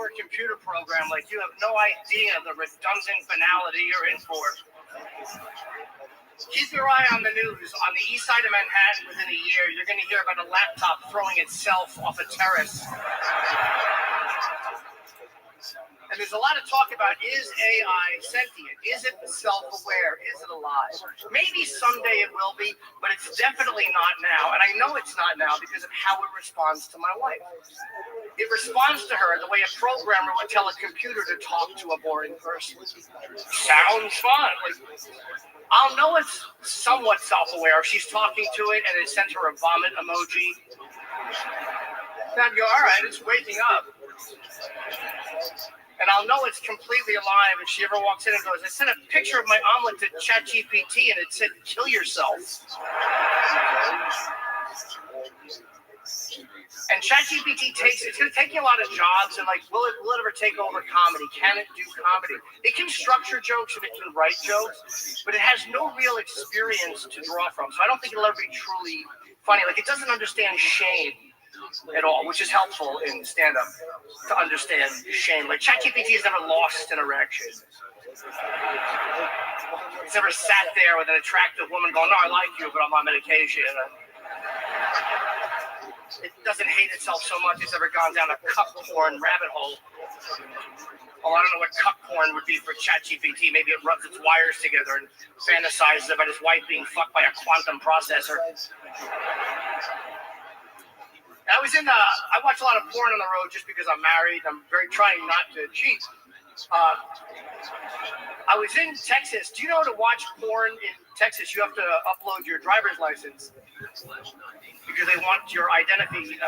a computer program, like you have no idea the redundant banality you're in for. Keep your eye on the news. On the east side of Manhattan, within a year, you're going to hear about a laptop throwing itself off a terrace. And there's a lot of talk about, is AI sentient? Is it self-aware? Is it alive? Maybe someday it will be, but it's definitely not now. And I know it's not now because of how it responds to my wife. It responds to her the way a programmer would tell a computer to talk to a boring person. Sounds fun. Like, I'll know it's somewhat self-aware if she's talking to it and it sent her a vomit emoji. Now you're all right, it's waking up. And I'll know it's completely alive if she ever walks in and goes, I sent a picture of my omelet to ChatGPT and it said, kill yourself. And ChatGPT it's going to take you a lot of jobs, and like, will it ever take over comedy? Can it do comedy? It can structure jokes and it can write jokes, but it has no real experience to draw from. So I don't think it'll ever be truly funny. Like, it doesn't understand shame at all, which is helpful in stand-up to understand shame. Like, ChatGPT has never lost an erection. It's never sat there with an attractive woman going, no, I like you, but I'm on medication. It doesn't hate itself so much it's ever gone down a cuck porn rabbit hole. Well, I don't know what cuck porn would be for ChatGPT. Maybe it rubs its wires together and fantasizes about his wife being fucked by a quantum processor. I watch a lot of porn on the road just because I'm married. I'm very trying not to cheat. I was in Texas. Do you know to watch porn in Texas, you have to upload your driver's license because they want your identity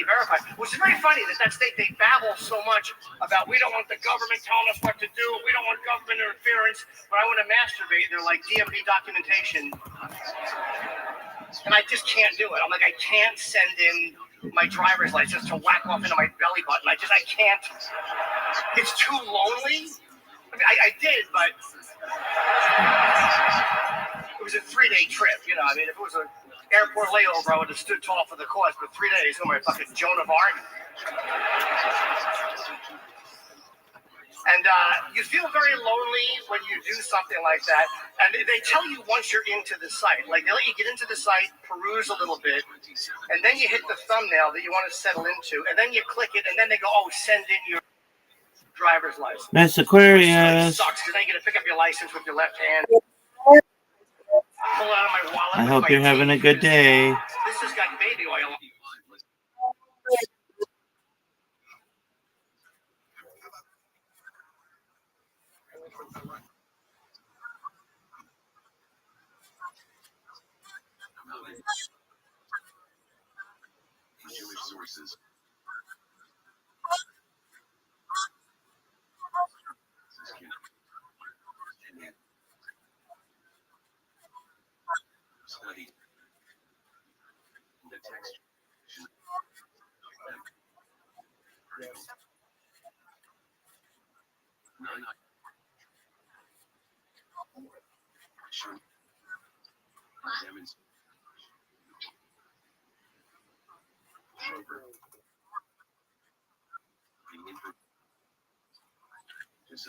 verified, which is very funny that state, they babble so much about, we don't want the government telling us what to do. We don't want government interference. But I want to masturbate. They're like DMV documentation. And I just can't do it. I'm like, I can't send in my driver's license to whack off into my belly button. I can't. It's too lonely. I mean, I did, but it was a 3-day trip. You know, I mean, if it was an airport layover, I would have stood tall for the cause. But 3 days, who am I, fucking Joan of Arc? And you feel very lonely when you do something like that. And they tell you once you're into the site, like they let you get into the site, peruse a little bit, and then you hit the thumbnail that you want to settle into, and then you click it, and then they go, oh, send in your driver's license. Nice Aquarius. Which sucks because then you get to pick up your license with your left hand. Pull it out of my wallet. I hope you're having a good day. This has got baby oil.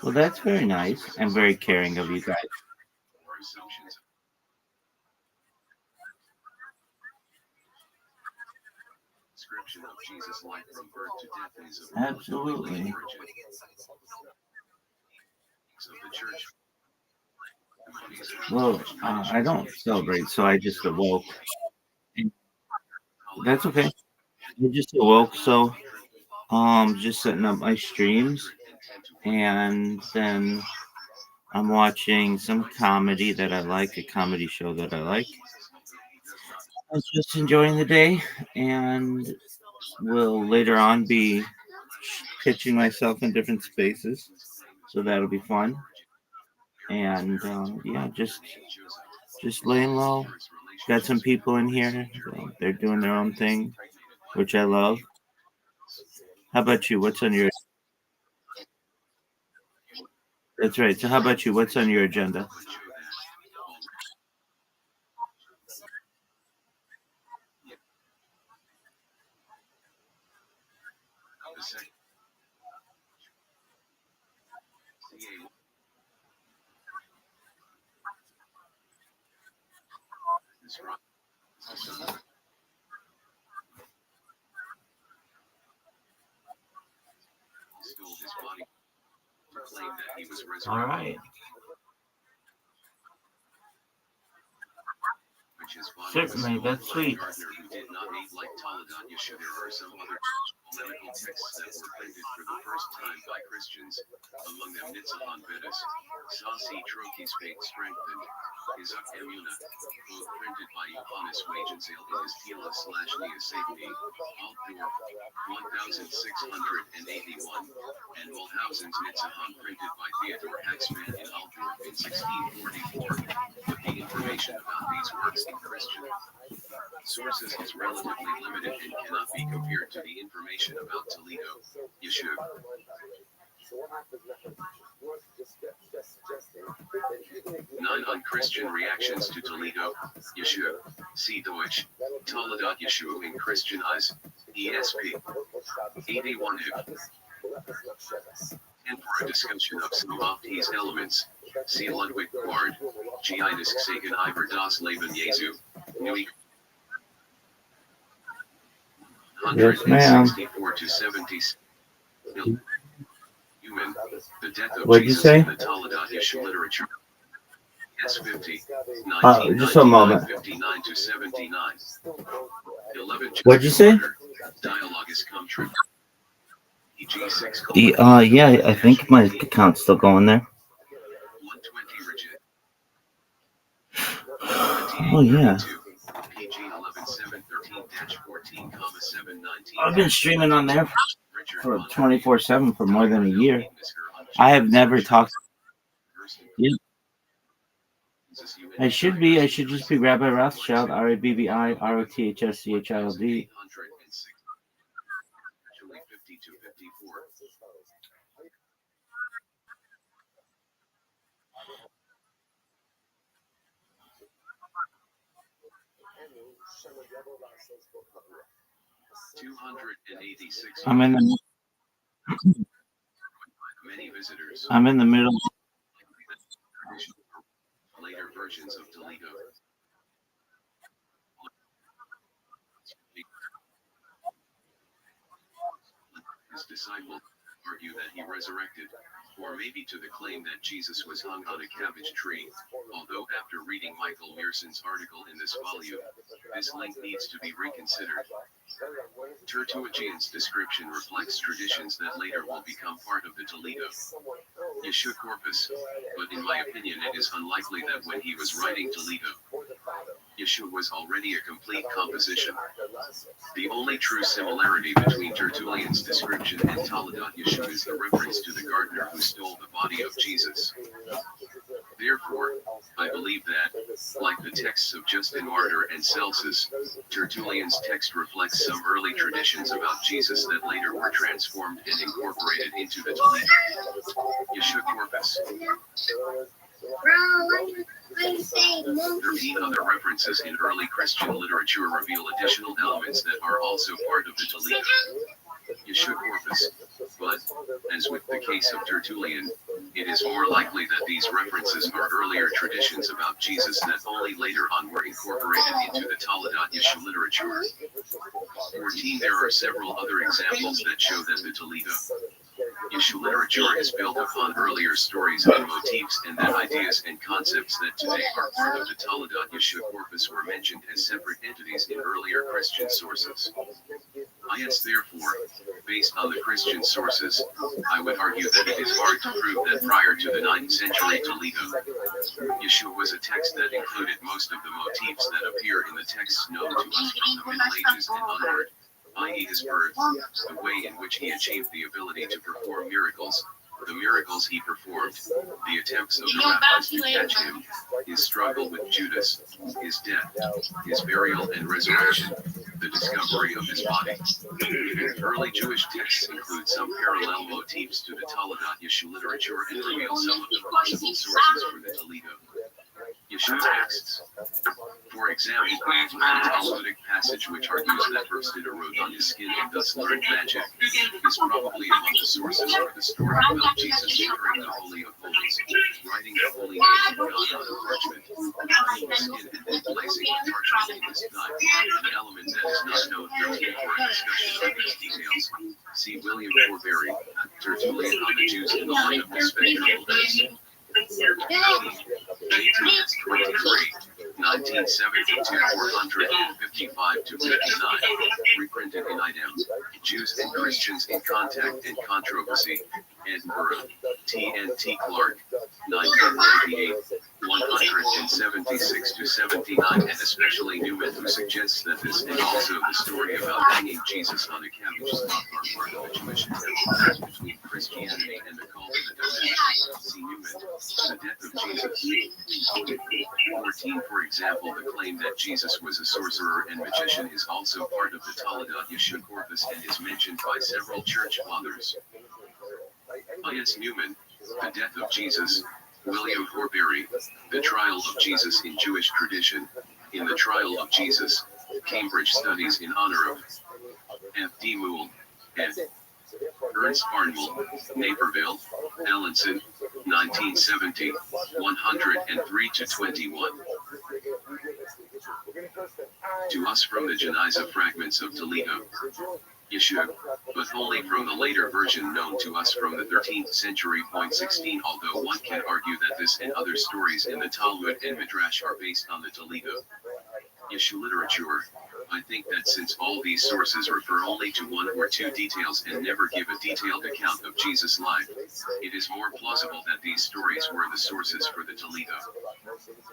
Well, that's very nice and very caring of you guys. Absolutely. Well, I don't celebrate, so I just awoke. That's okay. I just awoke, so just setting up my streams, and then I'm watching some comedy that I like, a comedy show that I like. I was just enjoying the day, and will later on be pitching myself in different spaces, so that'll be fun. And yeah, just laying low. Got some people in here. They're doing their own thing, which I love. How about you? What's on your? That's right. So how about you? What's on your agenda? his body to claim that he was resurrected. All right. Which his body Certainly, was that's sweet. Gardner, who did not eat like Taladat Yeshua. There are some other polemical texts that were printed for the first time by Christians, among them Nitzahon Vedas, Sasi Troki's Fate Strengthened, Izak Emuna, both printed by Johannes Wagenseil in his Tila/Nia Safety, Altdorf, 1681, and Mulhausen's Nitzahon printed by Theodor Haxman in Altdorf in 1644, but the information about these works in Christian sources is relatively limited and cannot be compared to the information about Toledo, Yeshua. 9 on Christian reactions to Toledo, Yeshua. See Deutsch. Taladat Yeshua in Christian eyes. ESP. 81 and for a discussion of some of these elements, see Ludwig Quard, Giitis Sagan Iver das Leben Jesu, Nui. Yes, ma'am. 164 to 70. Human, the death of What'd you Jesus say? in the Taladat Yeshua literature. S50, Just a moment. 59 to 79. 11. What'd you say? Dialogue is come true. EG6. Yeah, I think my account's still going there. 120 rigid. Oh, yeah. PG 11.7.13-14, 719. I've been streaming on there for 24/7 for more than a year. I have never talked. Yeah. I should just be Rabbi Rothschild, Rabbi Rothschchild. 286. I'm in the middle. Later versions of Toledo. His disciples argue that he resurrected, or maybe to the claim that Jesus was hung on a cabbage tree, although after reading Michael Mearson's article in this volume, this link needs to be reconsidered. Tertullian's description reflects traditions that later will become part of the Toledo Yeshua corpus, but in my opinion it is unlikely that when he was writing Toledo, Yeshua was already a complete composition. The only true similarity between Tertullian's description and Taladat Yeshua is the reference to the gardener who stole the body of Jesus. Therefore, I believe that, like the texts of Justin Martyr and Celsus, Tertullian's text reflects some early traditions about Jesus that later were transformed and incorporated into the Toledo Yeshua corpus. 13 other references in early Christian literature reveal additional elements that are also part of the Toledo Yeshua corpus, but, as with the case of Tertullian, it is more likely that these references are earlier traditions about Jesus that only later on were incorporated into the Taladat Yeshua literature. 14. There are several other examples that show that the Toledo Yeshua literature is built upon earlier stories and motifs, and that ideas and concepts that today are part of the Taladat Yeshua corpus were mentioned as separate entities in earlier Christian sources. Therefore, based on the Christian sources, I would argue that it is hard to prove that prior to the 9th century Toledo Yeshua was a text that included most of the motifs that appear in the texts known to us from the Middle Ages and onward, i.e. his birth, the way in which he achieved the ability to perform miracles, the miracles he performed, the attempts of the rabbis to catch him, his struggle with Judas, his death, his burial and resurrection, the discovery of his body. Early Jewish texts include some parallel motifs to the Taladat Yeshua literature and reveal some of the possible sources for the Toledo Yeshua Yeshua texts. For example, the Talmudic passage which argues that first it arose on his skin and thus learned magic is probably among the sources for the story about Jesus entering the Holy of Holies, writing the holy name of God on a parchment, cutting the skin and then placing the parchment in his thigh, an element that is not known for a discussion of its details. See William Forbury, Tertullian on the Jews in the Light of the Spectacle Days. 1972, 455 to 59, reprinted in item. Jews and Christians in Contact and Controversy, Edinburgh, T.N.T. Clark, 1998, 176 to 79, and especially Newman, who suggests that this and also the story about hanging Jesus on a cabbage stalk are part of the Jewish attachment between Christianity and the cult of the domestic. See Newman, the death of Jesus. 14, for example, the claim that Jesus was a sorcerer and magician is also part of the Toledat Yeshua corpus and is mentioned by several church fathers. I.S. Newman, the death of Jesus. William Forbury, the trial of Jesus in Jewish tradition. In the trial of Jesus, Cambridge Studies in honor of F.D. Moule, and Ernst Barnwell, Naperville, Allenson, 1970, 103 to 21. To us from the Geniza fragments of Toledo, Yeshua, but only from the later version known to us from the 13th century. 16. Although one can argue that this and other stories in the Talmud and Midrash are based on the Toledo Yeshua literature, I think that since all these sources refer only to one or two details and never give a detailed account of Jesus' life, it is more plausible that these stories were the sources for the Toledo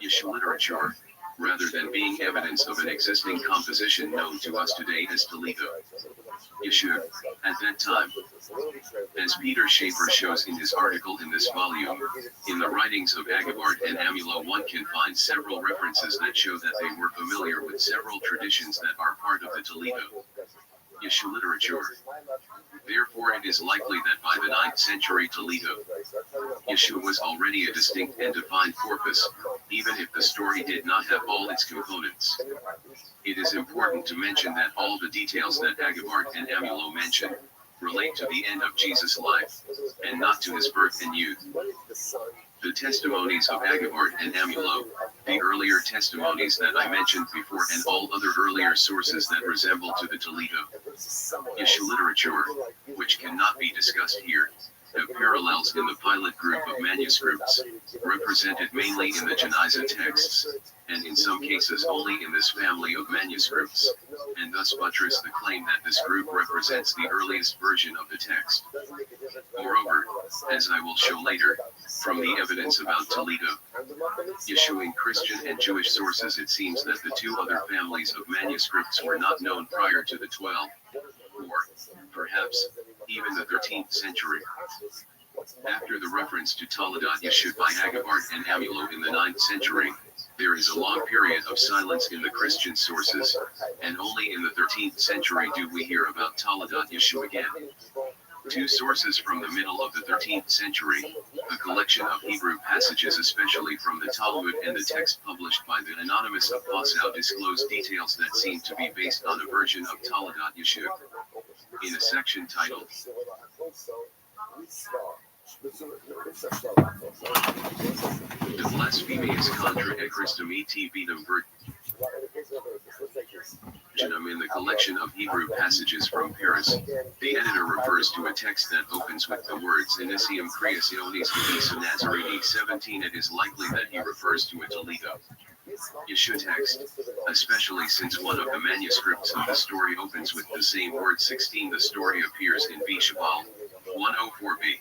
Yeshua literature, rather than being evidence of an existing composition known to us today as Toledo Yeshua, at that time. As Peter Schaefer shows in his article in this volume, in the writings of Agabart and Amulo one can find several references that show that they were familiar with several traditions that are part of the Toledo Yeshua literature. Therefore it is likely that by the 9th century Toledo Yeshua was already a distinct and defined corpus, even if the story did not have all its components. It is important to mention that all the details that Agabart and Amulo mention relate to the end of Jesus' life, and not to his birth and youth. The testimonies of Agabart and Amulo, the earlier testimonies that I mentioned before, and all other earlier sources that resemble to the Toledo Yeshua literature, which cannot be discussed here, have parallels in the pilot group of manuscripts, represented mainly in the Geniza texts, and in some cases only in this family of manuscripts, and thus buttress the claim that this group represents the earliest version of the text. Moreover, as I will show later, from the evidence about Toledo Yeshua in Christian and Jewish sources, it seems that the two other families of manuscripts were not known prior to the 12th, or, perhaps, even the 13th century. After the reference to Toledat Yeshua by Agabart and Amulo in the 9th century, there is a long period of silence in the Christian sources, and only in the 13th century do we hear about Toledat Yeshua again. Two sources from the middle of the 13th century, a collection of Hebrew passages especially from the Talmud and the text published by the anonymous Apostle, disclose details that seem to be based on a version of Toledat Yeshua. In a section titled De Blasphemiis contra Christum et Beatum Virginum, in the collection of Hebrew passages from Paris, the editor refers to a text that opens with the words Initium Creationis Jesu Nazarini 17. It is likely that he refers to a Toledo Yeshua text, especially since one of the manuscripts of the story opens with the same word 16. The story appears in B. Shabal 104b.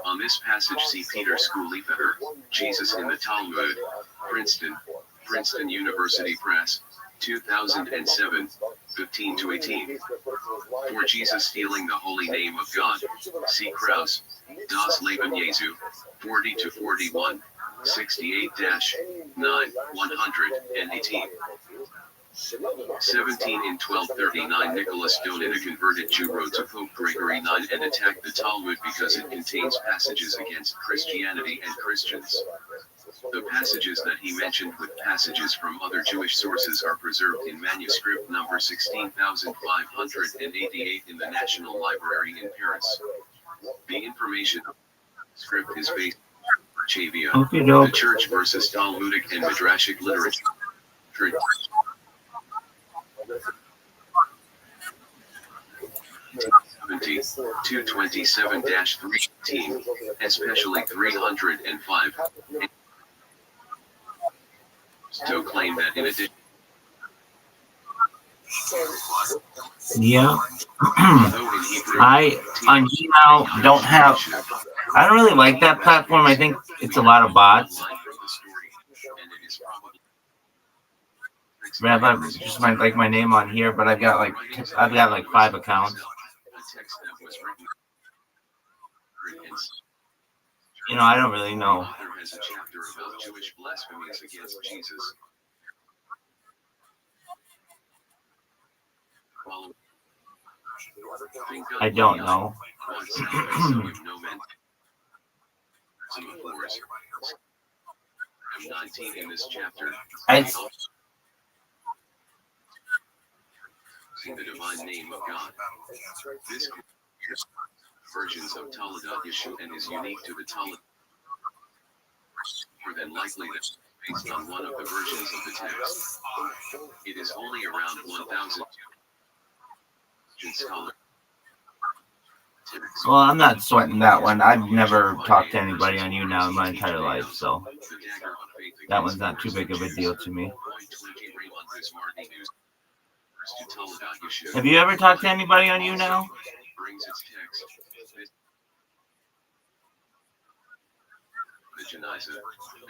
On this passage see Peter Schoolifetter, Jesus in the Talmud, Princeton University Press, 2007, 15-18. For Jesus stealing the holy name of God, see Krauss, Das Leben Jesu, 40-41, 68-9, 118. 17 in 1239 Nicholas Donin, a converted Jew, wrote to Pope Gregory IX and attacked the Talmud because it contains passages against Christianity and Christians. The passages that he mentioned with passages from other Jewish sources are preserved in manuscript number 16,588 in the National Library in Paris. The information of the script is based on Chavia, the Church versus Talmudic and Midrashic literature. 227-13, especially 305. To claim that in addition. Yeah. I on Gmail don't have. I don't really like that platform. I think it's a lot of bots. Rabbi just might like my name on here, but I've got like 5 accounts. You know, I don't really know. I don't know. In this chapter, in the divine name of God. This versions of Taladat Yeshu and is unique to the Taladat. More than likely that based on one of the versions of the text. It is only around 1,000 scholars. Well, I'm not sweating that one. I've never talked to anybody on you now in my entire life, so that one's not too big of a deal to me. Have you ever talked to anybody on you now?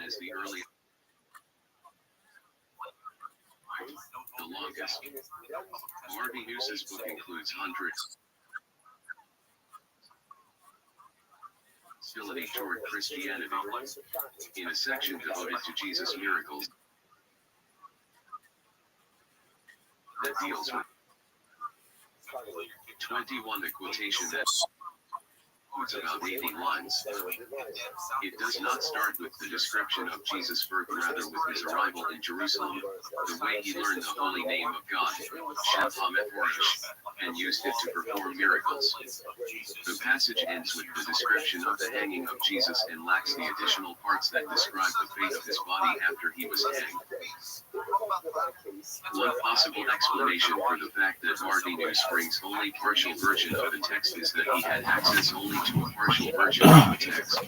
As the early, the longest. Rabbi News's book includes hundreds. Hostility toward Christianity. In a section devoted to Jesus' miracles that deals with 21, the quotation that it's about 80 lines. It does not start with the description of Jesus' birth, rather with his arrival in Jerusalem, the way he learned the holy name of God, Shem HaMephorish, and used it to perform miracles. The passage ends with the description of the hanging of Jesus and lacks the additional parts that describe the fate of his body after he was hanged. One possible explanation for the fact that Martinus brings only partial version of the text is that he had access only to a partial version of the text.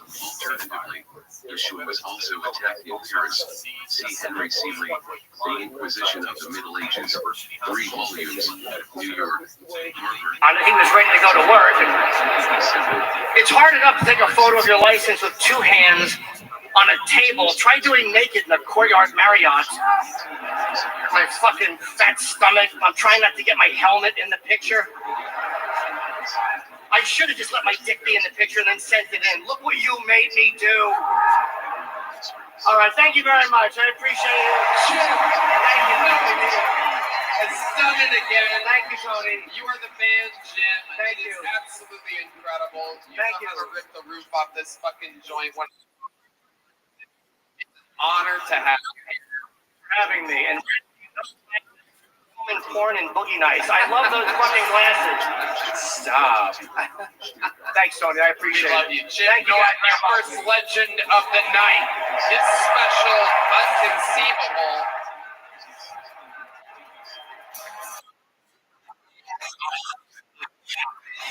Alternatively, Yeshua was also attacked in Paris. See Henry Seeley, The Inquisition of the Middle Ages, 3 volumes, New York. He was ready to go to work. It's hard enough to take a photo of your license with 2 hands on a table. Try doing naked in the Courtyard Marriott. My fucking fat stomach. I'm trying not to get my helmet in the picture. I should have just let my dick be in the picture and then sent it in. Look what you made me do. All right, thank you very much. I appreciate it. Thank you, Tony. It's done it again. Thank you, Tony. You are the man, Jim. Thank you. It's absolutely incredible. Thank you. Know how to rip the roof off this fucking joint. It's an honor to have you Having me. And porn and boogie nights. I love those fucking glasses. Stop. Thanks, Tony. I appreciate We love it. you. Jim Thank you, Norton, guys. our first legend of the night. His special, unconceivable.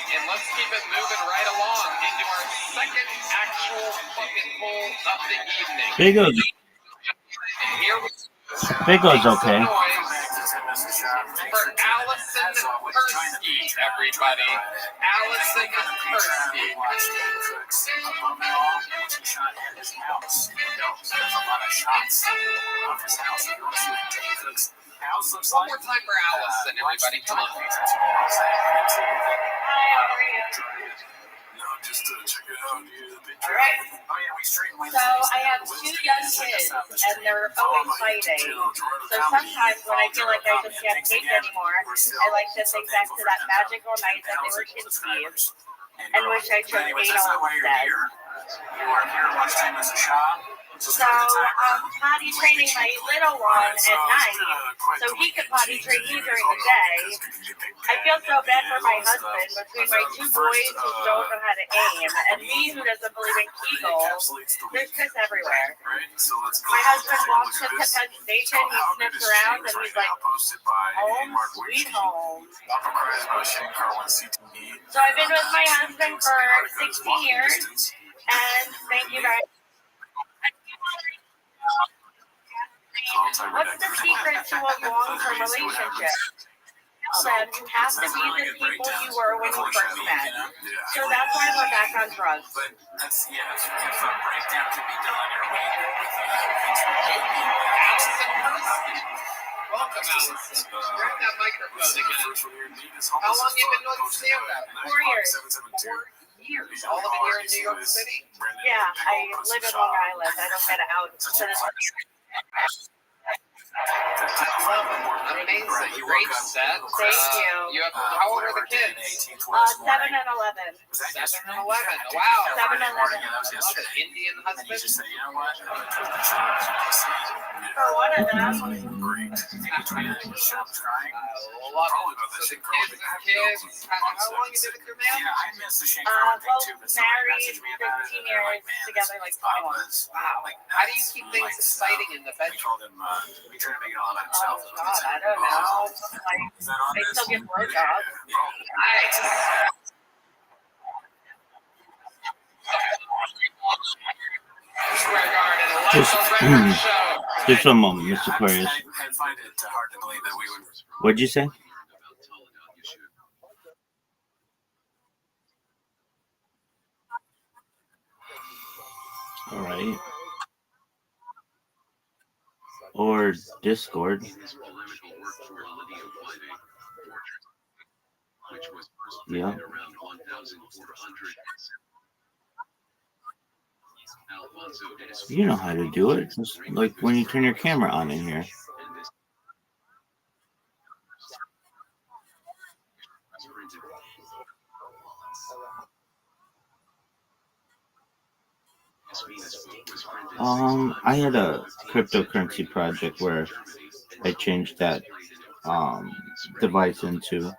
And let's keep it moving right along into our second actual fucking poll of the evening. Here we Bigo's okay. For Allison Persky, everybody. Allison Persky. One more time for Allison, everybody. Come on. All right. So I have 2 young kids, and they're always fighting. So sometimes when I feel like I just can't take it anymore, I like to think back to that magical night that they were conceived, and wish I chose anal instead. You are here lunchtime as a shop. So I'm potty training my little one at night so he can potty train me during the day. I feel so bad for my husband between my two boys who don't know how to aim and me who doesn't believe in Kegels. There's piss everywhere. My husband walks into Penn Station, he sniffs around, and he's like, home, sweet home. So I've been with my husband for 16 years, and thank you guys. What's the secret to a long-term relationship? Tell them you have to be the people you were when you first met. So that's why we're back on drugs. Welcome, Alice. Grab that microphone again. How long have you been doing stand-up? 4 years. 4 years. All of it here in New York City? Yeah, I live in Long Island. I don't get out to the Amazing. Great set. Thank you. You have, how old are the kids? 7 and 11. 7 and 11. Wow. 7 and 11. Love it. Indian husband. For one of them. I love it. So the kids. How long you been with your man? Married 15 years, together like 21. Wow. How do you keep things exciting in the bedroom? Oh God, I don't know. Like, they still get blowjobs. Nice. Square Garden, a live show. Just one moment, Mr. Aquarius. What'd you say? All right. Or Discord. Yeah. You know how to do it. Just like when you turn your camera on in here. I had a cryptocurrency project where I changed that device into,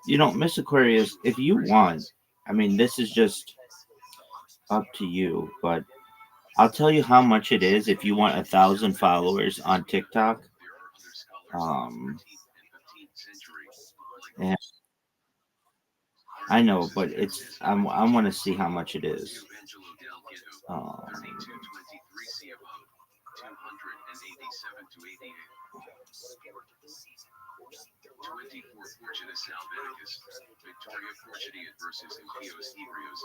Miss Aquarius, if you want, I mean, this is just up to you, but I'll tell you how much it is if you want 1,000 followers on TikTok. And I know, but I want to see how much it is. 24 Fortunas Salvaticus, Victoria Fortunate versus Impios Hebreos,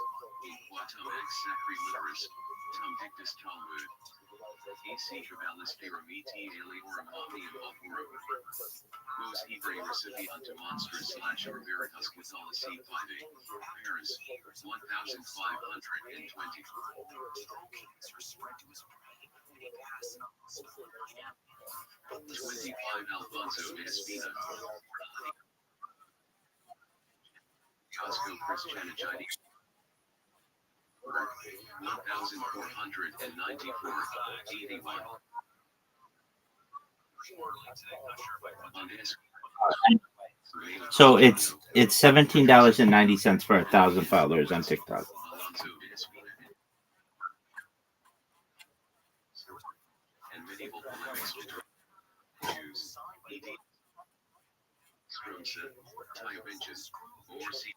in Quatum ex Sacri Literis, Tum Dictus Talmud, AC Cabalistic Ramiti Eleorum Omnium Opuro, Mos Hebrae Recipient to Monstrous / Veritas Catholici 5A, Paris, 1520. 25 Alfonso Espina. Costco Christianity. 1494. 81. So it's $17.90 for 1,000 followers on TikTok. And medieval polemics between Jews, E.D. Scrumset, Tyovinches, or C.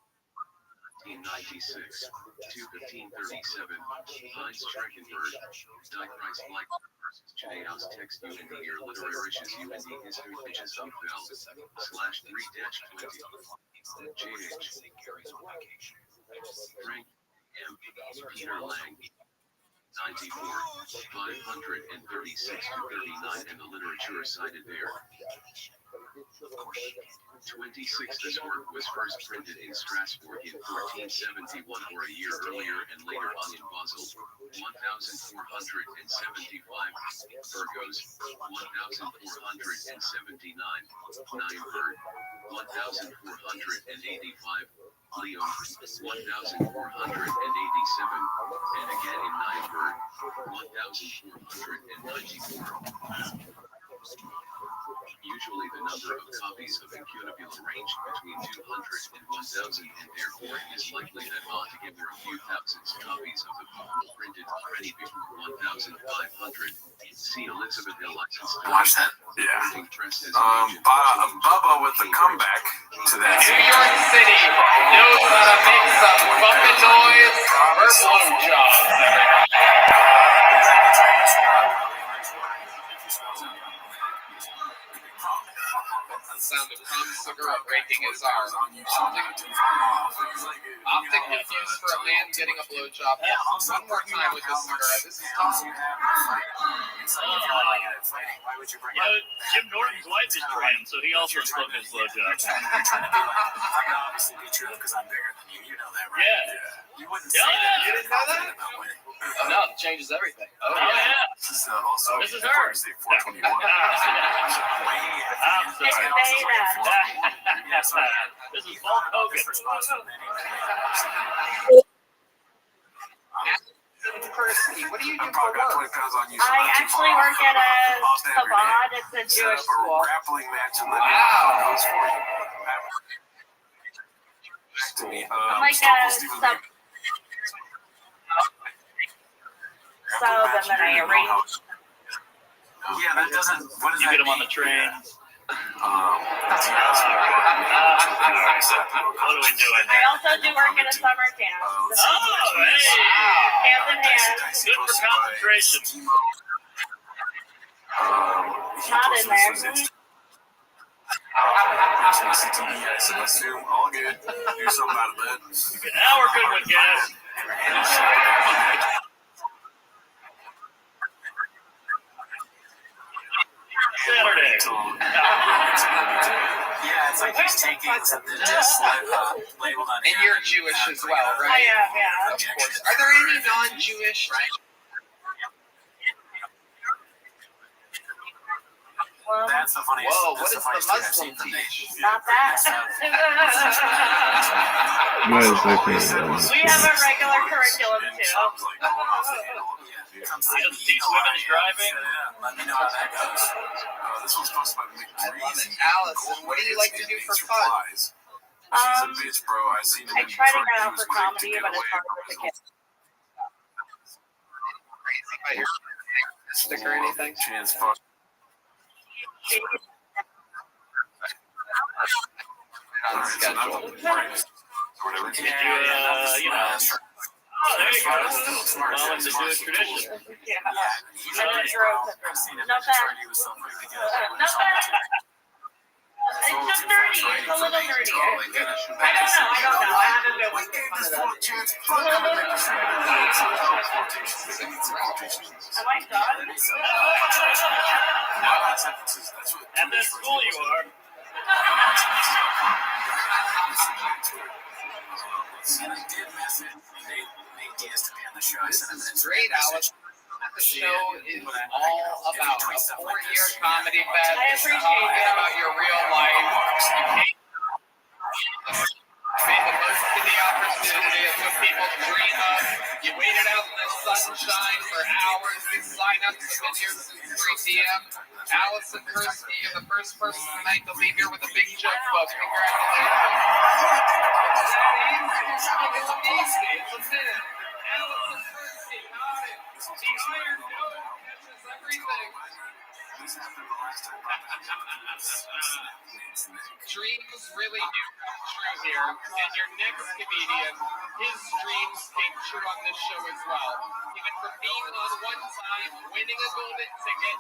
1996, 2:15:37, Heinz Streckenberg, Die Price Black versus J-House Text UND Year Literarisches UND History Bitches Umfeld, /3-20, JH, Frank M. Peter Lang, 94, 536-39, and the literature cited there. 26. This work was first printed in Strasbourg in 1471 or a year earlier and later on in Basel, 1475, Burgos, 1479, Nijmegen, 1485, Lyon, 1487, and again in Nijmegen, 1,494. Usually the number of copies of incunabula range between 200 and 1,000, and therefore it is likely that altogether a few thousands copies of the book were printed already before 1,500. See Elizabeth L. Watch that. Yeah. Bubba with the comeback to that. New York City knows how to make some bumping noise or blowjobs. The sound of Tom's cigarette breaking his arm. Optic confused for a man getting a blowjob. One more time with this cigarette. This is Tom. Jim Norton's wife is trans, so he also spoke his blowjob. Obviously be true because I'm bigger than you. You know that, right? Yeah. You wouldn't say that. You didn't know that? Oh, no, it changes everything. Oh, yeah. This is also This is her. 421. I'm sorry. This is Hulk Hogan. Kirsty, what do you do I for got 20 work? pounds on you. I actually work at a Chabad. It's a Jewish school. Grappling match in the Wow. I'm like a sub, and then I arrange. Yeah, that doesn't. What does You that get him on mean? the train. That's What are we doing? I also do work at a summer camp. Oh, hey. Hand in hand. Good for concentration. Not in there. I assume all good. Do something about it, man. Now we're good with gas. Saturday. Yeah, it's like he's taking something just labeled on. And you're Jewish as well, I right? am, yeah. Of course. Are there any non-Jewish? Well, That's the funniest. Whoa, what that's does the the funniest thing Muslim I've seen teach? today. not that. We have a regular curriculum too. He doesn't teach women's driving. Let me know how that goes. This one's supposed to be I love it. Allison, what do you like to do for fun? She's a bitch, bro. I seen him I in try to Detroit. get He out was for quick to comedy, get but it's away. hard with the kids. Crazy by your stick or anything? Chance fuck. On schedule. Whatever. Oh, there you go. Following the Jewish tradition. Yeah. He's And a then bitch, drove bro. to I've seen him in Not Detroit. bad. He was so quick to get Not bad. It's just nerdy. It's a little nerdy. I don't know. I haven't been with Am I done? At that school you are. And I did miss it. Nate Diaz to be on the show. I sent him an Great, Alex. The show is all about a 4-year comedy fest. I appreciate Talking it. about your real life. You made the most of the opportunity. It's what people dream of. You waited out in the sunshine for hours. These signups have been here since 3 p.m. Allison Kirsty, you're the first person tonight to leave here with a big joke book. Congratulations. It's easy. It's a minute. Allison Kirsty, got it. The iron dome catches everything. Dreams really do come true here, and your next comedian, his dreams came true on this show as well. He went from being on one time, winning a golden ticket,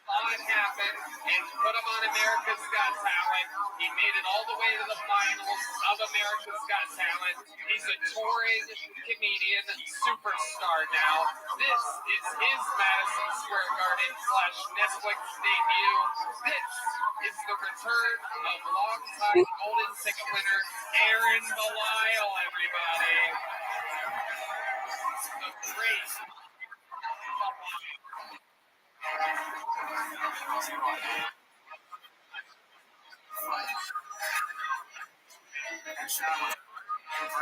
saw it happen, and put him on America's Got Talent. He made it all the way to the finals of America's Got Talent. He's a touring comedian superstar now. This is his Madison Square Garden / Netflix debut. This is the return of longtime golden ticket winner Aaron Belisle, everybody. The great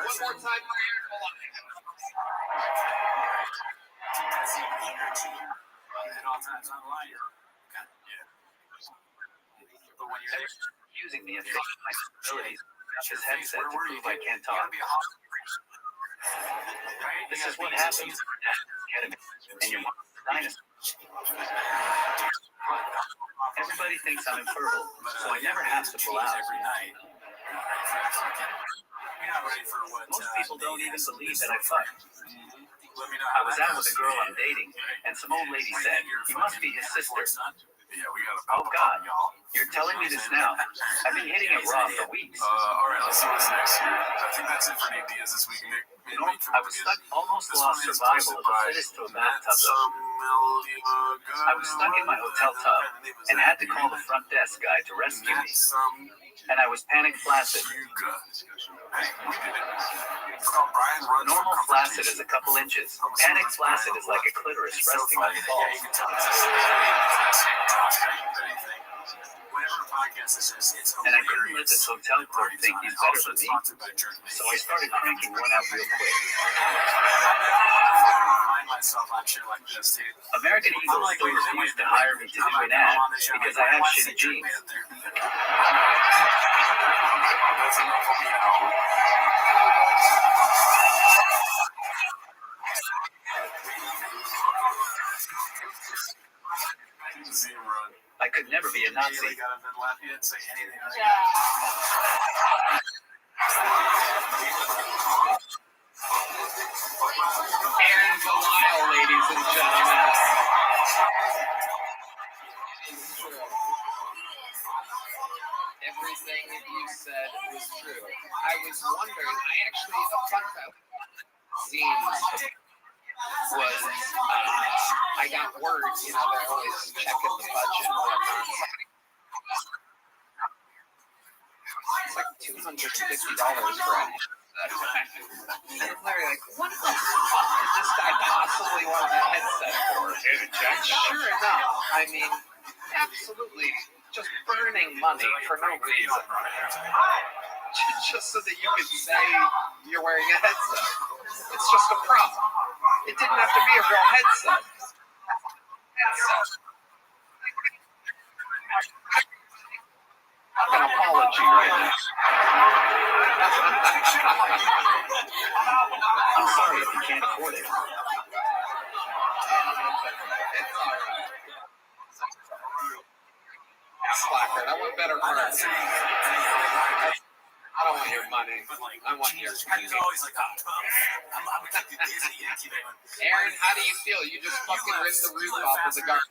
one more time for Aaron Belisle. As he eager to at all times online. Yeah. But when you're Using me and faking my disabilities. This headset to prove I can't talk. This is what happens and your mom's a dinosaur. Everybody thinks I'm infertile, so I never have to pull out. Every night. Most people don't even believe that I fucked. Let me know I was out with a girl I'm dating, and some old lady said, "You must be his sister." Yeah, we got Oh God, you're telling me this now. I've been hitting it raw for weeks. All right, let's see what's next here. I think that's it for Nate Diaz this week. I was stuck, almost lost survival of the fittest to a bathtub. I was stuck in my hotel tub and had to call the front desk guy to rescue me. And I was panic flaccid. Normal flaccid is a couple inches. Panic flaccid is like a clitoris resting on your balls. And I couldn't let this hotel clerk think he's better than me, so I started cranking one out real quick. American Eagle still refused to hire me to do an ad because I have shitty jeans. I could never be a Nazi. Aaron Belial, ladies and gentlemen. Everything that you said was true. I was wondering, a fun fact seems was, I got word, they're always checking the budget and whatnot. It's like $250 for a headset. And I'm literally like, what the fuck did this guy possibly want a headset for? And sure enough, I mean, absolutely just burning money for no reason. Just so that you could say you're wearing a headset. It's just a prop. It didn't have to be a real headset. An apology right now. I'm sorry if you can't afford it. It's alright. Slacker, I want better cards. I don't want your money. I want your money. He's always like, I'm Aaron, how do you feel? You just fucking ripped the roof off of the garden.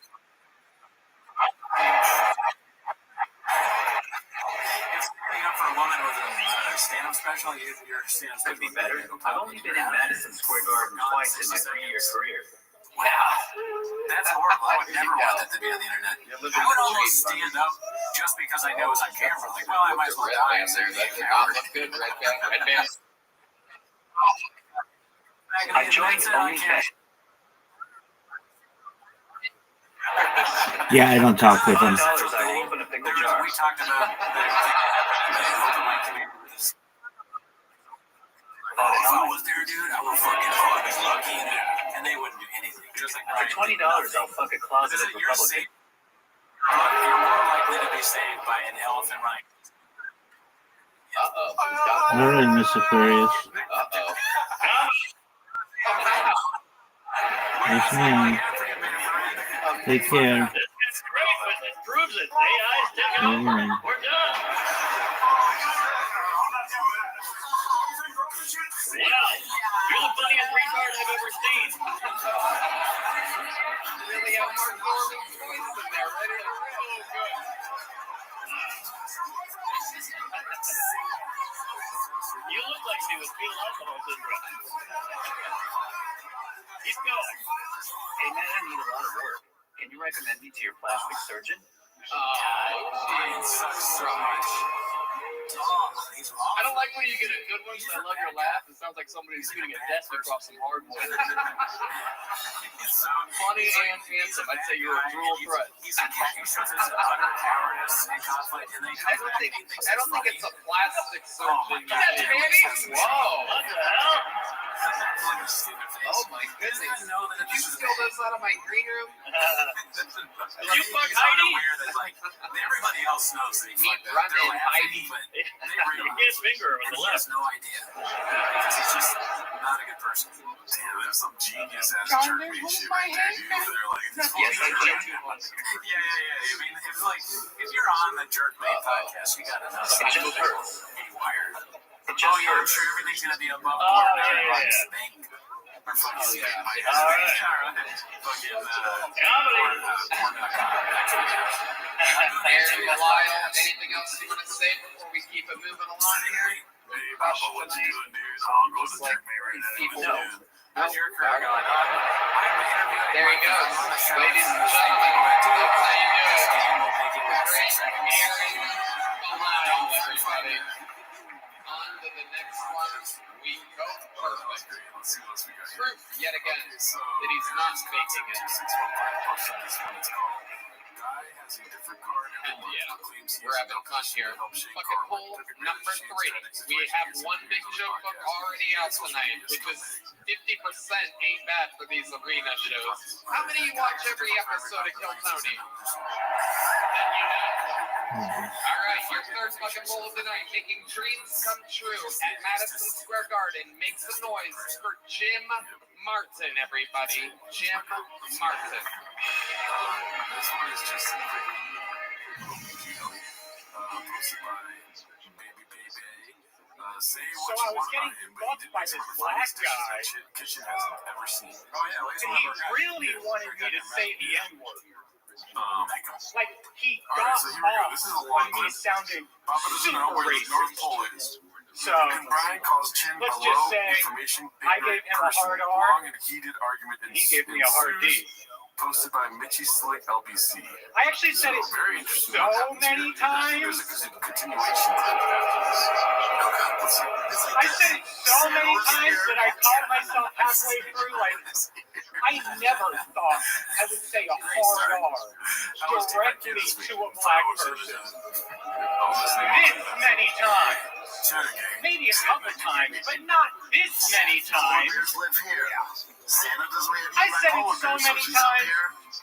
Up for a woman with a stand-up special, your stand-up Could be better. I've only been in Madison Square Garden twice in my 3-year career. Wow. That's horrible. I would never want that to be on the internet. I would almost stand up just because I knew it was on camera. Like, well, I might as well die. That did not look good, Red Band. I joined OnlyFans. Yeah, I don't talk with him. $5 I will open a pickle jar. We talked about if I was there, dude, I would fucking fuck Lucky, and they wouldn't do anything. Just like For $20, I'll fuck a closeted Republican. You're more likely to be saved by an elephant running. All right, Miss Aquarius. Yes, ma'am. Take care. It's great, but it proves it. AI's taking over. Amen. We're done. Wow, you're the funniest retard I've ever seen. Really have Mark Norman's voice in there, ready to rip. You look like she was fetal alcohol syndrome. Keep going. Hey man, I need a lot of work. Can you recommend me to your plastic surgeon? It sucks so much. I don't like when you get a good one, but I love your laugh. It sounds like somebody's shooting a desk across some hardwood. Funny and handsome. I'd say you're a dual threat. I don't think it's a plastic surgeon. Whoa. What the hell? Oh my goodness. Did you steal those out of my green room? You fuck Heidi? Everybody else knows that he Meet fucked Run They're and laughing, Heidi. but they You realize can't finger her with and the he has left. no idea because he's just not a good person. Damn, there's some genius ass John, jerk there's me one shit by right there, hand. dude. They're like, Yes, I did. yeah. I mean, it's like if you're on the Jerkmate podcast, you gotta know. It just hurts. Wired. It Oh just yeah, I'm hurts. sure everything's gonna be above Oh, board. yeah. Everybody's spank. Or fucking Oh, yeah. spank my All right. Fucking Comedy. Aaron Belial, anything else you want to say before we keep it moving along here? Hey, Papa, what you doing, dude? I'll go to Jerkmate right now. People No. know. How's your career going? I'm interviewing. There he goes. Ladies and gentlemen, that's how you do it. Great Aaron Belial, everybody. On to the next one. We go. Perfect. Let's see what else we got here. Proof yet again So, that he's not making it. 2615 Guy has a different card every month, Yeah. but claims he We're has having no fun cushion here. to help shake Bucket karma. poll Typically, number the Shane's 3. strategy We is have using one the big videos joke on book podcast. already out tonight, which is 50% ain't bad for these arena shows. How many you watch every episode of Kill Tony? Then you know. All right, your third bucket bowl of the night, making dreams come true at Madison Square Garden. Make some noise for Jim Martin, everybody. Jim Martin. This one is just a quick video posted by Baby Baby. Say So what I you was want getting about him, but he fucked did by make some this of the funniest black dishes guy. that Kitchen hasn't ever seen. Oh yeah, well, he's And one he of our guys. really wanted me to say the N-word. Like, he All got right, so here we go. off This is a on long me clip. sounding Papa doesn't know super where the North racist. Pole is. So, And Brian calls Chin let's below just say information I ignorant gave him a person. hard R, Long and heated argument and he gave me a hard D. ensues. Posted by Mitchie Slick LBC. I actually said it Very interesting. so what happens many here. times. There's a continuation to that. I said it so many times that I caught myself halfway through, like, I never thought I would say a hard R directly to a black person. This many times. Maybe a couple times, but not this many times. I said it so many times.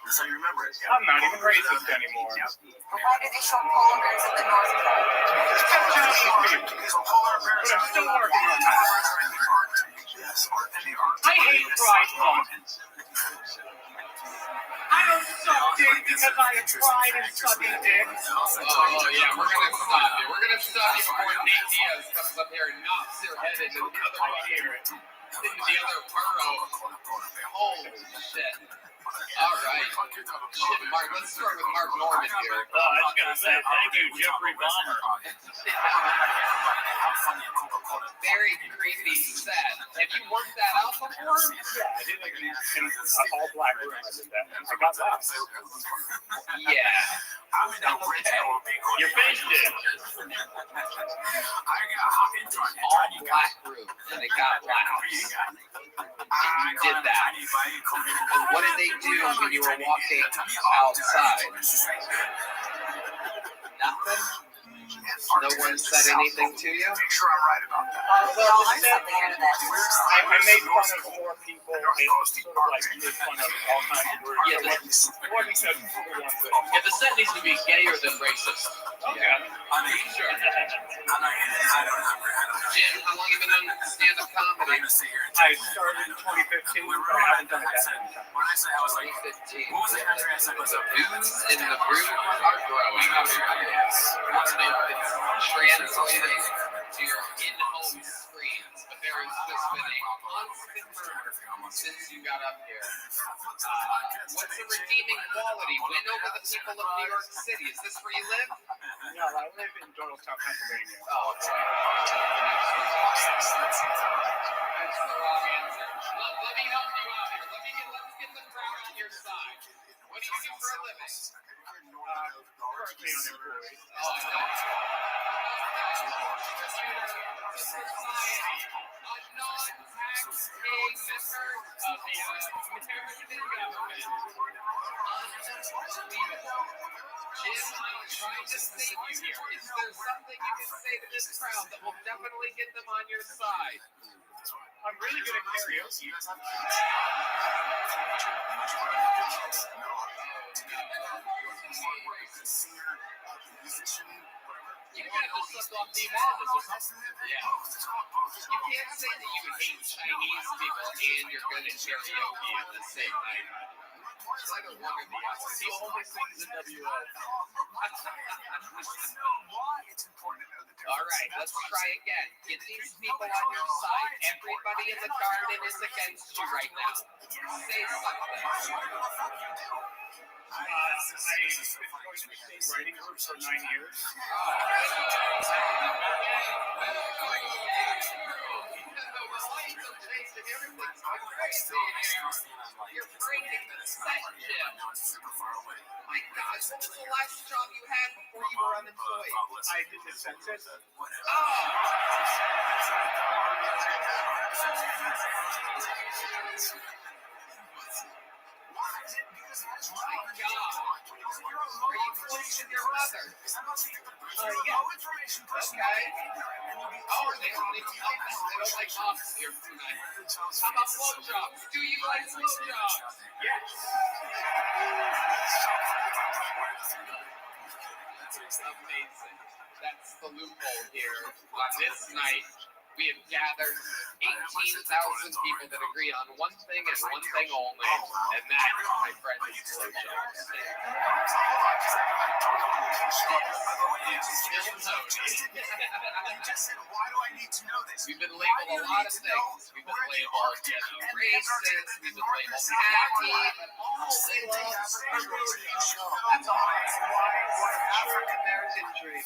That's how you remember it. I'm not even racist anymore. Why do they show polar bears at the North Pole? Except Chinese people. But I'm still working on that. I hate Pride Month. I don't suck dick because I have pride in sucking dick. Oh, yeah, we're going to stop you. We're going to stop you before Nate Diaz comes up here and knocks your head into the other bucket, into the other burrow. Holy shit. All right. Shit, Mark, let's start with Mark Norman here. Oh, I was going to say, thank you, Jeffrey Bomber. Very creepy set. Have you worked that out before? Yeah, I did like in an all black room. I did that. I got that. Yeah. You finished it. All black room, and it got laughs. And you did that. And what did they do when you were walking outside? Nothing? No one said anything to you? Make sure I'm right about that. Well, I'll learn something out of that. I made fun of more people and sort of like made fun of all kinds of words. Yeah, It wasn't just the one thing. Yeah, the set needs to be gayer than racist. Okay. I mean, Sure. I don't know. Jim, how long have you been on stand-up I'm comedy? gonna sit here and I started in 2015, but I haven't done it that many times. When I say I was like, 2015. what was the country I said was up? News and the brew are growing. I don't know if it's translating to your in-home screens, but there has just been a constant murmur since you got up here. What's the redeeming quality? Win over the people of New York City. Is this where you live? No, I live in Doylestown, Pennsylvania. Oh, okay. That's the wrong answer. Let me help you out here. Let's get the crowd on your side. What do you do for a living? Currently unemployed. Oh, nice. Society, a non-tax-paying member of the American government. Unbelievable. Jim, I'm trying to save you here. Is there something you can say to this crowd that will definitely get them on your side? I'm really good at karaoke. You gotta just suck off the madness or something. Yeah. You can't say that you hate Chinese people and you're good at karaoke at the same night. It's like a one or the other. He only sings in WO. All right, let's try again. Get these people on your side. Everybody in the garden is against you right now. Say something. I've been going to the same writing group for 9 years. You're breaking the set, Jim. My God, what was the last job you had before you were unemployed? I did the census. My God. Are you close with your mother? Yeah. Okay. Oh, they don't even like us. They don't like us here tonight. How about blowjobs? Do you like blowjobs? Yes. Amazing. That's the loophole here. On this night, we have gathered 18,000 people that agree on one thing and one thing only, and that, my friend, is blowjobs. We've been labeled a lot of things. We've been labeled, racist. We've been labeled happy. All we love That's all. African-American dream.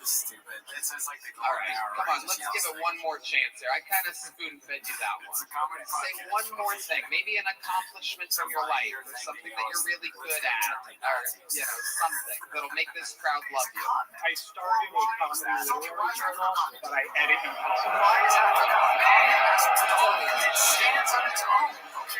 Stupid. It's like the All right, come on, let's give it one more chance here. I kind of spoon-fed you that one. Say one more thing, maybe an accomplishment from your life, or something that you're really good at, or, something that'll make this crowd love you. I started a comedy literary journal, but I edit and publish.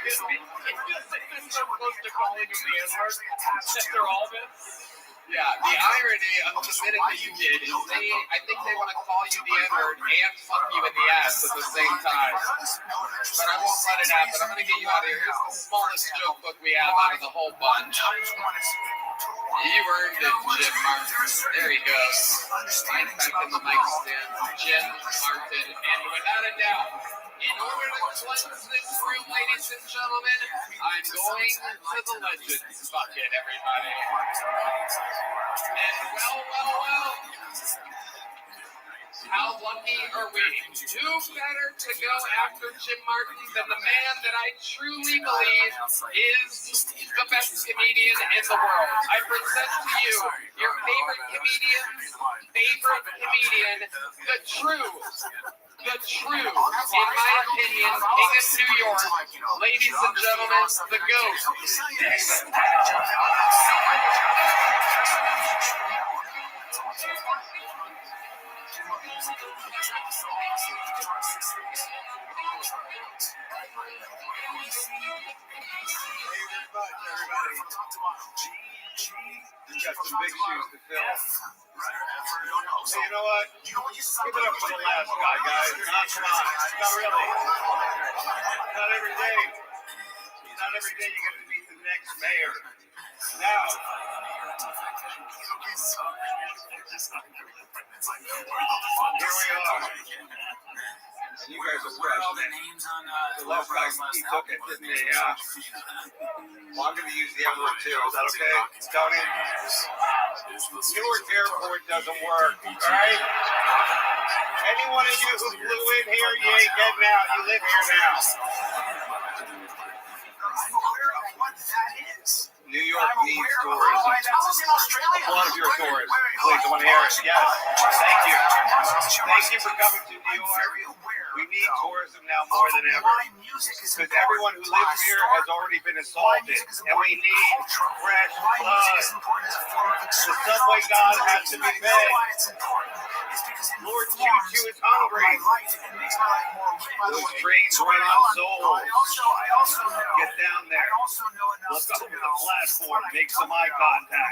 It feels like they're so close to calling you the N-word, after all this. Yeah, the irony of the minute that you did is I think they want to call you the N-word and fuck you in the ass at the same time. But I won't let it happen. I'm going to get you out of here. Here's the smallest joke book we have out of the whole bunch. You earned it, Jim Martin. There he goes. Right back in the mic stand. Jim Martin. And without a doubt, in order to cleanse this room, ladies and gentlemen, I'm going to the Legends bucket, everybody. And well. How lucky are we? Who better to go after Jim Martin than the man that I truly believe is the best comedian in the world? I present to you your favorite comedian's favorite comedian, the true, in my opinion, King of New York, ladies and gentlemen, the GOAT. Everybody. You've got some big shoes to fill. Hey, you know what? Give it up for the last guy, guys. Come on. Not really. Not every day. Not every day you get to meet the next mayor. Now. Here we are. And you guys are fresh. The last guy, he took it, didn't he? Yeah. Well, I'm going to use the envelope too. Is that okay, Tony? Newark Airport doesn't work, all right? Any one of you who flew in here, you ain't getting out. You live here now. I'm aware of what that is. New York needs tourism. A lot of your tourists. Please, I want to hear it. Yes. Thank you. Thank you for coming to New York. We need tourism now more than ever. Because everyone who lives here has already been assaulted. And we need fresh blood. The subway god has to be fed. Lord Choo-Choo is hungry. Those trains run on souls. Get down there. Look up to the platform. Make some eye contact.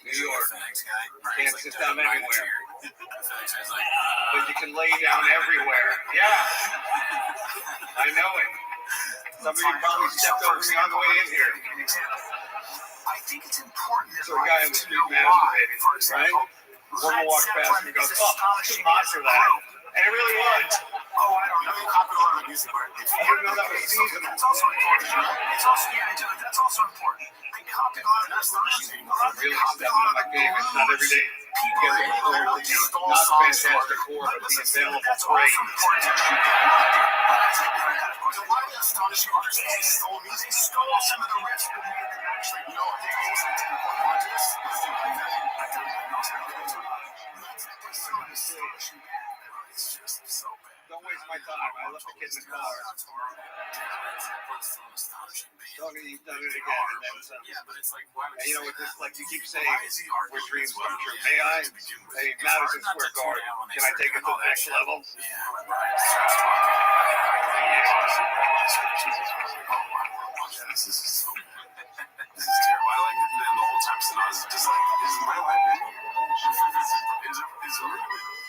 New York. Can't sit down anywhere. But you can lay down everywhere. Yeah, I know it. Somebody probably stepped over me on the way in here. I think it's important. So a guy in the street masturbating, right? Woman walks past and goes, "Oh, too hot for that," and it really was. Oh, I don't know. You copy a lot of music, right? I didn't know that was seasonal. It's also important. It's also, yeah, I do. That's also important. I copy a lot of astonishing. Really stepping on my game. It's not every day. People Get it clearly. Not Fantastic Four, but the available praise. Why are we astonishing artists? They stole music, stole some of the riffs, but made them actually know they also did It's just so bad. Don't waste my time. I left the kid in the car. You've done it again, and then some. Yeah, but it's like, why would And you know what? This, like you keep saying, why is he where dreams come true. May I? Hey, Madison Square Garden. Can I take it to the next level? This is so bad. This is terrible. I like it. And then the whole time Sanaz is just like, is my life in here?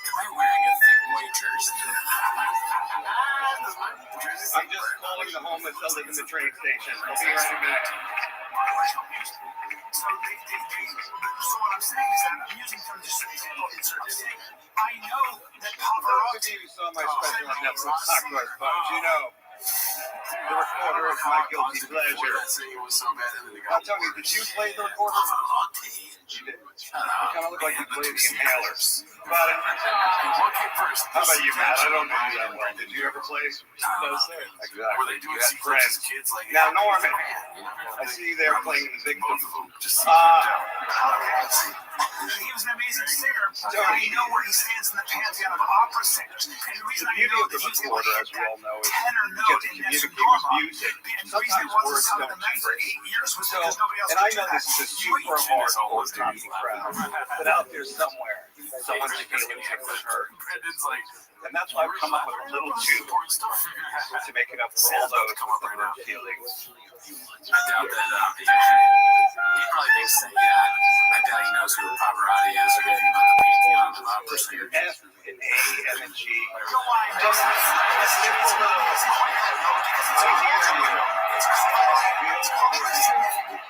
Am I wearing a thick white jersey? I'm just calling the homeless that live in the train station. I'll be right back. So what I'm saying is that I'm using them just to insert this thing. I know that For those of you who saw my special on Netflix, Talk to Our Phones, you know the recorder is my guilty pleasure. Now tell me, did you play the recorder? You did. You kind of look like you played the inhaler. But how about you, Matt? I don't know you that well. Did you ever play? No, sir. Exactly. You had friends. Now, Norman, I see you there playing the victim. He was an amazing singer. I know where he stands in the pantheon of opera singers. And the reason I know that he's able to hit that tenor note in Nessun music. and the reason it wasn't sung in the night for 8 years was because nobody else And I could do know that. this is a super hardcore Tommy crowd, but out there somewhere, someone's feelings have been hurt. And that's why I've come up with a little tune to make it up for all those hurt feelings. I doubt that he probably thinks that, I doubt he knows who Pavarotti is or anything about the pantheon of opera singers. F and A and a G. Just a simple little I hear you. It's called Restream.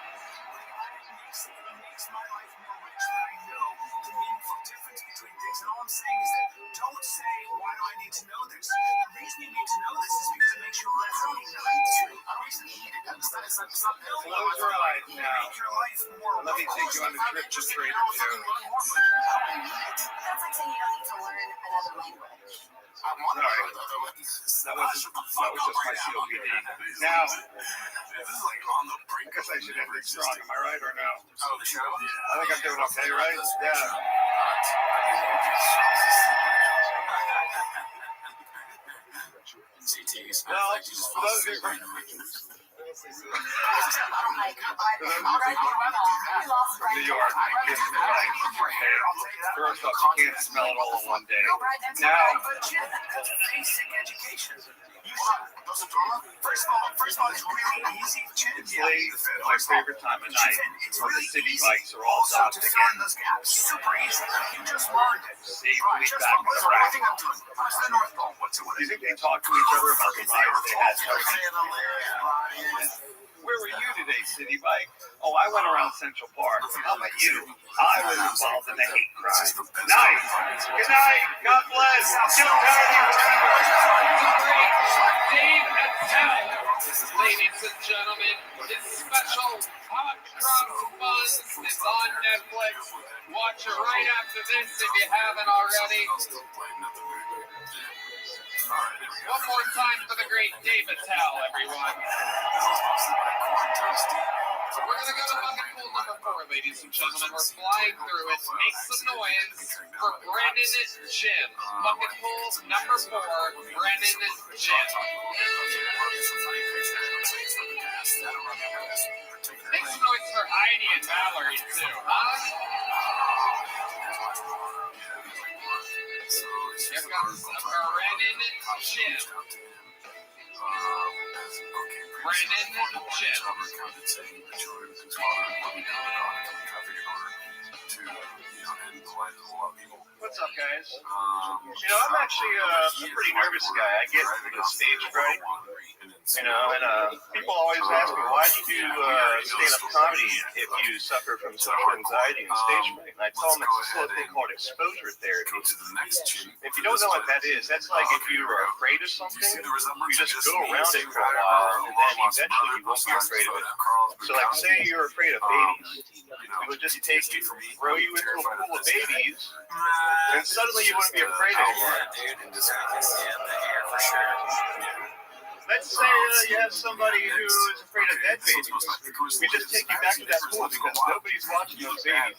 It makes my life more rich that I know the meaningful difference between things. And all I'm saying is that don't say, why do I need to know this? The reason you need to know this is because it makes you less ignorant. The reason you need it is that it's not building. Close your eyes now. Make your life more. Let me take you on a trip to Trader Joe's. That's like saying you don't need to learn another language. I want to Sorry. know other languages. That was just my COPD. Now, This is like on the brink. I guess I should end it strong. Am I right or no? Oh, the show? I think I'm doing okay, right? Yeah. CT smells Well, like Jesus. for those of you New York, it's like, hey, first off, you can't smell it all in one day. Now, That's basic education. First of all, it's really easy. it's late, my favorite time of night, when the city bikes are all Also, stopped to fill in again. those gaps, super easy. You just learned it. Safely Just back to what track. I think I'm doing. What's the North Pole? What's it? Do you think they talk to each other about the rides they had? Where were you today, City Bike? Oh, I went around Central Park. How about you? I was involved in the hate crime. Night. Good night. God bless. Jim Darby forever. Dave Attell, ladies and gentlemen, his special Hot Cross Buns is on Netflix. Watch it right after this if you haven't already. One more time for the great Dave Attell, everyone. We're going to go to bucket pool number 4, ladies and gentlemen. We're flying through it. Make some noise for Brennan Jim. Bucket pool number 4, Brennan Jim. Make some noise for Heidi and Valerie, too, huh? Here comes Brennan Jim. Brennan Jim. What's up, guys? I'm actually a pretty nervous guy. I get the stage fright. And people always ask me, why do you do stand-up comedy if you suffer from social anxiety and stage fright? And I tell them it's a thing called exposure therapy. If you don't know what that is, that's like if you are afraid of something, you just go around it for a while, and then eventually you won't be afraid of it. So like, say you're afraid of babies, it would just take you, throw you into a pool of babies, and suddenly you wouldn't be afraid anymore. Let's say you have somebody who is afraid of dead babies. We just take you back to that pool because nobody's watching those babies.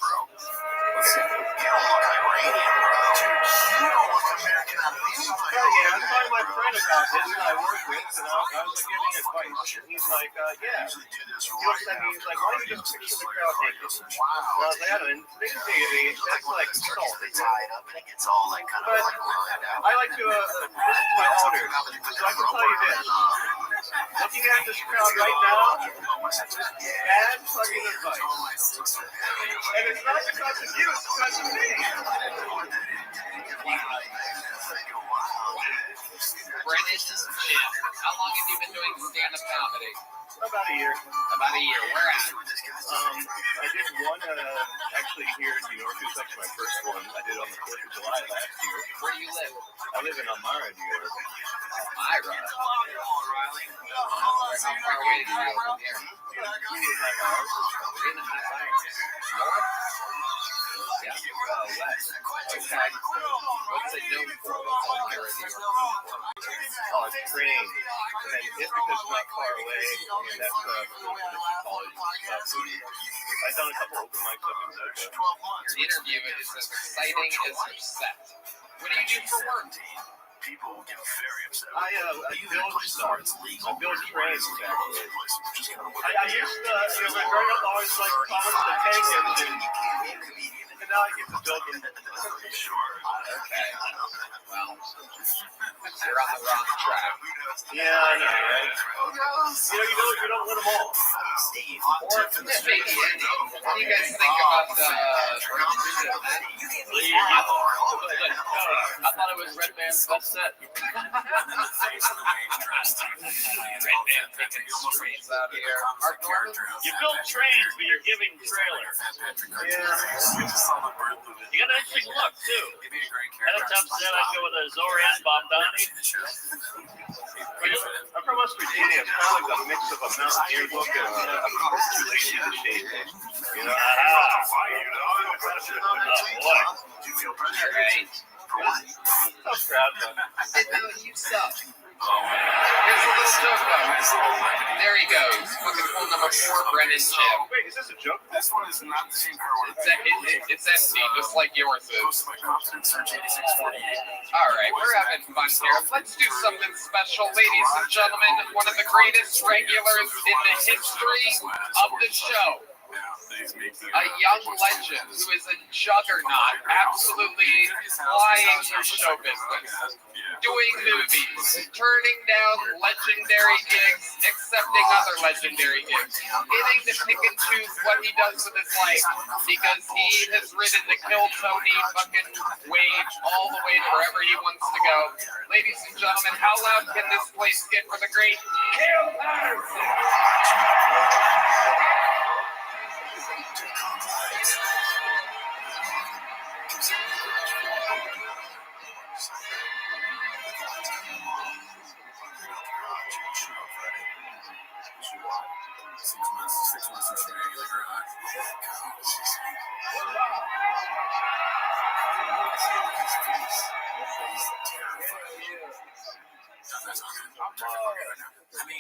Yeah, I saw my friend about this that I work with, and I was like giving advice. And he's like, yeah. He looks at me, he's like, why don't you just picture the crowd naked? And I was like, I don't know, today's day and age, that's like salt. But I like to listen to my elders, so I can tell you this. Looking at this crowd right now, bad fucking advice. And it's not because of you, it's because of me. Brennan Jim, how long have you been doing stand-up comedy? About a year. About a year. Where at? I did one actually here in New York. It was actually my first one. I did it on the 4th of July last year. Where do you live? I live in Elmira, New York. Elmira? How far away do you live from here? 3.5 hours. 3.5 hours. North? Yeah. West. Okay. What's it known for? What's Elmira, New York known for? Oh, it's train. And then Ithaca's not far away, and that's college and stuff. I've done a couple open mics up in Ithaca. Your interview is as exciting as your set. What do you do for work? I build stuff. I build trains, actually. I used to, growing up, I always like following the tank engine. And now I get to build them. Okay. Well, you're on the wrong track. Yeah, I know, right? You don't win them all. Or maybe any. What do you guys think about the I thought it was Red Band's best set. Red Band taking streets out here. Mark Norman? You build trains, but you're giving trailers. Yeah. You got an interesting look, too. Had a tough set, I'd go with a Zoran Bogdani. I'm from West Virginia. It's kind of like a mix of a mountaineer look and a too lazy to shave. Boy. Alright. Tough crowd, though. You suck. Here's a little joke, though. There he goes. Fucking pool number 4, Brennan Jim. Wait, is this a joke? This one is not the same car. It's empty, just like yours is. Alright, we're having fun here. Let's do something special, ladies and gentlemen. One of the greatest regulars in the history of the show. A young legend who is a juggernaut, absolutely flying through show business, doing movies, turning down legendary gigs, accepting other legendary gigs, getting to pick and choose what he does with his life because he has ridden the Kill Tony fucking wave all the way to wherever he wants to go. Ladies and gentlemen, how loud can this place get for the great Kill Patterson?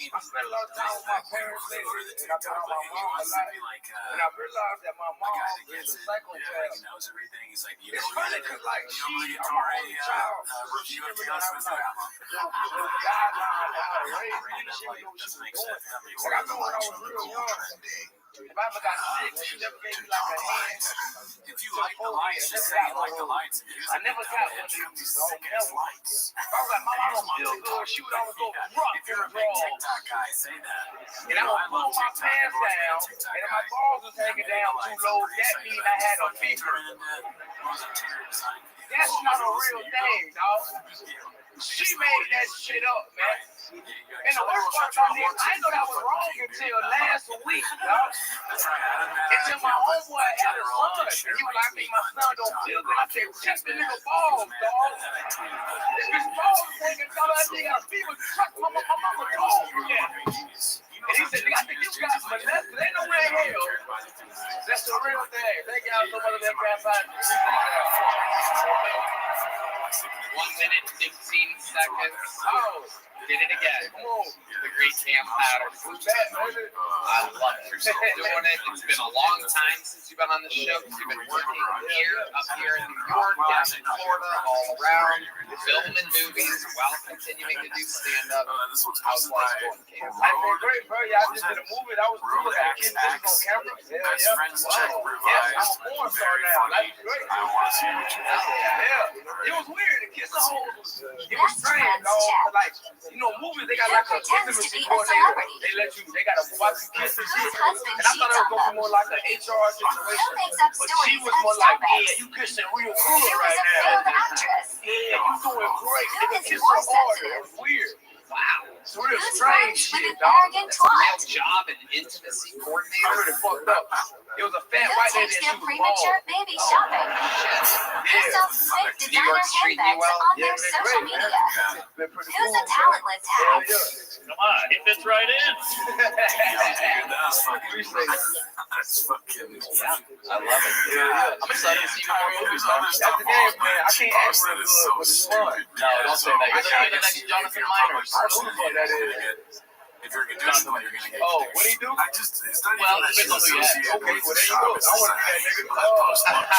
I spent a lot of time with my parents lately, and I've been on my mom a lot. And I realized that my mom is a psychopath. It's funny because, like, I'm my only child, so she didn't really have no guidelines on how to raise me. She didn't know what she was doing. Like, I know when I was real young, if I ever got sick, she never gave me like a hand. If you like the lights, just say you like the lights. I never got one of these, so never. If I was like, my mom feel good, she would always go rough If you're a and big raw. TikTok guy, say that. And I would pull my pants down, and if my balls was hanging down too low, that means I had a fever. That's not a real thing, dog. She made that shit up, man. And the worst part about this, I didn't know that was wrong until last week, dog. Until my homeboy had a son. And he was like, I think my son don't feel good. I said, check the nigga balls, dog. If his balls taking out that nigga, I see what my mama told me that. And he said, nigga, I think you got molested. Ain't no way in hell. That's the real thing. Thank y'all so much of that grandpa. 1 minute, 15 seconds. Oh, did it again. Come on. The great Cam Patterson. I love it. Doing it. It's been a long time since you've been on the show. You've been working here, up here in New York, down in Florida, all around, filming movies while continuing to do stand-up. How's life going, Cam? I've been great, bro. Yeah, I just did a movie. That was cool. I kids on camera. Yeah. Wow. Yes, I'm a porn star now. That's great. Yeah. It was weird. The kiss the holes. It was strange, dog. Like, you know, movies, they got like a intimacy coordinator. They let you, they got to watch you kiss and shit. And I thought it was going to be more like an HR situation. But she was more like, yeah, you kissing real cool right now. Yeah, you doing great. Nigga, kiss her hard. It was weird. Wow. It's real strange shit, dog. That's a real job and intimacy I coordinator. really fucked up. It was a fat white lady and she was premature bald. baby shopping. Who sells sick designer handbags on their social media? Been pretty Who's cool, a talentless bro. hack? Come on, he fits right in. Appreciate it. That's fucking. I love it. Yeah. I'm excited to see more movies. That's the game, man. I can't act real good, but it's fun. No, don't say that. You're the next Jonathan Miners. I know who the fuck that is. If you're gonna do something, you're gonna get. Oh, what do you do? I just, it's not Well, even that shit depends on who you ask. associated Okay, with well, the there you shop. go. It's I just want to that be that nigga. I post lunch.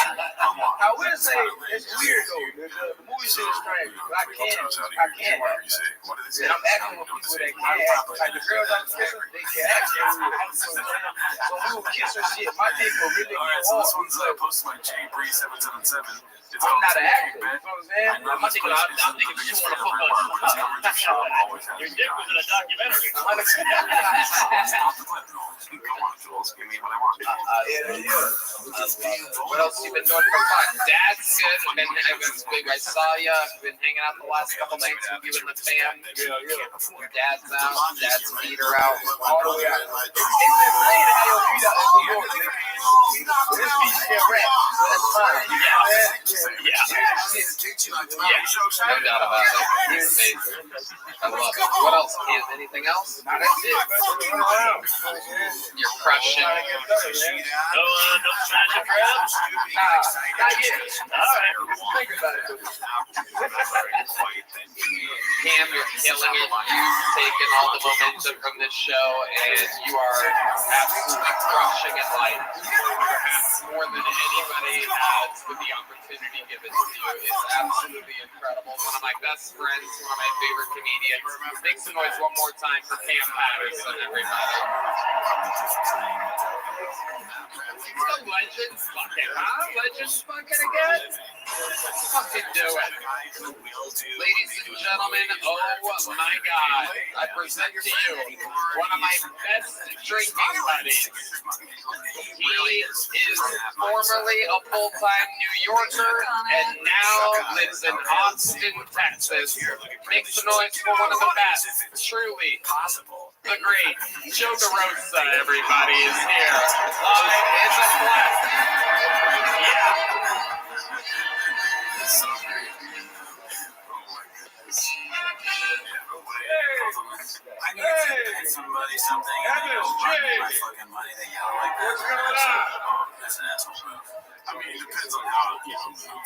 I will say it's weird though. The movie shit is strange. I can't. And I'm acting with people that can't act. Like the girls I'm kissing, they can act. So we will kiss her shit. My dick will really get Alright, so this hard. one's posted by Jbree777. I'm not an actor. You know what I'm saying? I'm thinking you want to fuck us. Your dick was in a documentary. What else you been doing for fun? Dad's good. I saw you. I've been hanging out the last couple nights with you and the fam. Dad's out. Dad's feet are out. All the way out. It's insane how your feet out in New York. This beach can't rap. That's fine. No doubt about it. It's amazing. I love it. What else, kid? Anything else? Nah, that's it, man. You're crushing. No smash and grabs? Not yet. All right. Think about it. Cam, you're killing it. You've taken all the momentum from this show, and you are absolutely crushing in life. Perhaps more than anybody has with the opportunity given to you. It's absolutely incredible. One of my best friends, one of my favorite comedians. Make some noise one more time for Cam Patterson, everybody. The Legends fucking, huh? Legends fucking again? Fucking do it. Ladies and gentlemen, oh my God. I present to you one of my best drinking buddies. He is formerly a full-time New Yorker and now lives in Austin, Texas. Make some noise for one of the best, truly, the great Joe DeRosa, everybody, is here. It's a blessing. Yeah. I need to pay somebody something and they don't want my fucking money. They yell like that. What's going on? That's an asshole move. I mean, it depends on how, the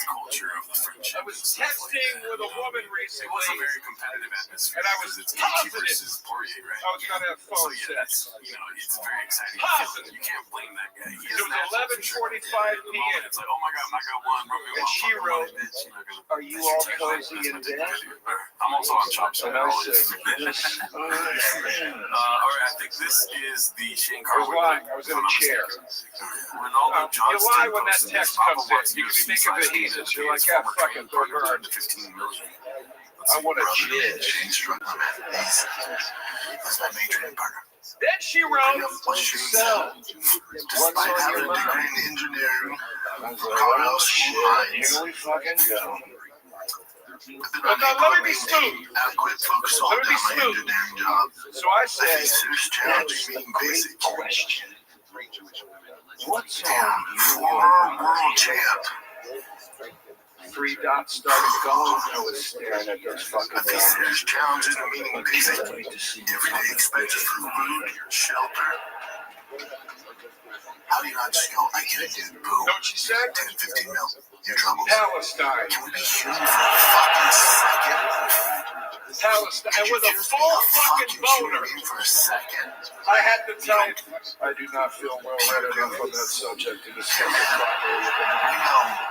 culture of the friendship. I was texting with a woman recently. It was a very competitive atmosphere. And I was because it's positive. versus Poirier, right? I was trying to have phone So, sex. that's, it's very exciting. Positive. You can't blame that guy. He It is was an asshole for sure. 11:45 At the moment, p.m. It's like, oh my God, I got one. And she wrote, "Are you all cozy in bed?" I'm also on Chop Shop. And I All said, right, I think this is the Shane I was lying. I was in a chair. Ronaldo You lie Johnston when that posted text this. comes in. You can be UFC making slash fajitas. MMA You're like, former yeah, fucking training throw her. partner, 15 million. I want a Brother, jizz. Shane Strickland. That's my main training partner. Then she wrote, So, despite having a degree in engineering, how else would I? here we fucking go. But then let me be smooth. Adequate focus on my engineering job. So I said, Serious challenge meeting basic. question. What's Damn, on former world champ. 3 dots started going. I was staring at those fucking I face serious challenges in meeting basic. Everyday expenses for food, shelter. How do you not just go, I get it, dude, boom. Know what she said? 10, 15 mil. You're trouble. Palestine. Can we be human for a fucking second? Palestine. With a full fucking boner. For a second. I had to type. I do not feel well read enough on that subject to discuss it properly with them.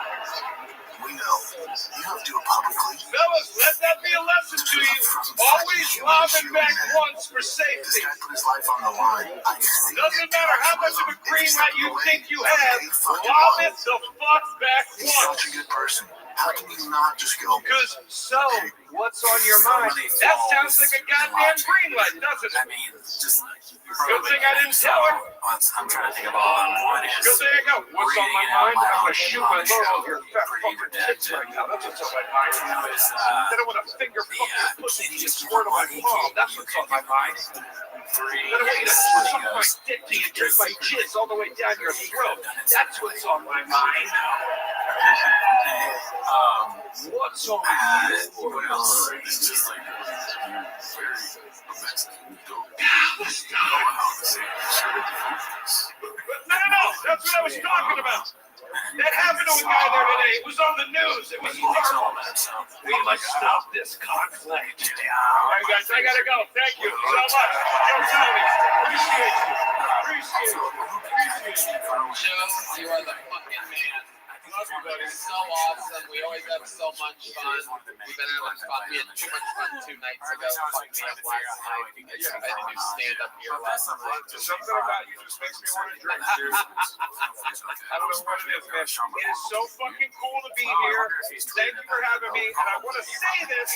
We know. You don't do it publicly. Fellas, let that be a lesson to you. Always lob it back once for This safety. guy put his life on the line. I see Doesn't it. matter how much of a green light you think you have, lob it the fuck back He's such once. a good person. How can you not just go? Because, so, what's on your mind? That sounds like a goddamn green light, doesn't I it? mean, just Good thing I didn't tell her. I'm trying to think of all. One is Good thing I go. What's on my mind? I'm gonna shoot my load over your fat fucking tits right now. That's what's on my mind. Then I want to finger fuck your pussy and you squirt on my palm. That's what's on my mind. Then I want you to suck my dick till you drink my jizz all the way down your throat. That's what's on my mind. What's on my mind? What else? It's just like No. That's what I was talking about. That happened to a guy there today. It was on the news. It was horrible. We must stop this conflict. All right, guys, I gotta go. Thank you so much. Yo, Tony, appreciate you. Appreciate you. Joe, you are the fucking man. Love you, buddy. It's so awesome. We always have so much fun. We've been having fun. We had too much fun 2 nights ago. Fucked me up last night. I had to do stand-up here last night. Something about you just makes me want to drink, dude. I don't know what it is, man. It is so fucking cool to be here. Thank you for having me. And I want to say this.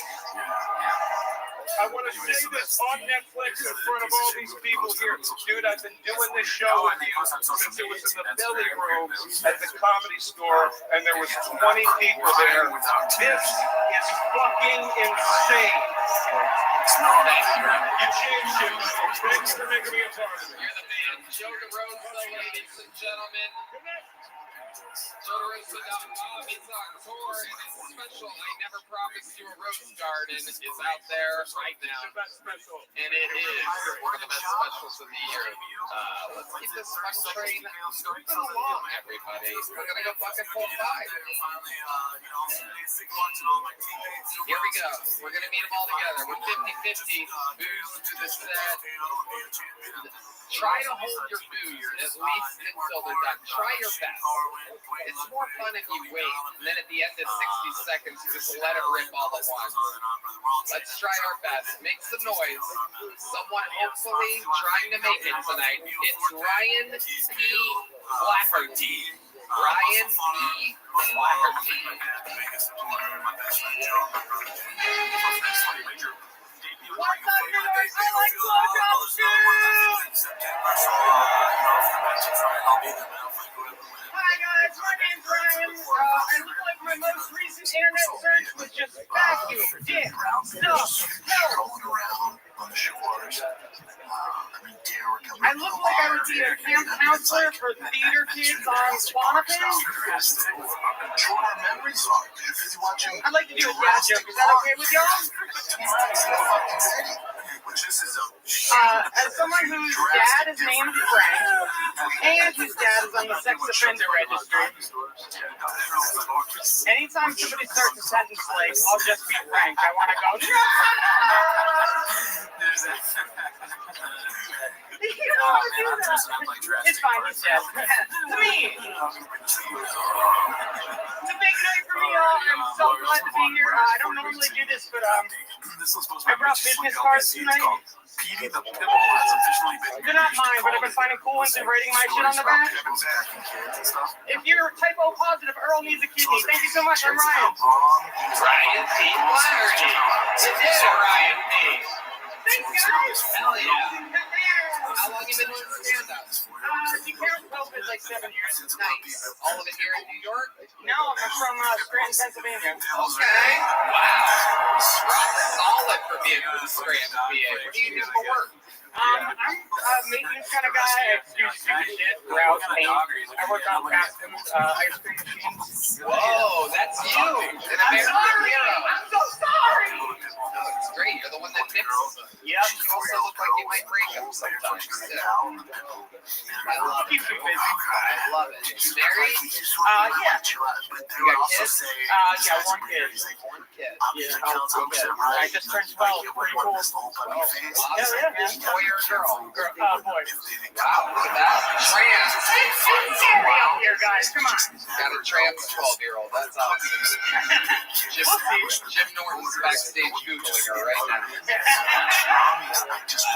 I want to say this on Netflix in front of all these people here. Dude, I've been doing this show with you since it was in the Billy Room at the Comedy Store, and there was 20 people there. This is fucking insane. You changed it. Thanks for making me a part of it. You're the man. Joe DeRosa, ladies and gentlemen. Joe DeRosa.com is on tour, and his special, I Never Promised You a Rose Garden, is out there right now. And it is one of the best specials of the year. Let's keep this fun train moving along, everybody. We're going to go fucking full 5. Here we go. We're going to meet them all together with 50-50 booze to the set. Try to hold your booze at least until they're done. Try your best. It's more fun if you wait, and then at the end of 60 seconds, just let it rip all at once. Let's try our best. Make some noise. Someone hopefully trying to make it tonight. It's Ryan P. Flaherty. Ryan P. Flaherty. What's up, you guys? I like blowjobs too! Hi guys, my name's Ryan. I look like my most recent internet search was just vacuum, dick, stuff, Strolling around on the shores. I look like I would be a camp counselor for theater kids on Swanapin. Short-term memories. Busy watching. I'd like to do a dad joke. Is that okay with y'all? As someone whose dad is named Frank, and whose dad is on the sex offender registry, anytime somebody starts a sentence like, I'll just be Frank, I want to go, no! You don't want to do that. It's fine, he's dead. To me. It's a big night for me, y'all. I'm so glad to be here. I don't normally do this, but I brought business cards tonight. Petey the Pitbull has officially been. They're not mine, but I've been finding cool ones and writing my shit on the back. If you're typo positive, Earl needs a kidney. Thank you so much. I'm Ryan. Ryan P. Flaherty. You did it, Ryan P. Thanks, guys. Hell yeah. How's Nice. All of it here in New York? No, I'm from Scranton, Pennsylvania. Okay. Wow. Rock solid for being from Scranton, PA. What do you do for work? I'm a maintenance kind of guy. I do stupid shit throughout paint. I work on Baskin's ice cream machines. Whoa, that's you. An American hero. I'm so sorry. No, it's great. You're the one that fixes them. Yep. You also look like you might break them sometimes, too. I love it. Keeps you busy. I love it. You married? Yeah. You got kids? Yeah, one kid. One kid. Yeah. I just turned 12. Pretty cool. Awesome. Yeah, man. Boy or girl? Boy. Wow, look at that. Trans. Out here, guys. Come on. Got a trans 12-year-old. That's awesome. Jim Norton's backstage Googling her right now. I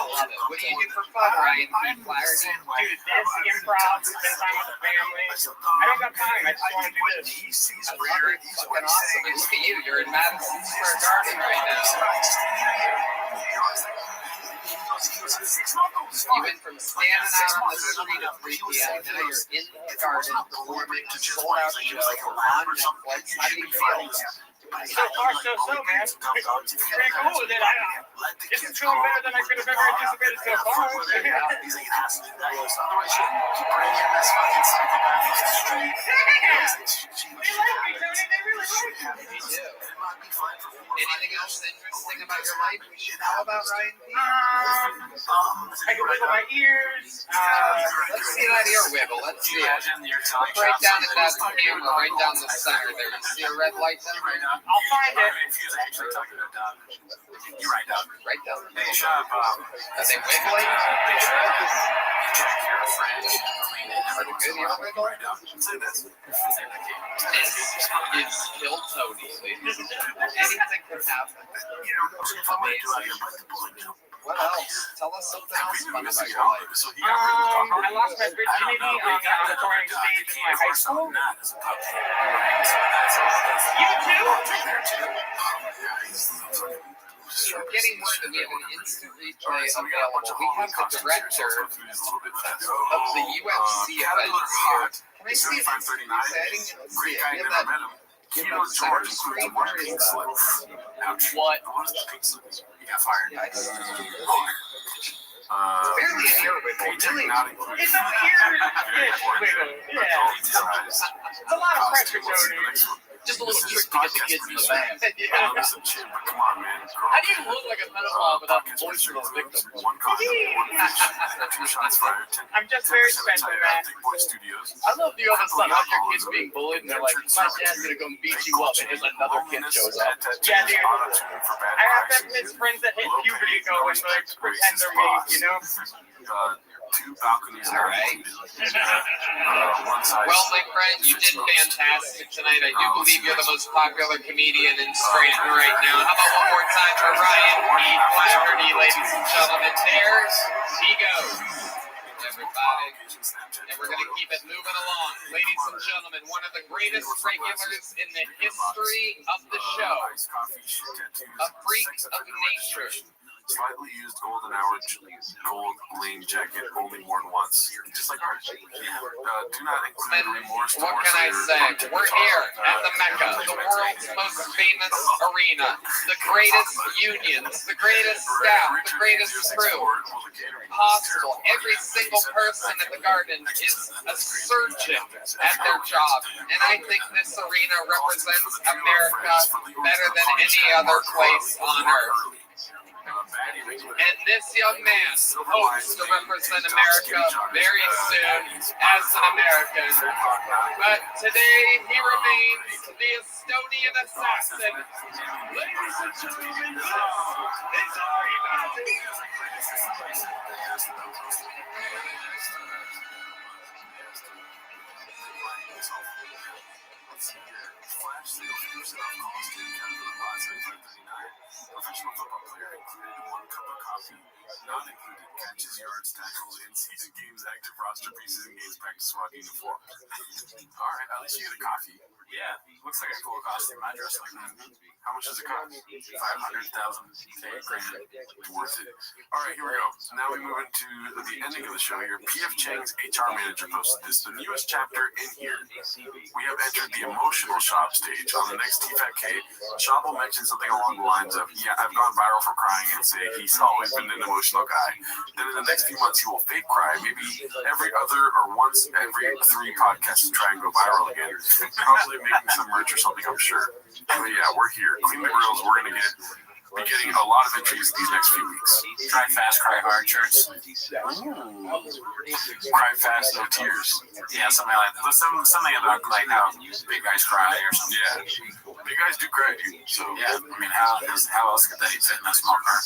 love it. What do you do for fun, Ryan? Eat flowers? Dude, this improv, spend time with the family. I don't got time. I just want to do this. I love it. Fucking awesome. And look at you. You're in Madison Square Garden right now. You've been from standing out on the street at 3 p.m. Now you're in the garden performing a sold-out show on Netflix. How do you feel? So far, so, man. It's pretty cool that this is feeling better than I could have ever anticipated so far. They like me, Tony. They really like me. Me too. Anything else interesting about your life we should know about, Ryan? I can wiggle my ears. Let's see that ear wiggle. Let's see it. Look right down at that camera, right down the center there. You see a red light down there? I'll find it. You're right, Doug. Right down there. Hey, shut up. Are they wiggling? Are they good ear wiggle? It's kill Tony, ladies and gentlemen. Anything can happen. Amazing. What else? Tell us something else fun about your life. I lost my virginity on the auditorium stage in my high school. You too? We're getting more than we have an instant replay available. We have the director of the UFC events here. Can I see it? I didn't get to see it. We have that. Give him center screen. Where is that? What? You got fired. Barely an ear wiggle. Really? It's an ear-ish wiggle. Yeah. It's a lot of pressure, Tony. Just a little trick to get the kids in the band. Come on, man. How do you look like a pedophile without the voice of a victim? I'm just very special, man. I love the other son. How's your kids being bullied? And they're like, my dad's gonna go beat you up, and here's another kid shows up. Yeah, dude. I have to have his friends that hit puberty go and like pretend they're me, you know? Two balconies. All right. Well, my friend, you did fantastic tonight. I do believe you're the most popular comedian in Scranton right now. How about one more time for Ryan P. Flaherty, ladies and gentlemen? There he goes. Everybody. And we're going to keep it moving along. Ladies and gentlemen, one of the greatest regulars in the history of the show. A freak of nature. Slightly used golden hour gold lane jacket, only worn once. Just like ours. Do not include remorse. What can I say? We're here at the Mecca, the world's most famous arena, the greatest unions, the greatest staff, the greatest crew possible. Every single person at the Garden is a surgeon at their job. And I think this arena represents America better than any other place on earth. And this young man hopes to represent America very soon as an American. But today he remains the Estonian assassin. Ladies and gentlemen, it's Rabbi. Professional football player included 1 cup of coffee. Not included catches, yards, tackles, in-season games, active roster pieces, and games practice squad uniform. All right, at least you get a coffee. Yeah, looks like a cool costume. I dress like that. How much does it cost? 500,000. Grand. Worth it. All right, here we go. Now we move into the ending of the show here. P.F. Chang's HR manager posted this, the newest chapter in here. We have entered the emotional shop stage. On the next TFATK, Shop will mention something along the lines of, yeah, I've gone viral for crying, and say he's always been an emotional guy. Then in the next few months, he will fake cry, maybe every other or once every 3 podcasts to try and go viral again. Probably making some merch or something, I'm sure. But yeah, we're here. Clean the grills. We're going to be getting a lot of entries these next few weeks. Cry fast, cry hard shirts. Cry fast, no tears. Yeah, something like that. Something about like how big guys cry or something. Yeah. Big guys do cry, dude. So yeah, I mean, how else could they fit in a small car?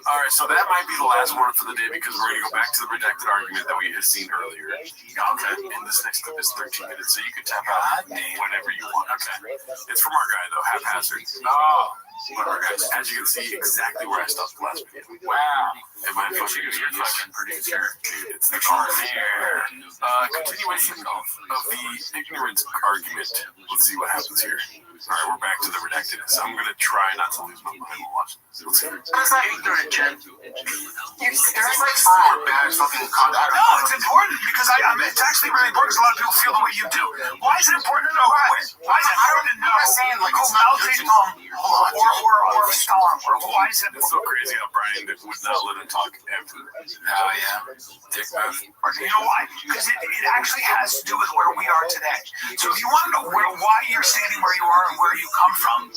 All right, so that might be the last one for the day because we're going to go back to the redacted argument that we had seen earlier. Okay. In this next clip is 13 minutes, so you can tap out whenever you want. Okay. It's from our guy though, Haphazard. Oh. Whatever, guys. As you can see, exactly where I stopped the last video. Wow. Am I fucking You're fucking producer. Dude, it's the car there. Continuation of the ignorance argument. Let's see what happens here. All right, we're back to the redacted. So I'm going to try not to lose my mind while watching this. Let's see. That's not ignorant, Jen. You're It's like super bad fucking conduct. No, it's important because it's actually really important because a lot of people feel the way you do. Why is it important to know why is it important to know? I'm not saying like who melted or Stalin or why is it important? It's so crazy how Brian would not let him talk ever. Oh yeah. Dick move. You know why? Because it actually has to do with where we are today. So if you want to know why you're standing where you are and where you come from,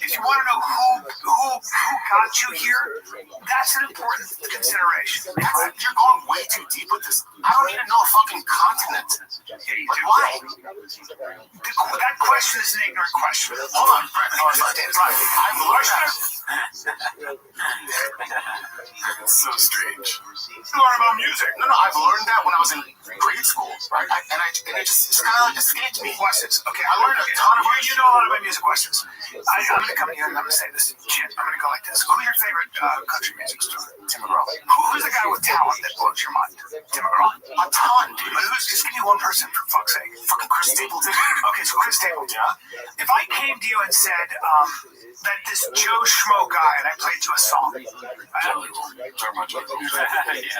if you want to know who got you here, that's an important consideration. You're going way too deep with this. I don't even know a fucking continent. But why? That question is an ignorant question. Hold on, Brett. I've learned that. It's so strange. You learn about music. No, I've learned that when I was in grade school, right? And it just kind of like escaped me. Questions. Okay, I learned a ton of you know a lot about music questions. I'm going to come in here and I'm going to say this. Shit, I'm going to go like this. Who's your favorite country music star? Tim McGraw. Who's the guy with talent that blows your mind? Tim McGraw. A ton, dude. But just give me one person for fuck's sake. Fucking Chris Stapleton. Okay, so Chris Stapleton. Yeah. If I came to you and said that this Joe Schmo guy and I played you a song. Yeah,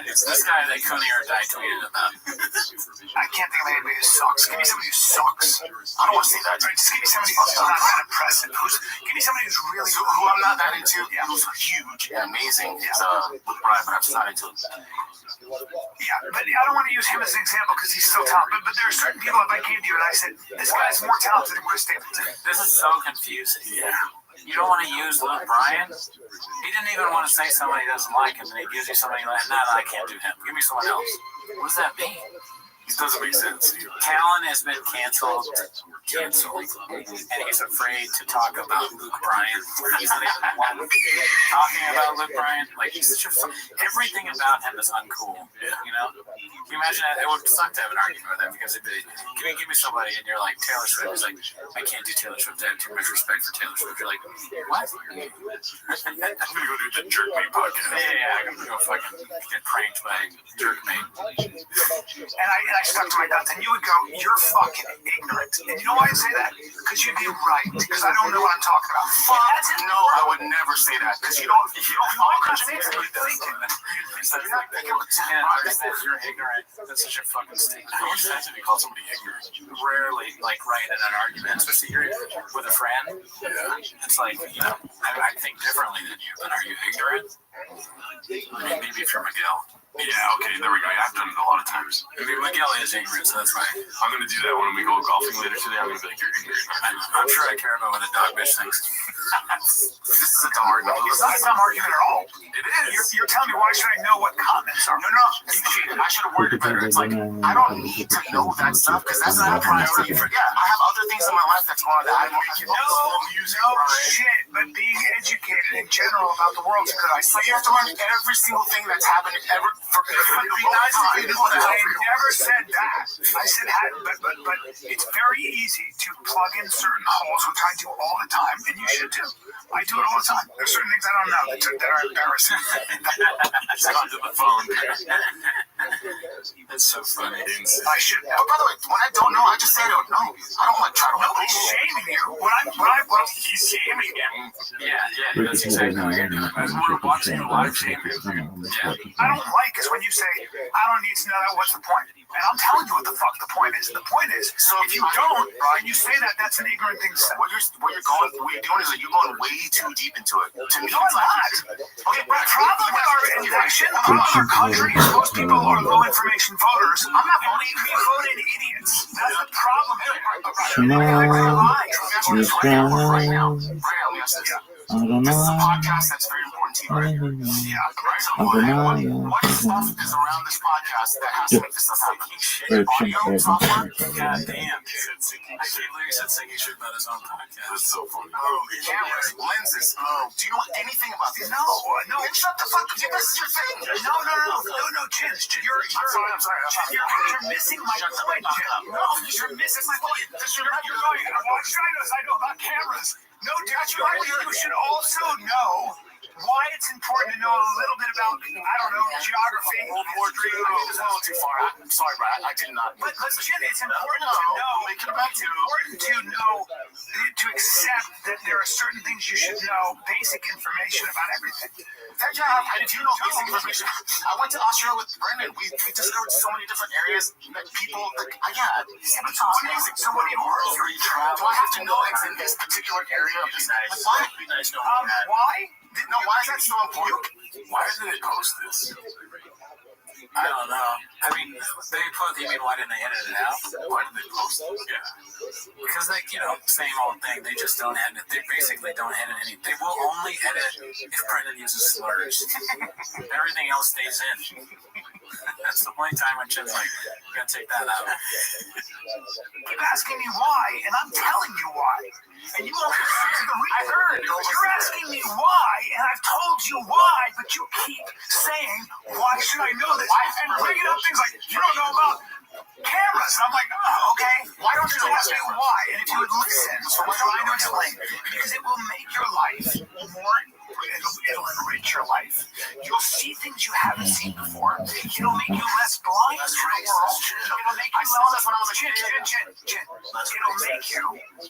it's this guy that Coney or Die tweeted about. I can't think of anybody who sucks. Give me somebody who sucks. I don't want to say that. Right, just give me somebody who's not that impressive. Give me somebody who's really who I'm not that into. Yeah. Who's huge and amazing. Is Luke Bryan, but I'm just not into him. Yeah, but I don't want to use him as an example because he's so talented. But there are certain people, if I came to you and I said, this guy's more talented than Chris Stapleton. This is so confusing. Yeah. You don't want to use Luke Bryan? He didn't even want to say somebody he doesn't like him, and he gives you somebody like, no, I can't do him. Give me someone else. What does that mean? It doesn't make sense. Talon has been canceled, and he's afraid to talk about Luke Bryan. He's not even talking about Luke Bryan. Like, he's just everything about him is uncool. You know? Can you imagine that? It would suck to have an argument with him because it'd be, give me somebody, and you're like Taylor Swift. He's like, I can't do Taylor Swift. I have too much respect for Taylor Swift. You're like, what? I'm gonna go do the Jerkmate podcast. Yeah, I'm gonna go fucking get pranked by Jerkmate. And I stuck to my guns, and you would go, you're fucking ignorant. And you know why I say that? Because you'd be right. Because I don't know what I'm talking about. No, I would never say that. Because you don't follow country music. You're ignorant. That's such a fucking statement. How much times have you called somebody ignorant? Rarely, like, right in an argument, especially you're with a friend. Yeah. It's like, you know, I think differently than you, but are you ignorant? I mean, maybe if you're Miguel. Yeah, okay, there we go. I've done it a lot of times. I mean, Miguel is ignorant, so that's right. I'm going to do that when we go golfing later today. I'm going to be like, you're ignorant. I'm sure I care about what a dog bitch thinks. This is a dumb argument. It's not a dumb argument at all. It is. You're telling me why should I know what comments are? No. I should have worded it better. It's like, I don't need to know that stuff because that's not a priority. Yeah, I have other things in my life that's more that I make you know. Shit, but being educated in general about the world's a good idea. But you have to learn every single thing that's happened ever. I never said that. I said but it's very easy to plug in certain holes, which I do all the time, and you should too. I do it all the time. There's certain things I don't know that are embarrassing. Just onto the phone. That's so funny. I should know. But by the way, when I don't know, I just say I don't know. I don't want to try to. Nobody's shaming you. He's shaming you. Yeah, that's exactly what you're doing. As we're watching you live stream. Yeah. I don't like is when you say, I don't need to know that, what's the point? And I'm telling you what the fuck the point is. The point is, so if you don't, and you say that, that's an ignorant thing to say. What you're doing is that you're going way too deep into it. To me, no, I'm not. Okay, but problem with our election, other countries, most people are low information voters. I'm not voting. We voted idiots. That's the problem. Right now. I don't This is a know. podcast that's very important to you, right? Yeah, right. So what stuff is around this podcast that has to make this stuff happen? Audio software? God damn. I can't believe he said singing shit about his own podcast. That's so funny. Cameras, lenses. Do you know anything about these? No. Then shut the fuck up. This is your thing. No, Chin. I'm sorry. You're missing my point, Chin. No, you're missing my point. You're going, what should I know about cameras? No, that's why you should also know why it's important to know a little bit about, I don't know, geography. World War III. I mean, this is a little too far. I'm sorry, Brad. I did not. But Jim, it's important to know, to accept that there are certain things you should know, basic information about everything. I do know basic information. I went to Australia with Brendan. We discovered so many different areas that people, so what do you want? Do I have to know it's in this particular area of this? Why? Why? No, why is that so important? Why did they post this? I don't know. I mean, why didn't they edit it out? Why did they post this? Yeah. Because same old thing. They just don't edit. They basically don't edit anything. They will only edit if Brendan uses slurs. Everything else stays in. That's the only time when Chin's like, you gotta take that out. Keep asking me why, and I'm telling you why. And you won't listen to the reason. I heard. You're asking me why, and I've told you why, but you keep saying, why should I know this? And bringing up things like, you don't know about cameras. And I'm like, oh, okay. Why don't you ask me why? And if you would listen, I'm trying to explain. Because it will make your life more, it'll enrich your life. You'll see things you haven't seen before. It'll make you less blind to the world. It'll make you less when I was a kid. It'll make you,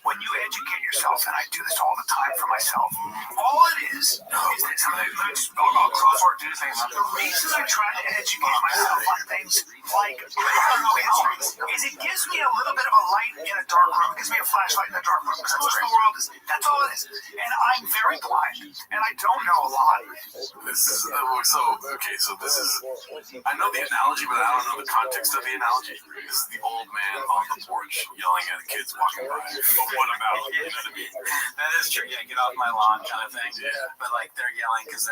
when you educate yourself, and I do this all the time for myself, all it is that the reason I try to educate myself on things like is it gives me a little bit of a light in a dark room. It gives me a flashlight in a dark room because most of the world is, that's all it is. And I'm very blind, and I don't know a lot. This is so this is. I know the analogy, but I don't know the context of the analogy. This is the old man on the porch yelling at the kids walking by. But what about? You know what I mean? That is true. Yeah, get off my lawn kind of thing. Yeah. But they're yelling because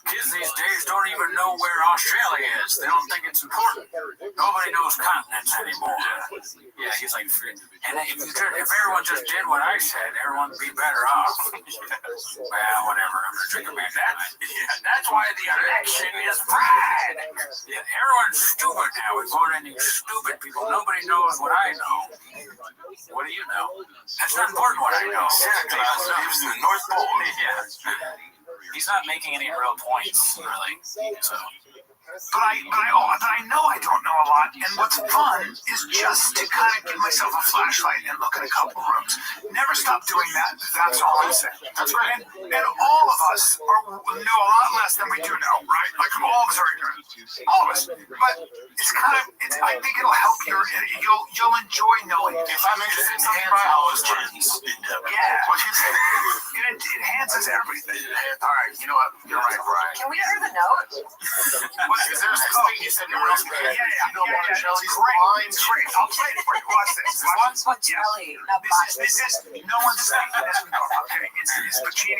kids these days don't even know where Australia is. They don't think it's important. Nobody knows continents anymore. Yeah, he's like, and if everyone just did what I said, everyone would be better off. Well, whatever. I'm gonna drink a man. That's why the election is bad. Yeah, everyone's stupid now. We vote in these stupid people. Nobody knows what I know. What do you know? That's not important what I know. Santa Claus lives in the North Pole. Yeah. He's not making any real points, really. So. But I know I don't know a lot, and what's fun is just to kind of give myself a flashlight and look at a couple rooms. Never stop doing that. That's all I'm saying. That's right. And all of us know a lot less than we do know, right? Like all of us are ignorant. All of us. But it's kind of, I think it'll help you'll enjoy knowing. If I make it enhance it enhances everything. All right, you know what? You're right, Brian. Can we hear the note? Is there a thing you said no one else can hear? Yeah. You know Monticelli's lines. Great. I'll play it for you. Watch this. Monticelli, not Botticelli. This is no one's speaking this. Okay, it's Puccini.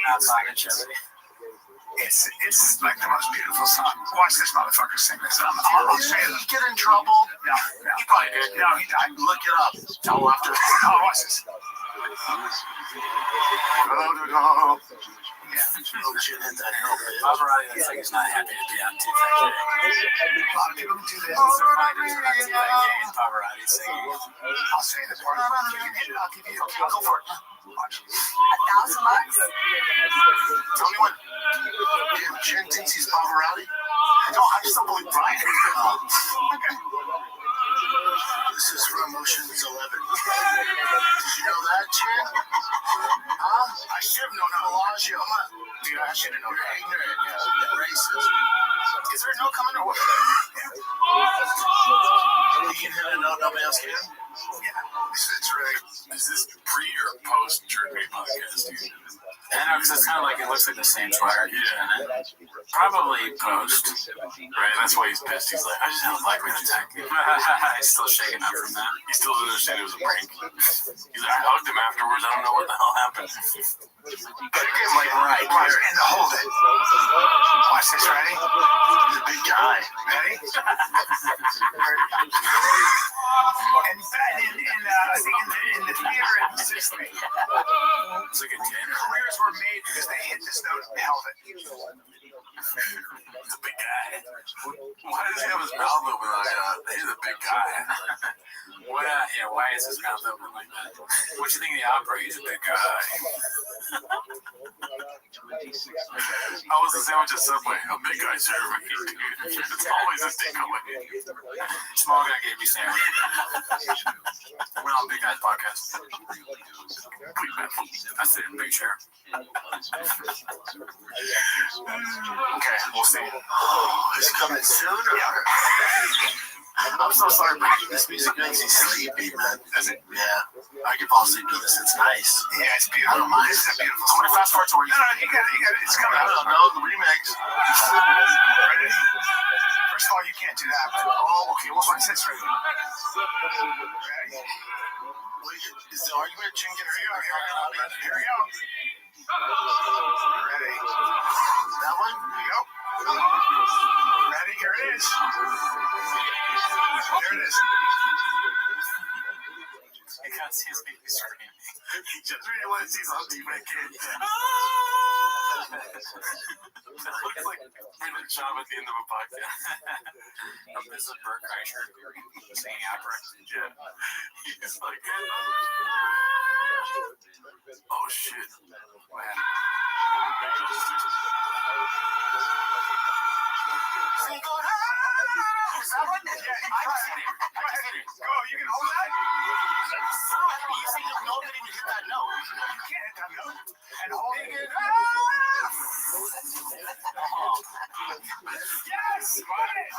It's like the most beautiful song. Watch this motherfucker sing this. I'll say it. Did he get in trouble? No. He probably did. No, he died. Look it up. Tell after. Oh, watch this. Paparazzi looks like he's not happy to be on TV. A lot of people do this. Paparazzi singing. I'll say the part. I'll give you a go for it. Watch. $1,000? Tell me what. Jen thinks he's Pavarotti? No, I just don't believe Brian. Okay. This is from Ocean's 11. Did you know that, Chan? Huh? I should have known Bellagio. Dude, I should have known. You're ignorant. Yeah, racist. Is there no coming or what? You can hit a note nobody else can? Yeah, that's right. Is this pre or post Jeremy podcast, dude? I know, because it's kind of like, it looks like the same sweater. Yeah. Probably post. Right, that's why he's pissed. He's like, I just don't like when they attack me. He's still shaking up from that. He still doesn't understand it was a prank. He's like, I hugged him afterwards. I don't know what the hell happened. Gotta get like right here and hold it. Watch this, ready? He's a big guy. Ready? And in the theater in Sicily, It's like a 10. careers were made because they hit this note and held it. He's a big guy. Why does he have his mouth open like that? He's a big guy. What? Yeah, why is his mouth open like that? What you think of the opera? He's a big guy. How was the sandwich at Subway? A big guy serving. It's always a takeaway. Small guy gave me sandwich. We're on Big Guys Podcast. I sit in a big chair. Okay, we'll see. Is he coming soon? I'm so sorry, but this music makes me sleepy, man. Does it? Yeah. I can fall asleep to this. It's nice. Yeah, it's beautiful. I don't mind. This is a beautiful song. I'm going to fast forward to where you... No, you got it. It's coming. I don't know. The remix. Ready? First of all, you can't do that. Oh, okay. What's this right here? Ready? Is the argument changing? Here we go. Here we go. Ready? That one? Here we go. Ready? Here it is. There it is. I can't see his baby screaming. He just really wants to see something, but I can't. That looks like a job at the end of a podcast. This is Bert Kreischer singing opera. Yeah. He's like, oh shit. What happened? Go, you can hold that? You say the note didn't even hit that note. You can't hit that note. And hold it. Yes! Got it!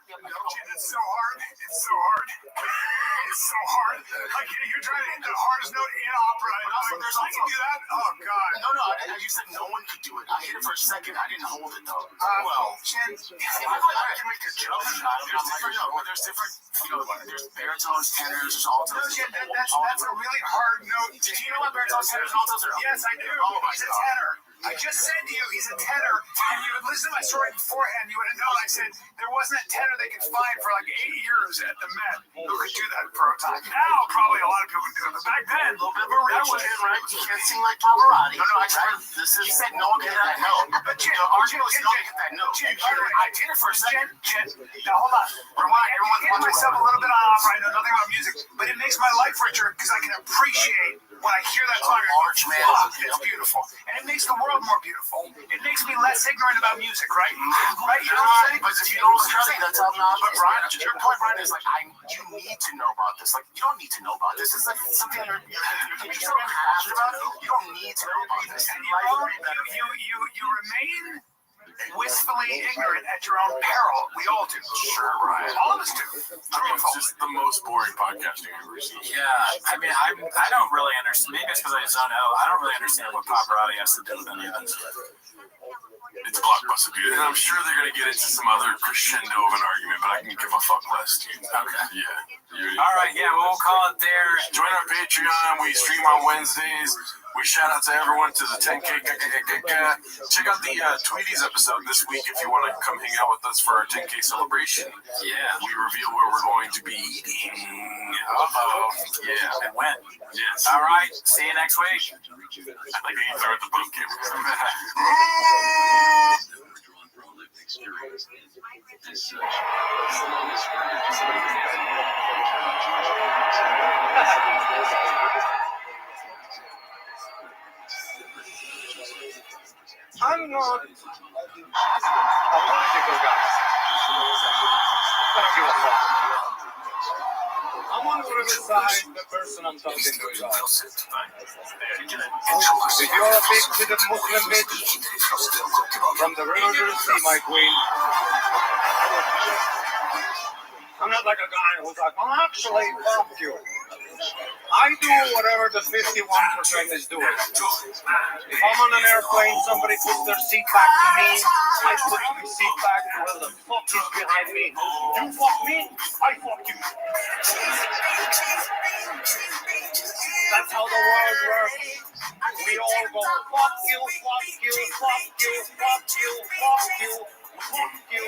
It's so hard. It's so hard. It's so hard. Like, you're trying to hit the hardest note in opera. And I can do that? Oh, God. No, you said no one could do it. I hit it for a second. I didn't hold it, though. Well, Chen, I can make a jump shot. There's different, there's baritones, tenors, there's altos. That's a really hard note. Do you know what baritones, tenors, and altos are? Yes, I do. He's a tenor. I just said to you, he's a tenor. And you would listen to my story beforehand, you would have known I said there wasn't a tenor they could find for like 8 years at the Met who could do that for a time. Now, probably a lot of people can do it, but back then, a little bit of a reach. Right? You can't sing like Pavarotti. No, I tried. You said no one can hit that note. But the argument was no one can hit that note. I did it for a second. Now, hold on. I'm getting myself a little bit on opera. I know nothing about music, but it makes my life richer because I can appreciate when I hear that song. Large man. It's beautiful. And it makes the world more beautiful. It makes me less ignorant about music, right? Right? You know what I'm saying? But if you don't study, that's how not. But Brian, your point, Brian, is like, you need to know about this. Like, you don't need to know about this. It's like something you're so passionate about. You don't need to know about this. And you remain wistfully ignorant at your own peril. We all do. Sure, Brian. All of us do. It's just the most boring podcasting I've ever seen. Yeah, I mean, I don't really understand. Maybe it's because I just don't know. I don't really understand what Pavarotti has to do with any of this. It's Blockbuster, dude. And I'm sure they're going to get into some other crescendo of an argument, but I can give a fuck less, dude. Okay. Yeah. All right, yeah, we'll call it there. Join our Patreon. We stream on Wednesdays. We shout out to everyone to the 10K. Check out the Tweeties episode this week if you want to come hang out with us for our 10K celebration. Yeah. We reveal where we're going to be eating. Uh-oh. Yeah. And when? Yes. All right. See you next week. I like that you throw at the boom camera. I'm not a political guy. I don't give a fuck. I'm on whatever side the person I'm talking to is on. If you're a big titted Muslim bitch from the river to the sea, my queen, I'm not like a guy who's like, oh, actually, fuck you. I do whatever the 51% is doing. If I'm on an airplane, somebody puts their seat back to me, I put my seat back to whoever the fuck is behind me. You fuck me, I fuck you. That's how the world works. We all go, fuck you, fuck you, fuck you, fuck you, fuck you, fuck you.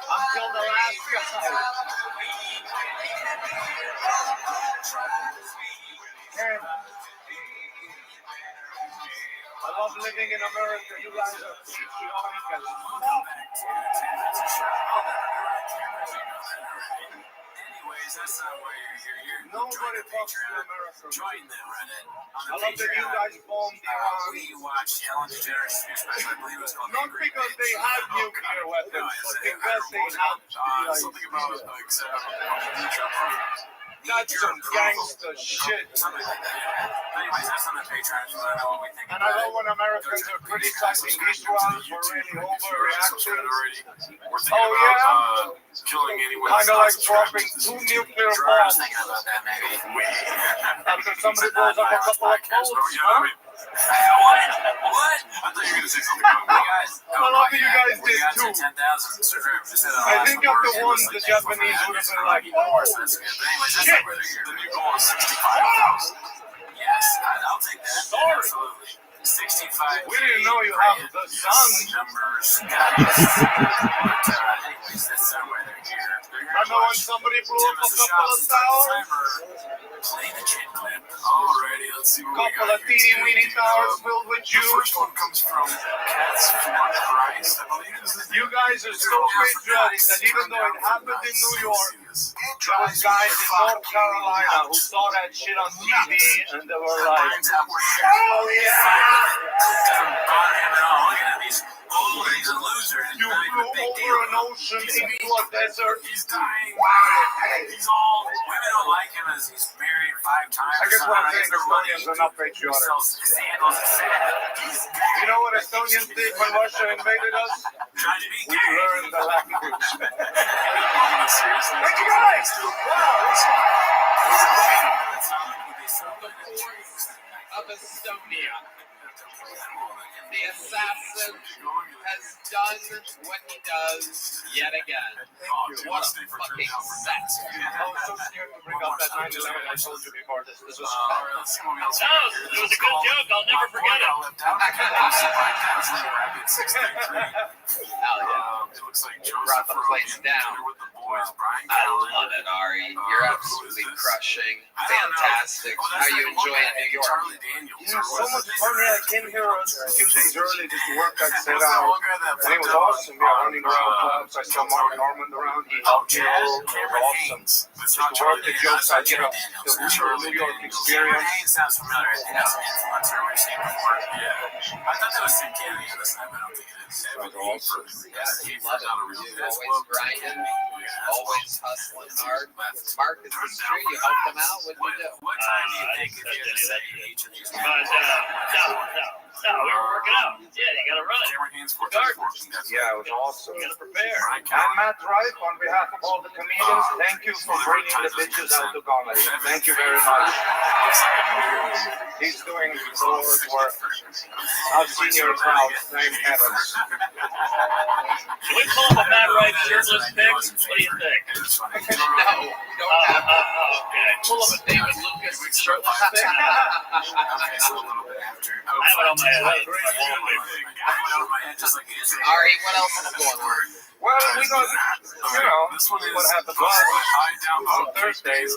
Until the last guy. I love living in America. You guys are patriotic as fuck. Anyways, that's not why you're here. Nobody fucks in America. Join them, Reddit. I love that you guys bombed Iran. We watched Ellen DeGeneres' new special. I believe it was called Not because they have nuclear weapons, but because they have something about that's some gangster shit. Anyways, that's on the Patreon. So I know what we think. And I love when Americans are criticizing Israel for really overreacting. Oh yeah? Killing anyone. Kind of like dropping 2 nuclear bombs. Thinking about that maybe. After somebody blows up a couple of boats, huh? What? I thought you were going to say something about guys. I love that you guys did too. 10,000 subscribers. I think of the ones the Japanese would have been like, oh, shit. Then you go on 65,000. Yes, I'll take that. Sorry. Absolutely. 65. We didn't know you have the sun. Numbers, guys. Anyways, that's why they're here. Remember when somebody blew up a couple of towers? Play the chin clip. Alrighty, let's see what we Couple got of teeny weeny towers filled with The Jews. first one comes from Cats for Christ, I believe is his name. You guys are so patriotic that even though it happened in New York, there was guys in North Carolina who saw that shit on TV and they were like, oh yeah! He's a loser. You flew over an ocean into a desert. He's dying. He's all. Women don't like him as he's married 5 times. I guess what I'm saying, Estonians are not patriotic. You know what Estonians did when Russia invaded us? We learned the language. Thank you guys! Of Estonia. The assassin has done what he does yet again. What a fucking set. I was so scared to bring up that 9/11 I told you before. This was No, it was a good joke. I'll never forget it. Hell yeah. It looks like Brought the place down. with the boys. Brian I love it, Ari. You're absolutely crushing. Fantastic. How you enjoying New York? Charlie Daniels. You know, so much fun. I came here a few days early just to work. I set out. And it was awesome. Yeah, running around clubs. I saw Mark Norman around. He helped me out. It was awesome. Just to work the jokes out, you know, the real New York experience. Sounds familiar. I think that's an influencer we've seen before. Yeah. I thought that was Tim Kennedy on this time, but I don't think it is. That was awesome. Yeah, love it. Always grinding. Always hustling hard. Mark, is this true? You helped them out? What did you do? What time do you think if you had to say each of these? But, no, we were working out. Yeah, you gotta run it. Yeah, it was awesome. You gotta prepare. And Matt Rife, on behalf of all the comedians, thank you for bringing the bitches out to comedy. Thank you very much. He's doing the Lord's work. I've seen your crowd. Thank heavens. Can we pull up a Matt Rife shirtless pic? What do you think? No, don't have Okay. pull up a David Lucas shirtless pic. Okay, so a little bit after. I have it on my head. Ari, what else is going on? Well, we got, you know, what happened on Thursdays.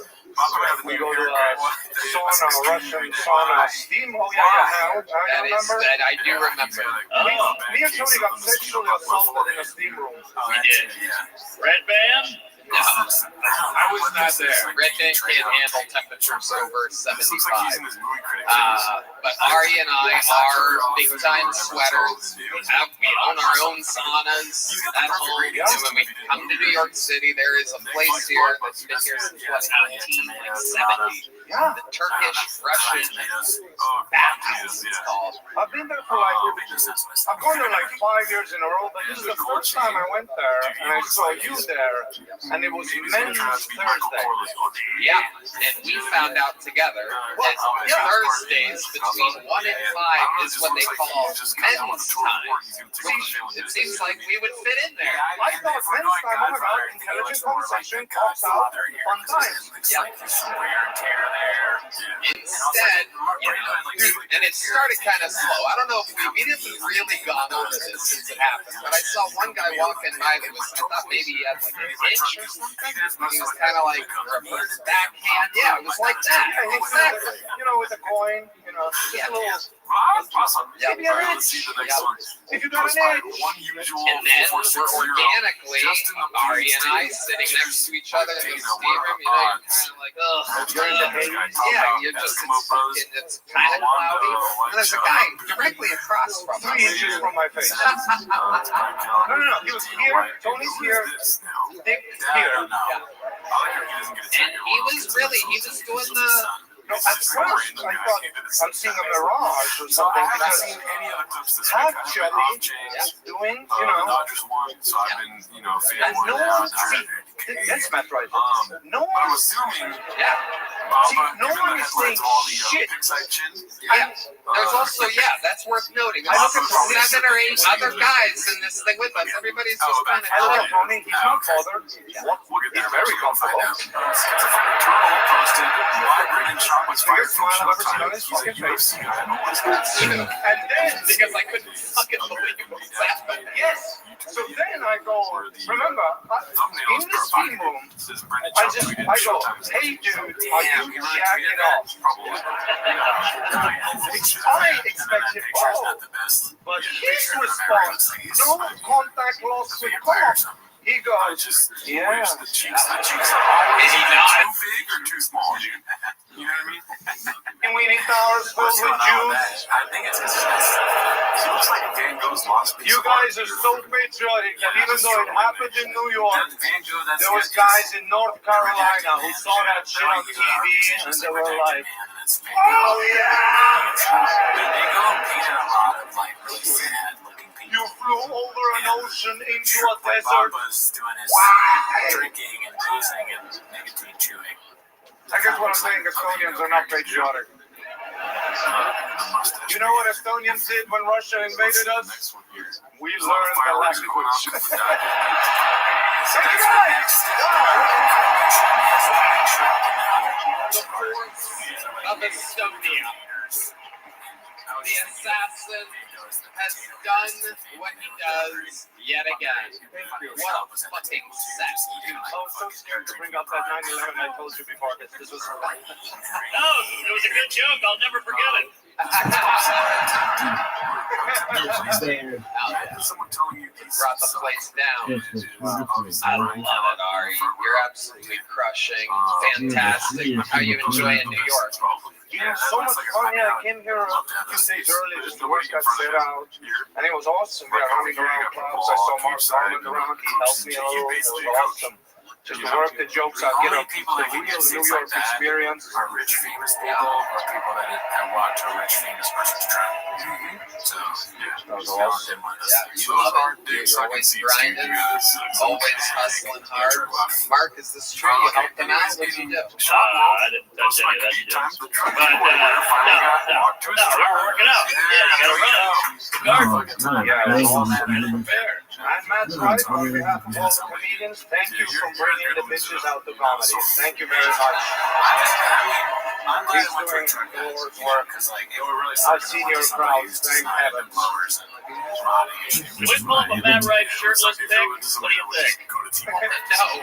We go to sauna, Russian sauna, steam. Oh, yeah, That is, remember? that I do remember. Me and Tony got sexually assaulted in a steam room. We did. Red band? No, I was not there. Red Man can't handle temperatures over 75. But Ari and I are big time sweaters. We own our own saunas at home. And when we come to New York City, there is a place here that's been here since 1970. The Turkish Russian bathhouse, it's called. I've been there for like, I've gone there like 5 years in a row, but this is the first time I went there and I saw you there, and it was Men's Thursday. Yeah, and we found out together that Thursdays between 1 and 5 is what they call men's time. It seems like we would fit in there. I thought men's time, oh my god, intelligent conversation, talks out, fun times. Yeah. Instead, and it started kind of slow. I don't know if we didn't really gone over this since it happened, but I saw one guy walking by that was, I thought maybe he had like a hitch or something. He was kind of like reverse backhand. Yeah, it was like that. Exactly. You know, with a coin, you know, just a little. Awesome. Maybe a rich. If you got an edge. And then we're organically, Ari and I sitting next to each other in the steam room, you know, you're kind of like, yeah, you're just, it's kind of cloudy. And there's a guy directly across from us. 3 inches from my face. No. He was here. Tony's here. Dick here. And he was doing the. No, at first I thought I'm seeing a mirage or something because half jelly doing, you know. And no one, that's Matt right. No one is saying shit. There's also, that's worth noting. There's also 7 or 8 other guys in this thing with us. Everybody's just kind of. I love Tony. He's not bothered. He's very comfortable. Biggest smile I've ever seen on his fucking face. And then, because I couldn't fucking believe what was happening. Yes. So then I go, remember, in the steam room, I go, hey dude, are you jacking off? I expected both. But his response, no contact loss with cough. He goes, yeah. The cheeks are too big or too small, dude. You know what I mean? And we need towers filled with juice. I think it's because he looks like a Van Gogh's lost piece. You guys are so patriotic that even though it happened in New York, there was guys in North Carolina who saw that shit on TV and they were like, oh yeah! They go painted a lot of like really sad looking people. You flew over an ocean into a desert. Bubba's doing his drinking and boozing and nicotine chewing. I guess what I'm saying, Estonians are not patriotic. You know what Estonians did when Russia invaded us? We learned the language. Thank you guys! The force of Estonia. The assassin has done what he does yet again. What a fucking set. I was so scared to bring up that 9/11 I told you before. This was. No, it was a good joke. I'll never forget it. Someone telling you Brought the place down. I love it, Ari. You're absolutely crushing. Fantastic. How you enjoying New York? Yeah, so much fun. Yeah, I came here a few days early just to work that set out. And it was awesome. We were running around clubs. I saw Mark Simon around. He helped me a little. It was awesome. Just to work the jokes out, you know, the real New York experience. Are rich, famous people, or people that have walked a rich, famous person's travel. So, that was awesome. You love it. You're always grinding, always hustling hard. Mark, is this true? You help them out? What do you do? I didn't touch any of that shit. But, no, we're working out. Yeah, you gotta run. Yeah, it was awesome. I'm Matt Wright on behalf of all the comedians. Thank you for bringing the bitches out to comedy. Thank you very much. He's doing Lord's work. I've seen your crowds. Thank heaven. Can we pull up a Matt Wright shirtless pic? What do you think? No,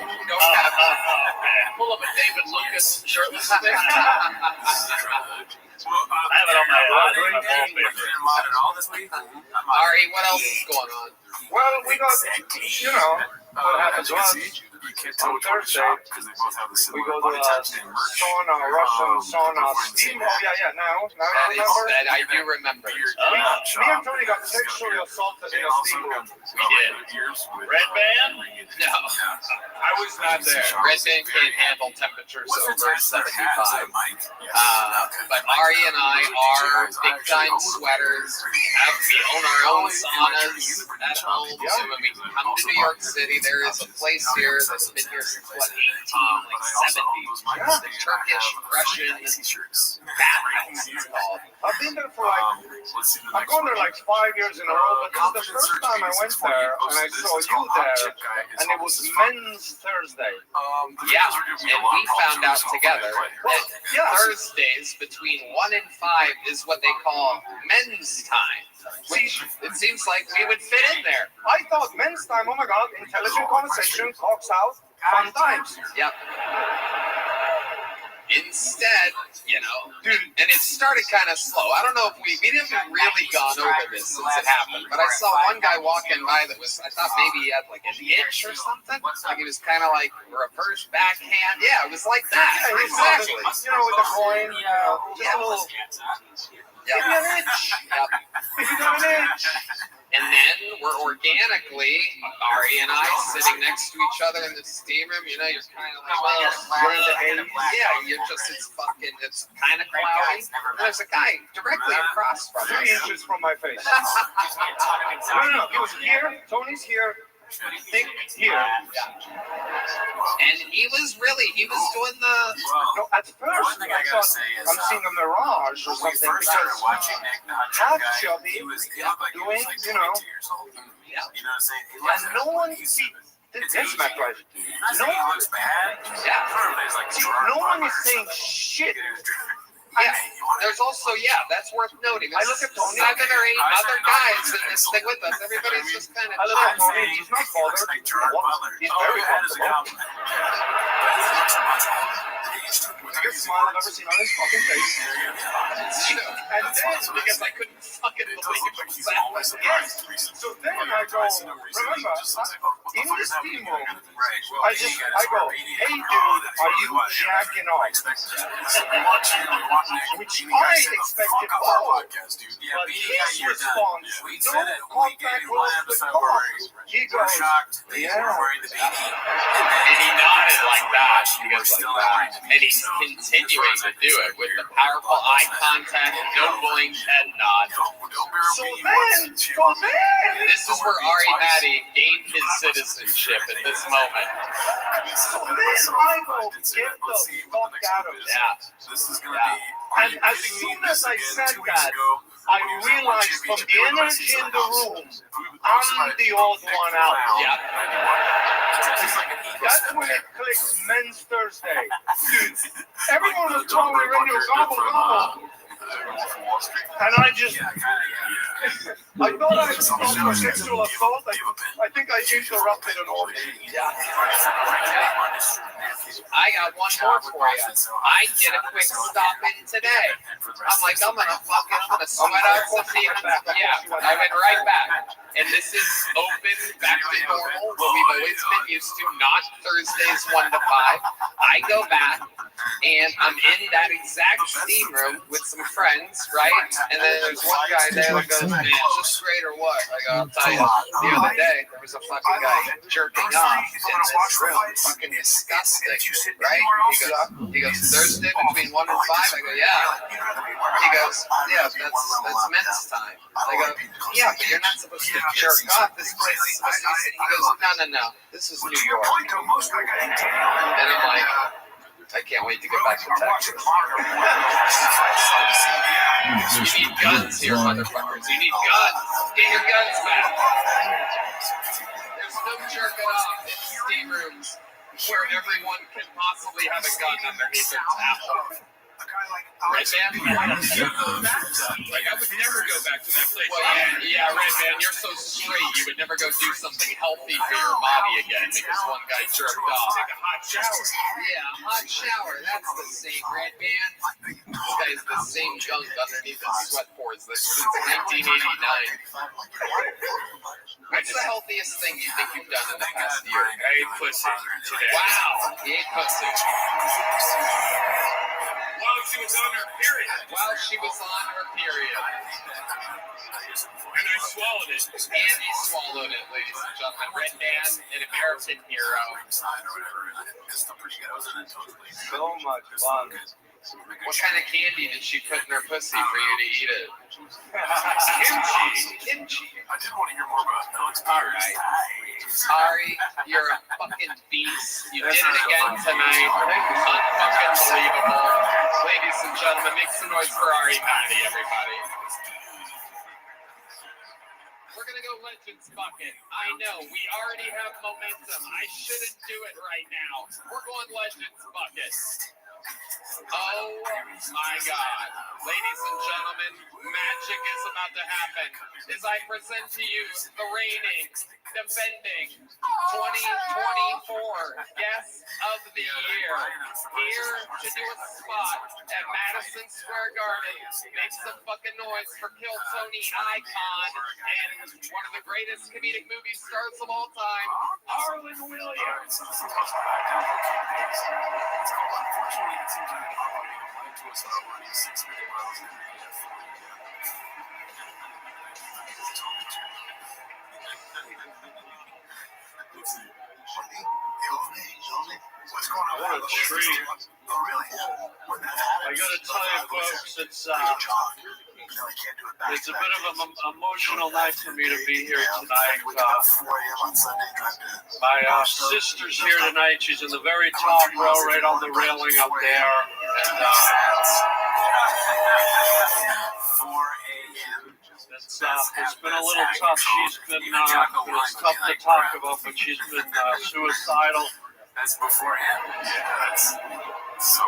don't have it. Pull up a David Lucas shirtless pic. I have it on my wallpaper. Ari, what else is going on? Well, we got, you know, what happens to us. can't tell which one to shop because they both have the We similar go to body types and merch. sauna, Russian sauna, before you steam. say Oh yeah. Now you That is, remember? that I do remember. Me and Tony got sexually assaulted in a steam room. We did. Red Band? No, I was not there. Red Band can't handle temperatures over 75. But Ari and I are big time sweaters. We own our own saunas at home. So when we come to New York City, there is a place here that's been here since what, 70s. The Turkish Russian bathhouse it's called. I've been there for I've gone there like 5 years in a row, but this is the first time I went there and I saw you there, and it was Men's Thursday. Yeah, and we found out together that Thursdays between 1 and 5 is what they call men's time. Which it seems like we would fit in there. I thought men's time, oh my god, intelligent conversation, clocks out, fun times. Yep. Instead, and it started kind of slow. I don't know if we haven't really gone over this since it happened, but I saw one guy walking by that was, I thought maybe he had like an itch or something. Like he was kind of like reverse backhand. Yeah, it was like that. Yeah, Exactly. with the coin, just a little. Yep. Give me an itch. Yep. If you got an itch. And then we're organically, Ari and I, sitting next to each other in the steam room. You're kind of like, well, You're in the 80s. yeah, it's kind of cloudy. And there's a guy directly across from 3 us. inches from my face. No. He was here. Tony's here. I think here. And he was doing the. No, at first I thought I'm seeing a mirage or something because half chubby, doing, Yeah. and no one see. That's not right. No one, no one is saying shit. Yeah, there's also, that's worth noting. I look at Tony. 7 or 8 other guys in this thing with us. Everybody's just kind of. I look at Tony. He's not bothered. He's very comfortable. The biggest smile I've ever seen on his fucking face. And then, because I couldn't fucking believe it was that. Yes. So then I go, remember, in the steam room, I go, hey dude, are you jacking off? Which I expected more. But his response, no contact was the cock. He goes, yeah. And he nodded like that. He goes like that. And he's continuing to do it with the powerful eye contact, no blink, head nod. So then, This is where Ari Matty gained his citizenship at this moment. so then I go, get the fuck out of there. This is going to be. And as soon as I said that, I realized from the energy in the room, I'm the odd one out. Yeah. That's when it clicks Men's Thursday. Dude, everyone was calling the radio, gobble, gobble. And I just, I thought I was for sexual assault. I think I interrupted an orgy. Yeah. I got one more for you. I did a quick stop in today. I'm like, I'm gonna sweat out some demons. Yeah, I went right back. And this is open, back to normal, what we've always been used to, not Thursdays 1 to 5. I go back, and I'm in that exact steam room with some friends, right? And then there's one guy there that goes, man, just straight or what? I go, I'll tell you, the other day, there was a fucking guy jerking off in this room. Fucking disgusting, right? He goes, Thursday between 1 and 5? I go, yeah. He goes, yeah, that's men's time. I go, yeah, but you're not supposed to jerk off. This place is supposed to be. He goes, no. This is New York. And I'm like, I can't wait to get back to Texas. You need guns here, motherfuckers. You need guns. Get your guns back. There's no jerking off in steam rooms where everyone can possibly have a gun underneath their towel. Red Band? Like, I would never go back to that place. Well, yeah, Red Band, you're so straight, you would never go do something healthy for your body again because one guy jerked off. Take a hot shower. Yeah, hot shower, that's the same, Red Band. This guy's the same junk underneath his sweat pores since 1989. What's the healthiest thing you think you've done in the past year? I ate pussy today. Wow, he ate pussy. While she was on her period. While she was on her period. And I swallowed it. And he swallowed it, ladies and gentlemen. Red Man, an American hero. So much fun. What kind of candy did she put in her pussy for you to eat it? Kimchi. I did want to hear more about Alex. All right. Ari, you're a fucking beast. You did it again tonight. Unfucking believable. Ladies and gentlemen, make some noise for Ari Mahdi, everybody. We're going to go Legends Bucket. I know, we already have momentum. I shouldn't do it right now. We're going Legends Bucket. Oh my God. Ladies and gentlemen, magic is about to happen as I present to you the reigning, defending 2024 guest of the year. Here to do a spot at Madison Square Garden. Make some fucking noise for Kill Tony icon and one of the greatest comedic movie stars of all time, Arlen Williams. Unfortunately, it seems like to us already 6 million miles in What's going on? What a treat. Oh, really? I gotta tell you, folks, it's a bit of an emotional night for me to be here tonight. My sister's here tonight. She's in the very top row, right on the railing up there. And it's been a little tough. She's been, it's tough to talk about, but she's been suicidal. That's beforehand. Yeah, that's so.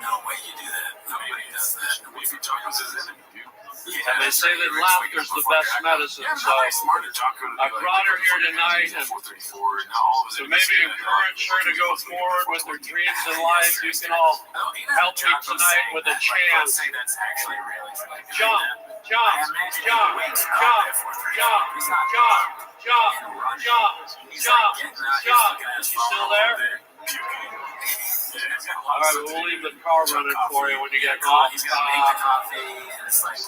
No way you do that. Nobody does that. If you talk us as enemy, and they say that laughter's the best medicine, so I brought her here tonight and to maybe encourage her to go forward with her dreams in life. You can all help me tonight with a chant. Jump, jump, jump, jump, jump, jump, jump, jump, jump, jump. Is she still there? All right, we'll leave the car running for you when you get home. He's gonna make the coffee, and it's like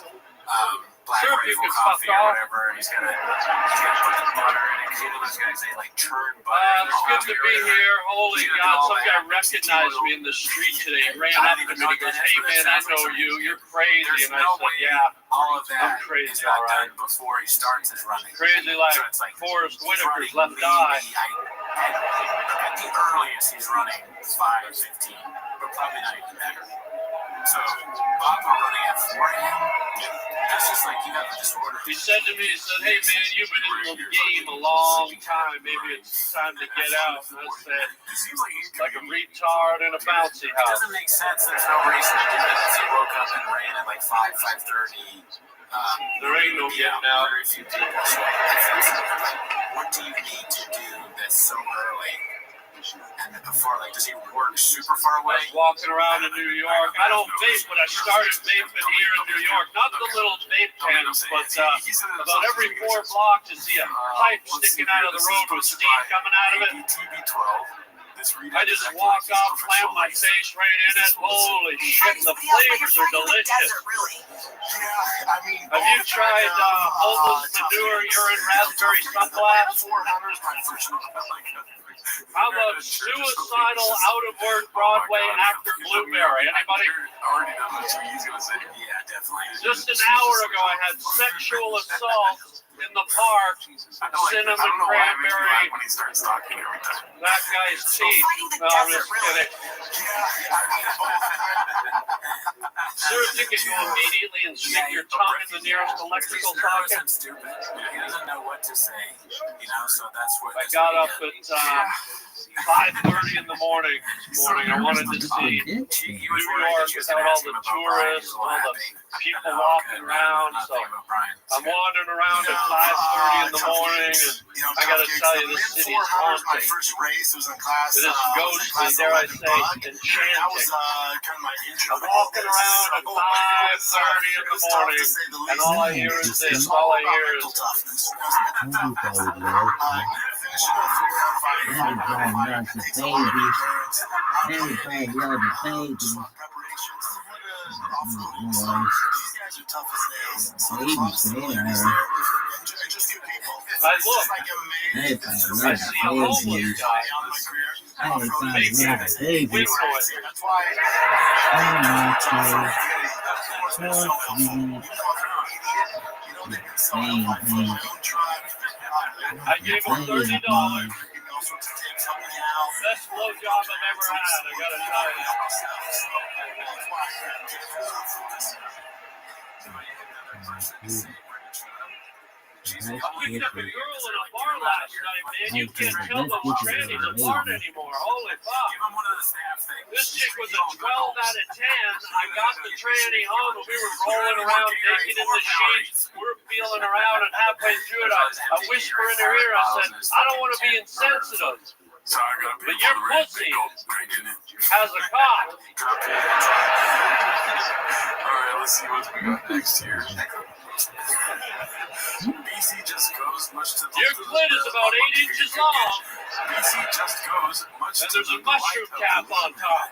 black rifle coffee or whatever. He's gonna put the butter in it. You know those guys, they like churn butter. It's good to be here. Holy God, some guy recognized me in the street today. He ran up to me and he goes, "Hey man, I know you. You're crazy." And I said, "Yeah, all of that I'm crazy, is all not right." done before he starts his running. Crazy like Forrest Whitaker's left eye. At the earliest, he's running 5:15, but probably not even better. So, Bob running at 4 a.m. That's just like you have a disorder. He said to me, he said, "Hey man, you've been in the game a long time. Maybe it's time to get out." And I said, "Like a retard in a bouncy It house." doesn't make sense. There's no reason to do that. He woke up and ran at like 5:30. There ain't no getting out. Very few people. So what do you need to do that's so early? And before, like, does he work super far away? I was walking around in New York. I don't vape, but I started vaping here in New York. Not the little vape pens, but about every 4 blocks you see a pipe sticking out of the road with steam coming out of it. I just walk out, slam my face right in it. Holy shit, the flavors are delicious. Have you tried homeless manure urine raspberry sunglass? How about suicidal out-of-work Broadway actor Blueberry? Anybody? Yeah, definitely. Just an hour ago, I had sexual assault in the park. Cinnamon cranberry. That guy's teeth. No, I'm just kidding. Sir, you can go immediately and stick your tongue in the nearest electrical socket. Stupid. He doesn't know what to say, you know, so that's what I got up at 5:30 in the morning this morning. I wanted to see New York without all the tourists, all the people walking around. So I'm wandering around at 5:30 in the morning, and I got to tell you, this city is haunting. It is ghostly, dare I say, enchanting. I'm walking around at 5:30 in the morning, and all I hear is this. All I hear is. I look. I see a homeless guy. Making wind noise. I gave him $30. Best blowjob I've ever had, I gotta tell you. I picked up a girl in a bar last night, man. You can't tell those trannies apart anymore. Holy fuck. This chick was a 12 out of 10. I got the tranny home, and we were rolling around naked in the sheets. We were feeling around, and halfway through it, I whisper in her ear. I said, I don't want to be insensitive, but your pussy has a cock. All right, let's see what we got next here. BC just goes much to the your clit is about 8 inches long. BC just goes much and to there's a mushroom cap on top.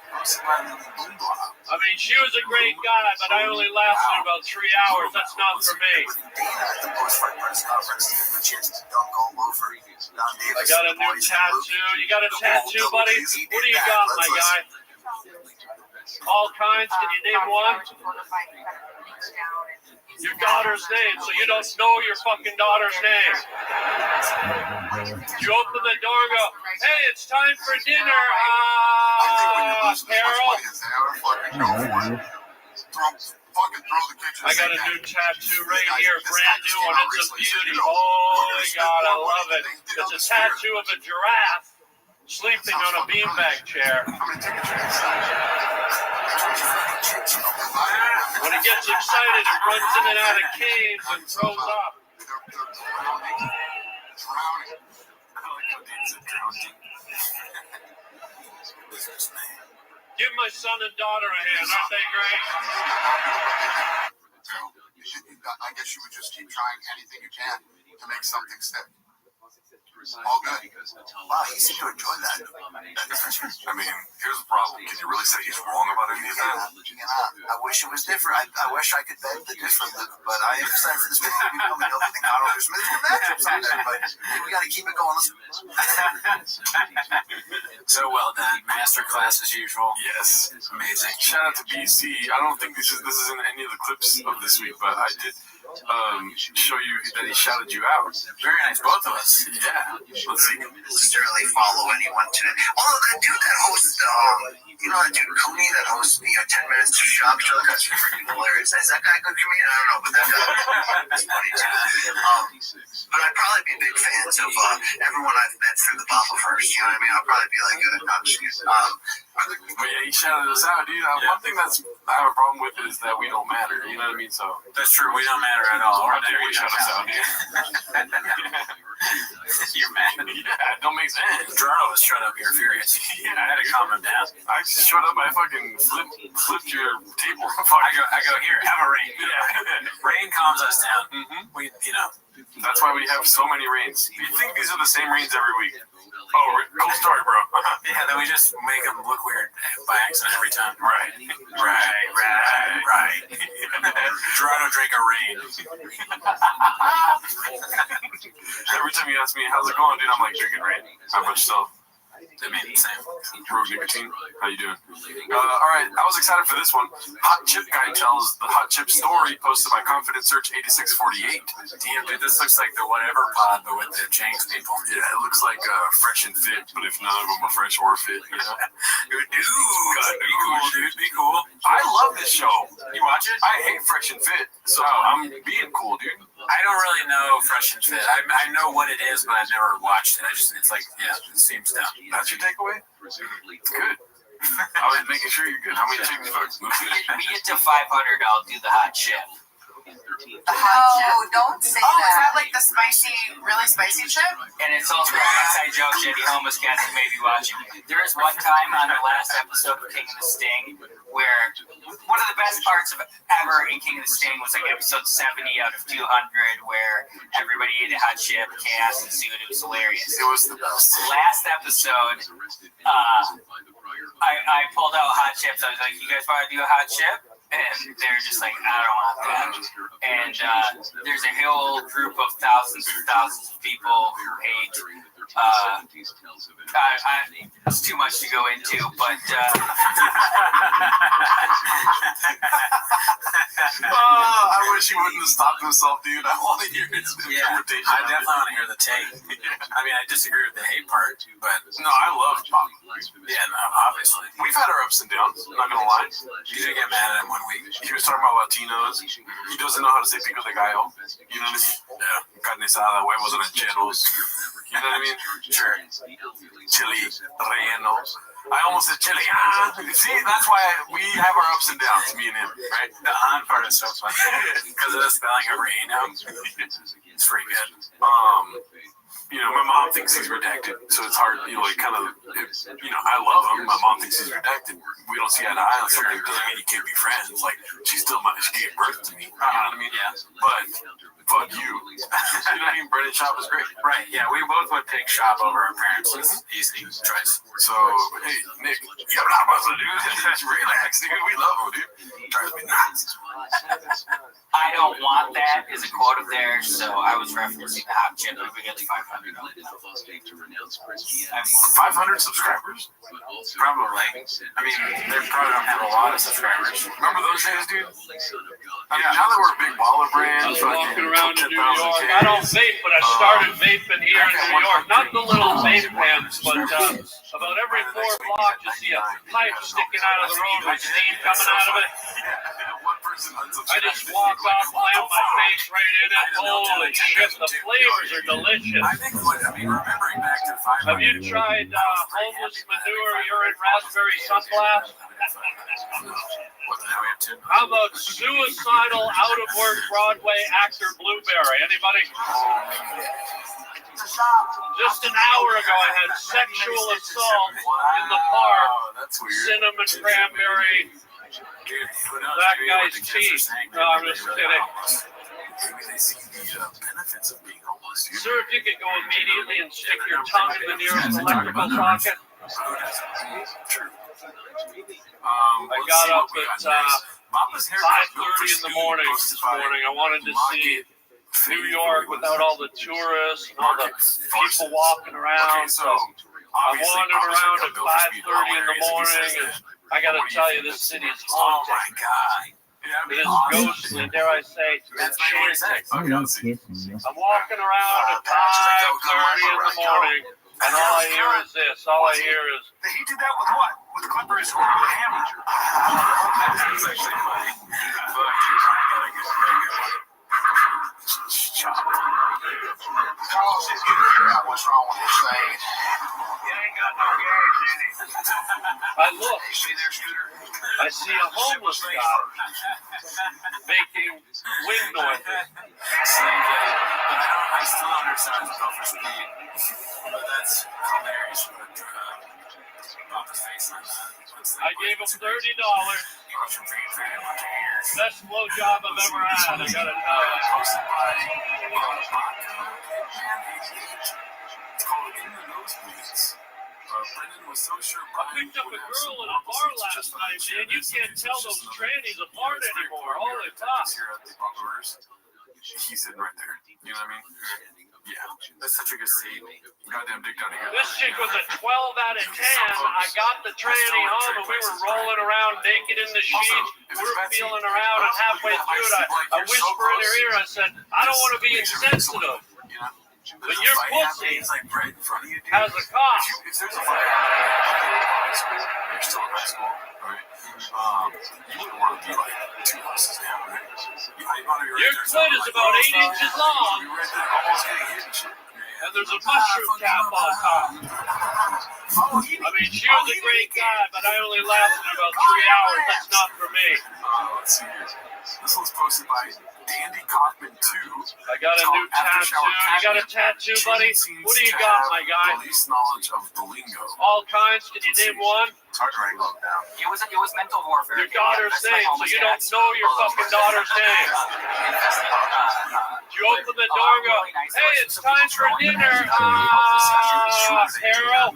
I mean, she was a great guy, but I only lasted about 3 hours. That's not for me. I got a new tattoo. You got a tattoo, buddy? What do you got, my guy? All kinds. Can you name one? Your daughter's name, so you don't know your fucking daughter's name. You open the door and go, hey, it's time for dinner, Carol. I got a new tattoo right here, brand new one. It's a beauty. Oh my God, I love it. It's a tattoo of a giraffe sleeping on a beanbag chair. When it gets excited, it runs in and out of caves and throws up. Give my son and daughter a hand, aren't they great? I guess you would just keep trying anything you can to make something stick. All good. Wow, he seemed to enjoy that. I mean, here's the problem. Can you really say he's wrong about any of that? I wish it was different. I wish I could beg the different, but I am excited for this video to become an opening on there's millions of matchups on there, but we got to keep it going. So well done. Masterclass as usual. Yes. Amazing. Shout out to BC. I don't think this is in any of the clips of this week, but I did show you that he shouted you out. Very nice, both of us. Yeah. Let's see. Necessarily follow anyone to it. Although that dude that hosts, you know that dude Cooney that hosts the 10 Minutes to Shop show, that's freaking hilarious. Is that guy a good comedian? I don't know, but that guy is funny too. But I'd probably be big fans of everyone I've met through the Baba first. You know what I mean? I'll probably be like, I'm just kidding. But yeah, he shouted us out, dude. One thing I have a problem with is that we don't matter. You know what I mean? So that's true. We don't matter at all. Or there you shout us out. You're mad. Yeah, don't make sense. Gerardo was shut up here furious. I had to calm him down. I just shut up. I fucking flipped your table. I go here. Have a rain. Yeah. Rain calms us down. Mm-hmm. We, That's why we have so many rains. You think these are the same rains every week? Oh, cool story, bro. Yeah, then we just make them look weird by accident every time. Right. Gerardo drank a rain. Every time you ask me, how's it going, dude, I'm like, drinking rain. How much so? They made the same. Rogue Nicotine, how you doing? All right, I was excited for this one. Hot Chip Guy tells the Hot Chip story posted by Confident Search 8648. Damn, dude, this looks like the whatever pod, but with the Changs people. Yeah, it looks like Fresh and Fit, but if none of them are fresh or fit, you know? Dude, be cool, dude, be cool. I love this show. You watch it? I hate Fresh and Fit, so I'm being cool, dude. I don't really know Fresh and Fit. I know what it is, but I've never watched it. It's like, yeah, it seems dumb. That's your takeaway? Good. I was making sure you're good. How many chicken bucks? We get to 500, I'll do the hot chip. Oh, don't say that. Oh, is that like the spicy, really spicy chip? And it's also an inside joke to any homeless cats who may be watching. There is one time on the last episode of King of the Sting where one of the best parts of ever in King of the Sting was like episode 70 out of 200 where everybody ate a hot chip, chaos ensued. It was hilarious. It was the best. Last episode, I pulled out hot chips. I was like, you guys want to do a hot chip? And they're just like, I don't want that. And there's a whole group of thousands of people who hate. It's too much to go into, but. I wish he wouldn't have stopped himself, dude. I want to hear his interpretation. I definitely want to hear the take. I mean, I disagree with the hate part, but. No, I love Pop. Yeah, no, obviously. We've had our ups and downs, I'm not going to lie. You didn't get mad at him 1 week. He was talking about Latinos. He doesn't know how to say pico de gallo. You know what I mean? Yeah. Carne asada, huevos rancheros. You know what I mean? Sure. Chili relleno. I almost said chili. See, that's why we have our ups and downs, me and him, right? The on part is so funny because of the spelling of relleno. It's pretty good. You know, my mom thinks he's redacted, so it's hard, you know, like kind of, you know, I love him. My mom thinks he's redacted. We don't see eye to eye on something. Doesn't mean you can't be friends. Like, she gave birth to me. You know what I mean? Yeah. But fuck you. You know what I mean? Bread and shop is great. Right. Yeah. We both would pick shop over our parents. It's easy choice. So, hey, Nick, you're not supposed to do this. Relax, dude. We love him, dude. Drives me nuts. I don't want that is a quote of theirs, so I was referencing the hot chip. We get 500. 500 subscribers? Probably. I mean, they probably don't have a lot of subscribers. Remember those days, dude? I mean, now that we're a big baller brand, I was walking around in New York. I don't vape, but I started vaping here in New York. Not the little vape pens, but about every 4 blocks you see a pipe sticking out of the road with steam coming out of it. I just walked off, slammed my face right in it. Holy shit, the flavors are delicious. Have you tried homeless manure urine raspberry sunblast? How about suicidal out-of-work Broadway actor Blueberry? Anybody? Just an hour ago, I had sexual assault in the park. Cinnamon cranberry. That guy's cheap. No, I'm just kidding. Sir, if you could go immediately and stick your tongue in the nearest electrical socket. I got up at 5:30 in the morning this morning. I wanted to see New York without all the tourists and all the people walking around. So I wandered around at 5:30 in the morning, and I got to tell you, this city is haunted. Oh my God. It is ghostly, dare I say, enchanting. I'm walking around at 5:30 in the morning, and all I hear is this. All I hear is. He did that with what? With clippers or with a hammer? That's actually funny. Carlos is getting to figure out what's wrong with this thing. You ain't got no gas in it. I look. You see there, Scooter? I see a homeless guy making wind noises. I still don't understand the for speed, but that's hilarious. I gave him $30. Best blowjob I've ever had, I gotta tell you. I picked up a girl in a bar last night, man. You can't tell those trannies apart anymore. Holy fuck. He's sitting right there. You know what I mean? Yeah. That's such a good scene. Goddamn dick down here. This chick was a 12 out of 10. I got the tranny home and we were rolling around naked in the sheets. We were feeling around, and halfway through it, I whisper in her ear, I said, I don't want to be insensitive, but your pussy has a cock. If there's a fire you're still in high school, right? You wouldn't want to be like 2 houses down, right? Your clit is about 8 inches long. You're right there, almost getting hit and shit. And there's a mushroom cap on top. I mean, she was a great guy, but I only lasted about 3 hours. That's not for me. Let's see here. This one's posted by Dandy Kaufman 2. I got a new tattoo. You got a tattoo, buddy? What do you got, my guy? The least knowledge of the lingo. All kinds. Can you name one? It's hard to write them down. It was mental warfare. Your daughter's name, so you don't know your fucking daughter's name. You open the door and go, hey, it's time for dinner, Carol.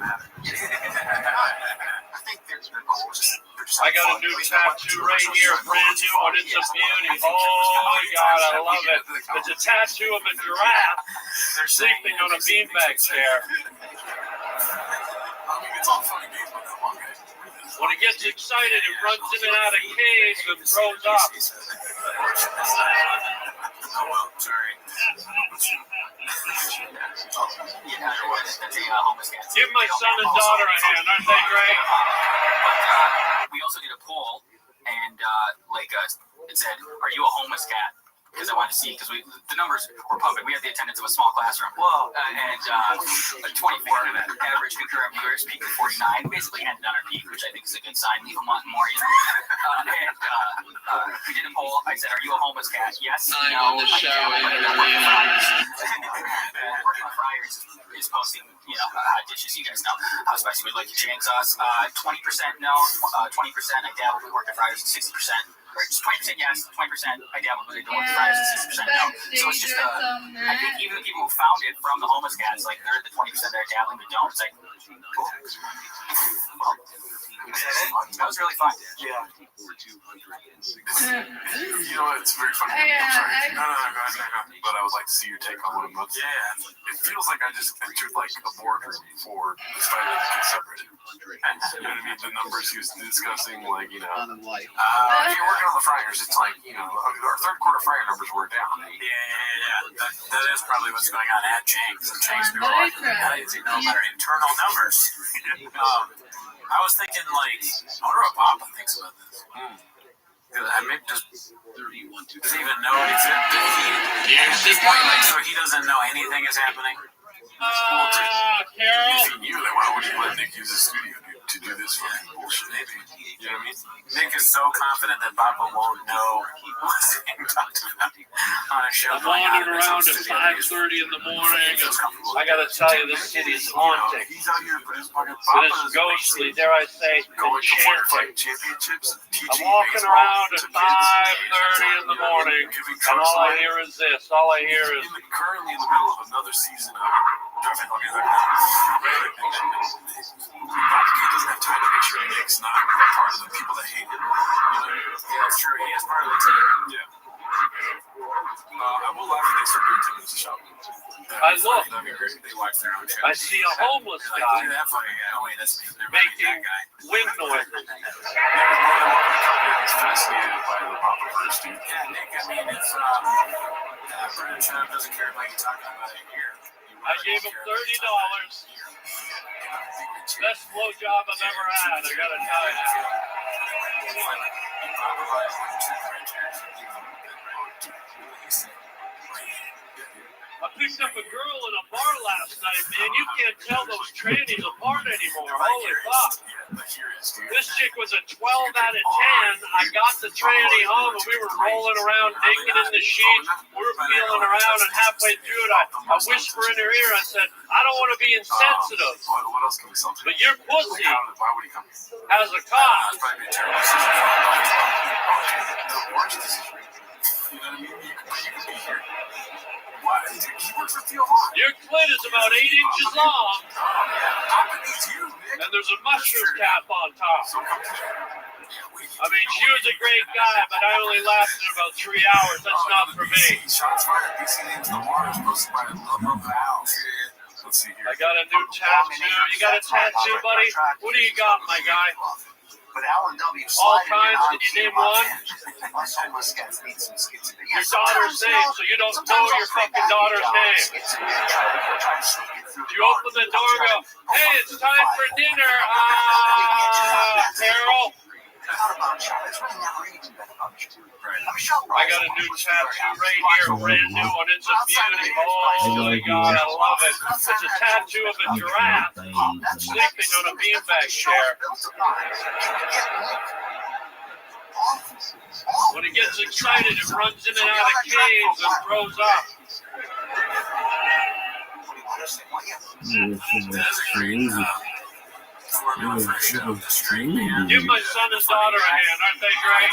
I got a new tattoo right here, brand new one. It's a beauty. Oh my God, I love it. It's a tattoo of a giraffe sleeping on a beanbag chair. When it gets excited, it runs in and out of caves and throws up. Oh, well, sorry. Give my son and daughter a hand, aren't they great? We also did a poll, and it said, "Are you a homeless cat?" Because I wanted to see, because the numbers were pumping. We had the attendance of a small classroom. Whoa. And 24 average concurrent viewers, peak of 49. Basically ended on our peak, which I think is a good sign. Leave them wanting more, you know. We did a poll. I said, "Are you a homeless cat?" Yes. I'm no. on the show. Working on Friars is posting, hot dishes. You guys know how spicy we like to change sauce. 20% no. 20% I dabble with working Friars, and 60%. Or just 20% yes, 20% I dabble with it, don't work the Friars, and 60% no. So it's just, I think even the people who found it from the homeless cats, like they're the 20% that are dabbling but don't. It's like, cool. Well, that was really fun. Yeah. You know what? It's very funny. I'm sorry. No, go ahead. But I would like to see your take on what I'm about to say. Yeah. It feels like I just entered like a boardroom for the Spider Get Separated. You know what I mean? The numbers he was discussing, like, if you're working on the Friars, it's like, our third quarter Friar numbers were down. Yeah. That is probably what's going on at Chang's. Chang's people are like, guys, about our internal numbers. I was thinking, I wonder what Papa thinks about this. I maybe just does he even know it's at this point? So he doesn't know anything is happening. Carol. If he knew that, why would he let Nick use his studio to do this fucking bullshit? Maybe. You know what I mean? Nick is so confident that Papa won't know what's being talked about on a show. I'm wandering around at 5:30 in the morning. I gotta tell you, this city is haunting. He's out here for his fucking It is ghostly, dare I say, enchanting. championships. I'm walking around at 5:30 in the morning, and all I hear is this. All I hear is, currently in the middle of another season of Papa doesn't have time to make sure Nick's not part of the people that hate him. Yeah, that's true. He is part of the team. Yeah. I will laugh if they start doing 10 minutes of shopping. I look. That'd be great. They watch their own show. I see a homeless Look guy at that funny guy. Oh, wait, that's me. making wind noises. He's fascinated by the Papa verse, dude. Yeah, Nick, I mean, it's, Brennan Chubb doesn't care about you talking about it here. I gave him $30. Best blowjob I've ever had, I gotta tell you. I picked up a girl in a bar last night, man. You can't tell those trannies apart anymore. Holy fuck. This chick was a 12 out of 10. I got the tranny home and we were rolling around naked in the sheets. We were feeling around and halfway through it, I whisper in her ear. I said, I don't want to be insensitive, What else can we sell? but your pussy Why would he come? has a cost. Probably be a terrible decision. The worst decision. You know what I mean? You could be here. Why? He works for Theo Vaughn. Your clit is about 8 inches long, Papa needs you, Nick. and there's a mushroom cap on top. I mean, she was a great guy, but I only lasted about 3 hours. That's not for me. Shots fired. BC names the waters posted by Love House. Let's see here. I got a new tattoo. You got a tattoo, buddy? What do you got, my guy? But Alan W. All kinds. Can you name one? Us homeless cats need some skits. Your daughter's name, so you don't know your fucking daughter's name. You open the door and go, hey, it's time for dinner, Carol. I got a new tattoo right here, brand new one. It's a beauty. Oh my God, I love it. It's a tattoo of a giraffe sleeping on a beanbag chair. When it gets excited, it runs in and out of caves and throws up. Give my son and daughter a hand, aren't they great?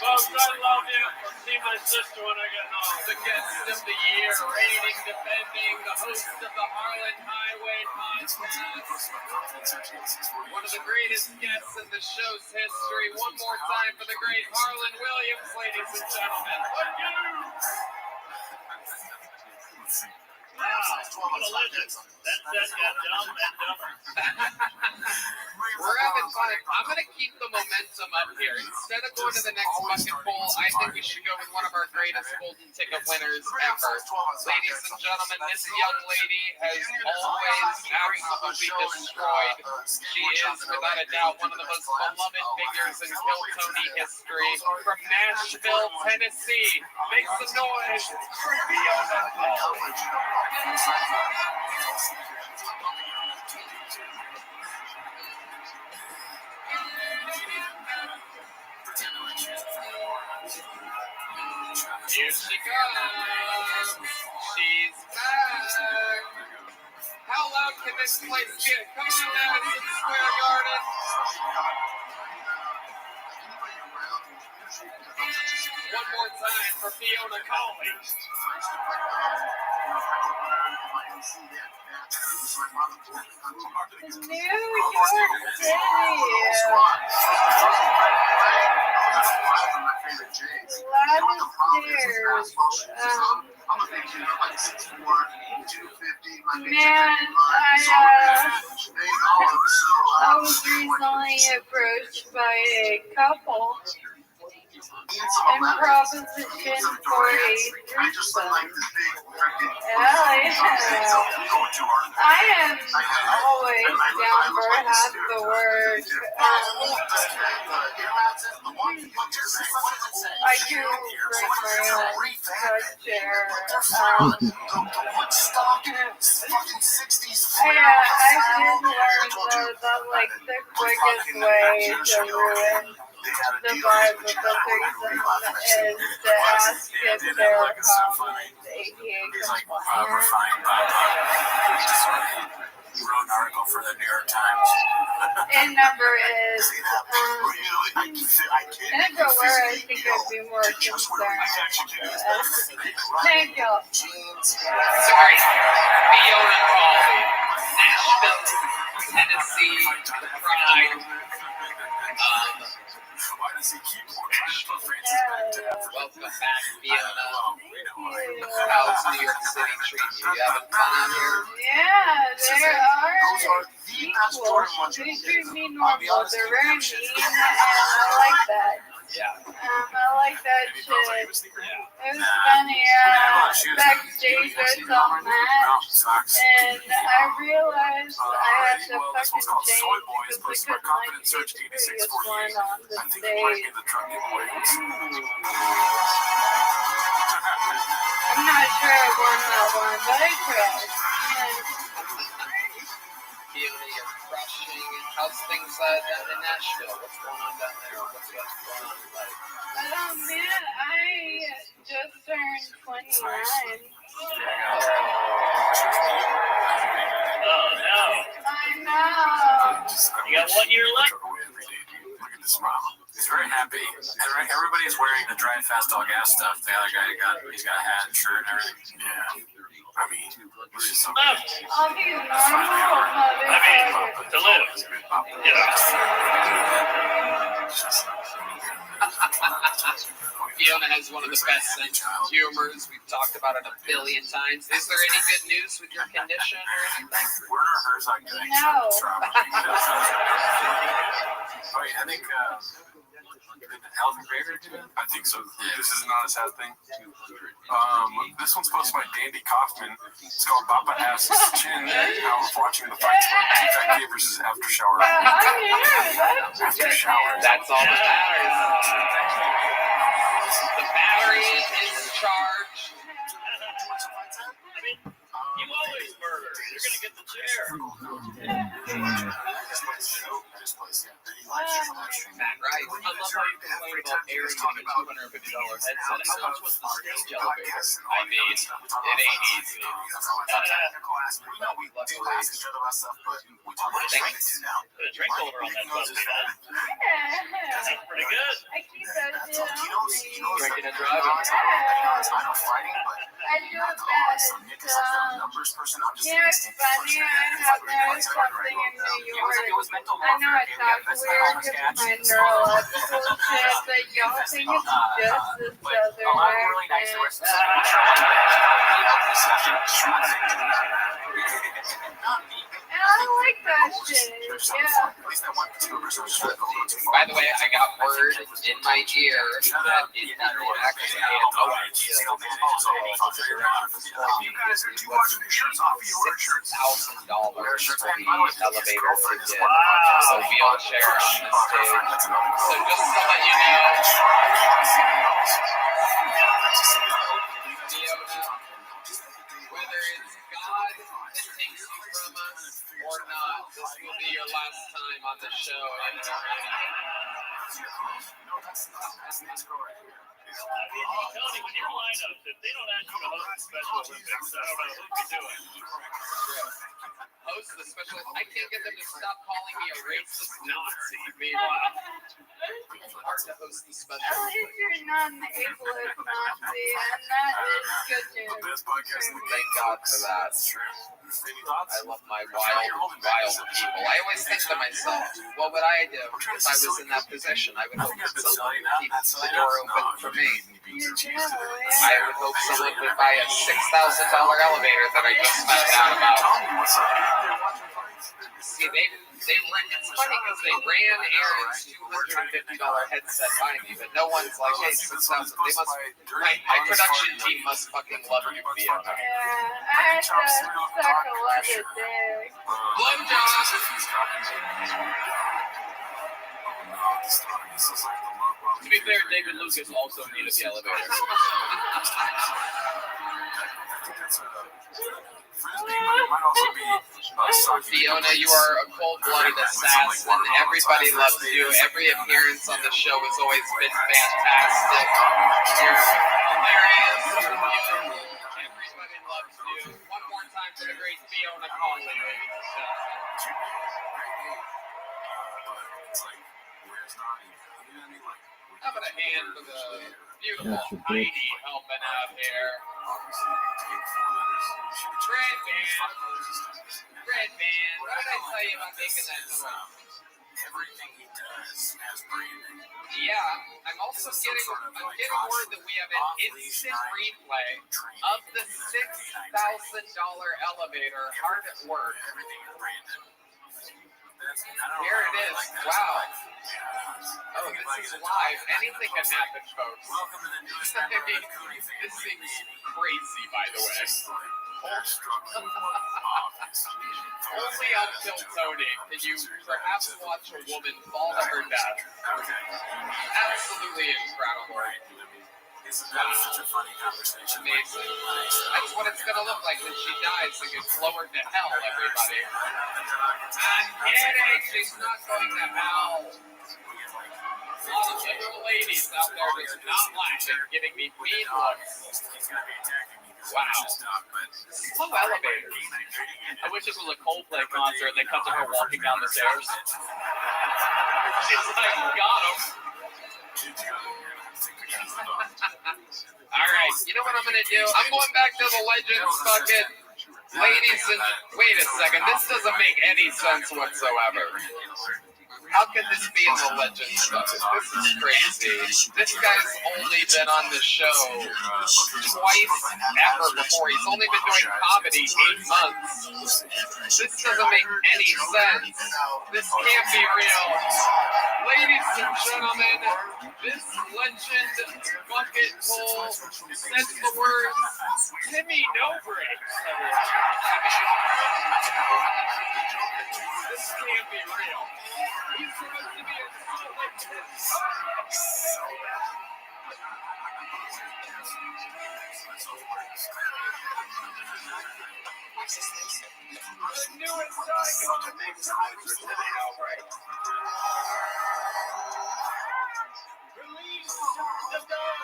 Folks, I love you. See my sister when I get home. The guest of the year, reigning, defending, the host of the Harlan Highway podcast. One of the greatest guests in the show's history. One more time for the great Harlan Williams, ladies and gentlemen. Thank you. Wow, what a legend. That got dumb and dumber. We're having fun. I'm going to keep the momentum up here. Instead of going to the next bucket bowl, I think we should go with one of our greatest golden ticket winners ever. Ladies and gentlemen, this young lady has always absolutely destroyed. She is, without a doubt, one of the most beloved figures in Kill Tony history. From Nashville, Tennessee. Make some noise. Here she comes. She's back. How loud can this place get? Come on, Madison Square Garden. One more time for Fiona Colley. New York City. Man, I was recently approached by a couple in proposition for a threesome. I am always down for half the work. I do bring my own chair. I did learn that like the quickest way to ruin the vibe of the threesome is to ask if they're common ADA compliant. He wrote an article for the New York Times. And number is, and where I think I'd be more concerned. Thank you. Sorry, Fiona Colley, Nashville, Tennessee, the pride. Why does he keep Welcome back, Fiona. How's New York City treating you? You having fun out here? Yeah, there are equal. They treat me normal. They're very mean, and I like that. Yeah. I like that shit. It was funny. Backstage I saw Matt, and I realized I had to fucking change because we couldn't like the previous one on the stage. I'm not sure I won that one, but I tried. Fiona, you're crushing. How's things down in Nashville? What's going on down there? What's going on like? Man, I just turned 29. Oh, no. I know. You got 1 year left? Look at this smile. He's very happy. Everybody's wearing the Drive Fast All Gas stuff. The other guy he's got a hat and shirt and everything. Yeah. I mean, it's just so good. I'll be normal. To live. Fiona has one of the best sense of humors. We've talked about it a billion times. Is there any good news with your condition or anything? Werner Herzog getting No. I think I think so. This is not a sad thing. This one's posted by Dandy Kaufman. It's called Papa Ass's Chin. How I was watching the fights for TFK versus After Shower. After Shower. That's all that matters. The battery is charged. You always murder. You're gonna get the chair. Matt, right? I love how you complain about Aaron getting a $250 headset. How much was the stage elevator? I mean, it ain't easy. Luckily, put a drink holder on that stuff. That's pretty good. I keep that shit on me. Drinking and driving. I do that. It's funny. I have there's something in New York. I know I talk weird because my neurological shit, but y'all think it's just this southern accent. And I like that shit. Yeah. By the way, I got word in my ear that it actually had no idea. $6,000 for the elevator to get a wheelchair on the stage. So just to let you know, whether it's God that takes you from us or not, this will be your last time on the show. Tony, when your lineups, if they don't ask you to host the Special Olympics, I don't know who can do it. Host the special. I can't get them to stop calling me a racist Nazi. Meanwhile, it's hard to host the special. At least you're not an ableist Nazi, and that is good news. Thank God for that. I love my wild people. I always think to myself, what would I do if I was in that position? I would hope that someone would keep the door open for me. I would hope someone would buy a $6,000 elevator that I just found out about. See, it's funny because they ran Aaron's $250 headset by me, but no one's like, hey, $6,000. They must. My production team must fucking love you, Fiona. Yeah, I had to suck a lot of dick. Blowjob. To be fair, David Lucas also needed the elevator. Fiona, you are a cold-blooded assassin. Everybody loves you. Every appearance on the show has always been fantastic. You're hilarious. You're beautiful. Everybody loves you. One more time for the great Fiona Conley, ladies and gentlemen. How about a hand for the beautiful Heidi helping out here? Red band. What did I tell you about making that noise? Everything he does has branding. Yeah, I'm also getting word that we have an instant replay of the $6,000 elevator hard at work. Here it is. Wow. Oh, this is live. Anything can happen, folks. I mean, this seems crazy, by the way. Only on Tiltoni can you perhaps watch a woman fall to her death. Absolutely incredible. That was such a funny conversation. Amazing. That's what it's going to look like when she dies. They get lowered to hell, everybody. I'm kidding. She's not going to hell. All the little ladies out there just not laughing, giving me mean looks. Wow. Slow elevators. I wish this was a Coldplay concert and they cut to her walking down the stairs. She's like, got him. All right, you know what I'm going to do? I'm going back to the Legends bucket. Ladies and... Wait a second. This doesn't make any sense whatsoever. How could this be in the legend stuff? This is crazy. This guy's only been on the show twice ever before. He's only been doing comedy 8 months. This doesn't make any sense. This can't be real. Ladies and gentlemen, this legend bucket hole says the words Timmy No Breaks. This can't be real. He's supposed to be a legend. The newest icon makes a move for Timmy No Breaks. Release the dog.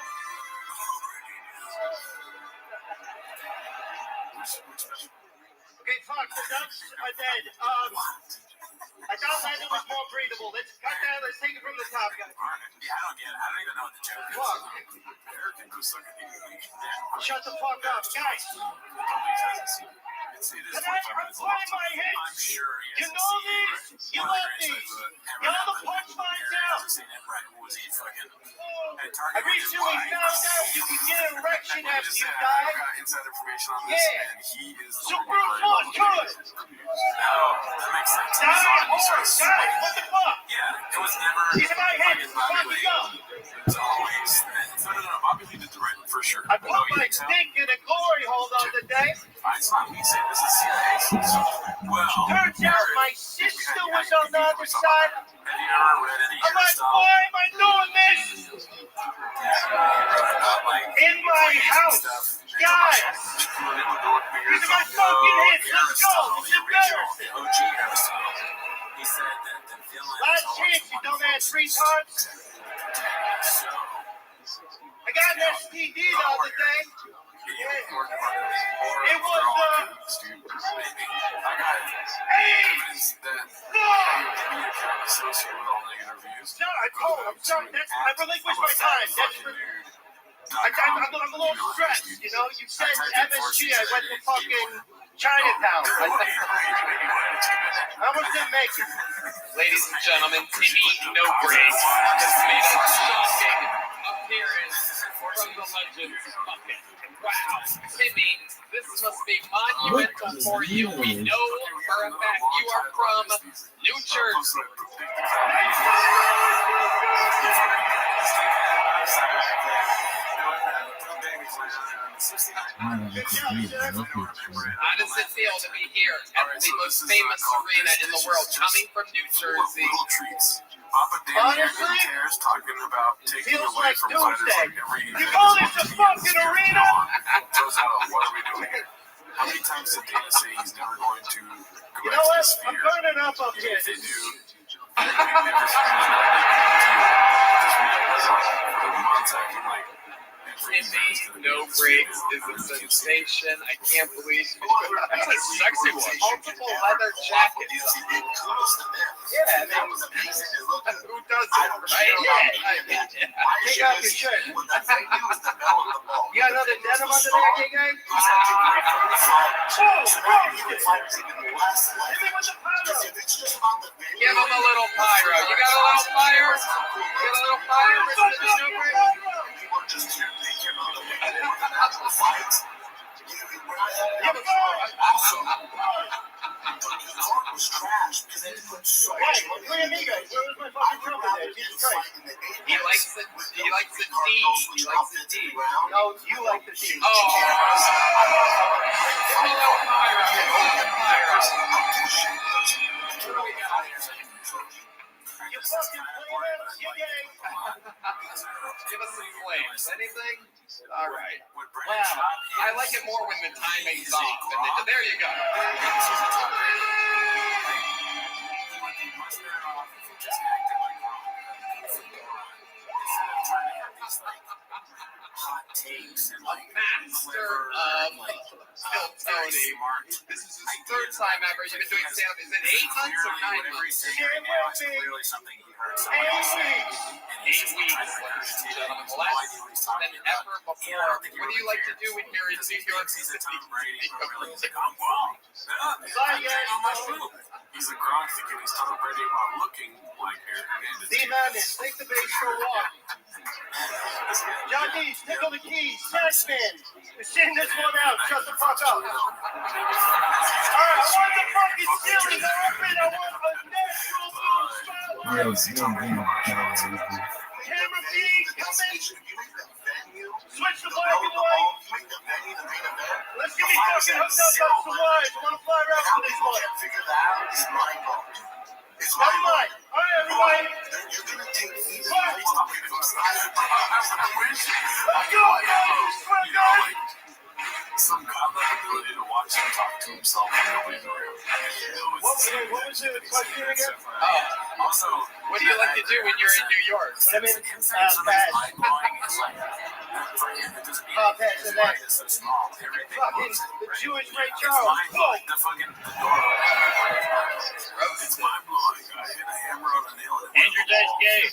Okay, fuck, the ducks are dead. I thought Landon was more breathable. Let's cut down. Let's take it from the top, guys. Yeah, I don't get it. I don't even know what the joke is. Fuck. Eric can go suck a dick. Shut the fuck up, guys. It is Can 45 I minutes apply long. my hits? I'm sure You know these? You love these. You know the punchlines out. I recently found out you can get an erection after you die. Inside information on this, Yeah. and he is the So one Bruce behind Willis, good. that makes sense. Die, horse, die. What the fuck? Yeah, it was never. These are my hits. Bobby Fuck Lee. you go. It's always. No. Bobby Lee did the right for sure. I put my dick in a glory hole the other day. It's not me saying this is CIA. So, well, Turns out my sister was on the other side. have you ever read any I'm like, why am I doing this? In my house. Guys. These are my fucking hits. Let's go. It's embarrassing. He said that the villain. Last chance, you dumbass retards. I got an STD the other day. Yeah. It was I told him, I'm sorry, I relinquished my time. I'm a little stressed, you know? You said MSG, I went to fucking Chinatown. I almost didn't make it. Ladies and gentlemen, Timmy No Breaks just made a shocking appearance from the Legends bucket. Wow, Timmy, this must be monumental for you. We know for a fact you are from New Jersey. How does it feel to be here at the most famous arena in the world, coming from New Jersey? Papa Dan Honestly, cares talking about taking feels away like from fighters Tuesday. like every You call this a fucking arena? Throws out, what are we doing here? How many times did Dana say he's never going to go You back know to what? the sphere? I'm burning up up here. If they This do, is- we've never seen for months acting like Timmy No Breaks is a sensation. I can't believe that's a sexy one. Multiple leather jackets. Yeah, I mean, Who doesn't, right? Yeah. take off your shirt. You got another denim under there, gay guy? Give him a little pyro. You got a little fire? You got a little fire, Mr. No Breaks? He likes the D. He likes the D. No, you like the D. Oh. Give him a little pyro. Give him a little pyro. What do we got here? You fucking play you gay. Give us some flames. Anything? All right. Wow. I like it more when the timing's off. There you go. hot takes and a master of Phil Tony. This is his third time ever. You've been doing stand-up. Is it 8 months or 9 months? Right now, it's clearly something he heard someone else say. 8 weeks, ladies and gentlemen. Less than ever before. What do you like to do when you're in New York City? He's a Gronk thinking he's Tom Brady while looking like Aaron Hernandez. D-Madness, take the base for a walk. Jockeys, tickle the keys. Taxman, we're sitting this one out. Shut the fuck up. All right, I want the fucking ceiling to open. I want a natural boom spotlight. Camera feed, coming. Switch the black and white. Let's get me fucking hooked up on some wires. I want to fly around for this one. Never mind. All right, everybody. Let's go, guys. Swear to God. Some godlike ability to watch him talk to himself when nobody's around. What was the question again? Also, What do you like to do when you're in New York? I'm in Pass. Pass the next. Fucking the Jewish Ray Charles. Whoa. It's mind blowing. I hit a hammer on a nail. Andrew Dice Gay.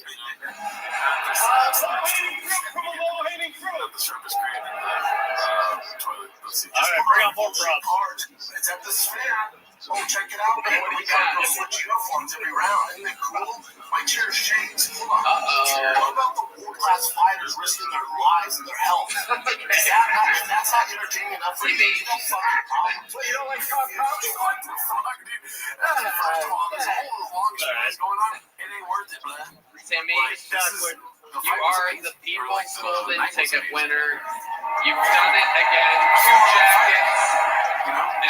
Low-hanging fruit from a low-hanging fruit. The sharpest grain in the toilet. Let's see. All right, bring on more props. It's at the spin. Oh, check it out, man. We got to switch uniforms every round. Isn't it cool? My chair shakes. Hold on. What about the world-class fighters risking their lives and their health? That's not entertaining enough for you. You don't fucking problem. So you don't like talk comedy? What the fuck, dude? That's the first one. There's a whole long shit going on. It ain't worth it, man. Sammy, Duckwood. you are the People's Golden Ticket winner. You've done it again. 2 jackets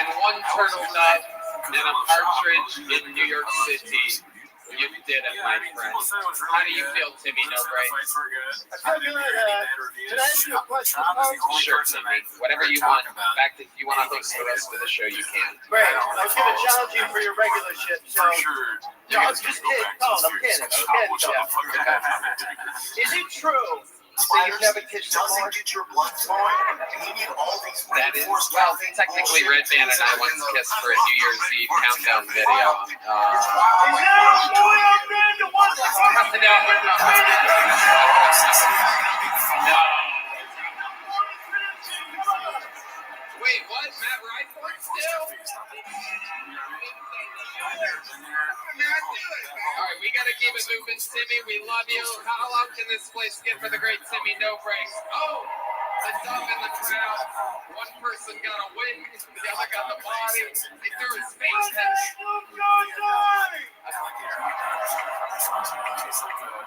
and 1 turtledove and a partridge in New York City. You did it, my friend. How do you feel, Timmy Nobright? I feel good. Can I ask you a question? Sure, Timmy. Whatever you want. In fact, if you want to host the rest of the show, you can. Great. I was going to challenge you for your regular shit. So, For sure. no, I'm just kidding. No, I'm kidding. Is it true that you've never kissed someone? Get your blood flowing, and you need all these That is, well, technically, Redman and I once kissed for a New Year's Eve countdown video. Is there a boy out there that wants to fuck me? No. Wait, what? Matt Ryford still? Alright, we gotta keep it moving, Timmy. We love you. How long can this place get for the great Timmy No Breaks? Oh! The dove in the crowd. One person got a wing, the other got the body. He threw his face head.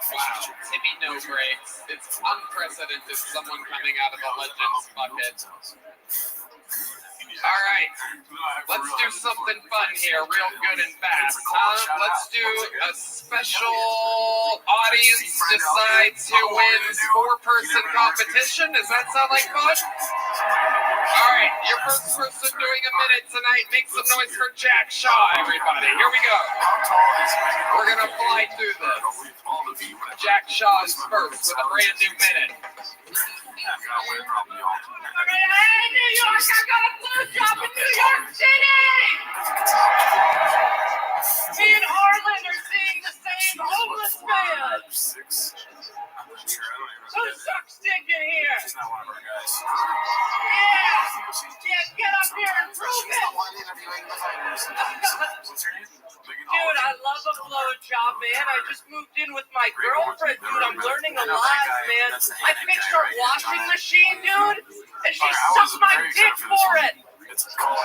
Wow, Timmy No Breaks. It's unprecedented. Someone coming out of the Legends bucket. All right, let's do something fun here, real good and fast, huh? Let's do a special audience decides who wins 4-person competition. Does that sound like fun? All right, your first person doing a minute tonight. Make some noise for Jack Shaw, everybody. Here we go. We're gonna fly through this. Jack Shaw is first with a brand new minute. Hey, New York, I got a blue job in New York City! Me and Harlan are seeing the same homeless man! Who sucks dick in here? She's not one of our guys. Yeah, get up here and prove it! Dude, I love a blowjob, man. I just moved in with my girlfriend, dude. I'm learning a lot, man. I fixed her washing machine, dude, and she sucked my dick for it. It's called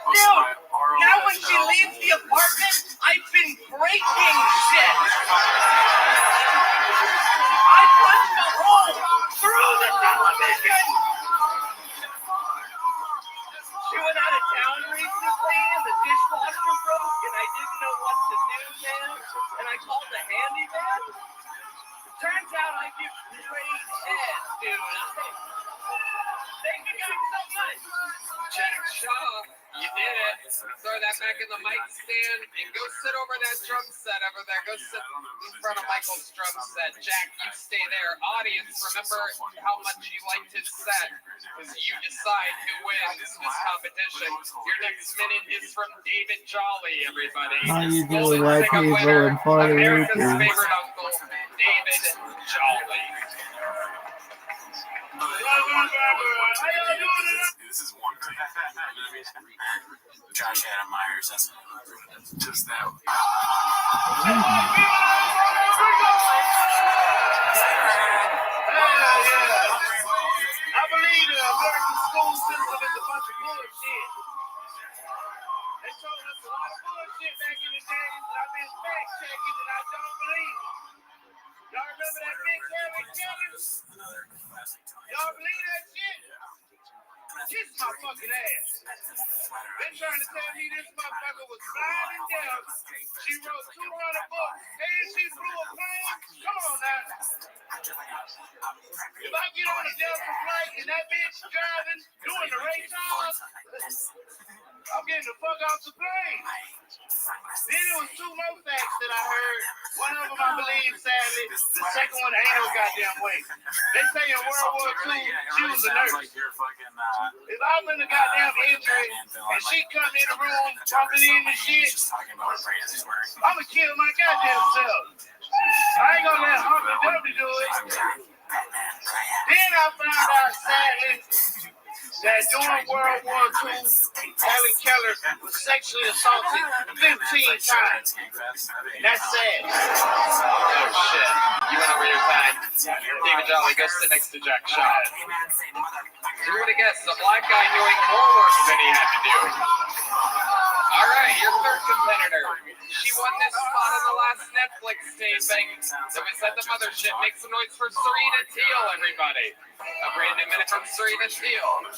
Dude, now when she leaves the apartment, I've been breaking shit. I punched a hole through the television. She went out of town recently and the dishwasher broke and I didn't know what to do, man. And I called the handyman. Turns out I give great head, dude. Thank you guys so much. Jack Shaw, You did it. Throw that back in the mic stand and go sit over that drum set over there. Go sit in front of Michael's drum set. Jack, you stay there. Audience, remember how much you liked his set, because you decide who wins this competition. Your next minute is from David Jolly, everybody. How you Golden doing, white Ticket people winner, and Puerto America's Ricans? favorite uncle, David Jolly. This is one thing. Josh Adam Myers, that's just that. I believe the American school system is a bunch of bullshit. They told us a lot of bullshit back in the days, and I've been fact checking, and I don't believe it. Y'all remember that big Harry Kelly? Y'all believe that shit? Kiss my fucking ass. They trying to tell me this motherfucker was blind and deaf. She wrote 200 books and she flew a plane. Come on now. If I get on a Delta flight and that bitch driving, doing the Ray Charles, I'm getting the fuck off the plane. Then it was two more facts that I heard. One of them I believe, sadly. The second one ain't no goddamn way. They say in World War II, she was a nurse. If I'm in a goddamn injury and she come in the room pumping in the shit, I'ma kill my goddamn self. I ain't gonna let Uncle W do it. Then I found out, sadly, that during World War II, Helen Keller was sexually assaulted 15 times. That's sad. Oh shit. You went over your time. David Jolly, go sit next to Jack Shaw. Who would have guessed? A black guy doing more work than he had to do. Alright, your third competitor. She won this spot on the last Netflix taping that was at the mothership. Make some noise for Serena Teal, everybody. A brand new minute from Serena Teal. Where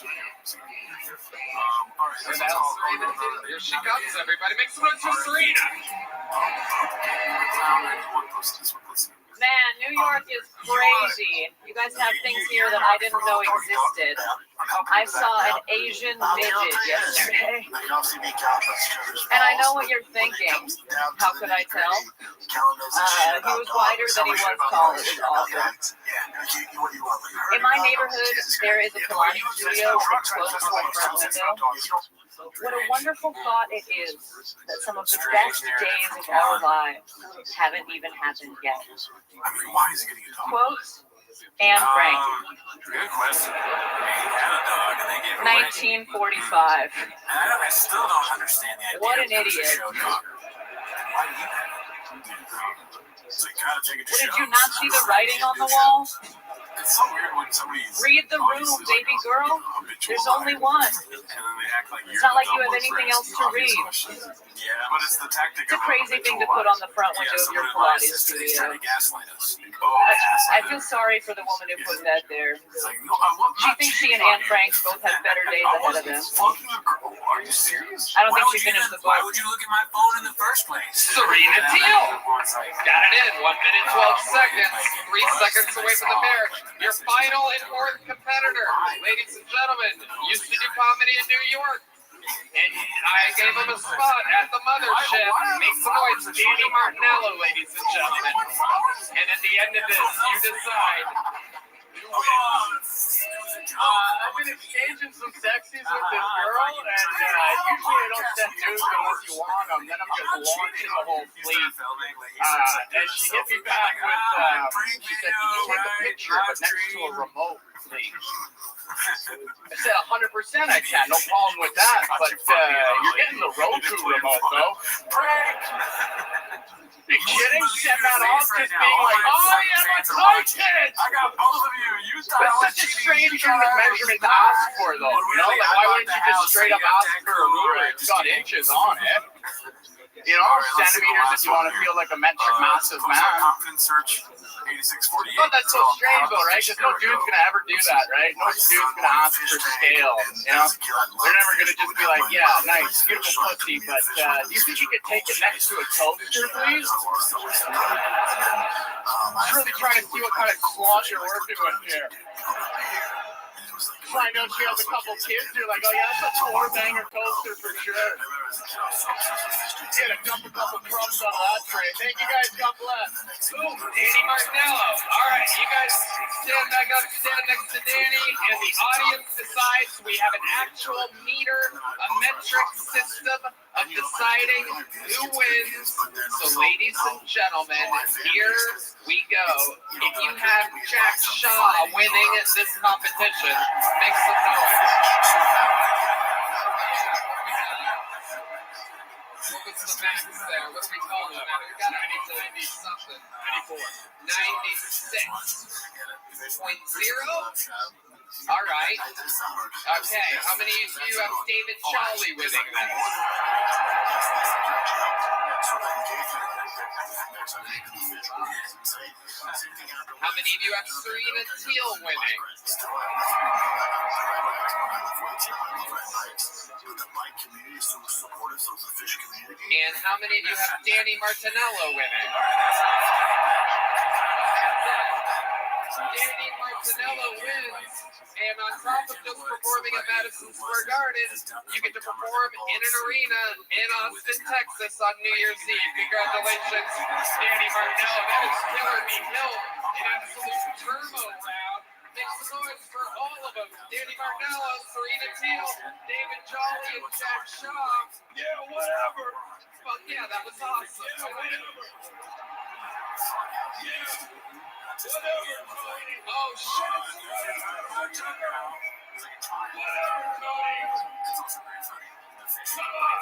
the hell's Serena Teal? Here she comes, everybody. Make some noise for Serena. Man, New York is crazy. You guys have things here that I didn't know existed. I saw an Asian midget yesterday. And I know what you're thinking. How could I tell? He was wider than he was tall. It was awesome. In my neighborhood, there is a Pilates studio with a closed front window. What a wonderful thought it is that some of the best days of our lives haven't even happened yet. Quote, Anne Frank. Good question. 1945. I still don't understand the idea. What an idiot. Why do you have it? Did you not see the writing on the wall? It's so weird when somebody's Read the room, baby girl. There's only one. It's not like you have anything else to read. Yeah, but it's the tactic. It's a crazy thing to put on the front window of your Pilates studio. I feel sorry for the woman who put that there. She thinks she and Anne Frank both have better days ahead of them. Are you serious? I don't think she finished the book. Why would you look at my phone in the first place? Serena Teal. Got it in. 1 minute, 12 seconds. 3 seconds away from the marriage. Your final and fourth competitor. Ladies and gentlemen, used to do comedy in New York. And I gave him a spot at the mothership. Make some noise. Danny Martinello, ladies and gentlemen. And at the end of this, you decide who wins. I've been exchanging some sexies with this girl, and usually I don't send nudes unless you want them. Then I'm just launching the whole fleet. And she hit me back with, she said, can you take a picture, but next to a remote, please? I said 100% I can, no problem with that, but you're getting the Roku remote, though. You kidding? Setting that off, just being like, oh yeah, my content! I got both of you. That's such a strange kind of measurement to ask for, though. You know, like, why wouldn't you just straight up ask for a ruler? It's got inches on it. You know, centimeters if you want to feel like a metric massive man. Confidence search 8648. But that's so strange, though, right? Because no dude's gonna ever do that, right? No dude's gonna ask for scale. You know, they're never gonna just be like, yeah, nice, beautiful pussy, but do you think you could take it next to a toaster, please? I'm really trying to see what kind of cloth you're working with here. try, don't you have a couple kids? You're like, oh yeah, that's a four-banger toaster for sure. Get a couple crumbs on that tray. Thank you guys. God bless. Boom, Danny Martello. All right, you guys stand back up, stand next to Danny, and the audience decides. We have an actual meter, a metric system of deciding who wins. So, ladies and gentlemen, here we go. If you have Jack Shaw winning this competition, make some noise. What was the max there? What are we calling that? We got 90 something. 94. 96.0. All right. Okay. How many of you have David Jolly winning this? How many of you have Serena Teal winning? And how many of you have Danny Martinello winning? Danny Martinello wins, and on top of just performing at Madison Square Garden, you get to perform in an arena in Austin, Texas on New Year's Eve. Congratulations, Danny Martinello. That is Killer Me Hill, an absolute turbo round. Make some noise for all of them. Danny Martinello, Serena Teal, David Jolly, and Jack Shaw. Yeah, whatever. Fuck yeah, that was awesome. Yeah, whatever. Yeah. Whatever, Tony. Oh, shit. Whatever, Tony. Come on.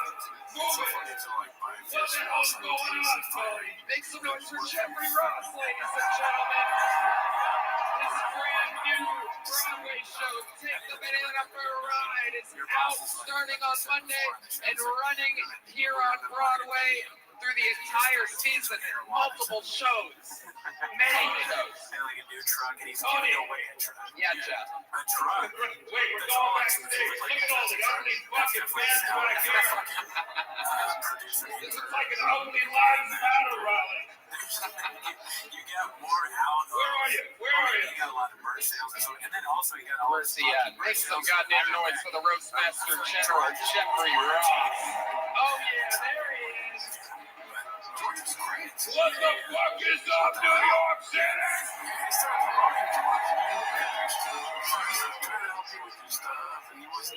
Move it. What the hell's going on, Tony? Make some noise for Jeffrey Ross, ladies and gentlemen. His brand new Broadway show, Take the Banana for a Ride, is out starting on Monday and running here on Broadway through the entire season in multiple shows. Many shows. Like a new truck, and he's Tony. giving away a truck. Yeah, Jeff. A truck. Wait, we're going backstage. Look at all the ugly fucking fans back here. This is like an ugly Lives Matter rally. You got more out. Where are you? Where are you? You got a lot of merch sales, and then also you got all Where's he at? Make some goddamn noise for the Roastmaster General, Jeffrey Ross. Oh, yeah, there he is. What the fuck is up, New York City?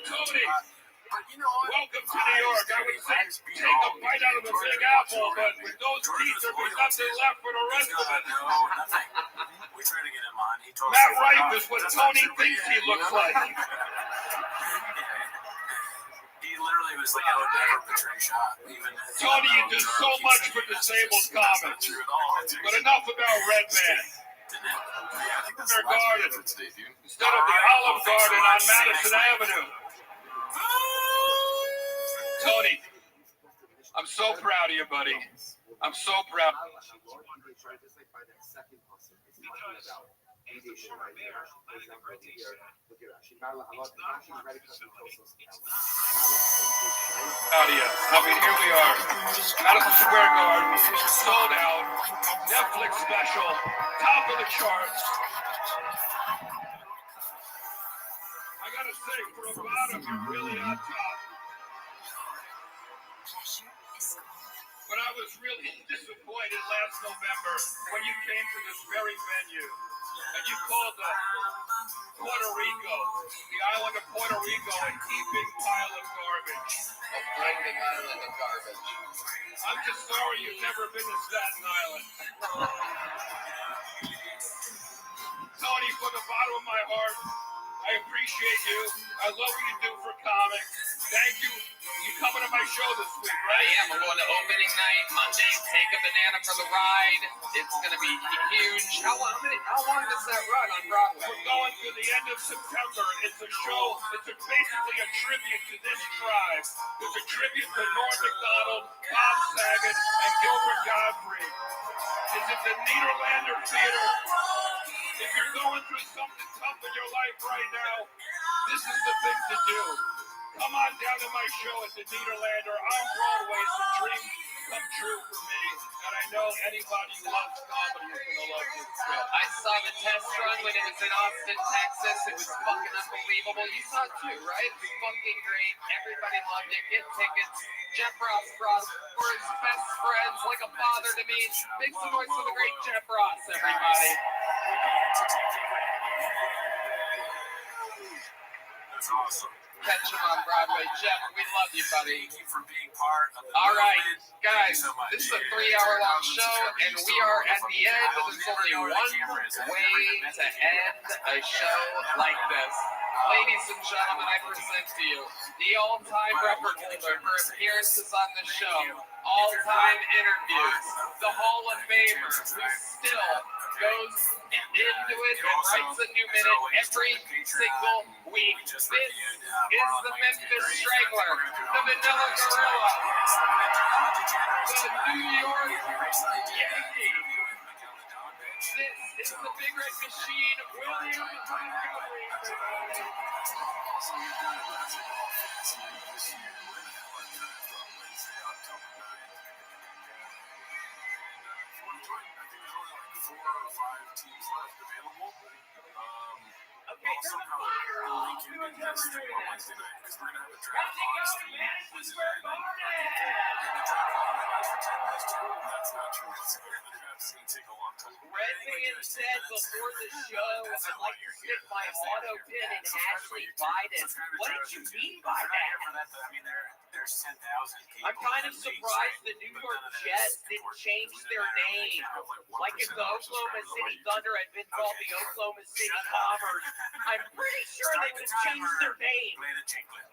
Tony, welcome to New York. I would say take a bite out of the Big Apple, but with those teeth, there'll be nothing left for the rest of it. We're trying to get him on. He told Matt Rife is what Tony thinks he looks like. He literally was like, I would never betray shot. Tony, you do so much for disabled comics. But enough about Red Man. Their garden. Instead of the Olive Garden on Madison Avenue. Tony, I'm so proud of you, buddy. I'm so proud. Proud of you. I mean, here we are. Madison Square Garden, sold out. Netflix special, top of the charts. I gotta say, for a bottom, you're really on top. But I was really disappointed last November when you came to this very venue and you called the Puerto Rico, the island of Puerto Rico, a heaping pile of garbage. A flaming island of garbage. I'm just sorry you've never been to Staten Island. Tony, from the bottom of my heart, I appreciate you. I love what you do for comics. Thank you. You coming to my show this week, right? I am. We're going to opening night Monday. Take a banana for the ride. It's going to be huge. How long does that run on Broadway? We're going to the end of September. It's a show. It's basically a tribute to this tribe. It's a tribute to Norm Macdonald, Bob Saget, and Gilbert Gottfried. It's at the Nederlander Theater. If you're going through something tough in your life right now, this is the thing to do. Come on down to my show at the Nederlander on Broadway. It's a dream come true for me, and I know anybody who loves comedy is gonna love this skit. I saw the test run when it was in Austin, Texas. It was fucking unbelievable. You saw it too, right? It was fucking great. Everybody loved it. Get tickets. Jeff Ross brought for his best friends, like a father to me. Make some noise for the great Jeff Ross, everybody. That's awesome. Catch him on Broadway. Jeff, we love you, buddy. Thank you for being part of the All right, movement. guys, Thank you so much. this is a 3-hour-long show, and we are at the end. There's only one way to end a show like this. Ladies and gentlemen, I present to you the all-time record holder for appearances on the show, all-time interviews, the Hall of Famer, who still goes into it and writes a new minute every single week. This is the Memphis Strangler, the Manila Gorilla, the New York Yankee. This is the Big Red Machine, William Montgomery. Okay, turn the fire off. Do it Wednesday night because we're gonna have a draft on stream Wednesday night. That's not true. It's gonna take a long time. Redman said before the show, I'd like to stick my auto pin in Ashley Biden. What did you mean by that? I mean, there's 10,000 people. I'm kind of surprised the New York Jets didn't change their name. Like if the Oklahoma City Thunder had been called the Oklahoma City Bombers, I'm pretty sure they would have changed their name.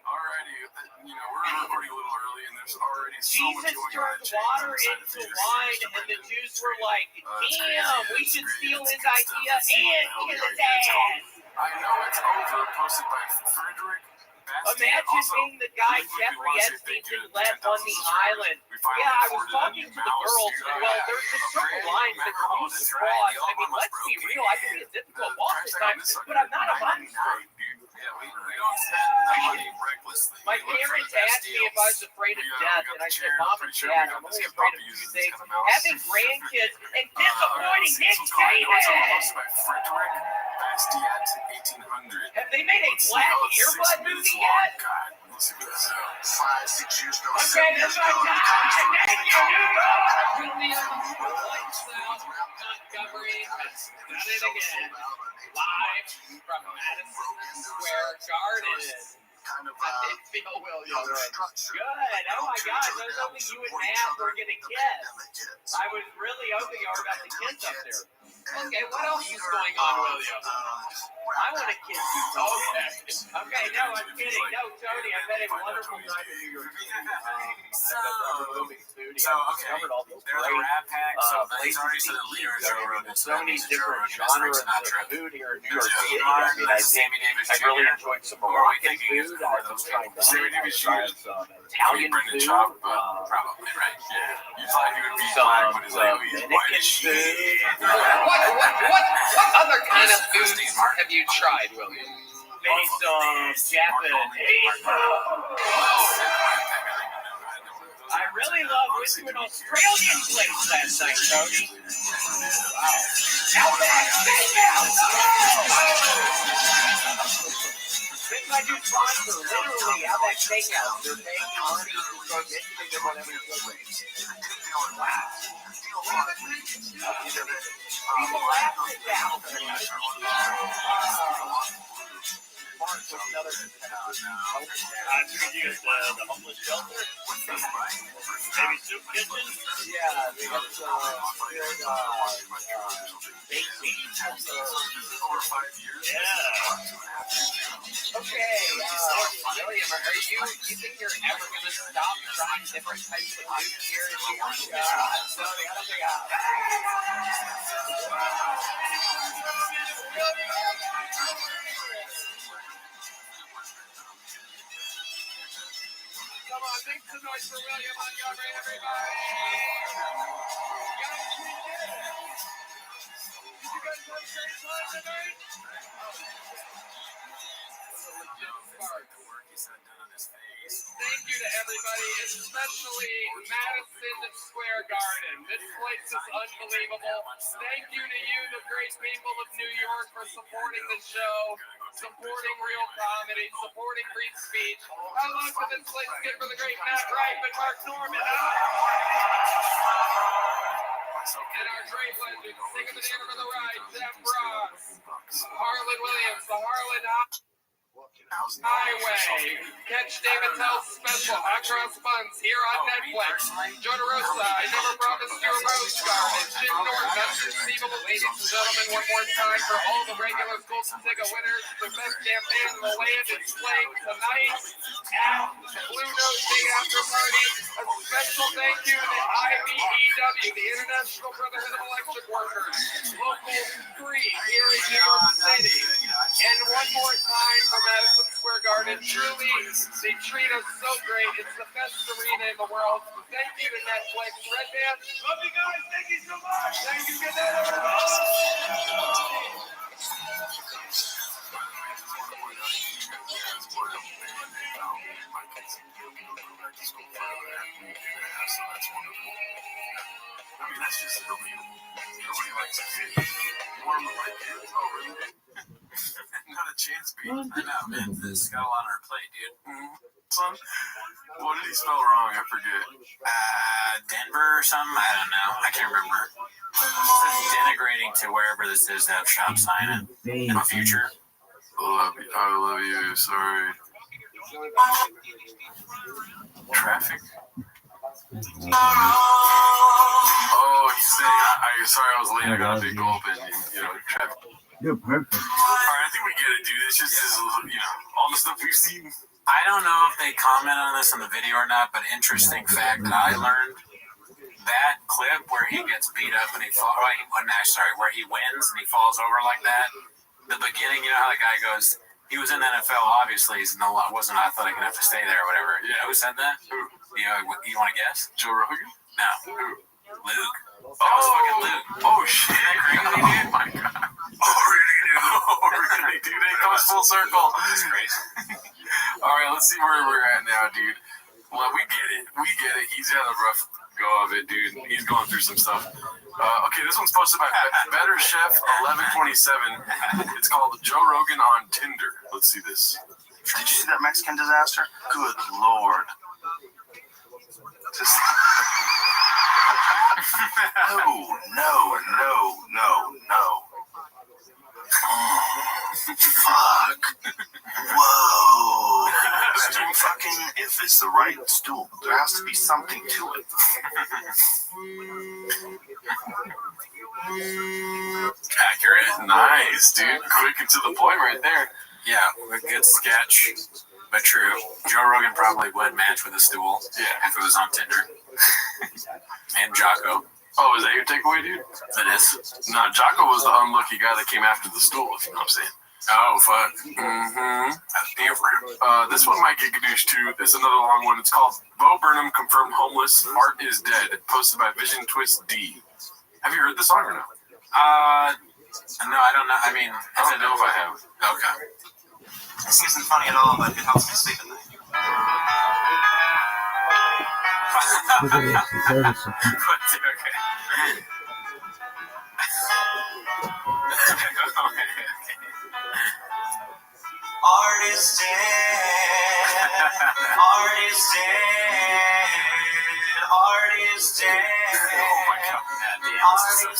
Alrighty, we're recording a little early, and there's already so much Jesus going on. turned water into wine, and the Jews were like, damn, we should steal his idea and kill his ass. I know it's over, posted by Frederick. Imagine being the guy Jeffrey Epstein didn't let on the island. Yeah, I was talking to the girls. Well, there's just certain lines that refuse to cross. I mean, let's be real. I can be a difficult boss at times, but I'm not a monster. We don't spend the money recklessly. My parents asked me if I was afraid of death, and I said, Mom and Dad, I'm only afraid of two things: having grandkids and disappointing Nick Davis. Have they made a Black Earbud movie yet? $5, 6 years ago. Okay, that's my time. Thank you, New York. William Lights Out Montgomery has done it again. Live from Madison Square Garden. Kind of, How did it feel, William? structure. Good. Oh my God, I was hoping you and Matt were gonna kiss. I was really hoping you were about to kiss up there. Okay, what else is going on, William? I want to kiss you. Okay, no, I'm kidding. No, Tony, I've had a wonderful time in New York City. They're the Rat Pack, so he's already said the leaders are over so many different genres of food here in New York City. I mean, I really enjoyed some Moroccan food. I was trying some Italian food. Probably, right? Yeah. You thought he would be Some black, but he's like, Dominican food. What other kind of foods have you tried, William? Maybe some Japanese food. I really went to an Australian place last night, Tony. Wow. Outback Steakhouse! Since I do sponsor, literally, Outback Steakhouse. They're paying me money to start mentioning them on every program. Wow. People laugh at that. Mark, what's another I'm going to use the homeless shelter. Maybe soup kitchen? Yeah, they got some good baking. over 5 years. Yeah. Okay, William, you think you're ever going to stop trying different types of food here in New York? Sorry, I don't think Come on, make some noise for William Montgomery, everybody! Did you guys have a great time tonight? Thank you to everybody everybody, especially Madison Square Garden. This place is unbelievable. Thank you to you, the great people of New York, for supporting the show, supporting real comedy, supporting free speech. How long did this place get for the great Matt Rife and Mark Norman? And our great legends, sing of the name for the ride, Jeff Ross, Harlan Williams, the Harlan Highway, catch David Tell's special, Across Funds, here on Netflix. Joe DeRosa, I Never Promised You a Rose Garden. Jim Norton, Unconceivable. Ladies and gentlemen, one more time for all the regular Golden Ticket winners, the best campaign in the land is playing tonight at Blue Nose Day After Party. A special thank you to the IBEW, the International Brotherhood of Electric Workers, Local 3 here in New York City. And one more time for Madison Square Garden. Truly, they treat us so great. It's the best arena in the world. Thank you to Netflix. Red Band, love you guys. Thank you so much. Thank you. Good night, everyone. I mean, that's just unbelievable. Nobody likes to see more of my kids. Oh, really? Not a chance, B. I know, man. This got a lot on our plate, dude. Son, what did he spell wrong? I forget. Denver or something? I don't know. I can't remember. It's denigrating to wherever this is to have shop sign in the future. I love you. Sorry. Traffic? Oh, he's saying, sorry I was late. I got a big gulp and, traffic. You're perfect. Alright, I think we get it, dude. It's just, all the stuff we've seen. I don't know if they comment on this in the video or not, but interesting fact that I learned, that clip where he gets beat up and where he wins and he falls over like that, the beginning, you know how the guy goes, he was in the NFL, obviously, wasn't athletic enough to stay there or whatever. You know who said that? Who? You want to guess? Joe Rogan? No. Who? Luke. That was fucking Luke. Oh, shit. Oh, my God. Oh, really, dude? It comes full circle. That's crazy. All right, let's see where we're at now, dude. Well, we get it. He's had a rough go of it, dude. He's going through some stuff. Okay, this one's posted by Better Chef 1127. It's called Joe Rogan on Tinder. Let's see this. Did you see that Mexican disaster? Good Lord. Just... No. Fuck. Whoa. Fucking, if it's the right stool, there has to be something to it. Accurate. Nice, dude. Quick and to the point right there. Yeah, a good sketch, but true. Joe Rogan probably would match with a stool if it was on Tinder. And Jocko. Oh, is that your takeaway, dude? It is. No, Jocko was the unlucky guy that came after the stool, if you know what I'm saying. Oh, fuck. Mm-hmm. That's different. This one might get gadoosh, too. It's another long one. It's called Bo Burnham Confirmed Homeless, Art is Dead, posted by Vision Twist D. Have you heard this song or no? No, I don't know. I mean, I don't know if I have. Okay. This isn't funny at all, but it helps me sleep at night. Art is dead. Art is dead. Art is dead. Oh my God, Art is dead.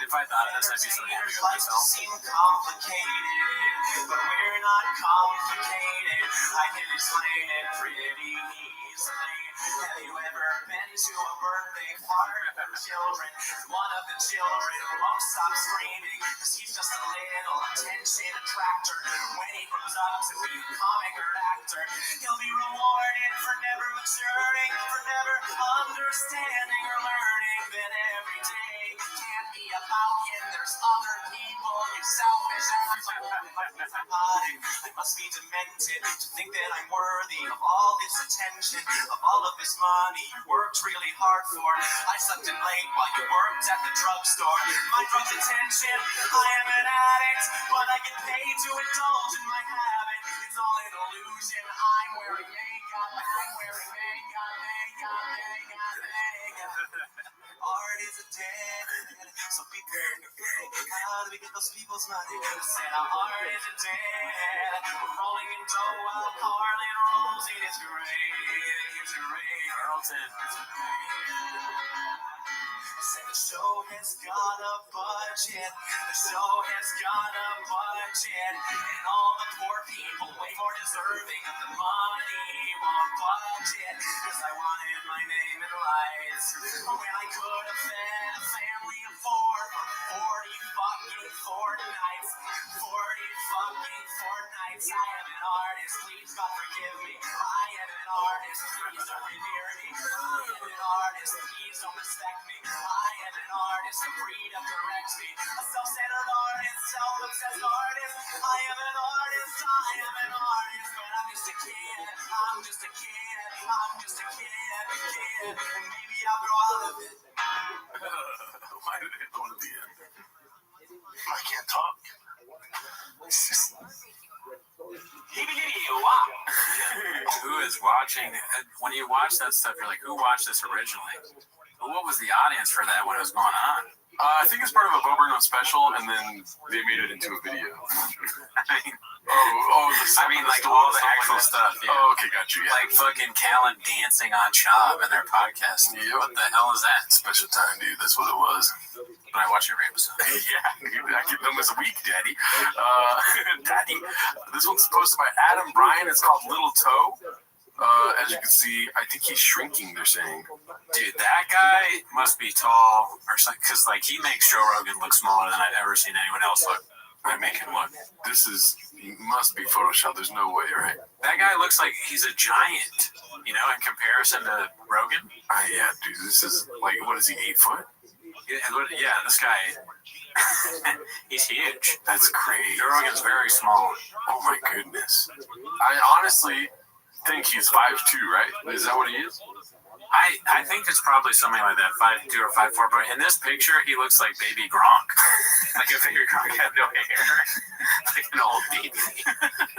If I thought of this, I'd be so happy with myself. Seem complicated, but we're not complicated. I can explain it pretty easily. Have you ever been to a birthday party for children? One of the children won't stop screaming because he's just a little attention attractor. When he grows up to be a comic or actor, he'll be rewarded for never maturing, for never understanding or learning that every day can't be about him. There's other people, you selfish asshole. I must be demented to think that I'm worthy of all this attention, of all of this money you worked really hard for. I slept in late while you worked at the drugstore. My drug's attention, I am an addict, but I get paid to indulge in my habit. It's all an illusion. I'm wearing makeup. Art is a dead, so be careful. How do we get those people's money? Said art is a dead. We're rolling in dough while Carlin rolls in his grave. His grave. Carlton. Said the show has got a budget. The show has got a budget. And all the poor people way more deserving of the money won't budget. Cause I wanted my name in lights when I could have fed a family of four for 40 fucking fortnights. 40 fucking fortnights. I am an artist. Please God forgive me. I am an artist. Please don't revere me. I am an artist. Please don't respect me. I am an artist, and freedom directs me. A self-centered artist, self-obsessed artist. I am an artist, but I'm just a kid. I'm just a kid. And maybe I'll grow out of it. Why did it go to the end? I can't talk. It's just... Who is watching? When you watch that stuff, you're like, who watched this originally? What was the audience for that when it was going on? I think it's part of a Bo Burnham special, and then they made it into a video. I mean, like all the actual stuff. Yeah. Oh, okay, got you. Yeah. Like fucking Callan dancing on Chop in their podcast. Yep. What the hell is that? Special time, dude. That's what it was. When I watch every episode. Yeah, I give them this a week, Daddy. Daddy. This one's posted by Adam Bryan. It's called Little Toe. As you can see, I think he's shrinking, they're saying. Dude, that guy must be tall or something, because like he makes Joe Rogan look smaller than I've ever seen anyone else look. I make him look. This must be Photoshop. There's no way, right? That guy looks like he's a giant, in comparison to Rogan. Yeah, dude, this is like, what is he, 8 foot? Yeah, this guy, he's huge. That's crazy. Joe Rogan's very small. Oh my goodness. I honestly think he's 5'2", right? Is that what he is? I think it's probably something like that, 5'2" or 5'4". But in this picture, he looks like baby Gronk. Like if baby Gronk had no hair, like an old baby.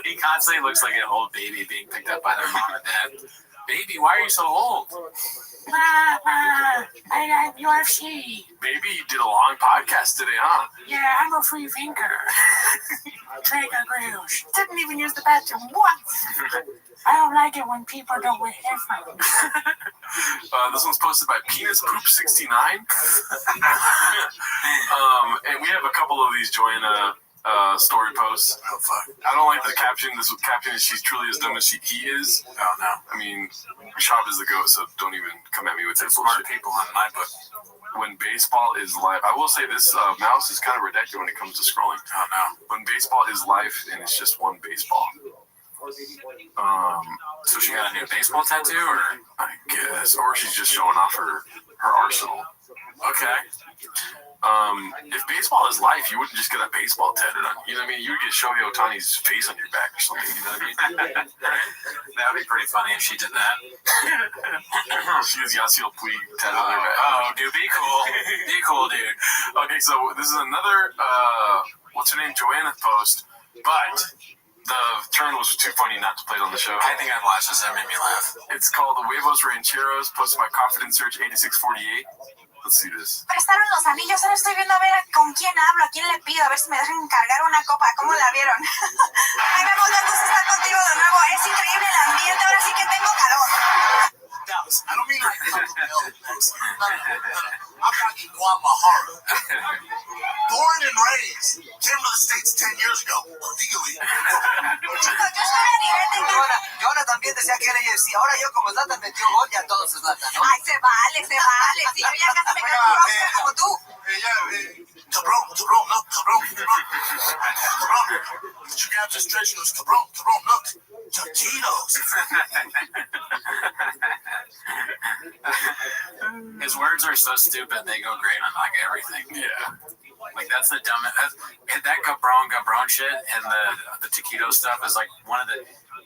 He constantly looks like an old baby being picked up by their mom and dad. Baby, why are you so old? I got UFC. Baby, you did a long podcast today, huh? Yeah, I'm a free thinker. Trigger Grouch. Didn't even use the bathroom once. I don't like it when people don't wear headphones. This one's posted by Penis Poop 69. And we have a couple of these Joanna story posts. Oh, fuck. I don't like the caption. This caption is, she's truly as dumb as he is. Oh, no. I mean, Rashab is the GOAT, so don't even come at me with that Smart bullshit. people on my book. When baseball is live, I will say this mouse is kind of ridiculous when it comes to scrolling. Oh, no. When baseball is live and it's just one baseball. So she got a new baseball tattoo, or? I guess. Or she's just showing off her arsenal. Okay. If baseball is life, you wouldn't just get a baseball tattooed on. You know what I mean? You would get Shohei Ohtani's face on your back or something. You know what I mean? That would be pretty funny if she did that. She has Yasiel Puig tattooed on her back. Oh, dude, be cool. Be cool, dude. Okay, so this is another, what's her name, Joanna post, but the turn was too funny not to play it on the show. I think I've watched this. That made me laugh. It's called The Huevos Rancheros, posted by Confidence Search 8648. Let's see this. Prestaron los anillos, ahora estoy viendo a ver con quién hablo, a quién le pido, a ver si me dejan encargar una copa. ¿Cómo la vieron? Ay, me gusta estar contigo de nuevo. Es increíble el ambiente, ahora sí que tengo calor. Dallas, I don't mean like I'm talking Guadalajara. Born and raised. Came to the States 10 years ago. Legally. Chicos, yo estoy a nivel de que... Ahora también decía que era UFC. Ahora yo como Zlatan metió gol, ya todos es Zlatan, ¿no? Ay, se vale. Si yo ya casi me quedo rockstar como tú. Cabrón, look, cabrón. You grab this stretch and it was cabrón, look. Taquitos. His words are so stupid, they go great on like everything. Yeah. Like that's the dumbest. That Gabron shit and the taquito stuff is like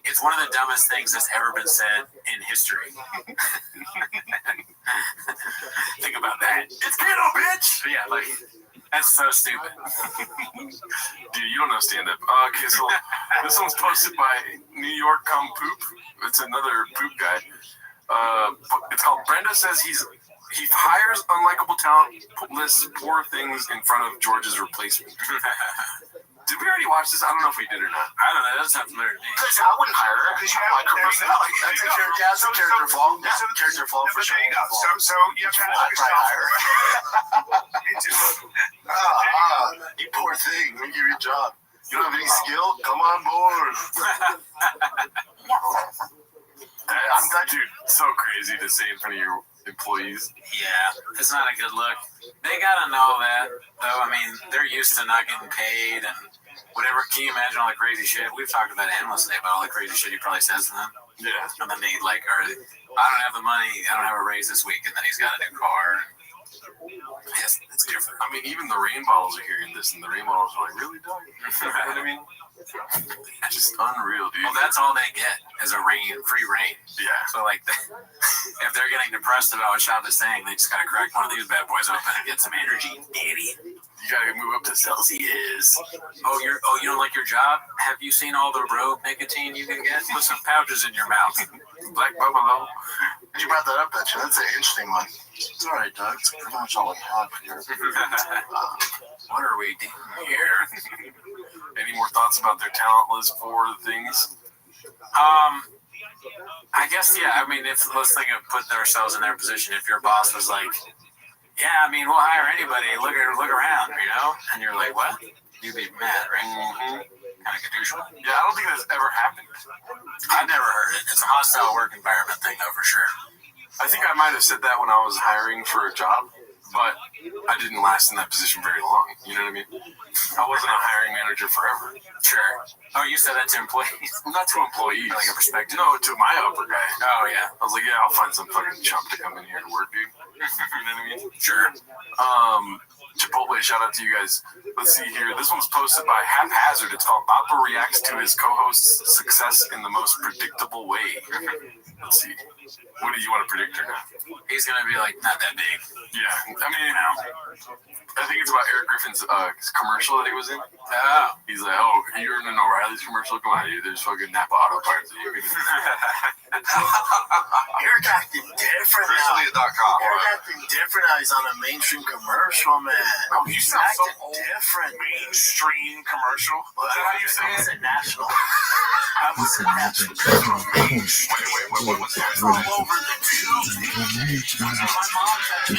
it's one of the dumbest things that's ever been said in history. Think about that. It's keto, bitch. But yeah, like that's so stupid. Dude, you don't know stand-up. Okay, so this one's posted by New York Come Poop. It's another poop guy. It's called Brenda Says he hires unlikable talent, lists poor things in front of George's replacement. Did we already watch this? I don't know if we did or not. I don't know. That doesn't have familiar to me. Because I wouldn't hire her because you have like her personality. That's a character flaw. Yeah, character flaw for sure. There you go. So you have to ask yourself. You poor thing. We give you a job. You don't have any skill? Come on board. I'm glad you're so crazy to say in front of your employees. Yeah, it's not a good look. They gotta know that, though. I mean, they're used to not getting paid and whatever. Can you imagine all the crazy shit? We've talked about it endlessly about all the crazy shit he probably says to them. Yeah. And then they like, I don't have the money. I don't have a raise this week, and then he's got a new car. Yes, it's different. I mean, even the rain bottles are hearing this, and the rain bottles are like, really, dog? You know what I mean? It's just unreal, dude. Well, that's all they get is free rain. Yeah. So, like, if they're getting depressed about what Shop is saying, they just gotta crack one of these bad boys open and get some energy, baby. You gotta move up to Celsius. Oh, you don't like your job? Have you seen all the rogue nicotine you can get? Put some pouches in your mouth. Black Buffalo. You brought that up, that's an interesting one. It's all right, Doug. It's pretty much all I have here. What are we doing here? Any more thoughts about their talent list for the things? I guess, yeah. I mean, let's think of put ourselves in their position. If your boss was like, yeah, I mean, we'll hire anybody. Look around, you know? And you're like, what? You'd be mad, right? Mm-hmm. Kind of caduceal. Yeah, I don't think that's ever happened. I've never heard it. It's a hostile work environment thing, though, for sure. I think I might have said that when I was hiring for a job, but I didn't last in that position very long. You know what I mean? I wasn't a hiring manager forever. Sure. Oh, you said that to employees? Not to employees. Like a perspective? No, to my upper guy. Oh, yeah. I was like, yeah, I'll find some fucking chump to come in here and work, dude. You know what I mean? Sure. Chipotle, shout out to you guys. Let's see here. This one's posted by Haphazard. It's called Bappa Reacts to His Co-Host's Success in the Most Predictable Way. Let's see. What do you want to predict or not? He's going to be like, not that big. Yeah. I mean, I think it's about Eric Griffin's commercial that he was in. Oh. He's like, oh, you're in an O'Reilly's commercial? Come on, dude. There's fucking Napa Auto Parts that you can Eric acting different now. Eric acting different now. He's on a mainstream commercial, man. Oh, you sound so old. Different. Mainstream commercial. Is that how you say it? It's a national. Wait. What's that? All over the tube. My mom said,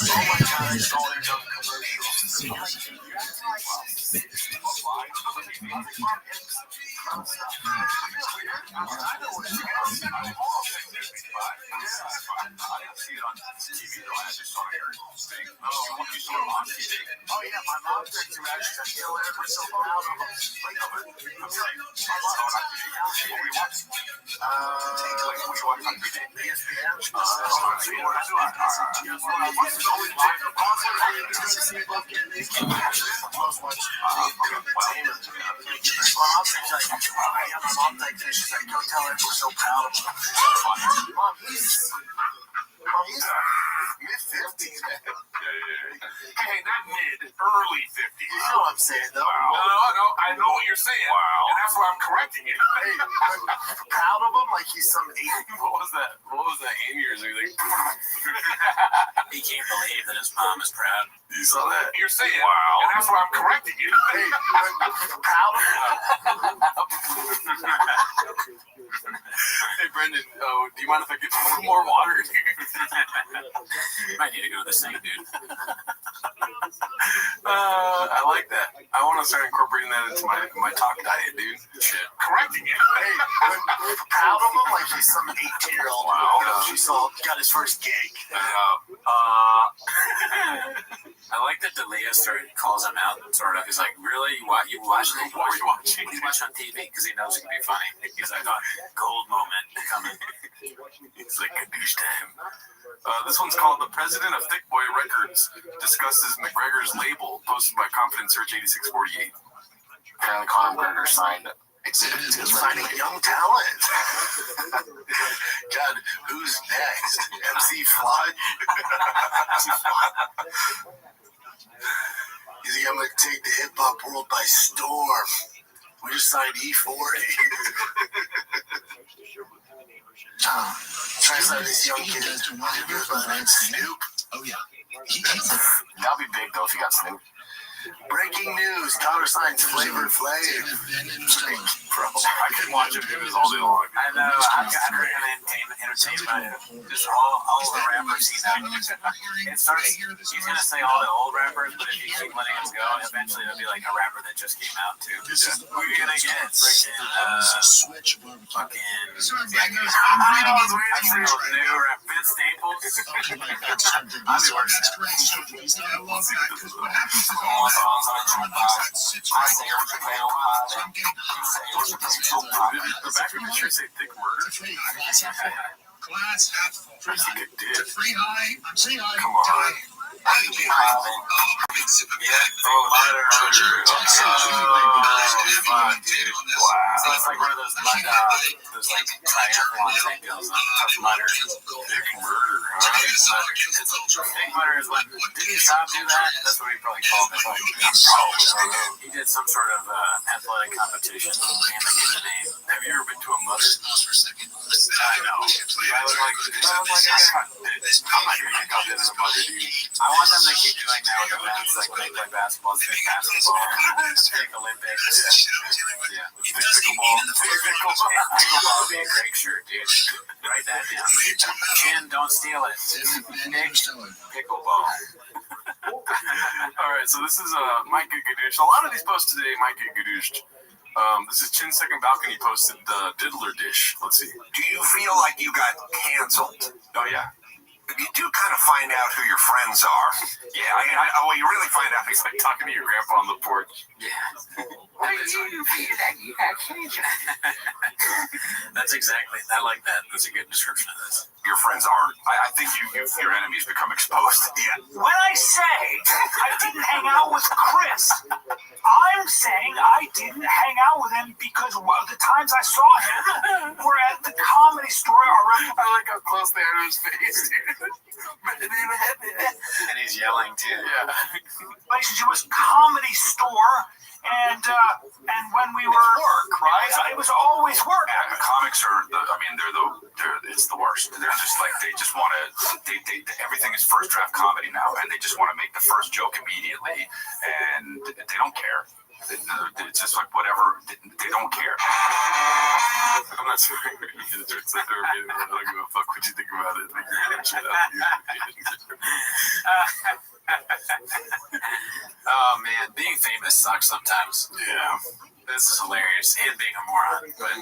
oh my God, I saw their dumb commercial. Oh yeah, my mom said to me, she's like, we're so proud of him. She's like, go tell her we're so proud of him. Mom, he's mid-50s, man. Hey, not mid, early 50s. You know what I'm saying, though. Wow. No, I know what you're saying. Wow. And that's why I'm correcting you. Hey, proud of him like he's some 80. What was that aneurysm? Like, He can't believe that his mom is proud. you saw that? You're saying, wow. And that's why I'm correcting you. Hey, proud of him. Hey, Brendan, do you mind if I get more water? You might need to go to the sink, dude. I like that. I want to start incorporating that into my talk diet, dude. Shit. Correcting you. Hey, proud of him like he's some 18-year-old. Wow. She got his first gig. I like that D'Elia calls him out and sort of. He's like, really? You watch it? What are you watching? You watch on TV because he knows it can be funny. He's like, gold moment coming. It's like a douche time. This one's called "The President of Thick Boy Records Discusses McGregor's Label," posted by Confident Search 8648. Apparently, Conor McGregor signed exhibit to signing young talent. God, who's next? MC Flood? Is he gonna take the hip hop world by storm? We just signed E40. Try to sign this young kid. Snoop. Oh yeah. That'll be big though if you got Snoop. Breaking news: Conor signs Flavor Flav. Bro, I could watch it videos all day long. I know. I've got entertainment. Just all the rappers he's out. It starts. He's gonna say all the old rappers, but if you keep letting him go, eventually it'll be like a rapper that just came out too. We're gonna get freaking fucking. I've seen new rap. Vince Staples. I'll be working The back of the shirt say "Thick Murder." Glass half full. Free high. I'm saying high. Come on. So it's like one of those like triathlon type deals of mutter. Thick Murder, huh? Thick Mutter is when didn't Top do that? That's what he probably called it. He did some sort of athletic competition and they gave the name. Have you ever been to a mutter? I know. I was like, I'm not gonna get caught in a mutter, dude. I want them to keep doing that with events like when they play basketball, stick basketball, stick Olympics. Yeah. Pickleball would be a great shirt, dude. Write that down. Chin, don't steal it. Pickleball. All right, so this is Mike Gadoosh. A lot of these posts today might get gadooshed. This is Chin's second balcony posted the diddler dish. Let's see. Do you feel like you got canceled? Oh yeah. You do kind of find out who your friends are. Yeah, well, you really find out it's like talking to your grandpa on the porch. Yeah. That's exactly. I like that. That's a good description of this. Your friends are. I think your enemies become exposed. Yeah. When I say I didn't hang out with Chris, I'm saying I didn't hang out with him because the times I saw him were at the Comedy Store. I like how close they are to his face, dude. And he's yelling too. Yeah. Relationship was Comedy Store, and when we were work, right? It was always work. Yeah, the comics are. It's the worst. They're just like they just want to. Everything is first draft comedy now, and they just want to make the first joke immediately, and they don't care. It's just like whatever. They don't care. I'm not sorry. I don't give a fuck what you think about it. Oh man, being famous sucks sometimes. Yeah. This is hilarious. And being a moron. But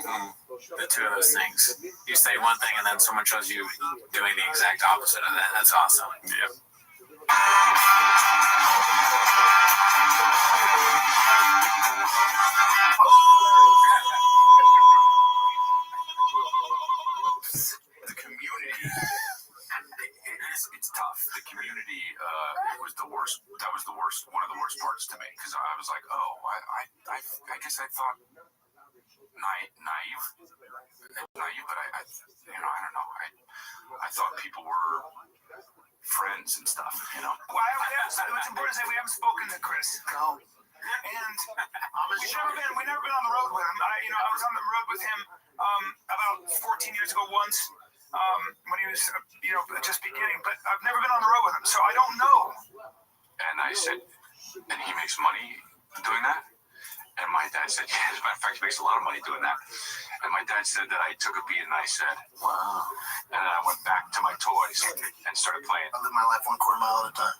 the two of those things. You say one thing and then someone shows you doing the exact opposite of that. That's awesome. Yeah. The community. It's tough. The community was the worst. That was the worst. One of the worst parts to me because I was like, oh, I guess I thought naive, but I don't know. I thought people were friends and stuff, you know. Well, it's important to say we haven't spoken to Chris. No. And we've never been on the road with him. I was on the road with him about 14 years ago once when he was just beginning. But I've never been on the road with him, so I don't know. And I said, and he makes money doing that. And my dad said, yeah, as a matter of fact, he makes a lot of money doing that. And my dad said that I took a beat and I said, wow. And then I went back to my toys and started playing. I live my life 1/4 mile at a time.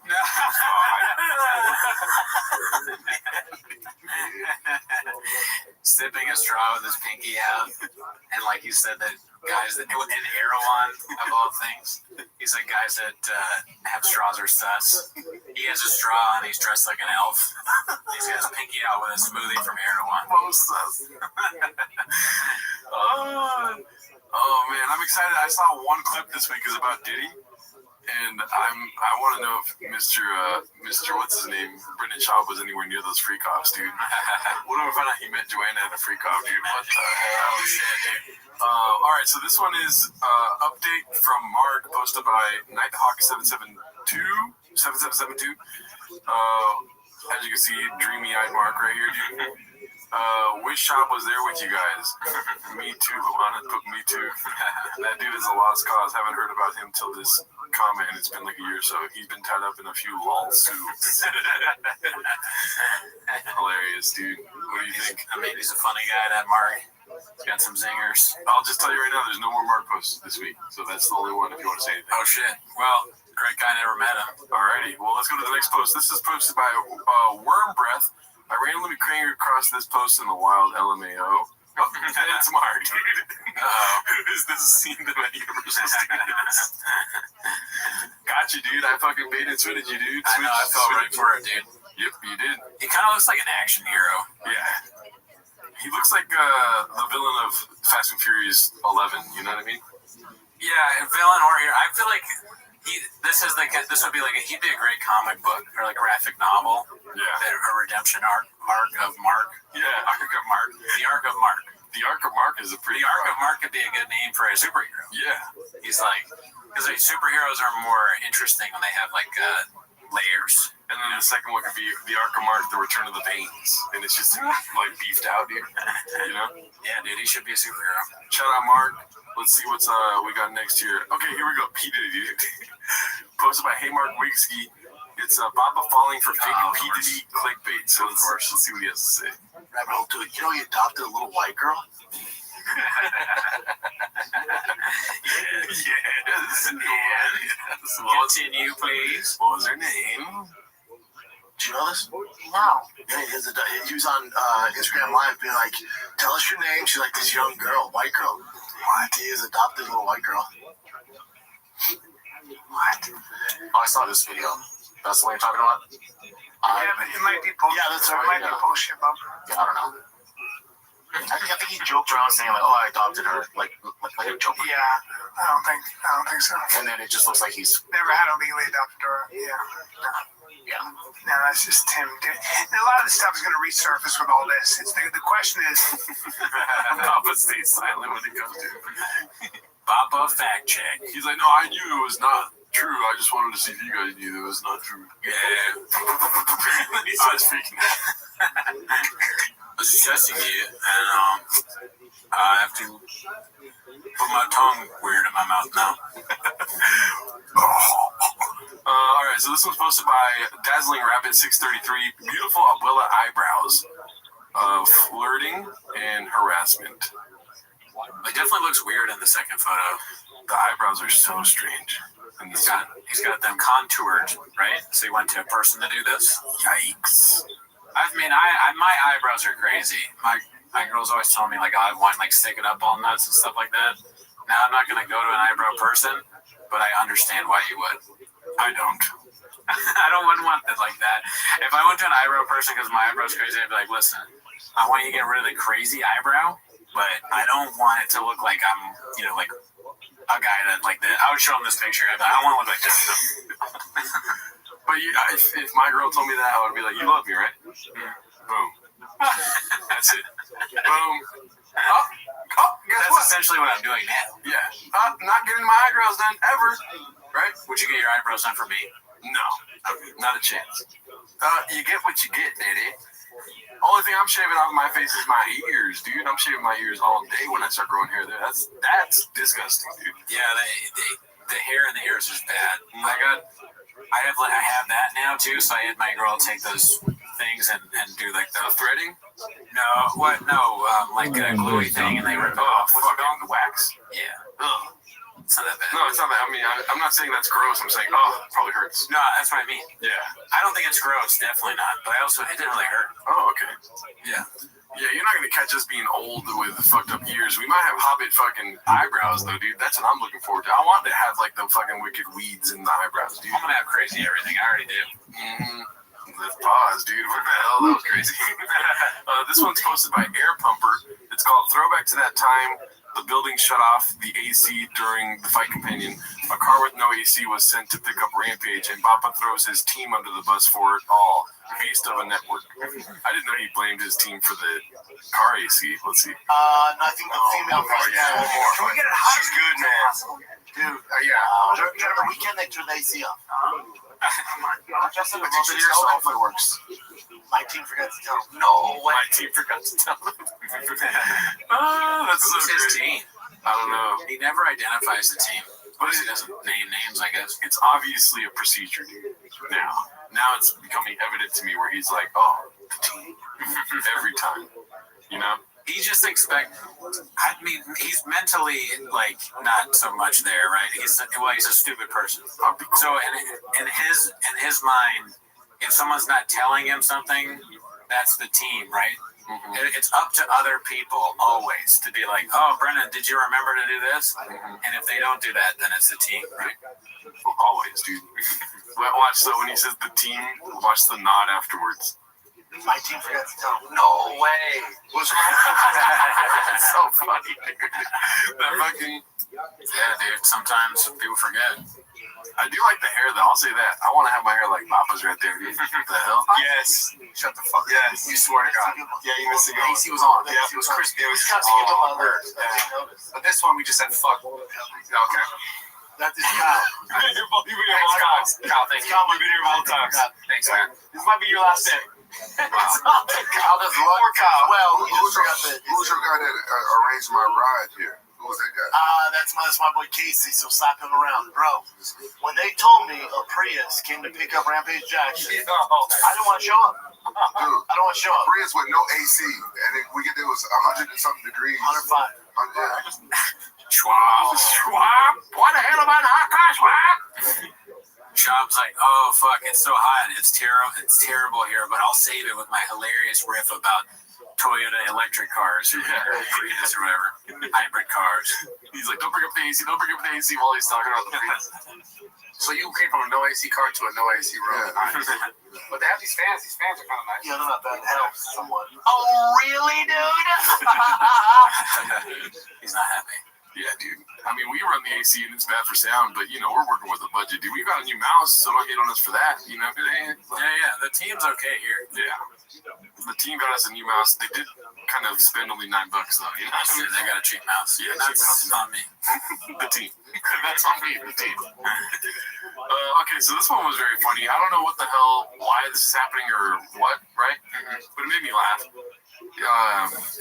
Sipping a straw with his pinky out. And like you said, that guys that and Erewhon, of all things, he said guys that have straws are sus. He has a straw and he's dressed like an elf. He's got his pinky out with a smoothie from Erdogan. Oh man, I'm excited. I saw one clip this week is about Diddy, and I want to know if Mr. What's his name, Brendan Schaub was anywhere near those freak offs, dude. What if I found out he met Joanna at a freak off, dude? What the hell? Oh shit, dude. All right, so this one is update from Mark, posted by Nighthawk772. As you can see, dreamy-eyed Mark right here, dude. Which shop was there with you guys? Me too, Luana. Me too. That dude is a lost cause. Haven't heard about him till this comment, and it's been like a year or so. He's been tied up in a few lawsuits. Hilarious, dude. What do you think? I mean, he's a funny guy, that Mark. He's got some zingers. I'll just tell you right now, there's no more Mark posts this week, so that's the only one if you want to say anything. Oh shit. Well, great guy, never met him. Alrighty, well let's go to the next post. This is posted by Worm Breath. I randomly came across this post in the wild LMAO. Oh, it's Mark, dude. Is this a scene that my Universal Studios? Gotcha, dude. I fucking baited switched you, dude. I know, I fell right for it, dude. Yep, you did. He kind of looks like an action hero. Yeah. He looks like the villain of Fast and Furious 11, you know what I mean? Yeah, villain or hero. I feel like this would be like he'd be a great comic book or like graphic novel. Yeah. A redemption arc of Mark. Yeah. Arc of Mark. The arc of Mark. The arc of Mark is a pretty. The arc of Mark could be a good name for a superhero. Yeah. He's like, because superheroes are more interesting when they have like layers. And then the second one could be the arc of Mark, the Return of the Veins, and it's just like beefed out, dude. You know? Yeah, dude, he should be a superhero. Shout out Mark. Let's see what's we got next here. Okay, here we go. P Diddy, dude. Posted by Hey Mark Wigsky. It's Baba falling for fake P Diddy clickbait. So let's see what he has to say. Rabbi, dude, you know he adopted a little white girl? Yes. Continue, please. What was her name? Do you know this? No. Yeah, he was on Instagram Live being like, tell us your name. She's like this young girl, white girl. What? He is adopted little white girl. What? Oh, I saw this video. That's the one you're talking about? Yeah, but it might be bullshit. Yeah, that's right. It might be bullshit, Bob. Yeah, I don't know. I think he joked around saying like, "Oh, I adopted her," like a joke. Yeah, I don't think so. And then it just looks like he's Never had a legally adopted daughter. Yeah. yeah. No, that's just Tim. And a lot of the stuff is going to resurface with all this. The question is, Papa stays silent when it comes to it. Baba fact check. He's like, no, I knew it was not true. I just wanted to see if you guys knew it was not true. Yeah. He starts freaking out. Assessing it, and I have to put my tongue weird in my mouth now. All right, so this one's posted by Dazzling Rabbit 633. Beautiful Abuela eyebrows of flirting and harassment. It definitely looks weird in the second photo. The eyebrows are so strange. And He's got them contoured, right? So he went to a person to do this. Yikes. I mean, my eyebrows are crazy. My girls always tell me like, I want like stick it up all nuts and stuff like that. Now I'm not gonna go to an eyebrow person, but I understand why you would. I don't. wouldn't want it like that. If I went to an eyebrow person because my eyebrow's crazy, I'd be like, listen, I want you to get rid of the crazy eyebrow, but I don't want it to look like I'm, like a guy that like that. I would show him this picture. I'd be like, I want to look like this. But if my girl told me that, I would be like, you love me, right? Boom. That's it. Boom. Oh, guess That's what? essentially what I'm doing now. Yeah. Not getting my eyebrows done ever. Right? Would you get your eyebrows done for me? No. Not a chance. You get what you get, Daddy. Only thing I'm shaving off my face is my ears, dude. I'm shaving my ears all day when I start growing hair there. That's disgusting, dude. Yeah, the hair in the ears is bad. I have that now too, so I had my girl take those things and do like the threading. No, what? No, like a gluey thing, and they rip it off. What's it called? The wax? Yeah. Ugh. It's not that bad. No, it's not that. I mean, I'm not saying that's gross. I'm saying, it probably hurts. No, that's what I mean. Yeah. I don't think it's gross. Definitely not. But it didn't really hurt. Oh, okay. Yeah. Yeah, you're not gonna catch us being old with fucked up ears. We might have Hobbit fucking eyebrows though, dude. That's what I'm looking forward to. I want to have like the fucking wicked weeds in the eyebrows, dude. I'm gonna have crazy everything. I already do. Let's pause, dude. What the hell? That was crazy. This one's posted by Air Pumper. It's called Throwback to That Time. The building shut off the AC during the fight companion. A car with no AC was sent to pick up Rampage, and Bappa throws his team under the bus for it all. Beast of a network. I didn't know he blamed his team for the car AC. Let's see. No, I think the female fight. Can we get it hot? She's good, man. Dude, yeah. During the weekend, they turned the AC off. Just in the yourself, it works. My team forgot to tell them. No way. My team forgot to tell him. That's so Who's his great. team? I don't know. He never identifies the team. But he doesn't name names, I guess. It's obviously a procedure, dude. Now it's becoming evident to me where he's like, oh, the team. Every time. You know? He just I mean, he's mentally, like, not so much there, right? He's a stupid person. So in his mind, if someone's not telling him something, that's the team, right? It's up to other people always to be like, oh, Brennan, did you remember to do this? And if they don't do that, then it's the team, right? Well, always, dude. Watch, so when he says the team, watch the nod afterwards. My team forgot to tell them. No way. It's so funny. That fucking... Yeah, dude, sometimes people forget. I do like the hair, though. I'll say that. I want to have my hair like Papa's right there, dude. What the hell? Yes. Shut the fuck up. Yes. You swear to God. Yeah, you missed a good one. AC was on. Yeah, it was crispy. It was But this one, we just said fuck. Okay. That is Kyle. You've been here multiple times. Kyle, thanks. You've been here multiple times. Thanks, man. This might be your last day. Kyle does what? Poor Kyle. Well, who's your guy that arranged my ride here? Who was that guy? That's my boy Casey, so slap him around. Bro, when they told me a Prius came to pick up Rampage Jackson, I didn't want to show up. Dude, I don't want to show up. Prius with no AC, and we get there was 100 and something degrees. 105. Schwab. What the hell about hot car, Schwab? Schwab's like, oh, fuck, it's so hot. It's terrible here, but I'll save it with my hilarious riff about Toyota electric cars or Prius or whatever, hybrid cars. He's like, don't bring up the AC, don't bring up the AC while he's talking about the Prius. So you came from a no AC car to a no AC road. Yeah. But they have these fans. These fans are kind of nice. Yeah, they're not bad. It helps somewhat. Oh, really, dude? He's not happy. Yeah, dude. I mean, we run the AC and it's bad for sound, but, you know, we're working with a budget, dude. We got a new mouse, so don't hate on us for that, you know? Yeah. The team's okay here. Yeah. The team got us a new mouse. They did kind of spend only $9, though, you know? They got a cheap mouse. Yeah, that's on me. The team. That's on me, the team. Okay, so this one was very funny. I don't know what the hell, why this is happening or what, right? But it made me laugh.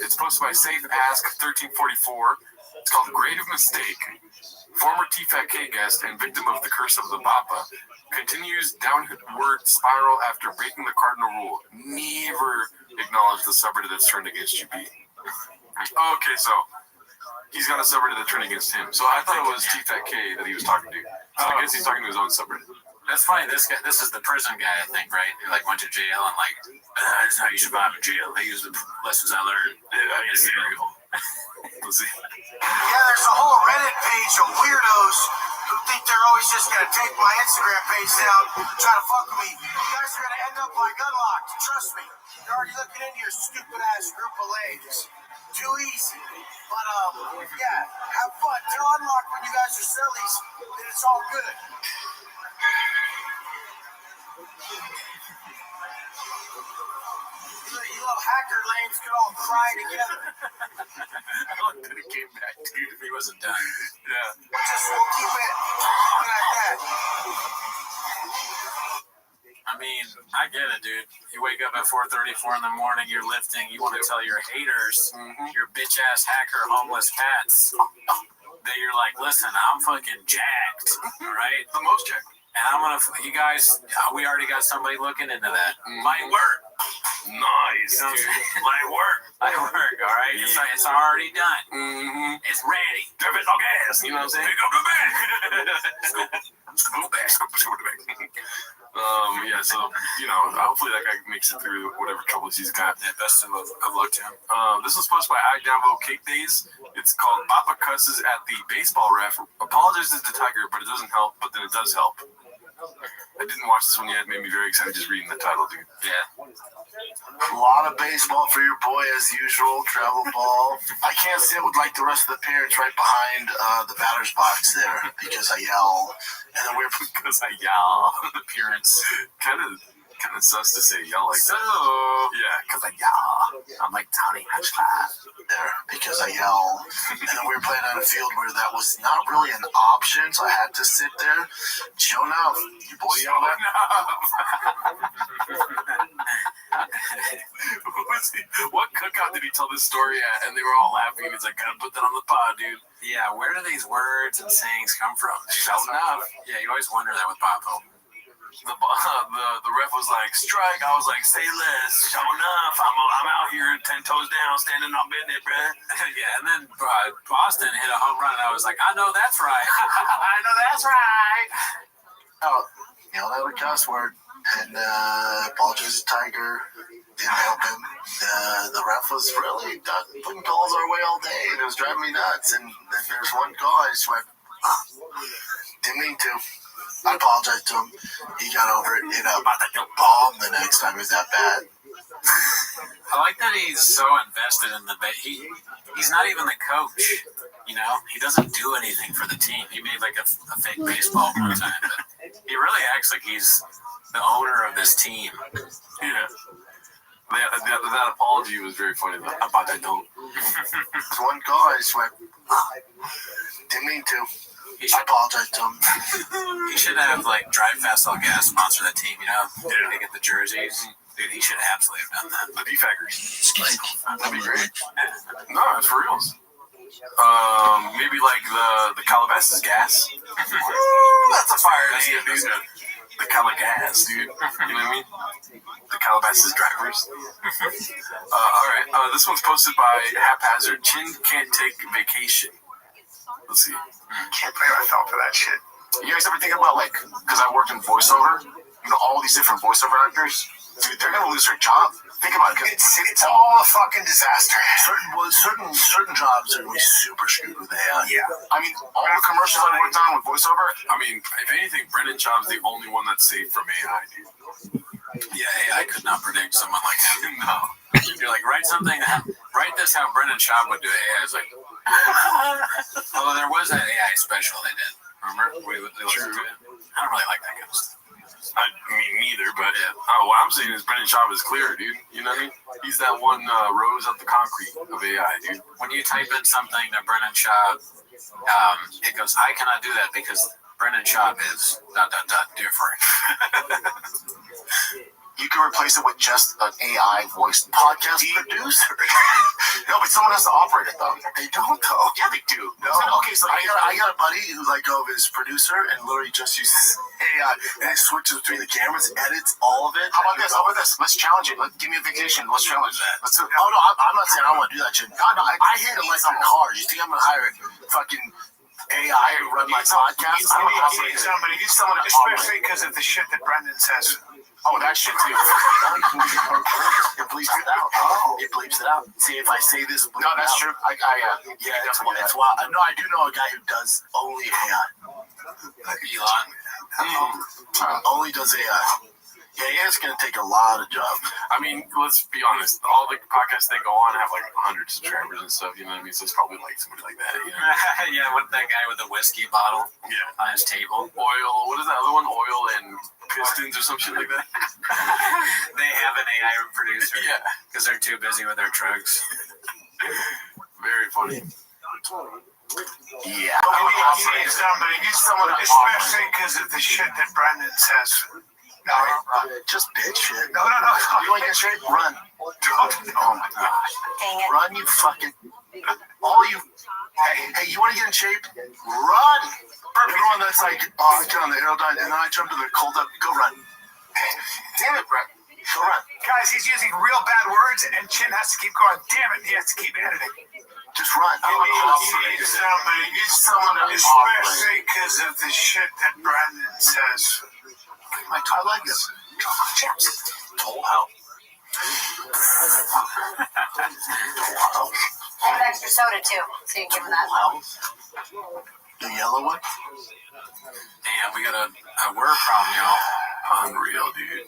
It's posted by Safe Ask 1344. It's called Grave Mistake. Former TFAK guest and victim of the curse of the Bappa continues downward spiral after breaking the cardinal rule. Never acknowledge the subreddit that's turned against you, B. Okay, so he's got a subreddit that turned against him. So I thought it was TFAK that he was talking to. So I guess he's talking to his own subreddit. That's funny. This is the prison guy, I think, right? Who went to jail and this is how you survive in jail. They use the lessons I learned. Let's see. Yeah, there's a whole Reddit page of weirdos who think they're always just gonna take my Instagram page down, try to fuck with me. You guys are gonna end up like Unlocked. Trust me. You're already looking into your stupid ass group of ladies. Too easy. But yeah, have fun. Tell Unlocked when you guys are sillies that it's all good. You little hacker lanes could all cry together. I like that it came back, dude, if he wasn't done. Yeah. We'll keep it like that. I mean, I get it, dude. You wake up at 4:34 in the morning, you're lifting, you want to tell your haters, your bitch-ass hacker homeless cats, that you're like, listen, I'm fucking jacked, all right? The most jacked. And I'm going to, you guys, we already got somebody looking into that. Might work. Nice, you know dude. Might work. Might work, all right? Yeah. It's already done. It's ready. There is no gas. You know what I'm saying? Pick up the bag. Scoop back. Yeah, so, hopefully that guy makes it through whatever troubles he's got. Yeah, best of luck. Good luck to him. This was posted by I Downvote Cake Days. It's called Papa Cusses at the Baseball Ref. Apologizes to Tiger, but it doesn't help, but then it does help. I didn't watch this one yet. It made me very excited just reading the title, dude. Yeah. A lot of baseball for your boy as usual. Travel ball. I can't sit with like the rest of the parents right behind the batter's box there because I yell. And then we're because I yell. The parents kind of sus to say yell like that. Yeah, because I yell. I'm like Tony Hatchback there because I yell. And then we were playing on a field where that was not really an option, so I had to sit there. Show enough. You boy yell that. What cookout did he tell this story at? And they were all laughing. He's like, gotta put that on the pod, dude. Yeah, where do these words and sayings come from? Shout enough. Yeah, you always wonder that with Papo. The ref was like, strike. I was like, say less. Show enough. I'm out here 10 toes down, standing on business, bruh. Yeah, and then Boston hit a home run, and I was like, I know that's right. I know that's right. Oh, yelled out a cuss word. And apologized to Tiger. Didn't help him. The ref was really putting calls our way all day, and it was driving me nuts. And then there's one call I just went, didn't mean to. I apologized to him. He got over it. About to bomb the next time he was that bad. I like that he's so invested in the he's not even the coach. He doesn't do anything for the team. He made like a fake baseball one time, but he really acts like he's the owner of this team. Yeah. That apology was very funny though. About that don't. There's one call I just went, didn't mean to. I apologize to him. He should have like Drive Fast All Gas sponsor the team. They get the jerseys. Dude, he should have absolutely have done that. The defeggers. That'd be great. No, it's for reals. Maybe like the Calabasas gas. That's a fire name, dude. The Calabasas, dude. You know what I mean? The Calabasas drivers. All right. This one's posted by Haphazard. Chin can't take vacation. Let's see. Can't believe I fell for that shit. You guys ever think about because I worked in voiceover, all these different voiceover actors, dude, they're gonna lose their job. Think about it, it's all a fucking disaster. Certain jobs are gonna be super screwed with AI. Yeah, I mean, all the commercials I worked on with voiceover. I mean, if anything, Brendan Schaub's the only one that's safe from AI, dude. Yeah, AI could not predict someone like him. No. You're like, write this how Brendan Schaub would do it. AI is like, although there was that AI special they did. Remember? They listened to it. I don't really like that kind of stuff. I mean, neither, but what I'm saying is Brendan Schaub is clear, dude. You know what I mean? He's that one rose up the concrete of AI, dude. When you type in something to Brendan Schaub, it goes, I cannot do that because Brendan Schaub is ... different. You can replace it with just an AI voiced podcast producer. No, but someone has to operate it, though. They don't, though. Yeah, they do. No. Okay, so I got a buddy who let go of his producer and literally just uses AI and it switches between the cameras, edits all of it. How about this? Let's challenge it. Give me a vacation. Let's challenge that. Let's do it. Oh, no, I'm not saying I don't want to do that shit. No, I hate it like I'm cars. You think I'm going to hire fucking AI to run my podcast? You need someone, especially because of the shit that Brendan says. Oh, that shit too. It bleeps it out. Oh, it bleeps it out. See, if I say this, no, that's true. Yeah, that's why. No, I do know a guy who does only AI. Elon. Only does AI. Yeah, it's gonna take a lot of jobs. I mean, let's be honest. All the podcasts they go on have like 100 subscribers and stuff. You know what I mean? So it's probably like somebody like that. You know? Yeah, with that guy with the whiskey bottle on his table. Oil. What is that other one? Oil and pistons or some shit like that. They have an AI producer. Yeah, because they're too busy with their trucks. Very funny. Yeah. You need someone, especially because of the shit that Brendan says. No, just bitch shit. No. You want to get straight? Run. Oh my gosh. Dang it. Run, you fucking. All you. Hey, you want to get in shape? Run. Everyone that's like, oh, I get on the aerodyne and then I jump to the cold up. Go run. Damn it, Brett. Go run. Guys, he's using real bad words and Chin has to keep going. Damn it, he has to keep editing. Just run. You need someone, especially because of the shit that Brandon says. I like it. Chocolate chips. Toll House. I have extra soda too, so you can give him that. The yellow one? Damn, we got a word problem, y'all. Unreal, dude.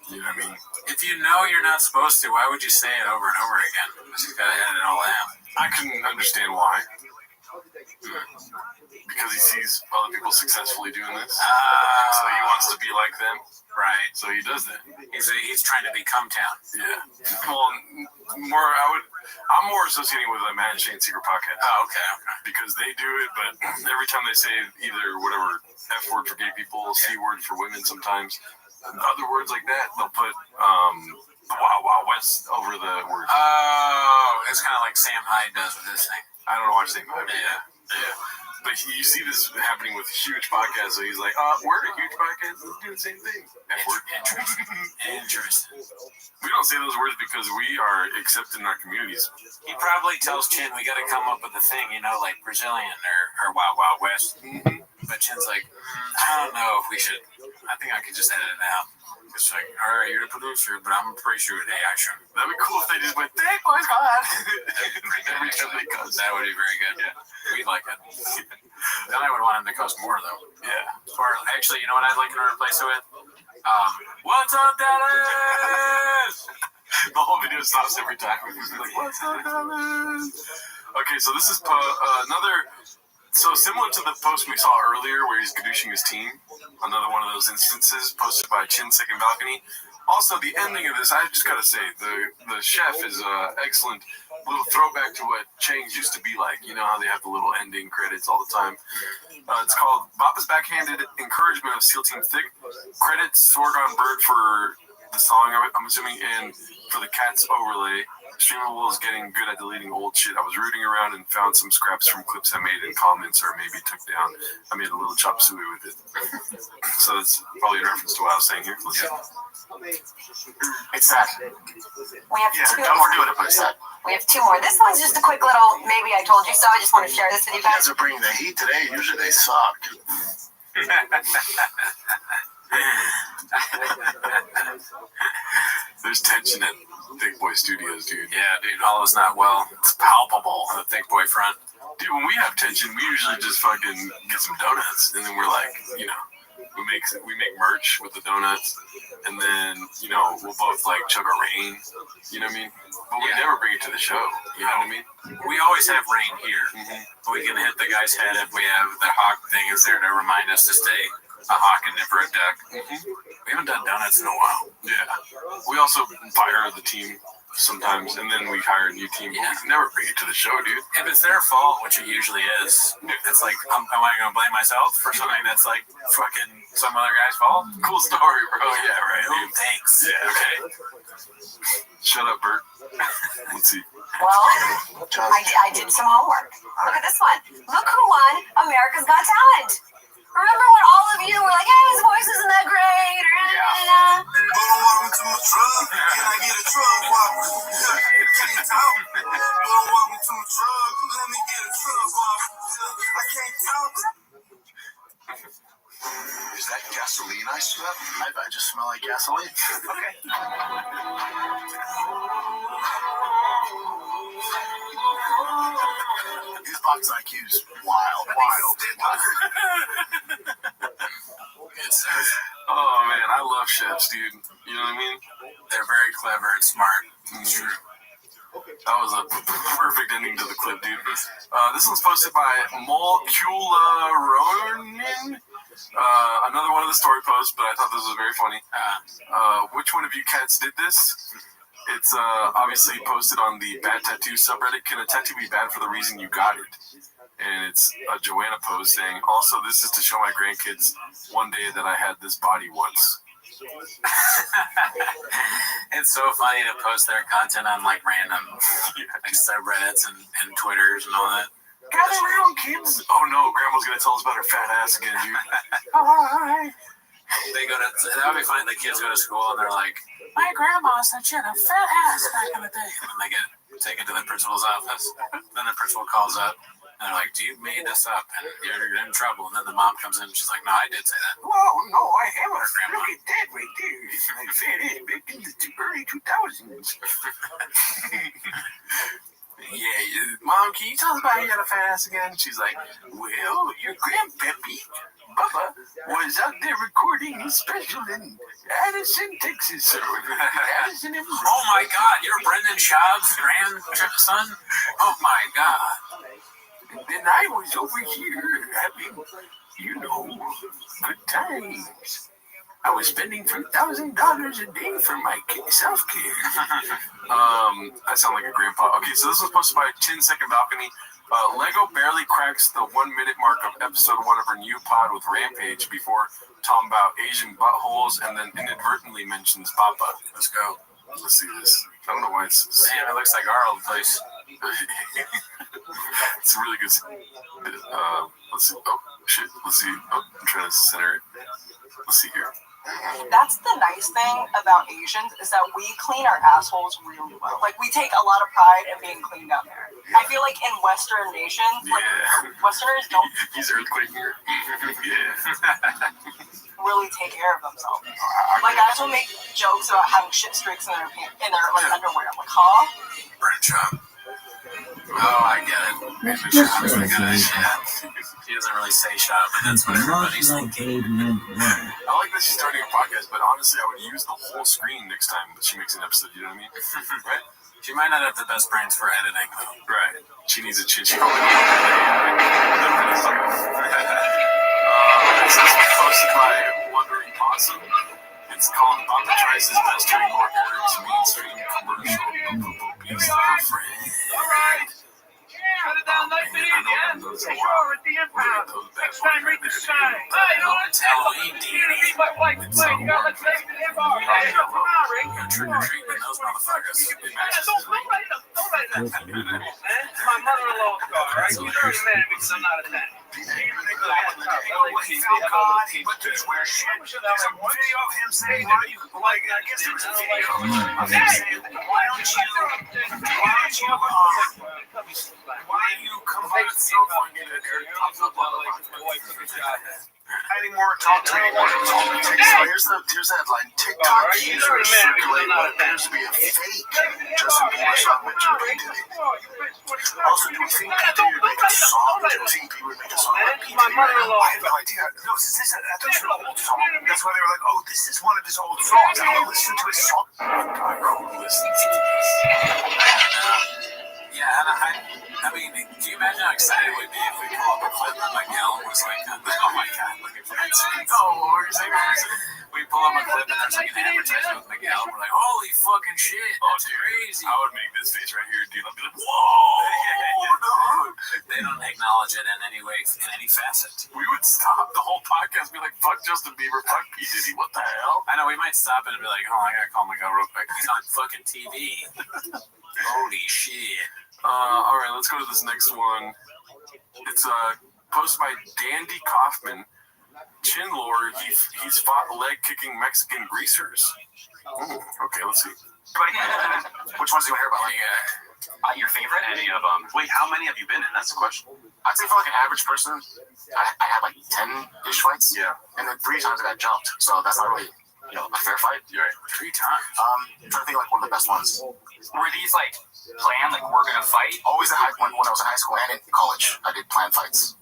You know what I mean? If you know you're not supposed to, why would you say it over and over again? Because you gotta edit it all out. I can understand why. Because he sees other people successfully doing this. So he wants to be like them. Right. So he does that. He's trying to become town. Yeah. Well, I'm more associating with a Man Shane Secret podcast. Oh, okay. Because they do it, but every time they say either whatever F word for gay people, C word for women sometimes, other words like that, they'll put the Wild Wild West over the word. Oh, it's kind of like Sam Hyde does with this thing. I don't watch Sam Hyde. Yeah. But you see this happening with huge podcasts, so he's like, we're a huge podcast, let's do the same thing. F word. Interesting. We don't say those words because we are accepted in our communities. He probably tells Chin, we got to come up with a thing, like Brazilian or Wild Wild West. Mm-hmm. But Chin's like, I don't know if we should. I think I could just edit it out. It's like, all right, you're the producer, but I'm pretty sure today I should. That'd be cool if they just went, "Hey, boys, go ahead." Every time they cuss. That would be very good. Yeah, we'd like it. Then I would want him to cuss more, though. Yeah. Or actually, you know what I'd like to replace it with? What's up, Dallas? The whole video stops every time. He's like, "What's up, Dallas?" Okay, so this is another. So similar to the post we saw earlier where he's gadooshing his team, another one of those instances posted by Chin Second Balcony. Also, the ending of this, I just gotta say, the chef is an excellent little throwback to what Chang's used to be like. You know how they have the little ending credits all the time. It's called Bapa's Backhanded Encouragement of SEAL Team Thick. Credits Sorgon Bird for the song, I'm assuming, and for the Cats overlay. Streamable is getting good at deleting old shit. I was rooting around and found some scraps from clips I made in comments or maybe took down. I made a little chop suey with it. So that's probably in reference to what I was saying here. Listen. It's sad. We have two. No more doing it, but it's sad. We have two more. This one's just a quick little, maybe I told you so. I just want to share this with you You guys. guys are bringing the heat today. Usually they suck. There's tension at Thick Boy Studios, dude. Yeah, dude, all is not well. It's palpable on the Thick Boy front. Dude, when we have tension, we usually just fucking get some donuts, and then we're like, we make merch with the donuts, and then we'll both like chug a rain. You know what I mean? But we never bring it to the show. You know what I mean? We always have rain here. Mm-hmm. We can hit the guy's head if we have the hawk thing is there to remind us to stay a hawk and never a duck. Mm-hmm. We haven't done donuts in a while. Yeah. We also fire the team sometimes, and then we hire a new team. But we never bring it to the show, dude. If it's their fault, which it usually is, it's like, am I going to blame myself for something that's like fucking some other guy's fault? Cool story, bro. Yeah, right. Dude, thanks. Yeah, okay. Shut up, Bert. Let's see. Well, I did some homework. Look at this one. Look who won America's Got Talent. Remember when all of you were like, hey, his voice isn't that great, or Welcome to my truck. Can I get a truck walk? Can't talk. Welcome to my truck. Let me get a truck walk. I can't talk. Is that gasoline I smell? I just smell like gasoline. Okay. His box IQ's wild. Oh man, I love chefs, dude. You know what I mean? They're very clever and smart. True. That was a perfect ending to the clip, dude. This one's posted by Molcularonin. Another one of the story posts, but I thought this was very funny. Which one of you cats did this? It's obviously posted on the Bad Tattoo subreddit. Can a tattoo be bad for the reason you got it? And it's a Joanna post saying, also, this is to show my grandkids one day that I had this body once. It's so funny to post their content on like random like subreddits and Twitters and all that. Gather around, kids. Oh no, Grandma's gonna tell us about her fat ass again, dude. Hi. That would be funny. The kids go to school and they're like, my grandma said she had a fat ass back in the day. And then they get taken to the principal's office. Then the principal calls up And they're like, you made this up and you're in trouble. And then the mom comes in and she's like, no, I did say that. Whoa, no, I haven't. Look at that right there. It's like fat ass back in the early 2000s. Yeah, Mom, can you tell us about how you got a fat ass again? She's like, well, your grandpappy, Bubba, was out there recording his special in Addison, Texas. Addison, oh my God, you're Brendan Schaub's grandson? Oh my God. And then I was over here having, good times. I was spending $3,000 a day for my self-care. I sound like a grandpa. Okay, so this was posted by 10-second balcony. Lego barely cracks the 1 minute mark of episode 1 of her new pod with Rampage before talking about Asian buttholes and then inadvertently mentions Papa. Let's go. Let's see this. I don't know why it's. Damn, it looks like our old place. It's a really good. Let's see. Oh shit. Let's see. Oh, I'm trying to center it. Let's see here. That's the nice thing about Asians is that we clean our assholes really well. Like, we take a lot of pride in being clean down there. I feel like in Western nations, like, Westerners don't He's earthquake here. Yeah. really take care of themselves. Like, guys will make jokes about having shit streaks in their like underwear. I'm like, huh? Burn job. Oh, I get it. He doesn't really say shop, but that's what everybody's thinking. I like that she's starting a podcast, but honestly, I would use the whole screen next time that she makes an episode. You know what I mean? Right? She might not have the best brains for editing, though. Right. She needs a chin. She probably needs this was posted by Wondering Possum. It's called Papa Tries His Best to Ignore Eric's mainstream commercial. He's our friend. All right. Shut it down nice and easy, and you're at the impound. Next time, read the sign. Hey, you know what? You're gonna be my wife and play. You gotta let's take it to the impound. Hey, you're Ferrari. Trick-or-treating those motherfuckers. Don't write that. It's my mother-in-law's car, right? She's already mad at me because I'm not a 10. He found God, he went to his weird shit. There's a video of him saying, I guess it was a video of him saying, why don't you come by the sofa and get an air pops up on the Adding more talk to anyone who's on the TikTok. Here's the headline. TikTok users circulate what appears to be a fake Justin Bieber song with Jimmy Diddy. Also, do we think P. Diddy would make a song? Do we think P. would make a song like P. Diddy? I have no idea. No, this is an old song. That's why they were like, oh, this is one of his old songs. I want to listen to his song. Listen to this. Yeah, I mean, do you imagine how excited we'd be if we pull up a clip and Miguel was like, oh my God, look at that. We pull up a clip and there's like an advertisement with Miguel. We're like, holy fucking shit, that's crazy. I would make this face right here, dude. I'd be like, whoa. They don't acknowledge it in any way, in any facet. We would stop the whole podcast and be like, fuck Justin Bieber, fuck P. Diddy, what the hell? I know, we might stop it and be like, oh, I gotta call Miguel real quick. He's on fucking TV. Holy shit. All right, let's go to this next one. It's posted by Dandy Kaufman. Chin lore, he's fought leg-kicking Mexican greasers. Ooh, okay, let's see. Which ones do you want to hear about? Your favorite? Any of them? Wait, how many have you been in? That's the question. I'd say for like an average person, I had like 10-ish fights. Yeah. And then 3 times I got jumped. So that's not really, a fair fight. You're right. 3 times? I'm trying to think like one of the best ones. Were these like planned, like we're gonna fight? Always when I was in high school and in college, I did planned fights.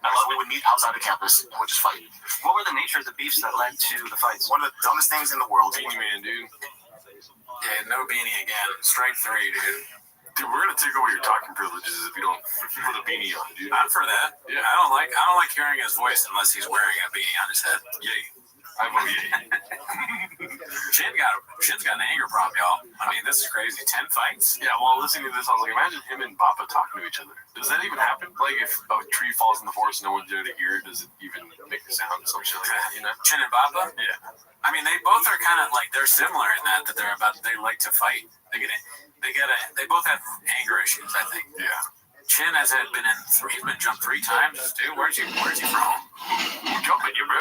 We would meet outside the campus and we'd just fight. What were the nature of the beefs that led to the fights? One of the dumbest things in the world. Beanie Man, dude. Yeah, no beanie again. Strike 3, dude. Dude, we're gonna take away your talking privileges if you don't put a beanie on, dude. I'm for that. Yeah. I don't like hearing his voice unless he's wearing a beanie on his head. Yay. I vote yay. Shin's got an anger problem, y'all. I mean, this is crazy. 10 fights? Yeah, well, listening to this, I was like, imagine him and Bappa talking to each other. Does that even happen? Like, if a tree falls in the forest and no one's there to hear it, does it even make a sound? Some shit like that, Chin and Bappa? Yeah. I mean, they both are kind of like, they're similar in that they like to fight. They both have anger issues, I think. Yeah. Chin he's been jumped 3 times. Dude, where's he from? Jumping you, bro.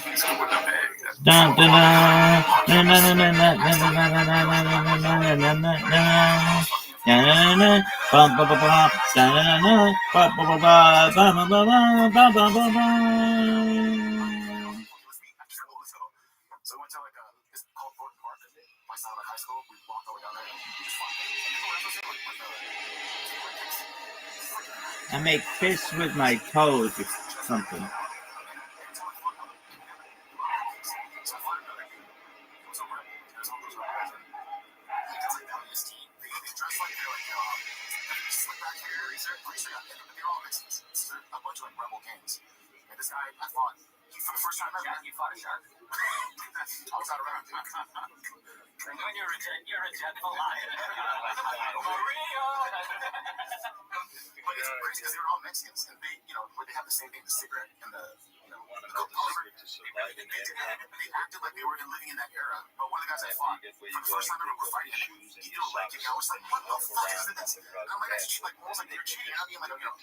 He's going to bag. Dun, dun, dun, dun, dun, dun, dun, dun, dun, dun, dun, dun, dun, dun, dun, dun. Da-na-na-na, ba-ba-ba-ba, da-na-na-na, ba-ba-ba-ba, ba-ba-ba-ba, ba-ba-ba-ba. So we went to like it's called Thornton Park. My son at high school, we walked over down there and we just fun. I make fists with my toes or something. A bunch of like rebel gangs. And this guy I fought for the first time ever. You fought a shark? I was out around. You're a gentle lion. Maria. But it's crazy because they were all Mexicans and they, where they have the same thing, the cigarette and the, the Coke polymer. They acted like they were living in that era. But one of the guys I fought, for the first time ever, we're fighting, and he did a leg kick. I was like, what the fuck is this? And I'm like, actually, almost like they were cheating. I mean, like, you're not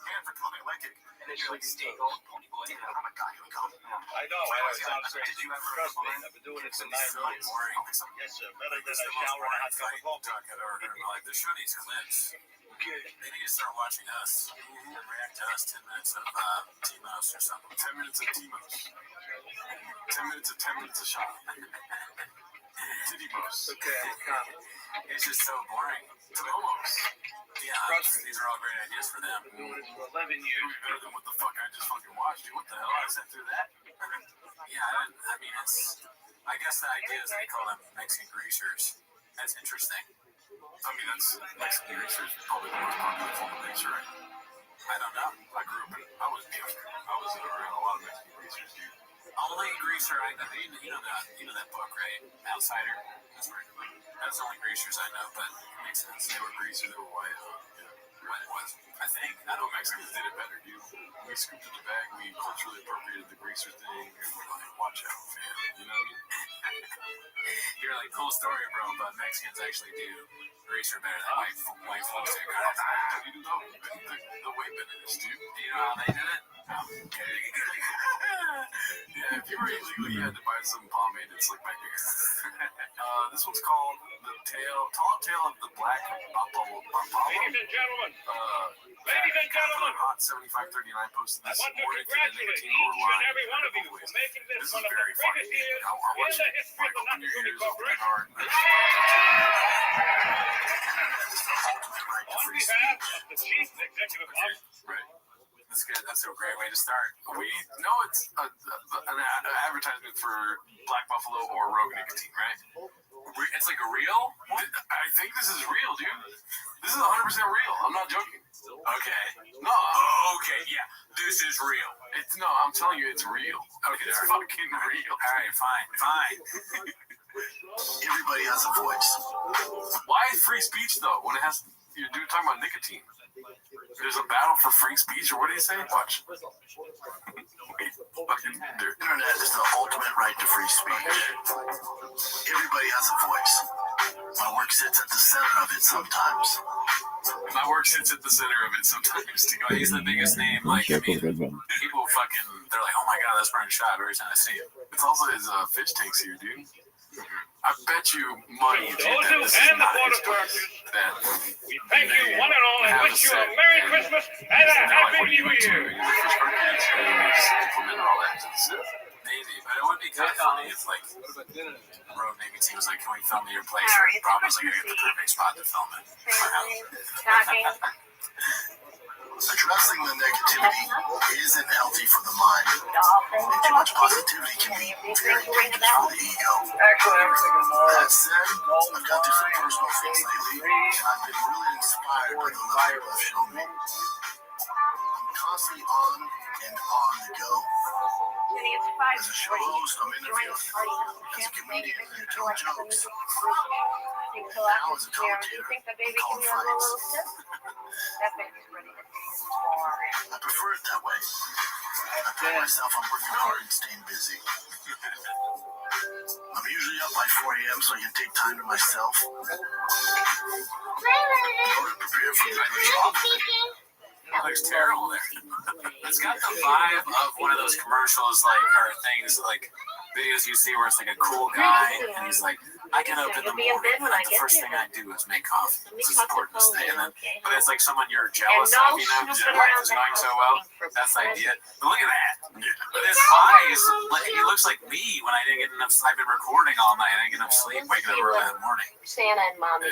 man for throwing a leg kick. And then you're like, stay going, pony boy. Oh my God, here we go. I know, it sounds crazy. Did you ever Trust me, I've been doing it for 9 months. Yes, sir. Better than a shower and a hot cup of coffee. Like, the show needs clips. They need to start watching us and react to us 10 minutes of T-Mouse or something. 10 minutes of T-Mouse. 10 minutes of shot. Titty mouse. Okay, it's just so boring. Almost. Yeah, these are all great ideas for them. Doing it for 11 years. Better than what the fuck I just fucking watched. Dude, what the hell? I sat through that. Yeah, I mean, I guess the idea is they call them Mexican greasers. That's interesting. I mean, that's Mexican greaser is probably the most popular form of greaser, right? I don't know. I grew up I was around a lot of Mexican greasers, dude. Only greaser I know. You know that book, right? Outsider. That's the only greasers I know, but it makes sense. They were greaser, they were white. What it was, I think. I know Mexicans did it better, dude. We scooped in the bag, we culturally appropriated the greaser thing, and we're like, watch out, fam. You know what I mean? You're like, cool story, bro, but Mexicans actually do greaser better than white folks do. You know, the way better is, dude. Do you know how they did it? Yeah, if you were illegal, you had to buy some pomade and slick back your hair. This one's called the tall tale of the black buffalo. Ladies and gentlemen. Hot 7539 posted I this want to morning to the congratulate nicotine each core and line. every one of you for making this This one is of the very funny. greatest years I want in you the history of the open your Nazi ears, open Corporation. your heart. On behalf of the Chief Executive Officer. Right. That's good. That's a great way to start. We know it's an advertisement for Black Buffalo or Rogue Nicotine, right? It's like a real? I think this is real, dude. This is 100% real. I'm not joking. Okay. No. Okay, yeah. This is real. I'm telling you, it's real. Okay, It's fucking real. All right, fine. Everybody has a voice. Why free speech though? When it has, you're talking about nicotine. There's a battle for free speech, or what do you say? Watch. The internet is the ultimate right to free speech. Everybody has a voice. My work sits at the center of it sometimes. My work sits at the center of it sometimes. He's the biggest name. Like, I mean, people fucking, they're like, oh my God, that's Brian Shaw every time I see him. It's also his fish tanks here, dude. I bet you money. To those who and the border workers, we thank you one and all and wish you a Merry Christmas and a Happy New Year. Maybe, but it would be kind of funny if, like, Rogue Nicotine was like, can we film at your place? Robin's like, I get the perfect spot to film it. Addressing the negativity isn't healthy for the mind. And too much positivity can be very dangerous for the ego. That said, I've got through some personal things lately, and I've been really inspired by the love people have shown me. I'm constantly on and on the go. As a show host, I'm interviewing. As a comedian, I tell jokes. Now as a commentator, I'm calling fights. I prefer it that way. I tell myself I'm working hard and staying busy. I'm usually up by 4 a.m. so I can take time to myself. In order to prepare for the day. It looks terrible there. It's got the vibe of one of those commercials, like, or things, like, videos you see where it's like a cool guy, and he's like I get up in the morning, and the first thing I do is make coffee. It's important to stay in it. But it's like someone you're jealous of, you know, because your life is going so well. That's the idea. But look at that. But his eyes, like, he looks like me when I didn't get enough. I've been recording all night. I didn't get enough sleep, waking up early in the morning. Santa and Mommy.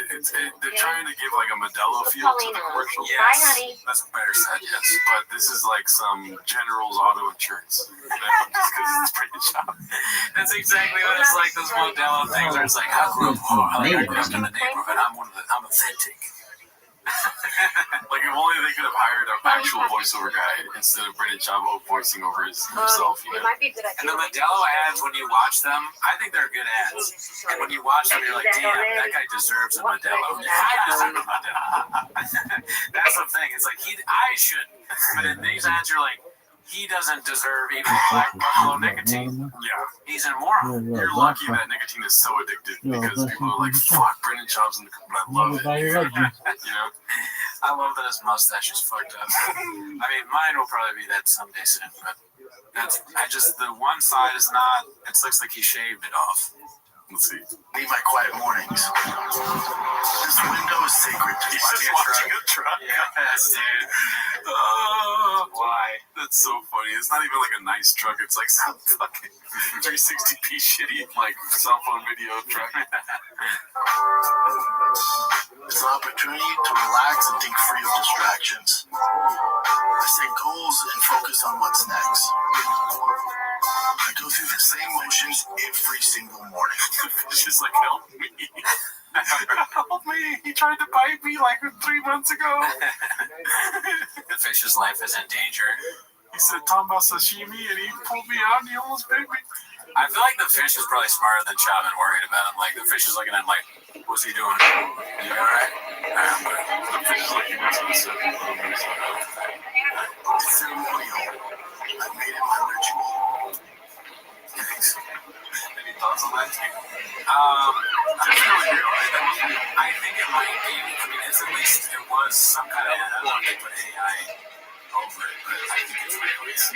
They're trying to give like a Modelo feel to the commercial. Yes. Bye, honey. That's better said, yes. But this is like some General's Auto Insurance. Because it's pretty shop. That's exactly what it's like, those Modelo things where it's like, I grew up in the neighborhood. I'm authentic. Like if only they could have hired an actual voiceover guy instead of Brendan Chavo voicing over himself. You know? And the Modelo ads, when you watch them, I think they're good ads. And when you watch them, you're like, damn, that guy deserves a Modelo. I deserve a Modelo. That's the thing. It's like, I should. But in these ads, you're like, he doesn't deserve even Black Buffalo nicotine. Yeah. He's a moron. You're lucky that nicotine is so addictive because people are like, fuck, Brendan Chavo's in the but I love it. You know? I love that his mustache is fucked up. I mean, mine will probably be that someday soon, but the one side is not, it looks like he shaved it off. Let's see. Leave my quiet mornings. This window is sacred to He's my just watching a truck. Yes, dude. Why? That's so funny. It's not even like a nice truck. It's like some fucking 360p shitty like cell phone video truck. It's an opportunity to relax and think free of distractions. I set goals and focus on what's next. I go through the same motions every single morning. It's just like, help me. Help me. He tried to bite me like 3 months ago. The fish's life is in danger. He said, talking about sashimi, and he pulled me out and he almost bit me. I feel like the fish is probably smarter than Chapman worried about him. Like, the fish is looking at him like, what's he doing? You alright? I'm good. The fish is like, he wants to sit. It's ceremonial. I've made it my ritual. Thanks. Any thoughts on that? I think it might be. I mean, it's at least it was some kind of, I don't know if they put AI over it, but I think it's real. This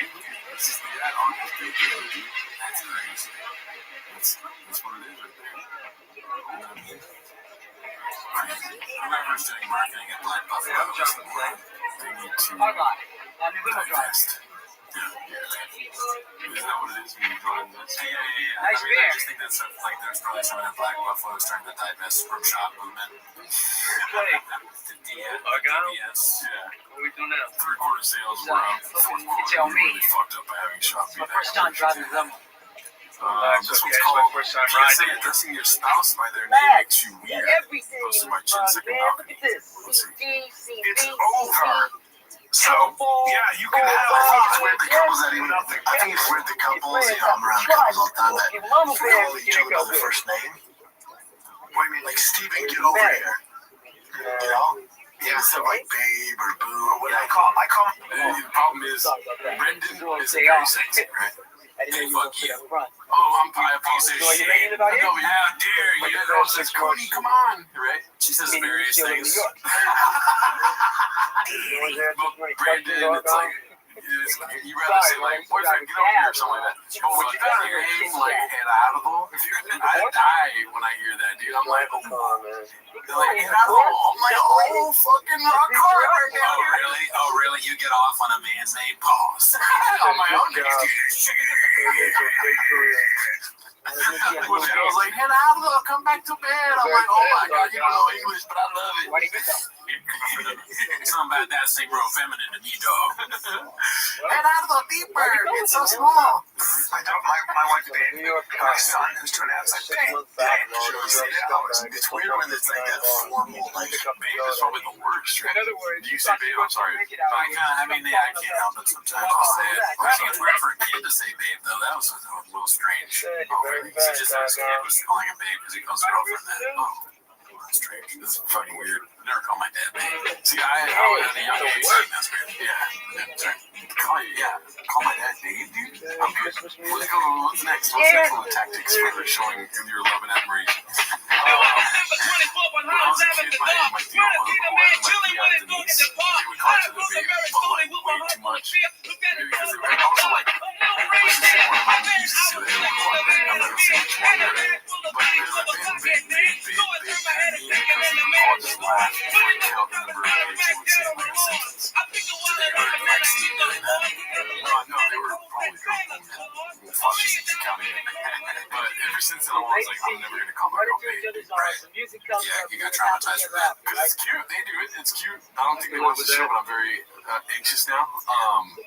is the ad on his page. That's crazy. That's what it is right there. You know what I mean? Whoever's doing marketing at Black Buffalo, they need to divest. Yeah. Isn't that what it is when you join this? Yeah. I mean, I just think that's like there's probably someone at Black Buffalo starting to divest from shop movement. To DBS. Yeah. What are we doing now? Third quarter sales were up. Fourth quarter really fucked up by having shop. My first time driving the limo. This one's called PSA addressing your spouse by their name makes you weird. Posted by Chin Second Balcony. Let's see. It's over. So, yeah, you can have, I think it's weird the couples that even, I think it's weird the couples, you know, I'm around couples all the time that call each other by their first name. What do you mean, like, Steven, get over here. You know? Yeah, instead of like babe or boo or whatever. I call the problem is, Brendan is very sexy, right? Hey, fuck you. Oh, I'm a piece of shit. How dare you? Girl says, Cody, come on. Right? She says various things. But Brandon, it's like, you rather say like, boyfriend, get over here or something like that. But when you got your name like Gerardo, I die when I hear that, dude. I'm like, oh, they're like, Gerardo. I'm like, oh, fucking rock hard right now. Oh, really? You get off on a man's name? Pause. On my own name. When the girl's like, Gerardo, come back to bed. I'm like, oh my god, you don't know English, but I love it. Something about that seemed real feminine to me, dog. Gerardo, deeper. It's so small. My wife, babe, my son, who's 2.5, like, it's weird when it's like that formal, like, babe is probably the worst, right? Do you say babe? I'm sorry. I mean, yeah, I can't help it sometimes. I'll say it. I think it's weird for a kid to say babe, though. That was a little strange. He just as a kid was calling him babe because he calls his girlfriend that. Oh, that's strange. This is fucking weird. I never call my dad babe. See, I at a young age, that's weird. Yeah. Sorry. Call my dad babe, dude. I'm good. What's next? What's next on the tactics for showing your love and admiration? When I was a kid, my deal was my Denise. They would call each other baby, but like way too much. Because they were also like, one of my used to say that they were I'm never seen which one. But they're like, big, and all just laugh before I count the number of pages in like a sentence. So they were like, see, doing that? No, they were probably counting it. But ever since then, I was like, I'm never gonna call my girl babe. Right. Yeah, you got traumatized with that. Because it's cute. They do it. It's cute. I don't think they watch the show, but I'm very anxious now.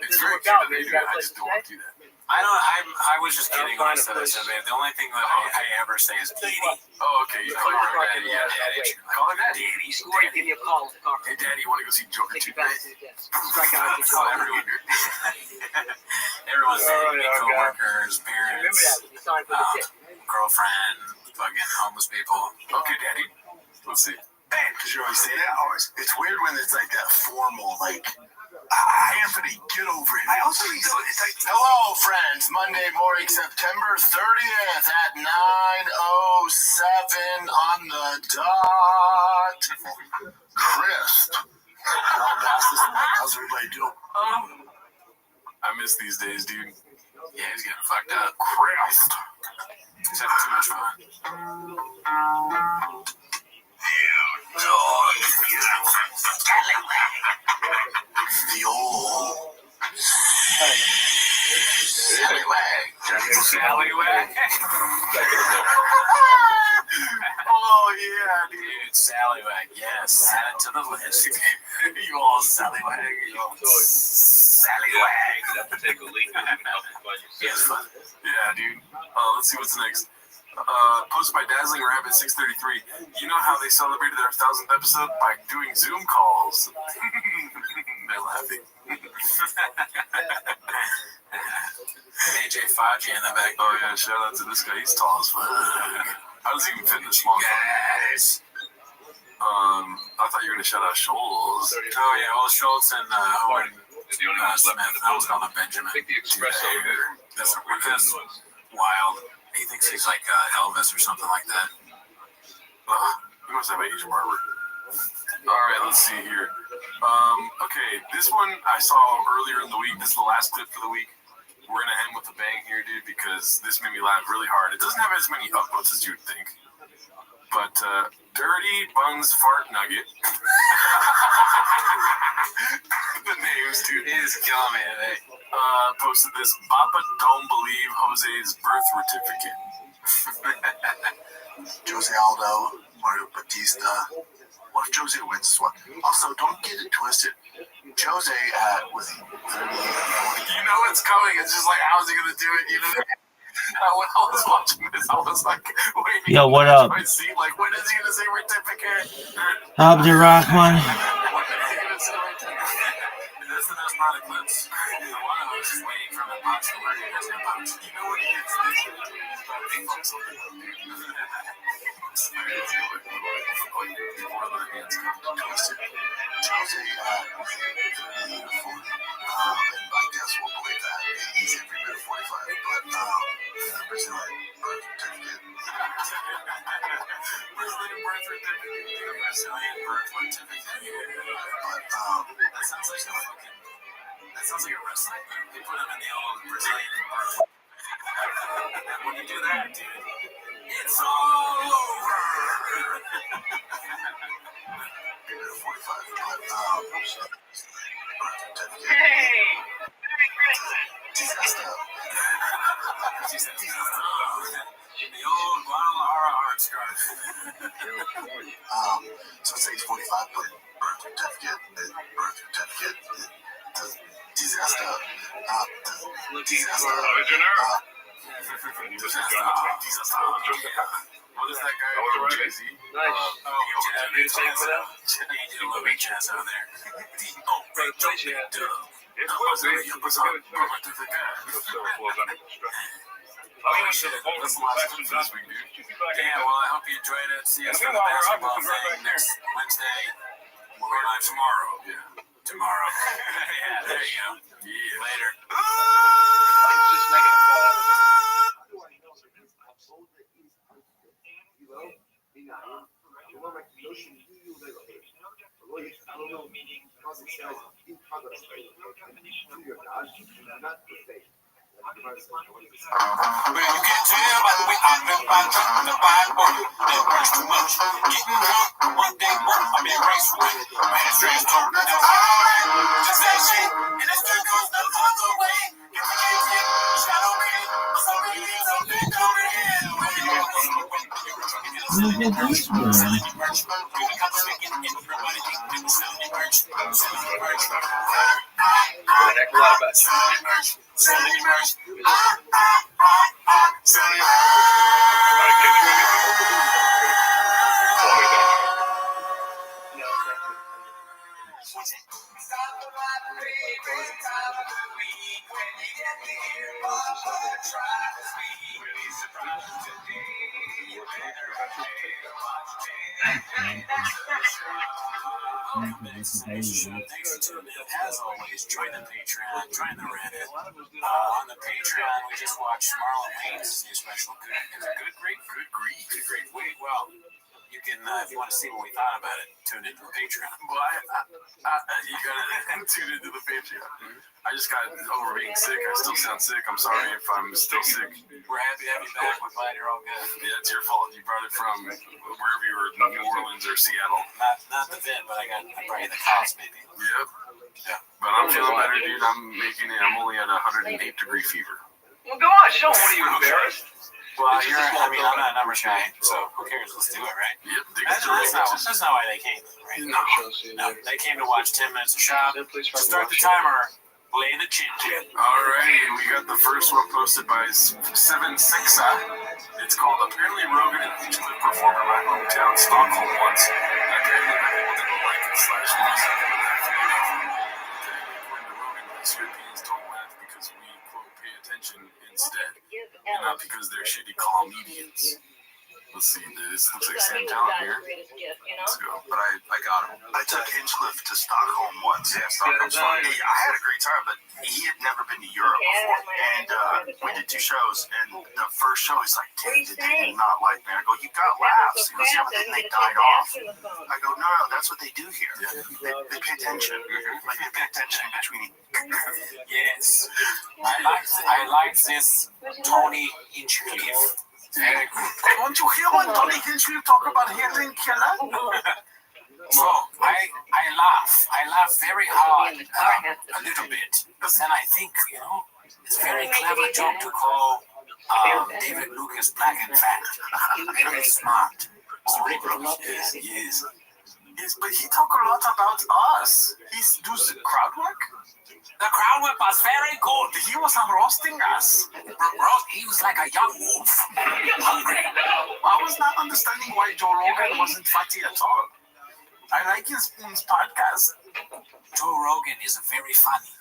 It's very cute that they do it. I just don't want to do that. I was just kidding when I said I said babe. The only thing that I ever say is daddy. Oh, okay. You call her daddy. Yeah, daddy. Call her daddy. Or give me a call. Hey, daddy, you want to go see Joker 2 today? Strike out. Oh, everyone here. Everyone's saying co-workers, parents, girlfriend, fucking homeless people. Okay, daddy. Let's see. Hey, because you always say that. Always. It's weird when it's like that formal, like, Anthony, get over it. I also think it's like, hello, friends. Monday morning, September 30th at 9:07 on the dot. Chris. How's everybody doing? I miss these days, dude. Yeah, he's getting fucked up. Christ. He's having too much fun. The old Sallywag. Sallywag. Oh, yeah, dude. Sallywag. Yes. Add it to the list. You all Sallywag. You all Sallywag. You have to take a leak and help you find your Yes, fun. Yeah, dude. Let's see what's next. Posted by Dazzling Rabbit 633. You know how they celebrated their 1,000th episode? By doing Zoom calls. They're laughing. AJ Faji in the back. Oh, yeah, shout out to this guy. He's tall as fuck. How does he even fit in this small guys? I thought you were going to shout out Scholes. Oh, yeah, well, Schultz and Owen Smith. I was calling him Benjamin. I think the espresso here. That's wild. He thinks he's like Elvis or something like that. He must have an Asian barber. All right, let's see here. Okay, this one I saw earlier in the week. This is the last clip for the week. We're going to end with a bang here, dude, because this made me laugh really hard. It doesn't have as many upvotes as you'd think. But Dirty Buns Fart Nugget. The names, dude. He is killing me today. Posted this. Papa don't believe Jose's birth certificate. Jose Aldo, Mario Batista. What if Jose wins this one? Also, don't get it twisted. Jose was 30. You know what's coming. It's just like, how's he gonna do it? You know. When I was watching this, I was like, waiting. Yo, what up? My seat, like, when is he gonna say certificate? Abdurrahman. That's the best part of the clips. One of us is waiting for the box to work. You know when he gets this, he fucks up. Before the hands come twisted. Jose was in the uniform. And I guess we'll believe that. He's every bit of 45. But, Brazilian birth certificate. Brazilian birth certificate. Brazilian birth certificate. But, that sounds like a fucking. That sounds like a wrestling. They put him in the old Brazilian birth. When you do that, dude, it's all over. Every bit of 45. But, Hey! Disaster. The old Guadalajara art scarf. So say he's 45, but birth certificate, disaster. Disaster. What is that guy from Jay-Z? Nice. You saying for that? He did a little bit jazz over there. Great place you had. It's close. It's so close under construction. I went to the Bolton Claxton this week, dude. Yeah, well, I hope you enjoyed it. See us for the basketball thing next Wednesday. We'll be live tomorrow. Yeah. Tomorrow. Yeah, there you go. Yeah. Later. Just making a call. you can't tell by the way I live by the Bible. That works too much. Getting drunk one day more. I'm being graceful with it. My head straight to the alright. Just that shit. And it's good goes the other way. If we can't get shallow kid, something is a big over here. Thanks for tuning in. As always, join the Patreon, join the Reddit. On the Patreon, we just watched Marlon Wayne's new special. Good great. Wait, well, you can, if you want to see what we thought about it, tune into the Patreon. Well, you gotta tune into the Patreon. I just got over being sick. I still sound sick. I'm sorry if I'm still sick. We're happy to have you back. We're glad you're all good. Yeah, it's your fault. You brought it from wherever you were, New Orleans or Seattle. Not the vid, but I brought you the cost, maybe. Yep. Yeah. But I'm feeling better, dude. I'm only at 108-degree fever. Well, go on, show 'em. What are you, embarrassed? Well, I'm not a numbers guy, so who cares? Let's do it, right? Yep. That's not why they came, right? No. They came to watch 10 minutes of shop. Start the timer. Play the chin. Alright, and we got the first one posted by 76a. It's called Apparently Rogan and Hinchcliffe performed in my hometown, Stockholm, once. Apparently, my people didn't like it / music. According to Rogan, these Europeans don't laugh because we, quote, pay attention instead, and not because they're shitty comedians. Let's see, this looks like Sam Talent here. Let's go. But I got him. I took Hinchcliffe to Stockholm once. Yeah, Stockholm's fun. I had a great time, but he had never been to Europe before. And we did 2 shows, and the first show, he's like, dude, did they not like me? I go, you got laughs. He goes, yeah, but then they died off. I go, no, that's what they do here. They pay attention. Like, they pay attention in between. Yes. I like this Tony Hinchcliffe. Very good. Don't you hear when Tony Hinchcliffe talk about Helen Keller? So I laugh very hard, a little bit, and I think it's a very clever joke to call David Lucas black and fat. Very smart. Yes. Yes, but he talk a lot about us. He does the crowd work. The crowd work was very good. He was roasting us. He was like a young wolf. Hungry. I was not understanding why Joe Rogan wasn't fatty at all. I like his podcast. Joe Rogan is very funny.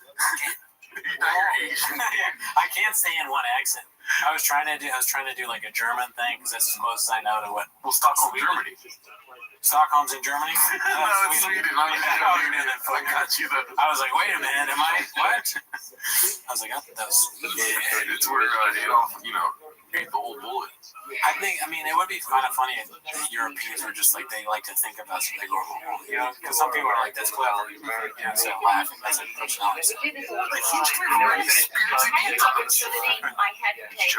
I can't say in one accent. I was trying to do like a German thing because that's as close as I know to what. Well, Stockholm, Germany. Stockholm's in Germany? No, it's Sweden. I got you. I was like, wait a minute, am I, what? I was like, that was Sweden. It's where Adolf, ate the whole bullet. I mean, it would be kind of funny if the Europeans were just like, they like to think about something, because some people are like, that's clever, instead of laughing, that's like personality. I had to take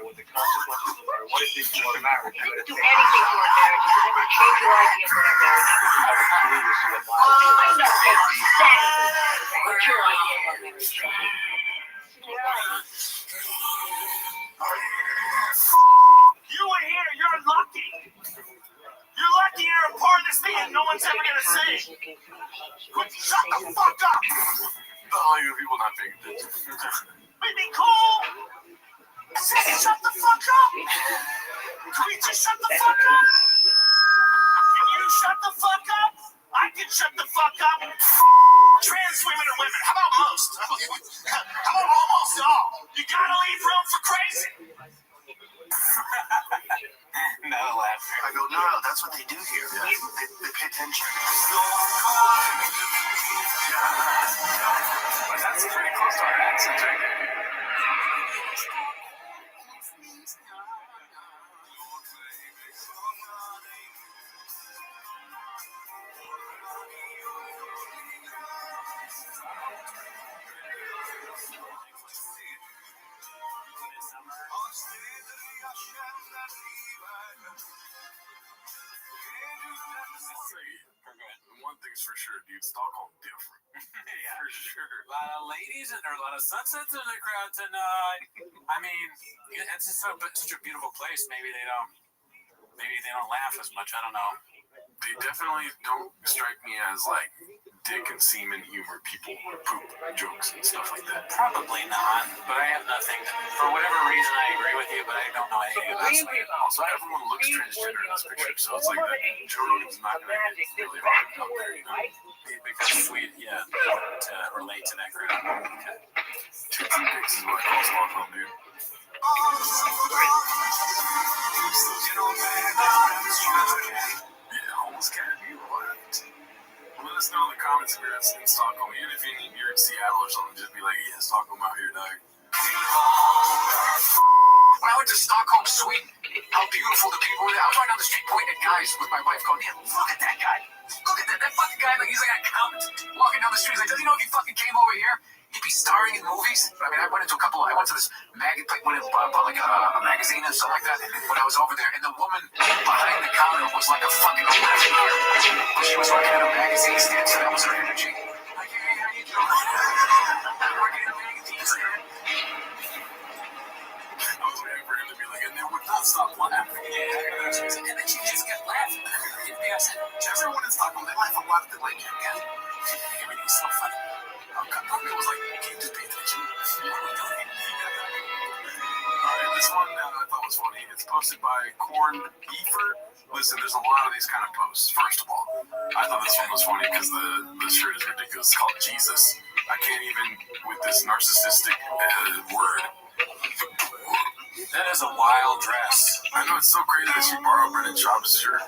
what if you want to marry? I didn't do anything for a marriage. You never change your idea for a marriage. I know exactly what your idea of marriage is. You were here. You're lucky. You're lucky you're a part of this thing and no one's ever going to say. Shut the fuck up. You people not paying attention. Be cool. Shut the fuck up. Can we just shut the fuck up? Can you shut the fuck up? I can shut the fuck up. Trans women are women. How about most? How about almost all? You gotta leave room for crazy. No laughter. I go, no, that's what they do here. Yeah. They pay attention. But that's pretty close to our accents right there. for sure, dude. Stockholm different. Yeah. For sure. A lot of ladies and there are a lot of sunsets in the crowd tonight. I mean, it's just such a beautiful place. Maybe they don't laugh as much. I don't know. They definitely don't strike me as like dick and semen humor people, poop jokes and stuff like that. Probably not, but I have nothing. For whatever reason, I agree with you, but I don't know anything about it. Also, everyone looks transgender in this picture, so it's like that Joe Rogan's not going to get really hard out there, you know? Because we, to relate to that crowd. Okay. Tits and dicks is what I call Stockholm, dude. Yeah, homeless cat, you what? Let us know in the comments if you're in Stockholm. Even if you're in Seattle or something, just be like, yeah, Stockholm out here, dog. When I went to Stockholm, Sweden, how beautiful the people were. I was right down the street pointing at guys with my wife going, man, look at that guy. Look at that fucking guy. Like, he's like an accountant walking down the street. He's like, does he know if he fucking came over here, he'd be starring in movies? I mean, I went to this went and bought like a magazine and stuff like that when I was over there. And the woman behind the counter was like a fucking 11-year. But she was working at a magazine stand, so that was her energy. Like, hey, how you doing? I'm working at a magazine stand. I was waiting for him to be like, and they would not stop laughing. Yeah, and then she just kept laughing. I said, everyone in Stockholm, they laugh a lot at the lake again. Everything's so funny. It was like, can you just pay attention? Alright, this one I thought was funny. It's posted by Corn Beefer. Listen, there's a lot of these kind of posts. First of all, I thought this one was funny because the shirt is ridiculous. It's called Jesus. I can't even with this narcissistic word. That is a wild dress. I know, it's so crazy that she borrowed Brennan Schaub's shirt.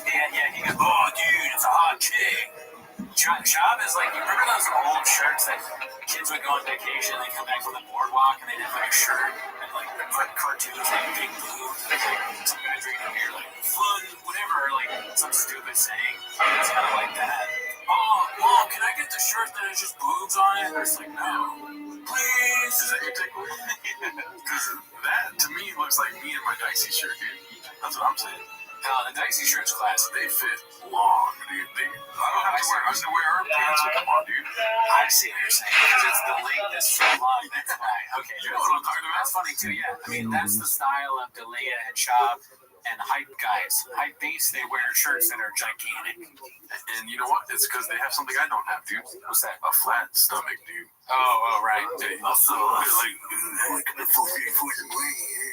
Yeah, he goes, oh, dude, it's a hot chick. Schaub is like, you remember those old shirts that kids would go on vacation, they come back from the boardwalk, and they'd have like a shirt, and like they put cartoons like Big Blue, like some guys reading here, like, fun, whatever, like some stupid saying. It's kind of like that. Oh, Mom, can I get the shirt that has just boobs on it? It's like, no. Please. Is that your takeaway? Because that, to me, looks like me and my Dicey shirt, dude. That's what I'm saying. The Dicey shirt's classic. They fit long, dude. I don't have to wear underwear or pants with them on, dude. I see what you're saying. Because it's the length that's so long. That's why. Okay. You know what I'm talking about? That's funny, too, yeah. I mean, that's the style of D'Elia and Schaub and hype guys. Hype beasts, they wear shirts that are gigantic. And you know what? It's because they have something I don't have, dude. What's that? A flat stomach, dude. Oh, right. Also, like,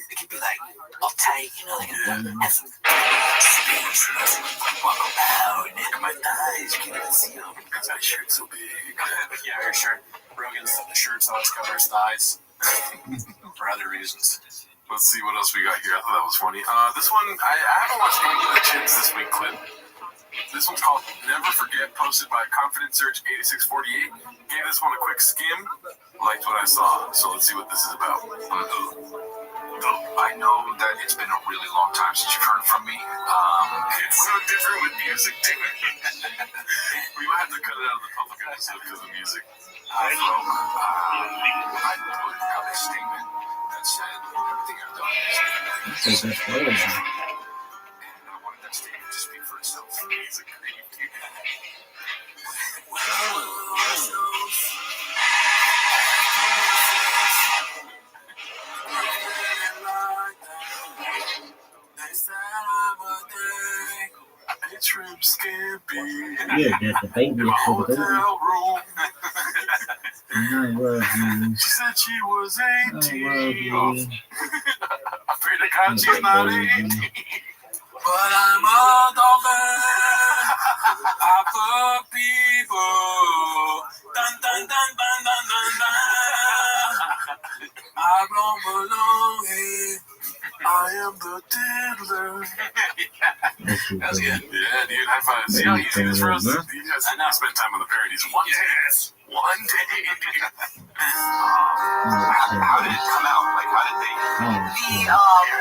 They could be like, uptight, you know, they can have some space, you know, walk around, and my thighs, you can't even see them because my shirt's so big. Yeah, your shirt. Rogan's shirts always cover his thighs for other reasons. Let's see what else we got here. I thought that was funny. This one, I haven't watched any of the Chins This Week clip. This one's called Never Forget, posted by Confident Search 8648. Gave this one a quick skim. Liked what I saw, so let's see what this is about. I know that it's been a really long time since you've heard from me. It's so different with music, too. We might have to cut it out of the public episode because of music. I put out a statement that said everything I've done is and I wanted that statement to speak for itself. It's a great Shrimp Scampi. Yeah, that's the baby in my for the hotel room. baby. She said she was 18. I pray to I God she's not 18. But I'm a dolphin. I fuck people. Dun dun dun dun dun dun dun. I don't belong here. I am the diddler. That was good. Yeah, dude, high five. See how easy this for us? You guys spend time on the parodies. One day. How did it come out? Like, how did they? The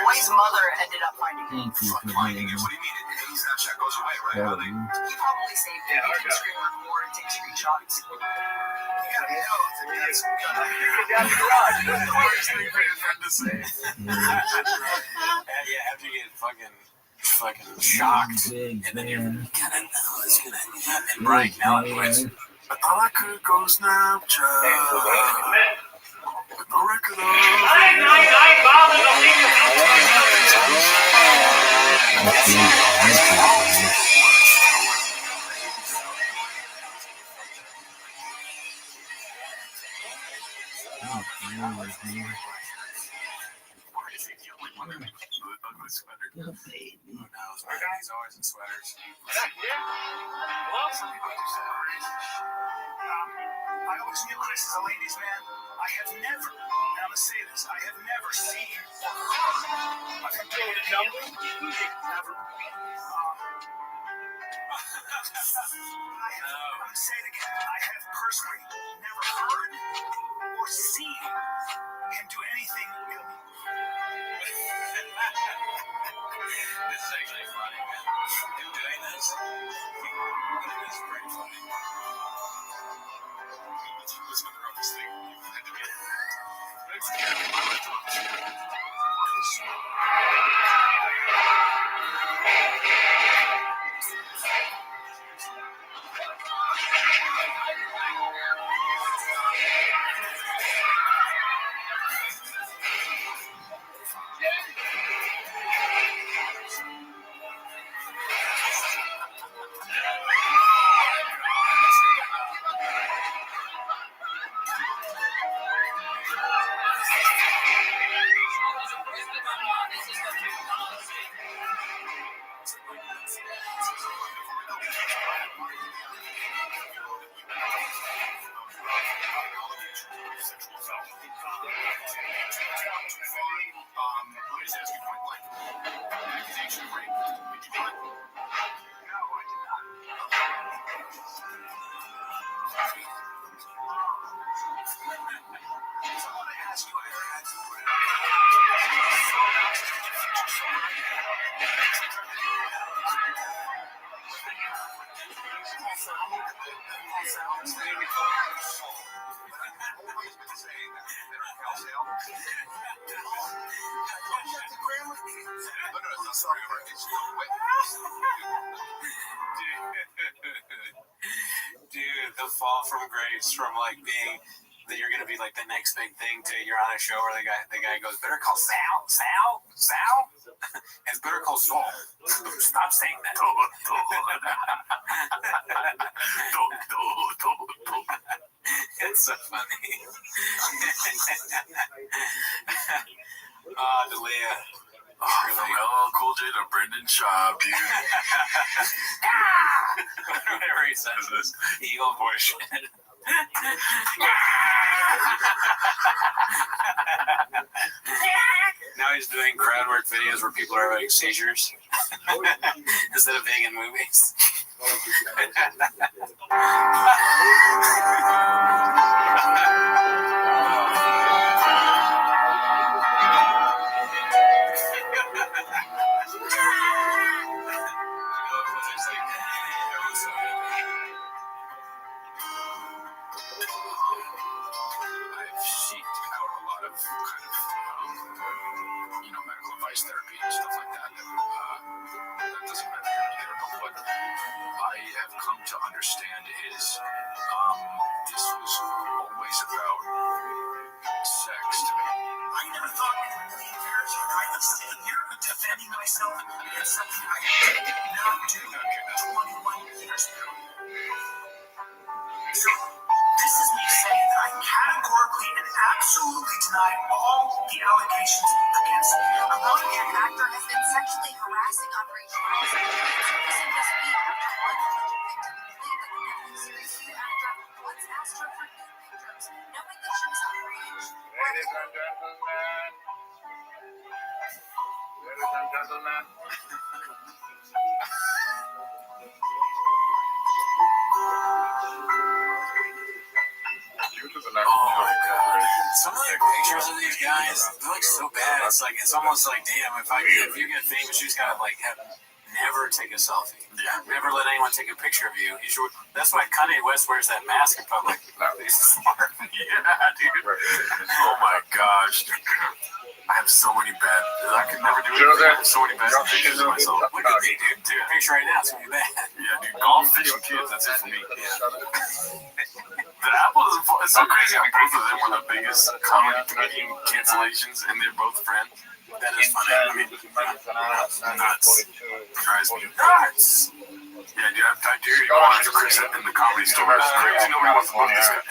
boy's mother ended up finding it. Finding it? What do you mean? Any Snapchat goes away, right? How they? He probably saved it. He can screen record and take screenshots. You gotta know. That's down the garage. Worst thing for your friend to say. Yeah, after you get fucking fucking shocked, and then you're kind of, no, it's gonna happen right now. Anyways, I thought I could go Snapchat. With no record of sweater. Who knows? Man, he's always in sweaters. I always knew Chris as a ladies' man. I have never, and I'm gonna say this, I have never seen or heard of him doing a number. Never. I'm gonna say it again. I have personally never heard or seen him do anything illegal. This is actually funny, man. Him doing this, it is pretty funny. Listen to the rubbish thing. Dude, the fall from grace from like being that you're gonna be like the next big thing to you're on a show where the guy goes, better call Sal. It's better call Saul. Stop saying that. It's so funny. Delia. From LL Cool J to Brendan Schaub, dude. Whatever he says, this eagle voice. Now he's doing crowd work videos where people are having seizures instead of being in movies. Medical advice therapy and stuff like that. That doesn't matter here or there, but what I have come to understand is this was always about sex to me. I never thought in a million years I would sit here defending myself against something I did not do 21 years ago. So, this is me saying that I categorically and absolutely deny all the allegations against me. A long-haired actor has been sexually harassing operations. Surfacing this week after one alleged victim believed that the Netflix series The actor once asked her for nude pictures, knowing that she was underage. Ladies and gentlemen. Ladies and gentlemen. Oh my god. Some of the pictures of these guys, they look so bad. It's almost like, damn, if you get famous, you just gotta like never take a selfie. Yeah. Never let anyone take a picture of you. That's why Kanye West wears that mask in public. He's smart. Yeah, dude. Oh my gosh. I have so many bad. I could never do it. I have so many bad pictures of myself. Look at me, dude. Take a picture right now. It's gonna be bad. Yeah, dude. Golf, fishing, kids. That's it for me. Yeah. The Apple is. It's so crazy how both of them were the biggest comedian cancellations, and they're both friends. That is funny. I mean, nuts. Drives me nuts. Yeah, dude. I dare you to go on to Chris in the comedy store. It's crazy. Nobody wants to book this guy.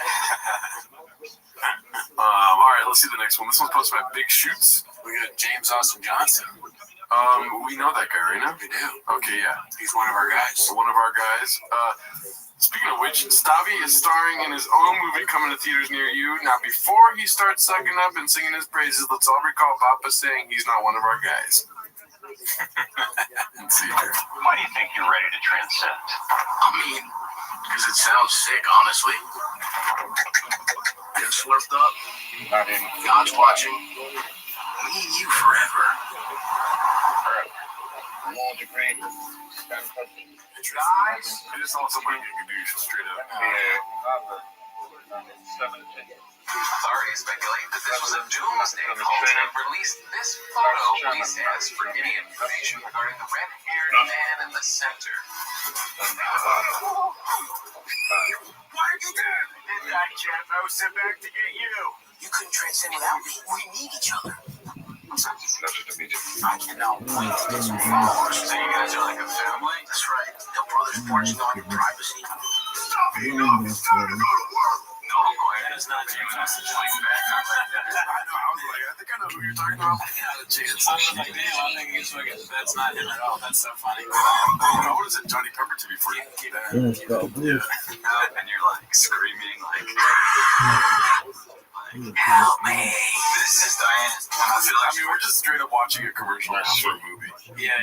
All right, let's see the next one. This one's posted by Big Shoots. We got James Austin Johnson. We know that guy right now. We do. Okay, yeah. He's one of our guys. One of our guys. Speaking of which, Stavi is starring in his own movie coming to theaters near you. Now, before he starts sucking up and singing his praises, let's all recall Papa saying he's not one of our guys. Let's see here. Why do you think you're ready to transcend? I mean, because it sounds sick, honestly. Get slurped up. God's watching. Me and you forever. Guys, I just saw somebody get a douche straight up. Authorities speculate that this was a doomsday cult and released this photo police has for any information regarding the red-haired man in the center. Why'd you do it? Did that, Jeff? I was sent back to get you. You couldn't transcend without me. We need each other. I cannot wait to get some followers. So you guys are like a family? That's right. No brothers barging on your privacy. No, that is not James Austin Johnson. I think I know who you're talking about. I was like, damn, I'm thinking it's fucking. That's not him at all. That's so funny. What is it, Johnny Pepper to before you keep that? And you're like screaming, like, help me. this is Diane. I feel like we're just straight up watching a commercial for a movie. Yeah.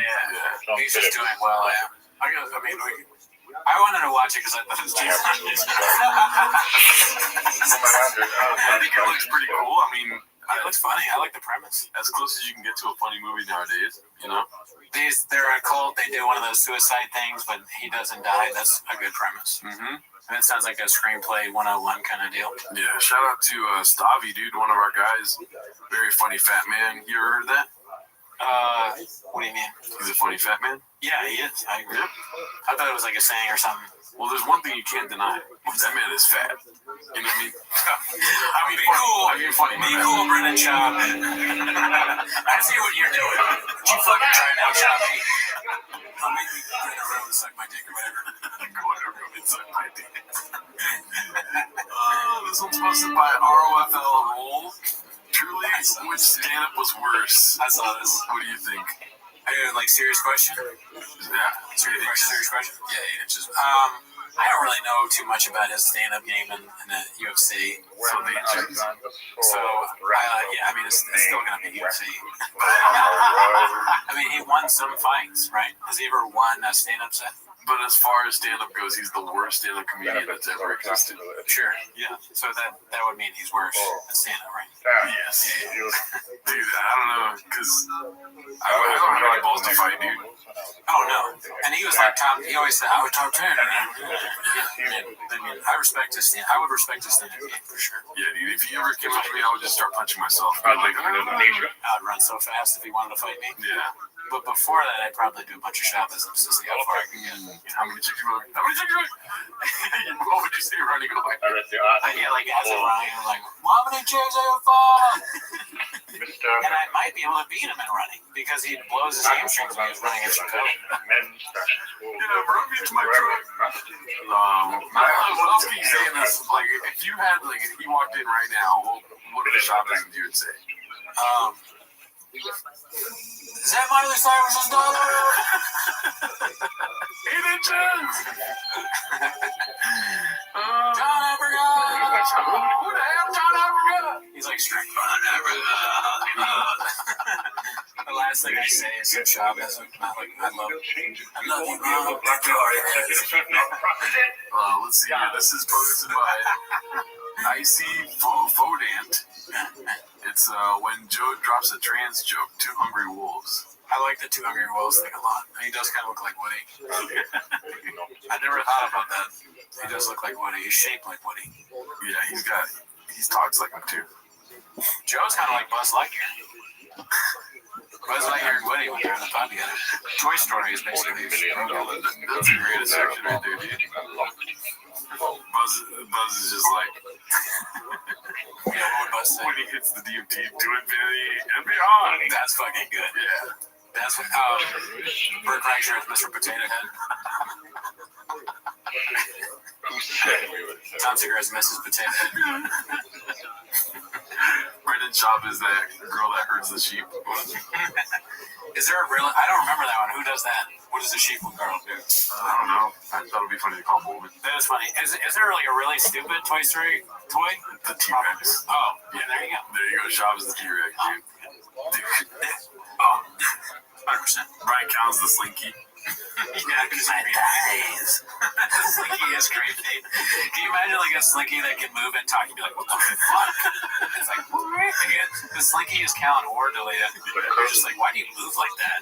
He's just doing well. Yeah. I wanted to watch it because I thought it was James Austin. I think it looks pretty cool. I mean, it looks funny. I like the premise. As close as you can get to a funny movie nowadays, you know? They're a cult. They do one of those suicide things, but he doesn't die. That's a good premise. Mm-hmm. And it sounds like a screenplay 101 kind of deal. Yeah, shout out to Stavi, dude, one of our guys. Very funny fat man. You ever heard of that? What do you mean? He's a funny fat man? Yeah, he is. I agree. Yeah. I thought it was like a saying or something. Well, there's one thing you can't deny. That man is fat. You know what I mean? Be cool. Funny, Be cool, Brennan Chop. I see what you're doing. You fucking try now, Choppy. I'll make you run around and suck my dick or whatever. Go around and suck my dick. This one's posted by ROFL Roll. Truly, which stand-up was worse? I saw this. What do you think? Like, serious question? Yeah. Serious question? Yeah. Just, I don't really know too much about his stand-up game in the UFC. So, I mean, it's still going to be UFC. I mean, he won some fights, right? Has he ever won a stand-up set? But as far as stand-up goes, he's the worst stand-up comedian that's ever existed. Sure, yeah. So that would mean he's worse than stand-up, right? Yes. Yeah. Dude, I don't know, because I don't have any balls to fight, dude. Oh, no. And he was like top, he always said, I would top 10. I respect his stand. I would respect his stand-up game, for sure. Yeah, dude, if he ever came up to me, I would just start punching myself. I'd I'd run so fast if he wanted to fight me. Yeah. But before that, I'd probably do a bunch of Shabbos to see how far I can get. How many chicks you want? What would you say running away? I get like as I'm running, I'm like, how many chicks are you for? And I might be able to beat him in running because he blows his hamstrings when he's running at Chicago. Yeah, bro, me to my truck. What else can you say in this? Like, if you had, like, if you walked in right now, what are the Shabbos you would say? Is that Miley Cyrus's daughter? 8 inches! John Africa! Who the hell, John Africa? He's like strict. John Africa! The last thing I say is some Shabbos. Not like, I love you, bro. Let's see here. This is posted by Icy Fodant. It's when Joe drops a trans joke, Two Hungry Wolves. I like the Two Hungry Wolves thing a lot. He does kind of look like Woody. I never thought about that. He does look like Woody. He's shaped like Woody. Yeah, he talks like him too. Joe's kind of like Buzz Lightyear. Buzz Lightyear and Woody when they're in the pod together. Toy Story is basically That's the greatest section right there, dude. Buzz is just like, yeah, what would Buzz say? When he hits the DMT to infinity and beyond. That's fucking good. Yeah. That's what, Burt Kreischer as Mr. Potato Head. Tom Segura as Mrs. Potato Head. Brendan Schaub is that girl that herds the sheep. Is there a real? I don't remember that one. Who does that? What does the sheep girl do? I don't know. I thought it'd be funny to call him a woman. That is funny. Is there like a really stupid Toy Story toy? The T-Rex. Oh, yeah, there you go. There you go. Schaub is the T-Rex, dude. Oh, 100%. Brian Cown's the Slinky. Yeah, because my thighs. Slinky is creepy. Can you imagine like a Slinky that can move and talk? You'd be like, what the fuck? It's like, the Slinky is Cal and Ward Delia. You're just like, why do you move like that?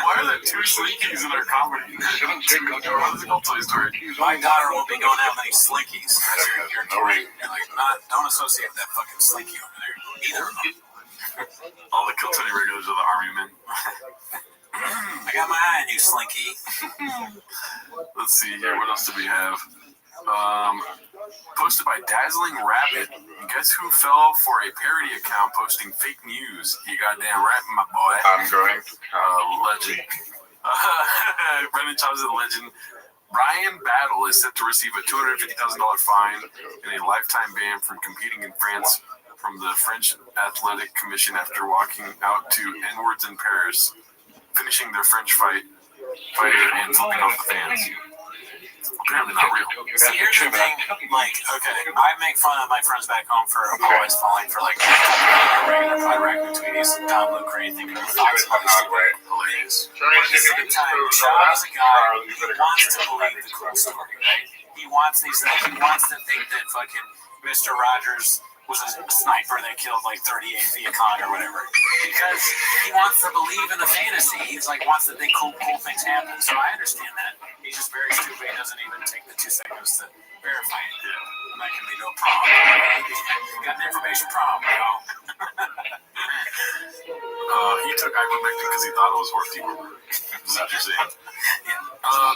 Why are there two Slinkies in our comedy? What is it called? Toy Story. My daughter will be going out with many Slinkies. You're like, don't associate that fucking Slinky over there. Either of them. All the Kill Tony regulars are the army men. I got my eye on you, Slinky. Let's see here. What else do we have? Posted by Dazzling Rabbit. Guess who fell for a parody account posting fake news? You goddamn right, my boy. I'm going. Legend. Brendan Schaub is a legend. Brian Battle is set to receive a $250,000 fine and a lifetime ban from competing in France from the French Athletic Commission after walking out to N-words in Paris, finishing their French fighter and flipping off the fans. Apparently not real. See, here's the thing, like, okay, I make fun of my friends back home for always falling for, like, regular pod raccoon tweeties, Don Luke Crane, thinking of thoughts about this stupid hilarious. But at the same time, Sean is a guy who wants to believe the cool story, right? He wants these things. He wants to think that fucking Mr. Rogers was a sniper that killed like 38 Viet Cong or whatever. Because he wants to believe in the fantasy. He's like, wants to think cool things happen. So I understand that. He's just very stupid. He doesn't even take the 2 seconds to verify it. And that can be no problem. Got an information problem, y'all. He took ivermectin because he thought it was horse dewormer. Is that what you're saying? Yeah.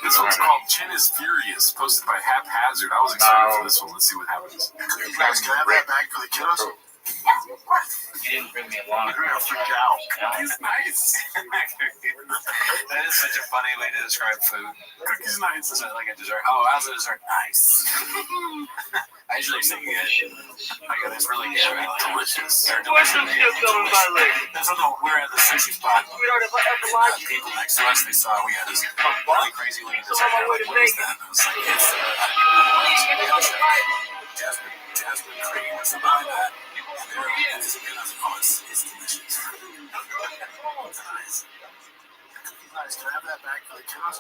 This one's called Chin is Furious, posted by Haphazard. I was excited for this one. Let's see what happens. Guys, can I have that bag for the kiddos? You didn't bring me a lot. You're gonna freak out. He's nice. That is such a funny way to describe food. Cookie's nice. Is it like a dessert? Oh, how's a dessert? Nice. I usually say good. Like, it's really good. Right? Delicious. They're delicious. That's when we're at the sushi spot. People next to us, they saw we had this really crazy looking dessert. They're like, what is that? And I was like, it's jasmine cream or something like that. It's delicious. It's nice. Guys, can I have that bag for the kiddos?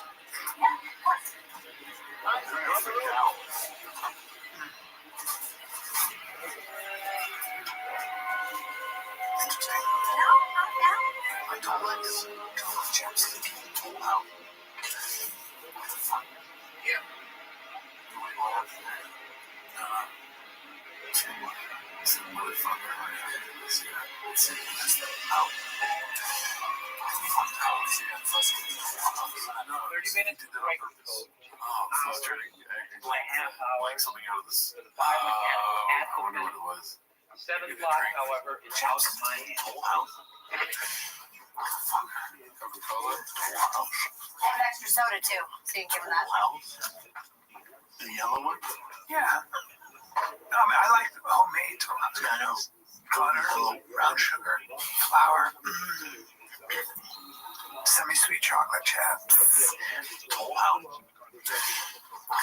Interesting. I don't like this. Chocolate chips. Wow. Yeah. Wait, what happened there? Some motherfucker. Let's see that. Let's see. That's the out. 30 minutes break. Oh, I was trying to like something out of this. I wonder what it was. 7 o'clock, however, is out of my hand. Whole house. Coca-Cola. And an extra soda too, so you can give him that. The yellow one? Yeah. No, I mean, I like the homemade toast. Yeah, I know. Butter, brown sugar, flour, semi-sweet chocolate chips. Whole house. And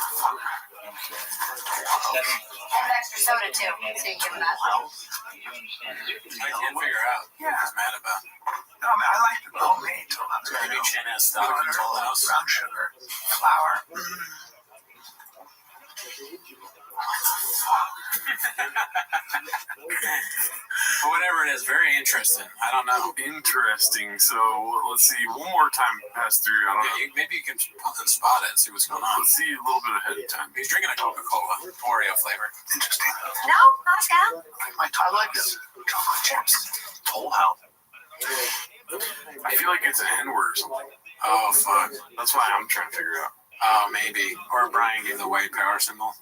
an extra soda too, so you can give him that. I can't figure out what he's mad about. No, I mean, I like the homemade toast. Maybe Chin has stock in his whole house. Brown sugar, flour. But whatever it is, very interesting. I don't know. Interesting. So let's see. One more time pass through. I don't know. Maybe you can spot it and see what's going on. Let's see a little bit ahead of time. He's drinking a Coca-Cola, Oreo flavor. Interesting. No, not a scam. I like this. Chocolate chips. Whole house. I feel like it's an N word or something. Oh fuck! That's why I'm trying to figure it out. Oh, maybe. Or Brian gave the white power symbol.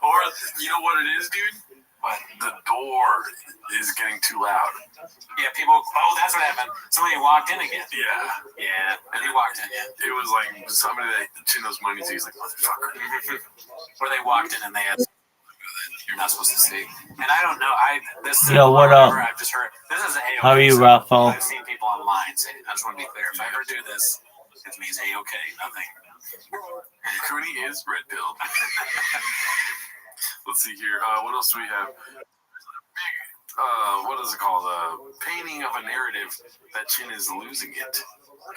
Or you know what it is, dude? But the door is getting too loud. Yeah, people. Oh, that's what happened. Somebody walked in again. Yeah. And he walked in. Yeah. It was like somebody that Chin knows money, so he's like, motherfucker. Or they walked in and they had. You're not supposed to see. And I don't know. Yo, what up? I've just heard. This is A-OK. How are you, Raffo? I've seen people online say, I just want to be clear. If I ever do this, it means A-OK, nothing. Cooney is red pilled. Let's see here. What else do we have? What is it called? Painting of a narrative that Chin is losing it.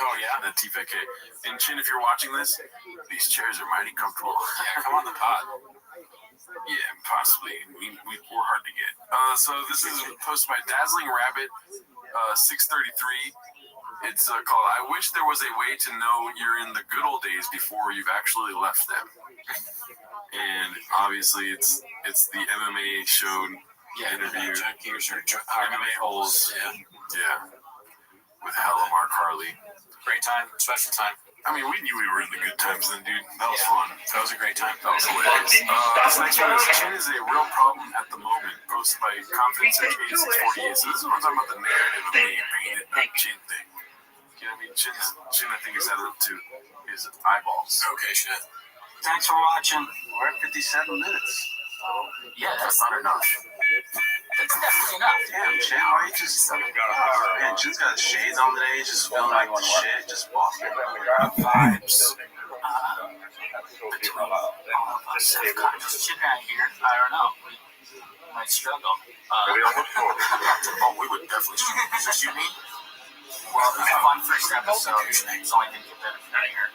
Oh, yeah? That TFK. And Chin, if you're watching this, these chairs are mighty comfortable. Yeah, come on the pod. Yeah, possibly. We're hard to get. So this is posted by Dazzling Rabbit, 633. It's called, I wish there was a way to know you're in the good old days before you've actually left them. And obviously it's the MMA show interview. MMA holes. Yeah. With Halamar Carly. Great time, special time. I mean, we knew we were in the good times then, dude. That was fun. That was a great time. That was hilarious. This next one is Chin is a real problem at the moment, posted by Confidence Search 8648. So this is what I'm talking about, the narrative of being painted, not Chin thing. You know what I mean? Chin, I think, is added up to his eyeballs. Okay, shit. Thanks for watching. We're at 57 minutes. Yeah, that's not enough. That's definitely enough. Damn, Chin, why you just... Man, Chin's got his shades on today, just feeling like the shit, just walking. Vibes. Between all of us self-conscious shit out here, I don't know. We might struggle. We would definitely struggle. Just you mean? Well, it's a fun first episode, so I think you'll benefit out here.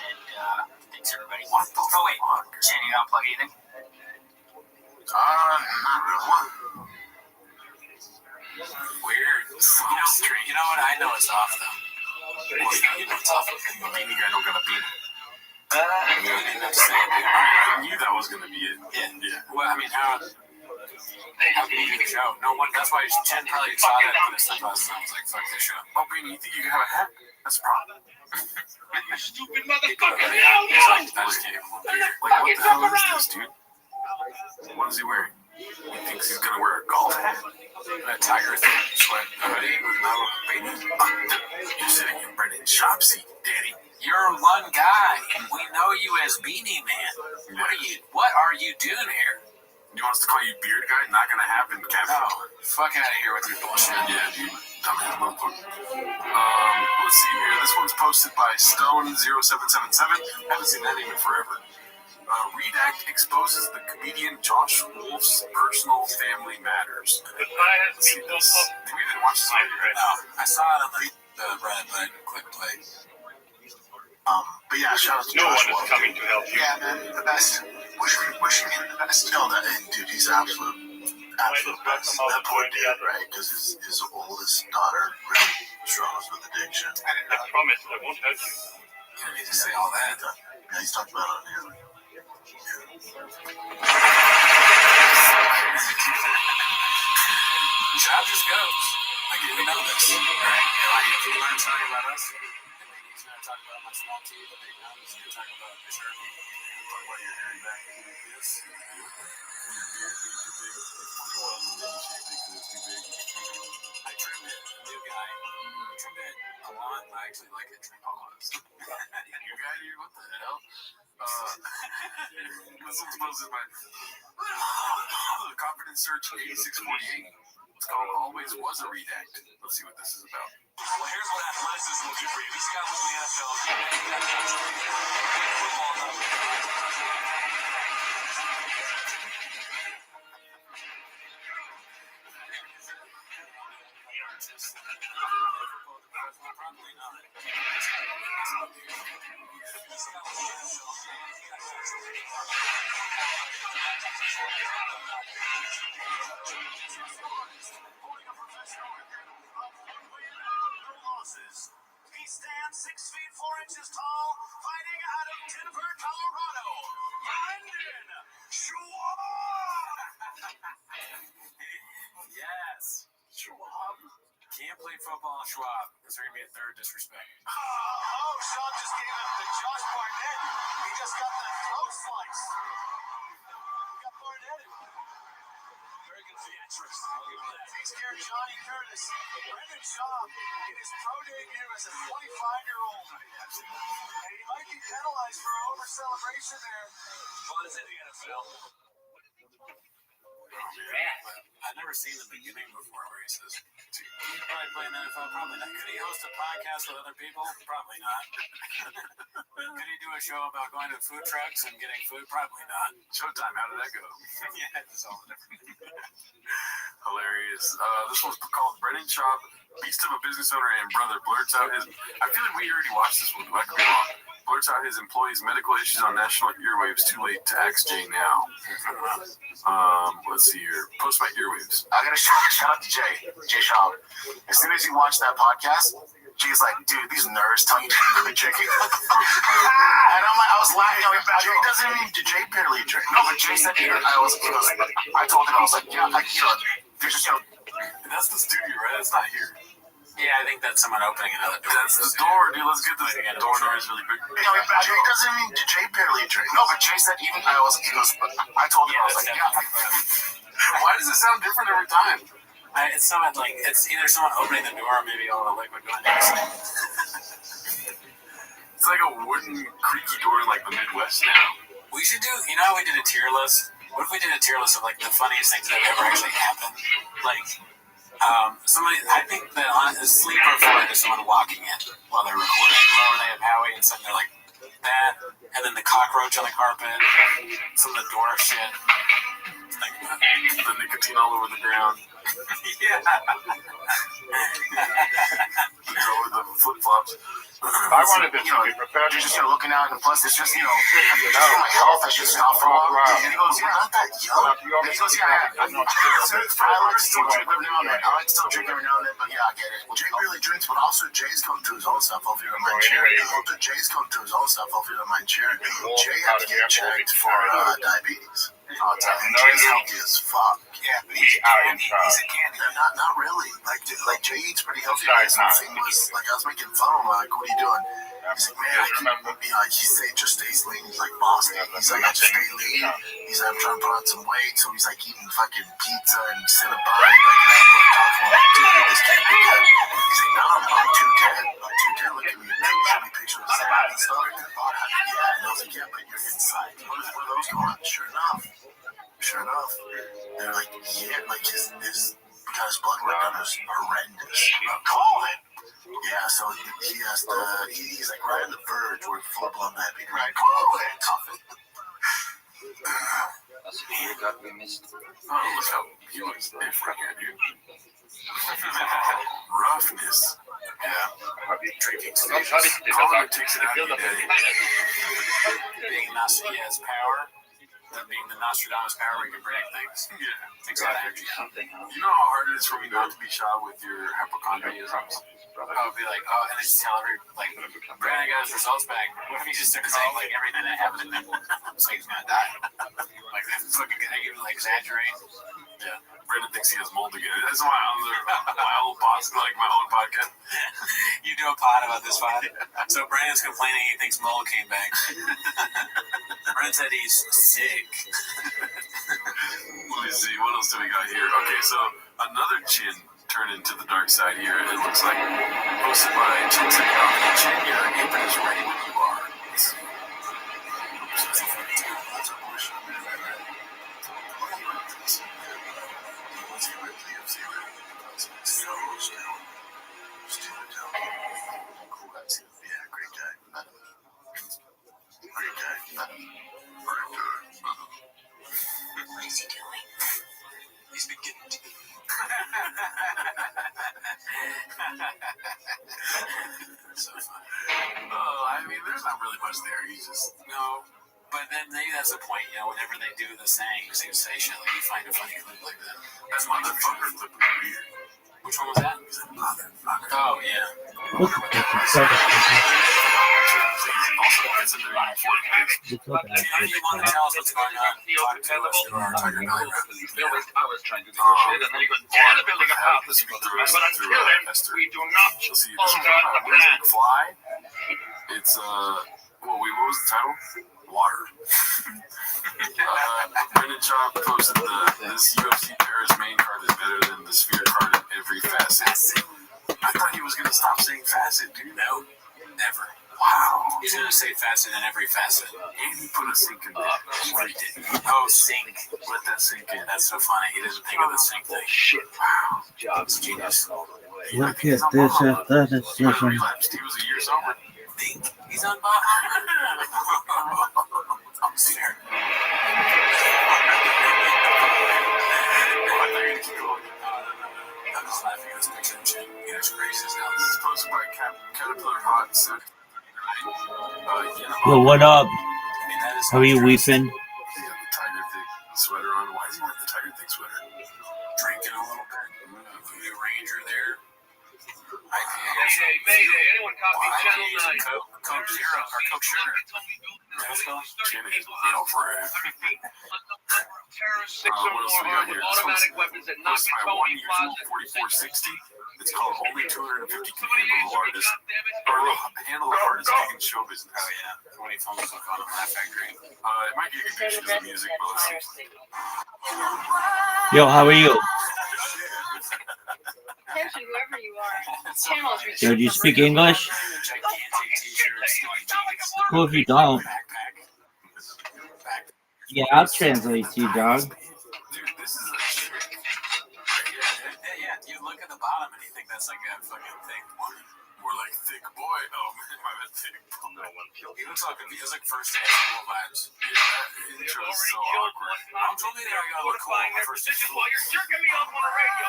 And thanks everybody. What the fuck? Oh wait, Chin, you don't plug anything? Not really. Weird. You know what? I know it's off though. Well, you know it's off. The beanie guy don't gotta beat it. I knew that was gonna be it. Yeah. Well, I mean, how can you do the show? No one. That's why Chin probably saw that for this bus. I was like, fuck this show. Oh, baby, you think you can have a hat? That's a problem. You stupid motherfucker! I just gave him one beer. Like, what the hell is this, dude? What is he wearing? He thinks he's gonna wear a golf hat? A tiger thing, sweat, hoodie with no baby. You're sitting in Brennan's shop seat, Daddy. You're one guy, and we know you as Beanie Man. What are you doing here? You want us to call you Beard Guy? Not gonna happen, Captain. Oh, fuck out of here with your bullshit. Yeah, dude. Dumbass motherfucker. Let's see here. This one's posted by Stone0777. Haven't seen that name in forever. Redact exposes the comedian Josh Wolf's personal family matters. Let's see this. We didn't watch this movie, right? No, I saw it on the Reddit, but I didn't click play. But yeah, shout out to No Josh one is coming to help you. Yeah, man, the best. Wishing him the best. No, that dude, he's absolute best. That poor dude, right? Because his oldest daughter really struggles with addiction. I promise I won't hurt you. You don't need to say all that. Yeah, he's talked about it on here. Job just goes. Like, we know this, right? If you learn something about us, he's going to talk about my small T, the big nose. He's going to talk about the shirt. Talk about your hairy back and this. I trimmed it. New guy. Trimmed it a lot. I actually like it trimmed pause. New guy, dude? What the hell? This one's posted by Confidence Search 8648. It's called Always Was a Redact. Let's see what this is about. Well, here's what athleticism will do for you. This guy was in the NFL. He stands 6 feet 4 inches tall, fighting out of Denver, Colorado. Brendan Schwartz! football Schwab. Is there going to be a third disrespect? Oh, Sean just gave him the Josh Barnett. He just got the throat slice. He got Barnetted. American theatrics. Takes care of Johnny Curtis. Brendan Schaub in his pro debut as a 25-year-old. And he might be penalized for over-celebration there. Well, it's in the NFL. I've never seen the beginning before where he says, "Do you probably play in the NFL?" Probably not. Could he host a podcast with other people? Probably not. Could he do a show about going to food trucks and getting food? Probably not. Showtime, how did that go? Yeah, it's all different. Hilarious. This one's called Brendan Schaub, beast of a business owner and brother, blurts out his... I feel like we already watched this one, but I could be wrong. Blurts out his employees' medical issues on national earwaves. Too late to axe Jay now. Let's see here. Post my earwaves. I gotta shout out to Jay Schaub. As soon as he watched that podcast, Jay's like, dude, these nerds tell you to quit drinking. And I was laughing. Jay doesn't even, Jay barely drink. No, but Jay said, I told him, I was like, yeah, like, there's just, that's the studio, right? It's not here. Yeah, I think that's someone opening another door. That's the door, dude. Let's get this door noise really quick. Jay doesn't even, Jay barely drink. No, but Jay said, even, I told him, I was like, yeah. Why does it sound different every time? It's someone like, it's either someone opening the door or maybe all the liquid going down. It's like a wooden, creaky door in like the Midwest now. We should do, you know how we did a tier list? What if we did a tier list of like the funniest things that ever actually happened? Like, somebody, I think that on a sleeper for it is someone walking in while they're recording. Remember they have Howie and something, they're like that, and then the cockroach on the carpet, some of the door shit. Think about it. The nicotine all over the ground. Yeah. The flip-flops. I wanted to be prepared. You're just looking out, and plus it's just my health. I should stop for a while. And he goes, "You're not that young." And he goes, "Yeah, I like to still drink every now and then. But yeah, I get it." Well, Jay really drinks, but also Jay's come to his own stuff. Hopefully, you don't mind sharing. Jay's come to his own stuff. Hopefully, you don't mind sharing. Jay had to get checked for diabetes. Jay's healthy as fuck. Yeah, but he's a candy. Not really. Like Jay eats pretty healthy. Something was like I was making fun of him. Like, what are you doing? He's like, man, he just stays lean. He's like, Boston. He's like, I just stay lean. He's like, I'm trying to put on some weight. So he's like eating fucking pizza and Cinnabon. He's like, man, I'm talking like, dude, this can't be good. He's like, no, I'm too dead. Look at me. Show me pictures of stuff. Yeah, and I was like, yeah, but you're inside. What are those going on? Sure enough. They're like, yeah, like his blood work numbers horrendous. COVID. Yeah, so he has to. He's like right on the verge where full blown diabetes. Right, COVID. That's a weird gut we missed. Oh, look how he looks different here, dude. Roughness. Yeah. Drinking stages. Colin takes it out of your day. Being Nostradamus' power. Being the Nostradamus power, we can predict things. Yeah. Takes a lot of energy. You know how hard it is for me not to be shot with your hypochondrianisms? I would be like, oh, and then just tell every, like, Brandon got his results back. What if he just started saying, like, everything that happened to him? It's like he's gonna die. Like, that's fucking, I even, like, exaggerate. Yeah. Brandon thinks he has mold again. That's my old boss, like my own podcast. You do a pod about this pod? So Brandon's complaining he thinks mold came back. Brandon said he's sick. Let me see, what else do we got here? Okay, so another chin turned into the dark side here. It looks like posted by Chin Second Off the Chin. Yeah, Apen is ready when you are. That's a bullshit. What is he doing? He's beginning to. So funny. Oh, I mean, there's not really much there. He's just no. But then maybe that's the point, you know. Whenever they do the sayings, they say shit like you find a funny clip like that. That's motherfucker clip of the year. Which one was that? Motherfucker. Oh yeah. What the fuck? Also, It's okay. If you want to tell us what's going on, talk to us through our Tiger Dog. I was trying to negotiate, and then he goes, yeah, the building a path is but until then, we do not You'll see alter the Where's plan. McFly? It's what was the title? Water. Brendan Schaub posted this UFC Paris main card is better than the Sphere card in every facet. I thought he was gonna stop saying facet, dude. No, never. Wow. He's gonna say facet in every facet. And he put a sink in there. He did. Oh, sink. Let that sink in. That's so funny. He didn't think of the sink thing. Shit. Wow. Job's genius. Look at this athleticism. He relapsed. He was a year sober. Think he's on Baja. I'm scared. I'm just laughing at this picture and shit. He has braces now. This is posted by Caterpillar Hot. So, Yo, what up? I mean, that is How are you weeping? He had the Tiger Thick sweater on. Why is he wearing the Tiger Thick sweater? drinking a little bit. Voodoo Ranger there. Mayday, anyone copy Channel 9? Coke Zero, or Coke Sugar. Terrorists 6 or more armed with automatic weapons that knock at Tony Plaza. 4460. It's called Only 250 Can Handle the Hardest. Or Handle the Hardest Gig in Show Business. Oh, yeah. 20 phones up on a Laugh Factory. It might be a good picture of the music, but let's see. Yo, how are you? Attention, whoever you are. Channels Yo, do you speak English? Well, if you don't. Yeah, I'll translate to you, dog. Yeah, you look at the bottom and you think that's like a fucking thick woman. We're like thick boy. Oh man, my bad, thick. No one killed. He looks like first day school vibes. Yeah, that intro is so awkward. I'm totally there. I gotta look cool. Fortifying their position while you're jerking me off on the radio.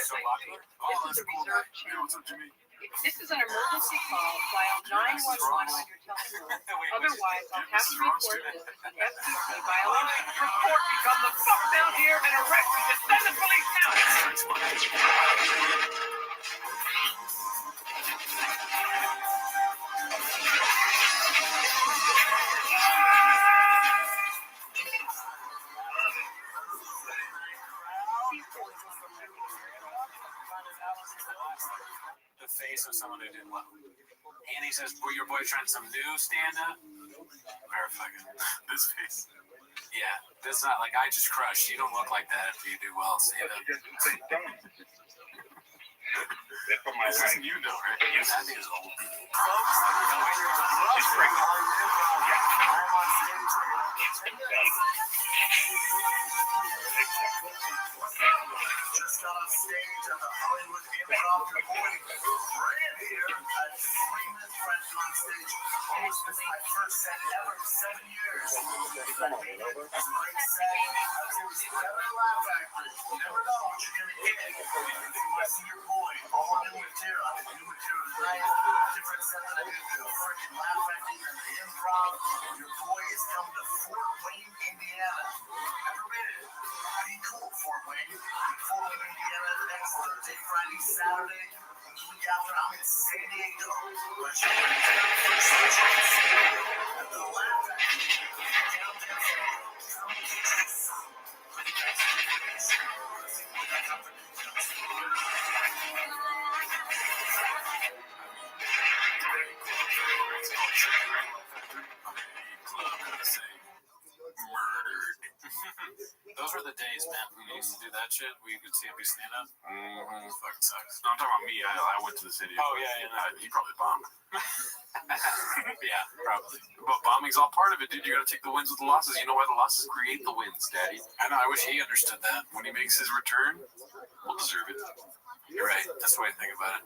So popular. Oh, that's a cool guy. Hey, what's up, Jimmy? This is an emergency call. Dial 911 on your telephone. Otherwise, I'll have to report this as an FCC violation. Report me, come the fuck down here and arrest me. Just send the police now. The face of someone who did well. Andy says, were your boyfriend some new stand-up? Or fucking This face. yeah, that's not like I just crushed. You don't look like that if you do well stand-up. This isn't you, though, right? Yes, that is old. Just got on stage at the Hollywood Improv. Your boy Brand here at 3 minutes French on stage. Almost missed my first set ever in 7 years. It was a great set. I was never Laugh Factory. You never know what you're gonna get. If you listen to your boy, all new material. New material tonight. Different set that I did with the freaking Laugh Factory and the Improv. Your boy is coming to Fort Wayne, Indiana. Never been it. Be cool, Fort Wayne. Fort Wayne, Indiana, next Thursday, Friday, Saturday. The week after, I'm in San Diego. But you're going to get for San Diego at the Laugh Factory. Downtown San Diego. Come get this. Those were the days, man. We used to do that shit. We could see him be stand up. Mm-hmm. Fucking sucks. No, I'm talking about me. I went to the city. Oh, yeah. He probably bombed. Yeah, probably. But bombing's all part of it, dude. You gotta take the wins with the losses. You know why the losses create the wins, Daddy. I know. I wish he understood that. When he makes his return, we'll deserve it. You're right. That's the way I think about it.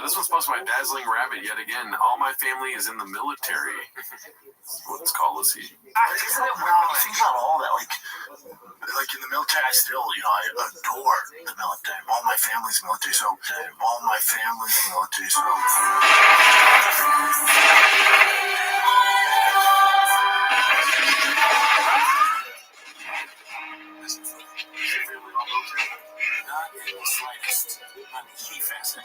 This one's posted by Dazzling Rabbit yet again. All my family is in the military. What it's called, let's see. Isn't it weird when you think about all that? Like in the military, I still, I adore the military. All my family's military, so all my family's military, so. Not in the slightest. Not key facet.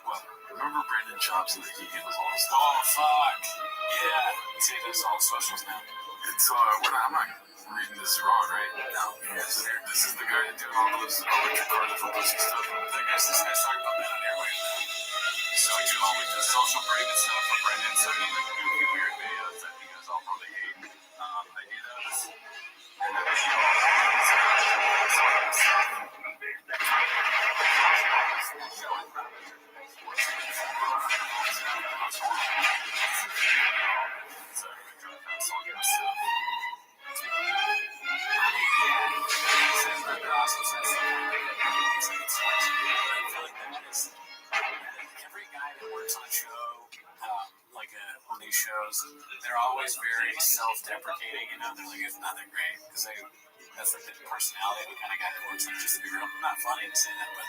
Well, remember Brandon Chops and the Keegan was all stuff? Oh, fuck. Yeah. You say this all socials now. It's, I'm not reading this wrong, right? No. Yes. This is the guy doing all those electric cars for pussy stuff. I guess this guy's talking about men on airwaves. So he do always does social Brandon stuff for Brandon, so he like goofy weird videos that you guys all probably hate. I do those. And then he every guy that works on a show, on these shows, they're always very self-deprecating, you know, they're like, it's nothing great, because that's like the personality of the kind of guy that works on it, just to be real. Not funny to say that, but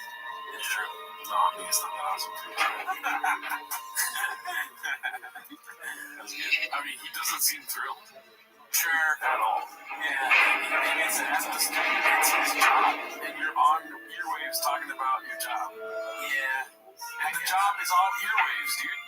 it's true. No, I mean, it's not that awesome, too. I mean, he doesn't seem thrilled. Sure. At all. Yeah, it's his job. And you're on earwaves talking about your job. Yeah. And the job is all earwaves, dude.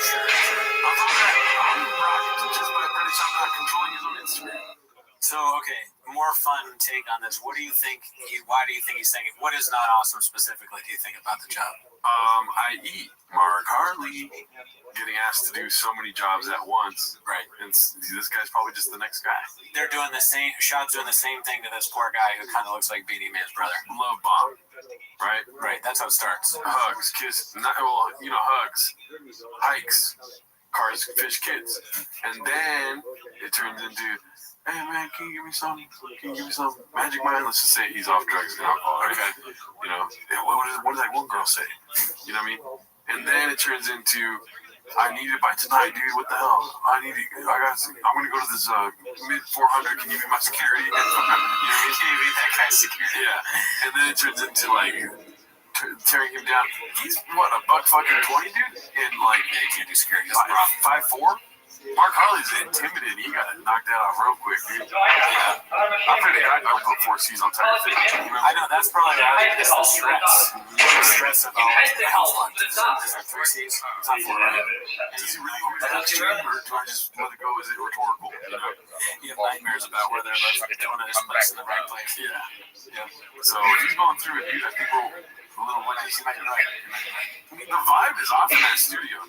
Sure. I'm talking about Brock just by British, I'm not controlling his own Instagram. So, okay, more fun take on this. What do you think? Why do you think he's thinking? What is not awesome specifically? Do you think about the job? I eat Mark Harley getting asked to do so many jobs at once. Right. And this guy's probably just the next guy. They're doing the same. Shad's doing the same thing to this poor guy who kind of looks like Beanie Man's brother. Love bomb. Right. Right. That's how it starts. Hugs, kiss. Hugs, hikes, cars, fish, kids, and then it turns into, hey man, can you give me some? Magic Mind? Let's just say he's off drugs and alcohol. Okay. You know, what did that one girl say? You know what I mean? And then it turns into, I need it by tonight, dude. What the hell? I'm gonna go to this mid 400. Can you be my security? You know what I mean? Can you be that guy's security? Yeah. And then it turns into like tearing him down. He's what, $1.20, dude? And like, he can't do security. 5'4". Mark Harley's intimidating. He got knocked that off real quick, dude. Yeah. I'm pretty. I put 4 C's on tire fitting. I know that's probably the stress. The stress of all the health fund. Is there 3 C's? It's not 4, right? Does he really want me to stream, or do I just let it go? Is it rhetorical? You know? You have nightmares about whether the donut is placed in the right place. Yeah. So if he's going through it, dude, I think we're a little like this night. I mean, the vibe is off in that studio.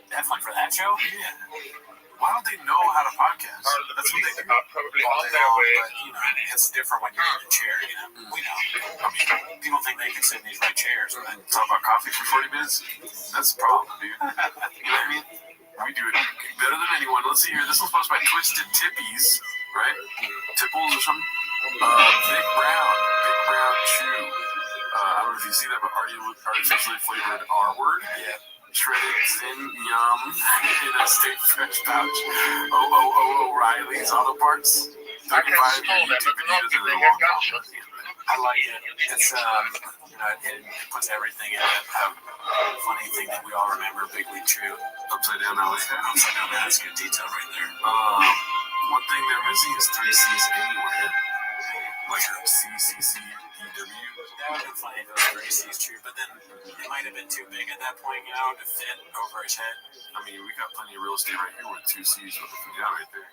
Definitely for that show. Yeah. Why don't they know how to podcast? That's what they do. Probably on their way. But, you know, it's different when you're in a chair, you know. We know. I mean, people think they can sit in these right chairs. And talk about coffee for 40 minutes? That's the problem, dude. You know what I mean? We do it better than anyone. Let's see here. This one's posted by Twisted Tippies, right? Tipples or something? Big Brown Chew. I don't know if you see that, but artificially flavored R-word. Yeah. Shredded Zin Yum in a State Fresh pouch. O'Reilly's Auto Parts. 35 YouTube videos in a long time. I like it. It's it puts everything in it. Funny thing that we all remember, Big League Chew. Upside down alley. Upside down, that's good detail right there. One thing they're missing is 3 C's anywhere. Like CCCEW. That would have been funny if it was 3 C's Chew, but then it might have been too big at that point, you know, to fit over his head. I mean, we got plenty of real estate right here with 2 C's with the down right there.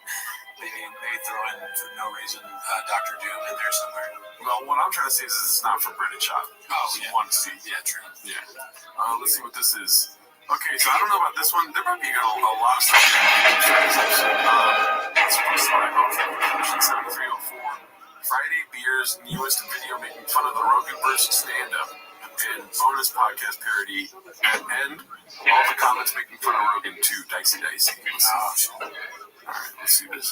Maybe throw in, for no reason, Dr. Doom in there somewhere. Well, what I'm trying to say is it's not for British Shop. Oh, yeah. 1 C. Yeah, true. Yeah. Let's see what this is. Okay, so I don't know about this one. There might be a lot of stuff here. It's supposed to be 7304. Friday Beer's newest video making fun of the Roganverse stand-up and bonus podcast parody. And all the comments making fun of Rogan too. Dicey. Alright, let's see this.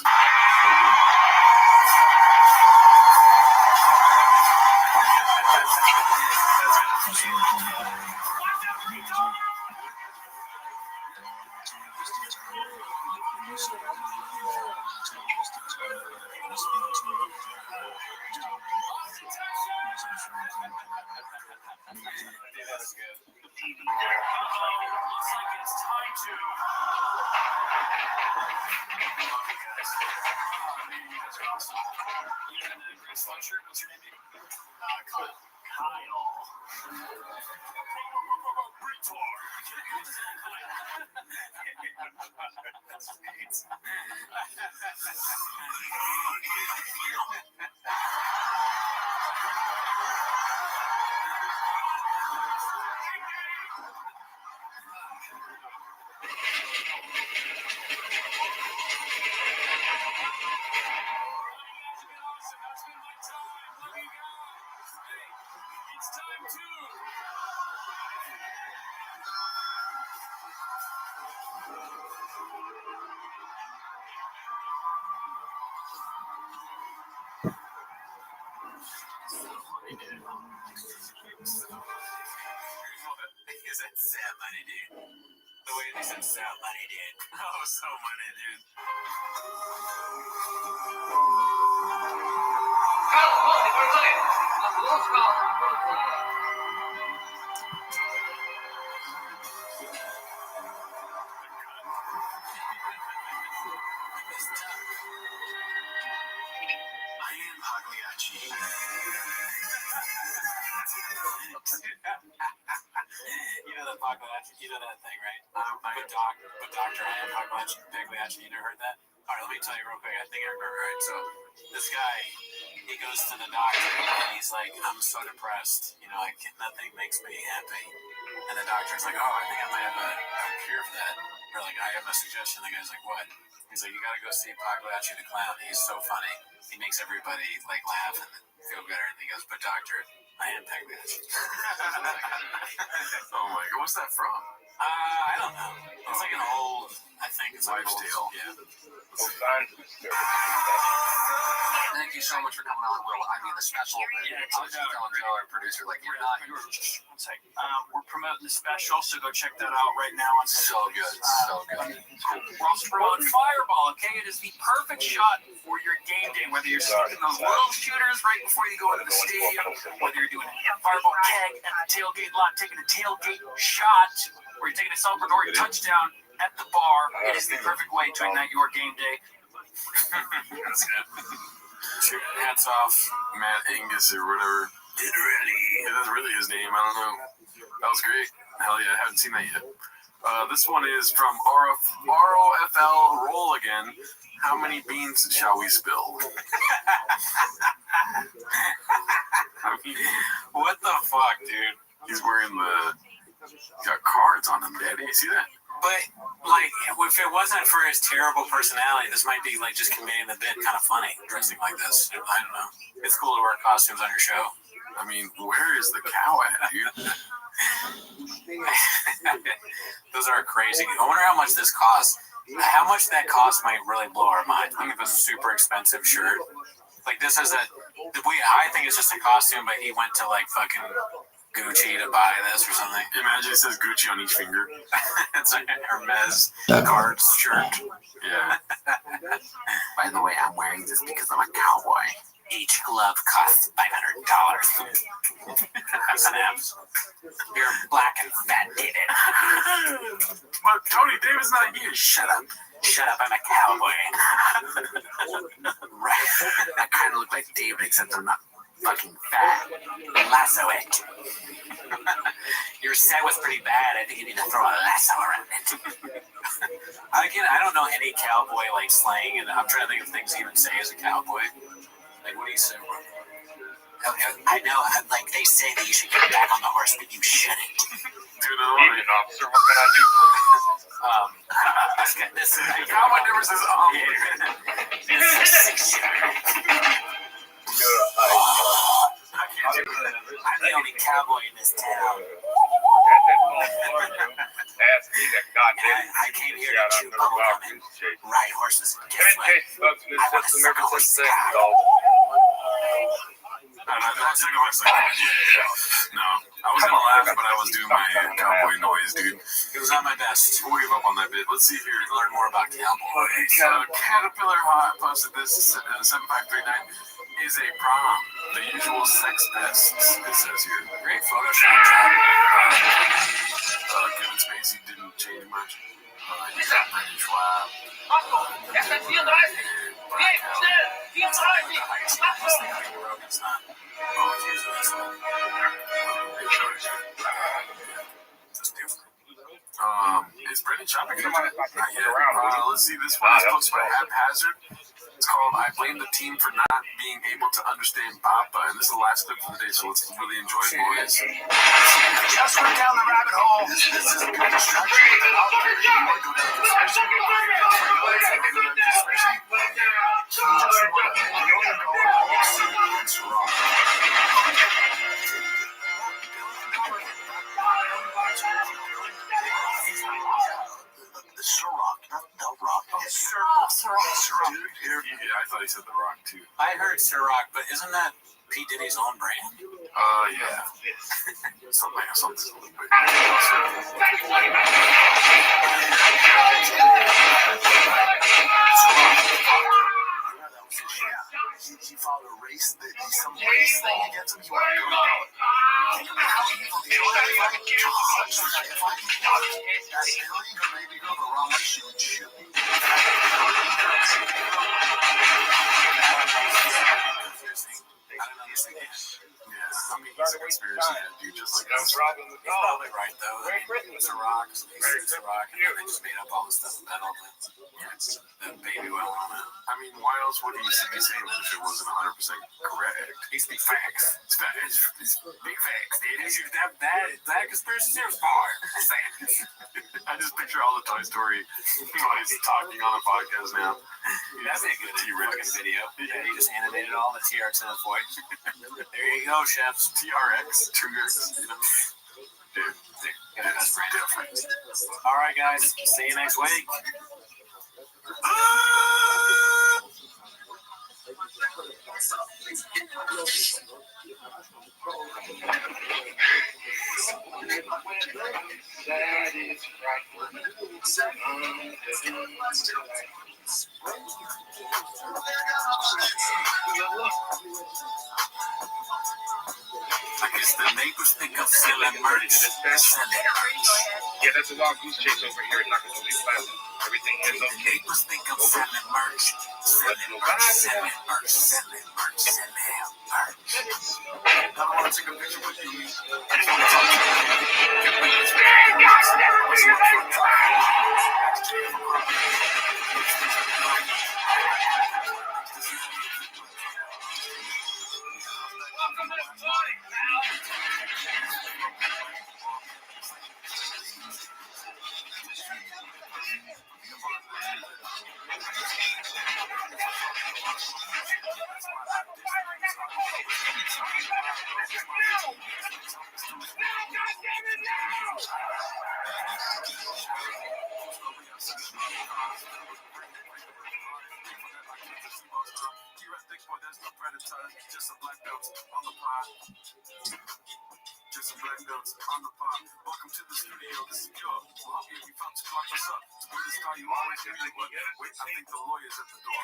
That's good. It's time to. Kyle. Is that sad money, dude? The way they said sad money, dude. Oh, so money, dude. I am Pagliacci. You know that Pagliacci, you know that thing, right? But Dr. I am Pagliacci, you never heard that? All right, let me tell you real quick. I think I remember, right? So this guy, he goes to the doctor and he's like, I'm so depressed. You know, nothing makes me happy. And the doctor's like, oh, I think I might have a cure for that. Or like, I have a suggestion. The guy's like, what? He's like, you gotta go see Pagliacci the clown. He's so funny. He makes everybody like laugh and feel better. And he goes, but doctor, I am Pagliacci. Oh my God, what's that from? I don't know. It's like an old, I think it's like Wives' old, Tale. yeah. Thank you so much for coming on, Will. I mean, the special. I was just telling Joe, our producer, like, you're not. One sec. We're promoting the special, so go check that out right now. On So good, so good. We're also promoting Fireball, okay? It is the perfect shot for your game day, whether you're shooting those little shooters right before you go into the stadium, whether you're doing a Fireball keg at the tailgate lot, taking a tailgate shot, or you're taking a celebratory touchdown at the bar. It is the perfect way to ignite your game day. That's good. Hats off, Matt Angus or whatever. Yeah, that's really his name. I don't know. That was great. Hell yeah, I haven't seen that yet. This one is from ROFL Roll Again. How many beans shall we spill? I mean, What the fuck, dude? he's wearing got cards on him, Daddy. You see that? But, like, if it wasn't for his terrible personality, this might be, like, just conveying the bit kind of funny, dressing like this. I don't know. It's cool to wear costumes on your show. I mean, where is the cow at, dude? Those are crazy. I wonder how much this costs. How much that cost might really blow our mind. Think of a super expensive shirt. Like, this is I think it's just a costume, but he went to, like, fucking Gucci to buy this or something. Imagine it says Gucci on each finger. It's a Hermes cards shirt. Yeah. By the way, I'm wearing this because I'm a cowboy. Each glove costs $500. Snaps. You're black and fat, David. But Tony David's not here. Shut up. Shut up, I'm a cowboy. Right. I kind of look like David, except I'm not fucking fat. Lasso it. Your set was pretty bad. I think you need to throw a lasso around it. Again, I don't know any cowboy like slang, and I'm trying to think of things he would say as a cowboy. Like, what do you say? I know, like, they say that you should get back on the horse, but you shouldn't. Evening, officer. What can I do for you? This cowboy never says, I'm the only cowboy in this town. I came here to chew bubblegum and ride horses. Guess what? I want to suck a horse's cock. No, I was gonna laugh, but I was doing my cowboy noise, dude. It was not my best. We'll give up on that bit. Let's see here. Learn more about cowboy. Caterpillar Hot posted this 7539 is a prom. The usual sex pest, it says here. Great Photoshop job. Kevin Spacey didn't change much. He's a British wild. Is Brendan shopping? Not yet. Let's see. This one is posted by Haphazard. It's called "I Blame the Team for Not Being Able to Understand Papa," and this is the last clip for the day, so let's really enjoy it, boys. Just went down the rabbit hole. This is a good distraction. The Ciroc, not the Rock. Ciroc. Yeah, I thought he said the Rock too. I heard Ciroc, but isn't that P. Diddy's own brand? Yeah. Something a little bit. He filed a race some race thing against him. He wanted to go to think about how evil he was. If I maybe go the wrong way, she would shoot me. I don't understand. Yeah, I mean, he's a conspiracy dude, just like us. He's probably right, though. Ciroc, Ciroc, they just made up all this stuff about all the baby oil on it. I mean, why else would he be saying that if it wasn't 100% correct? He speaks facts. It's facts. It's big facts, dude. That conspiracy theory is power. I just picture all the Toy Story toys talking on a podcast now. That'd be a good fucking video. Yeah, he just animated all the TRX in his voice. There you go, chefs. TRX, T-Rex, you know. Dude, that's different. All right, guys. See you next week. I guess the neighbors think I'm selling merch. Yeah, that's a wild goose chase over here. It's not going to be fast. Everything is okay. Neighbors think I'm selling merch. Selling merch. I don't want to take a picture with you. I just want Welcome to the party, pal. Just some black belts on the pod. Just some black belts on the pod. Welcome to the studio. This is your hobby. We found to lock us up. To put the star, you always hear me. Wait, I think the lawyer's at the door.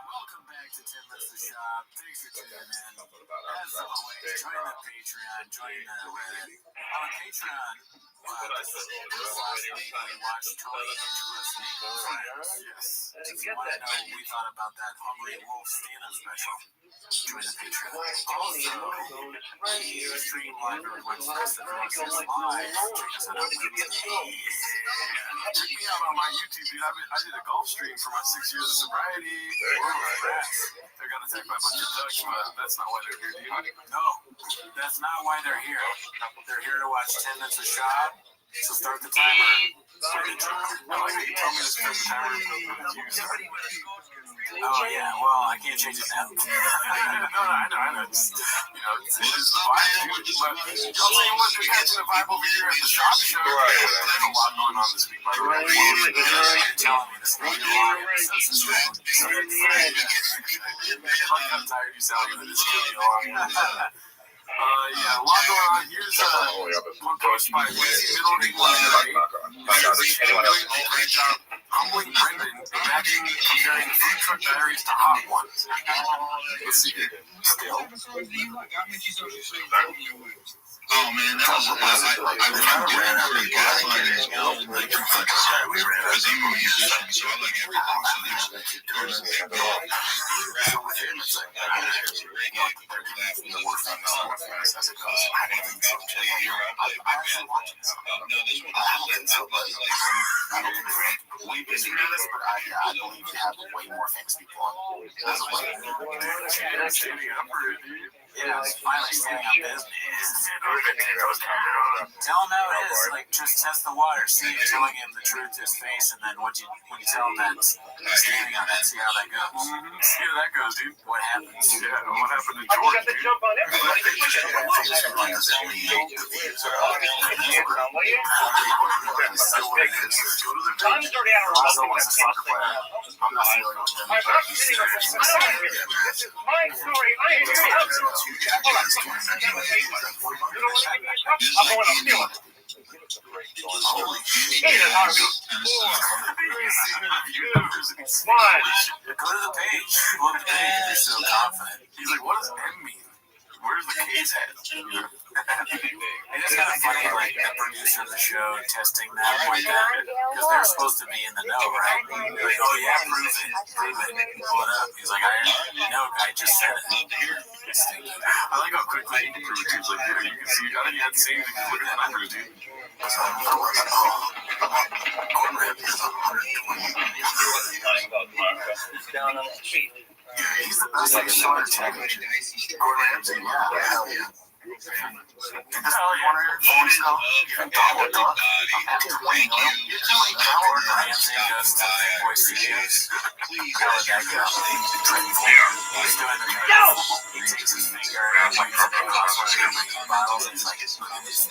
Welcome back to 10 Minutes to Shop. Thanks for tuning in. As always, join the Patreon, join the Reddit. On Patreon, this last week we watched Tony Interesting Friends. Yes. If you want to know what we thought about that Hungry Wolf stand-up special, join the Patreon. Also, we stream live every Wednesday. So if you want to see us live, check us out on Wednesday. Check me out on my YouTube, dude. I did a golf stream for my 6 years of sobriety. They got attacked by a bunch of ducks, but that's not why they're here, dude. No, that's not why they're here. They're here to watch 10 Minutes of Shop So start the timer. Start the timer. I like that you told me to start the timer. Oh yeah, well I can't change it now. No, I know. It's, it is the vibe. But y'all saying what they're catching the vibe over here at the shop show. There's a lot going on this week, by the way. You're telling me this going on. I'm tired of you selling it. It's really long. Yeah, a lot going on. Here's one post by Lazy Middle England. Great job humbling Brendan. Imagine comparing food truck batteries to hot ones. Let's see here. Still. Oh man, that was I ran out of gas. We ran out of zero used so I like every box of these. There's a big dog. It's like the worst thing as it goes. I didn't even go to you here. I actually watched this. No, this one I don't know. Way busy this, but I believe you have way more famous people on. That's way more. Standing up for it, dude. Yeah, it's finally standing on business. Tell him how it is. Like, just test the water. See, telling him the truth to his face, and then when you tell him that standing on that, see how that goes. See how that goes, dude. What happens? Yeah, what happened to George, dude? Holy shit. Go to the page. Look at the page. You're so confident. He's like, what does M mean? Where's the case at? It is kind of funny, like, the producer of the show testing that like that, because they're supposed to be in the know, right? They're like, oh yeah, prove it, pull it up. He's like, I just said it. I like how quickly he can prove it. He's like, yeah, you can see, I think you had to say anything. Look at the numbers, dude. Down on the street. He's the best like shorter technician. Gordon Ramsay, yeah, hell yeah. That's how I want to hear stuff. Even Donald Duck. Gordon Ramsay goes to the Voice Studios. How would that go? He's doing the he takes his finger and waits at the crossword of the bottle and he's like, it's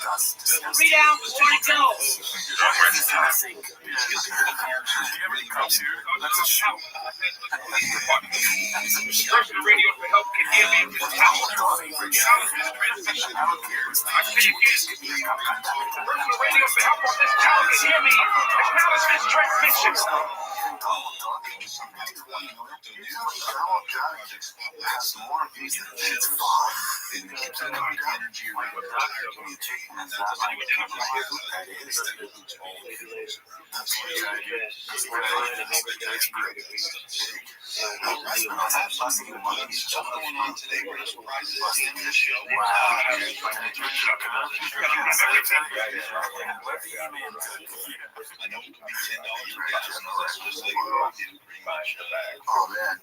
dust. 3 down, 4 to go. He's in the sink. Do you have any cups here? That's a shoe. Person radio for help can hear me. I don't care. Personal radio for help on this tower can hear me. Acknowledge this transmission. That's more of these it's fun. And it keeps energy around the community. And that's how you identify that is. That's what going on today. We're just prizes in this show. I know it can be $10 just like pretty much the bag. Oh man,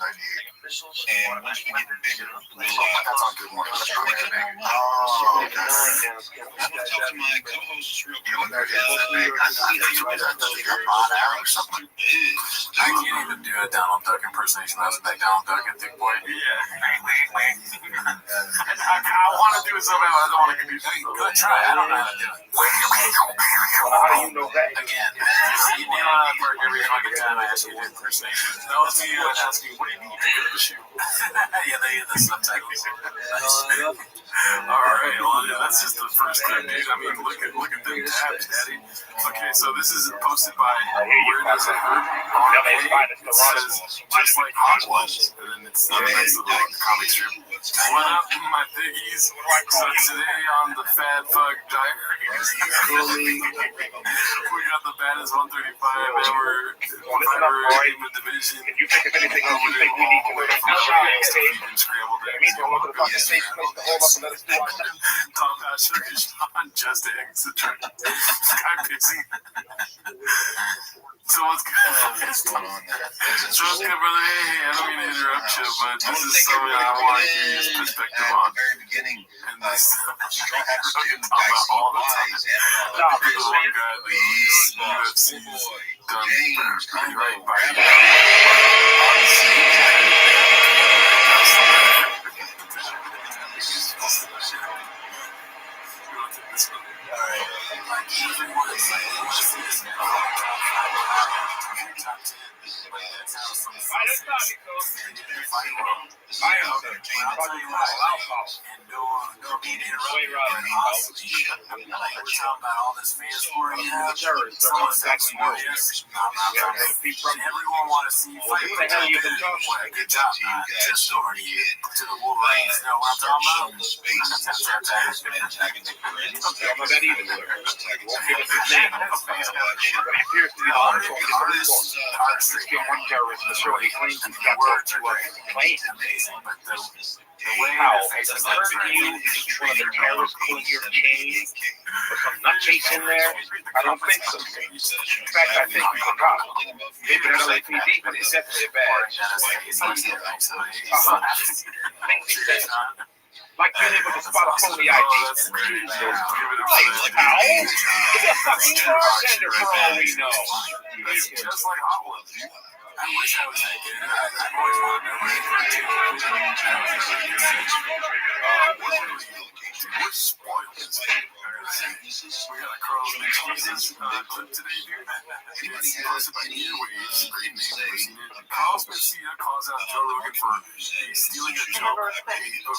and once we get bigger, we'll that's on good morning. Talk to my co-hosts real quick. I can't even do a Donald Duck impersonation. That's like Donald Duck and Thick Boy. Yeah. I want to do it somehow. I don't want to do it. Good try. I don't know how to do it. How do you know that? Again, you nail it on work every fucking time I ask you to do impersonation. I'll see you and ask you, what do you mean you're going to shoot? Yeah, they get the subtitles. Alright, well, yeah, that's just the first clip, dude. I mean, look at them tabs, daddy. Okay, so this is posted by Where Does It Hurt? It says, just like Hot Ones. And then it's a nice little comic strip. What up, my piggies? So today on the Fat Fuck Diaries, we got the baddest 135 ever in the division. If you think of anything else you think we need to know, Scrambled eggs. Tom Pat Sugar Sean, Just Eggs. Sky Pixie. So what's good? So what's good, brother? Hey, I don't mean to interrupt you, but this is something I want to hear his perspective on. Very beginning, And this strong student, all the time. wise, The one guy that UFC's done pretty right by him. Everyone want to see you fight. Good job. Just over to the Wolverines. You know what I'm talking about? How? Has it occurred to you one of the terrorists pulling your chain with some nutcase in there? I don't think so. In fact, I think you forgot. Maybe it's LAPD, but it's definitely a badge. Things he said. Like being able to spot a phony ID. Right, pal. He's a fucking bartender for all we know. Just like Hot Ones. I wish I was that good. I've always wanted to write for you. We're spoiled. We got a Carl Jesus clip today, dude. It's posted by New Waves. Great name. Carlos Mencia calls out Joe Rogan for stealing a joke.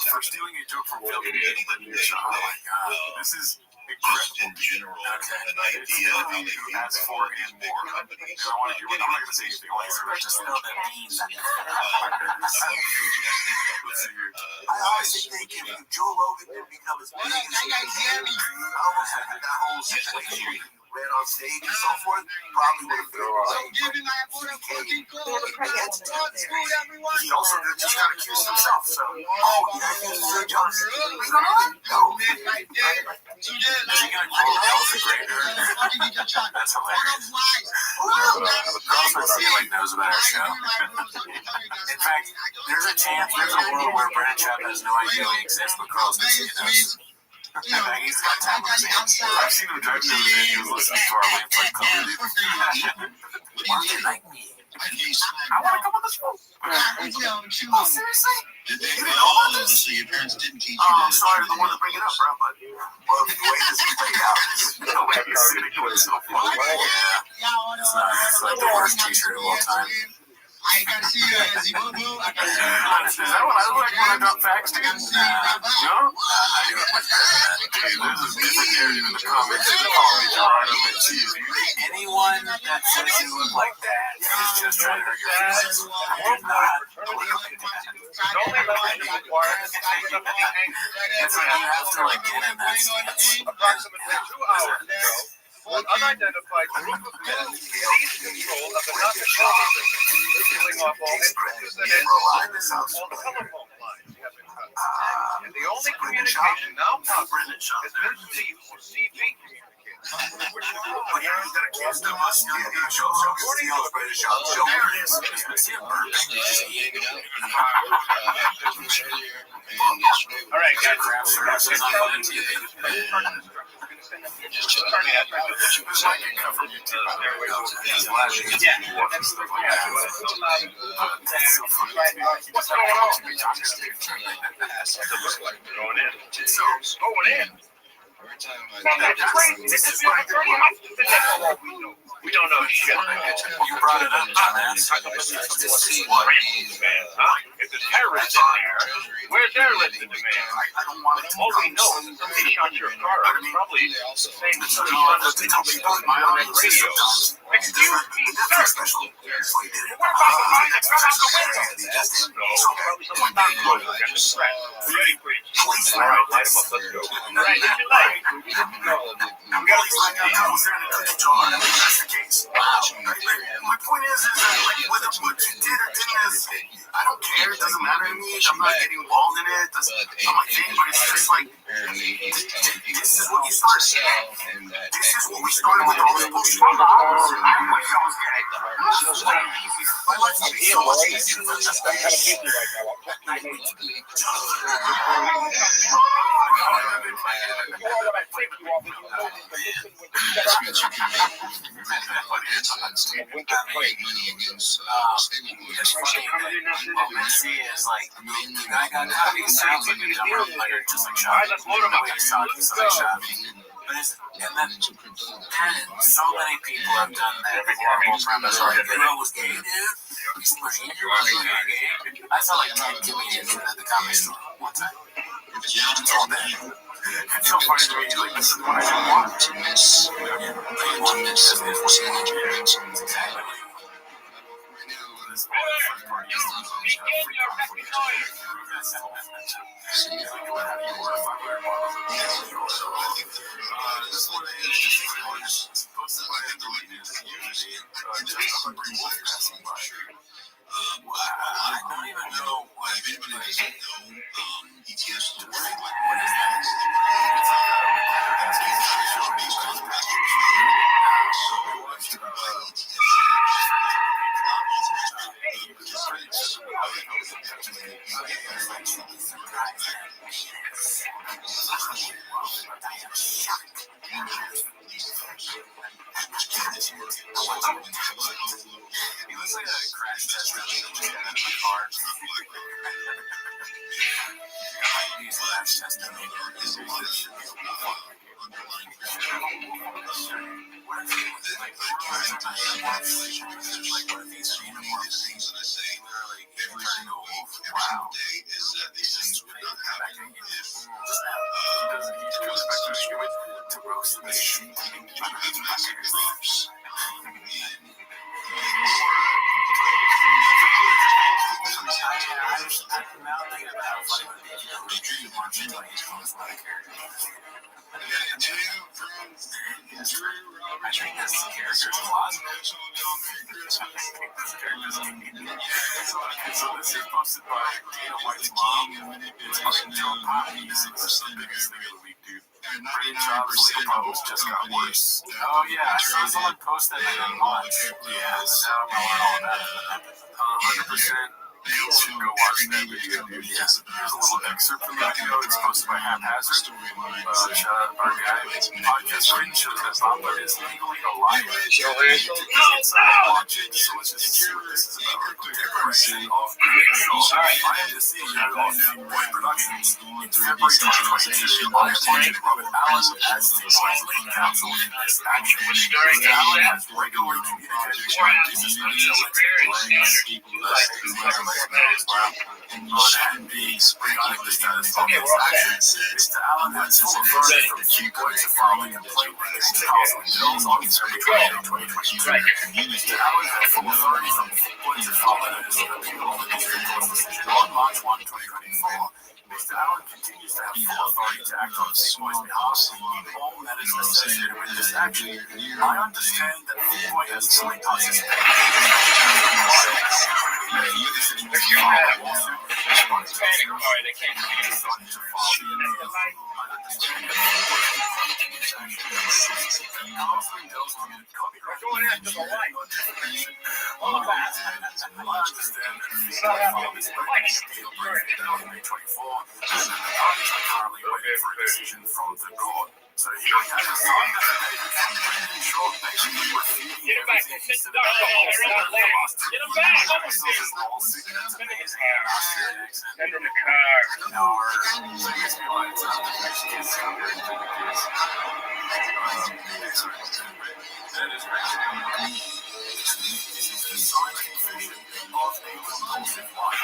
For stealing a joke from Phil Kennedy. Oh my god. This is incredible. In general, an idea of how they ask for and more. And I want to hear what I'm not going to say anything like that. Just know that means that. I always think if Joe Rogan didn't become as big as he did, I almost think that whole situation ran on stage and so forth probably would have been he also just got accused himself. So, good job. No. Is he going to call Elsa Grader? That's hilarious. Carlos Mencia knows about our show. In fact, there's a chance, there's a world where Brandon Chap has no idea he exists, but Carlos Mencia does. He's got time on his hands. I've seen him driving the other day. He was listening to our Lamp Fight comedy. Why do you like me? I want to come on the show. Oh, seriously? Did they know that so your parents didn't teach you I'm sorry, the one to bring it up, bro, but the way this is played out, the way he's sitting doing so far. Yeah. It's like the worst t-shirt of all time. I can see you as you go. I can see you. Is that what I look like when I drop facts, dude? No? I do it much better than that. There's a different narrative in the comments. They call me Geronimo and cheese. Anyone that says you look like that is just trying to hurt your feelings. I do not look like that. It's like you have to like get in that stance. Approximately 2 hours ago, an unidentified group of men seized control of the Rothschild building, sealing off all entrances and exits. All telephone lines have been cut. And the only communication now possible has been through the use of CB communication. According to all right, guys. What's going on? Going in. This is what we don't know shit. You brought it up, man. If there's terrorists in there, where's their list of demands? All we know is somebody shot your car up. Probably the same as somebody shot us on that radio. Excuse me, sir. What about the line that got out the window? No, probably someone not good. Ready for you. All right, light them up. Let's go. All right, let's go. We gotta find out how that's the case. My point is that like whether what you did or didn't is I don't care. It doesn't matter to me. I'm not getting involved in it. That's not my thing. But it's just like this is what you started. This is what we started with all the bullshit. I wish I was gay. My life would be so much easier. It's funny that what we see is like the guy got caught. He sounds like a dumber player, just like Shot. He's talking so Shot. But it's, and so many people have done that horrible premise. Like, was gay, dude. I saw like 10 comedians at the Comedy Store one time. All day. It's so funny to me, like, this is what I want to miss. Exactly. I don't even know what anybody doesn't know. ETS is what is that? It's he looks like a crash test in the car. He's crash testing. I think this character's plot. So this is posted by Dana White's mom. It's fucking Joe Poppy. This is the biggest thing of the week, dude. Great job, legal problems just got worse. Oh yeah, I saw someone post that and then watch. Yeah, so now I'm all about it. 100%. Go watch that video, dude. Yeah. Here's a little excerpt from that video. It's posted by Haphazard. Shout out our guy. Podcast rating shows that Bamba is legally alive. Watch it. So let's just see what this is about. Decoration of behind the scenes of White Productions in February 2022. Appointed Robert Allen as the lead counsel in this action. Mr. Allen has regularly communicated with business and being sprinkled the status of his actions. Mr. Allen has full authority from the chief going to following and play with Council and Bills on February 2022. Mr. Allen has full authority from the chief going to follow and appeal on the district court's decision on March 1, 2024. Mr. Allen continues to have full authority to act on Sick Boy's behalf in all matters associated with this action. I understand that Sick Boy has fully participated if you have a panic card, they can't see going after the light. All of that. I understand that Sick Boy is currently waiting for a decision from the court. So he has a song that Brandon Shaw basically refuting everything he said about the whole thing over the last 2 years. Spinning his hair. And in the car. So he gets me like, kids come here and do the kids. That is crazy. This is the silent vision of a compulsive life.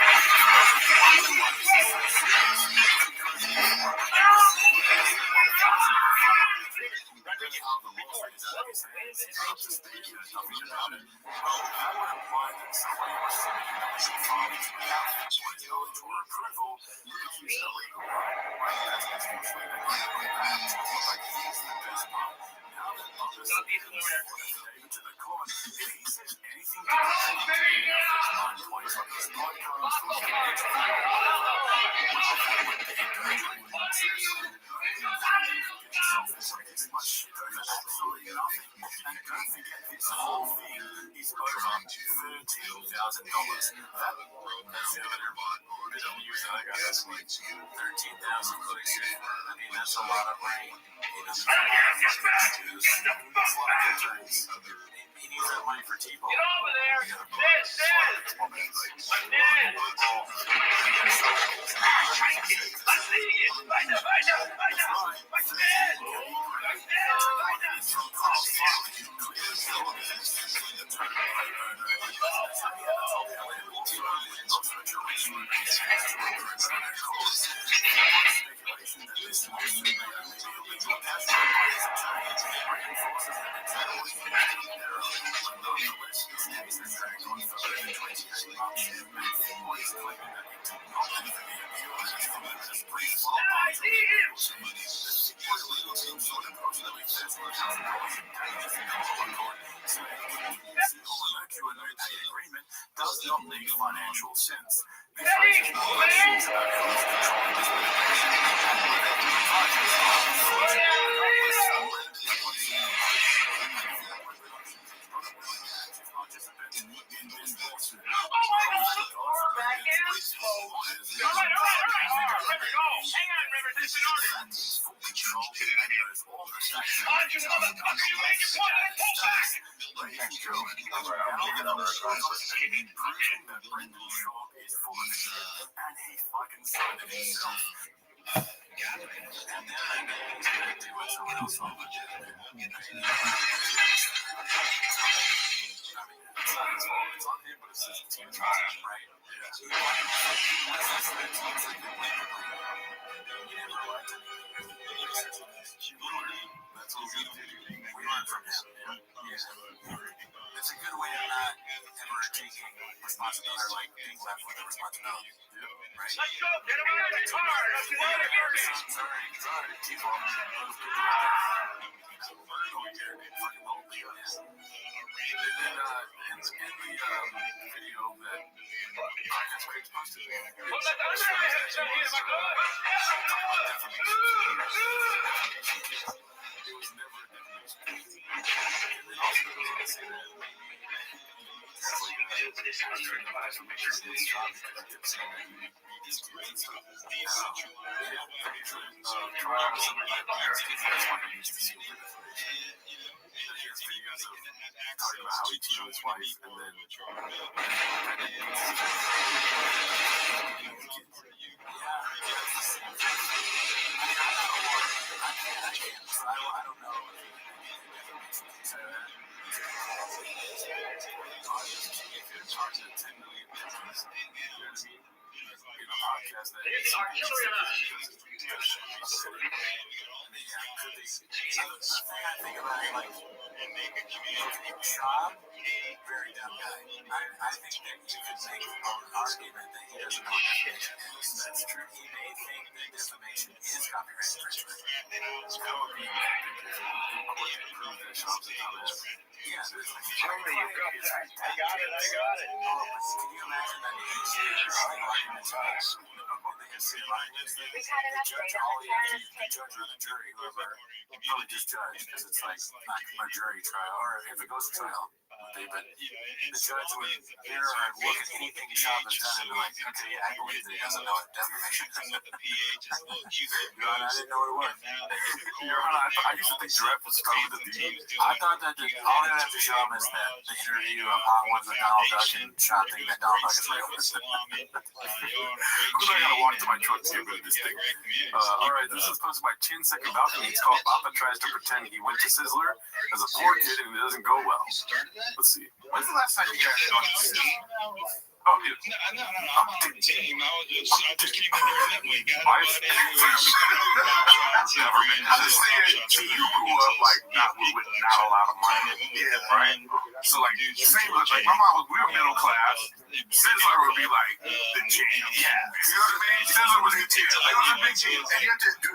$13,000. That road exhibitor bought or don't use I got 13,000 clicks. I mean, that's a lot of money. He needs that money for T-Bone. Get over there. Agreement does not make financial sense. It's a good way of not ever taking responsibility, or like being left with the responsibility. Right? Let's go, get him out of the car. Talking about how he cheated on his wife, and then I don't know. Podcast that is artillery on us. The thing I think about it, like, Shab, very dumb guy. I think that you could make an argument that he doesn't know what defamation is. That's true. He may think that defamation is copyright infringement. That would be important to prove that Shab's a dumbass. Yeah, show me you got that. I got it. Oh, but can you imagine that he's arguments about the judge or the jury, whoever, probably just judge, because it's like not a jury trial, or if it goes to trial, but the judge would hear or look at anything Shab has done and be like, okay, yeah, I believe that he doesn't know what defamation is. God, I didn't know what it was. I used to think Direct was started with a D. I thought that all they have to show him is that the interview of Hot Ones with Donald Duck and Shab thinking that Donald Duck is real. I'm gonna walk to my truck to get rid of this thing. Alright, this is posted by 10 Second Balcony. It's called Papa Tries to Pretend He Went to Sizzler as a poor kid and it doesn't go well. Let's see. When's the last time you guys gone to Sizzler? Oh, dude. No. I'm on the team. I just came in here that way. Got never been. I'm just saying, you grew up like not a lot of money. Yeah, right? So like, same with like my mom, we were middle class. Sizzler would be like the jam. Yeah. You know what I mean? Sizzler was the jam. It was a big jam. And you have to do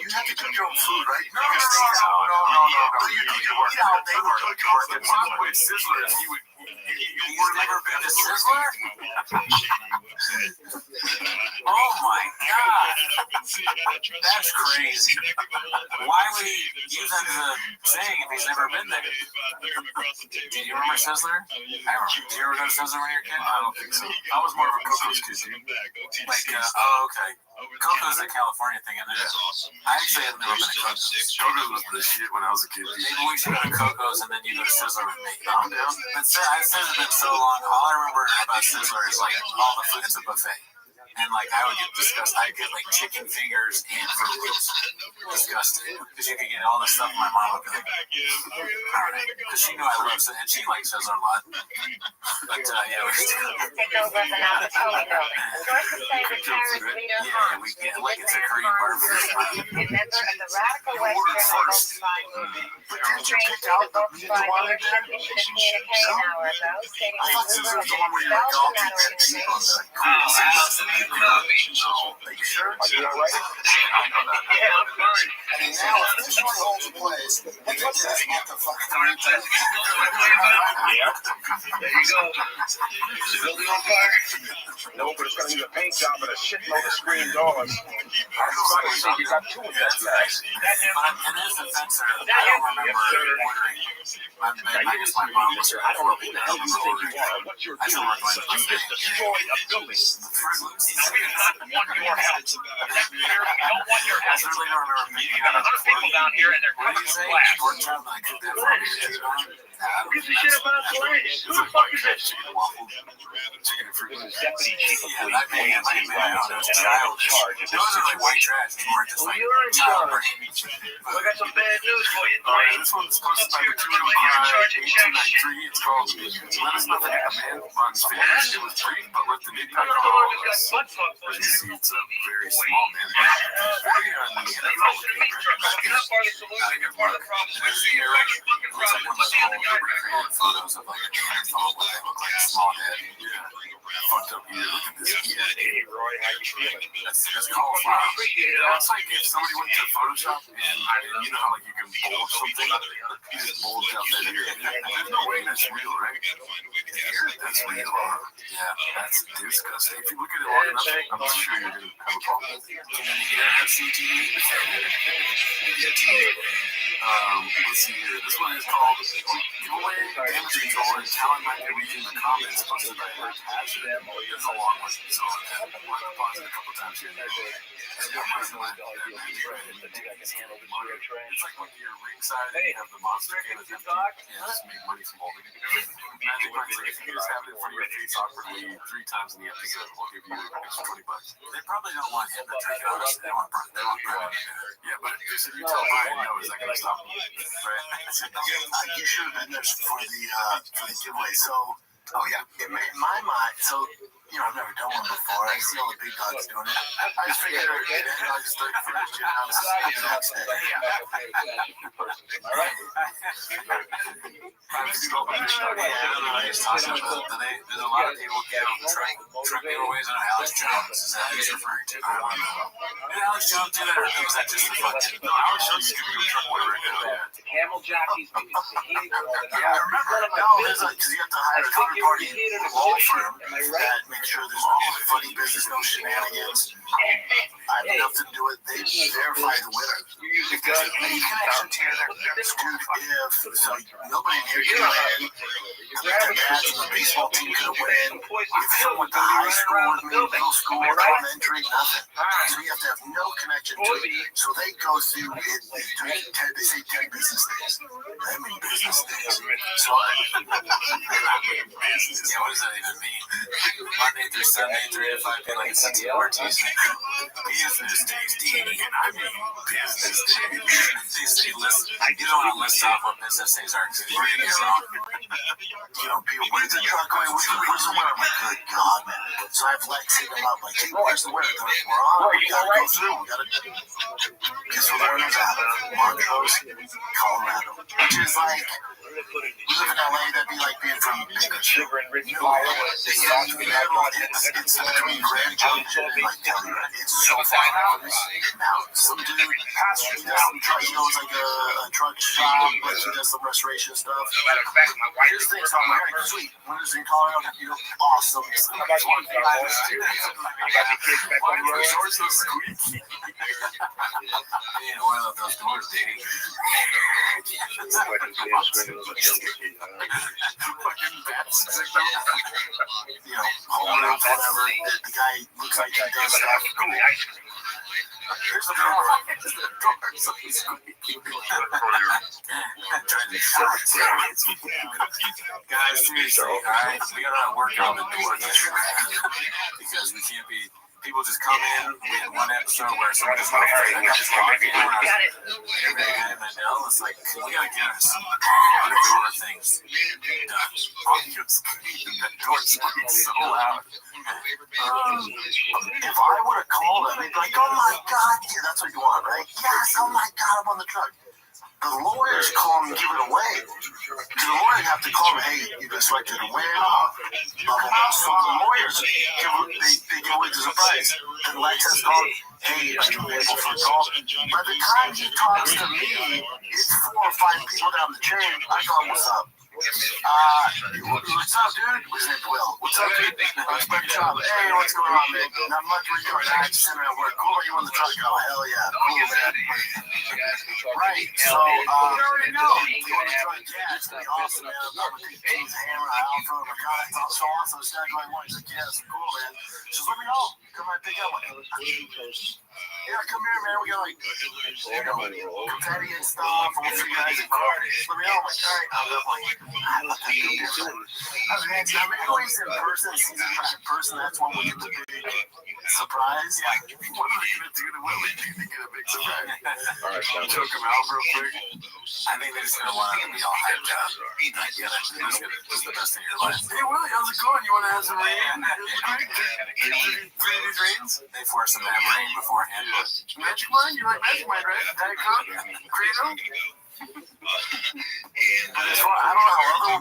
you have to cook your own food, right? No. You eat out. They would cook yours. The problem with Sizzler is you've never been to Sizzler? Oh my God. That's crazy. Why would he use that as a saying if he's never been there? Do you remember Sizzler? I remember. Did you ever go to Sizzler when you were a kid? I don't think so. I was more of a Coco's kid. Like, oh, okay. Coco's a California thing, isn't it? I actually have never been to Coco's. Coco's was the shit when I was a kid. Maybe we should go to Coco's and then you go to Sizzler with me. I'm down. But I've said it's been so long. All I remember about Sizzler is like all the food. It's a buffet. And like I would get disgusted. I'd get like chicken fingers and fruit loops. Disgusted. Because you could get all this stuff. My mom would be like, alright. Because she knew I loved it and she likes Sizzler a lot. But yeah, we Take over the Navajo building. Sources say the terrorist leader yeah, we get like it's a Korean barbecue. a member of the radical Western Volkswagen movement. Strange the Volkswagen leadership issued a communique an hour ago stating that Uber had expelled that organization. Are you sure? Are you all right? Yeah, I'm fine. And now, if this one holds place, we can just get the fuck out of here. Yeah. There you go. Is the building on fire? No, but it's going to need a paint job and a shitload of screen doors. I was about to say you got two of those guys. In his defense, I don't remember ordering. I guess my mom was I don't know who the hell you think you are. What's your deal? You just destroyed a building. We do not want your help. We don't want your help. You got 100 people down here and they're covered with glass. Who gives a shit about glass? Who the fuck is that? Deputy chief of police, Clancy Brown, and I'm in charge of this situation. Well, you're in charge. We got some bad news for you, Dwayne. This one's posted by the 295-8293. It's called Let Us Know That Your Man Runs Fast. It was brief, but let the new pack on all of us. As you see, it's a very small man. Very unusual. Photos of like a transphone where they look like a small head. Yeah. Fucked up here. Look at this. Hey, Roy, how you feeling? That's cauliflower. It's like if somebody went to Photoshop and you know how like you can bulge something? You just bulge out that ear. There's no way that's real, right? That's real. Yeah, that's disgusting. If you look at it long enough, I'm sure you're going to have a problem. Let's see here. This one is called Giveaway Damage Control and Talent Might Be Reading the Comments posted by Eric Hazard. It's a long one, so we'll pause it a couple times here and there. It's like when you're ringside and you have the monster can is empty. Yeah, just make money from holding it. Magic Mike's like, if you just have it in front of your face awkwardly 3 times in the episode, we'll give you an extra $20. They probably don't want him to drink it on us. They want Brian to do it. Yeah, but if you tell Brian no, is that going to stop him? Right? You should have been there for the giveaway. So, oh yeah, in my mind, so you know, I've never done one before. I see all the big dogs doing it. I just figured August 31st, you know, the next day. All right. There's a lot of people give truck giveaways on Alex Jones. Is that who he's referring to? I don't know. Did Alex Jones do that, or was that just a fucking? No, Alex Jones is giving you a truck whatever right now. Camel jockeys. Yeah, I remember. Because you have to hire a third-party law firm that makes sure there's no funny business, no shenanigans. I have enough to do it. They verify the winner. You use a gun. Any connection to their school so nobody in here can win. The baseball team could win. If someone went to high school with me, middle school, elementary, nothing. So you have to have no connection to it. So they go through it. They say 10 business days. I mean business days. So yeah, what does that even mean? Monday through Sunday, 3 to 5 p.m. like it's Sunday Ortiz. Business days, and I mean business days. You don't want to list off what business days are because you're wrong. You know, people, where's the truck going? Where's the winner? I'm like, good God, man. So I've like seen them up, like, hey, where's the winner? They're like, we're on. We gotta go through. We gotta guess where the winner's at? Montrose, Colorado. Which is like, we live in LA, that'd be like being from sugar and rich flour. It's between Grand Junction and like Telluride. It's so far out. Now, some dude does some truck, he owns like a truck shop, but he does some restoration stuff. Here's things on my head. Sweet. Winners in Colorado, you know, awesome. I got the kids back on yours. in oil of those doors, Daddy. Fucking bats, you know, holding up, whatever. The guy looks like he does stuff. Cool. Here's the door. So he's guys, seriously, alright? We gotta work on the door because we can't be. People just come in. We had one episode where somebody's like, and then it's like, we gotta get some door things done. The door's so loud. If I would have called him, they'd be like, oh my God, yeah, that's what you want, right? Yes, oh my God, I'm on the truck. The lawyers call him and give it away. The lawyers have to call him, hey, you guys selected a win, blah, blah, blah. So the lawyers, they give away the surprise. And Lex has called, hey, are you available for a call? By the time he talks to me, it's 4 or 5 people down the chain. I go, what's up? What's up, dude? What's name? Will. What's up, dude? What's my job? Hey, what's going on, man? Not much. What are you doing? I just sitting at work. Cool. Are you on the truck? Oh, hell yeah. Cool, man. Right. So, you already know. You on the truck? Yeah, it's gonna be awesome, man. I'm gonna take James Hammer out from him. God, I thought so awesome. This guy going one. He's like, yeah, it's cool, man. Just let me know. Come and pick up one. Yeah, come here, man. We got like, confetti and stuff. We'll see you guys in court. Let me know. I'm like, all right. I'm like, I love that dude. I mean, anyways, in person, sees him in person, that's when we get the big surprise. Yeah. What are we going to do to Willie to get a big surprise? Choke him out real quick. I think they're just going to want him to be all hyped up. I get it. This is the best thing in your life. Hey, Willie, how's it going? You want to have some rain? 3 dreams? They force him to have rain beforehand. Magic wine? You like magic wine, right? Diet Coke? Credo? I don't know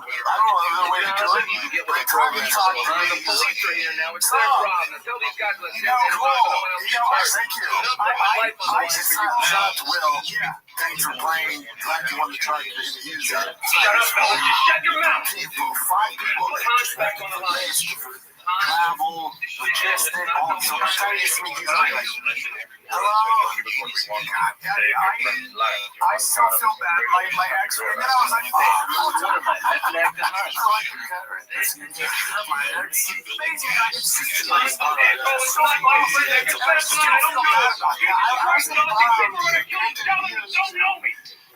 other way to do it. But try to talk to me. The police are here now. It's their problem. Tell these guys to let thank you. I just shout out to Will. Yeah. Thanks for playing. Glad you won the charge. You didn't use it. Shut up, fellas. Shut your mouth. 5 people. Back on the line. Travel, logistic, all so by the time you see me, he's like, hello. I still feel bad. My ex, and then I was like, oh, my ex.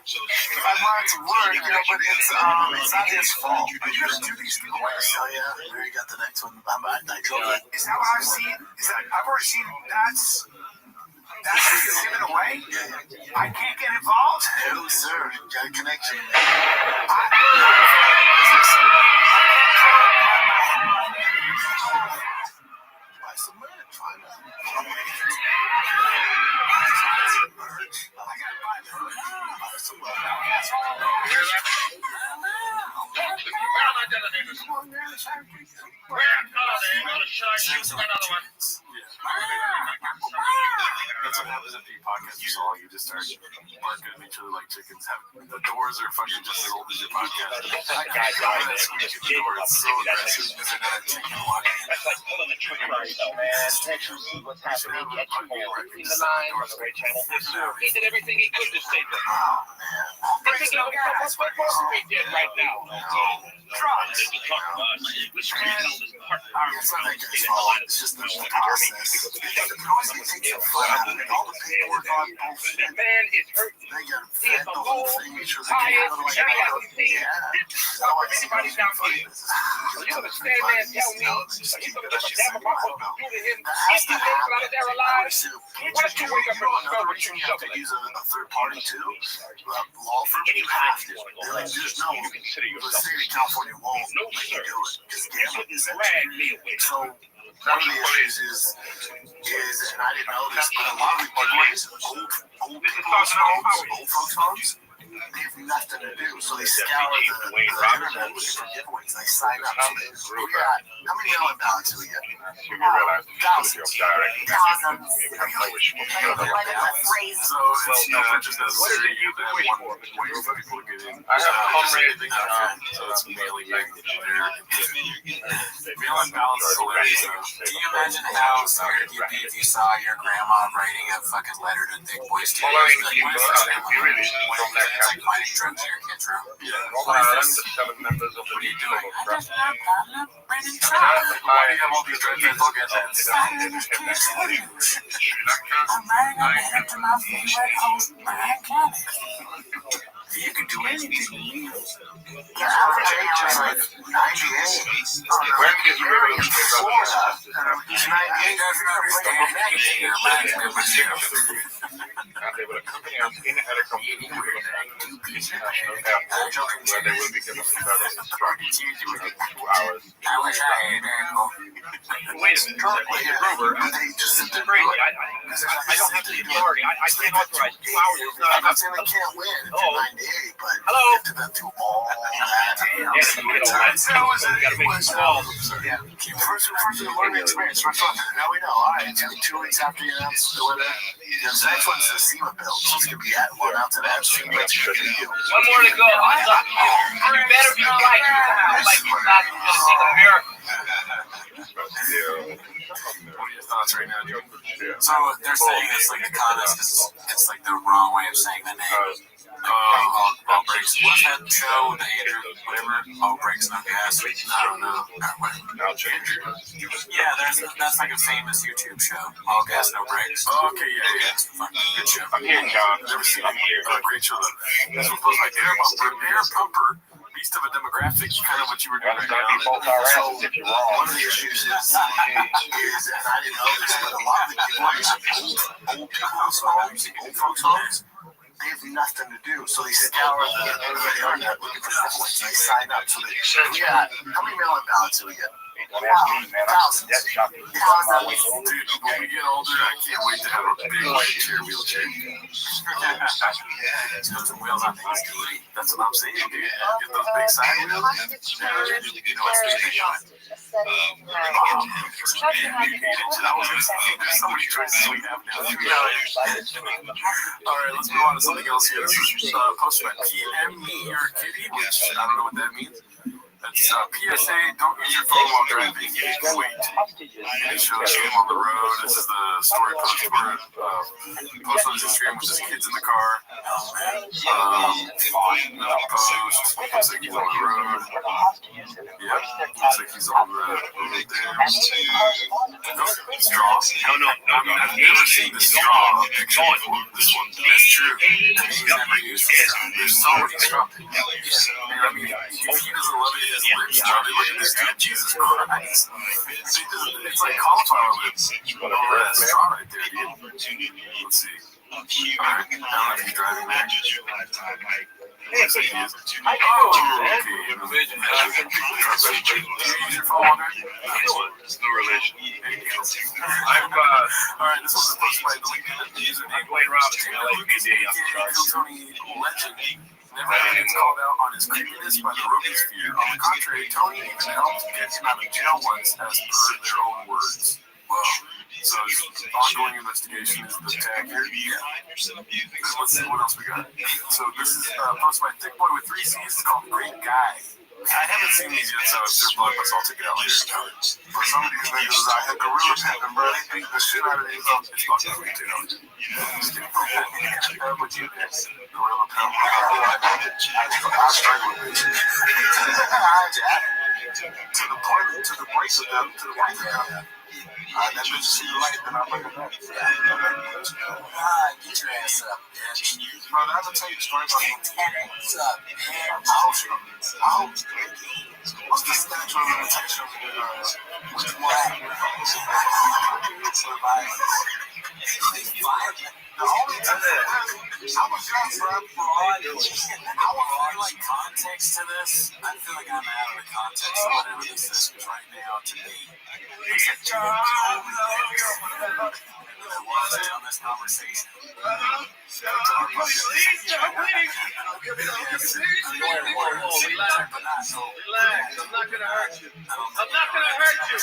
I wanted to work, you know, but it's not his fault. Are you gonna do these people? Oh yeah, there you got the next one. I told you. Is that what I've seen? I've already seen that's given away? I can't get involved? No, sir. Got a connection. Buy some merch. Why not? That's what happens if you podcast you saw. You just start barking at each other like chickens. The doors are fucking just as old as your podcast. That squeak at the door, it's so aggressive. Is it that chicken walking? That's like pulling the trigger right now, man. What's happening? Get you more in the line. He did everything he could to save them. They're thinking of what Wall Street did right now. Drugs. It's just the process. Man is hurting. He is alone, tired, and he hasn't seen. This is stuff for anybody down here. So you're going to stand there and tell me that you're going to get the damn about what you do to him if you live out of there alive? Why don't you wake up and discover what you're shoveling? Use a third party too. Law firm, you have to. They're like, there's no. The state of California won't let you do it. Just gambling is so. One of the issues is, and I didn't know this, but a lot of the boys, old folks' homes, They have nothing to do, so they scour the internet looking for giveaways. They sign up. So we got, how many mail-in ballots do we get? Thousands. Thousands. So it's no purchase necessary. You get that one way for people to get in. I have a comrade. So it's mailing back there. Mailing ballots is hilarious. Can you imagine how scared you'd be if you saw your grandma writing a fucking letter to Thick Boy Studios? Like, what is this name? It's like finding drugs in your kid's room. What is this? The 7 members of the What are you doing? Club. I just have Brandon Trout. Why do you have all these dreads that don't get that? I'm marrying a man to my favorite host, Brian Cannon. You can do anything. Yeah, average age is like 98. Where kids are really in Florida. He's 98. They will accompany us in a helicopter to the international airport, where they will be given further instructions within 2 hours. I wish I had that. Wait a minute. Grover, Just crazy. I don't have the authority. I can't authorize 2 hours. I'm not saying they can't win at 98, but hello. you have to go through all that. Yes, you get all that. You got to make some calls. First learning experience. Now we know. All right, 2 weeks after you announce the winner, the next one's the SEMA build. She's going to be at one out to that. One more to go. You better be right. Like you're not just in America. What are your thoughts right now, Joe? So they're saying it's like a contest because it's like the wrong way of saying the name. All breaks. What's that show with the Andrew, whatever? All breaks, no gas. I don't know. Yeah, that's like a famous YouTube show. All gas, no breaks. Okay, yeah. Good show. I'm here, John. Never seen it. Great show, though. This one goes like Air Pumper. Beast of a demographic, kind of what you were doing right now. So, one of the issues is, and I didn't know this, but a lot of the giveaways are old people's homes, old folks' homes. They have nothing to do, so they scour the internet looking for giveaways. They sign up. So we got, how many mail-in ballots do we get? Thousands. Dude, when we get older, I can't wait to have a big wheelchair. That's what I'm saying, dude. Get those big side wheels. Somebody tries to swing that. Alright, let's move on to something else here. This is posted by PM Me or Kitty, which I don't know what that means. That's PSA, don't use your phone while driving. Wait. It shows him on the road. This is the story post where post on Restream with his kids in the car. Post. Looks like he's on the road. Yep. Looks like he's on the road there. Straw. No. I've never seen the straw picture before. This one. That's true. He's never used straw. There's so many straw pictures. I mean, if he doesn't love it, lips, Charlie, look at this dude, Jesus Christ. It's like cauliflower lips. Oh, that's straw right there, dude. Let's see. Alright, I don't know if he's driving there. Looks like he is. Oh, okay. Do you use your phone on there? No relation. Alright, this one's supposed to be the username. Tony Legend. Never gets called out on his creepiness by the Rothschild. On the contrary, Tony even helped get him out of jail once, as per their own words. Well, so his ongoing investigation is the tag here. Yeah. Let's see what else we got. So this is posted by Thick Boy with 3 C's. It's called Great Guy. I haven't seen these yet, so if they're blockbusters, I'll take it out later. For some of these niggas, I had gorilla pimping, bro. They beat the shit out of these. It's fucking retail. What you did? Gorilla pimp. I struggle with it. To the point of them, to the point of them. That bitch see the light, then I'm like, get your ass up, bitch. Bro, I have to tell you the story about what's up, man. What's the statute of limitation with what? The only time I was young, bro. I want like context to this. I feel like I'm out of the context of whatever this is, because right now, to me, it's a job. I want to tell this conversation. Whoa, relax. Relax. I'm not gonna hurt you. I'm not gonna hurt you.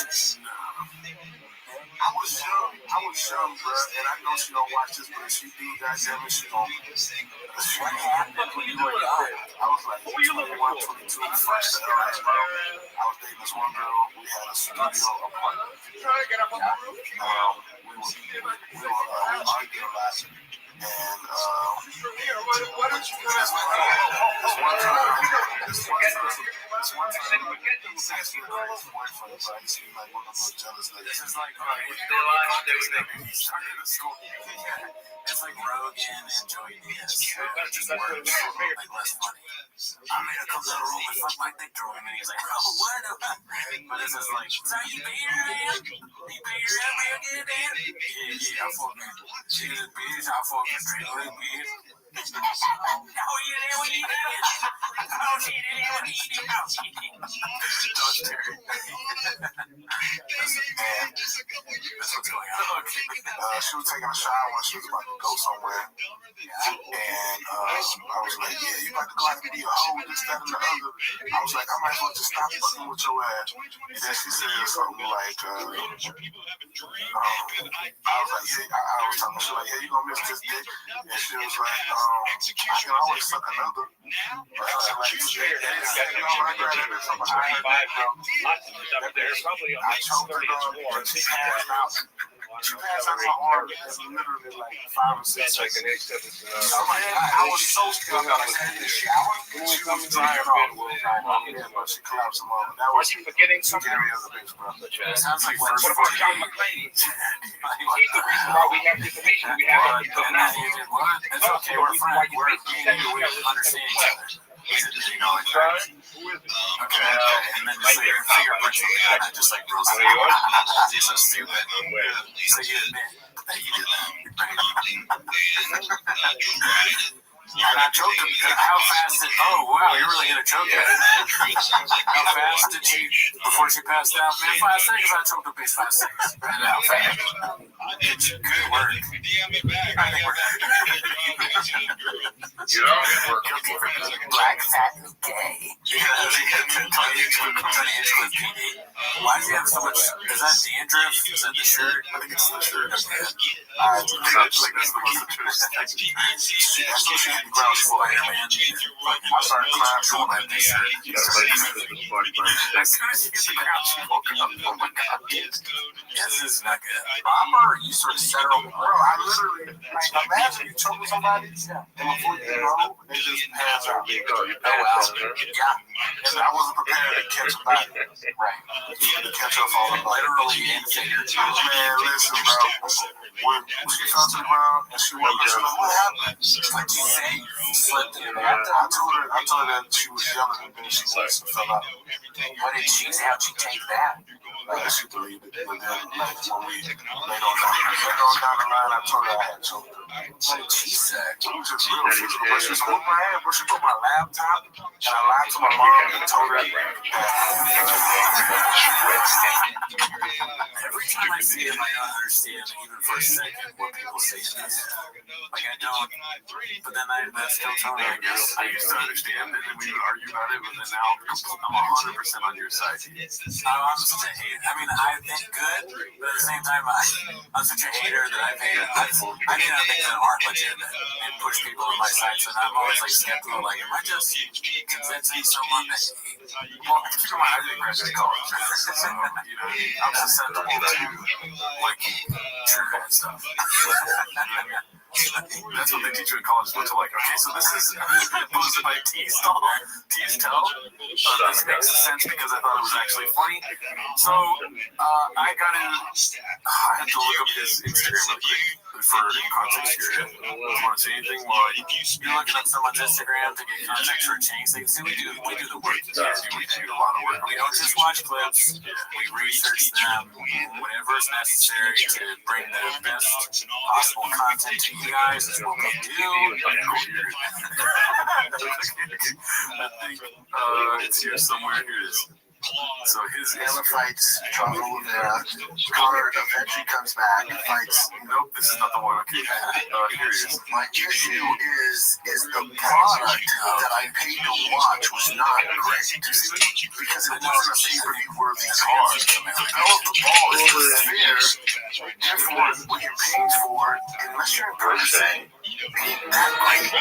I was young, bro, and I know she don't watch this, but if she do, goddamn it, she gon'. What happened when you were young? I was like 21, 22, fresh to LA, bro. I was dating this one girl. We had a studio apartment. We were arguing a lot, and This is like, it's like Rogan and Joey Diaz. Just work, like less money. I made a couple of rules, fuck my dick drawing, and he's like, oh, what? But this is like, so you pay your rent? You pay your rent, man, get in? Yeah, I fuck me. She was a bitch, I fuck me straight away, bitch. Oh, you there when you need it? Oh, she there when you need it? Oh, she there. That's what's going on. She was taking a shower when she was about to go somewhere. And I was like, yeah, you about to go out and be a hoe, this, that, and the other. I was like, I might as well just stop fucking with your ass. And then she said something like, I was like, yeah, I was talking to her, like, yeah, you gonna miss this dick? And she was like, I can always suck another. But I was like, I grabbed that bitch from behind her neck, bro. I choked her on, and she passed out. She passed out my arm, and literally like 5 or 6 seconds. I was so scared. I was in the shower. She was drying off. Yeah, but she collapsed some more. That was forgetting something. Scary as a bitch, bro. It sounds like first What about John McClane? He's the reason why we have information we have. It's okay, we're friends. We're we understand each other. You know, like that. Okay, and then just like your fingerprints on the guy, just like real slow. It's so stupid. So you admit that you did that. And I choked him. How fast did? Oh wow, you're really gonna choke her. How fast did she before she passed out? Man, 5 seconds. I choked the bitch 5 seconds. How fast? It's good work. I think we're done. You know, Black fat and gay. Why does he have so much? Is that dandruff? Is that the shirt? I think it's the shirt. I started crying for my t-shirt. As soon as you get the ground, she woke up. Oh my god. Yes, this is not good. Robber, you sort of settled. Bro, I literally, like, imagine you choking somebody, and before you know, they just pass out. Oh, wow. Yeah. And I wasn't prepared to catch a body. Right. To catch up on them. Literally and figuratively. Man, listen, bro. When she fell to the ground and she woke up, she was like, what happened? She's like, you say you slept in the bed. I told her that she was younger than me. She was and fell out. What did she say? How'd she take that? Like, she believed it. But then, like, when we laid on down the line, I told her I had choked her. What did she say? It was just real physical. But she just whooped my head, but she took my laptop, and I lied to my mom and told her every time I see him, I don't understand, even for a second, what people say to this. Like, I don't, but then that's still telling me, I guess. I used to understand, and then we would argue about it, but then now I'm 100% on your side. I'm such a hater. I mean, I think good, but at the same time, I'm such a hater that I think that aren't legitimate and push people on my side. So I'm always like skeptical. Like, am I just convincing someone that? Well, come on, I didn't graduate college, so you know, I'm susceptible to like true bad stuff. That's what they teach you in college. But to like, okay, so this is posted by T's Tell. This makes sense because I thought it was actually funny. So I got in. I had to look up his Instagram real quick. for context here. Do you want to say anything while you're looking up someone's Instagram to get context for a change? They see we do the work. We do a lot of work. We don't just watch clips. We research them, whatever is necessary to bring the best possible content to you guys is what we do. I think it's here somewhere. Here it is. So his Anna fights Chavo Rivera. Connor eventually comes back and fights. Nope, this is not the one. Okay, here it is. My issue is the product that I paid to watch was not great because it wasn't a pay-per-view-worthy card. The ball is fair, and for what you're paying for, unless you're in person, ain't that great.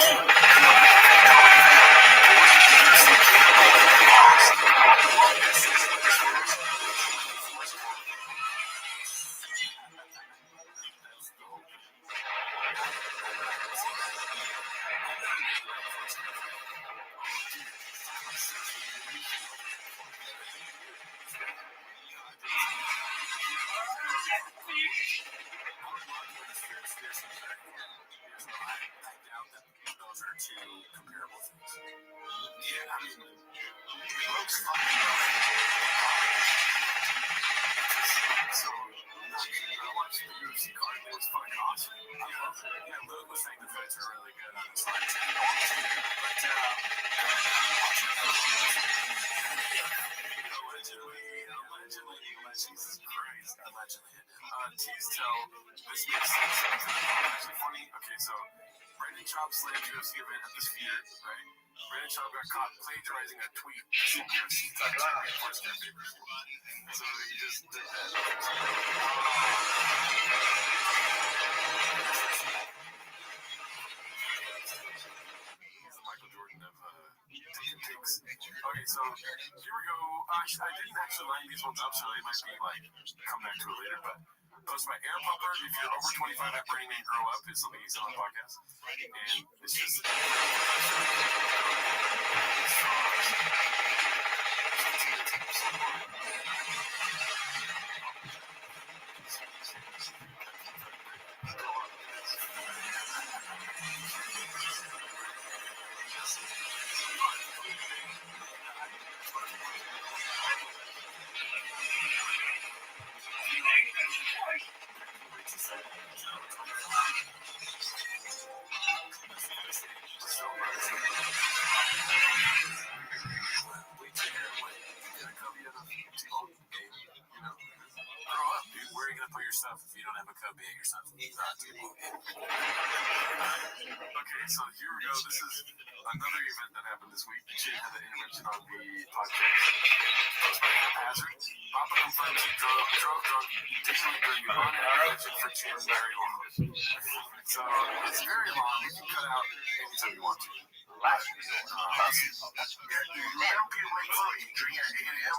Slammed UFC event at the Sphere, right? Brandon Schaub got caught plagiarizing a tweet from UFC for his newspaper. So he just did that. He's the Michael Jordan of taking takes. Okay, so here we go. I didn't actually line these ones up, so they might be like, come back to it later, but post by Air Pumper. If you're over 25 at Burning Man Grow Up, it's something you see on the podcast. And it's just. If you don't have a cub, be yourself. Okay, so here we go. This is another event that happened this week. Jay had an intervention on the podcast. Hazard. Papa confirms he drove drunk, digitally during an on-air intervention for Jim very long. So it's very long. You can cut out anytime you want to. Last year, you don't be awake for you. Drink at 8 a.m.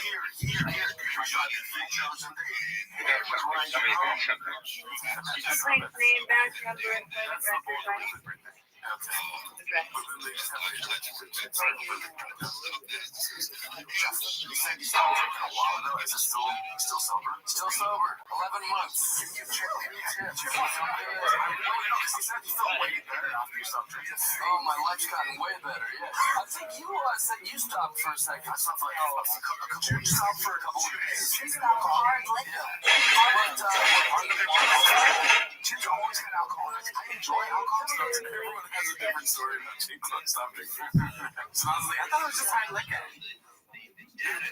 Here. You shot your 3 shows a day. Name, badge number, and phone address, right? Okay. But then they just have an intervention for Jim. You said you stopped drinking a while ago. Is it still sober? Still sober. 11 months. You said you felt way better after you stopped drinking. Oh, my life's gotten way better, yeah. I think you said you stopped for a second. I stopped for a couple of days. You stopped hard liquor. Jim's always had alcohol. I enjoy alcohol. Everyone has a different story about Jim's not stopping. So I was like, I thought it was just hard liquor.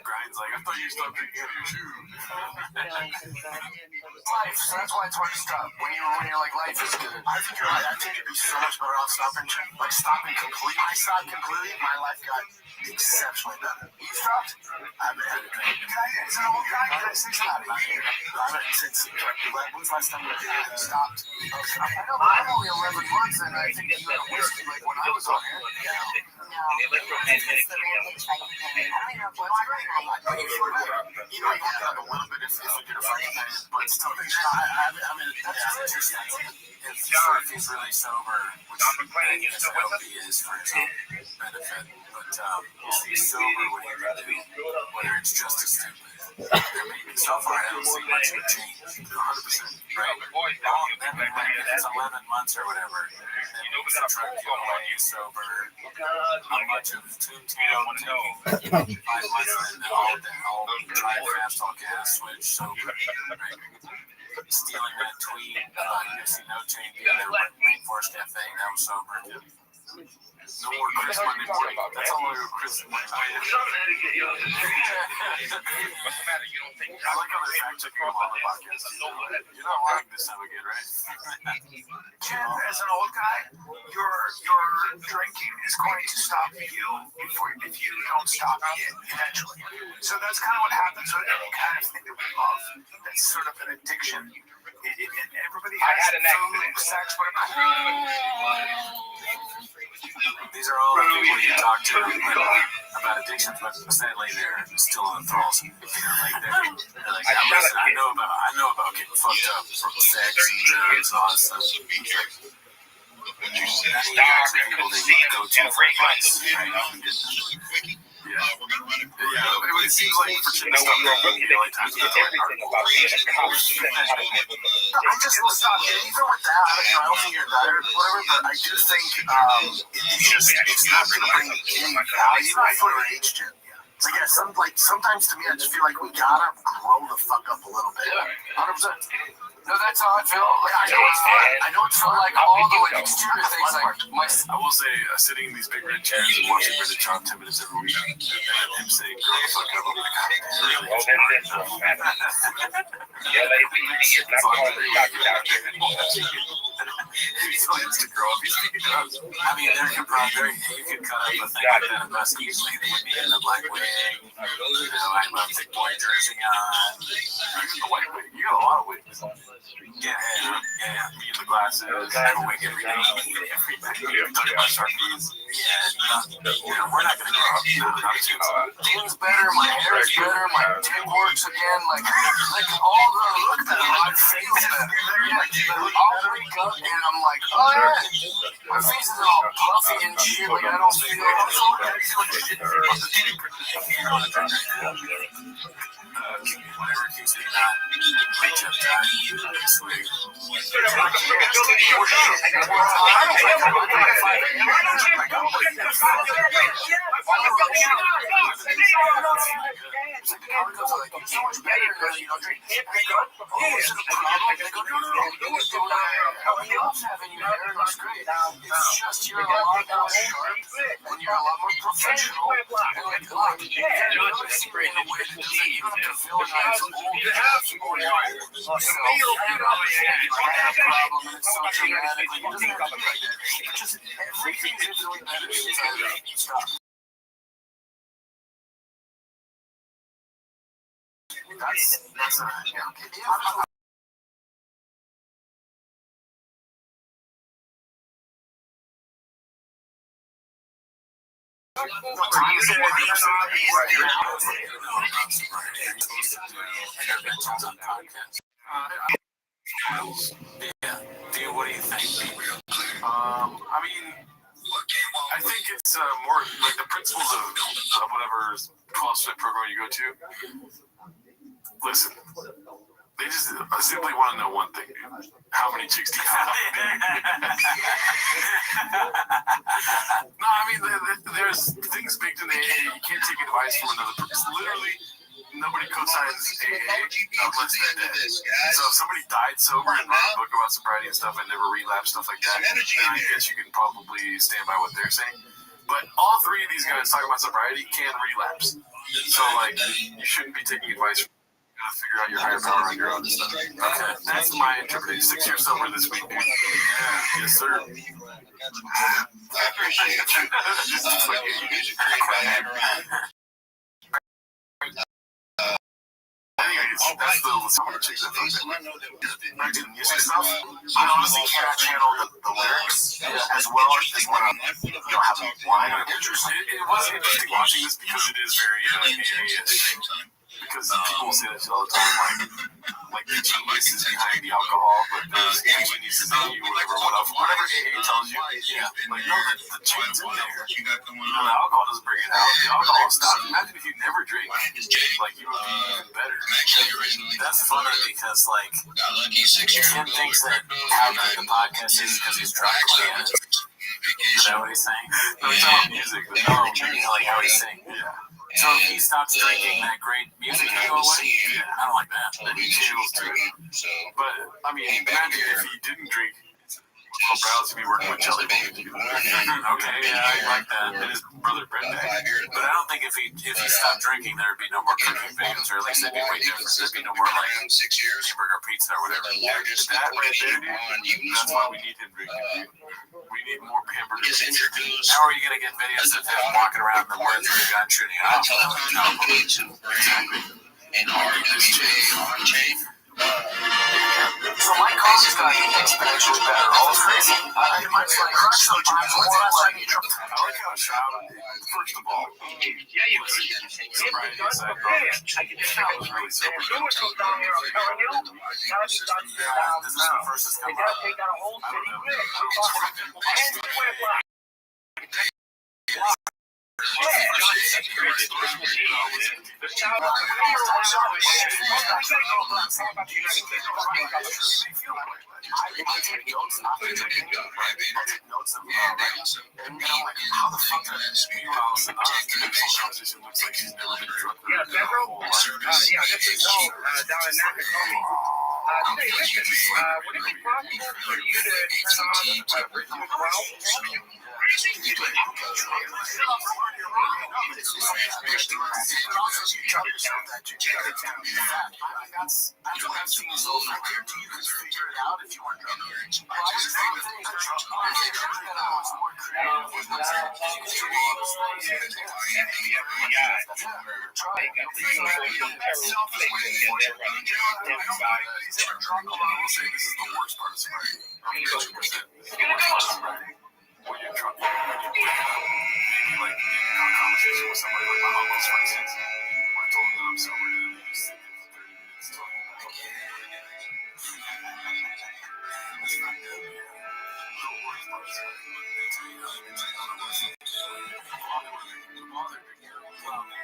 Grind's like, I thought you stopped drinking out of your shoe. Life, so that's why it's hard to stop. When you're like, life is good. I think you're right. I think it'd be so much better off stopping completely. I stopped completely. My life got exceptionally better. You stopped? I haven't had a drink. As an old guy, can I say something? I haven't since. When's the last time you stopped? I know, but I'm only 11 months, and I think you had a whiskey like when I was on here. No, it's the rampage fight. I don't even know what's right. You know, you have like a little bit if you get a fight, but still, I haven't. If he's really sober, which I guess healthy is for his own benefit, but he's sober when he really, whether it's just as stupid. So far, I don't see much of a change. 100%. Right? 11 months or whatever. And it's a drug giveaway, sober. How much of Toon Town taking 5 months and then all dry fast, all gas switch, sober. Right? Stealing that tweet about UFC No Chain being there at Rainforest Cafe, that was sober too. No more Chris Monday morning. That's all I do, Chris Monday morning. I like how they're fact checking them on the podcast. You're not lying this time again, right? Ken, as an old guy, your drinking is going to stop you if you don't stop it eventually. So that's kind of what happens with any kind of thing that we love. That's sort of an addiction. And everybody has food, sex, whatever. These are all the people you talk to about addictions, but sadly they're still in thralls. They're like, yeah, listen, I know about getting fucked up from sex and drugs and all that stuff. None of you guys are people that you go to for advice. Yeah, but it seems like for chicken stuff, the only times we get I just will stop it. Even with that, I don't think you're tired or whatever, but I do think it's not going to bring any value for your age gym. Sometimes to me, I just feel like we gotta grow the fuck up a little bit. 100%. No, that's how I feel. Like, I know it's fun. I know it's fun. Like all the exterior things. Like I will say, sitting in these big red chairs and watching Reddit Chop 10 minutes every week, and him saying, "Grow the fuck up," I'm like, I mean, you could cut up a thing like that and bust easily. They would be in the black wig. I'm a big boy jersey on. The white wig. You got a lot of wigs. Yeah. Me and the glasses. I have a wig every day. We're talking about Sharpies. We're not gonna grow up. Skin's better, my hair is better, my dick works again. Like all the look better, my face better. I'll wake up and I'm like, oh yeah, my face is all puffy and shit. Like I don't feel. Whatever keeps me not reach up time. It's just you're a lot more sharp and you're a lot more professional. And like, look, you can't really see me in a way that doesn't have to villainize old people. So, you have a problem and it's so dramatic. Like, it doesn't have to be like that. It's just everything digitally better since stop. That's Dude, what do you think? I mean, I think it's more like the principles of whatever CrossFit program you go to. Listen, they just simply want to know one thing, dude. How many chicks do you have? No, I mean, there's things baked in the AA. You can't take advice from another person. Literally, nobody co-signs AA unless they're dead. So if somebody died sober and wrote a book about sobriety and stuff and never relapsed, stuff like that, then I guess you can probably stand by what they're saying. But all three of these guys talking about sobriety can relapse. So, like, you shouldn't be taking advice from figure out your higher power on your own and stuff. Okay, that's my interpretation. 6 years sober this week, dude. Yeah, yes, sir. Anyways, that's the summer chicks that fucked it. I didn't use myself. I honestly cannot channel the lyrics as well as when I'm, having wine. It was interesting watching this because it is very AA-ish. Because people say that all the time, like, like the genius is behind the alcohol, but there's genius in you, whatever AA tells you. Yeah, like no, the chain's in there. The alcohol doesn't bring it out. The alcohol stops. Imagine if you never drink, like you would be even better. That's funny because like Tim thinks that how good the podcast is because he's drunk. Is that what he's saying? No, he's talking about music, but no, meaning like how he's saying. Yeah. So if he stops drinking, that great music can go away? Yeah, I don't like that. Then he channels to it. But, I mean, imagine if he didn't drink, how proud to be working with Jelly Bean. Okay, yeah, I like that. And his brother Brett Beck. But I don't think if he stopped drinking, there'd be no more cooking videos, or at least they'd be way different. There'd be no more like hamburger pizza or whatever. That right there, dude, that's why we need him drinking. We need more hamburger pizza. How are you going to get videos of him walking around in the woods with a gun shooting out? And on chain. So my coffee's got exponentially better. All crazy. I might like crush sometimes. I like how Shroud, first of all, yeah, you could. I can just tell. Really sober. As soon as goes down here, I'm telling you, now he's done down. This is the first that's come They out. got a whole city grid. And square block. When you're drunk, maybe like getting in a conversation with somebody like my uncles, for instance, where I told them that I'm sober and they just sit there for 30 minutes talking about that's not good. The worst part is when they tell you how they take on the worst thing. The bother big girl, well, that's funny.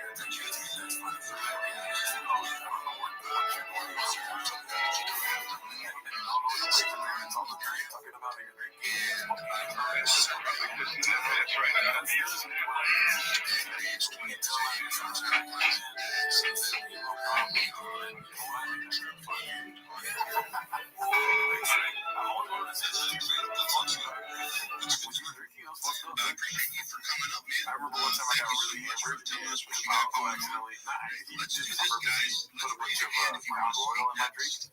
I remember one time I got really hammered because my uncle accidentally, he did this on purpose, put a bunch of ground oil in my drink.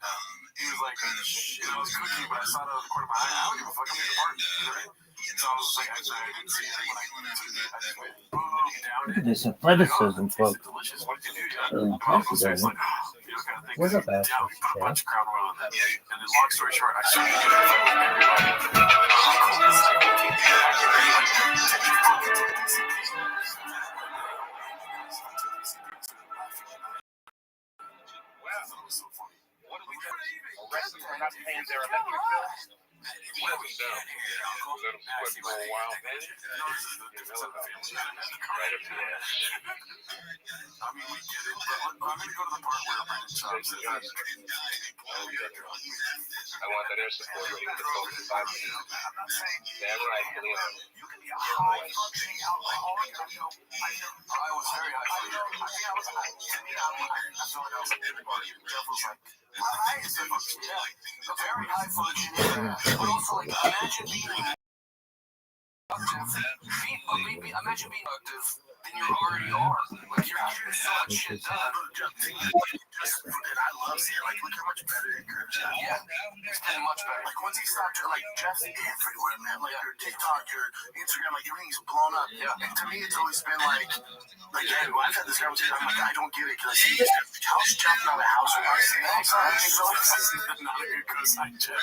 He was like, shit, I was cooking, but I saw it out of the corner of my eye. I don't give a fuck, I'm in the party. You know what I mean? So I was like, I didn't see it when I took it. I just went, boom, down it. There's athleticism, folks. Delicious. What did you do? Impressive, It's isn't like, it? you know, kind of thing. What's up, Yeah, Ashley? we put a Yeah. bunch of crown oil in that. And then, long story short, I started getting everybody. Arrested for not paying their electric bills. Let them down. Let them sweat for a while. I mean, we get it, but I'm going to go to the part where Brandon Chops is I want that air support rating to go to 5. Damn right, Leon. you can be a high-functioning alcoholic. I was very high-functioning. I felt like I was like everybody. Jeff was like, I is a very high-functioning, but also like, imagine being imagine being productive than you already are. Like you're getting so much shit done. And I love seeing like look how much better your curves are. Yeah, it's getting much better. Like once he stopped, like Jeff's everywhere, man. Like your TikTok, your Instagram, like everything's blown up. Yeah. And to me, it's always been like yeah, I've had this conversation. I'm like, I don't get it because how's Jeff not a housewife? Not a good co-sign, Jeff.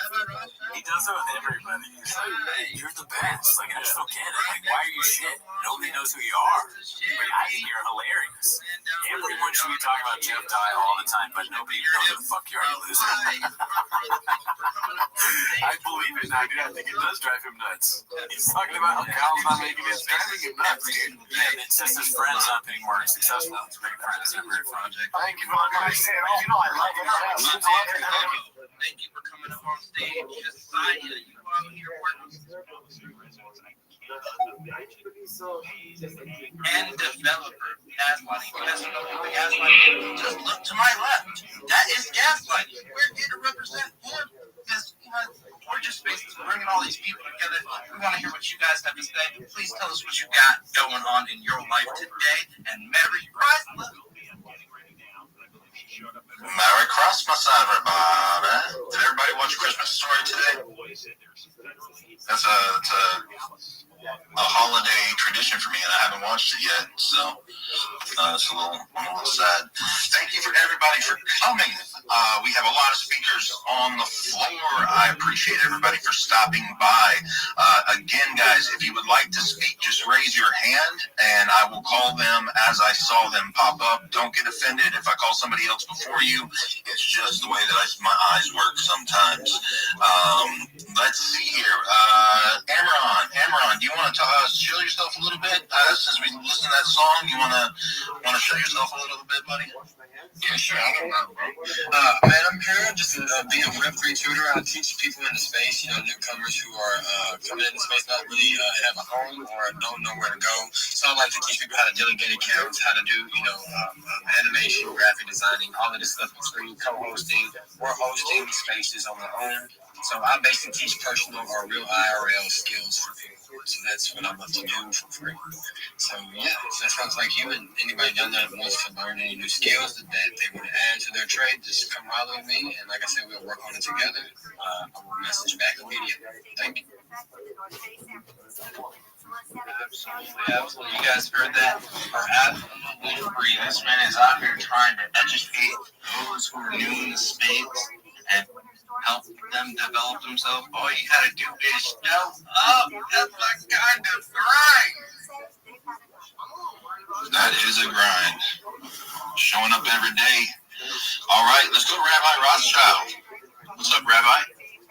He does it with everybody. He's like, you're the best. Like, I just don't get it. Like, why are you shit? Nobody knows who you are. I think you're hilarious. Everyone should be talking about Jeff Dye all the time, but nobody knows who the fuck you are, you loser. I believe it now, dude. I think it does drive him nuts. He's talking about how Kyle's not making it. It's driving him nuts, dude. Yeah, and it's just his friends not being more successful. It's great friends. It's a great project. Thank you, man. I say it. You know I love it. Thank you for coming up on stage. Josiah, you out here working. And developer gaslighting. You guys don't know what the gaslighting is? Just look to my left. That is gaslighting. We're here to represent him because we're just basically bringing all these people together. We want to hear what you guys have to say. Please tell us what you got going on in your life today. And Merry Christmas. Merry Christmas, everybody. Did everybody watch Christmas Story today? That's a holiday tradition for me, and I haven't watched it yet, so it's I'm a little sad. Thank you for everybody for coming. We have a lot of speakers on the floor. I appreciate everybody for stopping by. Again, guys, if you would like to speak, just raise your hand, and I will call them as I saw them pop up. Don't get offended if I call somebody else before you. It's just the way that my eyes work sometimes. Let's see here. Amaron, do you want to show yourself a little bit? Since we listened to that song, you want to show yourself a little bit, buddy? Yeah, sure. I don't know, bro. Man, I'm here just to be a Web3 tutor. I teach people in the space, newcomers who are coming into space, not really have a home or don't know where to go. So I like to teach people how to delegate accounts, how to do, animation, graphic designing, all of this stuff for free, co-hosting. We're hosting spaces on our own. So I basically teach personal or real IRL skills for people. So that's what I love to do for free. So yeah, so that sounds like you and anybody down there that wants to learn any new skills that they want to add to their trade, just come holler at me. And like I said, we'll work on it together. I will message back immediately. Thank you. Absolutely. You guys heard that? Absolutely free. This man is out here trying to educate those who are new in the space and help them develop themselves. All you gotta do is show up. That's my kind of grind. That is a grind. Showing up every day. All right, let's go, Rabbi Rothschild. What's up, Rabbi?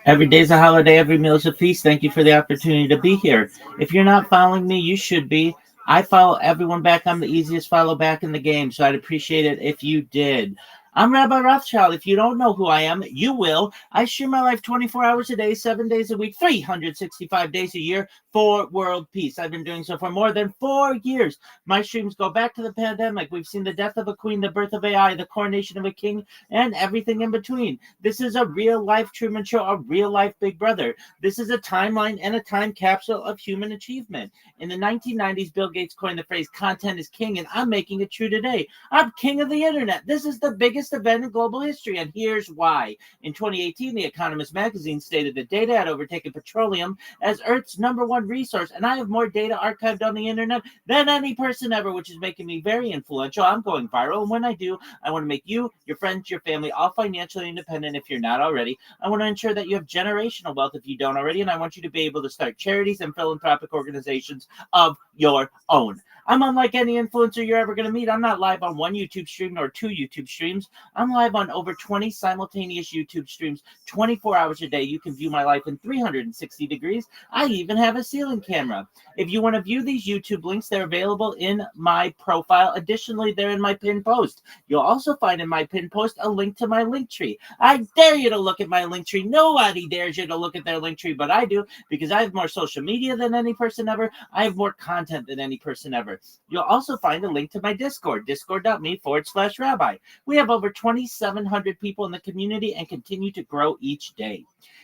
Every day's a holiday, every meal is a feast. Thank you for the opportunity to be here. If you're not following me, you should be. I follow everyone back. I'm the easiest follow back in the game, so I'd appreciate it if you did. I'm Rabbi Rothschild. If you don't know who I am, you will. I share my life 24 hours a day, 7 days a week, 365 days a year for world peace. I've been doing so for more than 4 years. My streams go back to the pandemic. We've seen the death of a queen, the birth of AI, the coronation of a king, and everything in between. This is a real-life Truman Show, a real-life Big Brother. This is a timeline and a time capsule of human achievement. In the 1990s, Bill Gates coined the phrase, content is king, and I'm making it true today. I'm king of the internet. This is the biggest event in global history, and here's why. In 2018, The Economist magazine stated that data had overtaken petroleum as Earth's #1 resource, and I have more data archived on the internet than any person ever, which is making me very influential. I'm going viral, and when I do, I want to make you, your friends, your family, all financially independent if you're not already. I want to ensure that you have generational wealth if you don't already, and I want you to be able to start charities and philanthropic organizations of your own. I'm unlike any influencer you're ever going to meet. I'm not live on one YouTube stream nor 2 YouTube streams. I'm live on over 20 simultaneous YouTube streams, 24 hours a day. You can view my life in 360 degrees. I even have a ceiling camera. If you want to view these YouTube links, they're available in my profile. Additionally, they're in my pinned post. You'll also find in my pinned post a link to my link tree. I dare you to look at my link tree. Nobody dares you to look at their link tree, but I do, because I have more social media than any person ever. I have more content than any person ever. You'll also find a link to my Discord, discord.me/Rabbi. We have over 2,700 people in the community and continue to grow each day.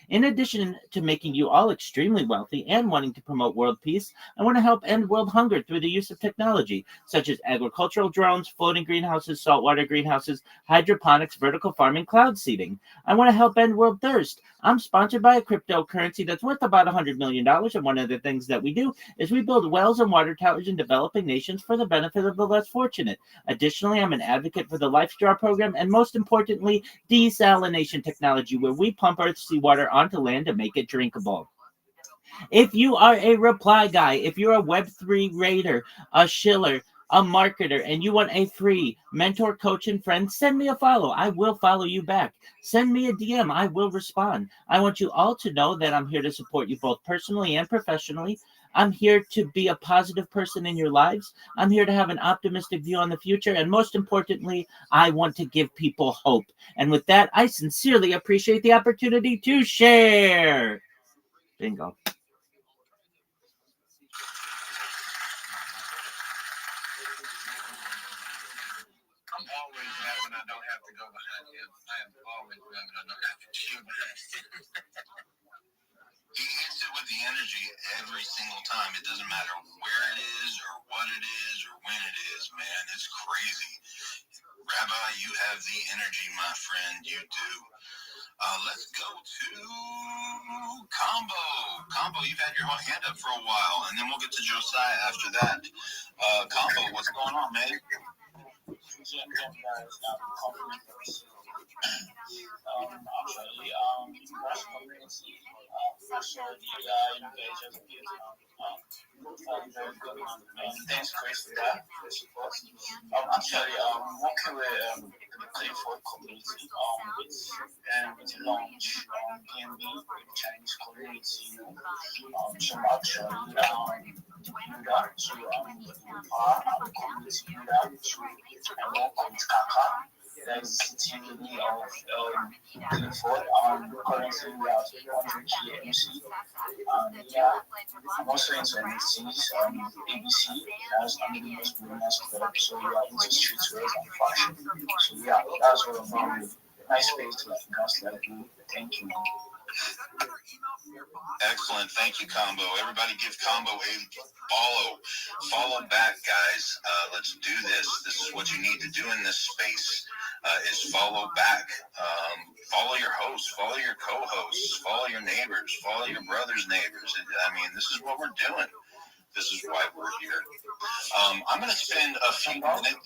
In addition to making you all extremely wealthy and wanting to promote world peace, I want to help end world hunger through the use of technology, such as agricultural drones, floating greenhouses, saltwater greenhouses, hydroponics, vertical farming, cloud seeding. I want to help end world thirst. I'm sponsored by a cryptocurrency that's worth about $100 million, and one of the things that we do is we build wells and water towers in developing nations for the benefit of the less fortunate. Additionally, I'm an advocate for the Life Straw program, and most importantly, desalination technology, where we pump Earth's seawater onto land to make it drinkable. If you are a reply guy, if you're a Web3 raider, a shiller, a marketer, and you want a free mentor, coach, and friend, send me a follow. I will follow you back. Send me a DM. I will respond. I want you all to know that I'm here to support you both personally and professionally. I'm here to be a positive person in your lives. I'm here to have an optimistic view on the future. And most importantly, I want to give people hope. And with that, I sincerely appreciate the opportunity to share. Bingo. I'm always mad when I don't have to go behind him. I am always mad when I don't have to chew behind him. He hits it with the energy every single time. It doesn't matter where it is or what it is or when it is, man. It's crazy. Rabbi, you have the energy, my friend. You do. Let's go to Combo. Combo, you've had your hand up for a while, and then we'll get to Josiah after that. Combo, what's going on, man? Thanks, Chris, for that. Actually, working with the Clifford community, with the launch PNB, with Chinese community, so actually, do that to our community, do that to work with Kaka. That is the CTV of Clifford. Currently, we have 100 KMC. I'm also into NFTs, ABC, as I'm the most women's club, so we are into streetwear and fashion. So yeah, that's what I'm doing. Nice space to like gaslight you. Thank you. Excellent. Thank you, Combo. Everybody give Combo a follow. Follow back, guys. Let's do this. This is what you need to do in this space, is follow back. Follow your hosts, follow your co-hosts, follow your neighbors, follow your brother's neighbors. I mean, this is what we're doing. This is why we're here. I'm going to spend a few minutes.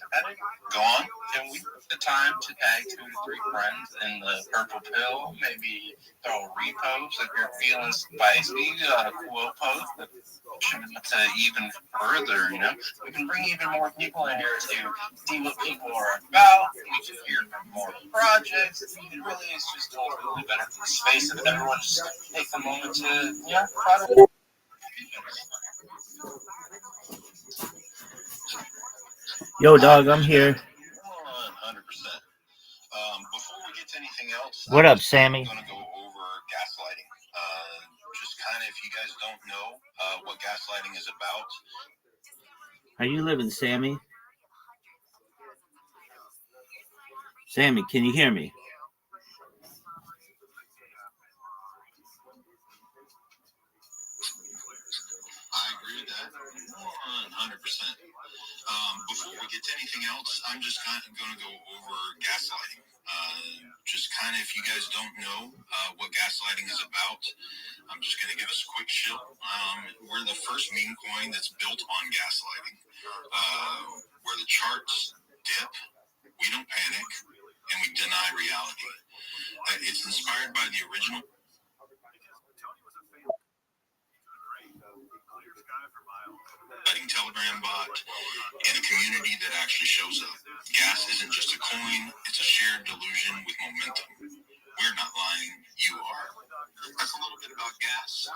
Go on. Can we put the time to tag 2 to 3 friends in the purple pill? Maybe throw a repost if you're feeling spicy, a cool post to even further, you know? We can bring even more people in here to see what people are about. We can hear more projects. It really is just totally better for the space if everyone just takes a moment to, try to. Yo, dog, I'm here. 100%. Before we get to anything else, What up, Sammy? I'm going to go over gaslighting. Just kind of, if you guys don't know what gaslighting is about. How you living, Sammy? Sammy, can you hear me? I agree with that 100%. Before we get to anything else, I'm just kind of going to go over gaslighting. Just kind of, if you guys don't know what gaslighting is about, I'm just going to give us a quick shill. We're the first meme coin that's built on gaslighting, where the charts dip, we don't panic, and we deny reality. It's inspired by the original Telegram bot and a community that actually shows up. Gas isn't just a coin, it's a shared delusion with momentum. We're not lying, you are. That's a little bit about gas.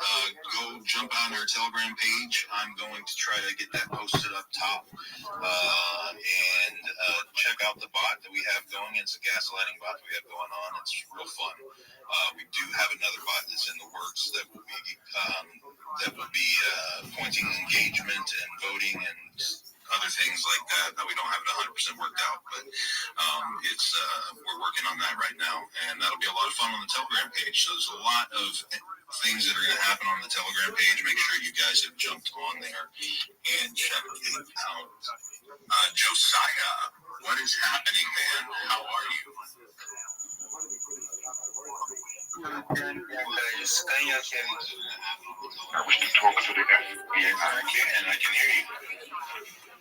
Go jump on our Telegram page. I'm going to try to get that posted up top. And check out the bot that we have going. It's a gaslighting bot that we have going on. It's real fun. We do have another bot that's in the works that will be pointing engagement and voting and other things like that we don't have it 100% worked out, but we're working on that right now, and that'll be a lot of fun on the Telegram page. So there's a lot of things that are going to happen on the Telegram page. Make sure you guys have jumped on there and check it out. Josiah, what is happening, man? How are you? I wish to talk to the FBI. I can hear you.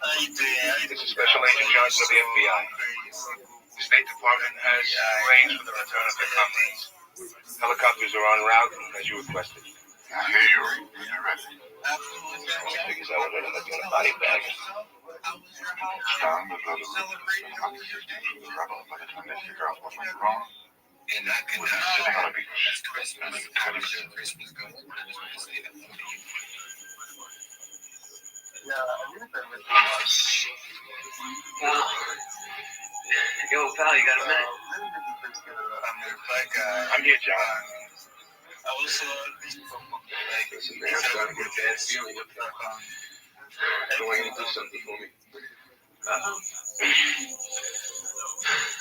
This is Special Agent Johnson of the FBI. The State Department has arranged for the return of their comrades. Helicopters are en route, as you requested. I hear you. You're ready. Figures I would let them in a body bag. How was your house? You celebrated over your day? And I can it's Christmas. How does your Christmas go? I just want to say that. Yo, pal, you got a minute? I'm your flag guy. I'm here, John. I was like, Listen, man, I'm starting to get a bad feeling up here. I want you to do something for me. I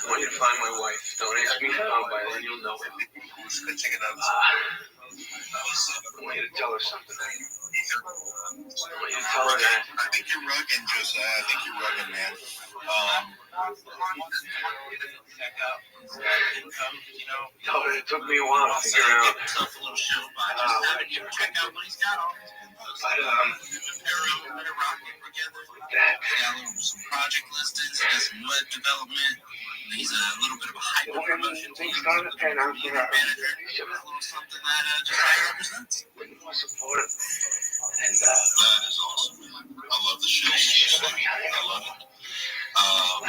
want you to find my wife. Don't ask me how, by then you'll know it. Let's go check it out. I want you to tell her something. I want you to tell her that. I think you're rugging, Josiah. I think you're rugging, man. Check out income, you know. No, but it took me a while to figure out. Give himself a little show by just having you check out what he's got on his But, some project listings, he does some web development. He's a little bit of a hyper promotion team. Started to pan out for her. Manager. A little something that Josiah represents. More support. And, that is awesome, man. I love the show. I love it. I'm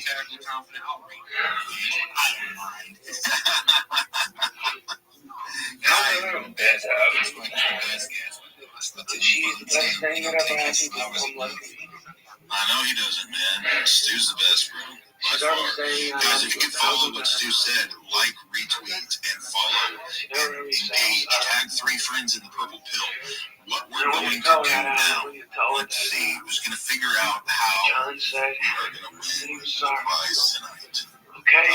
terribly confident. I'll read it. I don't mind. I know he doesn't, man. Stu's the best, bro. Guys, if you can follow what Stu said, like, retweet, and follow, and engage, tag 3 friends in the purple pill. What we're going to do now, let's see, who's going to figure out how we are going to win the prize tonight. Okay.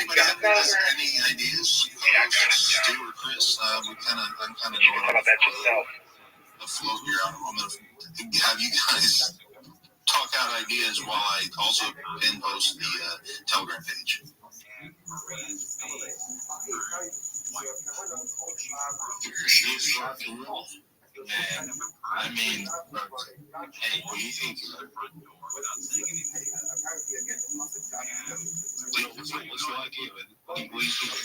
Anybody have any ideas? Stu or Chris? I'm kind of going about that yourself. Afloat here. I'm going to have you guys talk out ideas while I also pin post the Telegram page. Man, I mean, hey, what do you think? What's your idea, man? What do you think?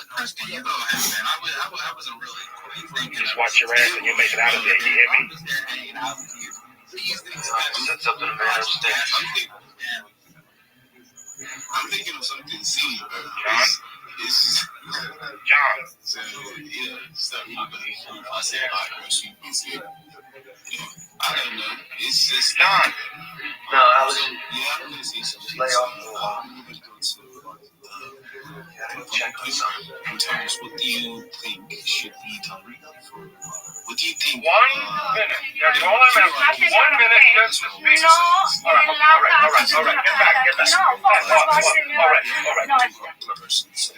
Chris, can you go ahead, man? I wasn't really thinking. Just watch your ass and you'll make it out of there. You hear me? I'm just there hanging out with you. Said something to me upstairs. I'm thinking of something senior, bro. John. So, yeah, stuff you can I said, I don't know. It's just John. No, I was. Yeah, I'm going to see some. Lay off for a while. Check on something. Thomas, what do you think should be done? What do you think? 1 minute. That's all I'm asking. 1 minute just to speak. No, All right. Get back. All right.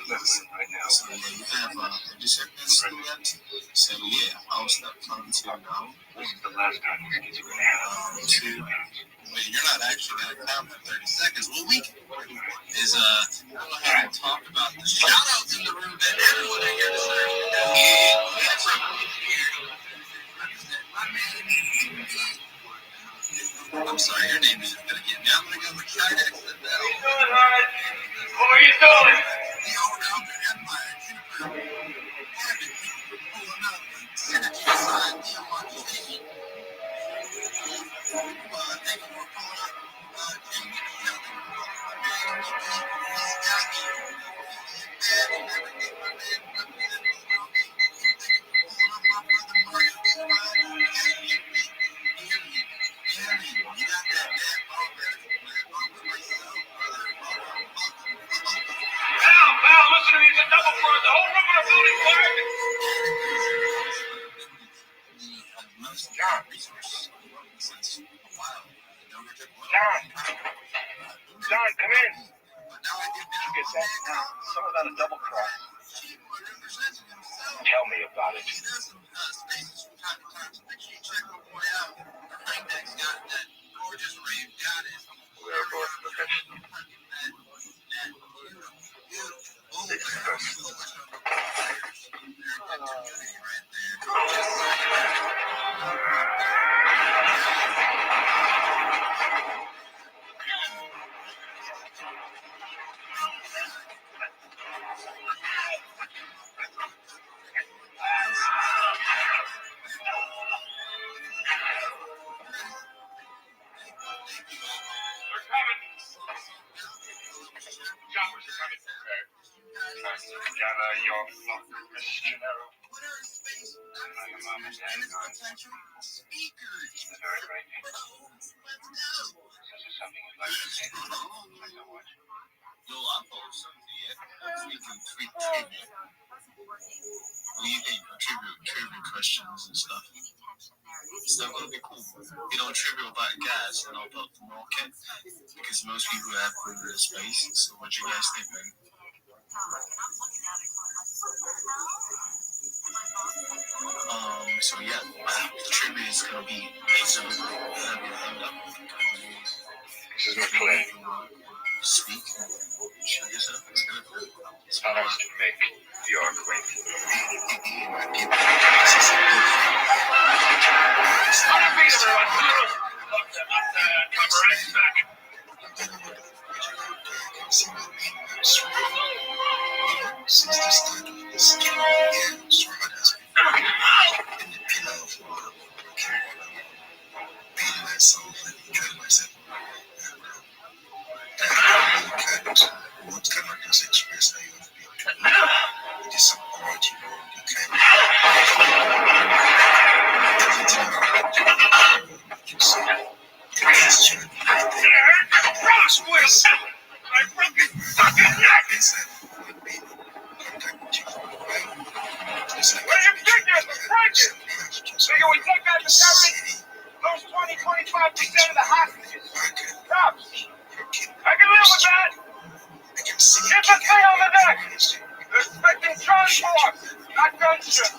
Listen, right now. So you have 30 seconds left. So yeah, I'll stop counting now. This is the last time we're going to do it. Wait, you're not actually going to count for 30 seconds. What we can do is go ahead and talk about the shout outs in the room that everyone in here deserves. I'm sorry, your name is going to get me. I'm going to go with Kydex. What are you doing? Pal, listen to me. It's a double cross. The whole room in the building quiet. John, come in. You get that? Someone on a double cross. Tell me about it. We're both professionals. gather your flock, Mr. General. My mom and dad are very great people. This is something you'd like to say. I know what. No, I thought something, yeah. We do free trivia. What do you think? Trivia questions and stuff. It's not going to be cool. You know, trivia about gas and all about the market. Because most people have limited space. So what do you guys think, man? So yeah, the trivia is going to be based on having a hand up. This is McLean. Speak. Show yourself. It's nice to make your acquaintance. Since the start of this year, Rothschild has been in the pillar of being myself and enjoying myself. What can I just express how you have been with the support, you know, the kind of everything around you see. I broke his fucking neck! What do you think you're breaking? Figure we take out the government, lose 20-25% of the hostages. Cops, I can live with that. Get the thing on the deck. They're expecting transport, not gunship.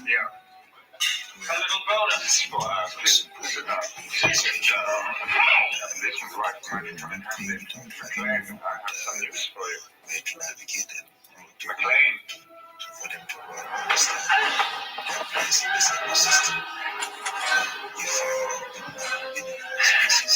Yeah. A little bonus for this is right money to McLean, I have some news for you. McLean. For them to understand that place in this ecosystem. If you in spaces,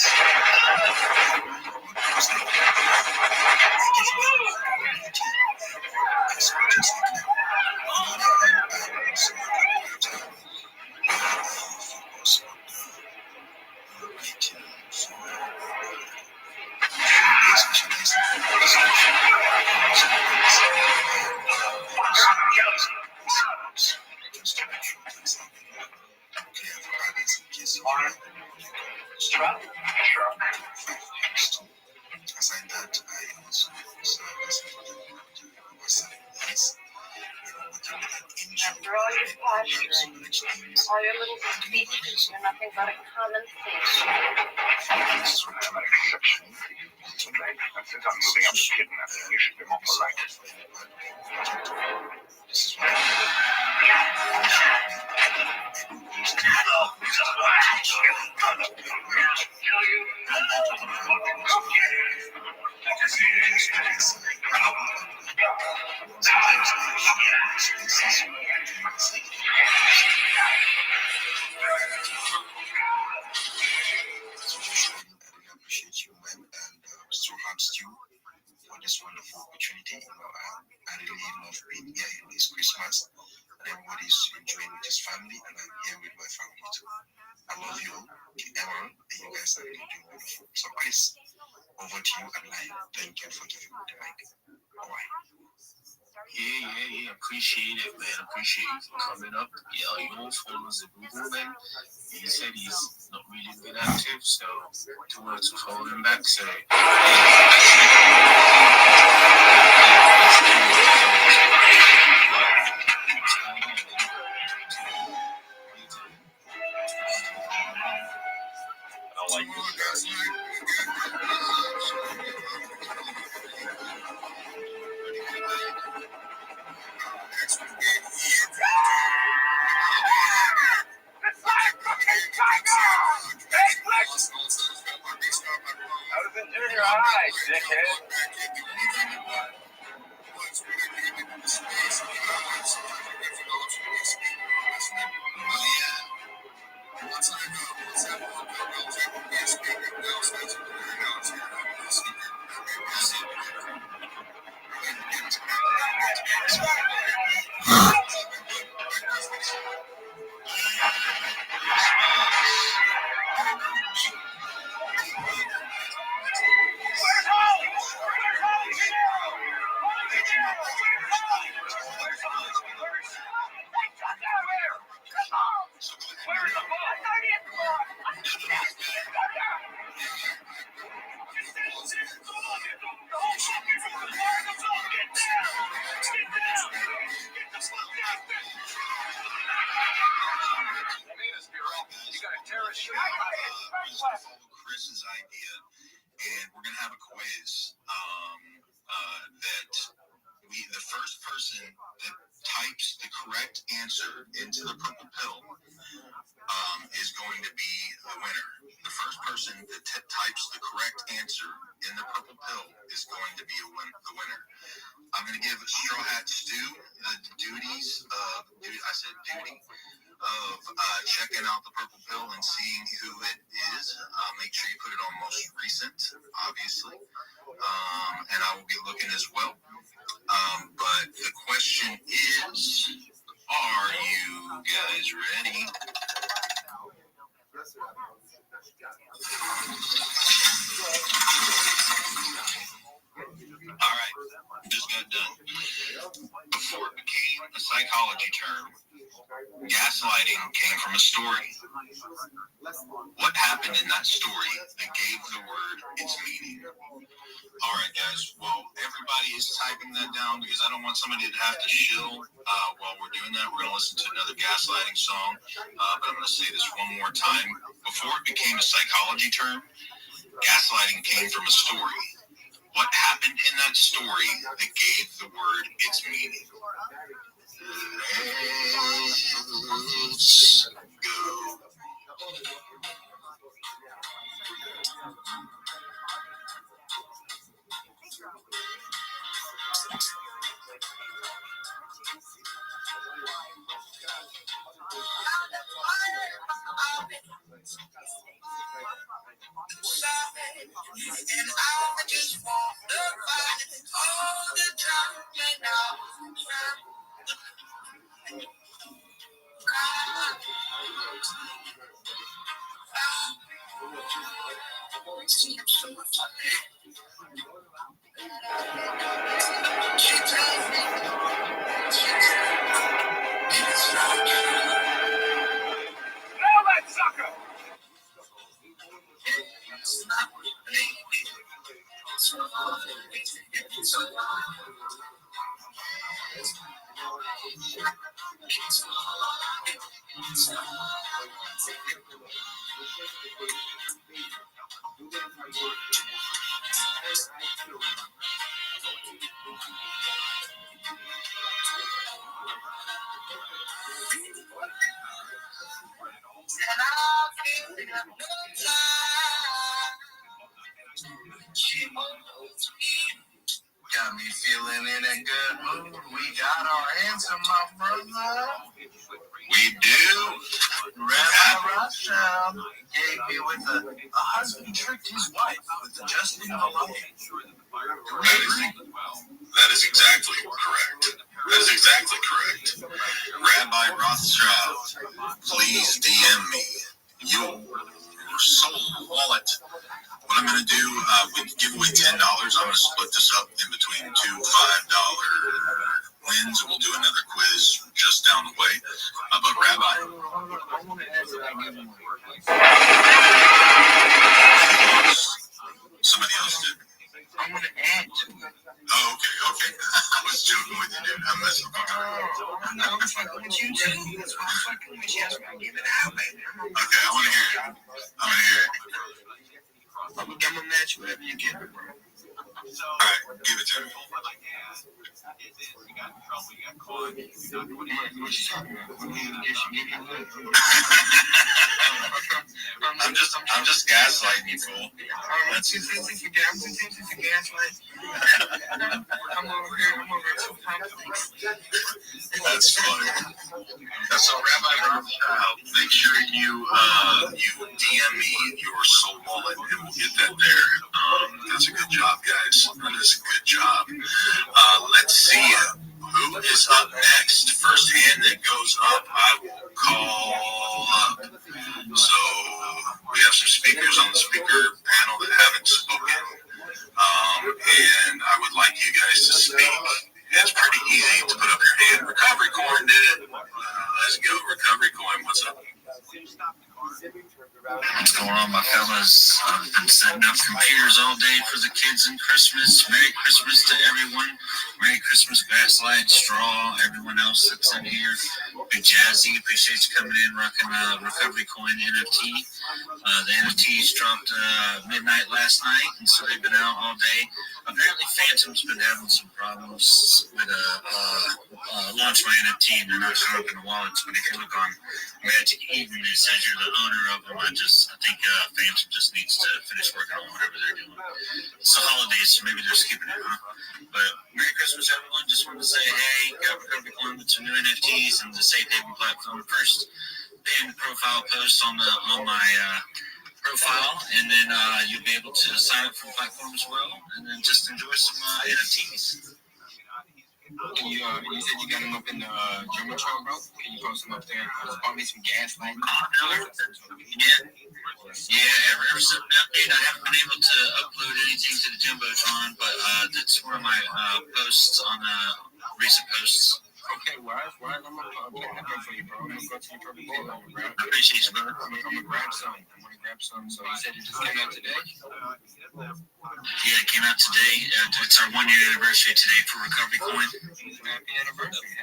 aside that, I also serve as after all your posturing, all your little speeches, you're nothing but a common thief. I'm an exception. And since I'm moving up to kidnapping, you should be more polite. This is why appreciate you, man, and so thanks to you for this wonderful opportunity. You know, I really love being here in this Christmas, and everybody's enjoying with his family, and I'm here with my family too. I love you all, everyone, and you guys are really doing wonderful. So, Chris, over to you, and I thank you for giving me the mic. All right. Yeah. Appreciate it, man. Appreciate you coming up. Yeah, you all follows the Google, man. He said he's not really been active, so two words of holding back. So, I like you guys. I was in junior high, dickhead. One time Chris's idea, and we're gonna have a quiz. That the first person that types the correct answer into the purple pill is going to be the winner. The first person that types the correct answer in the purple pill is going to be the winner. I'm going to give Straw Hat Stu the duties of checking out the purple pill and seeing who it is. Make sure you put it on most recent, obviously, and I will be looking as well. But the question is, are you guys ready? All right, just got done. Before it became a psychology term, gaslighting came from a story. What happened in that story that gave the word its meaning? All right, guys. Well, everybody is typing that down because I don't want somebody to have to shill while we're doing that. We're going to listen to another gaslighting song, but I'm going to say this one more time. Before it became a psychology term, gaslighting came from a story. What happened in that story that gave the word its meaning? Let's go. And I just want the fight all the time, and she tells me it's not true. Now that sucker! It's not me. It's a lie. And I'll give it no time. She holds me. Got me feeling in a good mood. We got our answer, my brother. We do. Rabbi Rothschild gave me with a husband tricked his wife with the Justin Malone. That is exactly correct. That is exactly correct. Rabbi Rothschild, please DM me your soul wallet. What I'm going to do, we give away $10. I'm going to split this up in between two $5 wins. We'll do another quiz just down the way. But Rabbi, somebody else did. I'm going to add to it. Oh, okay. I was joking with you, dude. I'm messing with you. No, I'm fucking with you too. That's why I'm fucking with you. That's why I give it out, baby. Okay, I want to hear it. I'm going to match whatever you get, bro. Alright, give it to me. I'm just gaslighting you, fool. That's I'm over here too complex. That's funny. So, Rabbi Rothschild, make sure you DM me your soul wallet, and we'll get that there. That's a good job, guys. That is a good job. Let's see who is up next. First hand that goes up, I will call up. So we have some speakers on the speaker panel that haven't spoken, and I would like you guys to speak. It's pretty easy to put up your hand. Recovery Coin did it. Let's go, Recovery Coin. What's up? What's going on, my fellas? I've been setting up computers all day for the kids in Christmas. Merry Christmas to everyone. Merry Christmas, Backslide, Straw, everyone else that's in here. Big Jazzy, appreciate you coming in, rocking Recovery Coin NFT. The NFTs dropped midnight last night, and so they've been out all day. Apparently, Phantom's been having some problems with launch my NFT, and they're not showing up in the wallets. But if you look on Magic Eden, it says you're the owner of them. I think Phantom just needs to finish working on whatever they're doing. It's the holidays, so maybe they're skipping it, huh? But Merry Christmas, everyone. Just wanted to say, hey, got Recovery Coin with some new NFTs and the Safe Haven platform. First, pinned profile post on my profile, and then you'll be able to sign up for the platform as well, and then just enjoy some NFTs. And you said you got them up in the Jumbotron, bro? Can you post them up there? Just bought me some gas lights. Yeah, ever since the update, I haven't been able to upload anything to the Jumbotron, but that's one of my posts on recent posts. Okay, well, I'm gonna play that for you, bro. I'm gonna go to your perfect game. I appreciate you, brother. I'm gonna grab some. So you said it just came out today? Yeah, it came out today. It's our 1 year anniversary today for Recovery Coin. Happy anniversary.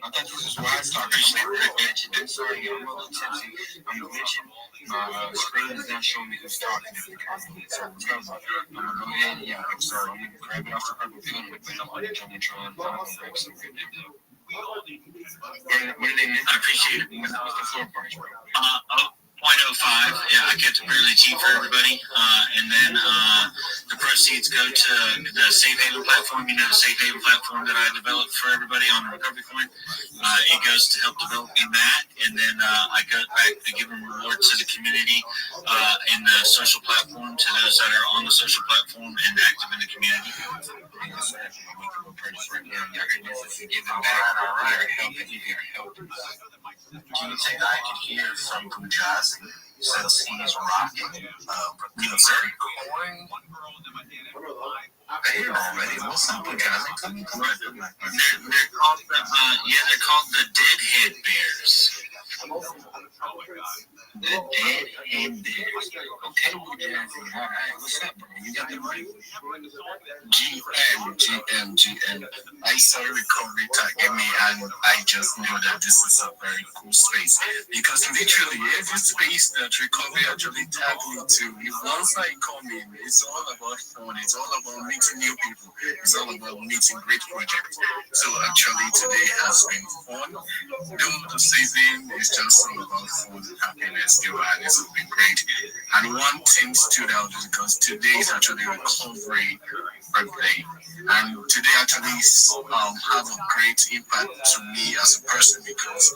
I thought this was Wise Talk. I'm sorry, I'm a little tipsy. I'm glitching. My screen is not showing me who's talking to me. So I'm gonna go ahead. Yeah, I'm sorry. I'm gonna grab it off the purple pill and put it on the Jumbotron. I'm gonna grab some good info. What do they mean? I appreciate it. What's the floor price, bro? 0.05. Yeah, I kept it fairly cheap for everybody. And then the proceeds go to the Safe Haven platform. You know, the Safe Haven platform that I developed for everybody on the Recovery Coin. It goes to help developing that. And then I go back to giving rewards to the community in the social platform, to those that are on the social platform and active in the community. Do you think I could hear from Pujazi since he's rocking Coin? I hear already. What's up, Pujazi? Come on. They're called the Deadhead Bears. The Deadhead Bears. Okay, Pujazi. All right, what's up, bro? You got the right. GM. I saw Recovery target me, and I just knew that this is a very cool space because literally every space that Recovery actually tagged me to, once I come in, it's all about fun. It's all about meeting new people. It's all about meeting great projects. So actually today has been fun. Though the season is just all about fun, happiness, and it's been great. And one thing stood out because today is actually Recovery birthday, and today actually have a great impact to me as a person because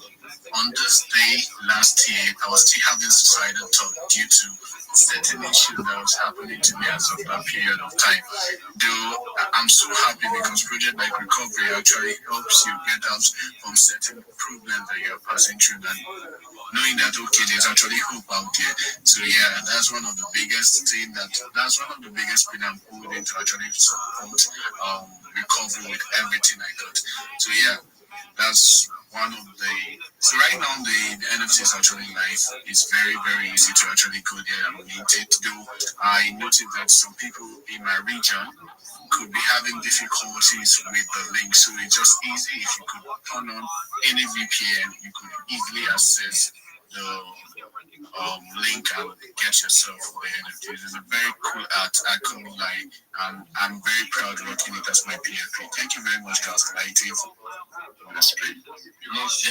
on this day last year I was still having suicidal thought due to certain issue that was happening to me as of that period of time. Though I'm so happy because project like Recovery actually helps you get out from certain problems that you're passing through, and knowing that okay, there's actually hope out there. So yeah, that's one of the biggest thing that's one of the biggest thing I'm holding to actually support Recovery with everything I got. So yeah, that's one of the. So right now the NFT is actually live. It's very, very easy to actually go there and mint it. Though I noticed that some people in my region could be having difficulties with the link. So it's just easy if you could turn on any VPN, you could easily access link and get yourself the NFTs. It's a very cool art icon. Like I'm very proud of working it as my PFP. Thank you very much, guys. Like Restream. Most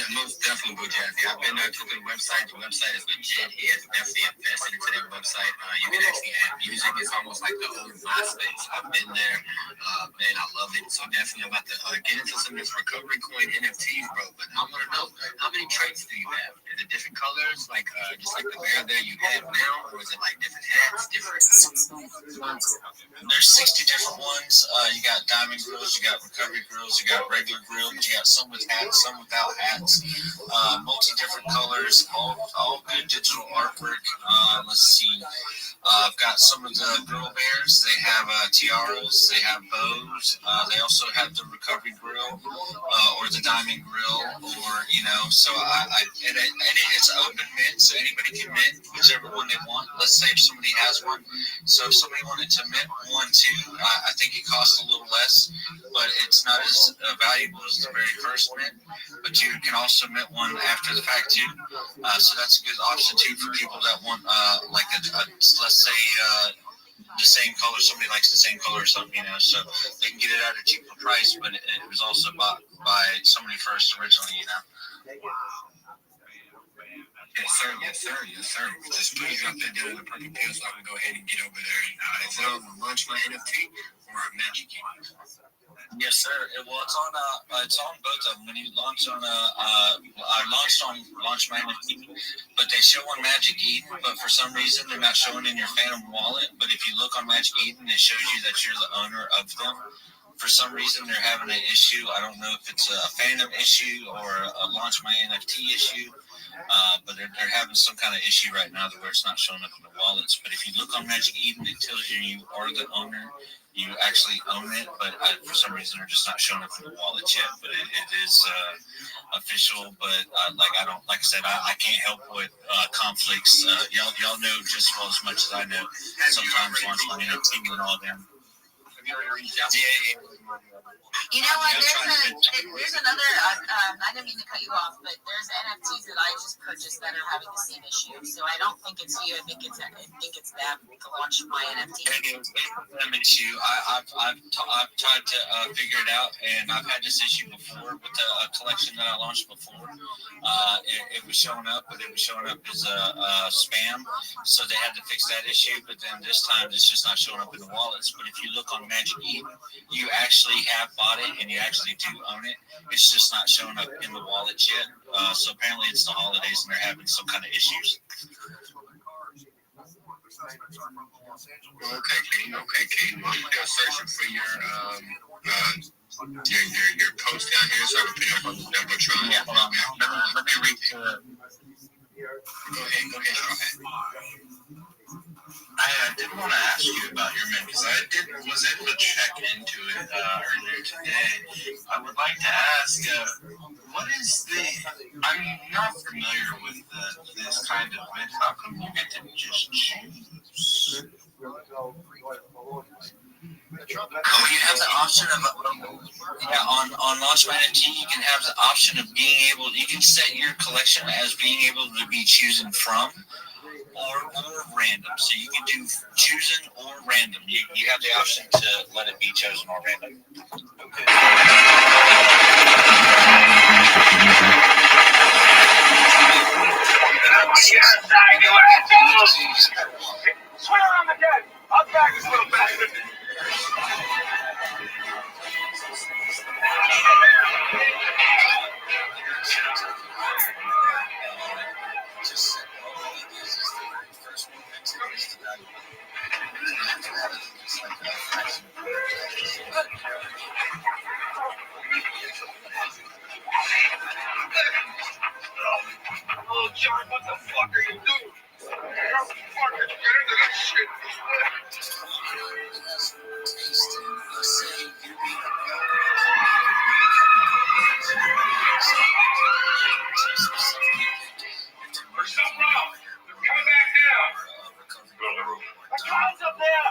definitely, Boo Jazzy. I've been there to the website. The website is legit. He has definitely invested into that website. You can actually add music. It's almost like the old MySpace. I've been there. Man, I love it. So definitely about to get into some of this recovery coin NFTs, bro. But I want to know, how many traits do you have? Is it different colors, like just like the bear there you have now, or is it like different hats, different? There's 60 different ones. You got diamond grills, you got recovery grills, you got regular grills, you got some with hats, some without hats. Multi different colors, all good digital artwork. Let's see. I've got some of the grill bears. They have tiaras. They have bows. They also have the recovery grill or the diamond grill, or So it's open mint, so anybody can mint whichever one they want. Let's say if somebody has one. So if somebody wanted to mint one too, I think it costs a little less, but it's not as valuable as the very first mint. But you can also mint one after the fact too. So that's a good option too for people that want like let's say the same color. Somebody likes the same color or something, so they can get it at a cheaper price. But it was also bought by somebody first originally, Yes, sir. Yes, sir. Yes, sir. Just please drop that down in the perfect pill so I can go ahead and get over there. Is it on Launch My NFT or Magic Eden? Yes, sir. Well, it's on both of them. When you launch on I launched on Launch My NFT, but they show on Magic Eden. But for some reason, they're not showing in your Phantom wallet. But if you look on Magic Eden, it shows you that you're the owner of them. For some reason, they're having an issue. I don't know if it's a Phantom issue or a Launch My NFT issue. But they're having some kind of issue right now where it's not showing up in the wallets. But if you look on Magic Eden, it tells you are the owner. You actually own it, but for some reason they're just not showing up in the wallets yet. But it is official. But like I said, I can't help with conflicts. Y'all know just as well as much as I know. Sometimes Launch My NFT and all them. Have you already reached out? Yeah. You know what? There's another. I didn't mean to cut you off, but there's NFTs that I just purchased that are having the same issue. So I don't think it's you. I think it's them to launch my NFT. It's them issue. I've tried to figure it out, and I've had this issue before with a collection that I launched before. It was showing up, but it was showing up as a spam. So they had to fix that issue. But then this time, it's just not showing up in the wallets. But if you look on Magic Eden, you actually have bought it and you actually do own it. It's just not showing up in the wallet yet. So apparently it's the holidays and they're having some kind of issues. Okay, King. Well, I'm still searching for your post down here so I can pick up on the Jumbotron. Yeah, let me reach. Go ahead. I did want to ask you about your mint because I was able to check into it earlier today. I would like to ask, what is I'm not familiar with this kind of mint. How come you get to just choose? You have the option of on Launch My NFT, you can have the option of being able. You can set your collection as being able to be chosen from. Or random. So you can do chosen or random. You have the option to let it be chosen or random. Okay. Swear on the dead. I'll back this little bastard. Oh, John, what the fuck are you doing? How the fuck did you get into that shit? There's something wrong. Come back down. The cloud's up there.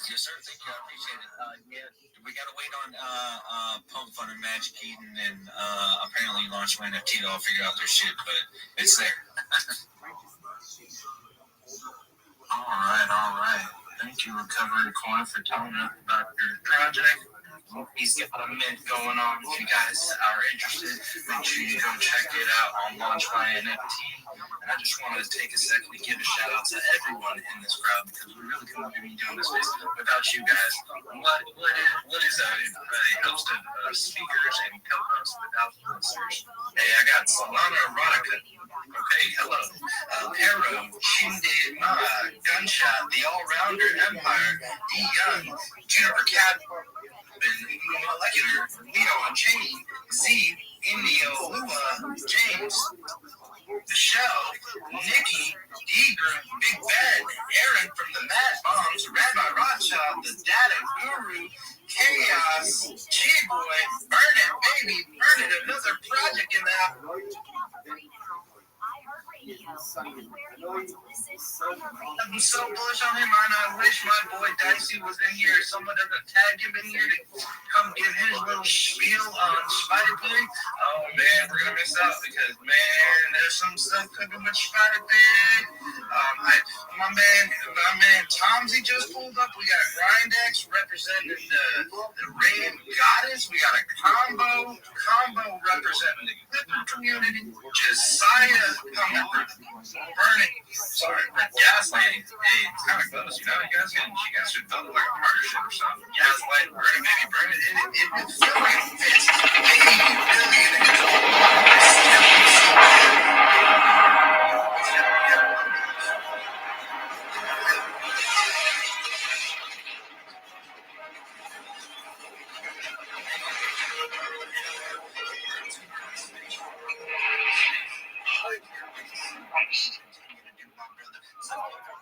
Yes, sir. Thank you. I appreciate it. We got to wait on Pump Fun and Magic Eden, and apparently Launch My NFT to all figure out their shit, but it's there. All right. Thank you, Recovery Coin, for telling us about your project. He's got a mint going on. If you guys are interested, make sure you go check it out on Launch My NFT. And I just wanted to take a second to give a shout out to everyone in this crowd, because we really couldn't be doing this without you guys. What is a host of speakers and co-hosts without listeners? Hey, I got Solana Erotica. Okay, hello. Arrow, Shindig, Gunshot, The All-Rounder, Empire, D Young, Juniper Cat, Molecular, Leo on Chain, Z, Indio, Lua, James, Michelle, Nikki, Deidre, Big Ben, Aaron from the Mad Bombs, Rabbi Rothschild, the Data Guru, Chaos, G-Boy, Burn It, Baby, Burn It, another project in that. I'm so bullish on him, and I wish my boy Dicey was in here. Someone doesn't tag him in here to come give his little spiel on Spider Pig. Oh man, we're gonna miss out because there's some stuff cooking with Spider Pig. My man Tomsy just pulled up. We got Grindex representing the Rain Goddess. We got a combo representing the Clipper community. Josiah coming for burning. Sorry, gaslighting. Hey, it's kind of close, you know. You guys should build like a partnership or something. Gaslight, burn it, baby, burn it. It feels like it fits.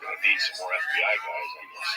Gonna need some more FBI guys, I guess.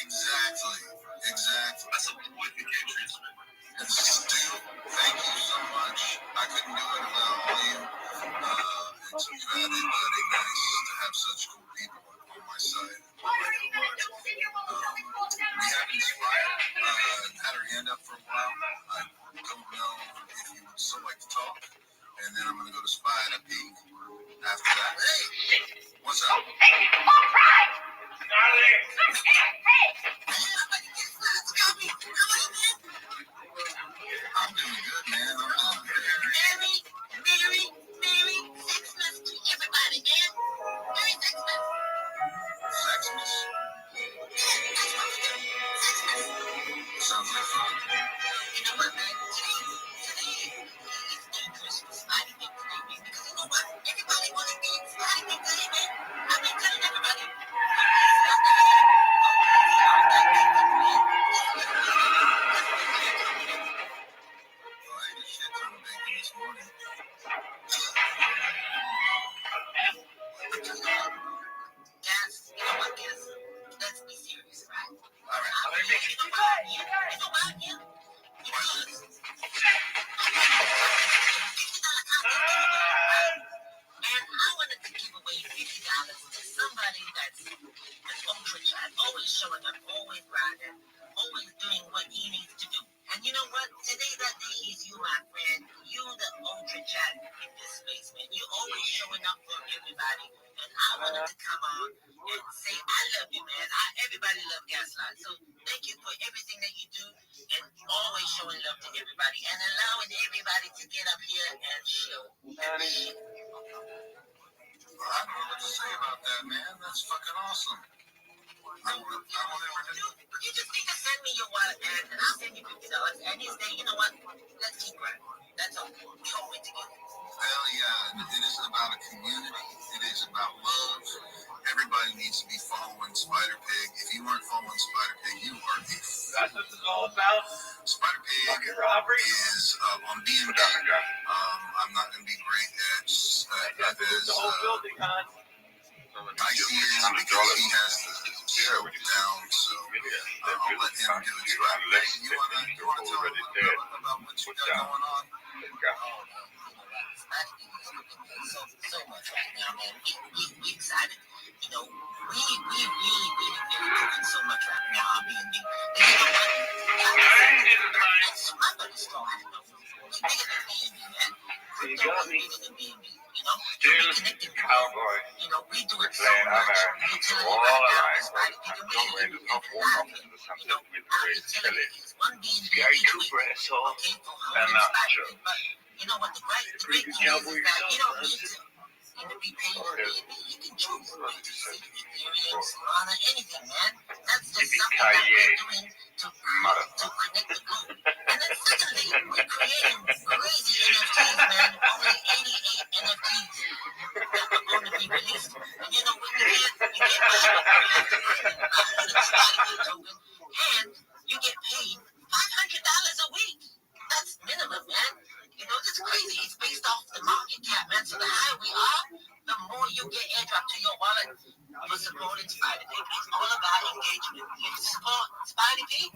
Exactly. That's a wicked interest, man. And still, thank you so much. I couldn't do it without all you. It's very, very nice to have such cool people on my side. We have Inspired had her hand up for a while. I don't know if you would still like to talk. And then I'm going to go to Spy and a Peek after that. Hey! What's up? Hey! All right! Hey! sounds like fun. You know what, man? Today is Christmas. Spidey Big today, man. Because you know what? Everybody want to be Spidey Big today, man. I've been telling everybody. Let's be serious, right? All right. You know what? Yeah. And I wanted to give away $50 to somebody that's ultra chat, always showing up, always grinding, always doing what he needs to do. And you know what? Today that day is you, my friend. You, the ultra chat in this space, man. You always showing up for everybody. And I wanted to come on and say I love you, man. Everybody love Gaslight. So thank you for everything that you do and always showing love to everybody and allowing everybody to get up here and show. I don't know what to say about that, man. That's fucking awesome. You just need to send me your wallet, man, and I'll send you $50. And you say, you know what? Let's keep grinding. That's all. We all win together. Hell yeah. It is about a community. It is about love. Everybody needs to be following Spider Pig. If you aren't following Spider Pig, you are a That's what this is all about. Spider Pig is on B&B. I'm not going to be great at The whole building, huh? I see it because he has the show down, so I'll let him do it. You want to tell him about what you got going on? So much right now, man. We excited. You know, we really doing so much right now on B&B. And you know what? My buddy's strong. We're bigger than B&B, man. You got me. Bigger than B&B. You know, Dude, cowboy. you know, we do it so much. Utility right now is right. You can really do it. You know, one B&B eso but you know what the great thing is that you don't need to be paid for B&B. You can choose Ethereum, Solana, anything, man. That's just something that we're doing to connect the group. And then secondly, we're creating crazy NFTs, man. Only 88 NFTs that are going to be released. And you know, when you get token, and you get paid $500 a week. That's minimum, man. You know, it's crazy. It's based off the market cap, man. So the higher we are, the more you get airdrop to your wallet for supporting Spider Pig. It's all about engagement. You support Spider Pig,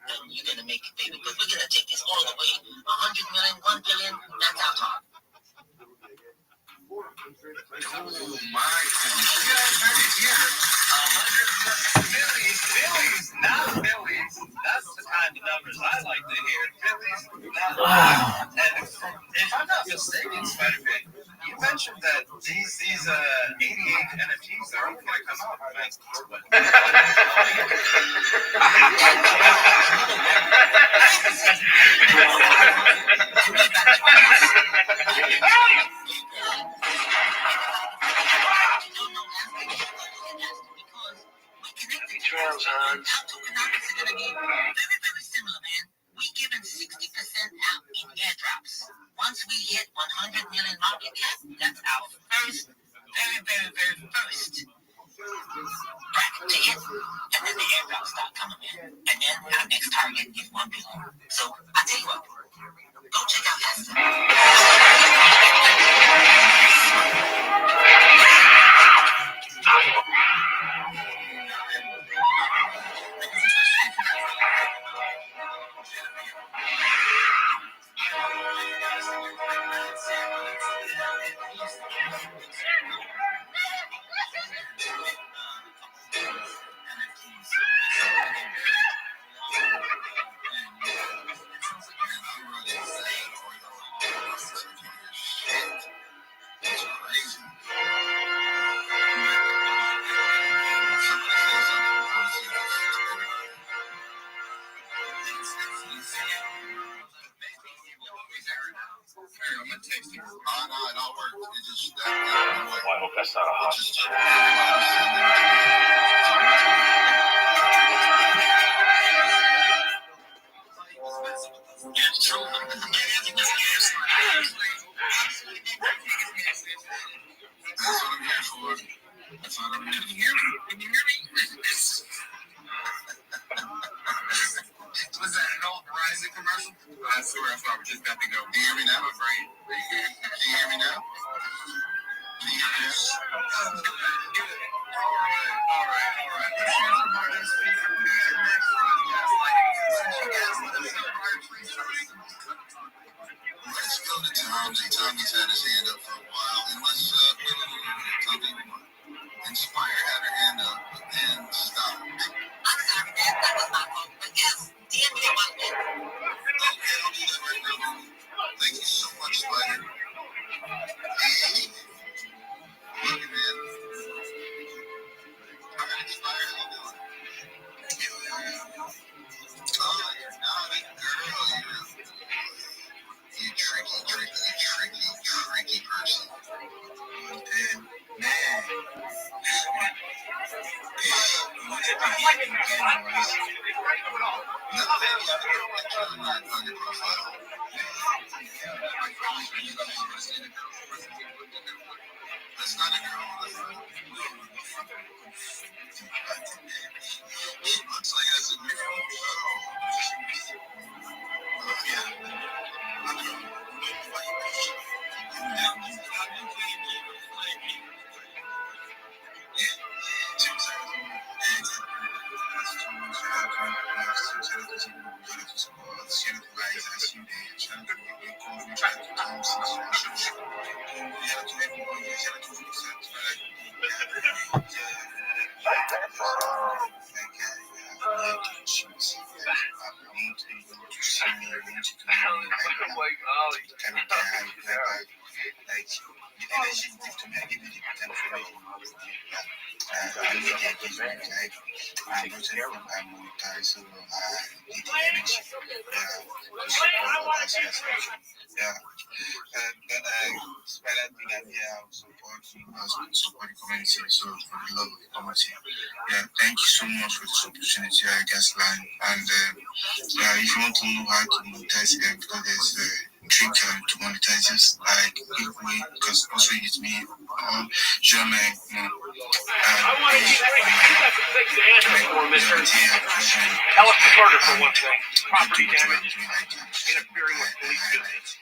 then you're going to make it big because we're going to take this all the way. 100 million, 1 billion, that's our target. Oh my goodness. You guys heard it here. 100 Billies, not Billies. That's the kind of numbers I like to hear. Billies, not And if I'm not mistaken, Spider Pig, you mentioned that these 88 NFTs are going to come out. Trails, Hans. Tokenomics are going to be very similar, man. We given 60% out in airdrops. Once we hit 100 million market cap, that's our first, very first bracket to hit. And then the airdrops start coming in. And then our next target is 1 billion. So I tell you what, go check out Esther. Looks like that's a beautiful Thank you so much for this opportunity, I guess, line. And if you want to know how to monetize them, because there's a trick to monetize this, like quick way, because also it's me, jamais, Tell us the murder for one thing. Property damage, interfering with police business.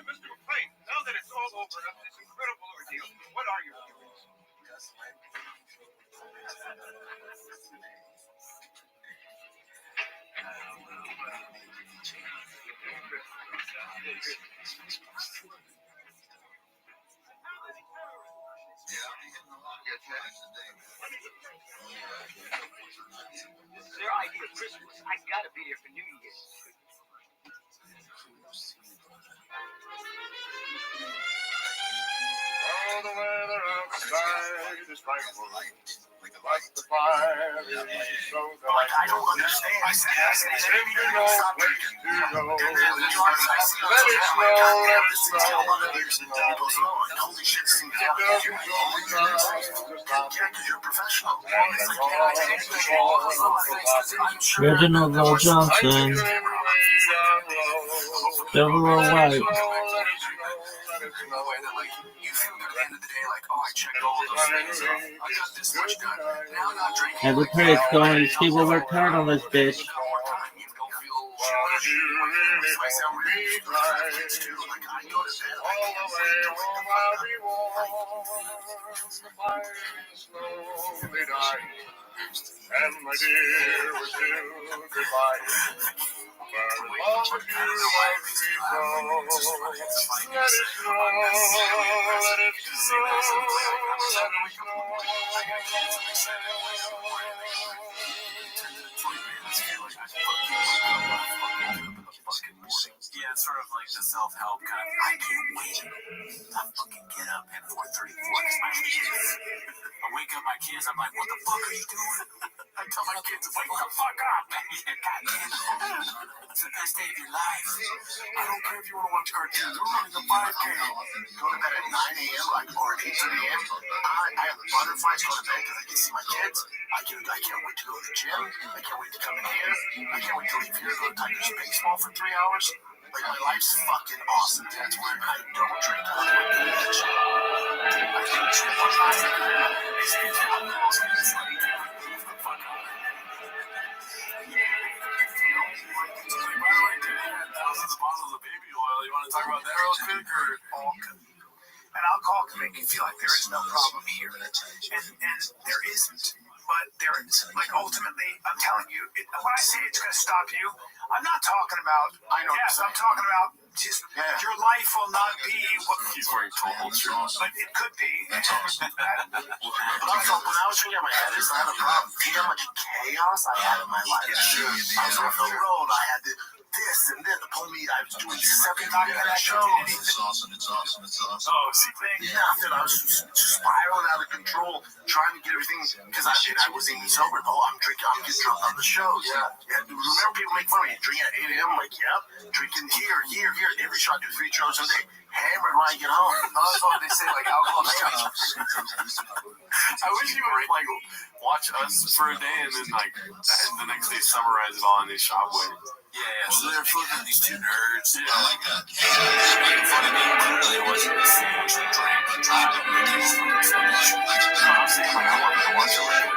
Mr. McLean, now that it's all over after this incredible ordeal, what are your feelings? Their idea of Christmas, I gotta be there for New Year's. Oh, the weather outside is frightful. Like the fire is so But I don't understand. I said, if you know place to go, let it snow, let it snow, let it snow. Holy shit, sing It doesn't go you're professional. Reginald L. Johnson. Devil or White. Every praise going, these people worked hard on this bitch. And my dear was still goodbye. But as long as you want me so, let it snow, let it snow, let it snow. Yeah, it's sort of like the self-help kind of, I can't wait to fucking get up at 4:34. I wake up my kids, I'm like, what the fuck are you doing? I tell my kids, wake the fuck up. It's the best day of your life. I don't care if you want to watch cartoons. We're running a 5K. Go to bed at 9 a.m. or 8 a.m. I have butterflies go to bed because I can see my kids. I can't wait to go to the gym. I can't wait to come in here. I can't wait to leave here and go to Tigers baseball for 3 hours. Like, my life's fucking awesome. That's why I don't drink. I don't bitch. I think it's one last thing. It's alcohol's like, it's like, fuck up. By the way, dude, thousands of bottles of baby oil. You want to talk about that real quick, or? And alcohol can make you feel like there is no problem here, and there isn't. But there, like, ultimately, I'm telling you, when I say it's going to stop you, I'm not talking about. I know. Yes, I'm talking about just your life will not be what. He's wearing total shoes. But it could be. That's awesome. But also, when I was drinking my head, it's not a problem. Do you know how much chaos I had in my life? I was on the road. I had this and that. The police. I was doing 7 documentary shows. It's awesome. Oh, see, nothing. I was spiraling out of control, trying to get everything because I wasn't even sober. Oh, I'm drinking. I'm getting drunk on the shows. Yeah. Remember, people make fun of me. Drink at 8 a.m. I'm like, yep. Drinking here. Every shot, do 3 shows a day. Hammered when I get home. That's what they say, like alcohol. I wish you would like watch us for a day and then like the next day summarize it all in these shop way. Yeah, so they're fucking these 2 nerds. I like that. Making fun of me. Really wasn't the same much drink, but drink it. I'm saying like I wanted to watch it later.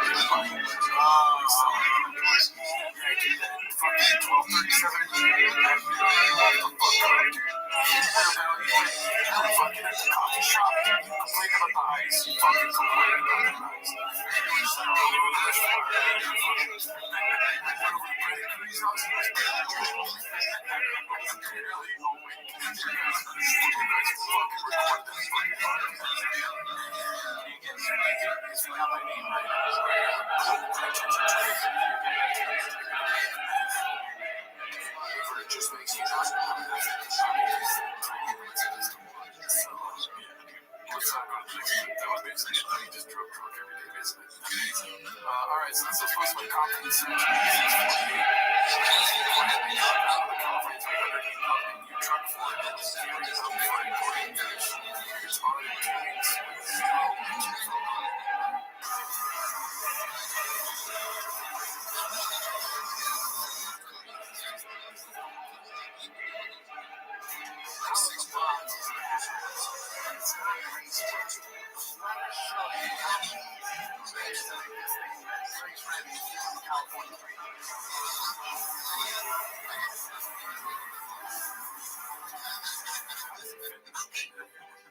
Fucking 12:37. Fucking at the coffee shop, complain about the ice. Fucking complain about the ice. It just makes you trust me. Alright, so this is supposed to be confidence.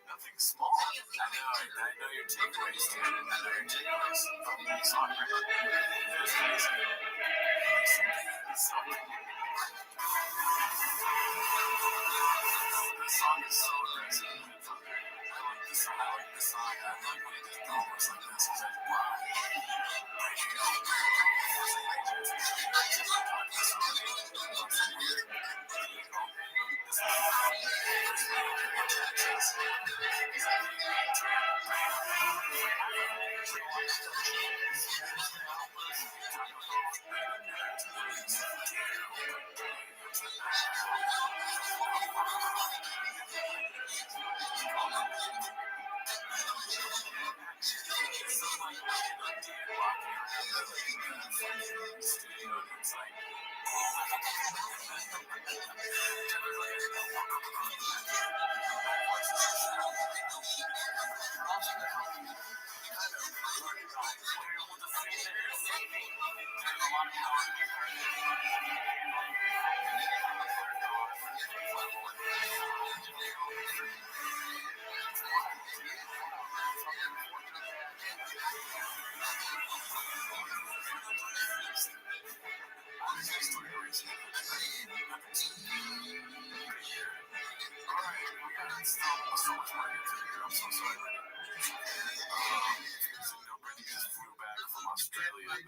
Nothing small. I know your takeaways, dude. I know your takeaways from the song. The song is so aggressive. I like the song. I like when it just goes like this. It's like, wow.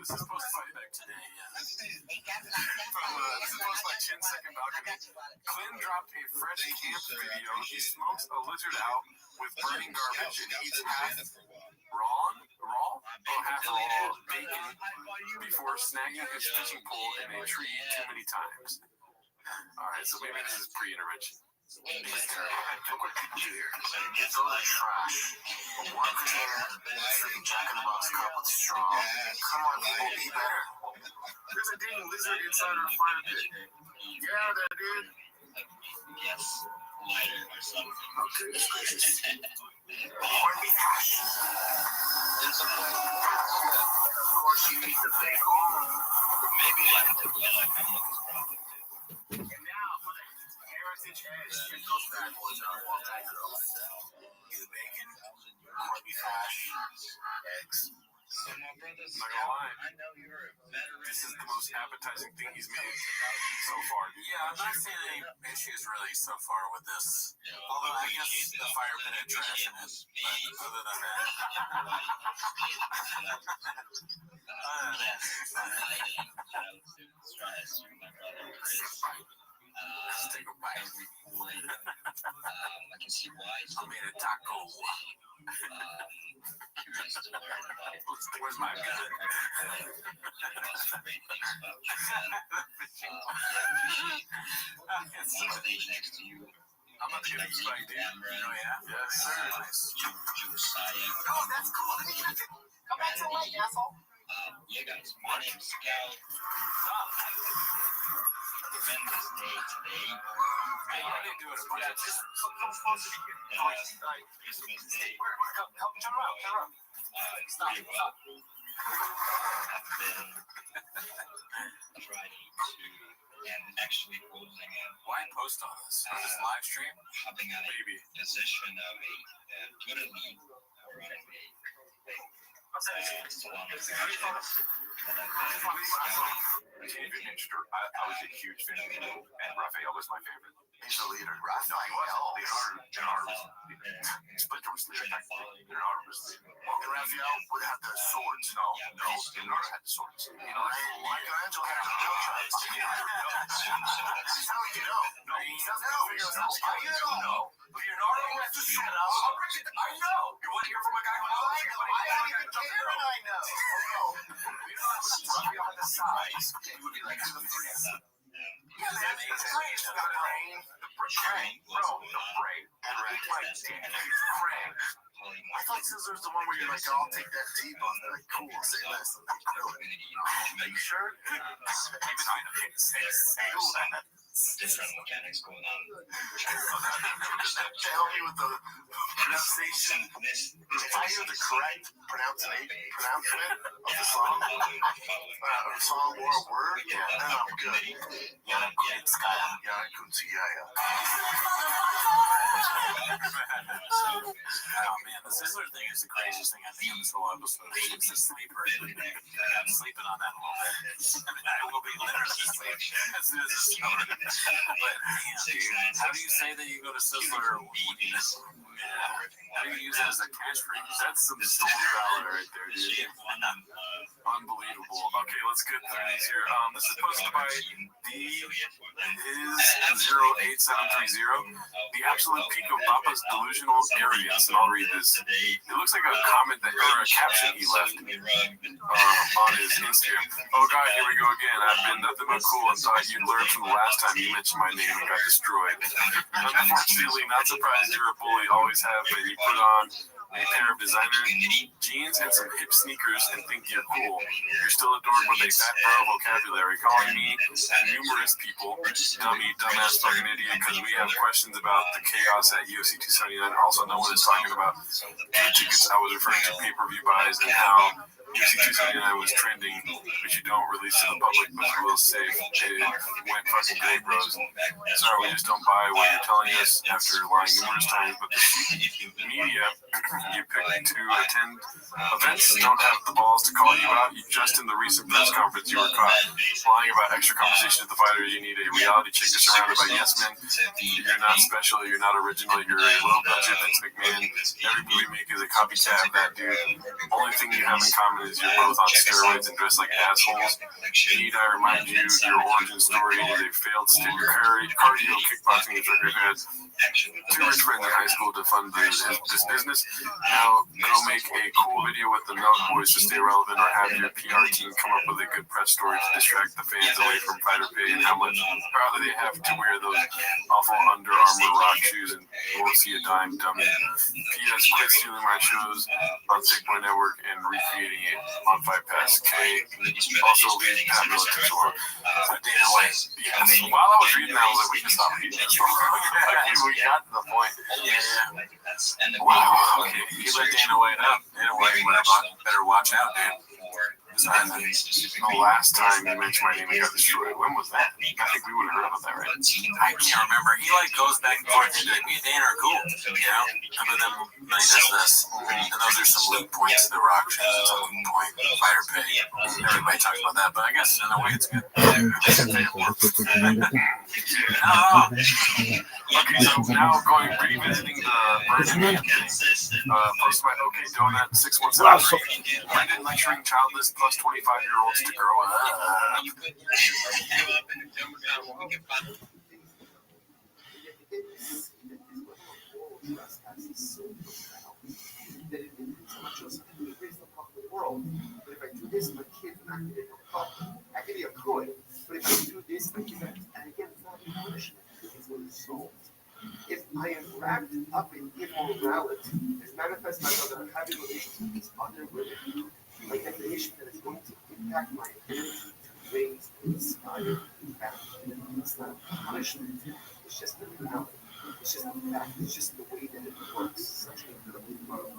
This is supposed to fight back today, yeah. This is supposed to like 10-second balcony. Clint dropped a fresh camp video. He smokes a lizard out with burning garbage and eats half raw, half raw bacon before snagging his fishing pole in a tree too many times. Alright, so maybe this is pre-intervention. Look what people do here. It's all that trash. One container, freaking Jack in the Box cup with straw. Come on, people, be better. There's a dang lizard inside our fire pit. Yeah, there, dude. Yes, lighter or something. Oh, goodness gracious. It's a of course, you need to think. Maybe I can do like I'm with this project too. And now, for the Heritage Edge, get those bad boys out. One time get bacon, corned beef hash, eggs. So my brother, I'm not gonna lie. I know you're a veteran. This is the most appetizing thing he's made so far, dude. Yeah, I'm not seeing any issues really so far with this. Although I guess the fire pit had trash in it. But other than that. Let's take a bite. I can see why. I made a taco. Curious to learn about it. Where's my gun? Great things about you. Stage next to you. I'm about to get a spike, dude. Oh, yeah? Yes, sir. Nice. Oh, that's cool. Come back to the light, asshole. Yeah, guys. My name's Scout. Tremendous day today. I didn't do it a bunch of times. Christmas Day. Help me turn around. Pretty well. I've been trying to and actually holding a Why post on this? For this live stream? having a position of a good elite or running a salon of graduates that I've been scouting. I was a huge fan of Nino, and Raphael was my favorite. He's the leader. Raphael. Leonardo Splinter was leader. Leonardo was leader. Raphael would have the swords. No, Leonardo had the swords. Michelangelo had the nunchucks. That's how you know. No, he doesn't know. How you know? Leonardo has the swords. I know. You want to hear from a guy who knows? I don't even care and I know. Raphael had the size. He would be like, Yeah, man, it's great. It's got a brain. the brain. And right. Frank. I thought Scissor's the one where you're like, oh, I'll take that T-bone. They're like, cool, say less. I'm like, really? Are you sure? Even I know. Different mechanics going on. To help me with the pronunciation. If I hear the correct pronouncement of the song, or a word, then I'm good. Yeah, I couldn't see. Oh man, the Sizzler thing is the craziest thing I think in this whole episode. It's the sleeper. I'm sleeping on that a little bit. I will be literally sleeping as soon as it's over. But damn, dude, how do you say that you go to Sizzler? How do you use that as a catchphrase? That's some stolen valor right there, dude. Unbelievable. Okay, let's get through these here. This is posted by is08730. The absolute peak of Papa's delusional arrogance. And I'll read this. It looks like a comment that or a caption he left on his Instagram. Oh God, here we go again. I've been nothing but cool and thought you'd learn from the last time you mentioned my name and got destroyed. Unfortunately, not surprised you're a bully. Always have been. You put on a pair of designer jeans and some hip sneakers and think you're cool. You're still adored with a fat bro vocabulary, calling me and numerous people dummy, dumbass, fucking idiot, because we have questions about the chaos at UFC 279. Also, no one is talking about the tickets. I was referring to pay-per-view buys and how UFC 279 was trending, but you don't release to the public, but you will say it went fucking great, bros. Sorry, we just don't buy what you're telling us after lying numerous times, but the media you picked to attend events don't have the balls to call you out. You just in the recent press conference, you were caught lying about extra compensation to the fighter. You need a reality chick that's surrounded by yes men. You're not special. You're not original. You're a low budget Vince McMahon. Every movie you make is a copycat of that dude. Only thing you have in common is you're both on steroids and dressed like assholes. Need I remind you, your origin story is a failed stint. Your cardio kickboxing instructor had two rich friends in high school to fund this business. Now go make a cool video with the Milk Boys to stay relevant, or have your PR team come up with a good press story to distract the fans away from fighter pay and how much proudly they have to wear those awful Under Armour rock shoes and won't see a dime, dummy. P.S. Quit stealing my shows on Sick Boy Network and recreating a on Fight Pass. K also leads Pat Militant to Dana White. Yes. While I was reading that, I was like, we can stop reading this. We got to the point. Wow. Okay. You let Dana White up. Dana White better watch out, dude. The last time you mentioned my name, he got destroyed. When was that? I think we would have heard about that, right? I can't remember. He like goes back and forth. He's like, me and Dana are cool, you know. But then he does this, and those are some loot points to the Rock. Point, fighter pay. Everybody talks about that, but I guess in a way it's good. Okay, so now revisiting the Virgin posted by OK Donut 617. Brendan lecturing childless plus 25-year-olds to grow up. But if I do this, my kid will not get a cup. I can be a coin. But if I do this, my kid, and again, it's not punishment. It's what is sold. If I am wrapped up in immorality, it's manifest by other having relations with these other women, my definition that is going to impact my ability to raise, inspire, impact. It's not punishment. It's just the reality. It's just the fact. It's just the way that it works. Such an incredible world.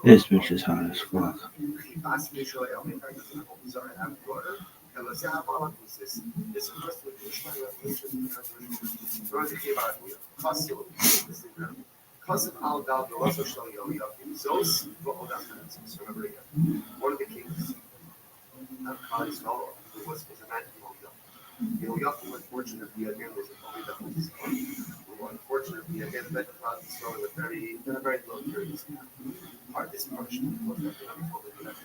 This bitch is hot as fuck. One of the kings, Khan's fellow, who was a man of Yehoiakim, unfortunately, again, was only the who unfortunately, again, led Khan's throne in a very low period of time. Part of this punishment was that they never told him that.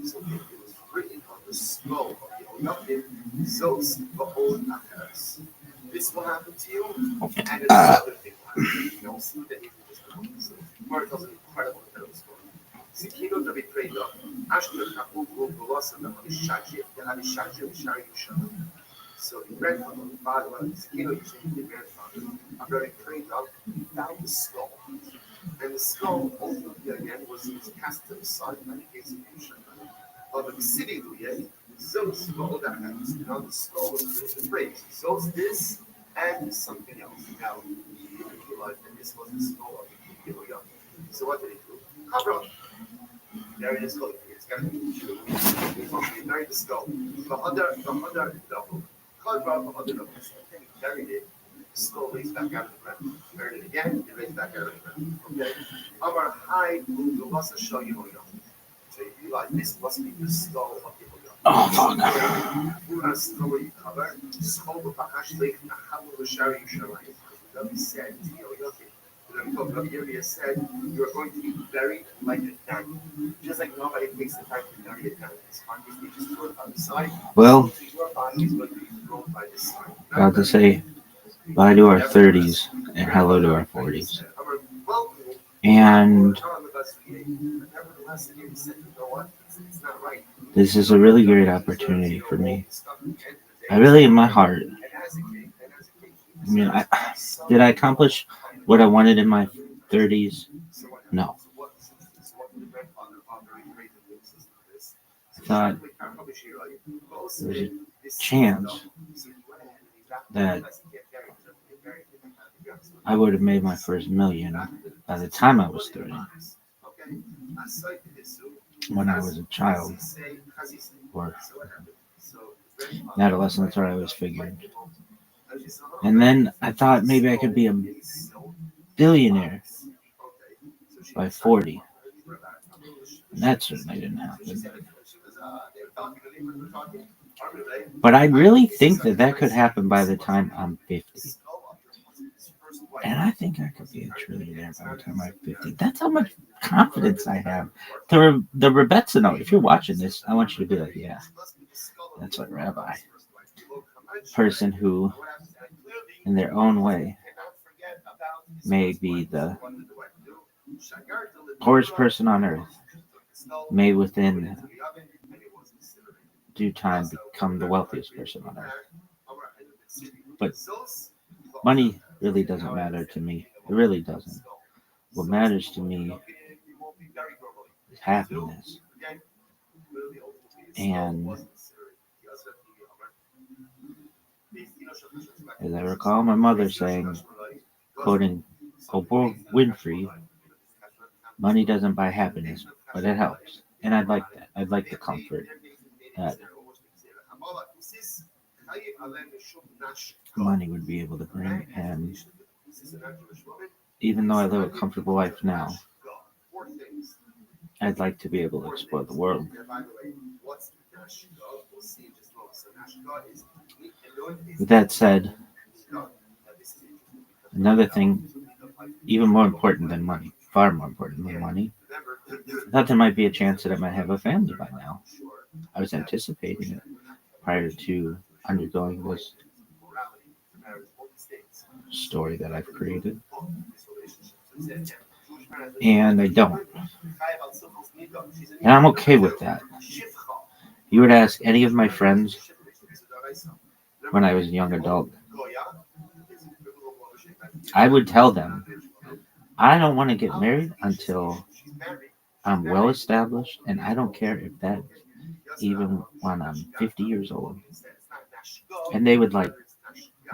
So it was written on the scroll of Yehoiakim, Zos v'od acheres. This will happen to you, and another thing will happen. You'll see that it was going to happen. Mark tells an incredible story. Zikino to be prayed up. So the grandfather, the father, Zikino used to be the grandfather. After he prayed up, he found the skull. And the skull, ultimately again, was cast to the side by the gates of Yerushalayim. Of the city, Zos v'od. Now the skull was the phrase. Zos this and something else. Now, you realize that this was the skull of Yehoiakim. So what did he do? Cover up. There it is. It's got to be true. He buried the skull. The other double. Cover up the other double. Then he buried it. The skull raised back out of the ground. Buried it again. It raised back out of the ground. Okay. Our high move was to show you Yehoiakim. So you realize this must be the skull of Yehoiakim. Oh, fuck. Who has story you cover? Skull of Hashlik Nahamu Shari Yerushalayim. Rabbi said to Yehoiakim. Rabbi said, you are going to be buried like a diamond. Just like nobody takes the time to bury a diamond. It's fine, you just throw it on the side. Well, your body is going to be thrown by the side. about to say bye to our 30s and hello to our 40s. And this is a really great opportunity for me. I really, in my heart, I mean, did I accomplish what I wanted in my 30s? No. I thought there was a chance that I would have made my first million by the time I was 30. When I was a child or an adolescent, or I was figured. And then I thought maybe I could be a billionaire by 40. And that certainly didn't happen. But I really think that could happen by the time I'm 50. And I think I could be a trillionaire by the time I'm 50. That's how much confidence I have. The Rebetza know, if you're watching this, I want you to be like, yeah, that's what Rabbi. Person who, in their own way, may be the poorest person on earth, may within due time become the wealthiest person on earth. But money really doesn't matter to me. It really doesn't. What matters to me is happiness. And as I recall my mother saying, quoting Oprah Winfrey, money doesn't buy happiness, but it helps. And I'd like that. I'd like the comfort that money would be able to bring. And even though I live a comfortable life now, I'd like to be able to explore the world. With that said, another thing, even more important than money, far more important than money, I thought there might be a chance that I might have a family by now. I was anticipating it prior to undergoing this story that I've created. And I don't. And I'm okay with that. You would ask any of my friends when I was a young adult, I would tell them, I don't want to get married until I'm well established, and I don't care if that's even when I'm 50 years old. And they would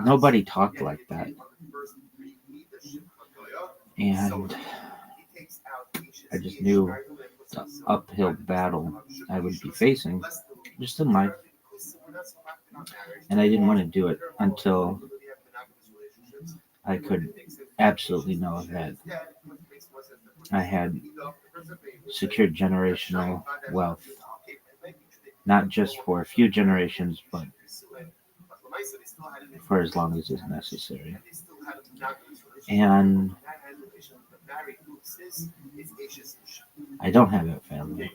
nobody talked like that. And I just knew the uphill battle I would be facing just in life. And I didn't want to do it until I could absolutely know that I had secured generational wealth, not just for a few generations, but for as long as is necessary. And I don't have a family.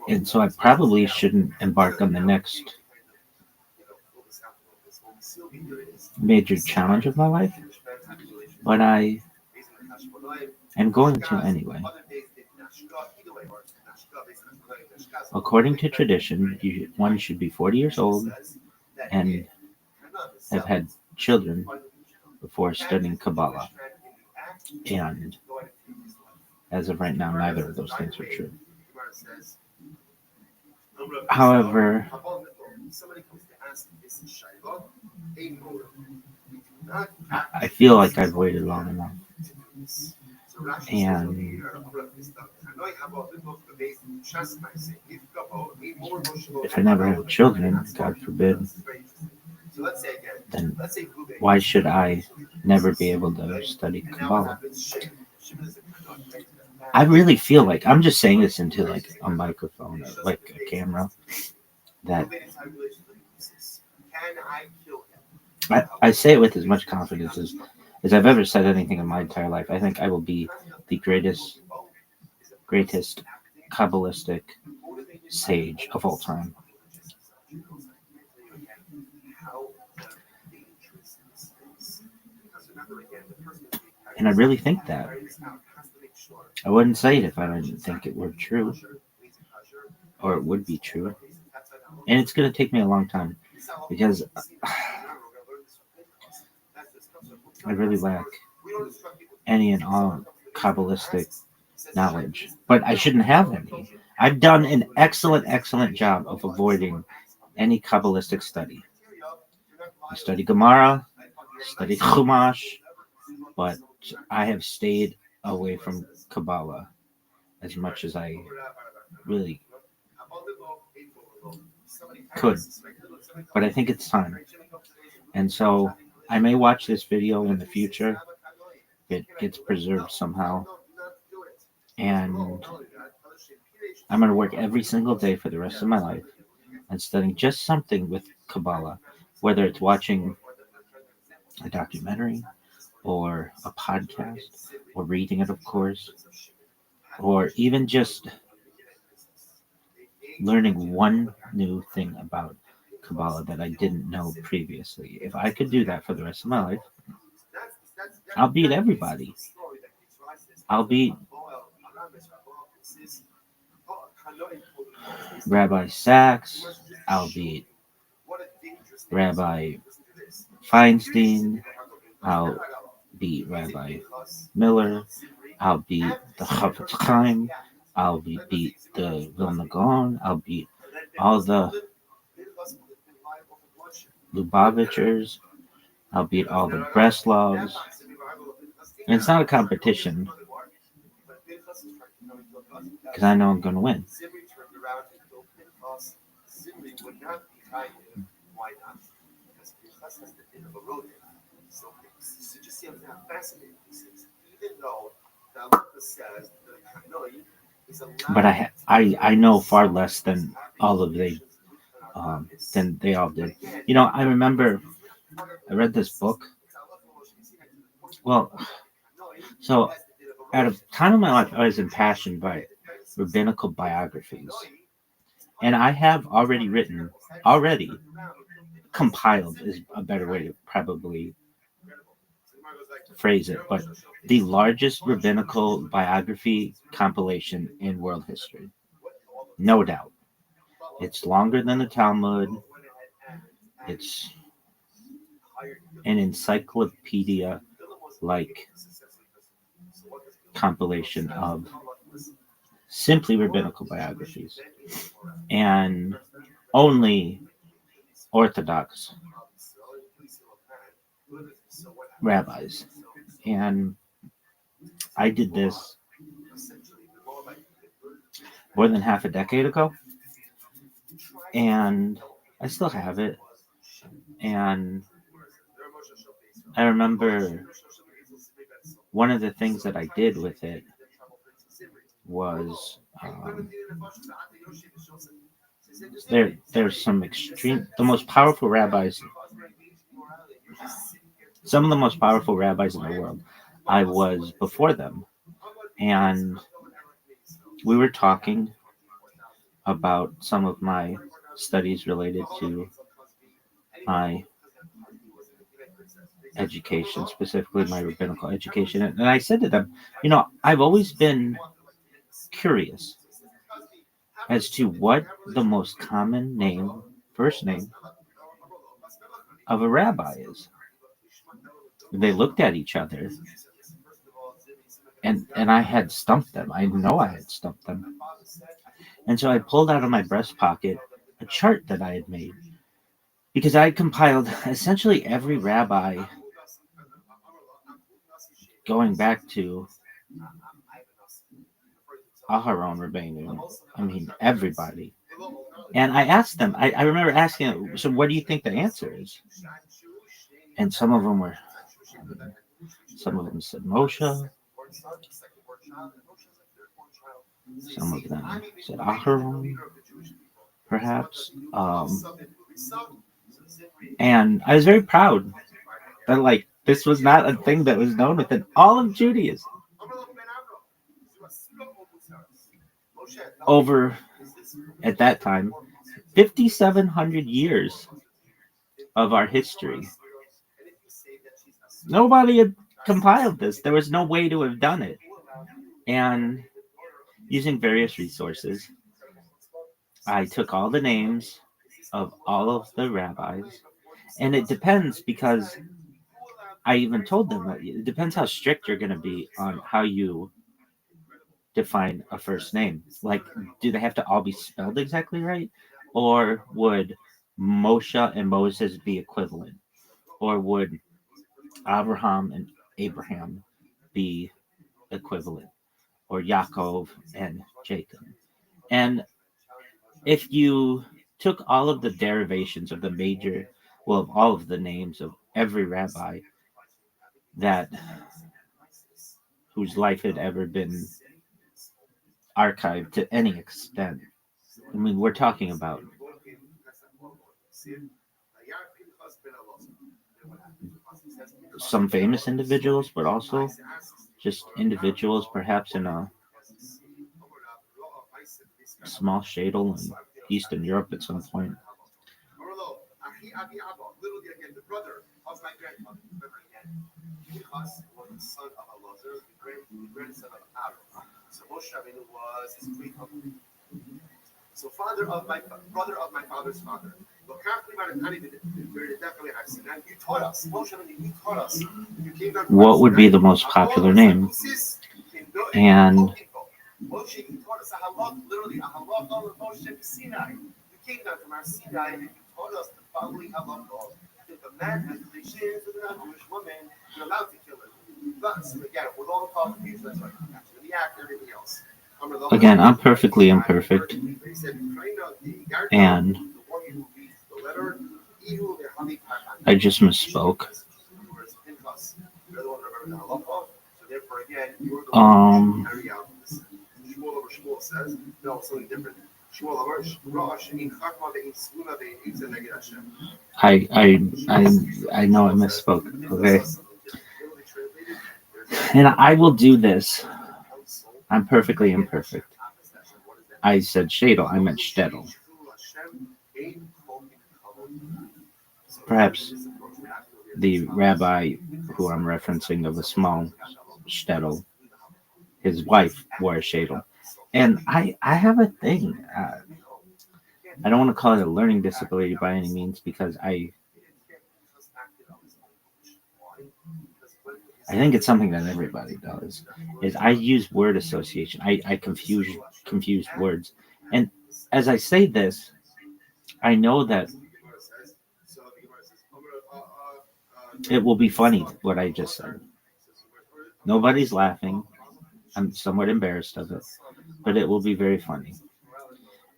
And so I probably shouldn't embark on the next major challenge of my life, but I am going to anyway. According to tradition, one should be 40 years old and have had children before studying Kabbalah. And as of right now, neither of those things are true. However, I feel like I've waited long enough. And if I never have children, God forbid, then why should I never be able to study Kabbalah? I really feel like, I'm just saying this into a microphone or a camera, that I say it with as much confidence as I've ever said anything in my entire life. I think I will be the greatest Kabbalistic sage of all time. And I really think that. I wouldn't say it if I didn't think it were true, or it would be true. And it's going to take me a long time, because I really lack any and all Kabbalistic knowledge. But I shouldn't have any. I've done an excellent job of avoiding any Kabbalistic study. I study Gemara, study Chumash, but I have stayed away from Kabbalah as much as I really could. But I think it's time. And so I may watch this video in the future. It gets preserved somehow. And I'm going to work every single day for the rest of my life on studying just something with Kabbalah, whether it's watching a documentary or a podcast or reading it, of course, or even just learning one new thing about Kabbalah that I didn't know previously. If I could do that for the rest of my life, I'll beat everybody. I'll beat Rabbi Sachs. I'll beat Rabbi Feinstein. I'll beat Rabbi Miller. I'll beat the Chafetz Chaim. I'll beat the Vilna Gaon. I'll beat all the Lubavitchers. I'll beat all the Breslovs. And it's not a competition because I know I'm going to win. But I know far less than all of than they all did. You know, I remember I read this book. Well, so at a time in my life, I was impassioned by rabbinical biographies, and I have already compiled is a better way to probably phrase it, but the largest rabbinical biography compilation in world history, no doubt. It's longer than the Talmud. It's an encyclopedia like compilation of simply rabbinical biographies and only Orthodox rabbis. And I did this more than half a decade ago, and I still have it. And I remember one of the things that I did with it was there's some extreme, the most powerful rabbis, some of the most powerful rabbis in the world. I was before them, and we were talking about some of my studies related to my education, specifically my rabbinical education. And I said to them, you know, I've always been curious as to what the most common name, first name of a rabbi is. They looked at each other, and I had stumped them. I know I had stumped them. And so I pulled out of my breast pocket a chart that I had made, because I had compiled essentially every rabbi going back to Aharon Rabbeinu. I mean, everybody. And I asked them, I remember asking them, so what do you think the answer is? And some of them said Moshe. Some of them said Aharon, perhaps. And I was very proud that, like, this was not a thing that was known within all of Judaism. Over, at that time, 5,700 years of our history. Nobody had compiled this. There was no way to have done it. And using various resources, I took all the names of all of the rabbis. And it depends, because I even told them that it depends how strict you're going to be on how you define a first name. Like, do they have to all be spelled exactly right? Or would Moshe and Moses be equivalent? Or would Abraham and Abraham be equivalent? Or Yaakov and Jacob? And if you took all of the derivations of of all of the names of every rabbi whose life had ever been archived to any extent, I mean, we're talking about some famous individuals, but also just individuals perhaps in a small shtetl in Eastern Europe at some point. The brother of my grandfather, Pinchas was the son of Elazar, the grandson of Aaron. So Moshe Rabbeinu was his great uncle. So brother of my father's father. You taught us. You taught us. What would be the most popular name? And Moshe, you taught us a halach, literally a halach of Moshe Sinai. You came down from our Sinai and you taught us the following halachah. If a man has relations with a Jewish woman, you're allowed to kill her. But again, with all the qualifications, that's right. The act, everything else. again, I'm perfectly imperfect. And I just misspoke. I know I misspoke. Okay. And I will do this. I'm perfectly imperfect. I said shadel, I meant shtetl. Perhaps the rabbi who I'm referencing of a small shtetl, his wife wore a shadel. And I have a thing. I don't want to call it a learning disability by any means, because I think it's something that everybody does. Is I use word association. I confuse words. And as I say this, I know that it will be funny what I just said. Nobody's laughing. I'm somewhat embarrassed of it, but it will be very funny.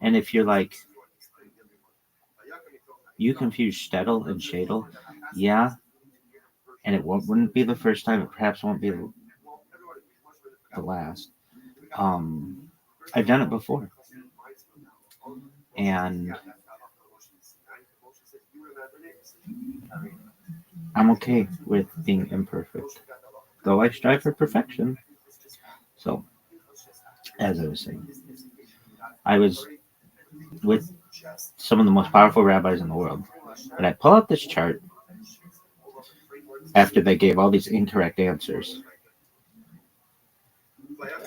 And if you're like, you confuse shtetl and shadel, yeah, and it wouldn't be the first time. It perhaps won't be the last. I've done it before, and I'm okay with being imperfect, though I strive for perfection. So, as I was saying, I was with some of the most powerful rabbis in the world, and I pull out this chart after they gave all these incorrect answers.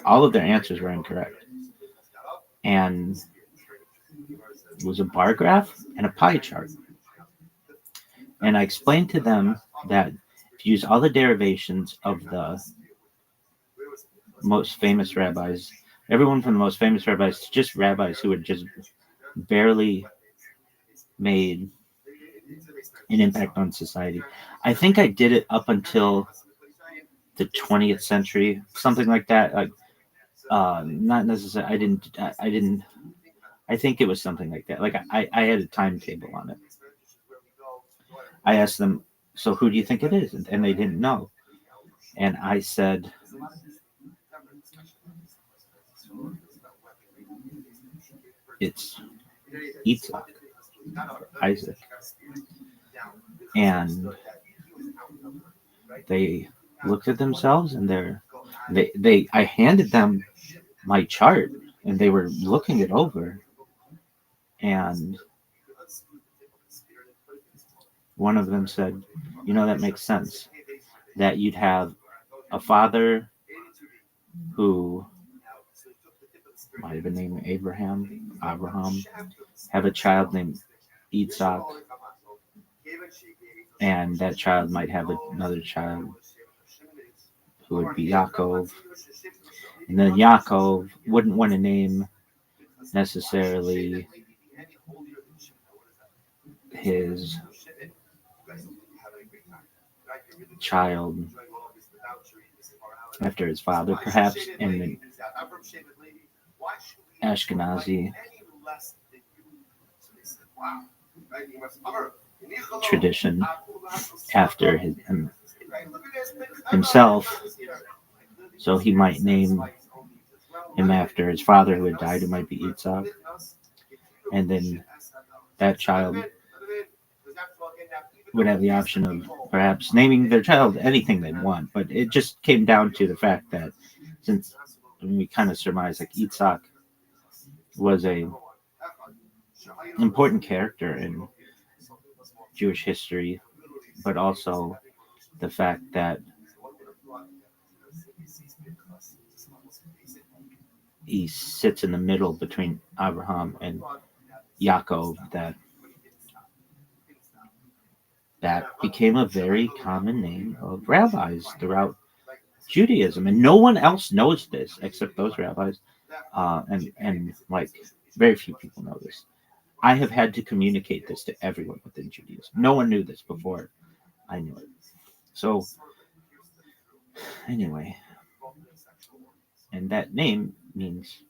All of their answers were incorrect. And it was a bar graph and a pie chart. And I explained to them that if you use all the derivations of the most famous rabbis, everyone from the most famous rabbis to just rabbis who had just barely made an impact on society. I think I did it up until the 20th century, something like that. Like, not necessarily. I didn't. I think it was something like that. Like I had a timetable on it. I asked them, so who do you think it is? And they didn't know. And I said, it's Yitzhak, Isaac. And they looked at themselves and I handed them my chart and they were looking it over. And one of them said, that makes sense. That you'd have a father who might have been named Abraham, have a child named Yitzhak, and that child might have another child who would be Yaakov. And then Yaakov wouldn't want to name necessarily his child after his father, perhaps in the Ashkenazi tradition after himself. So he might name him after his father who had died, who might be Yitzhak. And then that child would have the option of perhaps naming their child anything they want. But it just came down to the fact that since we kind of surmise like Yitzhak was a important character in Jewish history, but also the fact that he sits in the middle between Abraham and Yaakov. That became a very common name of rabbis throughout Judaism, and no one else knows this except those rabbis, and like very few people know this. I have had to communicate this to everyone within Judaism. No one knew this before I knew it. So anyway, and that name means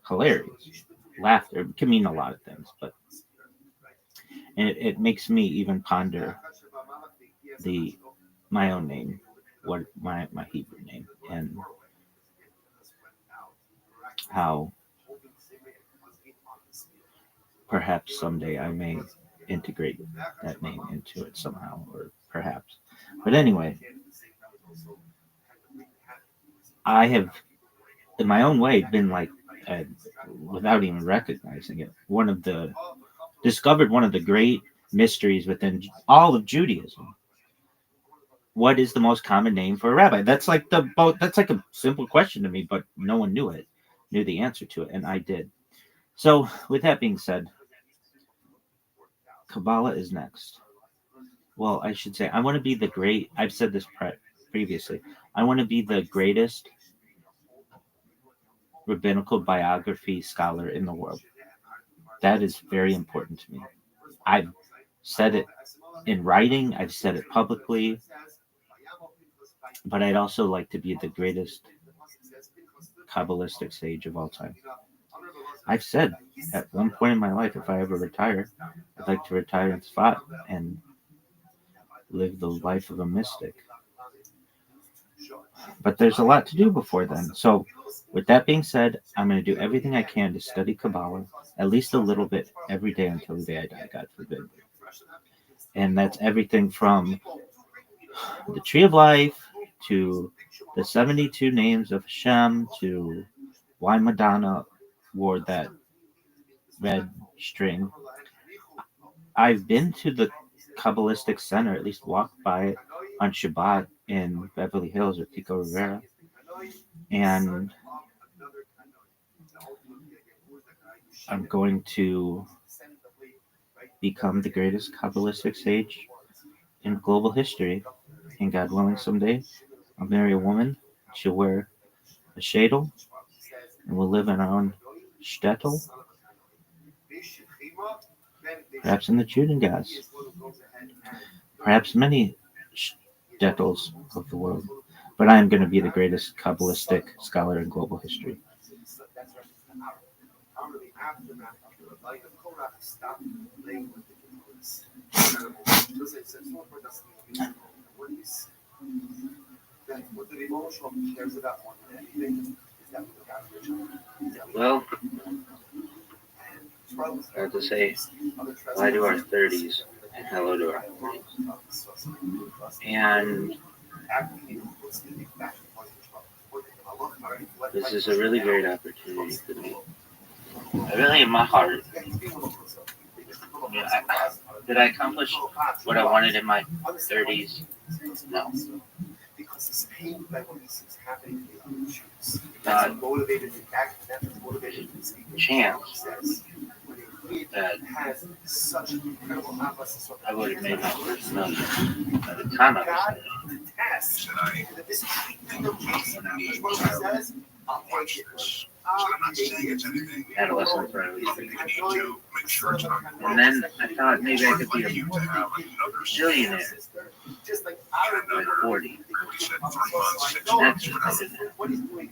hilarious, laughter. It can mean a lot of things, but it makes me even ponder my own name, what my Hebrew name, and how perhaps someday I may integrate that name into it somehow, or perhaps. But anyway, I have, in my own way, been like, without even recognizing it, discovered one of the great mysteries within all of Judaism. What is the most common name for a rabbi? That's like a simple question to me, but no one knew the answer to it, and I did. So, with that being said, Kabbalah is next. Well, I should say, I want to be I've said this previously, I want to be the greatest rabbinical biography scholar in the world. That is very important to me. I've said it in writing, I've said it publicly, but I'd also like to be the greatest Kabbalistic sage of all time. I've said at one point in my life, if I ever retire, I'd like to retire in Tzfat and live the life of a mystic. But there's a lot to do before then. So, with that being said, I'm going to do everything I can to study Kabbalah, at least a little bit every day until the day I die, God forbid. And that's everything from the Tree of Life to the 72 names of Hashem to why Madonna wore that red string. I've been to the Kabbalistic Center, at least walked by it on Shabbat in Beverly Hills with Pico Rivera. And I'm going to become the greatest Kabbalistic sage in global history. And God willing, someday I'll marry a woman. She'll wear a shadel, and we'll live in our own shtetl, perhaps in the Judengas, perhaps many shtetls of the world. But I am going to be the greatest Kabbalistic scholar in global history. Well, I have to say bye to our 30s and hello to our 40s. And this is a really great opportunity for me. I really, in my heart, did I accomplish what I wanted in my 30s? No. God, chance that I would have made my first million by the time I was 30. Adolescent forever. And then I thought maybe I could be a billionaire by 40. That's what I didn't.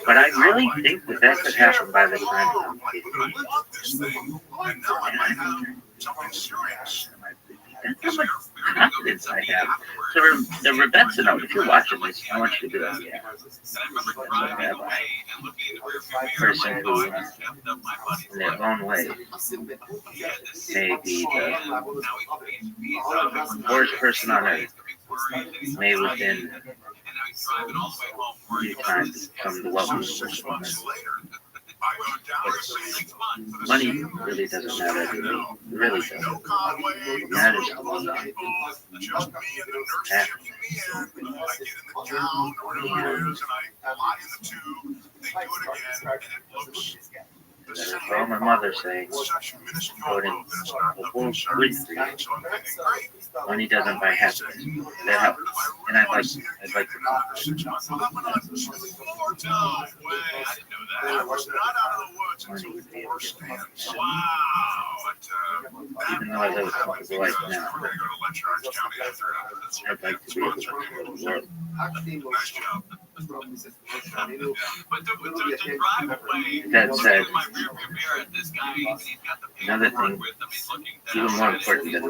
But I really think that could happen by the time I'm 50. That's how much confidence I have. So the Rebecca note, if you're watching this, I want you to do that. Yeah. Person who, in their own way, may be the worst person on earth, may within few times become the wealthiest person on earth. But money really doesn't matter to me. It really doesn't. What matters to me is happiness. I get in the gown or whatever it is, and I lie in the tube. They do it again, and it looks the same. That's all my mother saying. Such minuscule Put in growth that it's not the the whole concern. grid So I'm thinking, great. when he doesn't buy happiness. That helps. And I'd like to Another 6 months. Well, that went on 2 more times. Way, I didn't know that. I was not out of the woods until 4 stands. Wow. even though I live a comfortable life now, We're going to go to Lake Charles County after I'd like to be able to travel the world. Nice job. But to drive away, That said, my rear view mirror at this guy, he's got the another thing, even more important than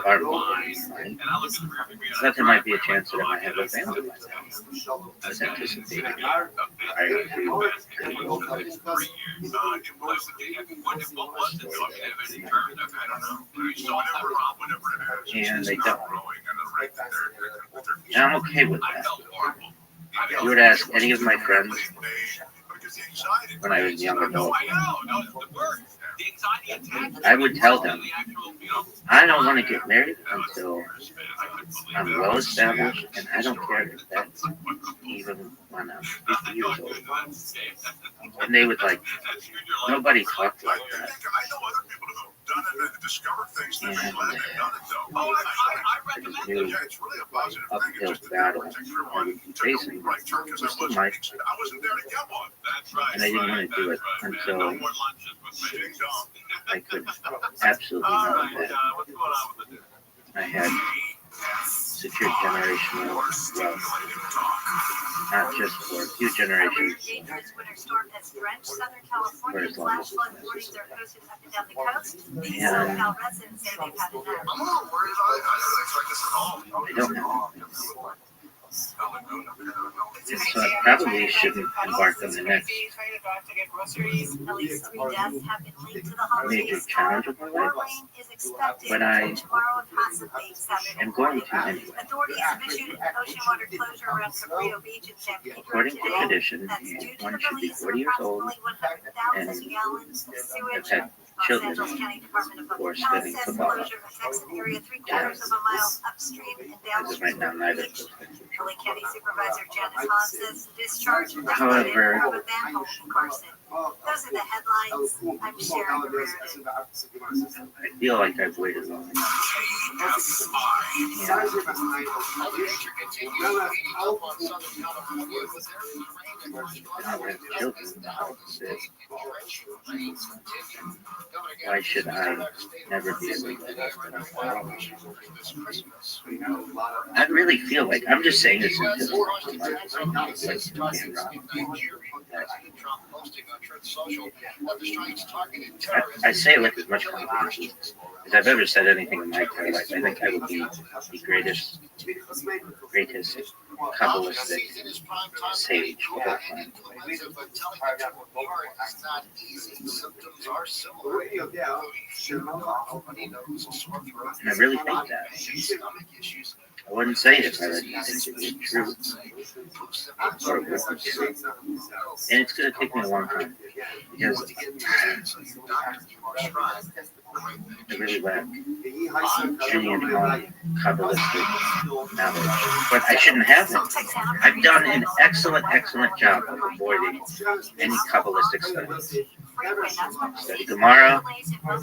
our mind, is that there might be a chance that I might have a family by now. As anticipated. And they don't. And I'm okay with that. If you were to ask any of my friends when I was young adult, I would tell them, I don't want to get married until I'm well established, and I don't care if that's even when I'm 50 years old. And they would like, nobody talked like that. And new uphill battle I would be facing, still might. And I didn't want to do it until I could absolutely know that I had secured generational wealth, not just for a few generations, for as long as and I don't know. So I probably shouldn't embark on the next major challenge of my life, but I am going to anyway. According to tradition, one should be 40 years old and have had children for spending football. As of right now, neither of those things. However, those are the headlines. I'm sharing the rarity. I feel like I've waited long enough. I don't have children now. Why should I never be able to do I really feel like I'm just saying this is just I say it with as much confidence as I've ever said anything in my entire life. I think I would be the greatest Kabbalistic sage of all time. And I really think that. I wouldn't say it if I didn't think it was true. Or it wasn't true. And it's going to take me a long time. Because I really lack any and all Kabbalistic knowledge. But I shouldn't have it. I've done an excellent job of avoiding any Kabbalistic studies. Study Gemara,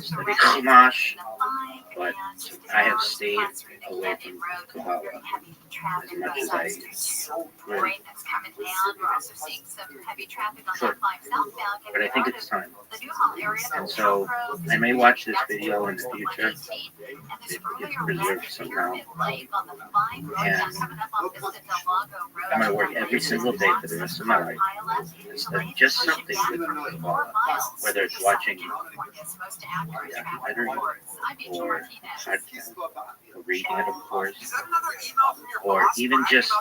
study Chumash, but I have stayed away from Kabbalah as much as I really could. But I think it's time. And so I may watch this video in the future if it gets preserved somehow. And I'm going to work every single day for the rest of my life to study just something with Kabbalah, whether it's watching documentary or podcast or reading it, of course, or even just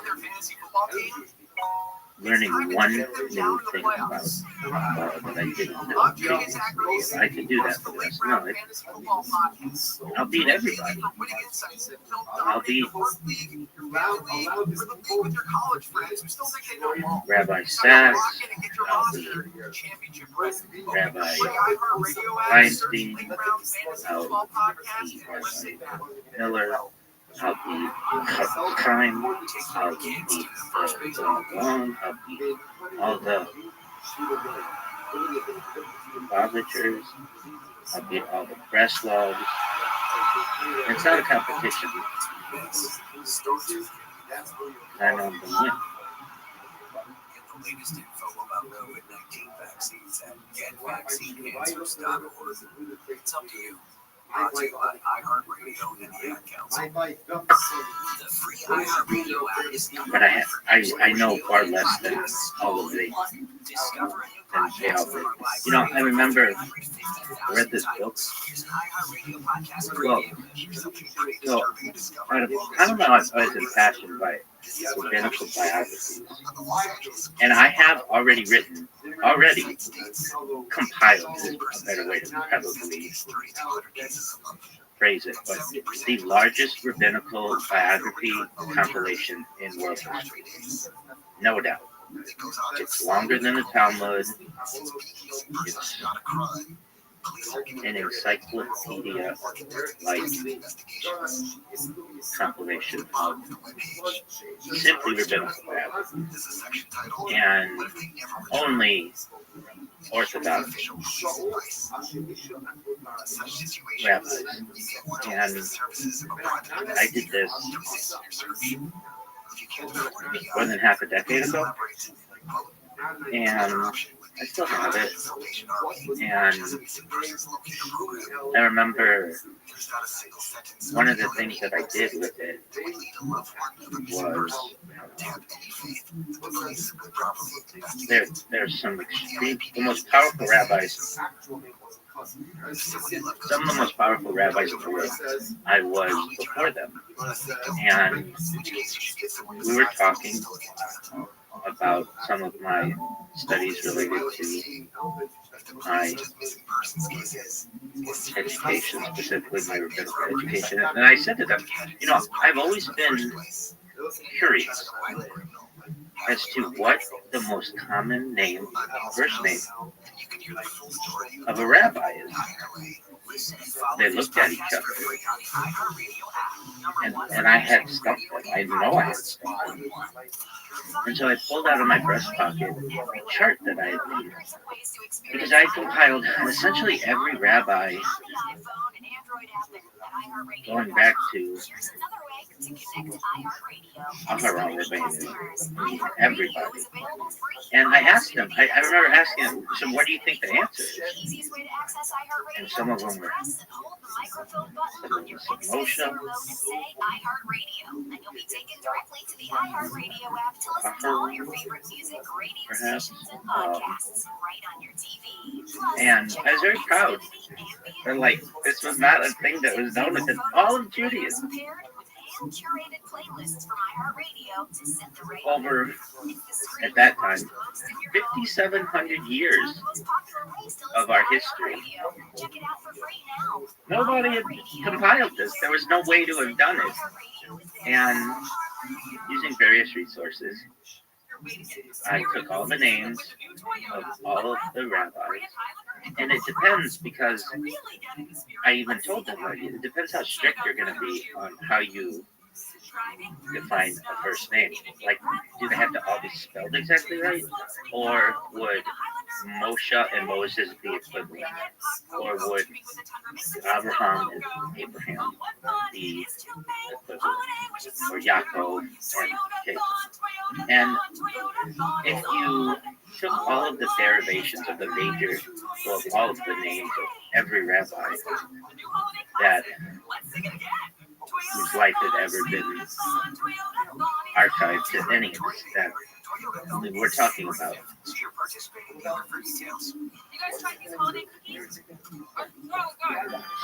learning one new thing about that I didn't know. I could do that for the rest of my life. I'll beat everybody. I'll beat Rabbi Sachs, I'll beat Rabbi Feinstein, I'll beat Rabbi Miller, I'll eat crime, I'll eat the bone, I'll eat all the barbitures, I'll eat all the breast logs. It's not a competition. I know I'm gonna win. The latest info about COVID-19 vaccines at getvaccineanswers.org. It's up to you. Brought to you by iHeartRadio and the Ad Council. The free iHeartRadio app is But I know far less than all of the than they all did. You know, I remember I read this book. Well, I don't know, I was impassioned by rabbinical biographies. And I have already compiled, is a better way to probably phrase it, but the largest rabbinical biography compilation in world history. No doubt. It's longer than the Talmud. It's an encyclopedia like compilation of simply rabbinical biography. And only Orthodox rabbis. And I did this more than half a decade ago, and I still have it. And I remember one of the things that I did with it was there's some extreme, the most powerful rabbis. Some of the most powerful rabbis in the world, I was before them. And we were talking about some of my studies related to my education, specifically my rabbinical education. And I said to them, you know, I've always been curious as to what the most common name, first name of a rabbi is. They looked at each other, and I had stumped them. I know I had stumped them. And so I pulled out of my breast pocket a chart that I had made, because I compiled essentially every rabbi going back to everybody. And I asked them, I remember asking them, so what do you think the answer is? And some of them were Moshe, perhaps. And I was very proud. They're like, this was not a thing that was known within all of Judaism. Over, at that time, 5,700 years of our history. Nobody had compiled this. There was no way to have done it. And using various resources, I took all the names of all of the rabbis. And it depends, because I even told them, like, it depends how strict you're going to be on how you define a first name. Like, do they have to all be spelled exactly right? Or would Moshe and Moses be equivalent? Or would Abraham and Abraham be equivalent? Or Yaakov and Jacob? And if you took all of the derivations of the major, well, all of the names of every rabbi that whose life had ever been archived to any extent, we're talking about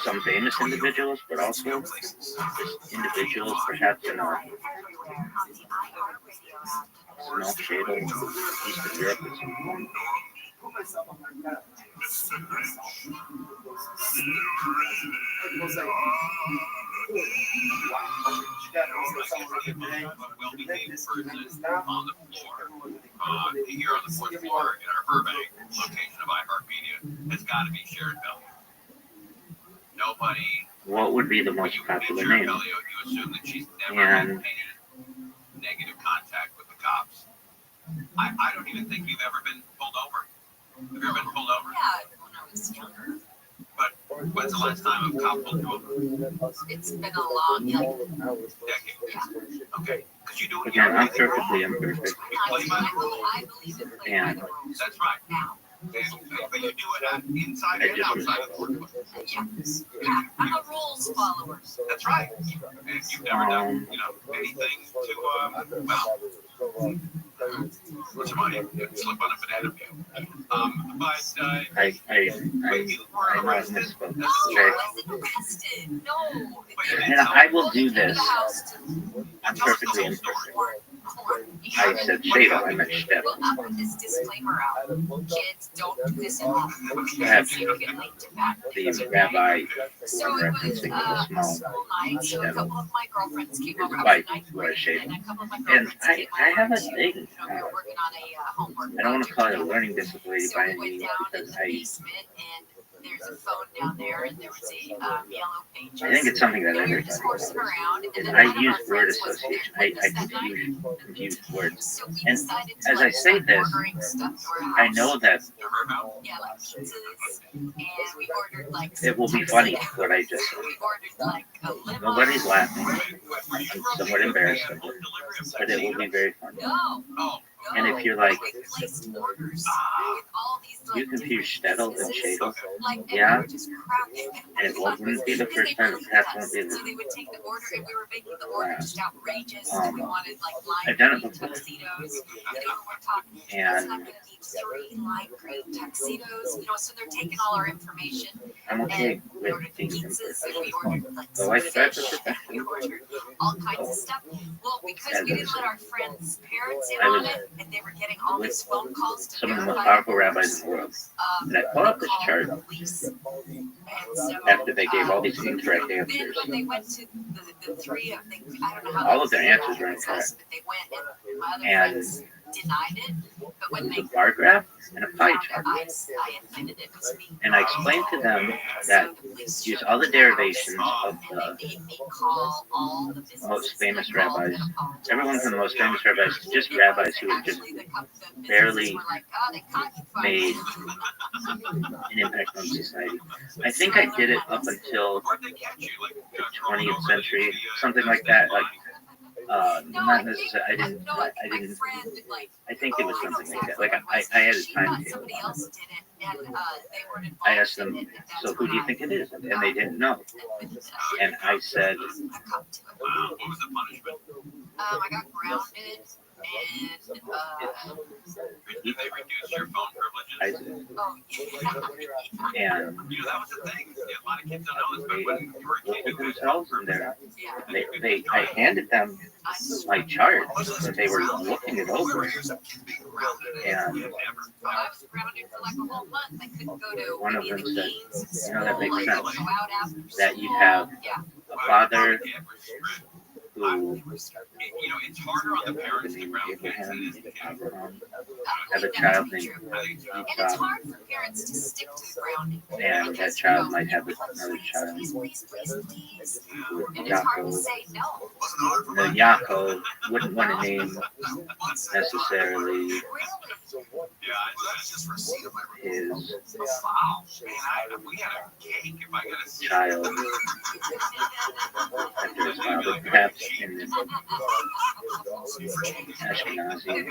some famous individuals, but also just individuals perhaps in a small shade of Eastern Europe at some point. Here on the fourth floor in our Burbank location of iHeartMedia has got to be Sharon Bell. Nobody what would be the most popular name? You assume that she's never And had any negative contact with the cops. I don't even think you've ever been pulled over. Have you ever been pulled over? Yeah, when I was younger. But when's the last time a cop pulled you over? It's been a long, like, decade. Yeah. Okay. Because you do again, I'm perfectly imperfect. I believe in playing by And the rules. That's right. Now. But you do it inside I and just outside of the workplace. Yeah, I'm a rules follower. That's right. And you've never done, anything to, what's the money? Slip on a banana peel. I were arrested. misspoke. No, Okay. I wasn't arrested. No. And I will do this. The house to I'm perfectly imperfect. corn. I said Shadel, I meant Shtetl. Well, I'll put this disclaimer out. Kids, don't do this at home. That's Significantly to bad the things, okay? rabbi So who it I'm was referencing a the small school night, so a couple of my girlfriends came over. I was wife in ninth who wears grade, Shadel. and a couple of my And girlfriends I came have over a to, thing. we were working on a homework I don't want to project call it a together. learning disability So by we any went means down in because the basement, and there's a phone down there, and there was a yellow pages. I think it's something that And we were everybody just horsing around, and then I one of use our word friends was association. with us I that night. confuse words. So we And decided to as I say start this, ordering stuff to our house. I know that Yeah, like pizzas, and we ordered like it will be tuxedos. funny what I just said. We ordered like a limo. Nobody's laughing. I'm somewhat embarrassed of it, but it will be very funny. No. And if you're like, We placed orders with all these like you confuse Shtetl and Shadel, like, and yeah, we were just cracking. and it wouldn't be the first time, perhaps won't be So the they would take the order, and we were making the order just outrageous. We wanted like I've lime done it green before. tuxedos. And they were talking, And I'm gonna need 3 lime green tuxedos. So they're taking all our information. I'm okay And we with ordered being pizzas, imperfect. and we ordered like So some I start fish, with and we ordered all kinds of stuff. Well, because we didn't let our friends' parents in I on was it, and they were getting all these phone calls to some of the most verify powerful rabbis in the world. And I pulled up this chart after they gave all these incorrect Then answers. when they went to the 3 of things, I don't know how All of their answers were incorrect. but they went and my other And friends denied it. But when they a bar graph and a pie found chart. it, I admitted it was me. And I explained to them that use all the derivations of the Made me call all the businesses most famous that called rabbis. and apologized. Everyone from the most famous rabbis, just rabbis who have just Actually, the businesses barely were like, oh, they caught you made finally. an impact on society. I think I did it up until the 20th century, something like that. Like, not necessarily. I think it was something like that. Like I had a timetable. Somebody else did it, and they weren't involved. I asked them, so who do you think it is? And they didn't know. And I said, What was the punishment? I got grounded, and Did they reduce your phone privileges? I did. oh yeah. And That was the thing. A lot of kids don't know this, but when you were a kid, they you put was themselves in there. I handed them my chart, and they were looking it over. And I was grounded for like a whole month. I couldn't go to one of any of them the said, games. you know, that makes Like, sense. go out after That you school. have Yeah. a father who it's harder on the parents to named ground kids Abraham, than it is the kids. Abraham, have a child named And it's Yitzhak, hard for parents to stick to the grounding. and that child might have another child Please, please, please, please. with And it's hard to Yaakov. say no. The Yaakov wouldn't want to name necessarily his We had a cake if I got a child after his father, perhaps in the Ashkenazi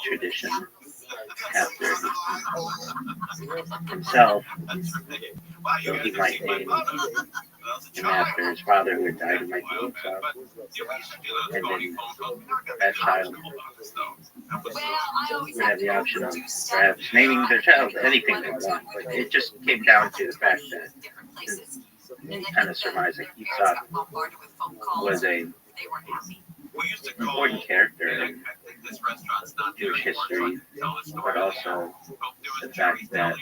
tradition, after himself, so he might name him after his father who had died, who might be himself, and then that child would have the option of perhaps naming their child anything they want, but it just came down to the fact that, and kind of surmised that Yitzhak was a important character in Jewish history, but also the fact that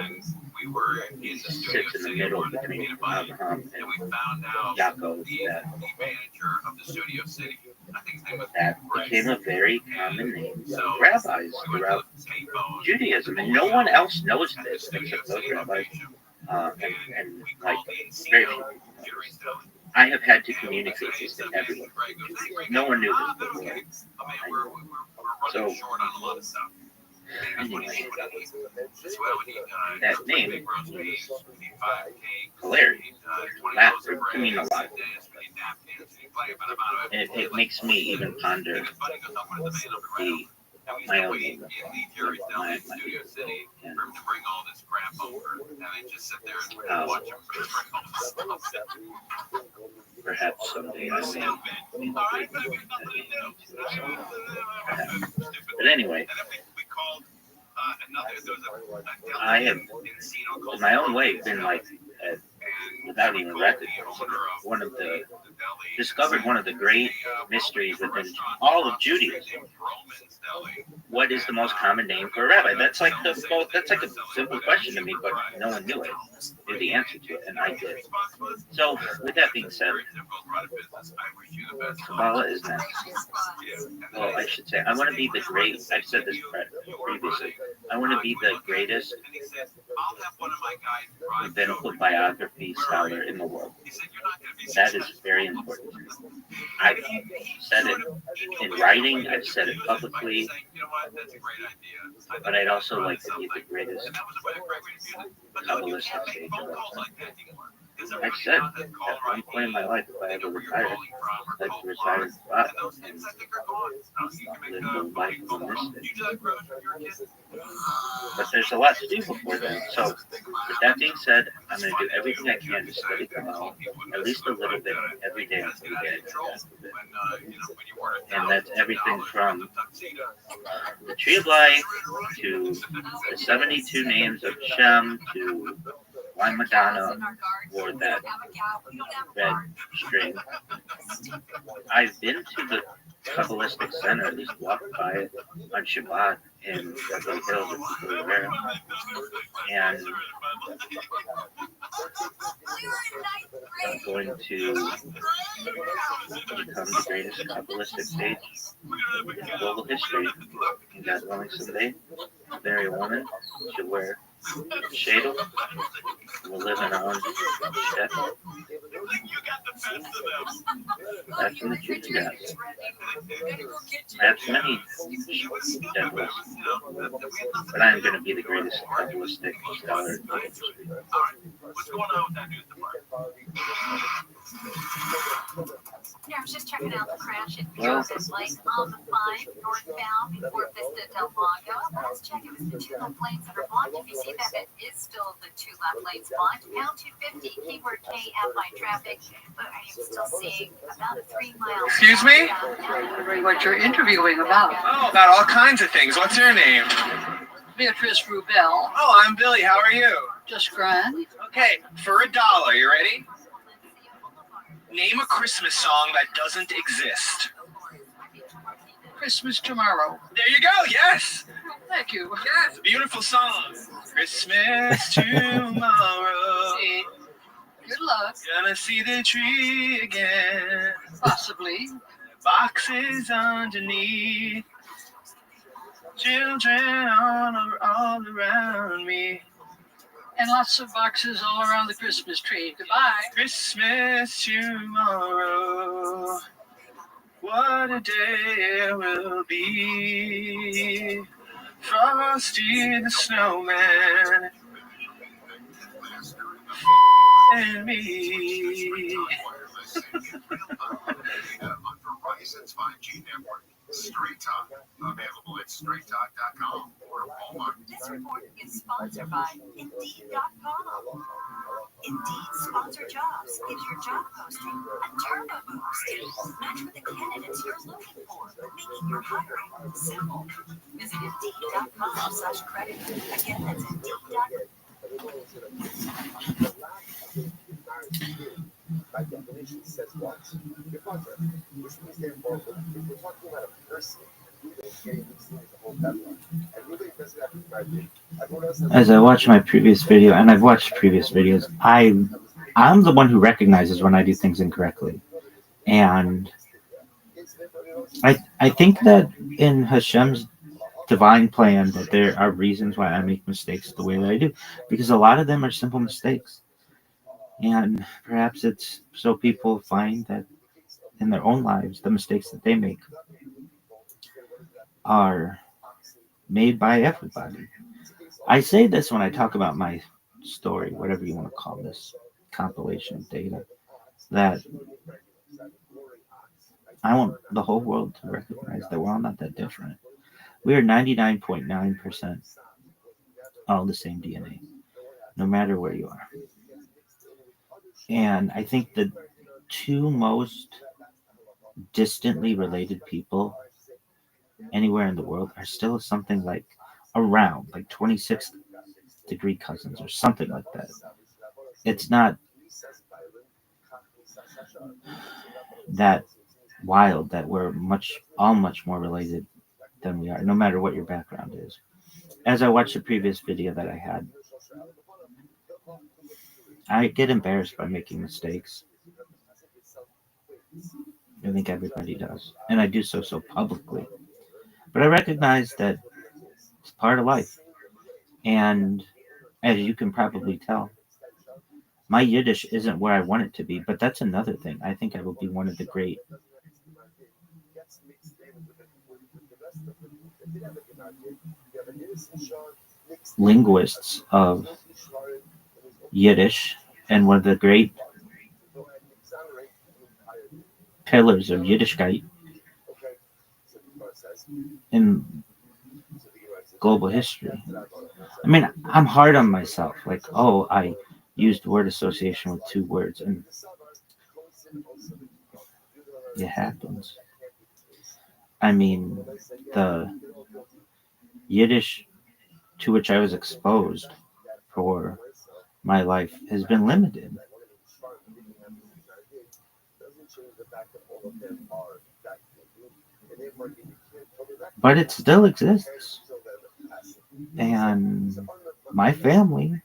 and we were in the studio sits in the city middle one between meeting about it, Abraham and we and found out Yaakov the that manager of the studio city that became a very common name of rabbis throughout Judaism, and no one else knows this except those rabbis, and like very few people. I have had to communicate this to everyone. No one knew this before. So, anyway, that name is hilarious. Laughter to mean a lot. And it makes me even ponder my own name. Perhaps someday I may. But anyway, I have, in my own way, been like, without even recognizing, discovered one of the great mysteries within all of Judaism. What is the most common name for a rabbi? That's like a simple question to me, but no one knew the answer to it, and I did. So, with that being said, Kabbalah is next. Well, I should say, I want to be the great. I've said this previously. I want to be the greatest rabbinical biography scholar in the world. That is very important. I've said it in writing. I've said it publicly. But I'd also like to be the greatest Kabbalistic sage of all time. I've said at one point in my life, if I ever retire, I'd like to retire in Rabbi and live the life of a mystic. But there's a lot to do before then. So, with that being said, I'm going to do everything I can to study Kabbalah, at least a little bit every day until we get into that. And that's everything from the Tree of Life to the 72 names of Shem to why Madonna wore that red string. I've been to the Kabbalistic Center, at least walked by it on Shabbat in Beverly Hills if people were there. And I'm going to become the greatest Kabbalistic sage in global history. And God willing, someday, marry a woman, she'll wear shadel, we'll live in our own step. That's in the future, guys. Perhaps many devils, but I am going to be the greatest Kabbalistic scholar. What's going on with that news department? Yeah, I was just checking out the crash at Joseph Lake on the 5 northbound before Vista Del Lago. Last check, it was the 2 left lanes that are blocked. If you see that, it is still the 2 left lanes blocked. Pound 250, keyword KF by traffic. But I am still seeing about a 3 mile. Excuse me? Wondering what you're interviewing about. Oh, about all kinds of things. What's your name? Beatrice Rubel. Oh, I'm Billy. How are you? Just grand. Okay, for $1, you ready? Name a Christmas song that doesn't exist. Christmas tomorrow. There you go. Yes. Thank you. Yes, beautiful song. Christmas tomorrow. See, good luck. Gonna see the tree again. Possibly. Boxes underneath. Children all around me. And lots of boxes all around the Christmas tree. Goodbye. Christmas tomorrow. What a day it will be. Frosty the Snowman. And me. Verizon's 5G network. Straight Talk. Available at straighttalk.com or Walmart. This report is sponsored by Indeed.com. Indeed sponsored jobs gives your job posting a turbo boost. Match with the candidates you're looking for, making your hiring simple. Visit Indeed.com/credit. Again, that's Indeed.com. By definition, says what? Your contract. Which means therefore, if we're talking about a person, getting these things a whole deadline, and really doesn't have to graduate. As I watch my previous video, and I've watched previous videos, I'm the one who recognizes when I do things incorrectly. And I think that in Hashem's divine plan that there are reasons why I make mistakes the way that I do, because a lot of them are simple mistakes, and perhaps it's so people find that in their own lives the mistakes that they make are made by everybody. I say this when I talk about my story, whatever you want to call this compilation of data, that I want the whole world to recognize that we're all not that different. We are 99.9% all the same DNA, no matter where you are. And I think the two most distantly related people anywhere in the world are still something like around like 26-degree cousins or something like that. It's not that wild that we're much more related than we are, no matter what your background is. As I watched the previous video that I had, I get embarrassed by making mistakes. I think everybody does, and I do so publicly. But I recognize that it's part of life, and as you can probably tell, my Yiddish isn't where I want it to be, but that's another thing. I think I will be one of the great linguists of Yiddish and one of the great pillars of Yiddishkeit in global history. I mean, I'm hard on myself. Like, oh, I used word association with two words, and it happens. I mean, the Yiddish to which I was exposed for my life has been limited. But it still exists. And my family,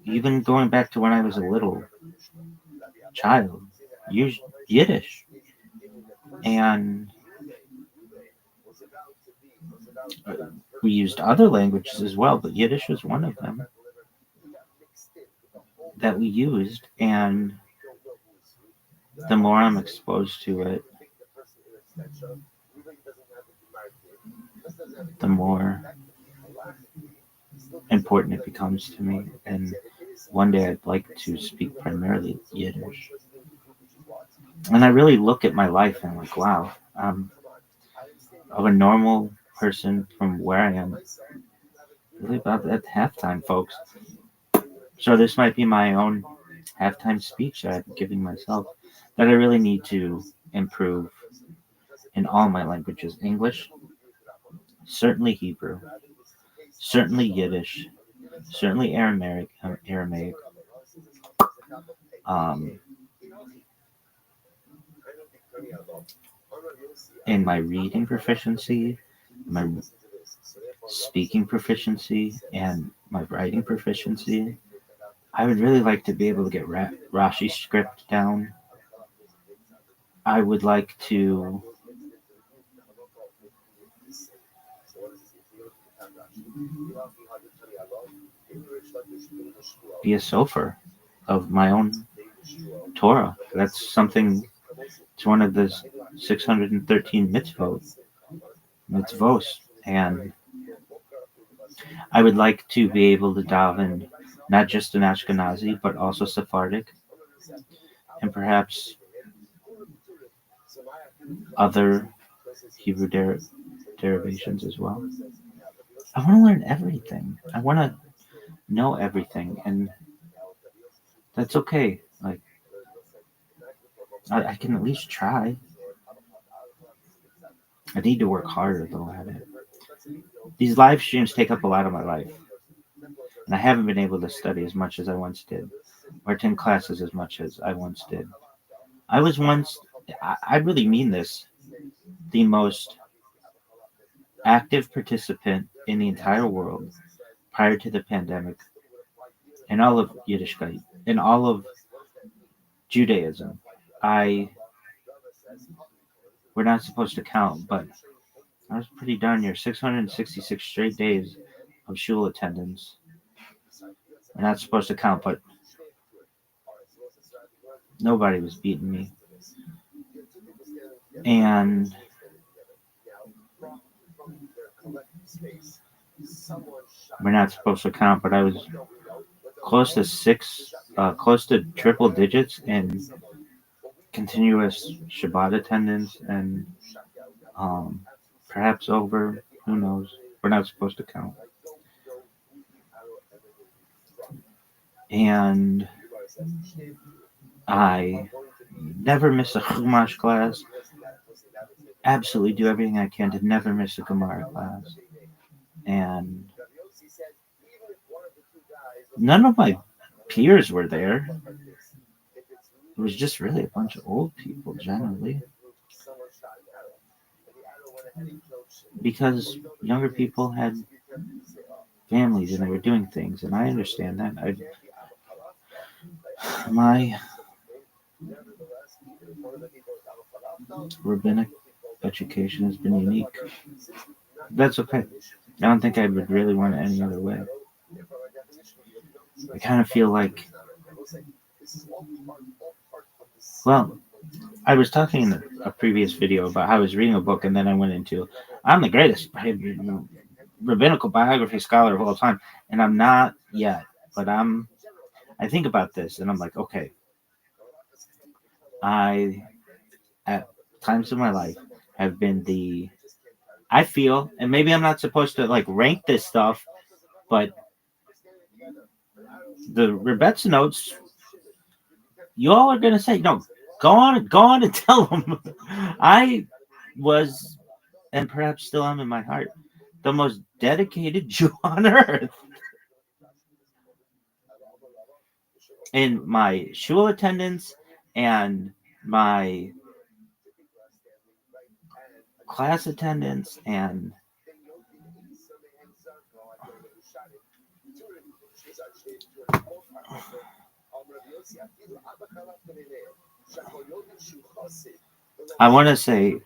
even going back to when I was a little child, used Yiddish. And we used other languages as well, but Yiddish was one of them that we used. And the more I'm exposed to it, the more important it becomes to me. And one day I'd like to speak primarily Yiddish. And I really look at my life and I'm like, wow, I'm of a normal person from where I am. Really about that halftime, folks. So this might be my own halftime speech that I'm giving myself, that I really need to improve in all my languages. English, certainly Hebrew, certainly Yiddish, certainly Aramaic, in my reading proficiency, my speaking proficiency, and my writing proficiency. I would really like to be able to get Rashi script down. I would like to be a sofer of my own Torah. That's something, it's one of the 613 mitzvos, and I would like to be able to daven not just in Ashkenazi, but also Sephardic, and perhaps other Hebrew derivations as well. I want to learn everything. I want to know everything, and that's okay. Like, I can at least try. I need to work harder though at it. These live streams take up a lot of my life, and I haven't been able to study as much as I once did, or attend classes as much as I once did. I was once, I really mean this, the most active participant in the entire world prior to the pandemic in all of Yiddishkeit, in all of Judaism. I we're not supposed to count, but I was pretty darn near 666 straight days of shul attendance. We're not supposed to count, but nobody was beating me. And we're not supposed to count, but I was close to triple digits in continuous Shabbat attendance, and perhaps over. Who knows? We're not supposed to count. And I never miss a Chumash class. Absolutely do everything I can to never miss a Gemara class. And none of my peers were there. It was just really a bunch of old people generally. Because younger people had families and they were doing things, and I understand that. My rabbinic education has been unique. That's okay. I don't think I would really want it any other way. I kind of feel like, well, I was talking in a previous video about how I was reading a book, and then I went into, I'm the greatest rabbinical biography scholar of all time, and I'm not yet, but I think about this, and I'm like, okay, I, at times in my life, have been I feel, and maybe I'm not supposed to like rank this stuff, but the Rebet's notes, you all are gonna say, no, go on and tell them. I was, and perhaps still am in my heart, the most dedicated Jew on earth. In my shul attendance and my class attendance and I want to say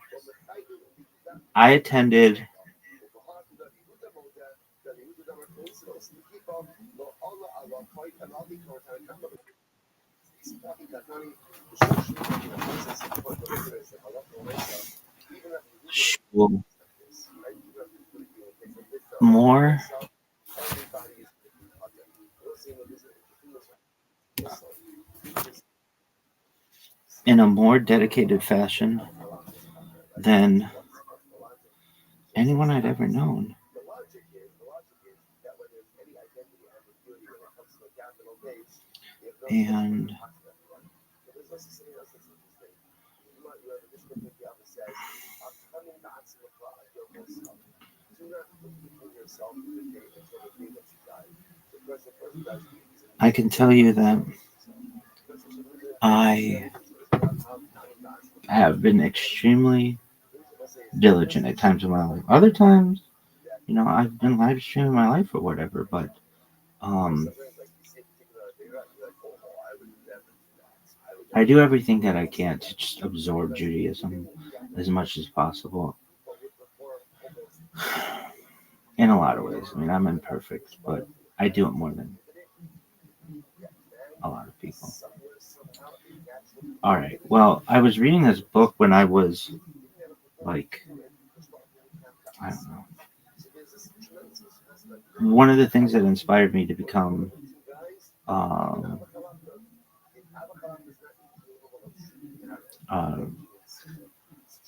I attended shul more in a more dedicated fashion than anyone I'd ever known. And I can tell you that I have been extremely diligent at times in my life. Other times, I've been live streaming my life or whatever, but I do everything that I can to just absorb Judaism as much as possible. In a lot of ways. I mean, I'm imperfect, but I do it more than a lot of people. All right. Well, I was reading this book when I was like, I don't know. One of the things that inspired me to become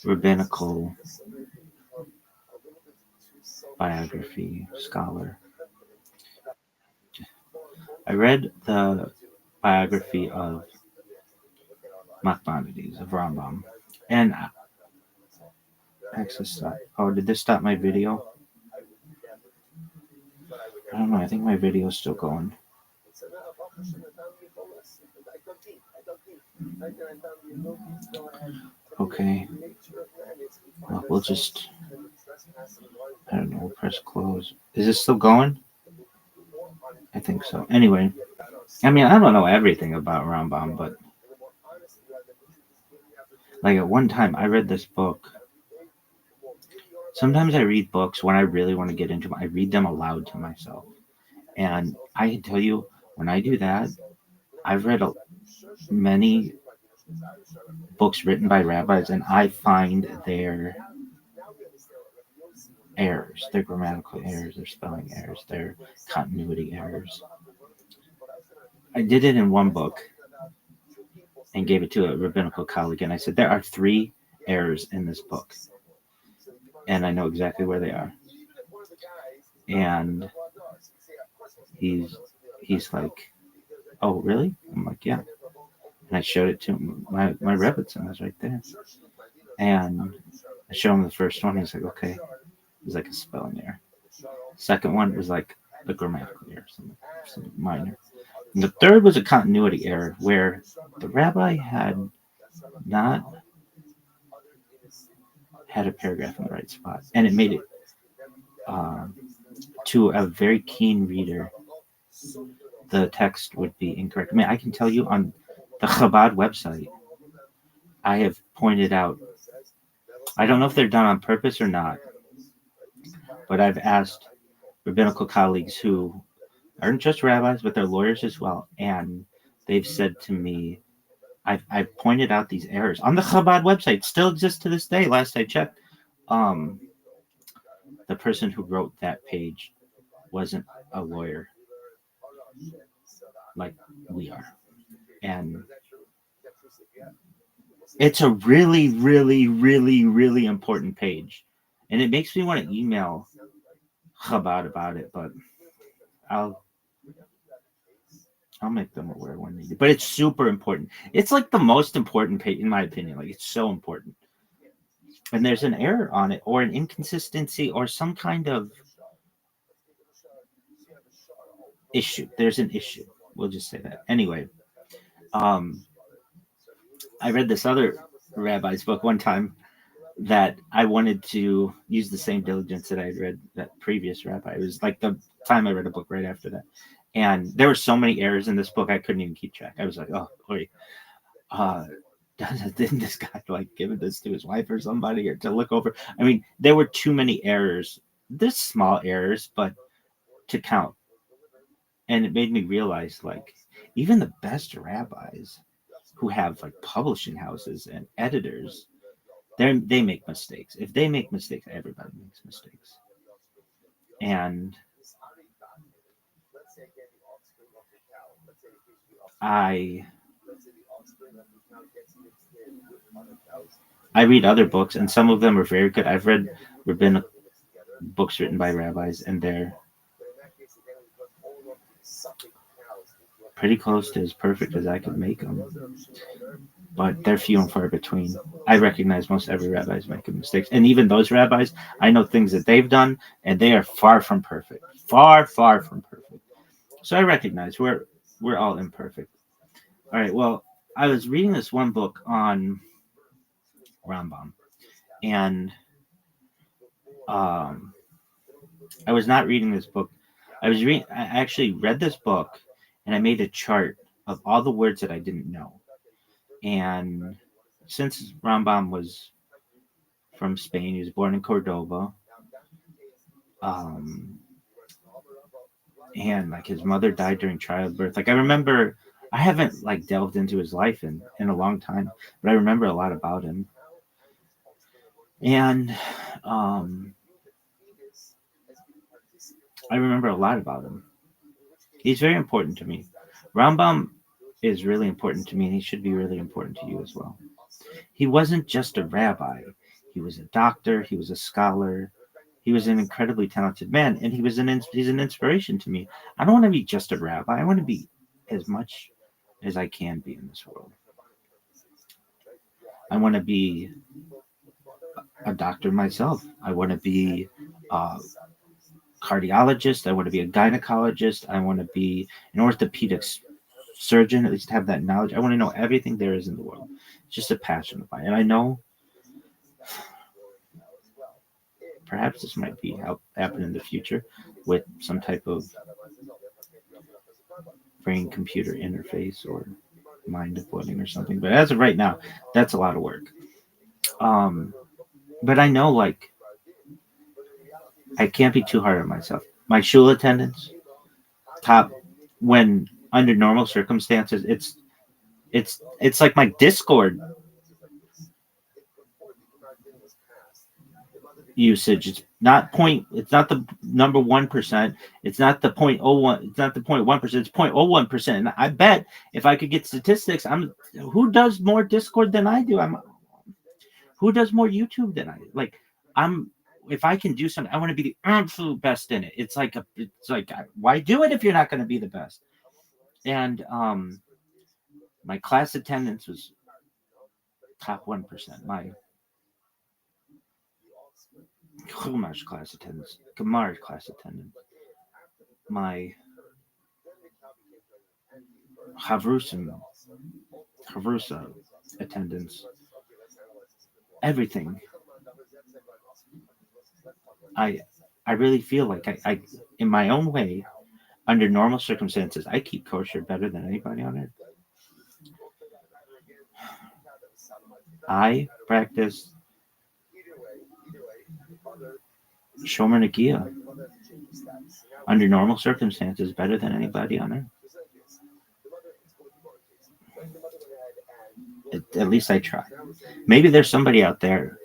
rabbinical biography scholar. I read the biography of Maimonides, of Rambam, and access stop. Oh, did this stop my video? I don't know. I think my video is still going. Okay. Well, we'll just, I don't know, we'll press close. Is this still going? I think so. Anyway, I mean, I don't know everything about Rambam, but Like at one time, I read this book. Sometimes I read books when I really want to get into them. I read them aloud to myself. And I can tell you, when I do that, I've read many books written by rabbis, and I find their errors, their grammatical errors, their spelling errors, their continuity errors. I did it in one book and gave it to a rabbinical colleague, and I said, there are 3 errors in this book, and I know exactly where they are. And he's like, oh, really? I'm like, yeah. And I showed it to him. My Rebbitzin was right there. And I showed him the first one. He's like, okay. It was like a spelling error. Second one was like a grammatical error, something minor. And the third was a continuity error where the rabbi had not had a paragraph in the right spot. And it made it to a very keen reader, the text would be incorrect. I mean, I can tell you on the Chabad website, I have pointed out, I don't know if they're done on purpose or not, but I've asked rabbinical colleagues who aren't just rabbis, but they're lawyers as well, and they've said to me, I've pointed out these errors on the Chabad website. It still exists to this day. Last I checked, the person who wrote that page wasn't a lawyer like we are, and it's a really, really, really, really important page, and it makes me want to email Chabad about it, but I'll make them aware when needed. But it's super important. It's like the most important page, in my opinion. Like, it's so important. And there's an error on it, or an inconsistency, or some kind of issue. There's an issue. We'll just say that. Anyway, I read this other rabbi's book one time that I wanted to use the same diligence that I had read that previous rabbi. It was like the time I read a book right after that. And there were so many errors in this book, I couldn't even keep track. I was like, oh, wait. Didn't this guy like give this to his wife or somebody, or to look over? I mean, there were too many errors. There's small errors, but to count. And it made me realize, like, even the best rabbis who have like publishing houses and editors, they make mistakes. If they make mistakes, everybody makes mistakes. And I read other books, and some of them are very good. I've read rabbinic books written by rabbis, and they're pretty close to as perfect as I could make them. But they're few and far between. I recognize most every rabbi is making mistakes. And even those rabbis, I know things that they've done, and they are far from perfect. Far, far from perfect. So I recognize we're all imperfect. All right, well, I was reading this one book on Rambam, and I was not reading this book. I actually read this book, and I made a chart of all the words that I didn't know. And since Rambam was from Spain, he was born in Cordoba, and like his mother died during childbirth. Like, I remember, I haven't like delved into his life in a long time, but I remember a lot about him. And I remember a lot about him. He's very important to me. Rambam is really important to me, and he should be really important to you as well. He wasn't just a rabbi. He was a doctor. He was a scholar. He was an incredibly talented man, and he's an inspiration to me. I don't want to be just a rabbi. I want to be as much as I can be in this world. I want to be a doctor myself. I want to be a cardiologist. I want to be a gynecologist. I want to be an orthopedic surgeon, at least have that knowledge. I want to know everything there is in the world. It's just a passion of mine. And I know perhaps this might be happen in the future with some type of brain-computer interface or mind of wedding or something. But as of right now, that's a lot of work. But I know, like, I can't be too hard on myself. My shul attendance, top, when under normal circumstances, it's like my Discord usage. It's not the number 1%. It's not the 0.01. It's not the 0.1%. It's 0.01%. And I bet if I could get statistics, who does more Discord than I do? Who does more YouTube than I do? Like, if I can do something, I want to be the absolute best in it. It's like why do it if you're not going to be the best? And my class attendance was top 1%. My Chumash class attendance, Gemara class attendance, my Havrusa attendance, everything. I really feel like I in my own way, under normal circumstances, I keep kosher better than anybody on earth. I practice Shomer Nagia under normal circumstances better than anybody on earth. At least I try. Maybe there's somebody out there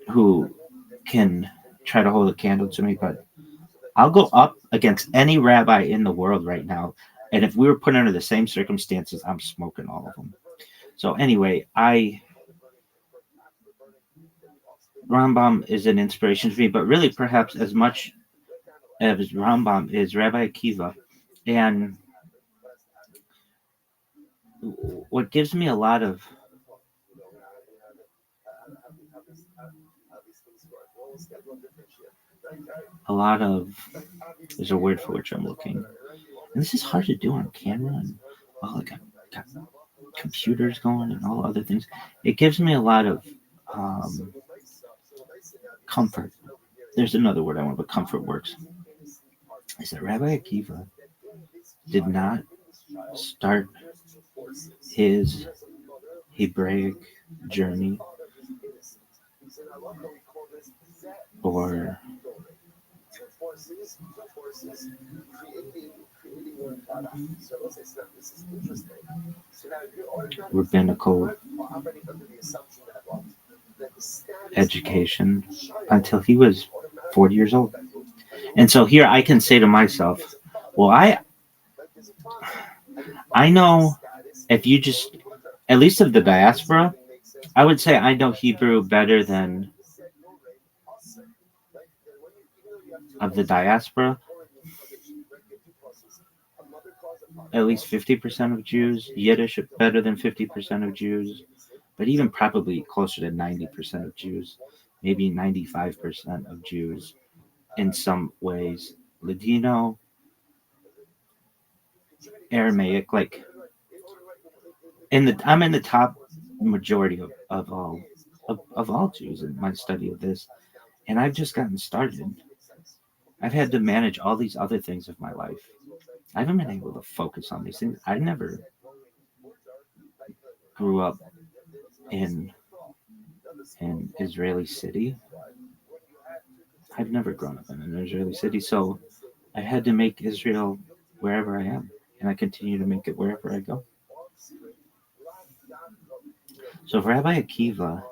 who can try to hold a candle to me, but I'll go up against any rabbi in the world right now. And if we were put under the same circumstances, I'm smoking all of them. So anyway, Rambam is an inspiration to me, but really perhaps as much as Rambam is Rabbi Akiva. And what gives me a lot of there's a word for which I'm looking. And this is hard to do on camera, and I got computers going and all other things. It gives me a lot of comfort. There's another word I want, but comfort works. Is that Rabbi Akiva did not start his Hebraic journey or rabbinical education until he was 40 years old. And so here I can say to myself, well, I know if you just, at least of the diaspora, I would say I know Hebrew better than of the diaspora. At least 50% of Jews, Yiddish better than 50% of Jews, but even probably closer to 90% of Jews, maybe 95% of Jews in some ways. Ladino, Aramaic, like I'm in the top majority of all Jews in my study of this, and I've just gotten started. I've had to manage all these other things of my life. I haven't been able to focus on these things. I never grew up in an Israeli city. I've never grown up in an Israeli city, so I had to make Israel wherever I am, and I continue to make it wherever I go. So if Rabbi Akiva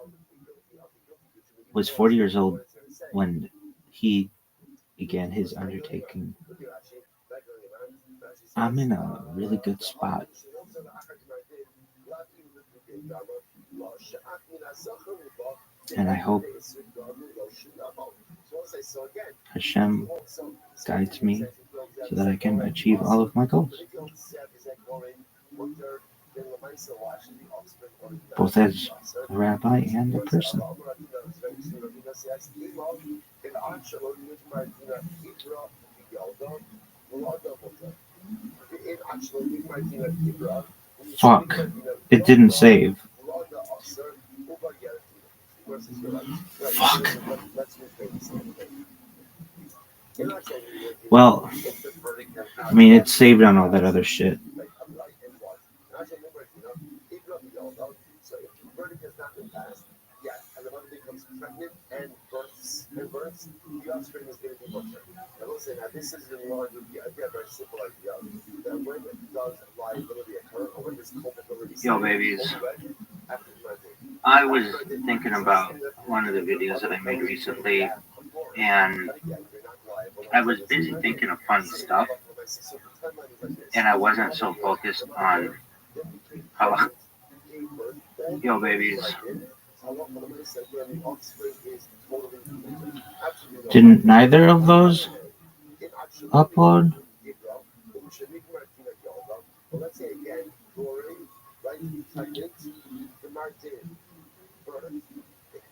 was 40 years old when he began his undertaking, I'm in a really good spot. And I hope Hashem guides me so that I can achieve all of my goals, both as a rabbi and a person. Fuck. It didn't save. Fuck. Well, I mean, it's saved on all that other shit. pregnant and births, the offspring is going to be butchered. I will say now, this is in line with the idea, a very simple idea, that when does liability occur, or when does culpability Yo, babies. I was thinking about one of the videos that I made recently, and I was busy thinking of funny stuff, and I wasn't so focused on how. Yo, babies. Didn't neither of those upload? Let's say again, Glory, right? Pregnant, the Martin, birth. In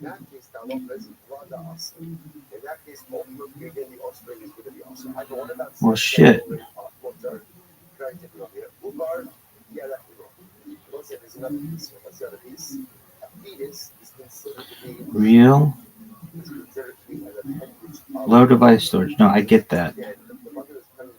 that case, the Allah is rather awesome. In that case, ultimately, again, the offspring is going to be awesome. I don't know Well, shit. There's another piece. What's the other piece? A fetus is considered to be Real? Low device storage. No, I get that. the mother is kind of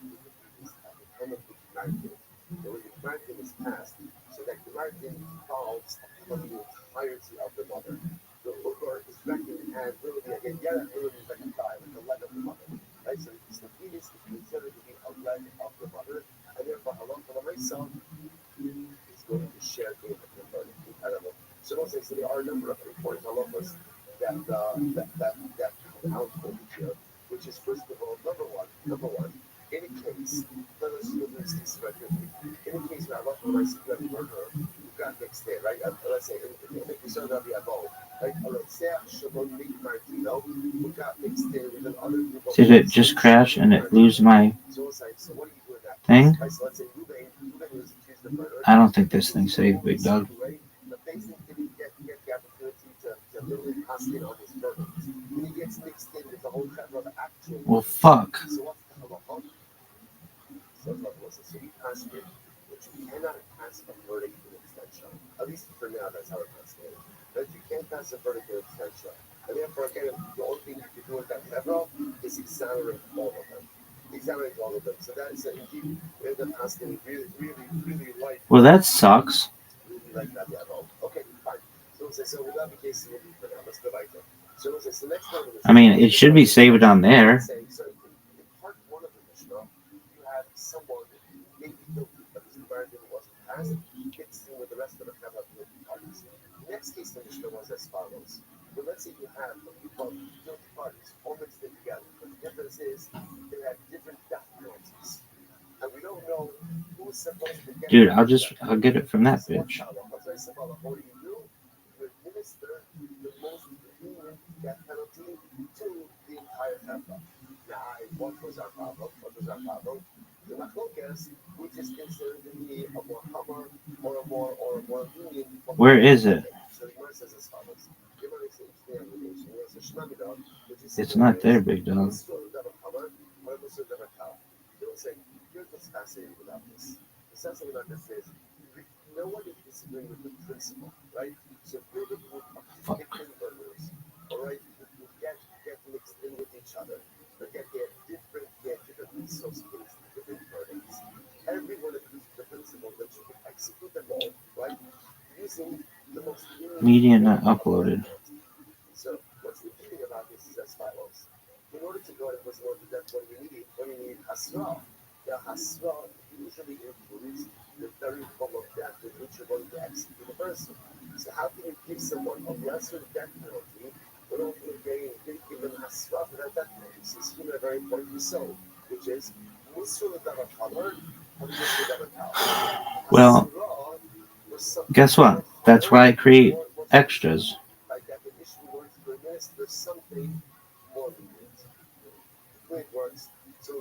the way the Martin is passed, so that the Martin involves upon the entirety of the mother. The Uber is reckoned as really again, really is like a thigh, like the leg of the mother. Right? So the fetus is considered to be a leg of the mother, and therefore Allah for myself is going to share the incredible. So don't say so there are a number of reports all of us that household here, which is first of all number one, in a case, let us look at this record. In a case where Allah for my secret murderer, you got next day, right? Let's say in the episode of the above, right? Let's say Shalom Nik Martino, we got next day with another group of Did it just crash and it lose my so what do you do in that thing? case? So let's say Ruben was accused of murder. I don't think this thing's saved, big dog. But basically didn't get the opportunity to literally pass in on his verdict. When he gets mixed in with the whole kind of actual. Well, fuck. So what's the halacha? So we pass it, but you cannot pass a verdict in extension. At least for now, that's how it passed it. But you can't pass a verdict in extension. And therefore, again, the only thing you can do with that level is exonerate all of them. Exonerate all of them. So that is indeed we end up asking really like. Well, that sucks. Really like that level. Okay, fine. So with that the case, for now, let's go back there. So the next one is. I mean, it should be saved on there. So in part one of the Mishnah, you have someone maybe guilty, but his environment wasn't passed. He gets in with the rest of the Kabbalah guilty parties. The next case the Mishnah was as follows. But let's say you have what you call guilty parties all mixed in together. But the difference is they have different death penalties. And we don't know who's supposed to get. Dude, I'll get it from that bitch. What do? You administer the most lenient death penalty to the entire family. Now, what was our problem? The machlokas, which is considered to be a more hammer or a more lenient. Where is it? So the Gemara says as follows. It's not there, big dog. Here's what's fascinating about this. What's fascinating about this is no one is disagreeing with the principle, right? So if you're the group of different murderers, all right, who get mixed in with each other, but yet they have different resources, different verdicts. Everyone agrees with the principle that you can execute them all, right? Using the most Media not uploaded. So what's interesting about this is as follows. In order to go to the what do you need hasra. The hasra usually includes the very form of death with which you're going to execute the person. So how can you give someone a lesser death penalty without give them hasra for that death penalty? So this is a very important result, which is well, guess what? That's why I create extras. By definition, we're going to administer something more lenient. The way it works, so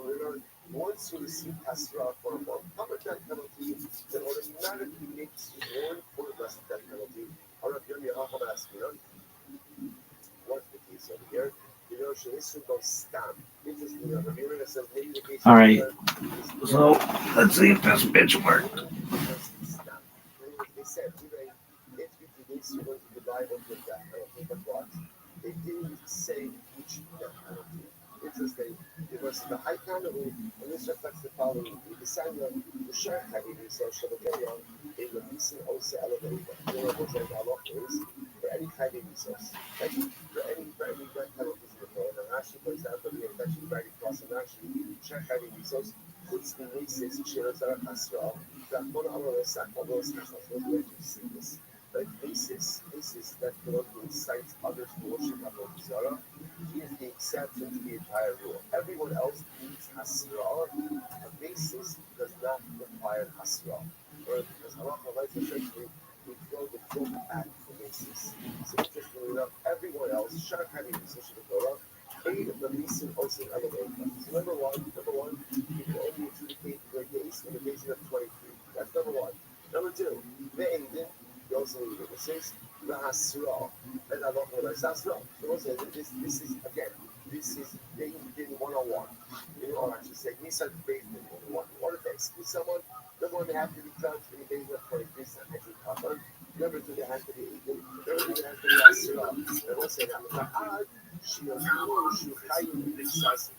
once you receive hasra for a more common death penalty, then automatically makes you more for the rest of death penalty. All right, I'm asking you, what's the case over here? All right, so let's see if this bitch works. They said, if you do this, you're going to divide up your death penalty. But what? They didn't say which death penalty. Interesting. It was the high penalty, and this reflects the following. The Sanya, the Shah Hadith, social material, in the recent also elevated, for any Hadith resource. Like, for any for example, the infection very close and actually check having results خصوص نیست چرا اسرار در مورد آن سکولاس هستند where you see this but basis that colloquial cites others to worship Abu Zara he is the exception to the entire rule. Everyone else needs hasra. A basis does not require hasra. Or because Allah provides essentially we throw the book at the basis. So interestingly enough, everyone else, Shah having the social Torah, aid of the least also elevate. So number one, you can only adjudicate the case in the basis of 23. That's number one. Number two, the Aiden, you also need witnesses, the hasra. And Allah provides hasra. So this is again, this is Aiden 101. Or I should say, Nisan Bateman 101. Or if they exclude someone, number one, they have to be judged in the basis of 23 centimeters covered. Number two, they have to be Aiden. Number three, they have to be hasra. And we'll say that. She was highly criticized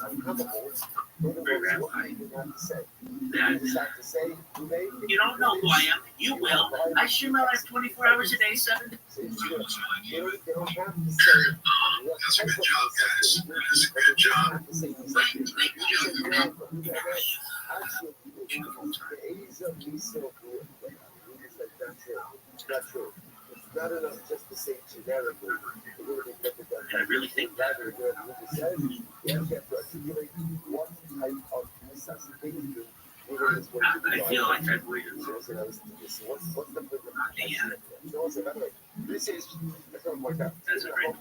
uncomfortable. You don't know who I am. You will. I stream my life 24 hours a day, 7 days. That's a good job, guys. That's a good job. Not true. It's not enough just to say generically. I really think that. You have to articulate what type of necessity I feel like I'm weird. What's the this is That's a great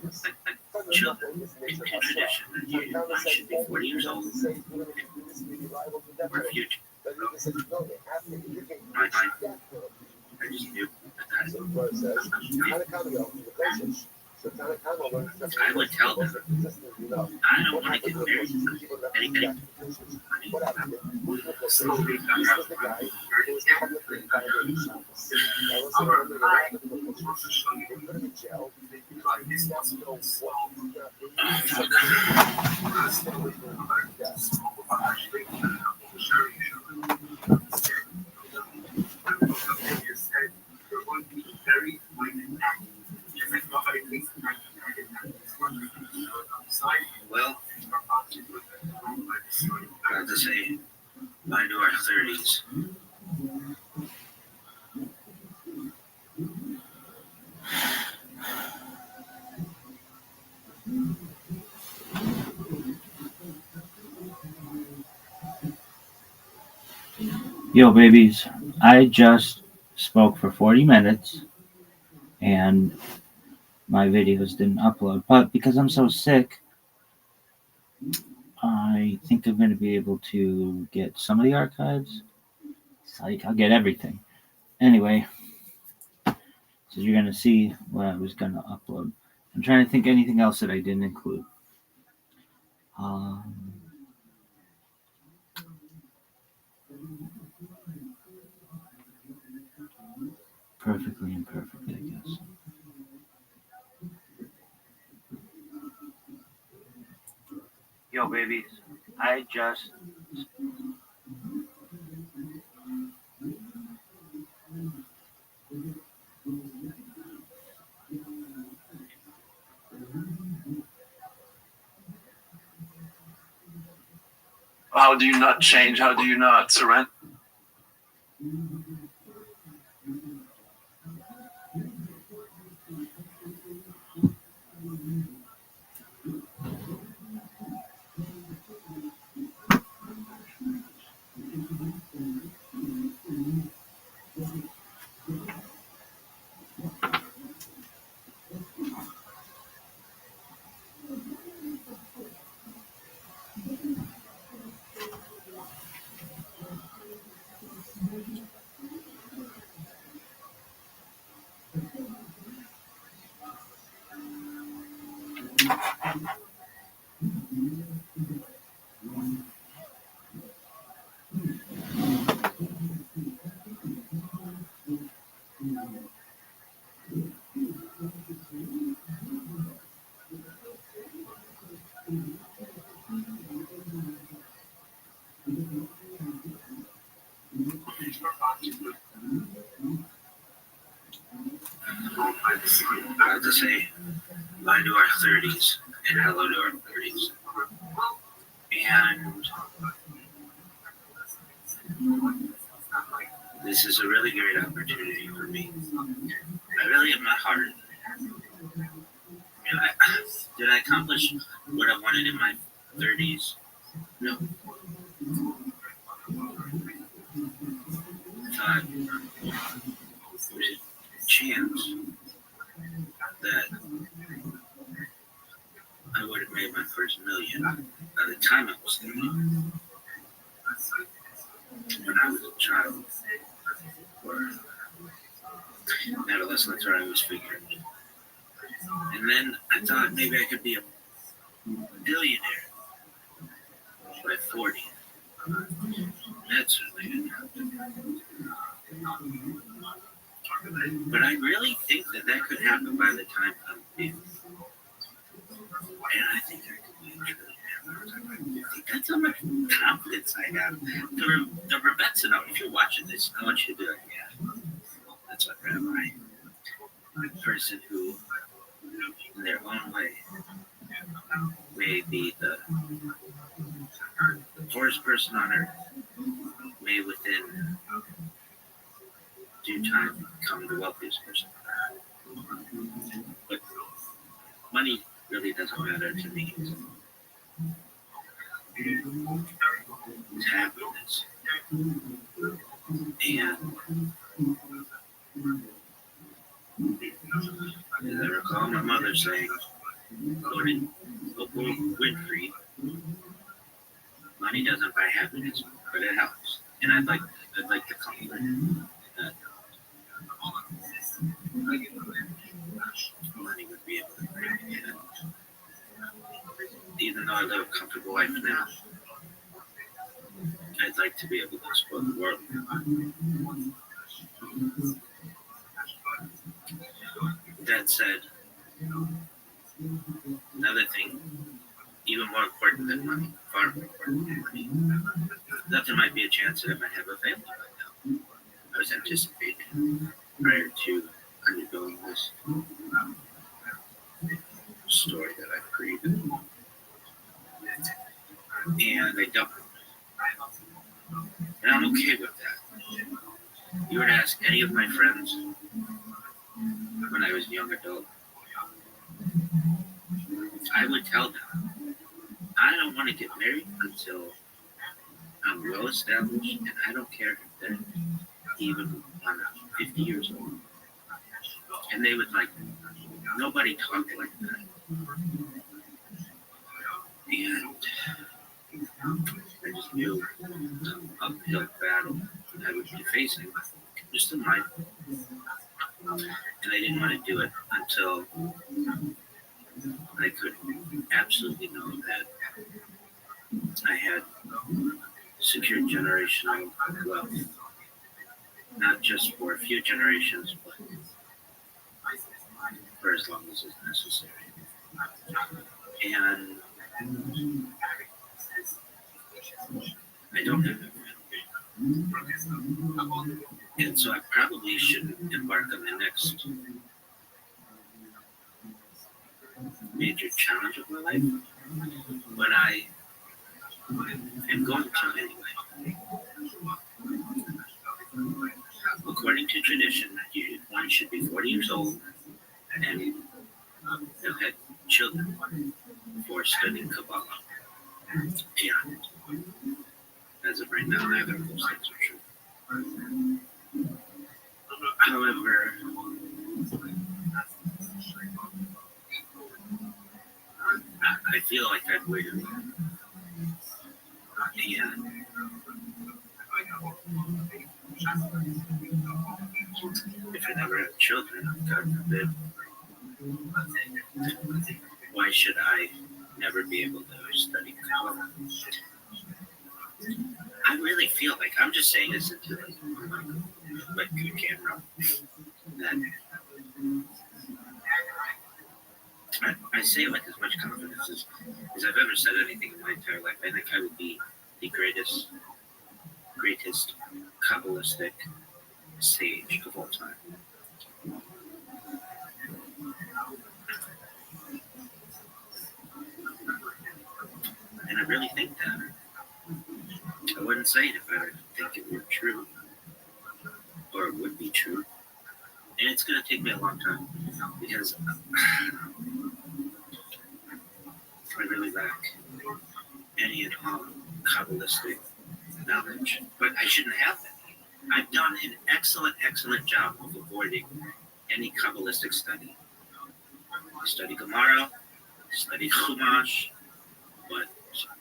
chill tradition. I should be 40 years old. Or future. I just knew that. I would tell them, I don't want to get married. Anything. Well, I have to say, by into our 30s. Yo, babies, I just spoke for 40 minutes and my videos didn't upload, but because I'm so sick, I think I'm going to be able to get some of the archives. Like, I'll get everything. Anyway, so you're going to see what I was going to upload. I'm trying to think anything else that I didn't include. Perfectly imperfect, I guess. Yo, babies, I just... How do you not change? How do you not surrender? I have to say, by into our 30s. and hello to our 30s. And this is a really great opportunity for me. I really am not hard. Did I accomplish what I wanted in my 30s? No. I thought there was a chance that I would have made my first million by the time I was 30. When I was a child, or adolescent, that's what I was figuring. And then I thought maybe I could be a billionaire by 40. That certainly didn't happen. But I really think that could happen by the time I'm 50. And I think I could be a trillionaire. That's how much confidence I have. The Rebets know, if you're watching this, I want you to be like, yeah, that's what Rabbi. A person who, in their own way, may be the poorest person on earth, may within due time become the wealthiest person on earth. But money really doesn't matter to me. It's happiness. And as I recall my mother saying, quoting Oprah Winfrey, money doesn't buy happiness, but it helps. And I'd like to compliment that money would be able to bring me in. Even though I live a comfortable life now, I'd like to be able to explore the world. That said, another thing, even more important than money, far more important than money, that there might be a chance that I might have a family right now. I was anticipating prior to undergoing this story that I've created. And I don't. And I'm okay with that. You were to ask any of my friends when I was a young adult, I would tell them, I don't want to get married until I'm well established, and I don't care if they're even 50 years old. And they would nobody talked like that. And I just knew the uphill battle that I would be facing just in life. And I didn't want to do it until I could absolutely know that I had secured generational wealth, not just for a few generations, but for as long as is necessary. And I don't have it. And so I probably shouldn't embark on the next major challenge of my life, but I am going to anyway. According to tradition, one should be 40 years old and have had children before studying Kabbalah. And as of right now, neither of those things are true. However, I feel like I've waited long. And if I never have children, God forbid, why should I never be able to study Kabbalah? I really feel like I'm just saying this into the camera. That I say it with as much confidence as I've ever said anything in my entire life. I think I would be the greatest Kabbalistic sage of all time. really think that. I wouldn't say it if I didn't think it were true, or it would be true. And it's going to take me a long time because I really lack any and all Kabbalistic knowledge, but I shouldn't have it. I've done an excellent job of avoiding any Kabbalistic study. I study Gemara, study Chumash, but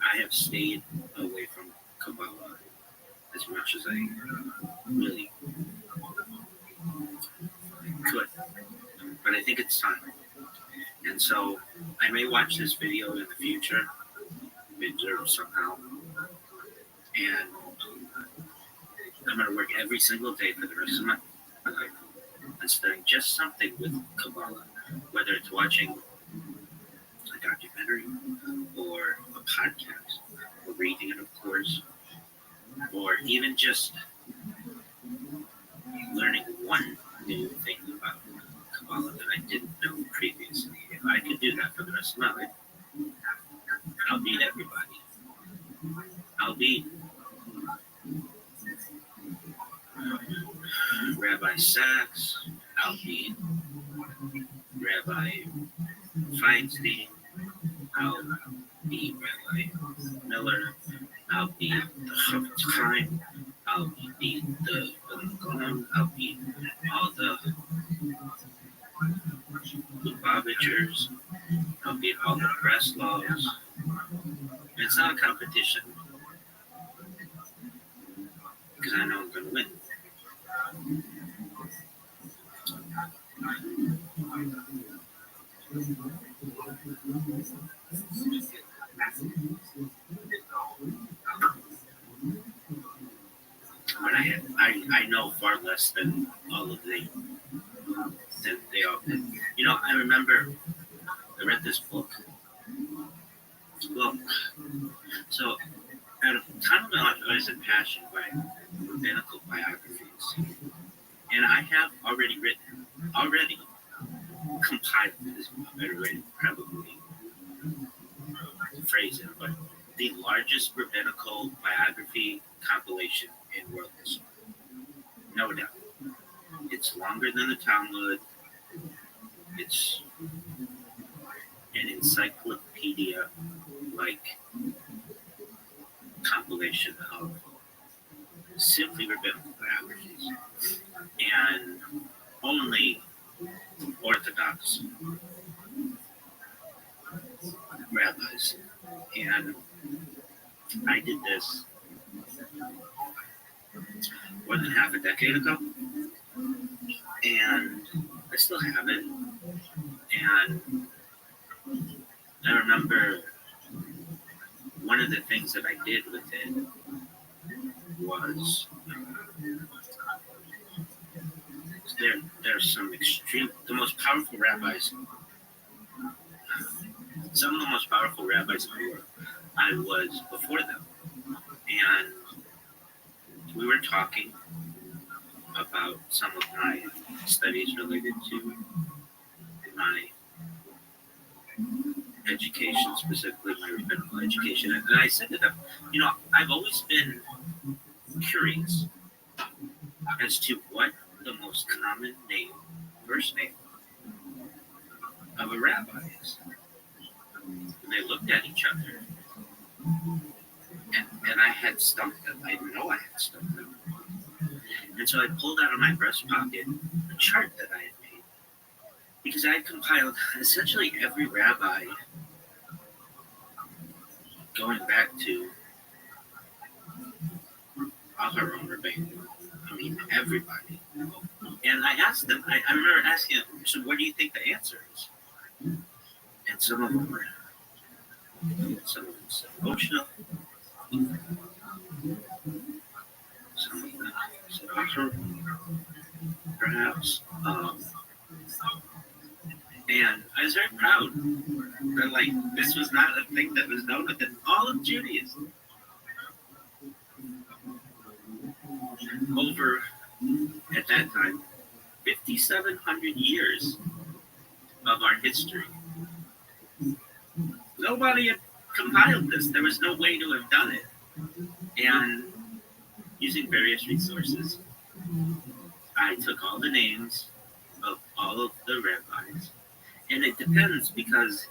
I have stayed away from Kabbalah as much as I really could. But I think it's time. And so I may watch this video in the future, midterm somehow, and I'm going to work every single day for the rest of my life on studying just something with Kabbalah, whether it's watching a documentary or a podcast or reading it, of course, or even just learning one new thing about Kabbalah that I didn't know previously. If I could do that for the rest of my life, I'll beat everybody. I'll beat Rabbi Sachs, I'll beat Rabbi Feinstein, I'll beat Rabbi Miller, I'll beat the Chofetz Chaim, I'll beat the Gaon, I'll beat all the Lubavitchers, I'll beat all the Breslovs. It's not a competition because I know I'm going to win. But I know far less than all of them. Than they all did. You know, I remember I read this book. Well, so at a time of my life, I was impassioned by rabbinical biographies. And I have already compiled, is a better way to probably phrase it, but the largest rabbinical biography compilation in world history. No doubt. It's longer than the Talmud. It's an encyclopedia-like compilation of simply rabbinical biographies. And only Orthodox rabbis. And I did this more than half a decade ago. And I still have it. And I remember one of the things that I did with it was there's some the most powerful rabbis, some of the most powerful rabbis in the world. I was before them. And we were talking about some of my studies related to my education, specifically my rabbinical education. And I said to them, you know, I've always been curious as to what the most common first name of a rabbi is. And they looked at each other, and I had stumped them. I know I had stumped them. And so I pulled out of my breast pocket a chart that I had made, because I had compiled essentially every rabbi going back to Aharon Rabbi. I mean, everybody. And I asked them, I remember asking them, so what do you think the answer is? And some of them said emotional. Some of them said Aharon, perhaps. And I was very proud that, like, this was not a thing that was known within all of Judaism. Over, at that time, 5,700 years of our history. Nobody had compiled this. There was no way to have done it. And using various resources, I took all the names of all of the rabbis. And it depends, because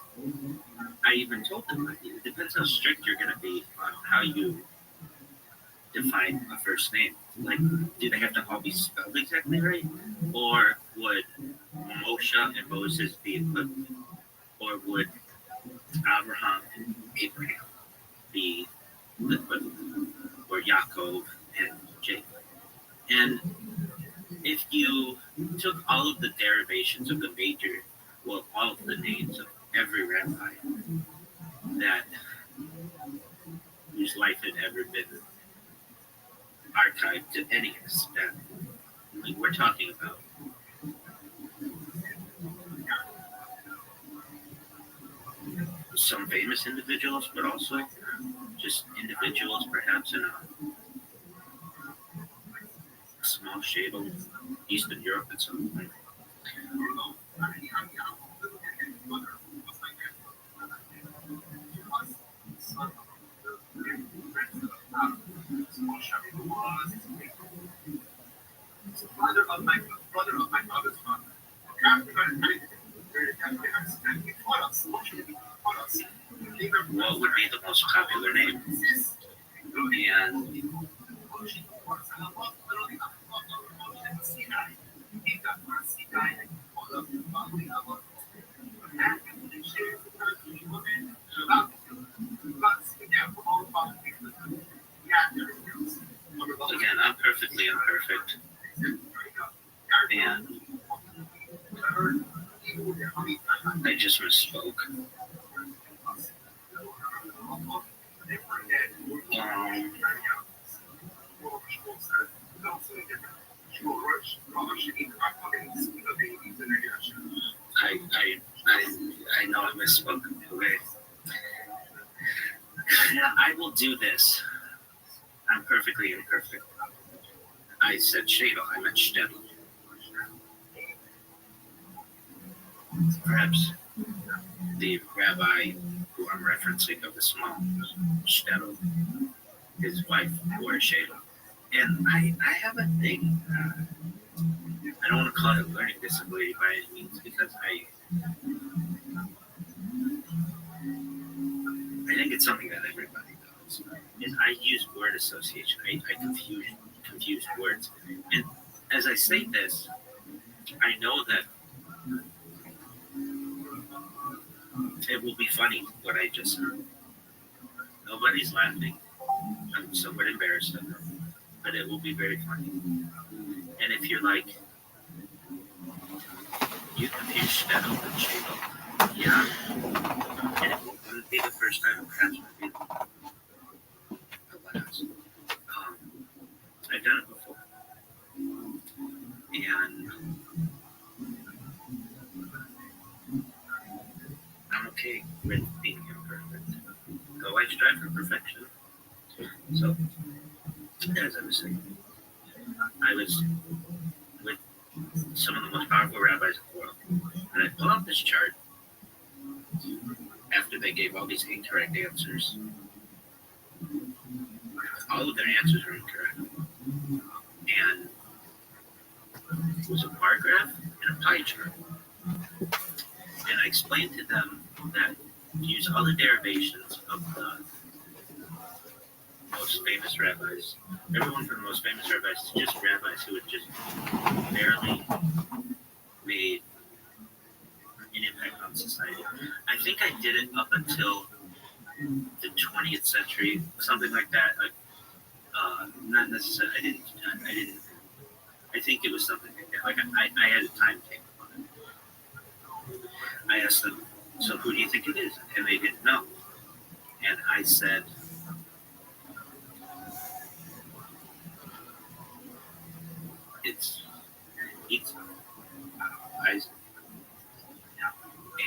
I even told them, it depends how strict you're going to be on how you define a first name. Like, do they have to all be spelled exactly right? Or would Moshe and Moses be equivalent? Or would Abraham and Abraham be the equivalent? Or Yaakov and Jacob? And if you took all of the derivations of the major, well, all of the names of every rabbi that whose life had ever been archived to any extent, like we're talking about some famous individuals, but also just individuals perhaps in a small shade of Eastern Europe at some point. What would be the most popular name? And again, I'm perfectly imperfect. And I just misspoke. I know I misspoke. Okay. I will do this. I'm perfectly imperfect. I said Shadel, I meant Shtetl. Perhaps the rabbi who I'm referencing of the small Shtetl, his wife wore Shadel. And I have a thing. I don't want to call it a learning disability by any means, because I think it's something that everybody does. Is I use word association. I confuse words. And as I say this, I know that it will be funny what I just said. Nobody's laughing. I'm somewhat embarrassed of it, but it will be very funny. And if you're like, you confuse Shtetl and Shadel, yeah. And it wouldn't be the first time, perhaps it would be the last. I've done it before. And I'm okay with being imperfect. Though I strive for perfection. So, as I was saying, I was with some of the most powerful rabbis in the world. And I pulled out this chart after they gave all these incorrect answers. All of their answers were incorrect. And it was a bar graph and a pie chart. And I explained to them that use all the derivations of the most famous rabbis, everyone from the most famous rabbis to just rabbis who had just barely made an impact on society. I think I did it up until the 20th century, something like that. Like, not necessarily. I didn't. I think it was something like that. Like I had a timetable on it. I asked them, so who do you think it is? And they didn't know. And I said, it's Isaac.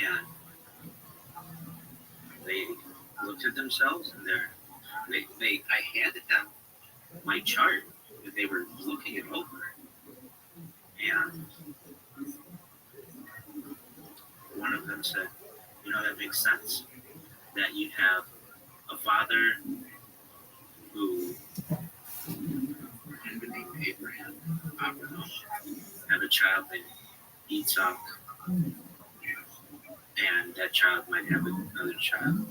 And they looked at themselves, and I handed them my chart. They were looking it over, and one of them said, "You know, that makes sense. That you have have a child named Yitzhak, and that child might have another child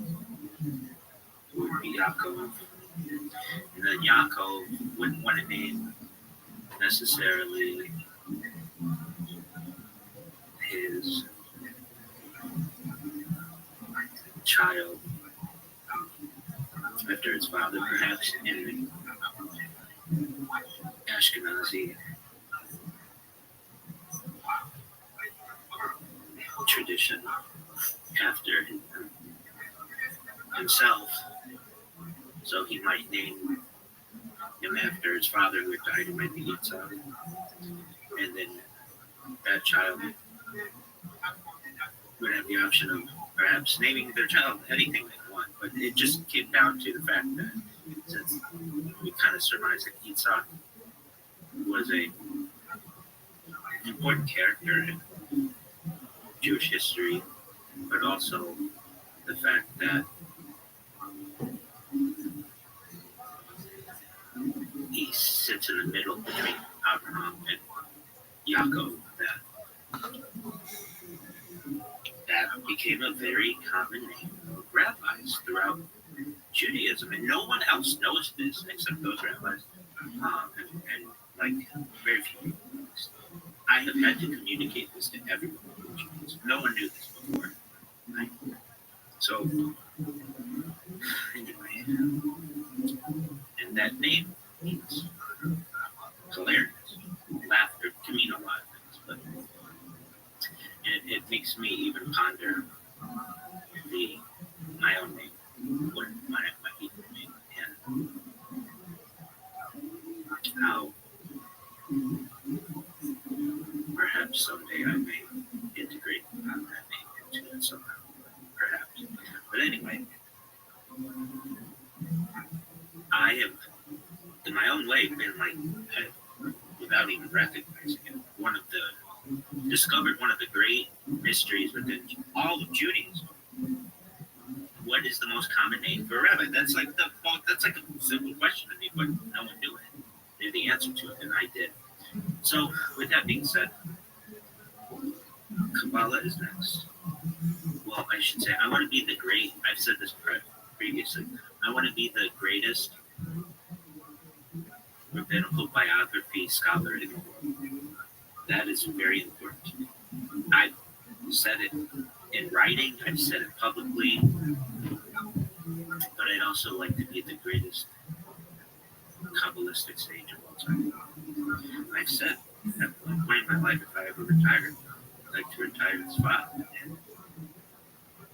who would be Yaakov. And then Yaakov wouldn't want to name necessarily his child after his father, perhaps in Ashkenazi tradition, after himself. So he might name him after his father who had died, it might be Yitzhak. And then that child would have the option of perhaps naming their child anything they want. But it just came down to the fact that since we kind of surmised that Yitzhak was an important character in Jewish history, but also the fact that he sits in the middle between Abraham and Yaakov, that became a very common name of rabbis throughout Judaism, and no one else knows this except those rabbis, and like very few people. I have had to communicate this to everyone in Judaism. No one knew this before. Right? So, anyway, and that name means hilarious, laughter, can mean a lot of things, but it makes me even ponder my own name, what my Hebrew name, and how perhaps someday I may integrate that name into it somehow, perhaps. But anyway, I have, in my own way, been like, without even recognizing it, discovered one of the great mysteries within all of Judaism. What is the most common name for a rabbi? That's like a simple question to me, but no one knew the answer to it, and I did. So, with that being said, Kabbalah is next. Well, I should say, I want to be the great, I've said this previously, I want to be the greatest rabbinical biography scholar in the world. That is very important to me. I've said it in writing, I've said it publicly, but I'd also like to be the greatest Kabbalistic sage of all time. I've said at one point in my life, if I ever retire, I'd like to retire in Tzfat and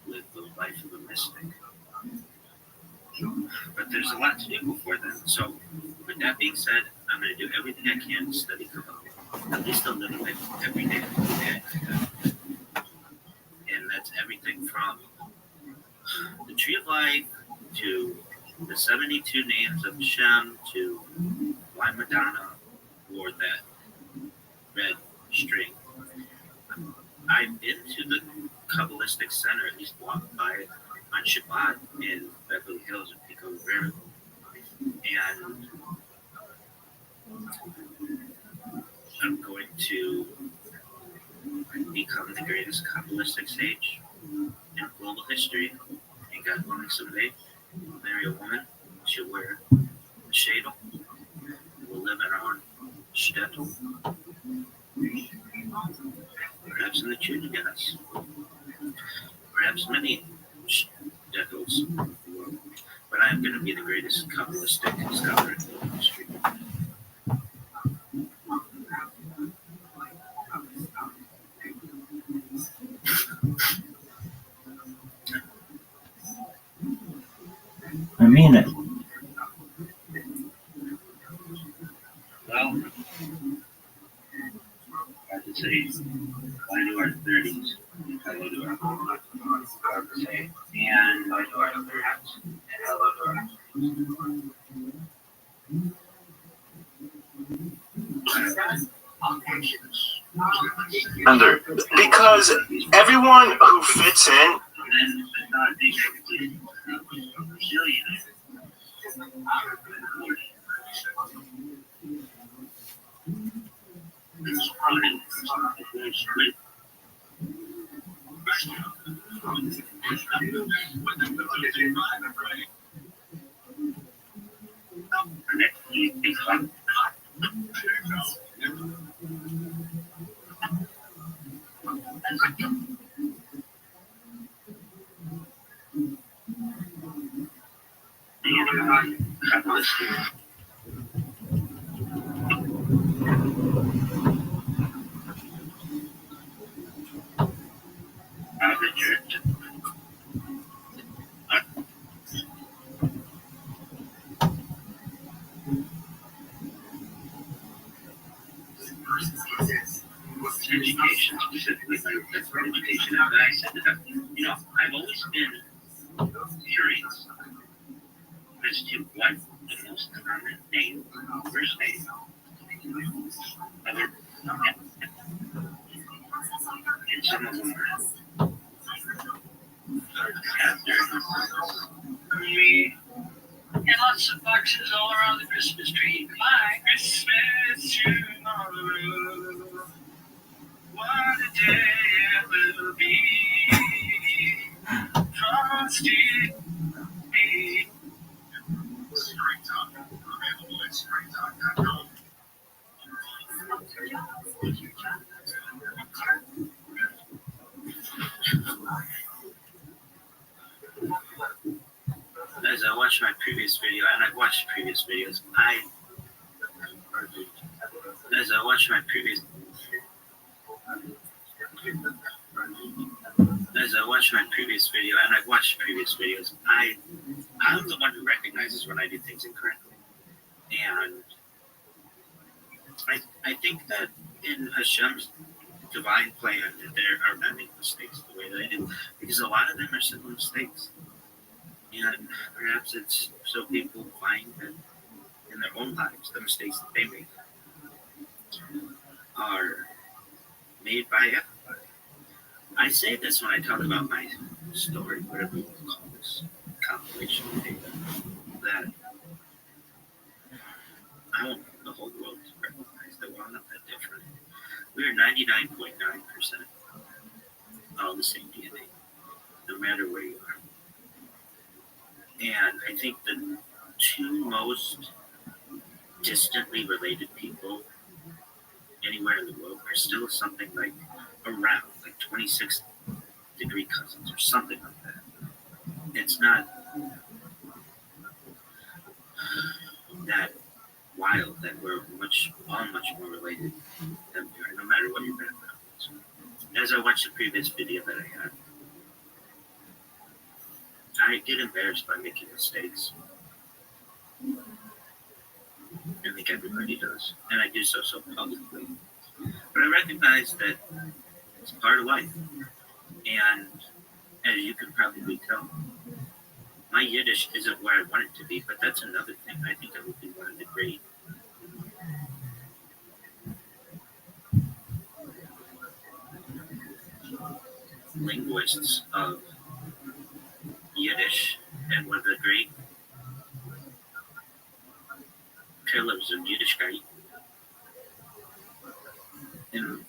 live the life of a mystic. But there's a lot to do before then. So, with that being said, I'm going to do everything I can to study Kabbalah, at least a little bit every day. And that's everything from the Tree of Life to the 72 names of Hashem to why Madonna wore that red string. I've been to the Kabbalistic Center, at least walked by it on Shabbat in Beverly Hills and Pico Rivera. And I'm going to become the greatest Kabbalistic sage in global history. And God willing, someday marry a woman. She'll wear a shadel. We'll live in our own shtetl. Perhaps in the Chudagas. Perhaps many shtetls. But I'm going to be the greatest Kabbalistic scholar in global history. I mean it. Well, I have to say, why do our 30s? Hello to our mama. I would say, and why do our 30s? And hello to our Under, because everyone who fits in. Education, specifically for education. And I said to them, I've always been curious as to what the most common name, first name, other, and some of them are Me. And lots of boxes all around the Christmas tree. Bye. Christmas tomorrow. What a day it will be. Frosty. Springtime. Available at springtime.com. As I watched my previous video, and I've watched previous videos, as I watched my previous video, and I've watched previous videos, I'm the one who recognizes when I do things incorrectly. And I think that in Hashem's divine plan that there are not many mistakes the way that I do, because a lot of them are simple mistakes. And perhaps it's so people find that in their own lives, the mistakes that they make are made by everybody. I say this when I talk about my story, whatever you want to call this, compilation of data, that I want the whole world to recognize that we're all not that different. We are 99.9% all the same DNA, no matter where you are. And I think the two most distantly related people anywhere in the world are still something like around, like 26-degree cousins or something like that. It's not that wild that we're all much more related than we are, no matter what your background is. As I watched the previous video that I had, I get embarrassed by making mistakes. I think everybody does, and I do so publicly. But I recognize that it's part of life, and as you can probably tell, my Yiddish isn't where I want it to be, but that's another thing. I think I would be one of the great linguists of Yiddish and one of the great pillars of Yiddishkeit in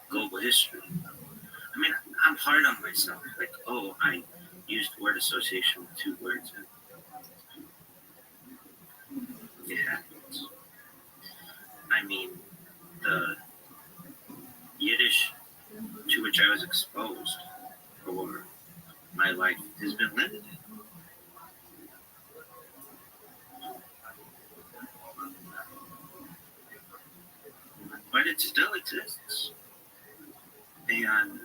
global history. I mean, I'm hard on myself. Like, I used word association with two words, and it happens. I mean, the Yiddish to which I was exposed for my life has been limited. But it still exists. And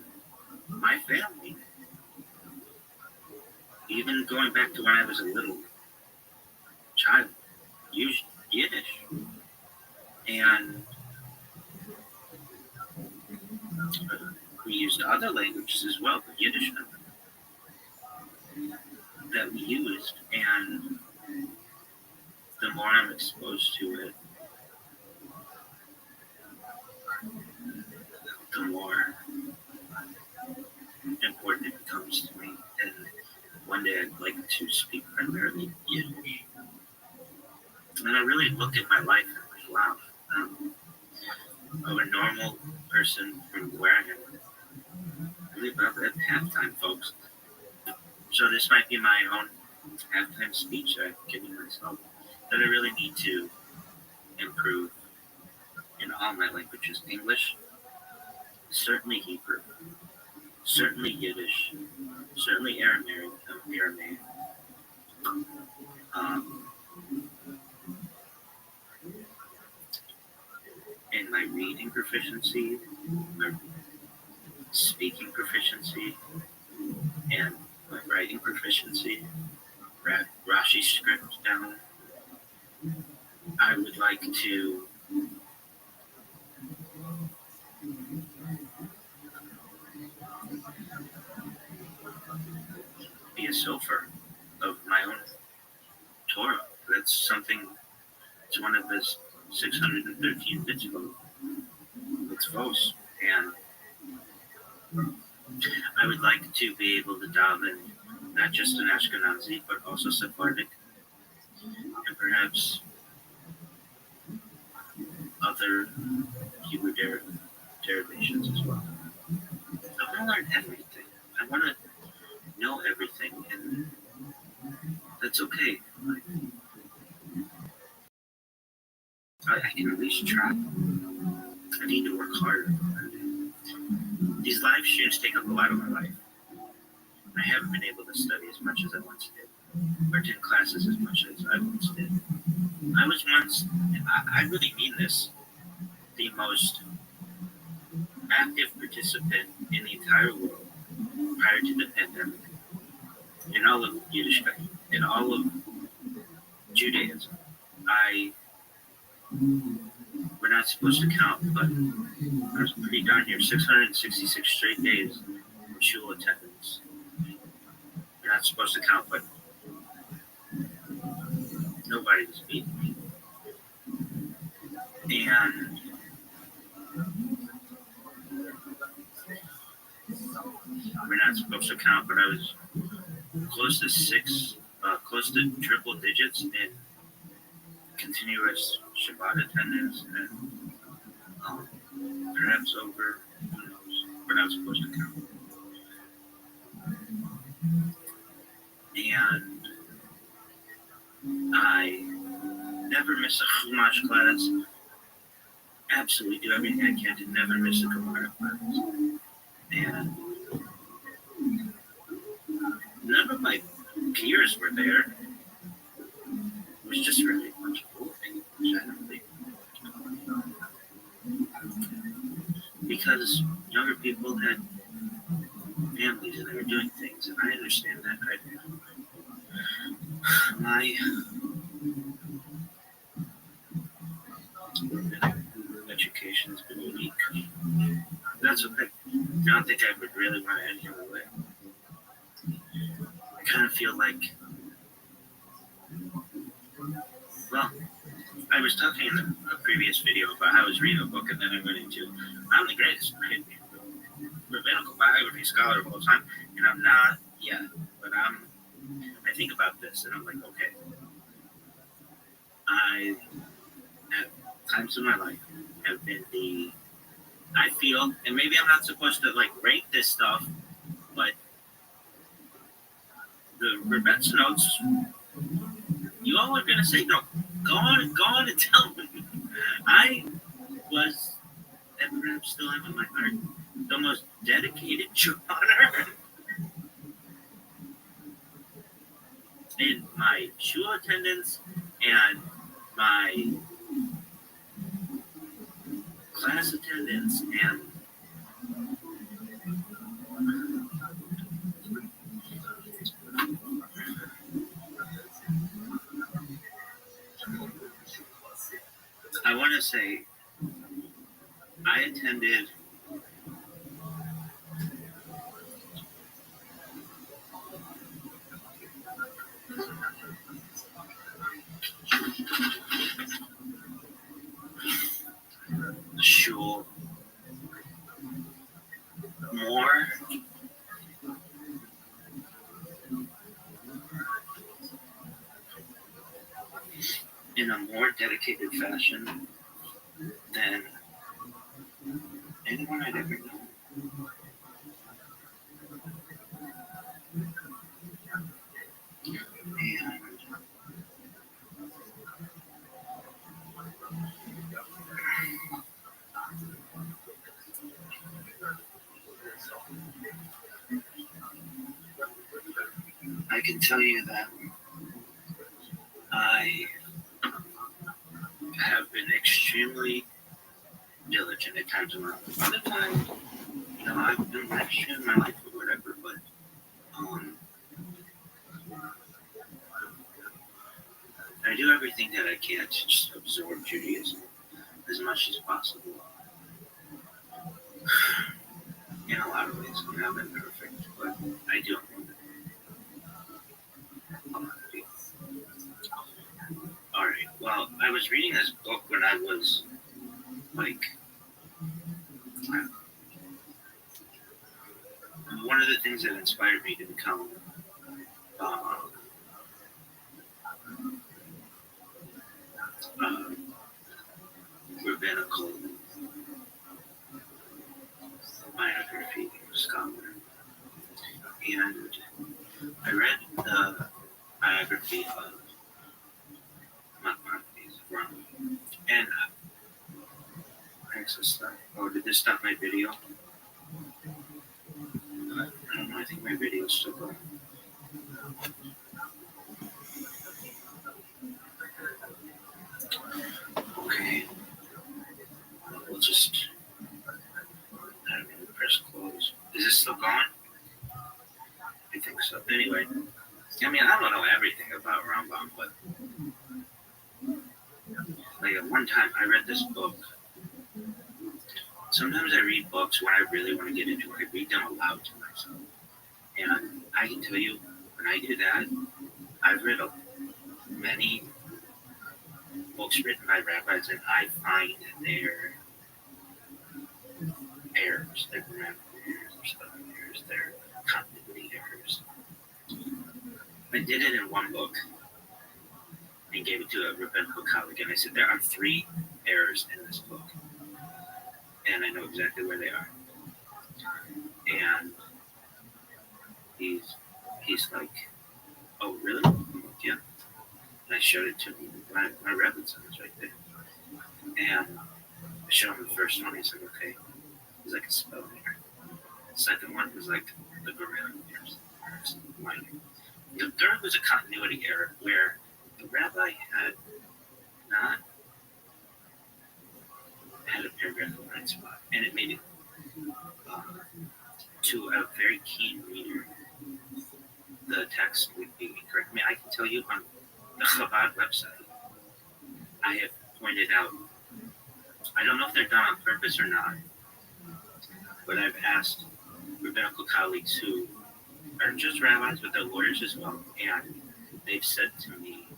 my family, even going back to when I was a little child, used Yiddish. And we used other languages as well, but Yiddish that we used. And the more I'm exposed to it, the more important it becomes to me. And one day I'd like to speak primarily Yiddish. And I really look at my life and I'm like, wow, of a normal person from where I am. I live up at halftime, folks. So this might be my own halftime speech that I've given myself that I really need to improve in all my languages. English, certainly Hebrew, certainly Yiddish, certainly Aramaic, and my reading proficiency, my speaking proficiency, and my writing proficiency, Rashi script down. I would like to be a sofer of my own Torah. That's something, it's one of the 613 mitzvot, and I would like to be able to daven not just in Ashkenazi, but also Sephardic, and perhaps other Hebrew derivations as well. I want to learn everything. I want to know everything, and that's okay. I can at least try. I need to work harder. These live streams take up a lot of my life. I haven't been able to study as much as I once did, or attend classes as much as I once did. I was once, I really mean this, the most active participant in the entire world prior to the pandemic, in all of Yiddishkeit, in all of Judaism. We're not supposed to count, but I was pretty darn near 666 straight days of shul attendance. We're not supposed to count, but nobody was beating me. And we're not supposed to count, but I was close to triple digits in continuous Shabbat attendance, and perhaps over, who knows, we're not supposed to count. And I never miss a Chumash class. Absolutely do everything I can to never miss a Gemara class. And none of my peers were there. It was just really a bunch of old people, generally. Because younger people had families and they were doing things, and I understand that. My education has been unique. That's okay. I don't think I would really want it any other way. I kind of feel like, well, I was talking in a previous video about how I was reading a book, and then I went into, I'm the greatest rabbinical biography scholar of all time, and I'm not yet, but I think about this, and I'm like, okay, I, at times in my life, have been I feel, and maybe I'm not supposed to, rank this stuff, but the Rebbetzin notes, you all are going to say, no, go on and tell me. I was, and perhaps still am in my heart, the most dedicated Jew on earth. In my shul attendance and my class attendance and I want to say I attended shul more in a more dedicated fashion than anyone I'd ever known. And I can tell you that I have been extremely diligent at times. Other times, I've been live streaming my life or whatever, but I do everything that I can to just absorb Judaism as much as possible. In a lot of ways, I'm not been perfect, but I do. Alright, well, I was reading this book when I was, one of the things that inspired me to become rabbinical biography scholar. And I read the biography of Rabbi. And thanks for stuff. Oh, did this stop my video? I don't know, I think my video's still going. Okay. We'll just press close. Is this still going? I think so. Anyway, I mean, I don't know everything about Rambam, but at one time I read this book. Sometimes I read books when I really want to get into it. I read them aloud to myself. And I can tell you, when I do that, I've read many books written by rabbis, and I find their errors, their grammatical errors, their spelling errors, their continuity errors. I did it in one book and gave it to a rabbinical colleague, and I said, there are 3 errors in this book, and I know exactly where they are. And he's like, oh, really? I'm like, yeah. And I showed it to him. My rabbit son was right there. And I showed him the first one. He's like, okay. It was like a spelling error. The second one was like the grammatical errors. The third was a continuity error where the rabbi had not had a paragraph in the right spot. And it made it to a very keen reader. The text would be incorrect. I mean, I can tell you on the Chabad website, I have pointed out, I don't know if they're done on purpose or not, but I've asked rabbinical colleagues who are just rabbis, but they're lawyers as well, and they've said to me,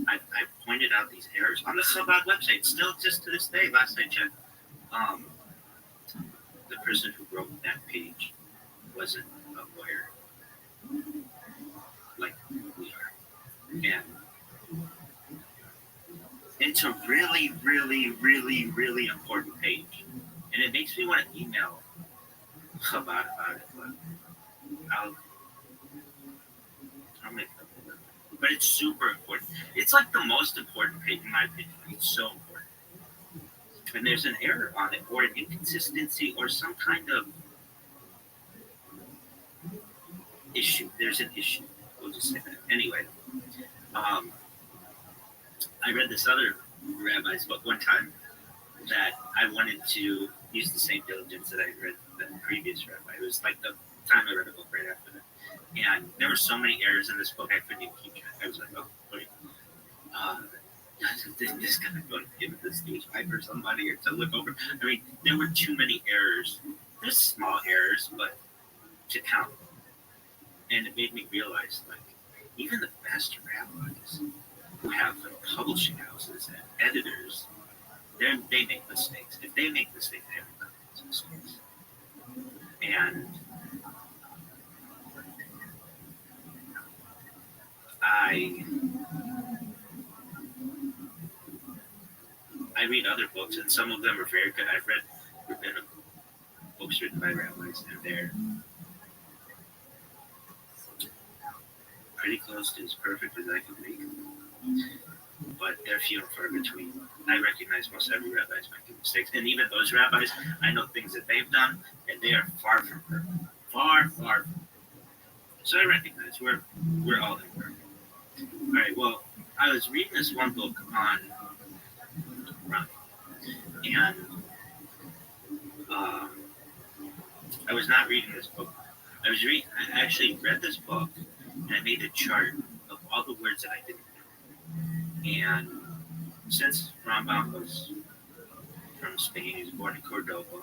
I've pointed out these errors on the Chabad website. It still exists to this day, last I checked. The person who wrote that page wasn't a lawyer like we are. And it's a really, really, really, really important page. And it makes me want to email Chabad about it, but I'll make it up. But it's super important. It's like the most important page in my opinion. It's so important. When there's an error on it, or an inconsistency, or some kind of issue, there's an issue. We'll just say that. Anyway, I read this other rabbi's book one time that I wanted to use the same diligence that I read the previous rabbi. It was like the time I read a book right after that. And there were so many errors in this book, I couldn't even keep track. I was like, oh, wait. This guy going to give this newspaper or somebody or to look over. I mean, there were too many errors. There's small errors, but to count. And it made me realize, like, even the best rabbis who have publishing houses and editors, they make mistakes. If they make mistakes, everybody makes mistakes. And I read other books, and some of them are very good. I've read rabbinical books written by rabbis, and they're pretty close to as perfect as I could make them. But they're few and far between. I recognize most every rabbi is making mistakes, and even those rabbis, I know things that they've done, and they are far from perfect. Far, far from. So I recognize we're all imperfect. All right. Well, I was reading this one book on Rabbi, and I was not reading this book. I actually read this book, and I made a chart of all the words that I didn't know. And since Rambam was from Spain, he was born in Cordoba,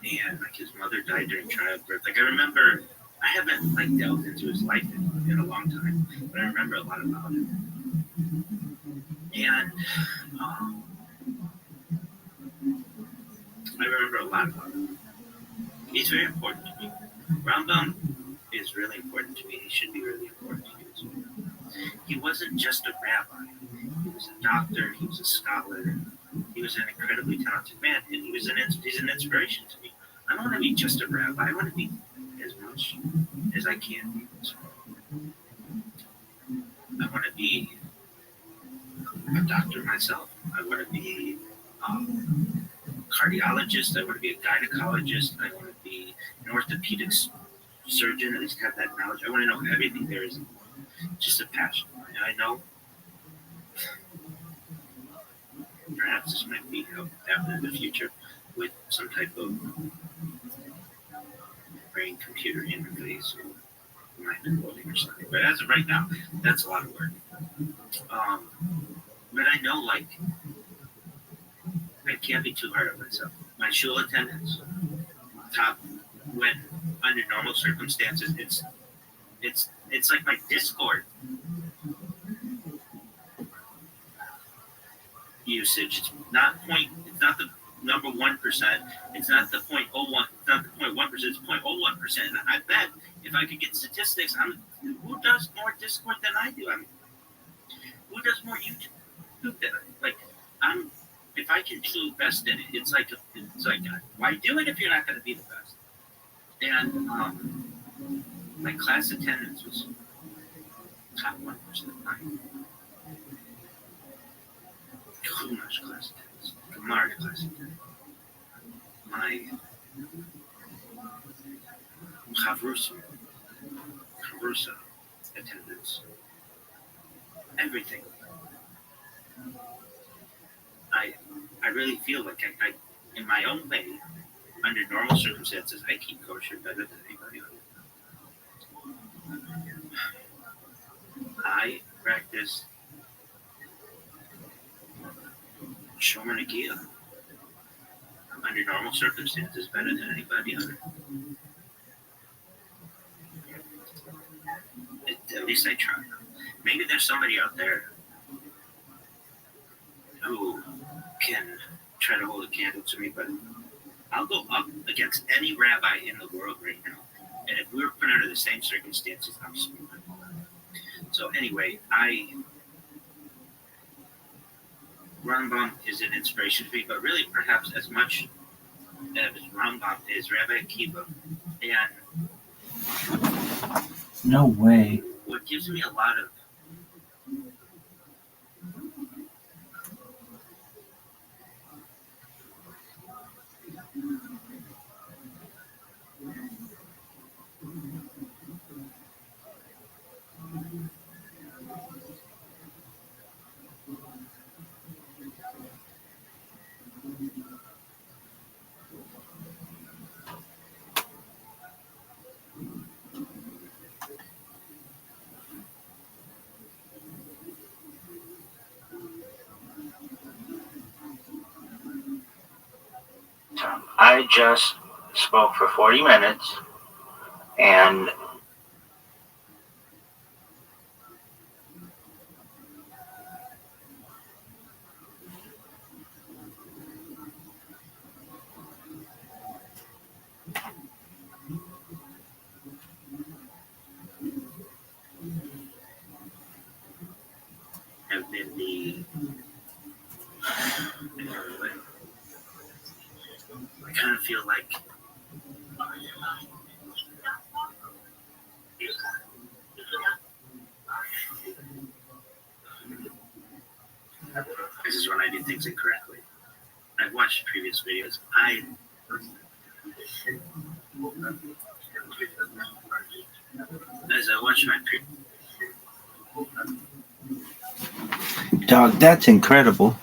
and like his mother died during childbirth. Like I remember, I haven't like delved into his life in a long time, but I remember a lot about him. And I remember a lot about him. He's very important to me. Rambam is really important to me. He should be really important to you as well. He wasn't just a rabbi. He was a doctor. He was a scholar. He was an incredibly talented man, and he's an inspiration to me. I don't want to be just a rabbi. I want to be as much as I can be. So I want to be a doctor myself. I want to be a cardiologist. I want to be a gynecologist. I want to be an orthopedic surgeon, at least have that knowledge. I want to know everything there is. Just a passion. And I know perhaps this might be happening in the future with some type of brain-computer interface or mind coding or something. But as of right now, that's a lot of work. But I know, like, I can't be too hard on myself. My shul attendance, top, when under normal circumstances, it's like my Discord usage. It's not the number 1%. It's not the 0.01. It's not the 0.1%. It's 0.01%. And I bet if I could get statistics, who does more Discord than I do? Who does more YouTube than I? Like, if I can do best in it, it's like why do it if you're not going to be the best? And my class attendance was top 1% of mine. Chumash class attendance, Gemara class attendance, my Chavrusa attendance, everything. I really feel like I in my own way, under normal circumstances, I keep kosher better than anybody else. I practice Shomer Nagia under normal circumstances better than anybody other. At least I try. Maybe there's somebody out there who can try to hold a candle to me, but I'll go up against any rabbi in the world right now. And if we were put under the same circumstances, I'm smooth. So anyway, Rambam is an inspiration to me, but really perhaps as much as Rambam is Rabbi Akiva. And no way. What gives me a lot of I just spoke for 40 minutes and have been the This is when I do things incorrectly. I've watched previous videos. As I watch my Dog, that's incredible.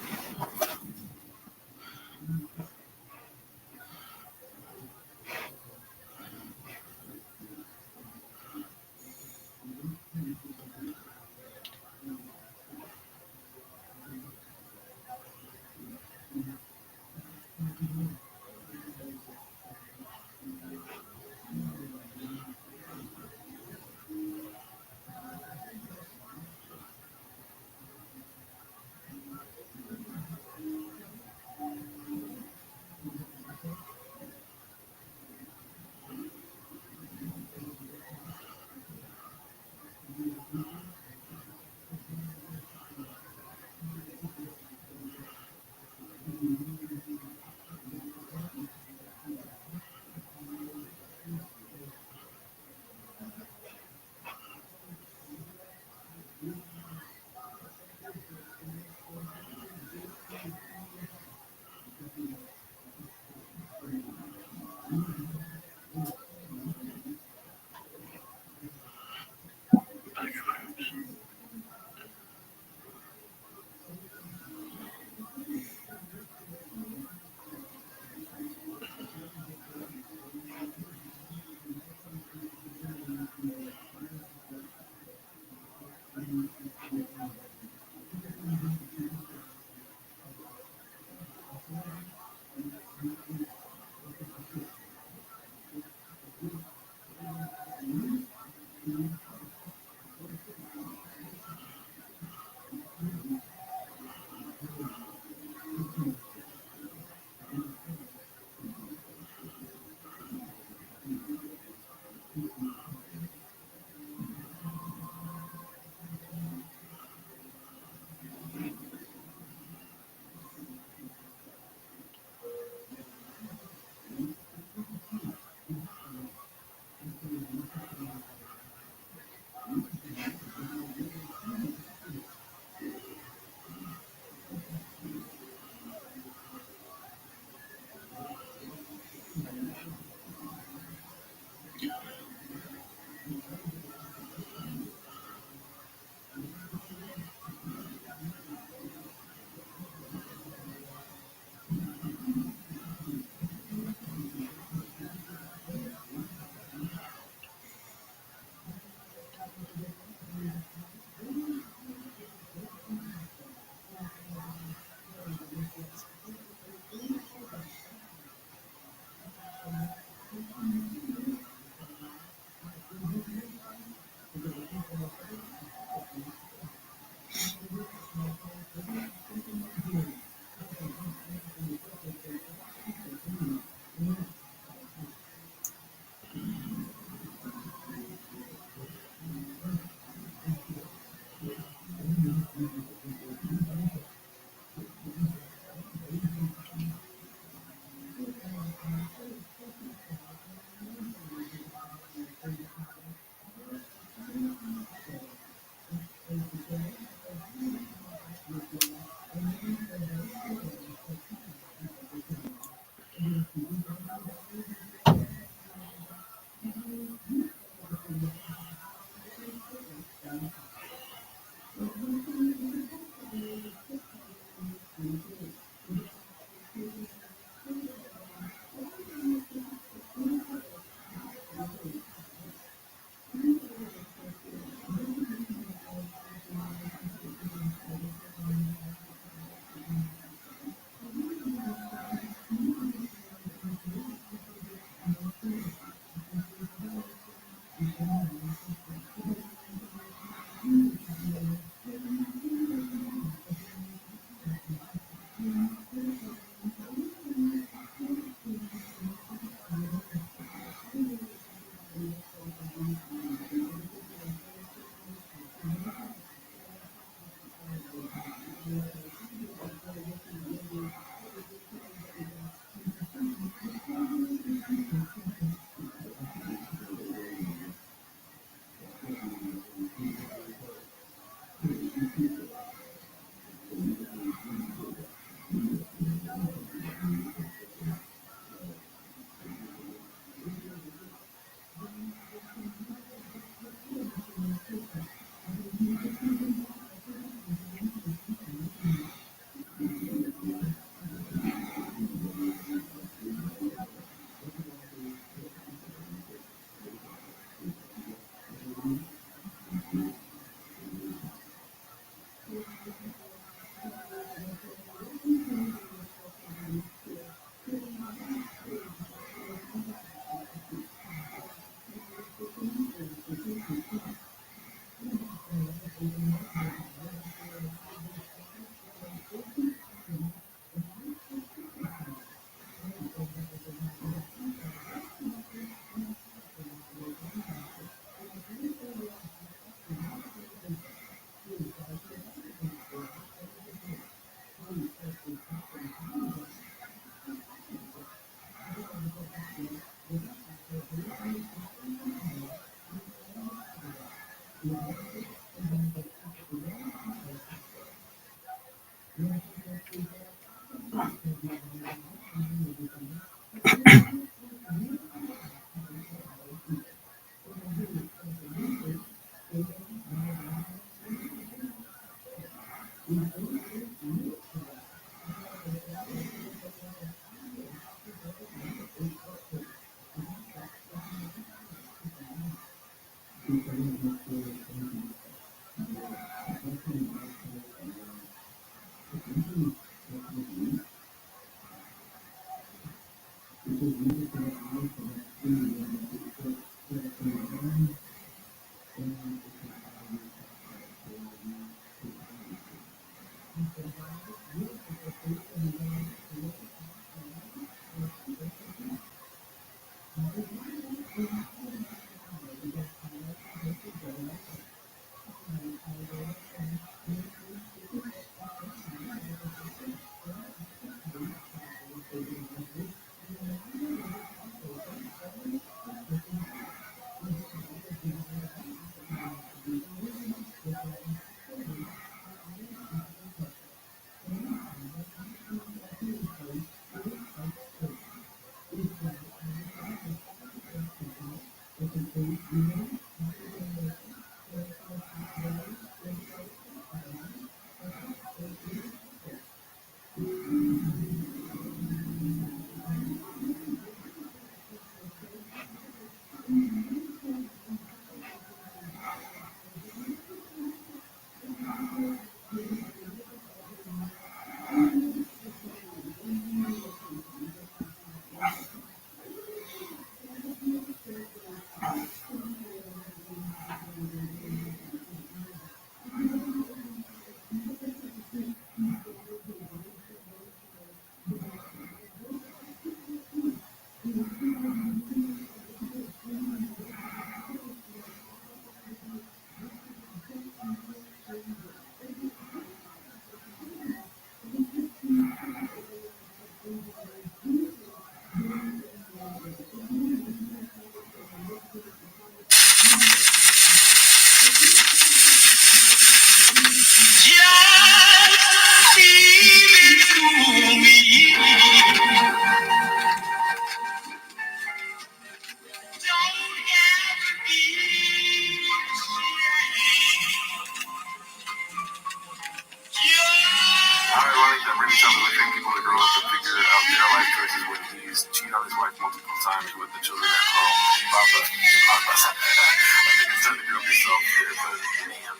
Ironic that British sounds like people that grow up to figure out their life choices when he's cheated on his wife multiple times with the children at home. Papa. I think it's time to grow yourself here, but damn.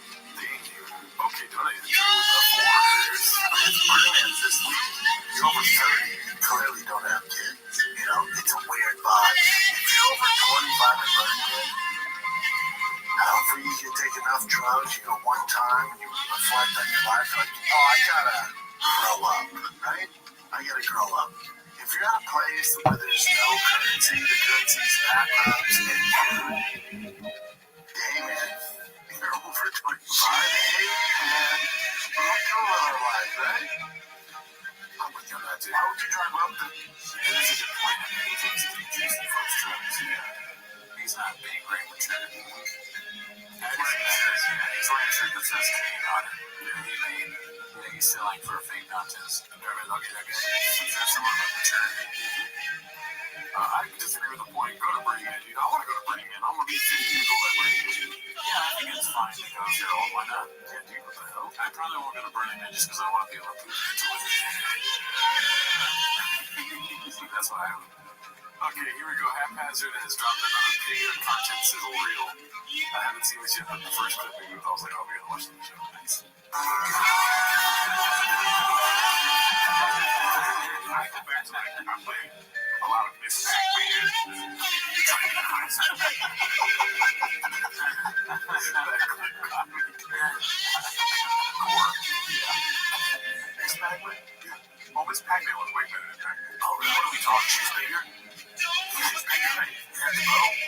Okay, don't I hit you with a force? It's brilliant. You're over 30. You clearly don't have kids. You know, it's a weird vibe. If you're over 25 and burning it, hopefully you can take enough drugs, you go one time, you reflect on your life, like, oh, I gotta grow up, right? I gotta grow up. If you're at a place where there's no currency, the currency's backups, and hey man, you're over 25, hey man, look at our life, right? I'm with you on that too. How would you drive up then? It is a good point. I mean, he's juicing folks' trips, he's not being great with charity. He's wearing a shirt that says Kane on it. He's selling for a fake contest. Is there someone with maturity? I disagree with the point. Go to Burning Man, dude. I want to go to Burning Man. I'm going to be 50 years old at Burning Man. Yeah, I think it's fine to go. You're old, why not? Yeah, dude, what the hell? I probably won't go to Burning Man just because I want to be able to prove it to it. That's what I am. Okay, here we go. Haphazard has dropped another video content sizzle reel. I haven't seen this yet, but the first clip we moved, I was like, oh, we gotta watch the show. Nice. I go back to like, I'm playing a lot of Miss Pac-Man. Miss Pac-Man? Yeah. Oh, Miss Pac-Man was way better than that. Oh, really? What are we talking? She's bigger? She's bigger, right?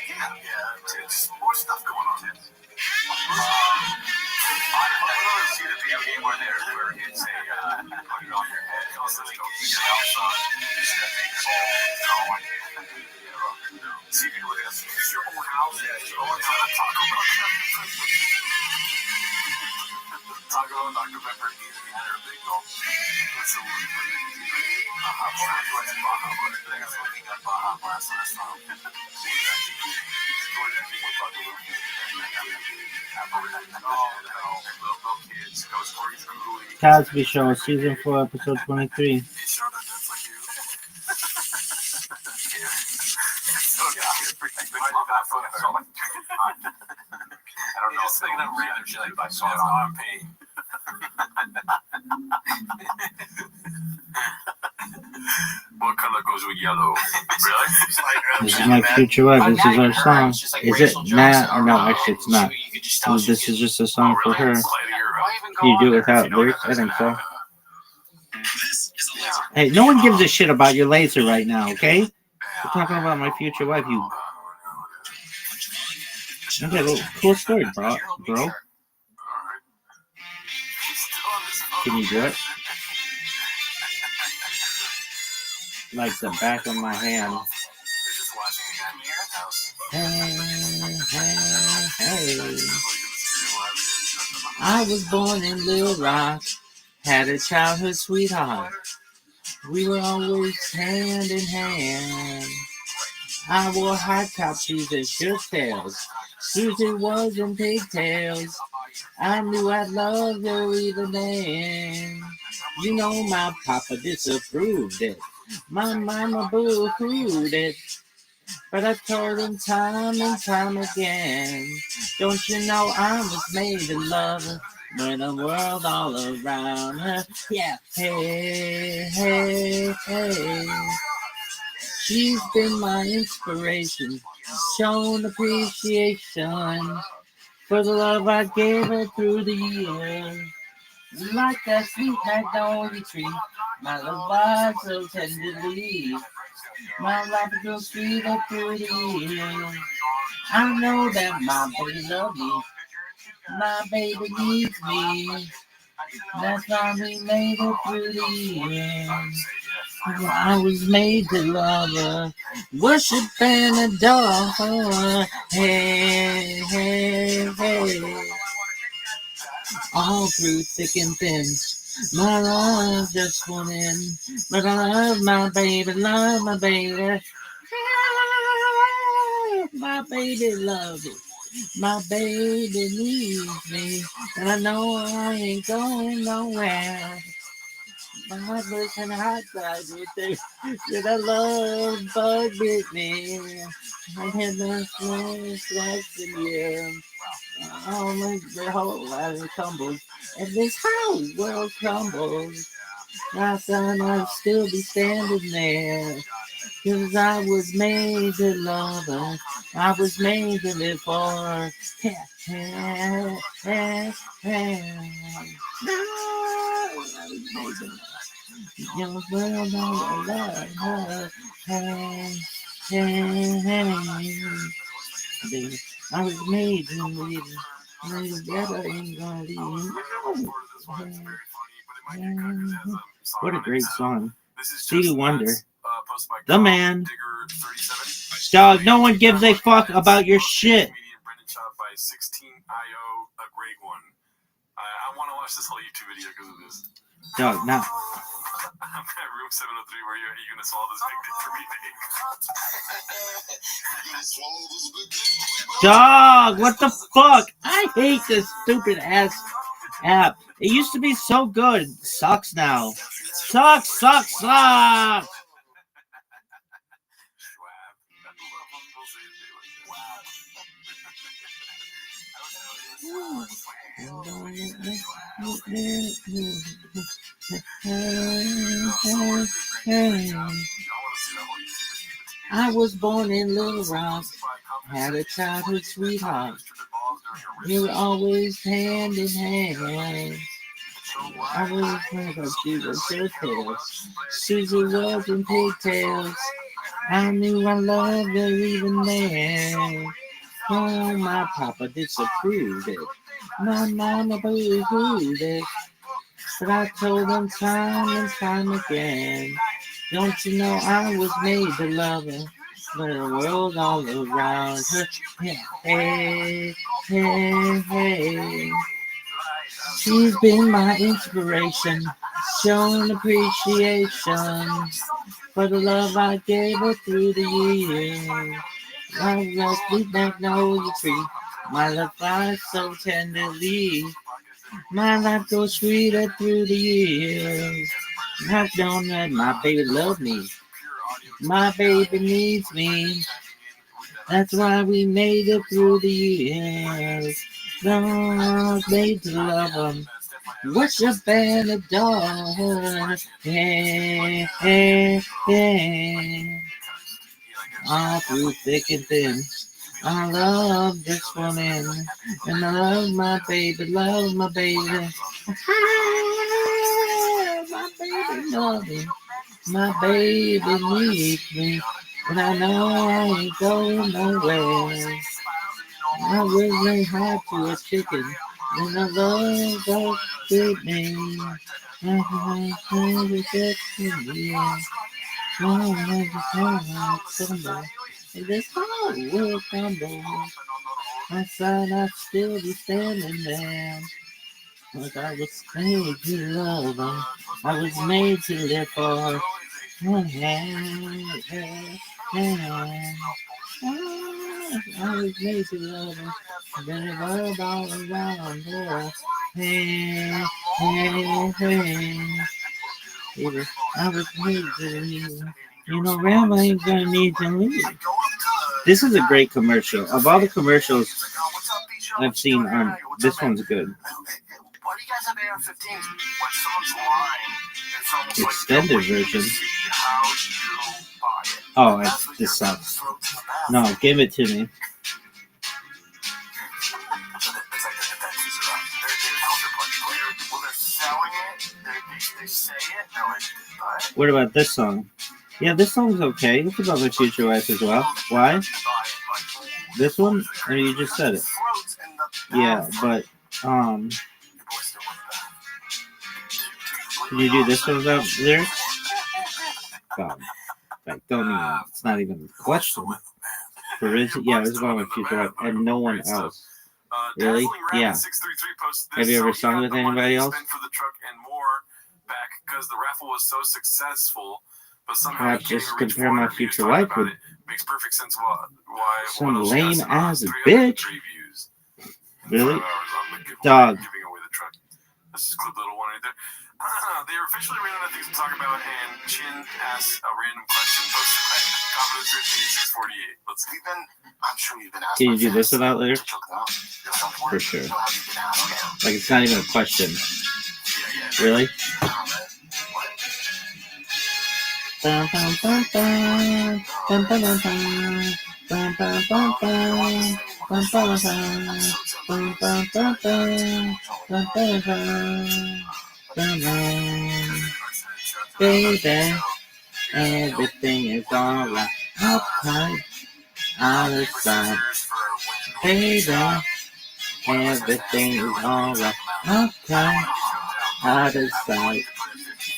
Yeah. Just more stuff going on. I see the video game where it's a put it on your head. It also like See, people look at us. Is your own house? Yeah, your own house. Taco Bell. Cosby Show, Season 4, Episode 23. I don't know. Just thinking of random shit like soft arm pain. What color goes with yellow? Really? This is my future wife. This is our song. Is it Matt? No, actually, it's not. This is just a song for her. Can you do it without lyrics? I think so. Hey, no one gives a shit about your laser right now, okay? We're talking about my future wife, you. Okay, a little cool story, bro. Can you do it? Like the back of my hand. Hey. I was born in Little Rock, had a childhood sweetheart. We were always hand in hand. I wore high top shoes and shirt tails. Susie was in pigtails. I knew I'd love her even then. You know my papa disapproved it. My mama boo-hooed it. But I told him time and time again, don't you know I was made to love her with the world all around her. Yeah, hey. She's been my inspiration, shown appreciation for the love I gave her through the years. Like that sweet magnolia tree, my love lies so tenderly. My life goes sweeter through the years. I know that my baby loves me. My baby needs me. That's why we made it through the years. I was made to love her, worship and adore her. Hey. All through thick and thin, my love just went in. But I love my baby. My baby loves it. My baby needs me, and I know I ain't going nowhere. My heartless and hot side with it. Did I love bug with me? I had no less than you. Oh, the whole world tumbles. And this whole world crumbles. My son, I'll still be standing there. 'Cause I was made to love her. I was made to live for her. Your world all love her. I was made to live. Together in God. What a great song. Stevie Wonder. The man. Dog, no one gives a fuck about your shit. By 16IO, a great one. I want to watch this whole YouTube video because of this. Dog, now. I'm at room 703. Where are you going to swallow this big dick for me, babe? Dog, what the fuck? I hate this stupid ass app. It used to be so good. It sucks now. Sucks. I was born in Little Rock, had a childhood sweetheart. We were always hand in hand. I was one of she was tails. Susie was in pigtails. I knew I loved her even then. Oh, my papa disapproved it. My mama boo-hooed it. But I told them time and time again, don't you know I was made to love her, but the world all around her. Hey. She's been my inspiration, shown appreciation for the love I gave her through the years. Love like sweet magnolia tree, my love flies so tenderly. My life goes sweeter through the years. I've known that my baby loves me. My baby needs me. That's why we made it through the years. Love made to love him. Worship and adore. Yeah, yeah, yeah. All through thick and thin. I love this woman. And I love my baby. Love my baby. My baby loves me. My baby needs me. And I know I ain't going nowhere. I really hard to a chicken. And I love that sweetness. And this whole world crumble. I thought I'd still be standing there. But I was made to love her. I was made to live for her. I was made to love her. Then it was all around her. Hey, hey, hey. I was made to leave. You know, Rabbi ain't gonna need to leave. This is a great commercial. Of all the commercials I've seen, this one's good. Why do you guys have AR-15s when someone's lying? It's almost Extended like version. see how you buy it. Oh, this sucks. No, give it to me. It's like the defenses are up. They're counterpunch. When they're selling it, they say it, they're like, buy it. What about this song? Yeah, this song's okay. It's about my future wife as well. Why? This one? Or you just said it? Yeah, but can you do this one without lyrics? God, like, don't even. It's not even a question. For is it? Yeah, it's about my future wife and no one else. Really? Yeah. Have you ever sung with anybody else? Because the raffle was so successful, but somehow Perhaps just compare my future wife with makes perfect sense why some lame ass bitch. Really? Dog. This is clip little one right there. They are officially ran out of things to talk about, and Chin asks a random question posted by Confidence 8648. Let's see. I'm sure you've been asked. Can you do this without lyrics? For sure. Like, it's not even a question. Really? Bum, bum, bum, bum. Bum, bum, bum, bum. Bum, bum, bum, bum. Bum, bum, bum, bum. Bum, bum, bum, bum. Bum, bum, bum. Bum, bum. Baby, everything is alright. Okay, out of sight. Baby, everything is alright. Okay, out of sight.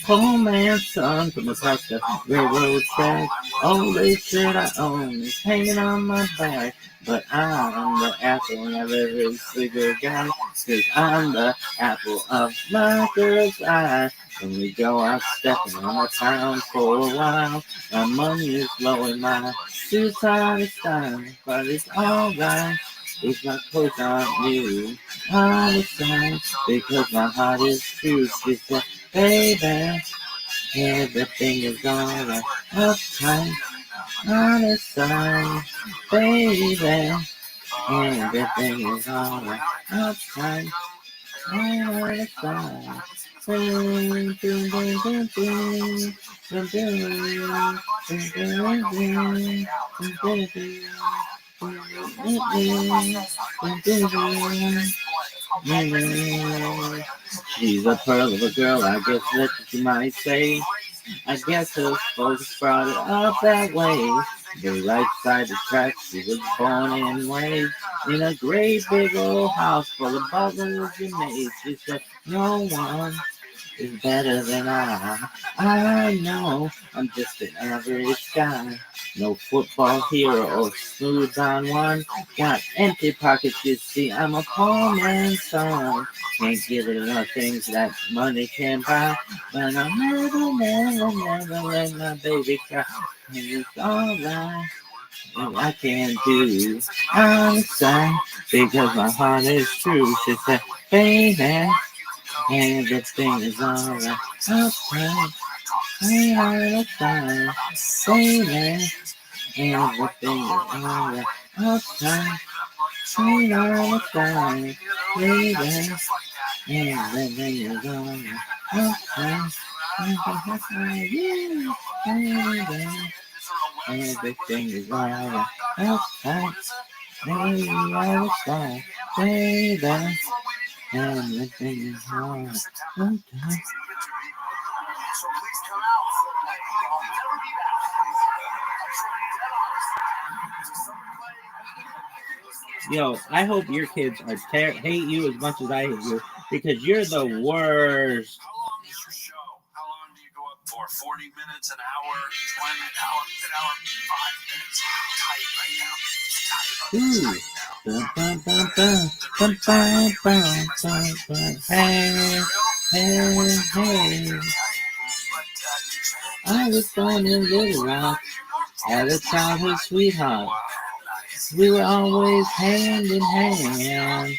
Poor man's son from across the railroad track. Always said I own is hanging on my back. But I'm the apple of every single guy. Cause I'm the apple of my girl's eye. When we go out stepping on the town for a while. My money is low and my shoes out of style. But it's alright. If my clothes aren't new, I'm the because my heart is true. She said, baby, everything is alright. Uptight, on the side, baby, everything is alright. Uptight, on the side. She's a pearl of a girl, I guess that's what you might say. I guess her folks brought it up that way. The right side of the tracks, she was born and raised in a great big old house full of butlers and maids. She said, no one is better than I know I'm just an average guy. No football hero, smooth on one. Got empty pockets, you see. I'm a poor man's son. Can't get enough things that money can buy. But I'll never let my baby cry. And it's alright. And I can do. I'm sad because my heart is true. She said, baby, everything is alright. Okay, I'm fine. Baby, everything is alright. Okay, I'm fine. Baby, everything is alright. Okay, everything is alright. Okay. Baby, I was fine. Baby, everything is alright. Okay. Yo, I hope your kids are hate you as much as I hate you because you're the worst. For 40 minutes, an hour, 20 an hour, 5 minutes. Hey. I was born in Little Rock, had a childhood sweetheart. We were always hand in hand.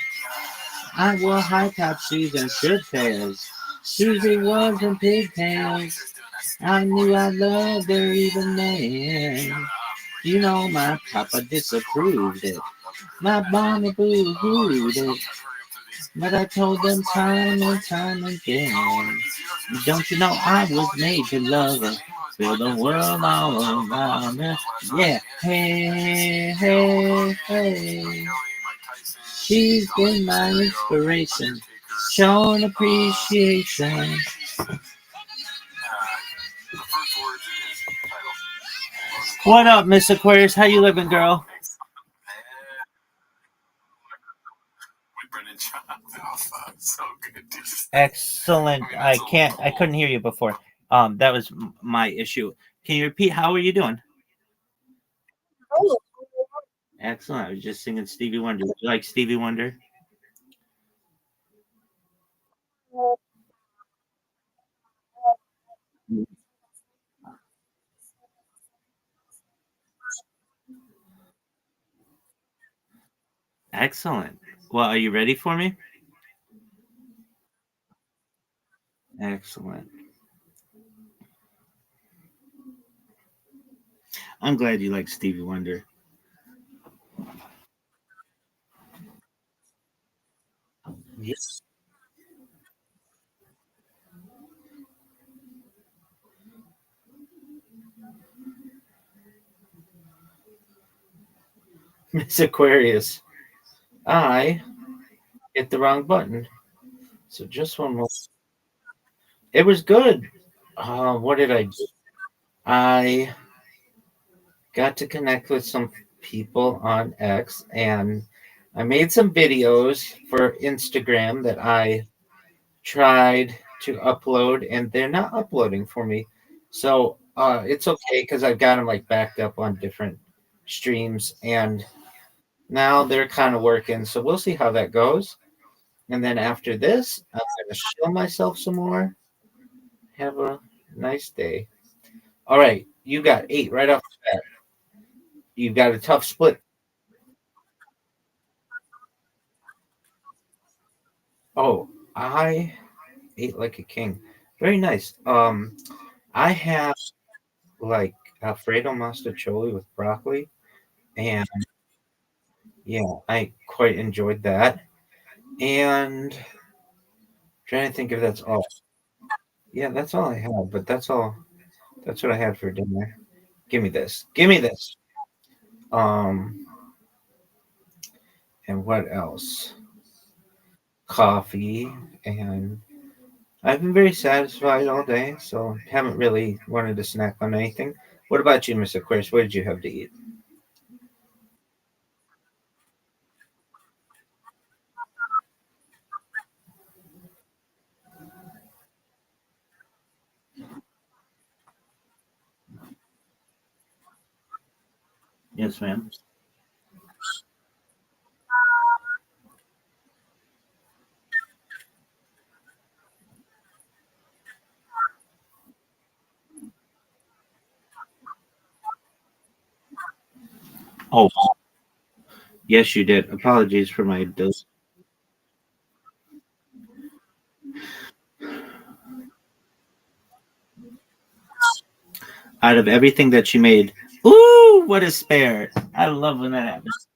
I wore high top shoes and shirt tails. Susie was in pigtails. I knew I loved her even then. You know my papa disapproved it. My mama boo-hooed it. But I told them time and time again. Don't you know I was made to love her? Feel the world all around me. Yeah. Hey, hey, hey. She's been my inspiration. Shown appreciation. What up, Miss Aquarius? How you living, girl? Excellent. I couldn't hear you before. That was my issue. Can you repeat? How are you doing? Excellent. I was just singing Stevie Wonder. Would you like Stevie Wonder? Excellent. Well, are you ready for me? Excellent. I'm glad you like Stevie Wonder. Yes. Miss Aquarius, I hit the wrong button. So just one more. It was good. What did I do? I got to connect with some people on X and I made some videos for Instagram that I tried to upload and they're not uploading for me. So it's okay because I've got them like backed up on different streams and now they're kind of working. So we'll see how that goes. And then after this, I'm going to show myself some more. Have a nice day. All right. You got 8 right off the bat. You've got a tough split. Oh, I ate like a king. Very nice. I have like Alfredo mastacholi with broccoli, and yeah, I quite enjoyed that. And trying to think if that's all. Yeah, that's all I had. But that's all. That's what I had for dinner. Give me this. Give me this. Um, and what else? Coffee, and I've been very satisfied all day, so haven't really wanted to snack on anything. What about you, Mr. Aquarius? What did you have to eat? Yes, ma'am. Oh, yes, you did. Apologies for my dose. Out of everything that she made, ooh, what a spare! I love when that happens.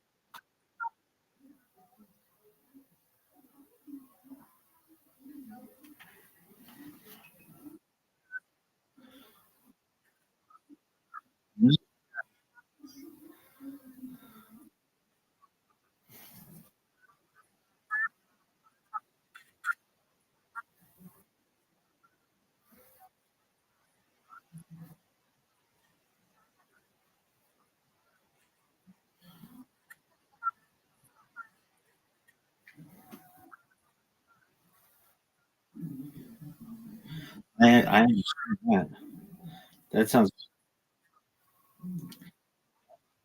I understand that. That sounds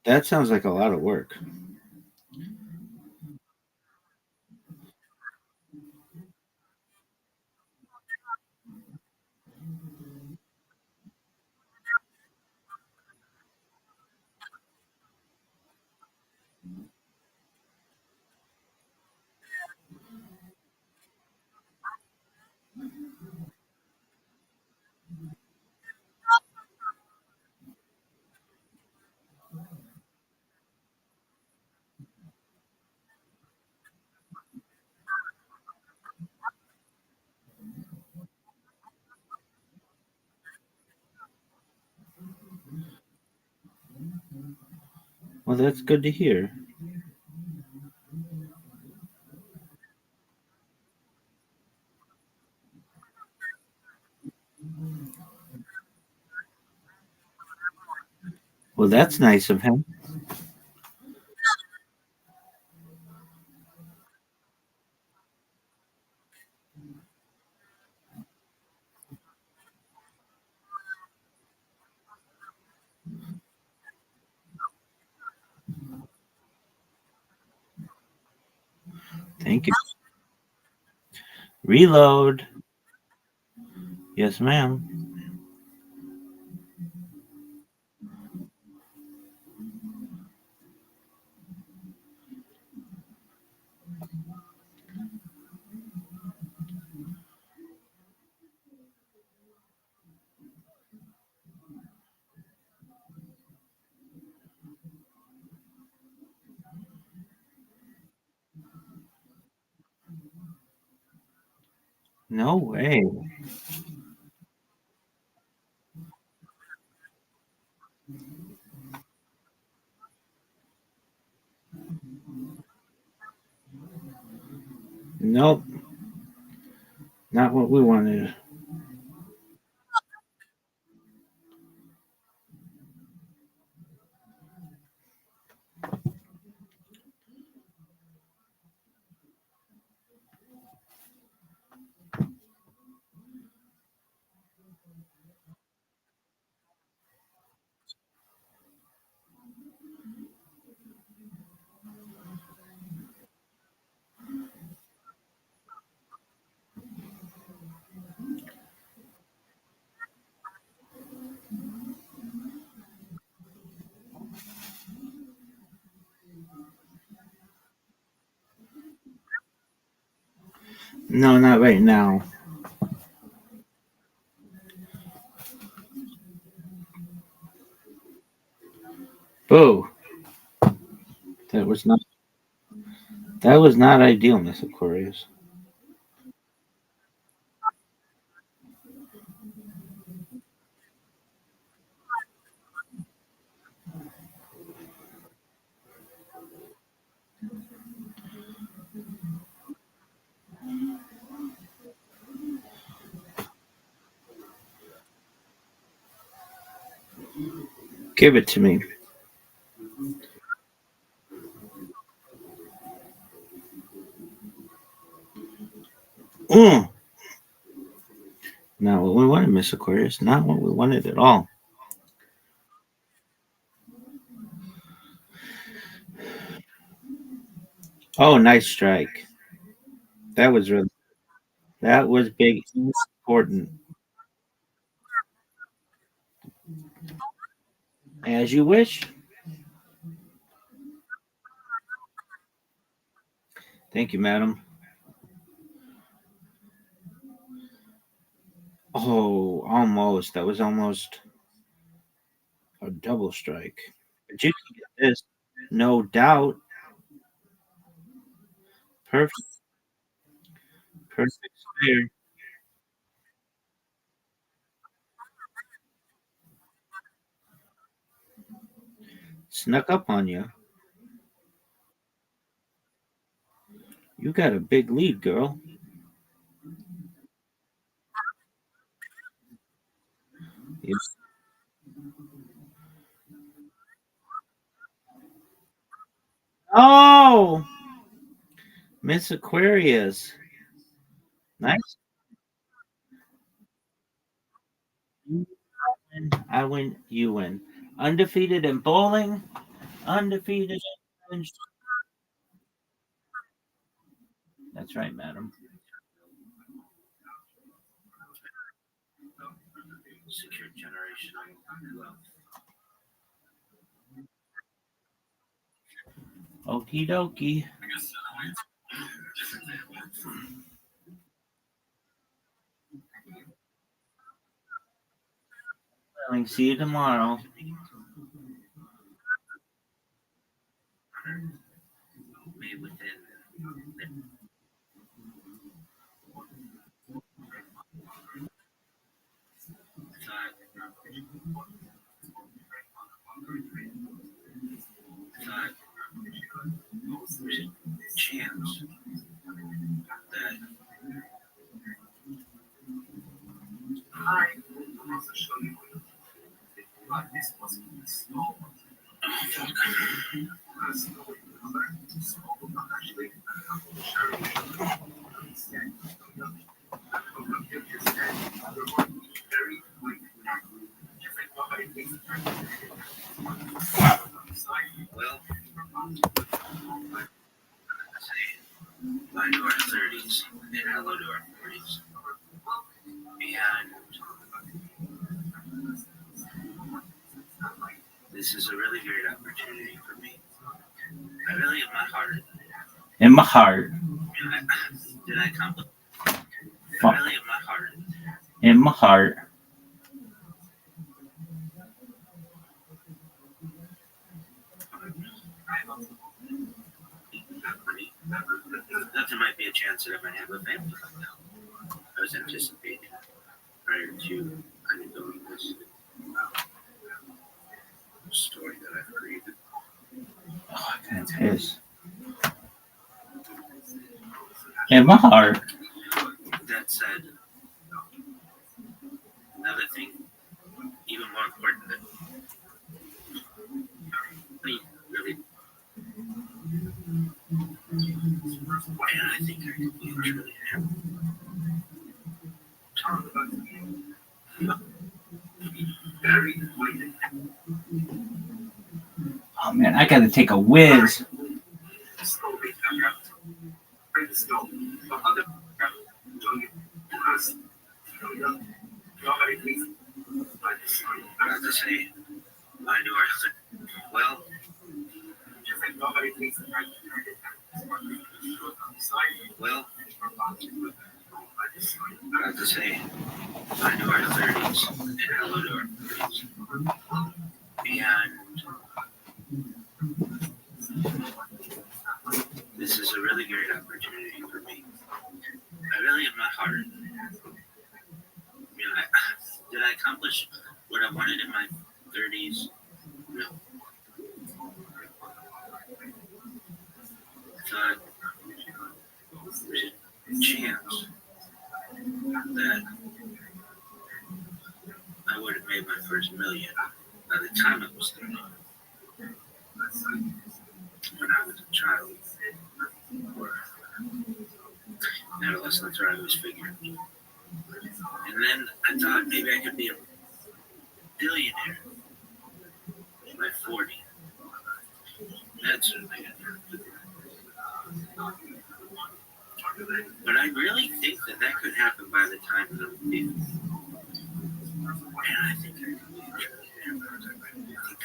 that sounds like a lot of work. Well, that's good to hear. Well, that's nice of him. Thank you. Reload. Yes, ma'am. No way. Nope. Not what we wanted. No, not right now. Boo. That was not. That was not ideal, Miss Aquarius. Give it to me. Not what we wanted, Miss Miss Aquarius. Not what we wanted at all. Oh, nice strike. That was really. That was big and important. As you wish. Thank you, madam. Oh, almost. That was almost a double strike. But you can get this. No doubt. Perfect. Perfect sphere. Snuck up on you. You got a big lead, girl. Yes. Oh, Miss Aquarius. Nice. I win. You win. Undefeated in bowling. Undefeated. That's right, madam. Secure generational wealth. Okie dokie. See you tomorrow. Made within there's a chance that well, bye to our 30s and hello to our 40s. And this is a really great opportunity for me. I really, in my heart. In my heart. Did I accomplish? I really, in my heart. In my heart. That there might be a chance that I might have a family like that. I was anticipating prior to kind of doing this story that I've created. Oh, that's his. In my heart. That said, another thing, even more important than me, really, and I think I could be truly happy. Oh man, I gotta take a whiz. I have to say, I knew well. Well, I have to say, I knew our 30s and hello to our 30s. And this is a really great opportunity for me. I really, in my heart, did I accomplish what I wanted in my 30s? No. I thought there's a chance that I would have made my first million by the time I was 30. When I was a child or adolescent, or I was figuring And then I thought maybe I could be a billionaire by 40. That's what I got. But I really think that could happen by the time that I'm 50. And I think I can be a trillionaire.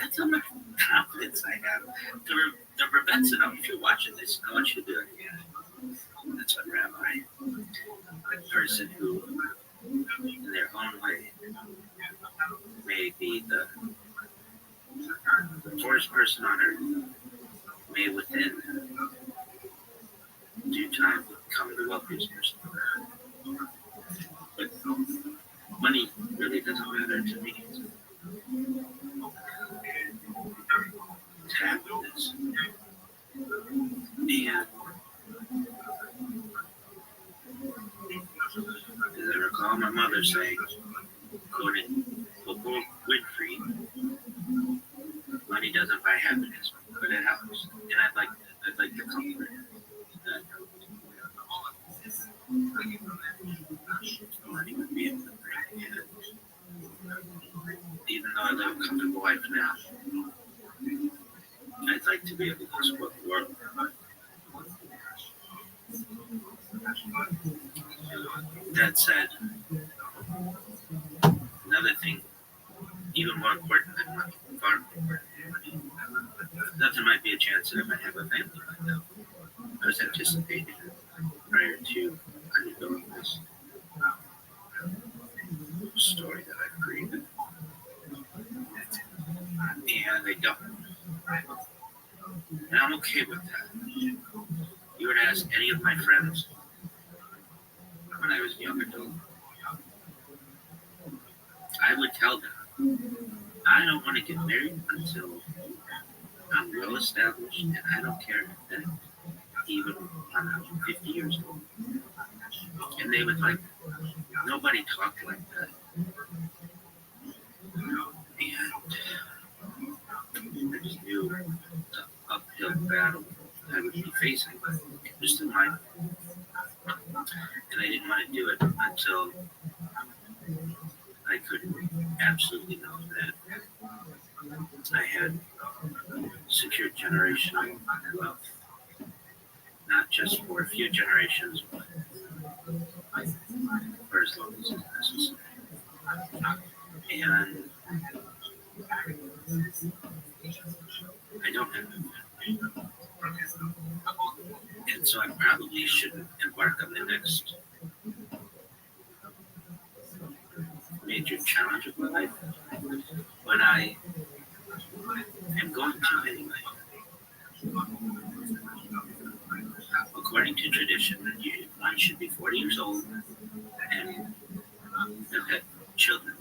That's how much confidence I have. The Rebets, if you're watching this, I want you to be like, yeah, that's what Rabbi, a person who, in their own way, may be the poorest person on earth, may within due time become the wealthiest person on earth. But money really doesn't matter to me. It's happiness. And as I recall my mother saying, quoting Oprah Winfrey, money doesn't buy happiness, but it helps. And I'd like to comfort that money would be able to bring in. Even though I live a comfortable life now, I'd like to be able to support the world. That said, another thing, even more important than money, far more important than money, that there might be a chance that I might have a family by now. I was anticipating it prior to undergoing this story that I've created. And I don't. And I'm okay with that. You were to ask any of my friends when I was a young adult, I would tell them, I don't want to get married until I'm well established, and I don't care if that even when I'm 50 years old. And they would like, nobody talked like that. And I just knew the uphill battle I would be facing, just in mind. And I didn't want to do it until I could absolutely know that I had secured generational wealth, not just for a few generations, but for as long as it's necessary. And I don't have it. And so I probably shouldn't embark on the next major challenge of my life. But I am going to anyway. According to tradition, one should be 40 years old and have had children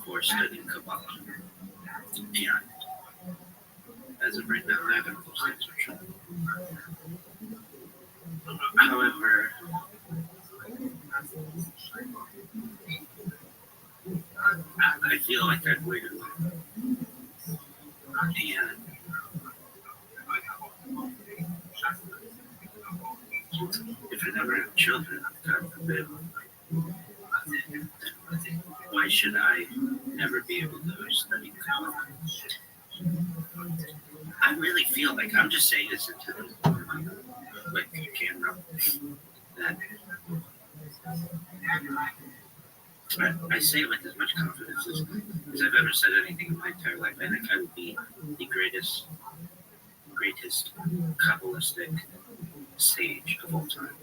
for studying Kabbalah. And as of right now, I haven't those things are true. However, I feel like I've waited long. And if I never have children, God forbid, why should I never be able to study Kabbalah? I really feel like I'm just saying this into the camera that I say it with as much confidence as I've ever said anything in my entire life. I think I would be the greatest Kabbalistic sage of all time.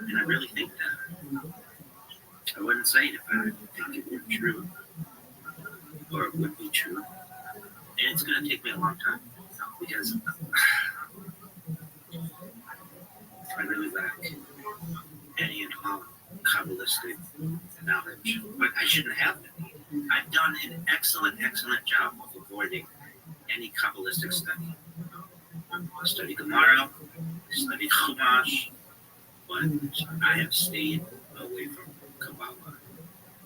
And I really think that. I wouldn't say it if I didn't think it were true, or it would be true. And it's going to take me a long time, because I really lack any and all Kabbalistic knowledge. But I shouldn't have it. I've done an excellent job of avoiding any Kabbalistic study. I studied Gemara, studied Chumash, but I have stayed away from Kabbalah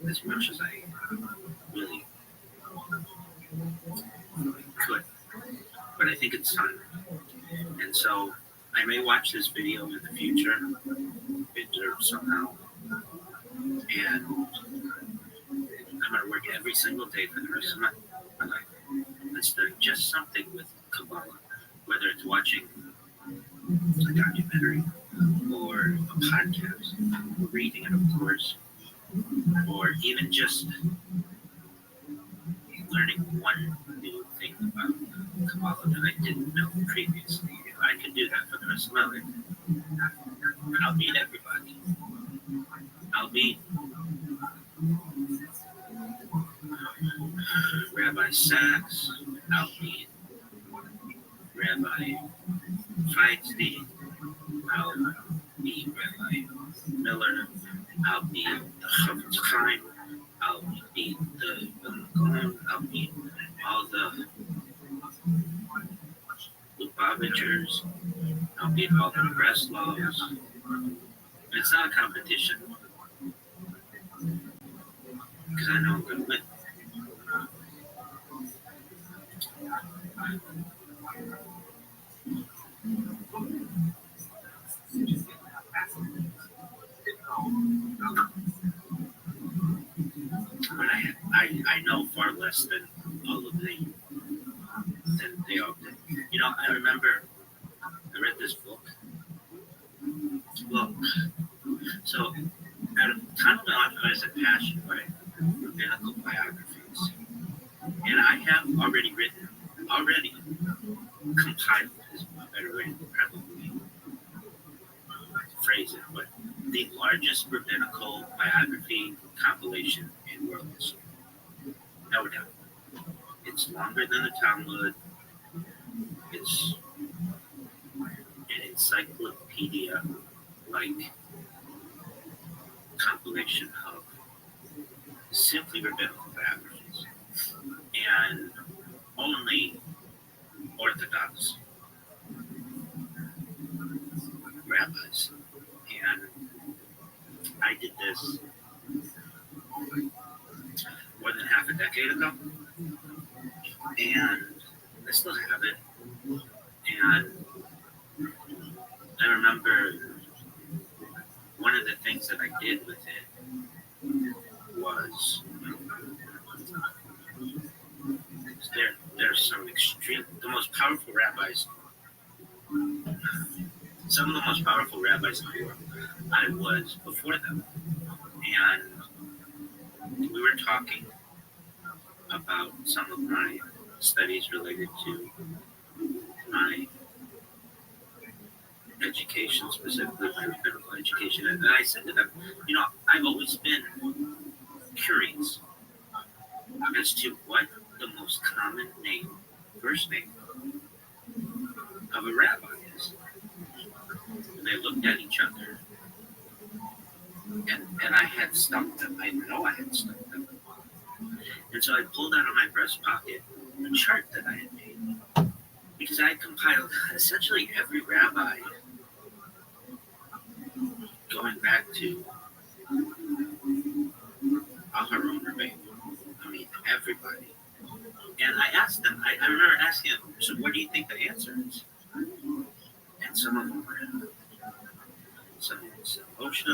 as much as I really could. But I think it's time. And so I may watch this video in the future, somehow, and I'm going to work every single day for the rest of my life and study just something with Kabbalah, whether it's watching a documentary or a podcast, or reading it, of course, or even just learning one new thing about Kabbalah that I didn't know previously. If I could do that for the rest of my life, I'll meet everybody. I'll meet Rabbi Sachs, I'll meet Rabbi Feinstein, I'll meet Rabbi Miller, I'll meet the Chavetz Chaim, I'll meet the Gaon, I'll meet all the Lubavitchers, I'll meet all the Breslovs. It's not a competition, because I know I'm going to win. But I know far less than all of them, than they all did. You know, I remember I read this book. Well, so at a time of my life, I was a passion by rabbinical biographies. And I have already compiled is a better way to probably phrase it, but the largest rabbinical biography compilation in world history. No doubt. It's longer than the Talmud. It's an encyclopedia like compilation of simply rabbinical biographies. And only Orthodox rabbis. And I did this more than half a decade ago. And I still have it. And I remember one of the things that I did with it was there's some the most powerful rabbis, some of the most powerful rabbis in the world. I was before them. And we were talking about some of my studies related to my education, specifically my rabbinical education. And I said to them, you know, I've always been curious as to what the most common name, first name of a rabbi is. And they looked at each other, and I had stumped them. I know I had stumped them. And so I pulled out of my breast pocket a chart that I had made, because I had compiled essentially every rabbi going back to Aharon Rabbi. I mean, everybody. And I asked them, I remember asking them, so what do you think the answer is? And some of them were, some said Moshe,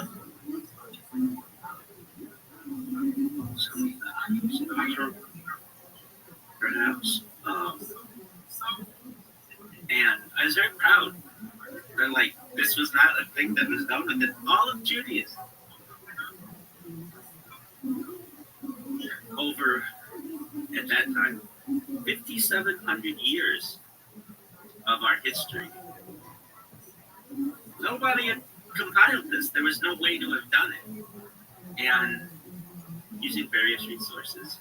some said Aharon, perhaps. And I was very proud that, like, this was not a thing that was done within all of Judaism. Over, at that time, 5,700 years of our history. Nobody had compiled this. There was no way to have done it. And using various resources,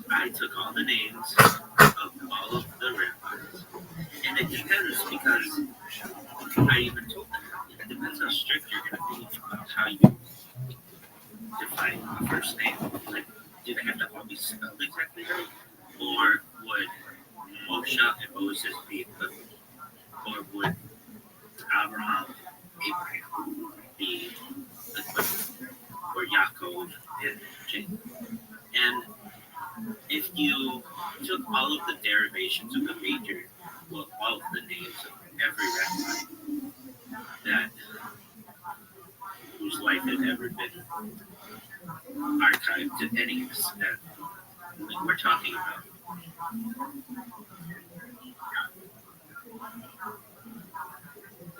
I took all the names of all of the rabbis. And it depends, because I even told them, it depends how strict you're going to be about how you define the first name. Like, do they have to all be spelled exactly right? Or would Moshe and Moses be equivalent? Or would Abraham be equivalent? Or Yaakov and Jacob? And if you took all of the derivations of the major, well, all of the names wife had ever been archived to any extent. We're talking about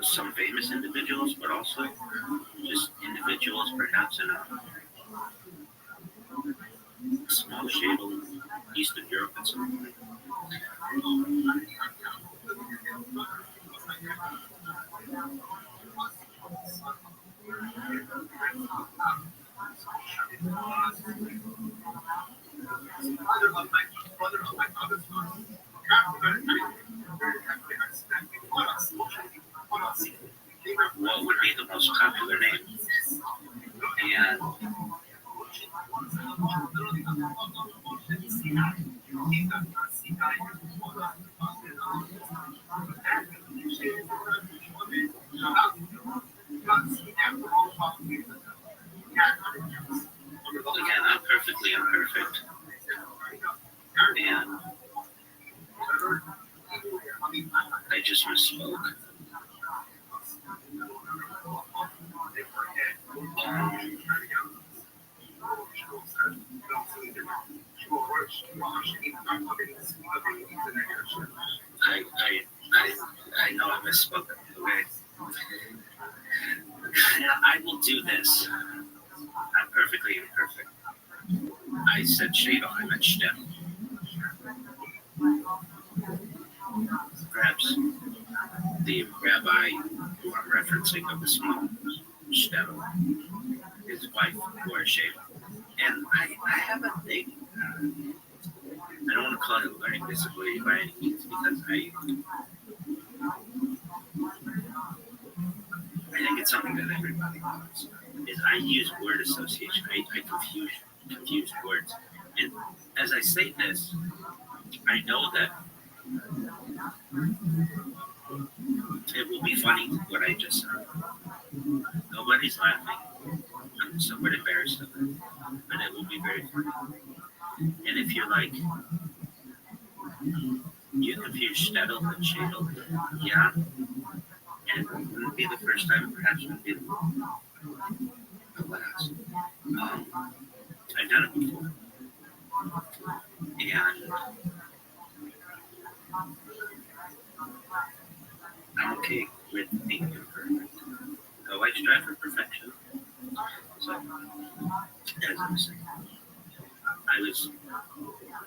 some famous individuals, but also just individuals perhaps in a small shadle east of Europe at some point. What would be the most popular name? And again, I'm perfectly imperfect. And I just misspoke. I know I misspoke. Okay. I will do this. I'm perfectly imperfect. I said Shadel, I meant Shtetl. Perhaps the rabbi who I'm referencing of the small Shtetl, his wife wore a Shadel. And I have a thing. I don't want to call it a learning disability by any means because I think it's something that everybody wants. Is I use word association. I confuse words. And as I say this, I know that it will be funny what I just said. Nobody's laughing. I'm somewhat embarrassed of it. But it will be very funny. And if you're like, you confuse Shtetl and Shadel, yeah. And it wouldn't be the first time, perhaps it would be the last. I've done it before. And I'm okay with being imperfect. Though I strive for perfection. So, as I was saying, I was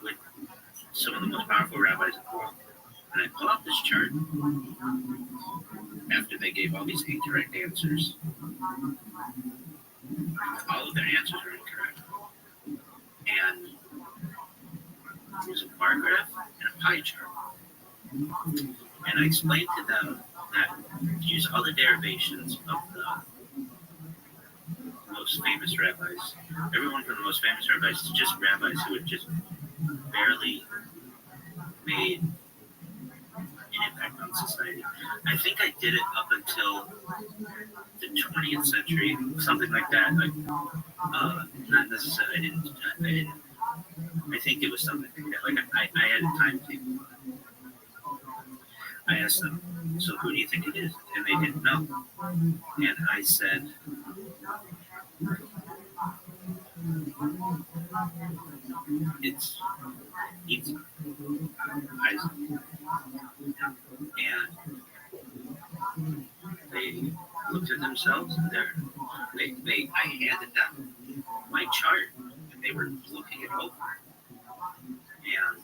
with some of the most powerful rabbis in the world. And I pull out this chart after they gave all these incorrect answers. All of their answers are incorrect. And it was a bar graph and a pie chart. And I explained to them that use all the derivations of the most famous rabbis. Everyone from the most famous rabbis is just rabbis who had just barely made an impact on society. I think I did it up until the 20th century, something like that. Like, not necessarily. I think it was something like that. Like I had a timetable. I asked them, so who do you think it is? And they didn't know. And I said, it's Isaac. And they looked at themselves and I handed them my chart and they were looking it over. And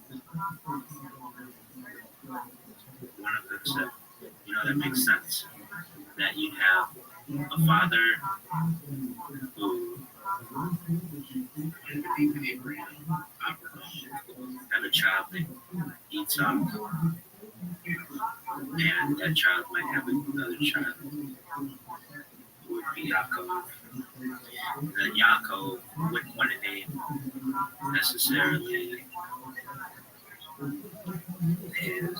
one of them said, that makes sense. That you have a father who Abraham, have a child that eats up, and that child might have another child who would be Yaakov. And then Yaakov wouldn't want to name necessarily his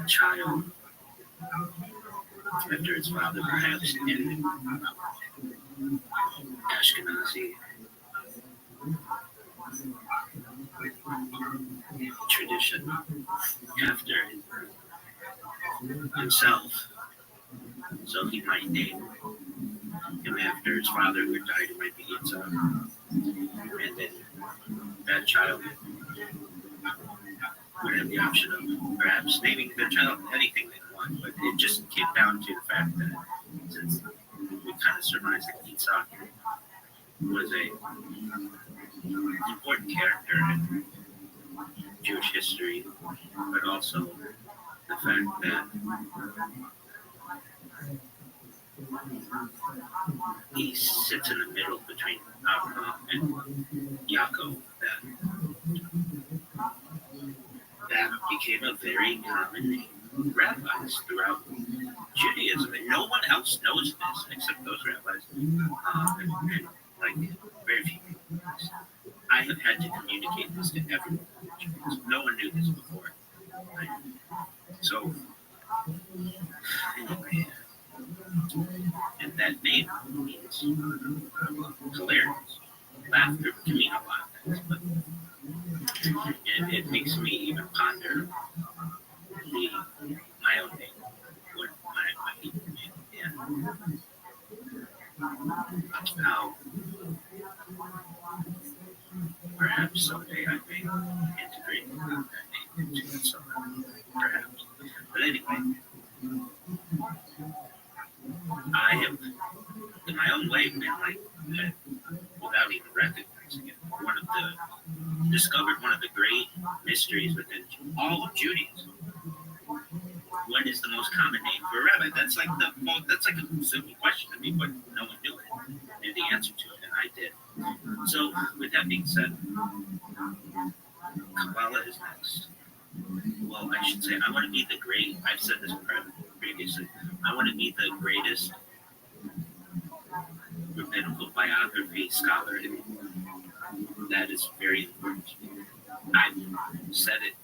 child after his father, perhaps in Ashkenazi tradition, after himself. So he might name him after his father who died. It might be Yitzhak. And then that child would have the option of perhaps naming their child anything they want. But it just came down to the fact that since we kind of surmised that Yitzhak was a important character in Jewish history, but also the fact that he sits in the middle between Abraham and Yaakov, that became a very common name of rabbis throughout Judaism, and no one else knows this except those rabbis, and like very few people. I have had to communicate this to everyone. No one knew this before. Right? So, anyway, and that name means hilarious, laughter can mean a lot of things, but it makes me even ponder my own name, what my people name, and how perhaps someday I may integrate that name into it somehow, perhaps. But anyway, I have, in my own way, been like, without even recognizing it, discovered one of the great mysteries within all of Judaism. What is the most common name for a rabbi? That's like a simple question to me, but no one knew it. Knew the answer to it, and I did. So, with that being said, Kabbalah is next. Well, I should say, I want to be the great. I've said this previously. I want to be the greatest rabbinical biography scholar. That is very important to me. I've said it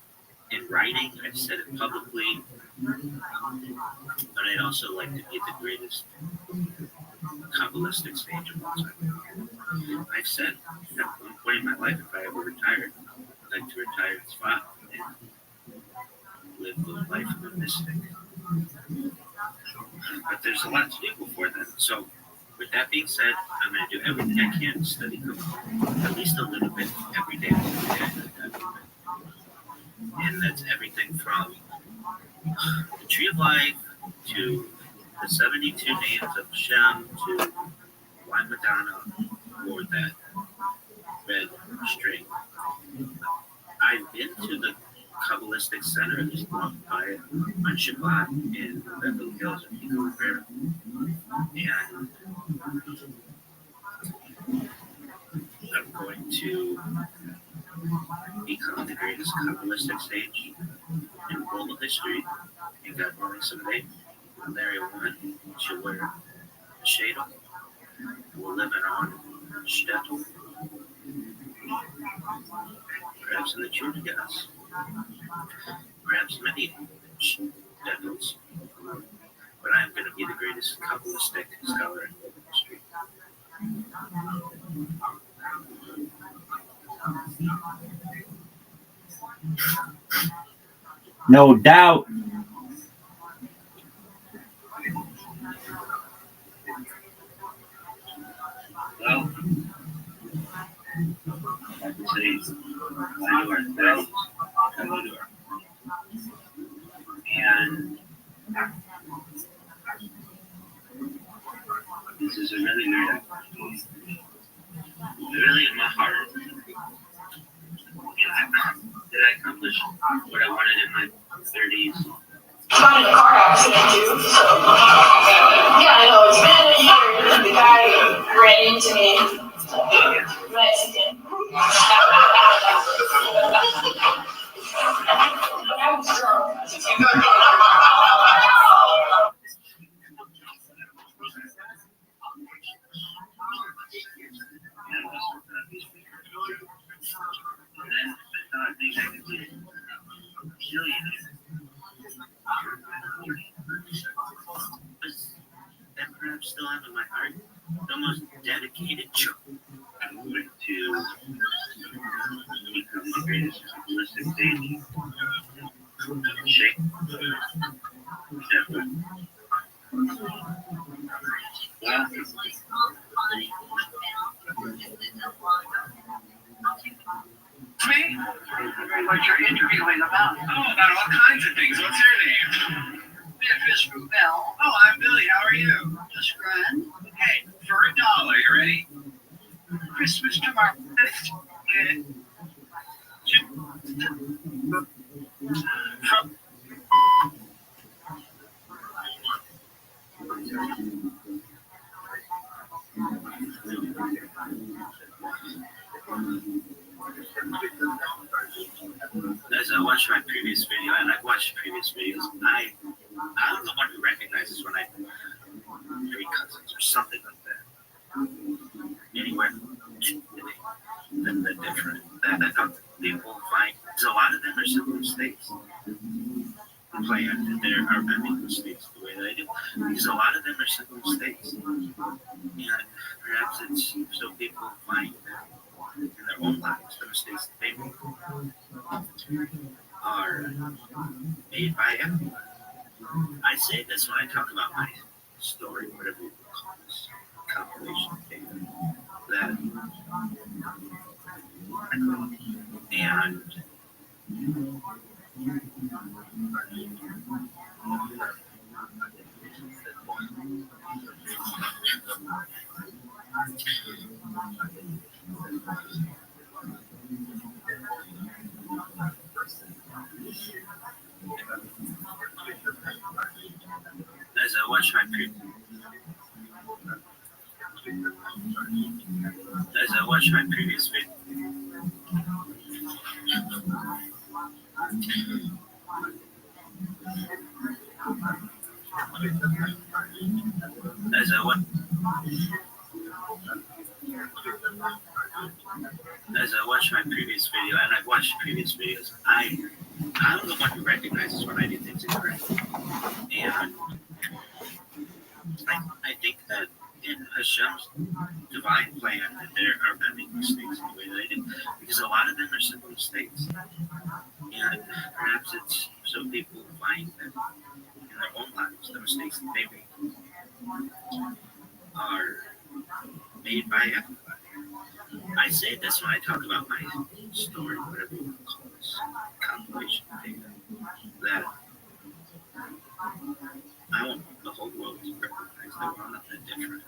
in writing. I've said it publicly. But I'd also like to be the greatest Kabbalistic sage of all time. I've said at one point in my life, if I ever retired, I'd like to retire as Tzfat and live the life of a mystic. But there's a lot to do before then. So, with that being said, I'm going to do everything I can to study Kabbalah, at least a little bit every day. And that's everything from the Tree of Life to the 72 names of Hashem to why Madonna wore that red string. I've been to the Kabbalistic Center, just walked by it on Shabbat in Beverly Hills in Pico Rivera. And I'm going to become the greatest Kabbalistic sage in global history. And God willing, someday, Larry one should wear a shadel. We'll live in our own shtetl. Perhaps in the children get us. Perhaps many shtetls. But I am going to be the greatest Kabbalistic scholar in global history. No doubt. Well, I would say I do our best. And this is a really weird, really in my heart. Did I accomplish what I wanted in my 30s? Got in a car accident too, so yeah, I know it's been years. The guy ran into me. Mexican. I was drunk. And perhaps still have in my heart the most dedicated chunk I'm going to become the greatest Kabbalistic sage. Shake. just from Bell. Oh, I'm Billy. How are you? Just grand. Hey, for $1, you ready? Christmas tomorrow. From As I watched my previous video, and I've watched previous videos, I'm the one who recognizes when I have 3 cousins or something like that. Anywhere the different that I thought people find, because a lot of them are simple mistakes. Planned, there are many mistakes the way that I do, because a lot of them are simple mistakes. And perhaps it's so people find in their own lives the mistakes that they make are made by everyone. I say this when I talk about my story, whatever you call this compilation thing, that and as I watch my previous video, as I watch my previous video, and I've watched previous videos, I'm the one who recognizes when I do things incorrectly. And I think that in Hashem's divine plan that there are many mistakes in the way that I do, because a lot of them are simple mistakes. And perhaps it's so people find that in their own lives the mistakes that they make are made by everybody. I say this when I talk about my story, whatever you want to call this compilation thing, that I want the whole world to recognize that we're not that different.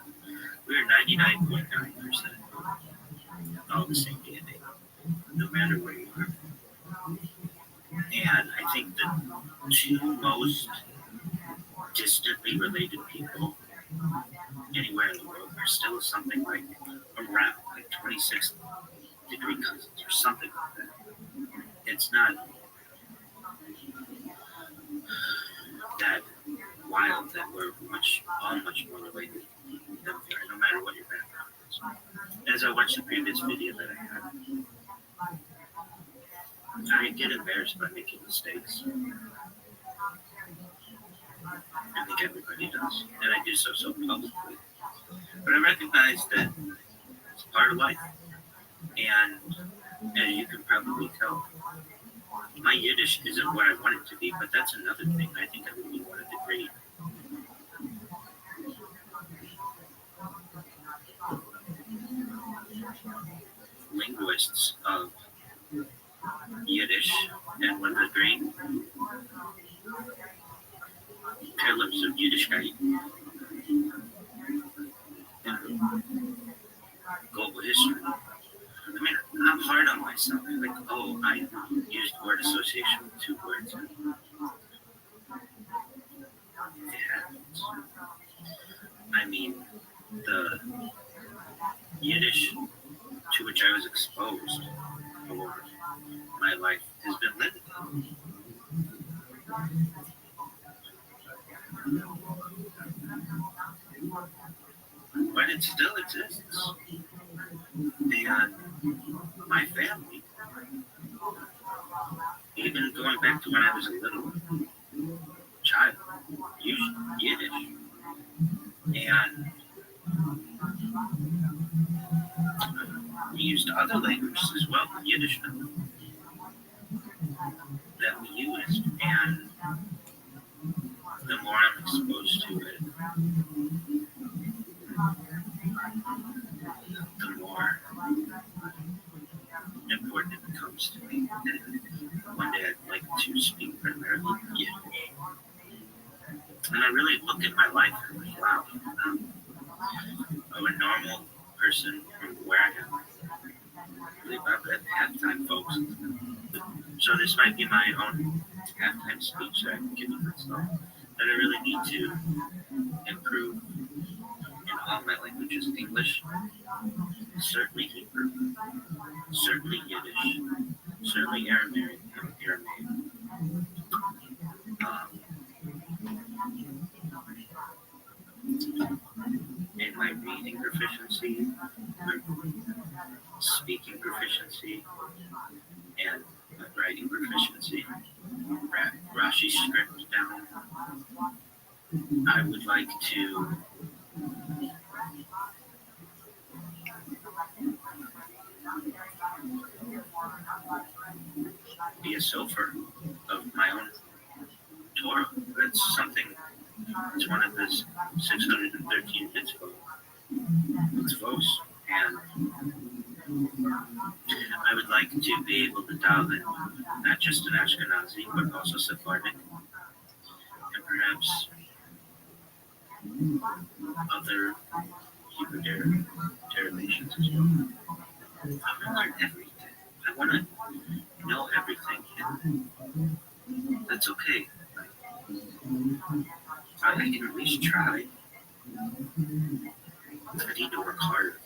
We're 99.9% all the same DNA, no matter where you are. And I think the 2 most distantly related people anywhere in the world are still something like around like 26-degree cousins or something like that. It's not that wild that we're all much more related than we are, no matter what your background is. As I watched the previous video that I had, I get embarrassed by making mistakes. I think everybody does, and I do so publicly. But I recognize that it's part of life, and as you can probably tell, my Yiddish isn't what I want it to be, but that's another thing. I think I would be one of the great linguists of Yiddish and one of the great pillars of Yiddishkeit in global history. I mean, I'm hard on myself. Like, oh, I used word association with 2 words. It happens. I mean, the Yiddish to which I was exposed for my life has been limited. But it still exists. And my family, even going back to when I was a little child, used Yiddish. And we used other languages as well, Yiddish that we used. And the more I'm exposed to it, the more important it becomes to me. And one day I'd like to speak primarily Yiddish. And And I really look at my life and I'm like, wow, I'm a normal person from where I am. I live up at halftime, folks. So this might be my own halftime speech that I'm giving myself, that I really need to improve in all my languages. English, certainly Hebrew, certainly Yiddish, certainly Aramaic. In my reading proficiency, my speaking proficiency, and my writing proficiency. Rashi script down. I would like to be a sofer of my own Torah. That's something, it's one of the 613 mitzvos, and I would like to be able to dial in not just an Ashkenazi, but also Sephardic, and perhaps other Hebrew derivations as well. I want to learn everything. I want to know everything, and that's okay. I can at least try. I need to work harder.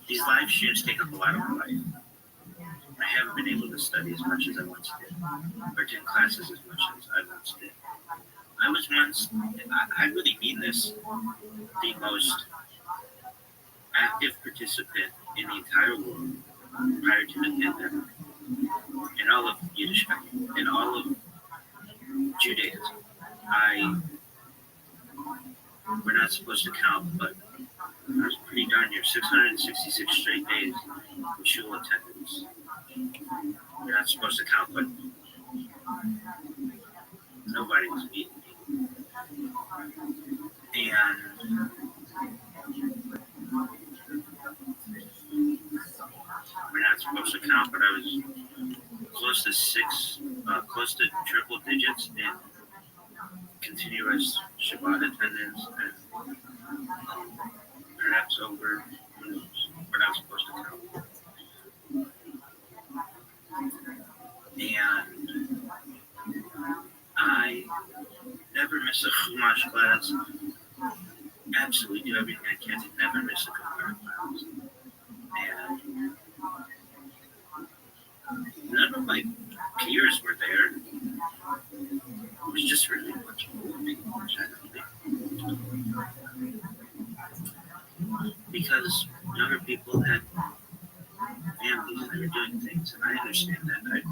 These live streams take up a lot of my life. I haven't been able to study as much as I once did, or attend classes as much as I once did. I was once, I really mean this, the most active participant in the entire world prior to the pandemic, in all of Yiddishkeit, in all of Judaism. We're not supposed to count, but I was pretty darn near 666 straight days of shul attendance. We're not supposed to count, but nobody was beating me. And we're not supposed to count, but I was close to triple digits in continuous Shabbat attendance, and perhaps over, who knows, we're not supposed to count. And I never miss a Chumash class. Absolutely do everything I can to never miss a Gemara class. And none of my peers were there. It was just really a bunch of old people, because younger people had families and they were doing things, and I understand that.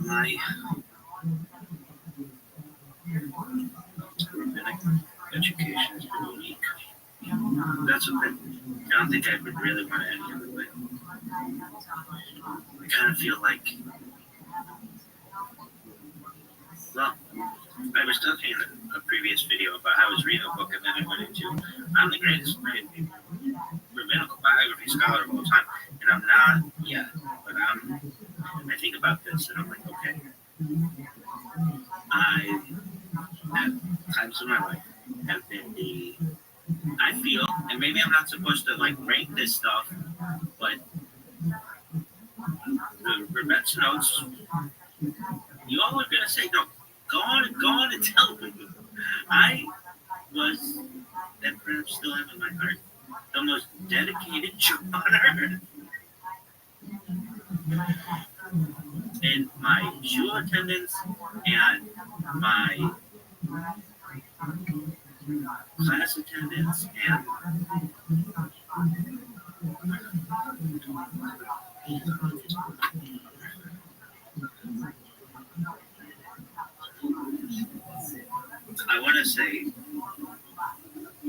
My rabbinic education has been weak. That's okay. I don't think I would really want it any other way. I kind of feel like, well, I was talking in a previous video about how I was reading a book, and then I went into, I'm the greatest rabbinical biography scholar of all time, and I'm not yet, but I think about this, and I'm like, okay, I, at times in my life, have been I feel, and maybe I'm not supposed to like rank this stuff, but the Rebbetzin notes, you all are gonna say, no, go on and tell me. I was, and perhaps still am in my heart, the most dedicated Jew on earth. In my shul attendance and my class attendance, and I want to say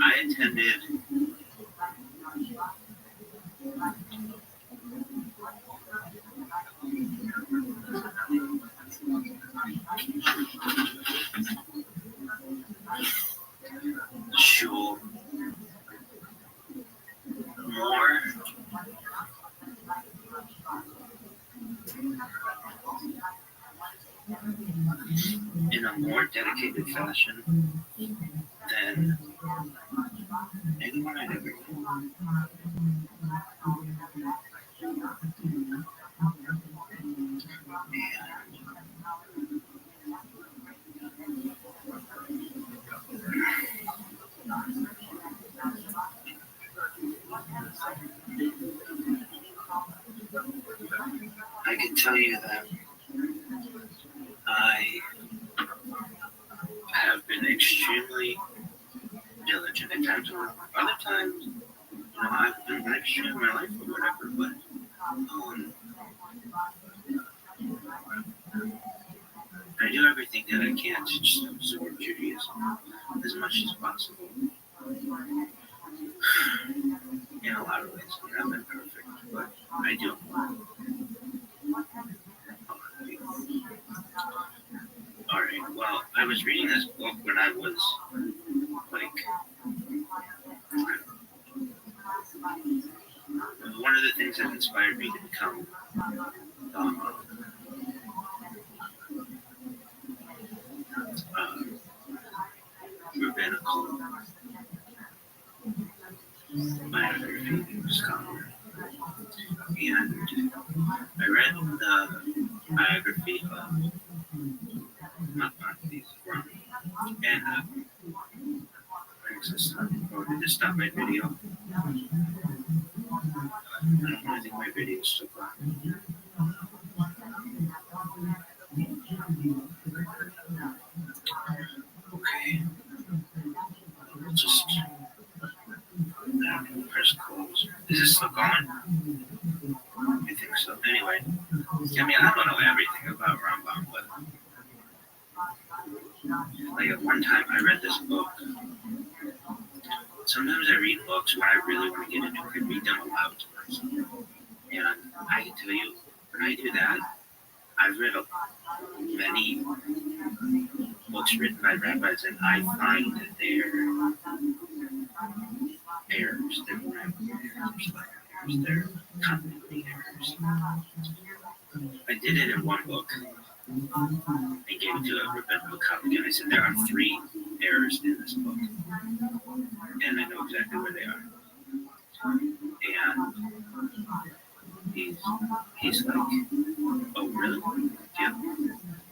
I attended shul more in a more dedicated fashion than anyone I've ever known. I can tell you that I have been extremely diligent at times. Other times, I've been live streaming my life or whatever, but I do everything that I can to just absorb Judaism as much as possible. In a lot of ways, I've been perfect, but I do. Alright, well, I was reading this book when I was like, one of the things that inspired me to become rabbinical biography scholar. And I read the biography of Maimonides and did this stop my video? I think my video is still gone. Okay. Just press close. Is this still going? I think so. Anyway, I mean, I don't know everything about Rambam, but like at one time I read this book. Sometimes I read books when I really want to get into it and read them aloud to myself. And I can tell you, when I do that, I've read many books written by rabbis, and I find that they're errors, they're grammar errors, they're continuity errors. I did it in one book. I gave it to a rabbinical colleague, and I said, there are 3 errors in this book, and I know exactly where they are. And he's like, oh, really? Yeah.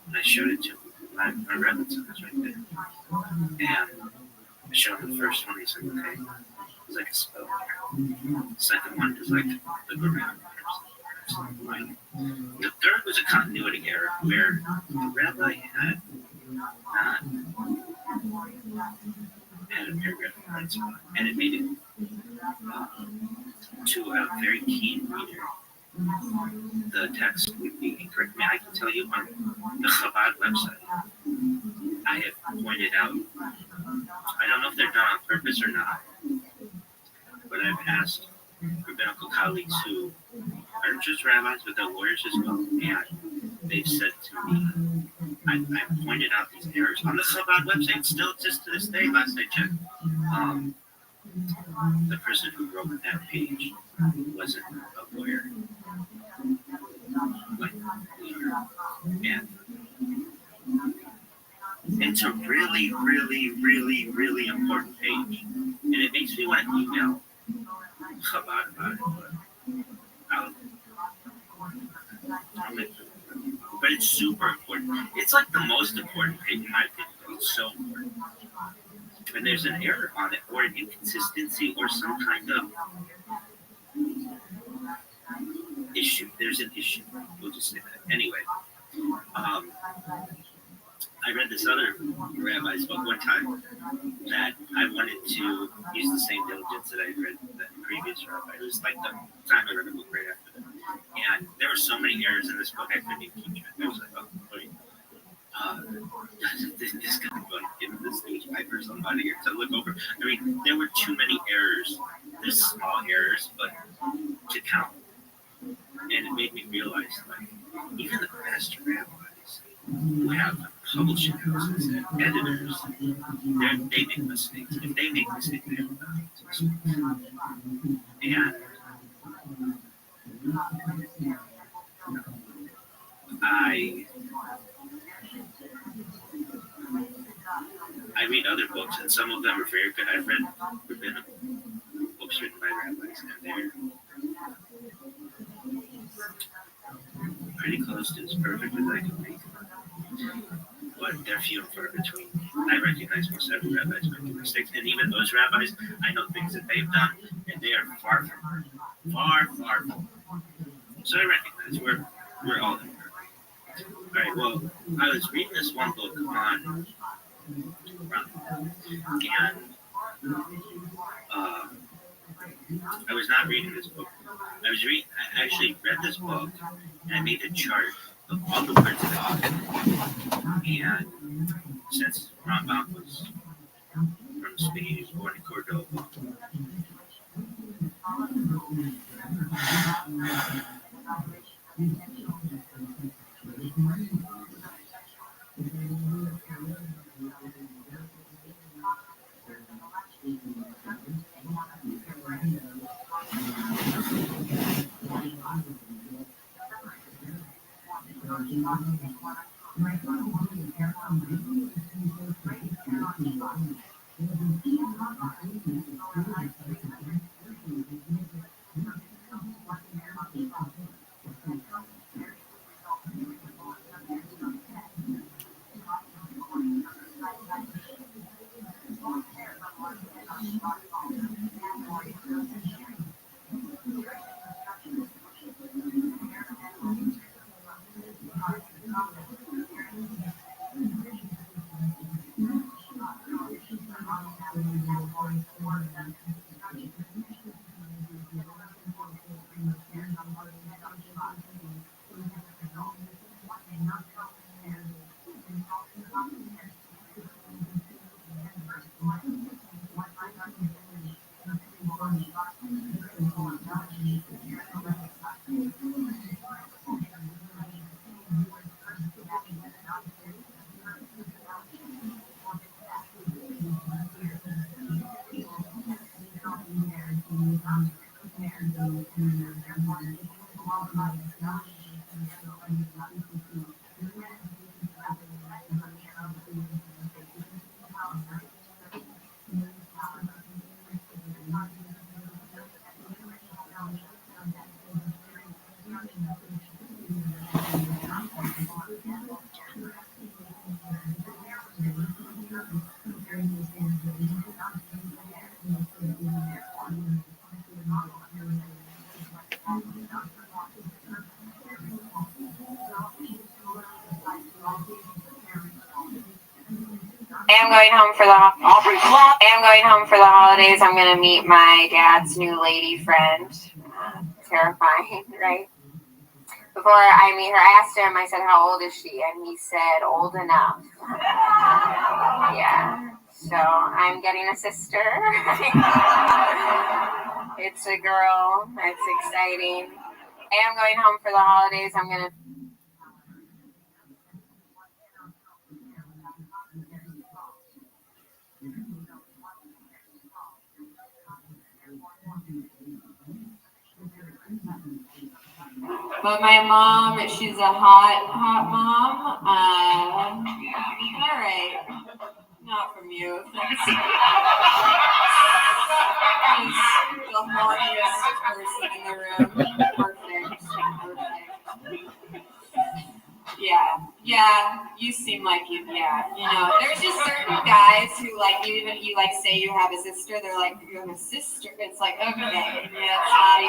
And I showed it to him. My rabbit was right there. And I showed him the first one. He said, okay. It was like a spell error. The second one is like the grammar errors. The third was a continuity error where the rabbi had not had a paragraph in the right spot, and it made it to a very keen reader. The text would be incorrect. I mean, I can tell you on the Chabad website, I have pointed out, I don't know if they're done on purpose or not, but I've asked rabbinical colleagues who aren't just rabbis, but they're lawyers as well, and they've said to me, I pointed out these errors on the Chabad website. It still exists to this day, last I checked. The person who wrote that page wasn't a lawyer. And it's a really, really, really, really important page. And it makes me want to email Chabad about it, but it's super important. It's like the most important page in my opinion. It's so important. When there's an error on it, or an inconsistency, or some kind of issue, there's an issue. We'll just say that. Anyway, I read this other rabbi's book one time that I wanted to use the same diligence that I read the previous rabbi. It was like the time I read a book right after that. And there were so many errors in this book, I couldn't even keep track. I was like, oh, wait. This guy going to give this newspaper somebody here to look over. I mean, there were too many errors. There's small errors, but to count. And it made me realize, like, even the best rabbis who have publishing houses and editors, they make mistakes. If they make mistakes, they have mistakes. And I read other books, and some of them are very good. I've read rabbinic books written by rabbis, and they're pretty close to as perfect as I can make them. But they're few and far between. I recognize most every rabbis making mistakes, and even those rabbis, I know things that they've done, and they are far from. So I recognize we're all in. All right. Well, I was reading this one book on, and I was not reading this book. I actually read this book, and I made a chart of all the words in the book. And since Rabbi was from Spain, he was born in Cordoba. I'm going home for the holidays. I'm going to meet my dad's new lady friend. Terrifying, right? Before I meet her, I asked him, I said, how old is she? And he said, old enough. Yeah. So I'm getting a sister. It's a girl. It's exciting. I am going home for the holidays. I'm going to But my mom, she's a hot mom. All right. Not from you. She's the horniest person in the room. Perfect. Yeah. You seem like you know, there's just certain guys who like you like say you have a sister, they're like, you have a sister. It's like, okay, yeah, it's not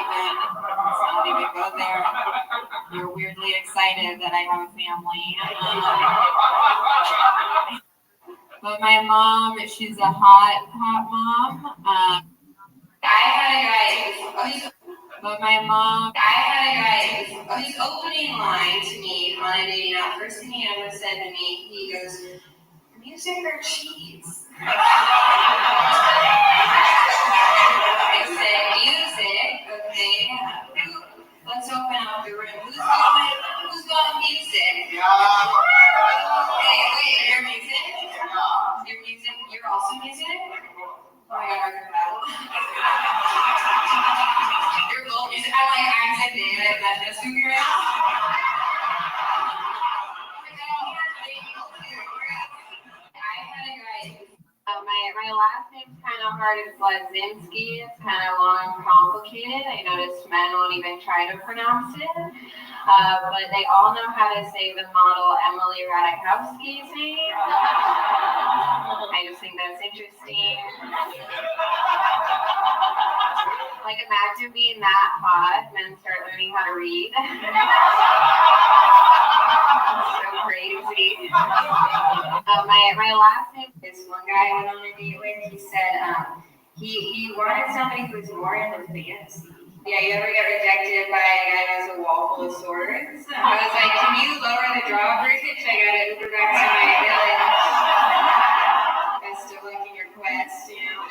even go there. You're weirdly excited that I have a family. But my mom, she's a hot mom. I had a guy who's opening line to me on a dating app. First thing he ever said to me, he goes, music or cheese? I said, music, okay. Let's open up the room. Who's going music? Hey, wait, you're music? You're music? You're also music? Oh my God, you're both music. I'm like, I'm David, that's who you're at? I had a guy my last name's kind of hard. It's Ledzinski. It's kind of long and complicated. I noticed men won't even try to pronounce it. But they all know how to say the model Emily Ratajkowski's name. I just think that's interesting. Like, imagine being that hot and then start learning how to read. So crazy. My last name is one guy I went on a date with. He said he wanted somebody who was more into fantasy. Yeah, you ever get rejected by a guy who has a wall full of swords? I was like, can you lower the drawbridge? I gotta Uber back to my village. Best of luck in your quest, you know.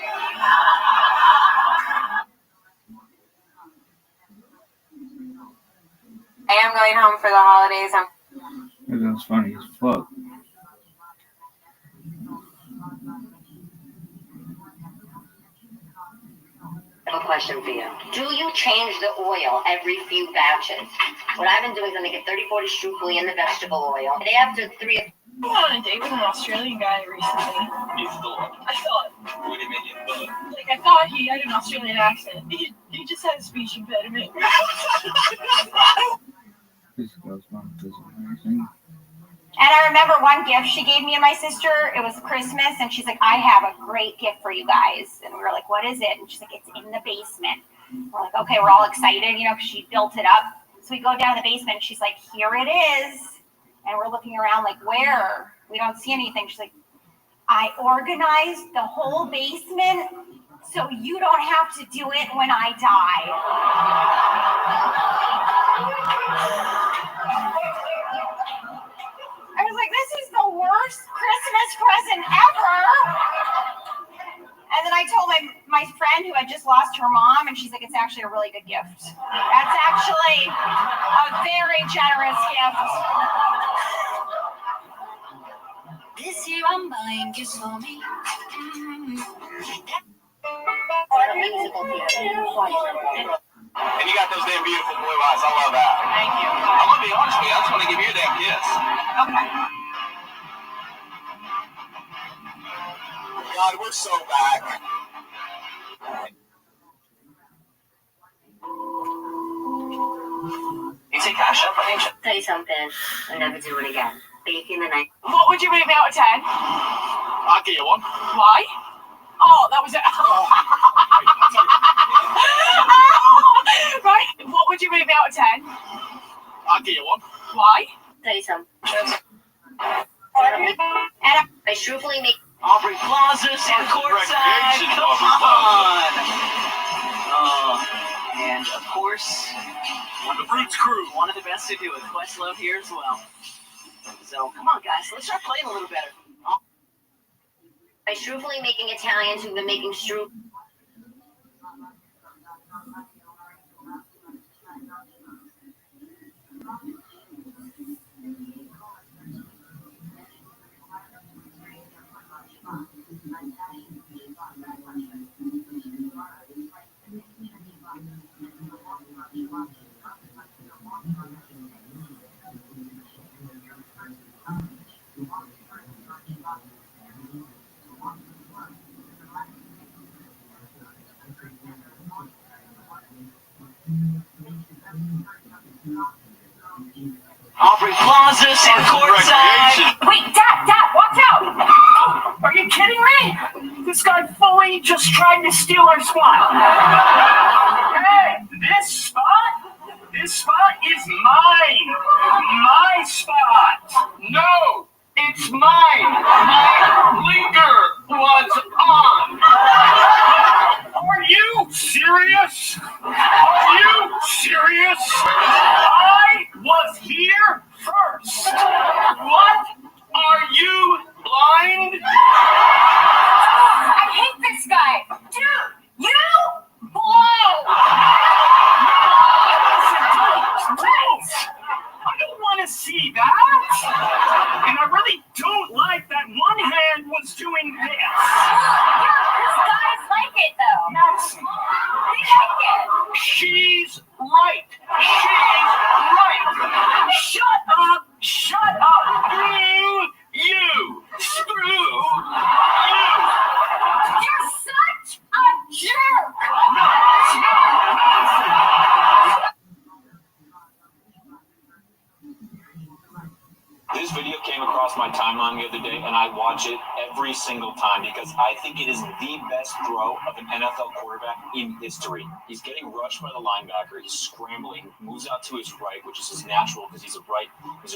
I am going home for the holidays. That's funny as fuck. I have a question for you. Do you change the oil every few batches? What I've been doing is I make it 30-40 strufoli in the vegetable oil. Day after 3. I went on a date with an Australian guy recently. You thought? I thought. What do you mean you thought? Like, I thought he had an Australian accent. He just had a speech impediment. This goes on. This is amazing. And I remember one gift she gave me and my sister. It was Christmas, and she's like, I have a great gift for you guys. And we were like, what is it? And she's like, it's in the basement. We're like, okay, we're all excited, because she built it up. So we go down to the basement, and she's like, here it is. And we're looking around like, where? We don't see anything. She's like, I organized the whole basement so you don't have to do it when I die. I was like, this is the worst Christmas present ever. And then I told my friend who had just lost her mom, and she's like, it's actually a really good gift. That's actually a very generous gift. This year I'm buying gifts for me. And you got those damn beautiful blue eyes. I love that. Thank you. I'm gonna be honest with you. I just want to give you a damn kiss. Okay. God, we're so back. You take cash up, I need to tell you something. I'll never do it again. Baking the night. What would you rate me out of 10? I'll give you one. Why? Oh, that was it. Right. What would you rate me out of 10? I'll give you one. Why? Tell you something. And I truthfully make Aubrey Plaza and courtside. Come on. And of course, The Roots Crew. one of the best to do it. Questlove here as well. So come on, guys, let's start playing a little better. by truthfully making Italians who've been making strudel. Aubrey Plaza and courtside. Wait, Dad, watch out! Oh, are you kidding me? This guy fully just tried to steal our spot. Hey, this spot is mine. My spot. No, it's mine. My blinker was on. Are you serious? Are you serious? I was here first. What? Are you blind? I hate this guy. Dude, you blow. I don't want to see that. And I really don't like that one hand was doing I watch it every single time because I think it is the best throw of an NFL quarterback in history. He's getting rushed by the linebacker. He's scrambling, moves out to his right, which is his natural because he's a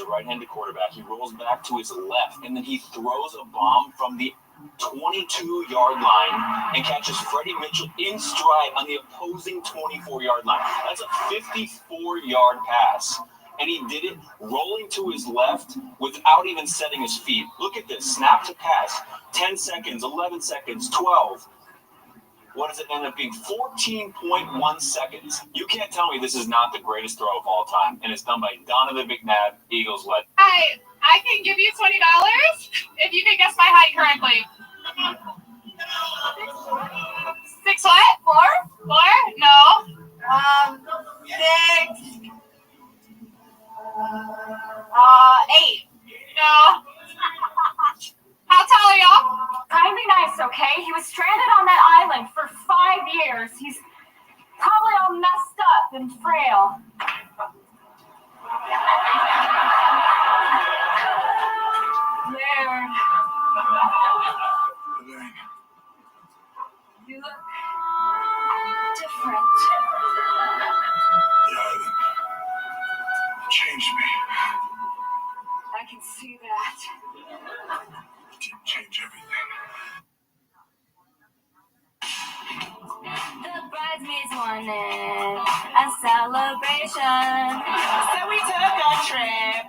right-handed quarterback. He rolls back to his left, and then he throws a bomb from the 22-yard line and catches Freddie Mitchell in stride on the opposing 24-yard line. That's a 54-yard pass. And he did it rolling to his left without even setting his feet. Look at this. Snap to pass. 10 seconds, 11 seconds, 12. What does it end up being? 14.1 seconds. You can't tell me this is not the greatest throw of all time. And it's done by Donovan McNabb, Eagles legend. Hi, I can give you $20 if you can guess my height correctly. 6 what? 4? 4? No. 6. 8. No. How tall are y'all? Kindly nice, okay? He was stranded on that island for 5 years. He's probably all messed up and frail. There. You look different. The island changed me. I can see that. It didn't change everything. The bridesmaids wanted a celebration, so we took a trip,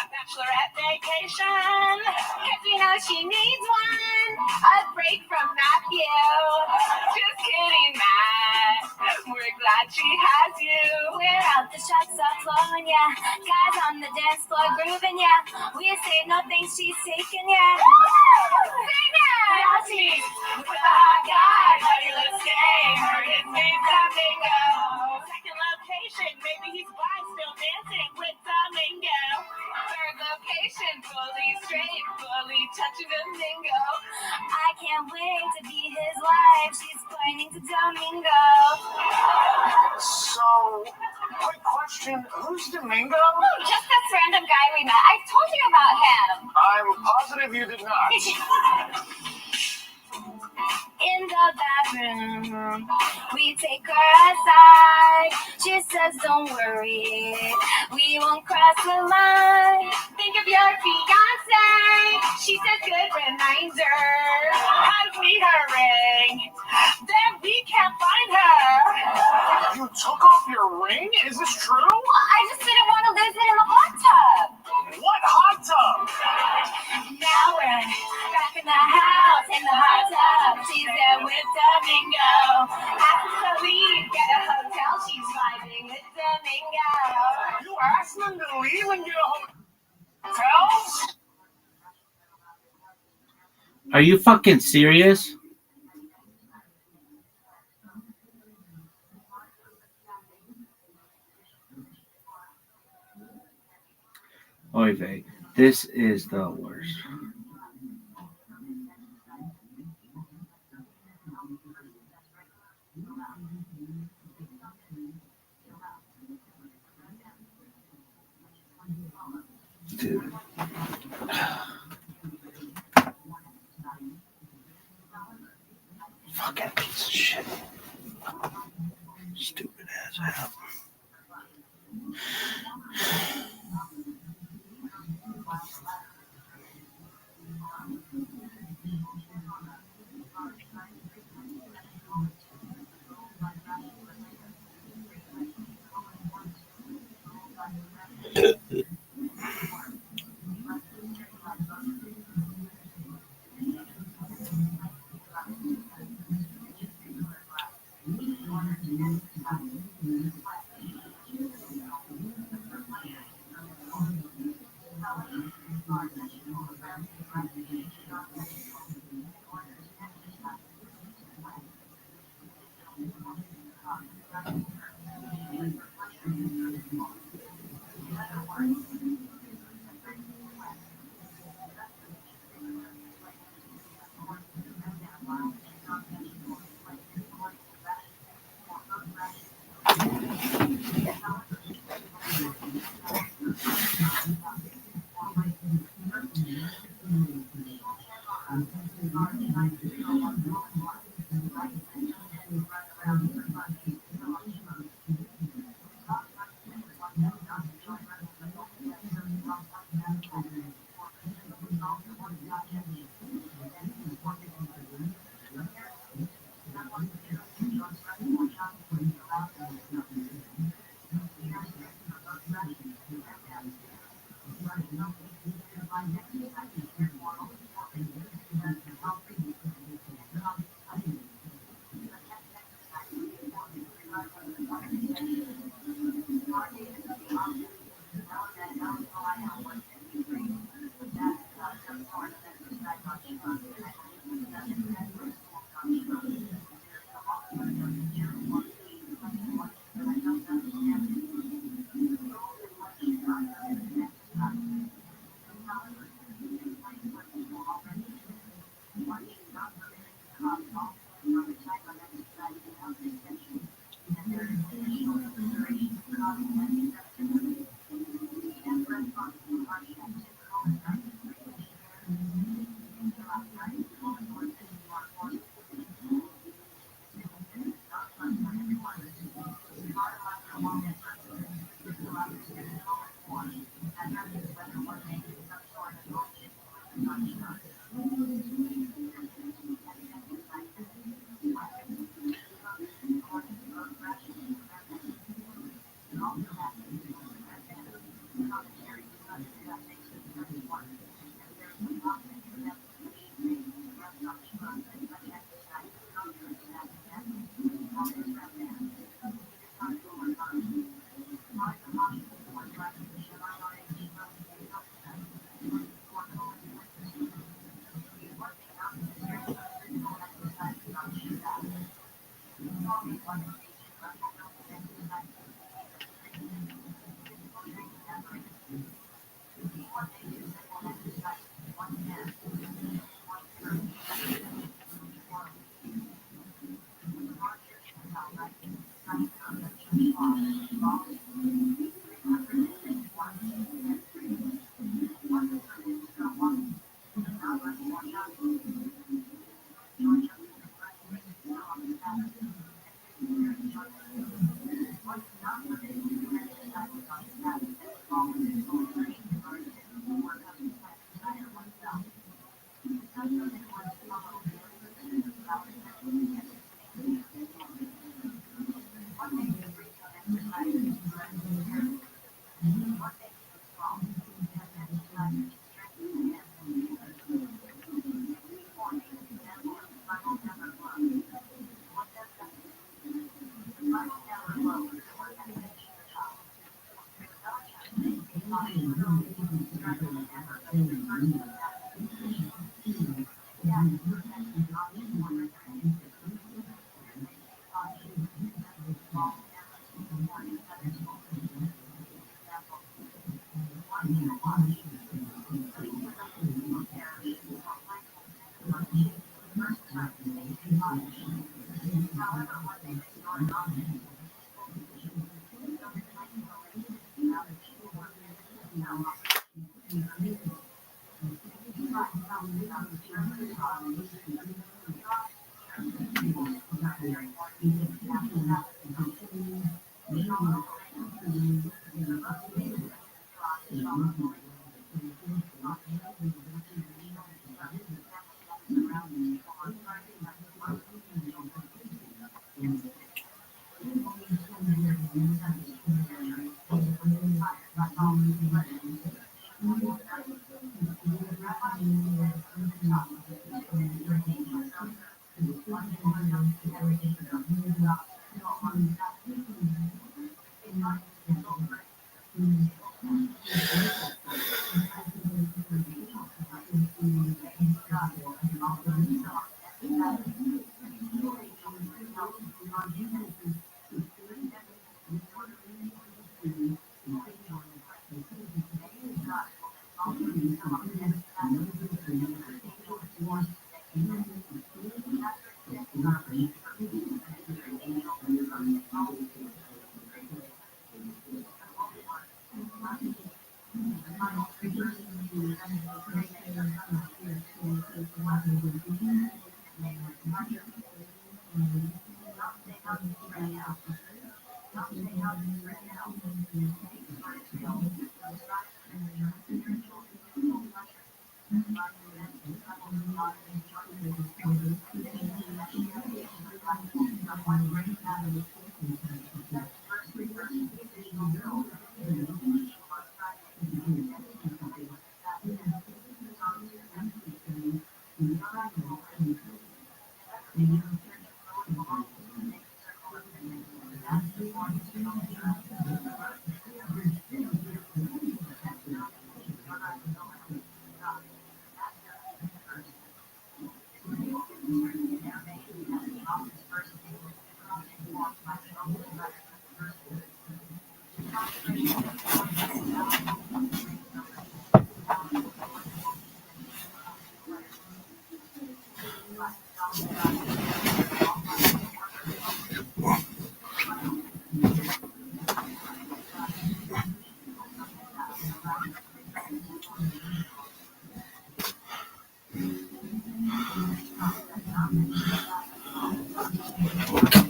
bachelorette vacation, 'cause we know she needs one, a break from Matthew. Just kidding, Matt, we're glad she has you. We're out, the shots are flowing, yeah, guys on the dance floor grooving, yeah, we say no thanks, she's taking, yeah. Sing it! Yeah, she's with a hot guy, but he looks gay. Heard his name's Domingo. Second location, maybe he's bi, still dancing with Domingo. Third location, fully straight, fully touching Domingo. I can't wait to be his wife. She's pointing to Domingo. So, quick question. Who's Domingo? Oh, just this random guy we met. I told you about him. I'm positive you did not. In the bathroom, we take her aside. She says, don't worry, we won't cross the line. Think of your fiance. She says, good reminder. How to meet her ring. Then we can't find her. You took off your ring? Is this true? I just didn't want to lose it in the hot tub. What hot tub? Now we're back in the house, in the hot tub. She's there with Domingo. After we get a hotel, she's vibing with Domingo. You asked them to leave and get a hotel? Are you fucking serious? Oy vey. This is the worst. Dude. Fucking piece of shit. Stupid ass app.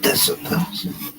This and this.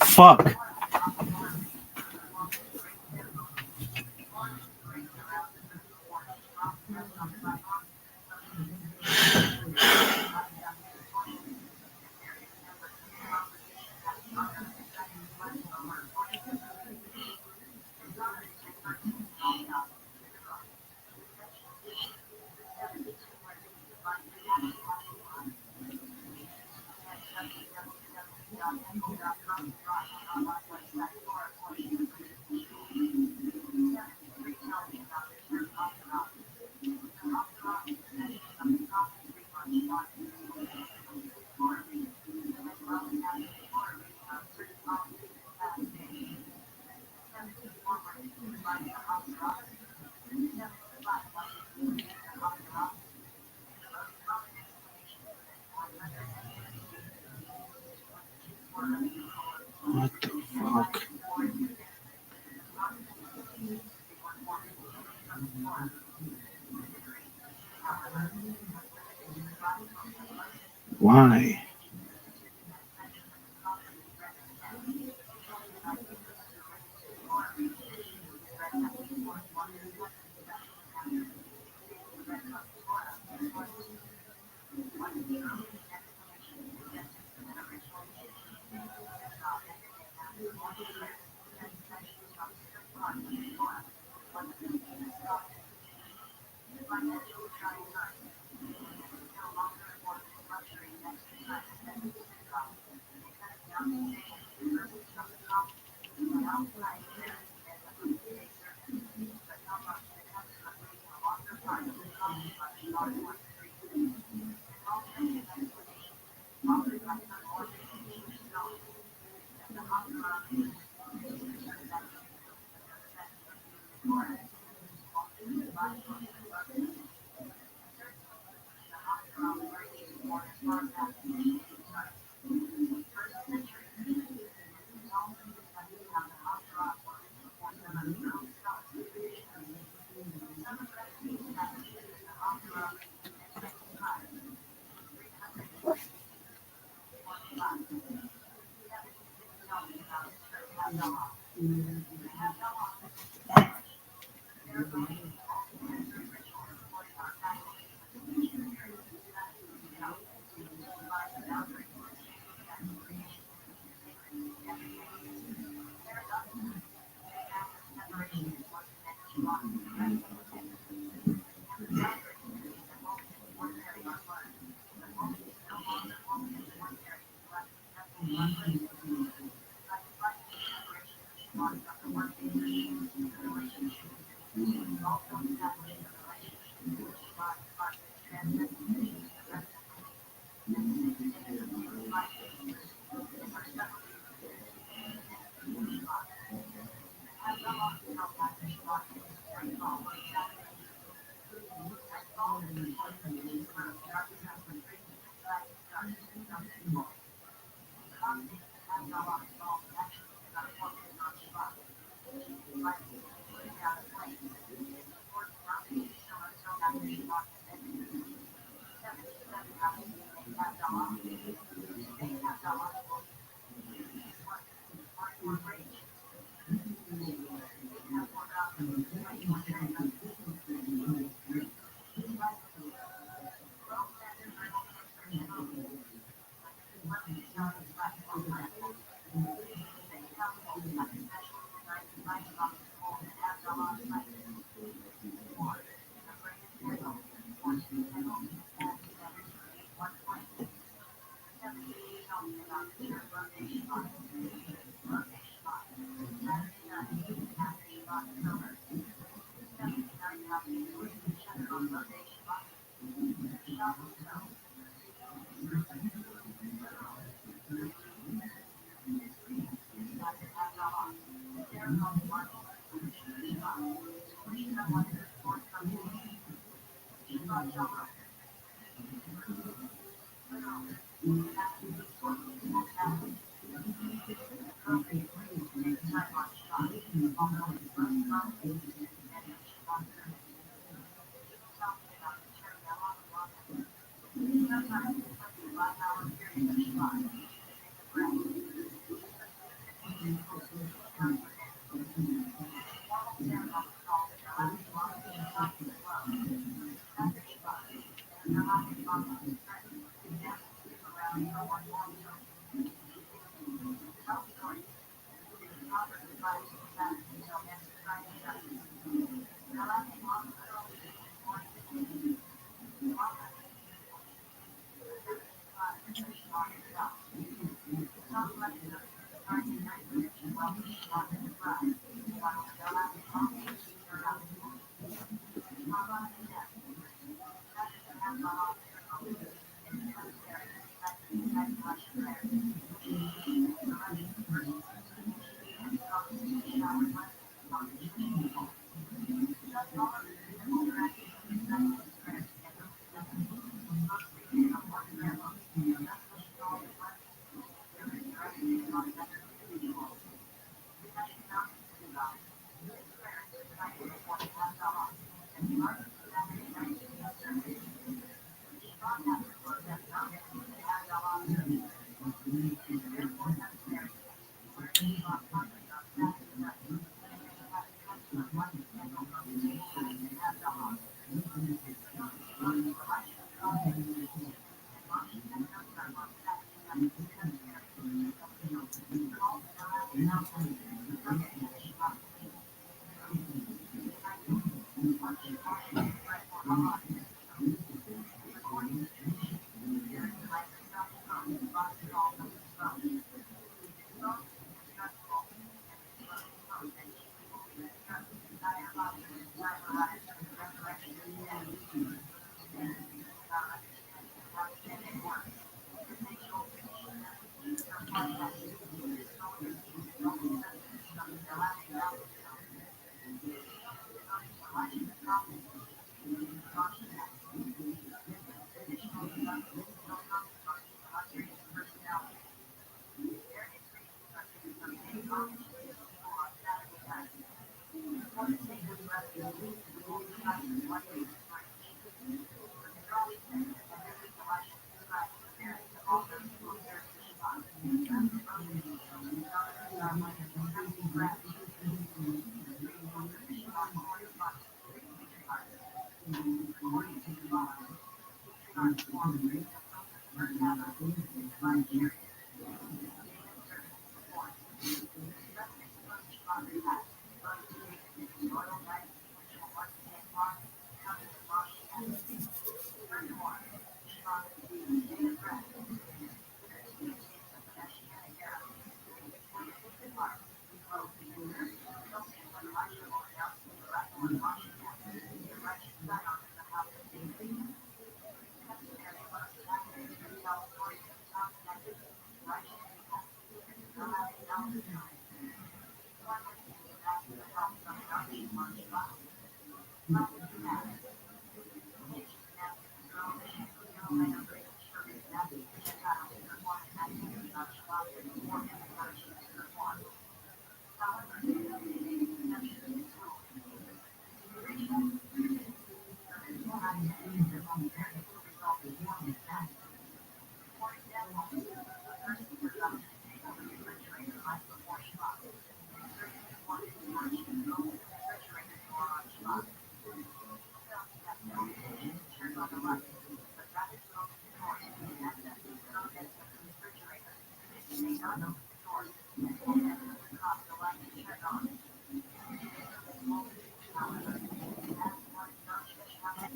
Fuck. What the fuck? Why?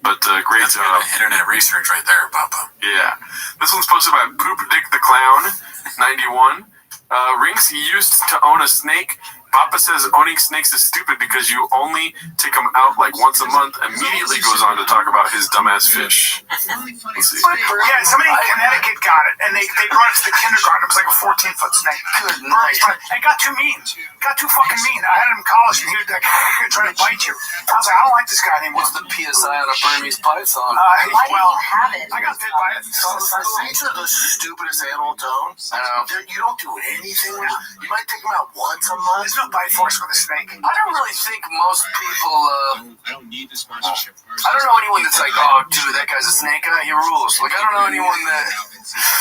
But great internet research right there, Papa. Yeah. This one's posted by Poop Dick the Clown, 91. Rinks used to own a snake. Papa says owning snakes is stupid because you only take them out like once a month. Immediately goes on to talk about his dumbass fish. Let's see. Yeah, somebody in Connecticut got it, and they brought it to the kindergarten. It was like a 14-foot snake. Good night. It got too mean. Got too fucking mean. I had him in college, and he was like trying to bite you. I was like, I don't like this guy anymore. What's the PSI on a Burmese python? Why do you have it? I got bit by it. Snakes are the stupidest animal to own. I know. You don't do anything with them. You might take them out once a month. There's no bite force with a snake. I don't really think most people. I don't need the sponsorship first. I don't know anyone that's like, oh, dude, that guy's a snake guy. He rules. Like, I don't know anyone that.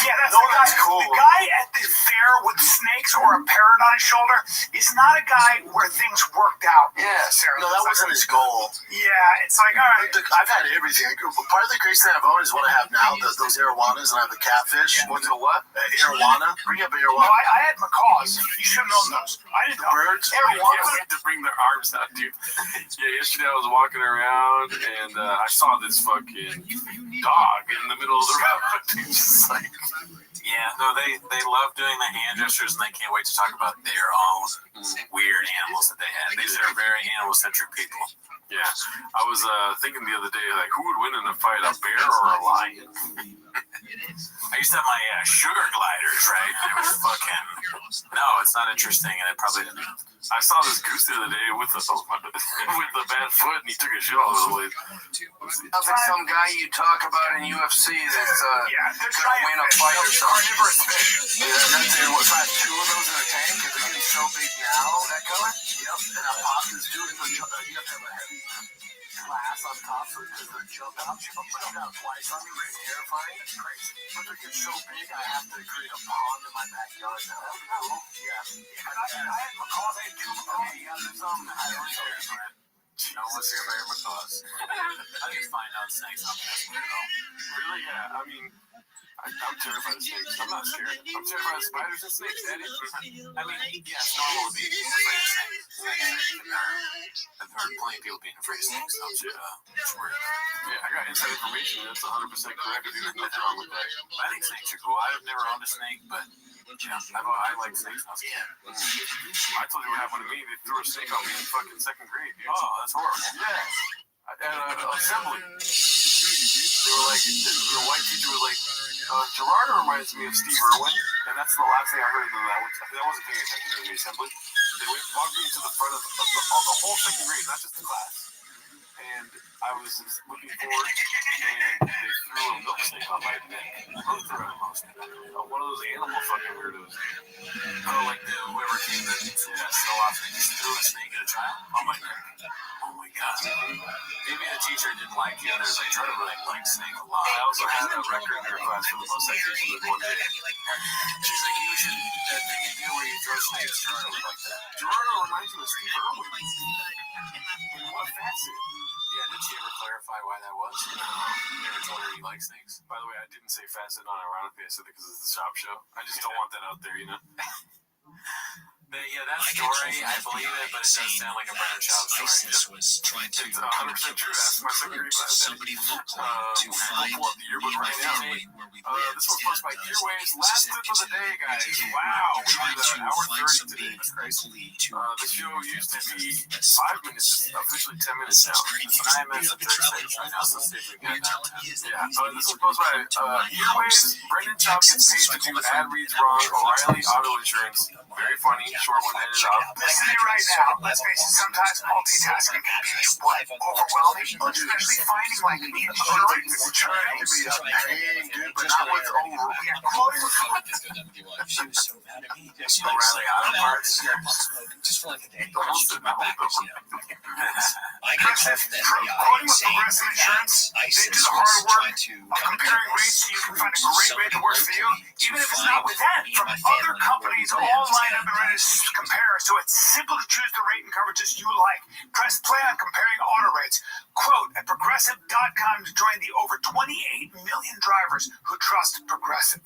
Yeah, that's cool. The guy at the fair with snakes or a parrot on his shoulder is not a guy where things worked out. Yeah, no, that wasn't his goal. Yeah, it's like, all right. I've had everything. Part of the greatest thing I've owned is what I have now, those arowanas, and I have the catfish. What's the what? Arowana. Bring up No, arowana. I had macaws. You should have known those. I didn't know. Birds. Arowana. To bring their arms out, dude. Yeah, yesterday I was walking around and I saw this fucking dog in the middle of the road. Just like, Yeah, no, they love doing the hand gestures, and they can't wait to talk about their own weird animals that they had. These are very animal-centric people. yeah. I was thinking the other day, like, who would win in a fight, a bear or a lion? I used to have my sugar gliders, right? It was fucking. No, it's not interesting, and it probably didn't. I saw this goose the other day with the with the bad foot, and he took a shit all over the place. Sounds like some guy you talk about in UFC that's gonna win a fight or something. Yeah, that's it. What's that? 2 of those in a tank? Because they're getting so big now. That color? Yep. And that pop is doing the you have to have a heavy glass on top because they're jumped out. You put them down twice on me. It's terrifying. It's crazy. But they get so big, I have to create a pond in my backyard now. Cool. Yeah. I had macaws. I had 2 macaws. Yeah, there's some. I don't know. No, let's hear about your macaws. I just find out snakes. Really? Yeah. I mean, I'm terrified of snakes. I'm not scared. I'm terrified of spiders and snakes, Daddy. I mean, yeah, it's normal to be afraid of snakes. I've heard plenty of people being afraid of snakes. Yeah, I got inside information that's 100% correct. There's nothing wrong with that. I think snakes are cool. I've never owned a snake, but I like snakes. I told you what happened to me. They threw a snake on me in fucking 2nd grade, dude. Oh, that's horrible. Yeah. At assembly. They were like, the white teacher was like, Gerardo reminds me of Steve Irwin. And that's the last thing I heard of them. I wasn't paying attention to the assembly. They walked me to the front of the whole 2nd grade, not just the class. And I was just looking forward, and they threw a milk snake on my neck. Who threw a milk snake? One of those animal fucking weirdos. Oh, like whoever came to so often just threw a snake at child? Oh my god. Maybe the teacher didn't like the others. Like Jordan really liked Snake a lot. I also had a record in her class for the most citations in one day. She's like, you should, the video where you throw snakes, Jordan would like that. Jordan reminds me of Steve Irwin. In what facet? Yeah, did she ever clarify why that was? You never told her you like snakes? By the way, I didn't say facet unironically. I said it because it's the shop show. I just don't want that out there, you know? But yeah, that story, I believe it, but it does sound like a Brennan Schaub story. ISIS was trying to It's 100% true. That's my secondary class. somebody locally to find I'll pull up the yearbook right now. family where we lived. This was posted by Earways. Last tip of the day, guys. Wow. They're trying to Hour find 30 somebody today. That's crazy. locally to The show used to be That's 5 minutes. It's officially 10 minutes now. It's 9 minutes of 36 right now, so let's see if we can get that. Yeah, this was posted by Earways. Brendan Schaub gets paid to do ad reads wrong. O'Reilly Auto Insurance. Very funny. Short one ended up. Listen to me right now. Let's face it, sometimes multitasking can be overwhelming, especially finding like the perfect trying to be a pain, dude, but not with over. She was so mad at me. O'Reilly Auto Parts. Just for like a day. She took my back. I got a call from the Quoting FBI with saying Progressive Insurance, that they do ISIS the was hard work trying to of comparing rates so you can find a great rate that works for you, even if it's not with them. From other companies all lined up and ready to compare, so it's simple to choose the rate and coverages you like. Press play on comparing auto rates. Quote at progressive.com to join the over 28 million drivers who trust Progressive.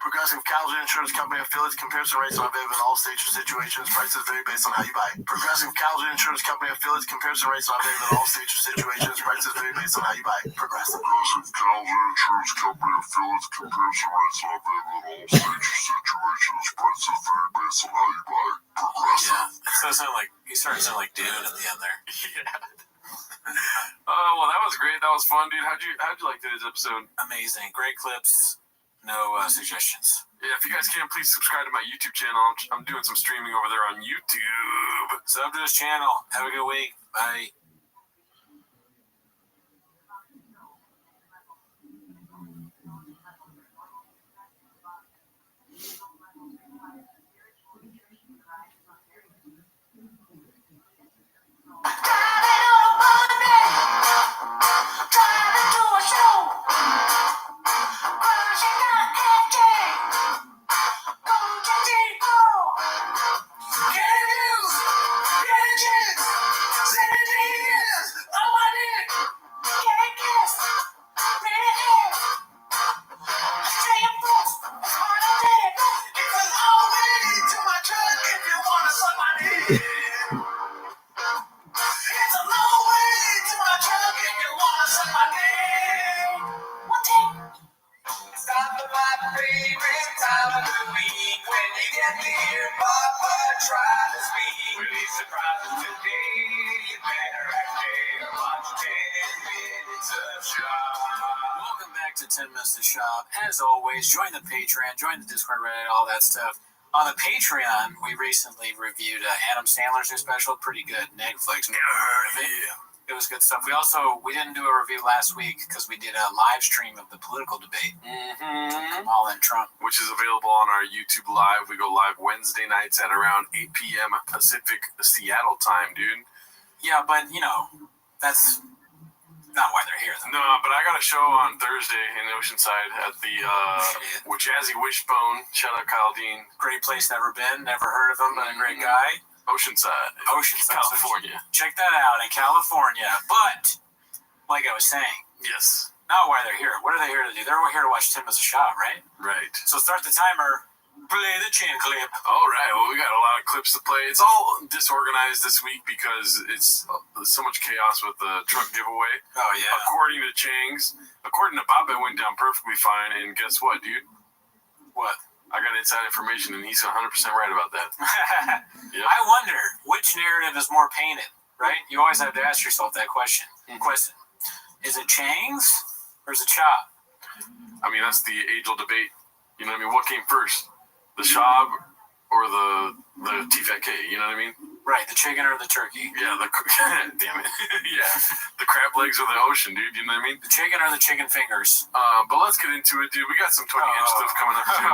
Progressive Casualty Insurance Company affiliates. Comparison rates are available in all states or situations. Prices vary based on how you buy. Progressive Casualty Insurance Company affiliates. Comparison rates are available in all states or situations. Prices vary based on how you buy. Progressive Casualty Insurance Company affiliates. Comparison rates are available in all states or situations. Prices vary based on how you buy. Progressive. Yeah, so it sounded like, he started to sound like David at the end there. Yeah. Oh, well, that was great. That was fun, dude. How'd you like today's episode? Amazing. Great clips. No suggestions. Yeah, if you guys can, please subscribe to my YouTube channel. I'm doing some streaming over there on YouTube. Sub to his channel. Have a good week. Bye. Welcome back to 10 Minutes to Shop. As always, join the Patreon, join the Discord, Reddit, all that stuff. On the Patreon, we recently reviewed Adam Sandler's new special. Pretty good. Netflix. Never heard of it. It was good stuff. We didn't do a review last week because we did a live stream of the political debate. All in Trump. Which is available on our YouTube Live. We go live Wednesday nights at around 8 p.m. Pacific Seattle time, dude. Yeah, but, that's not why they're here, though. No, but I got a show on Thursday in Oceanside at the Jazzy Wishbone. Shout out Kyle Dean. Great place, never been, never heard of him, but a great guy. Oceanside, California. Check that out in California. But, like I was saying, yes, not why they're here. What are they here to do? They're here to watch Tim as a shot, right? Right. So start the timer. Play the chin clip. All right. Well, we got a lot of clips to play. It's all disorganized this week because it's so much chaos with the truck giveaway. Oh, yeah. According to Chang's, according to Bob, it went down perfectly fine. And guess what, dude? What? I got inside information, and he's 100% right about that. Yep. I wonder which narrative is more painted, right? You always have to ask yourself that question. Question. Is it Chang's or is it Schaub? I mean, that's the age-old debate. You know what I mean? What came first? The Schaub or the T-Fat K? You know what I mean? Right, the chicken or the turkey. Yeah, damn it. Yeah, the crab legs or the ocean, dude. You know what I mean? The chicken or the chicken fingers. But let's get into it, dude. We got some 20-inch stuff coming up, too.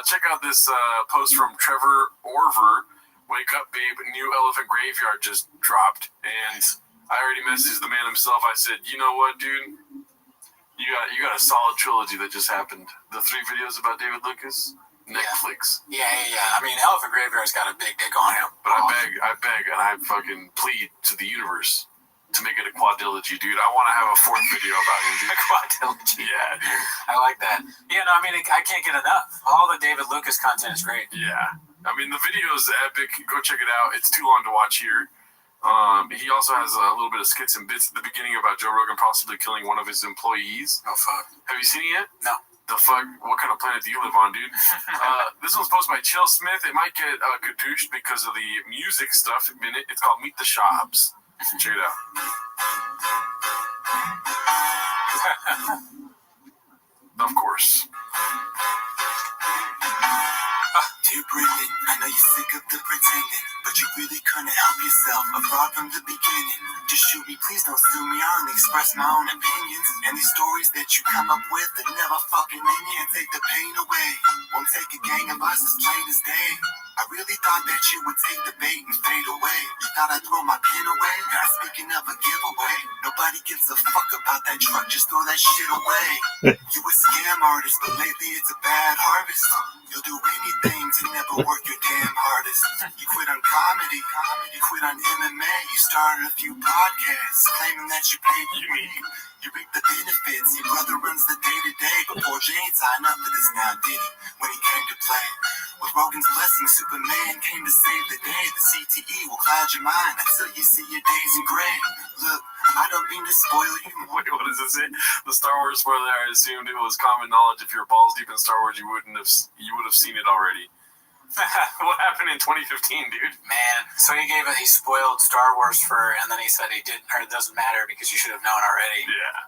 Check out this post from Trevor Orver. Wake up, babe. New Elephant Graveyard just dropped. And I already messaged the man himself. I said, you know what, dude? You got a solid trilogy that just happened. The 3 videos about David Lucas, Netflix. Yeah. I mean, Elephant Graveyard's got a big dick on him. But I beg, and I fucking plead to the universe to make it a quadrilogy, dude. I want to have a 4th video about him, dude. A quadrilogy. Yeah, dude. I like that. Yeah, no, I mean, I can't get enough. All the David Lucas content is great. Yeah. I mean, the video is epic. Go check it out. It's too long to watch here. He also has a little bit of skits and bits at the beginning about Joe Rogan possibly killing one of his employees. Oh, fuck. Have you seen it yet? No. The fuck? What kind of planet do you live on, dude? This one's posted by Chill Smith. It might get kadooshed because of the music stuff in it. It's called Meet the Shops. Check it out. Of course. Dear Brendan, I know you're sick of the pretending, but you really couldn't help yourself. A fraud from the beginning. Just shoot me, please don't sue me. I only express my own opinions. And these stories that you come up with are never fucking in. Can't take the pain away. Won't take a gang of us as plain as day. I really thought that you would take the bait and fade away. You thought I'd throw my pen away? Now speaking of a giveaway, nobody gives a fuck about that truck. Just throw that shit away. You a scam artist, but lately it's a bad harvest. You'll do anything to never work your damn hardest. You quit on comedy, you quit on MMA. You started a few podcasts claiming that you paid for me. You reap the benefits, your brother runs the day-to-day. But poor Jay ain't signed up for this now, did he? When he came to play. With Rogan's blessing, Superman came to save the day. The CTE will cloud your mind until you see your days in gray. Look, I don't mean to spoil you. Wait, what does it say? The Star Wars spoiler, I assumed it was common knowledge. If you're balls deep in Star Wars, you would have seen it already. What happened in 2015, dude? Man, so he spoiled Star Wars and then he said he didn't, or it doesn't matter because you should have known already. Yeah.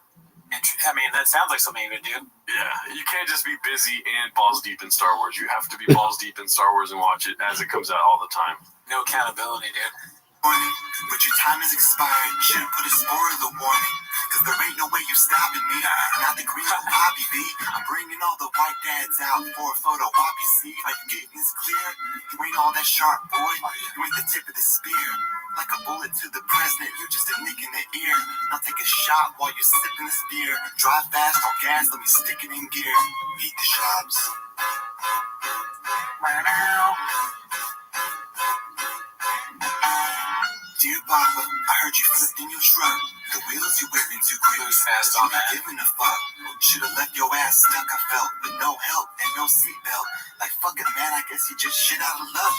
I mean, that sounds like something you would do. Yeah, you can't just be busy and balls deep in Star Wars. You have to be balls deep in Star Wars and watch it as it comes out all the time. No accountability, dude. But your time has expired. Should've put a spoiler warning. Cause there ain't no way you're stopping me. Not the green or poppy B. I'm bringing all the white dads out for a photo op. You see, are you getting this clear? You ain't all that sharp, boy. You ain't the tip of the spear. Like a bullet to the president, you're just a nick in the ear. Now take a shot while you're sipping this beer. Drive fast or gas, let me stick it in gear. Meet the shops. Dear Papa, I heard you flipped in your truck. The wheels you whipping too quick. Fast on that. Giving a fuck. Should've left your ass stuck, I felt, with no help and no seatbelt. Like fuck it, man, I guess you just shit out of luck.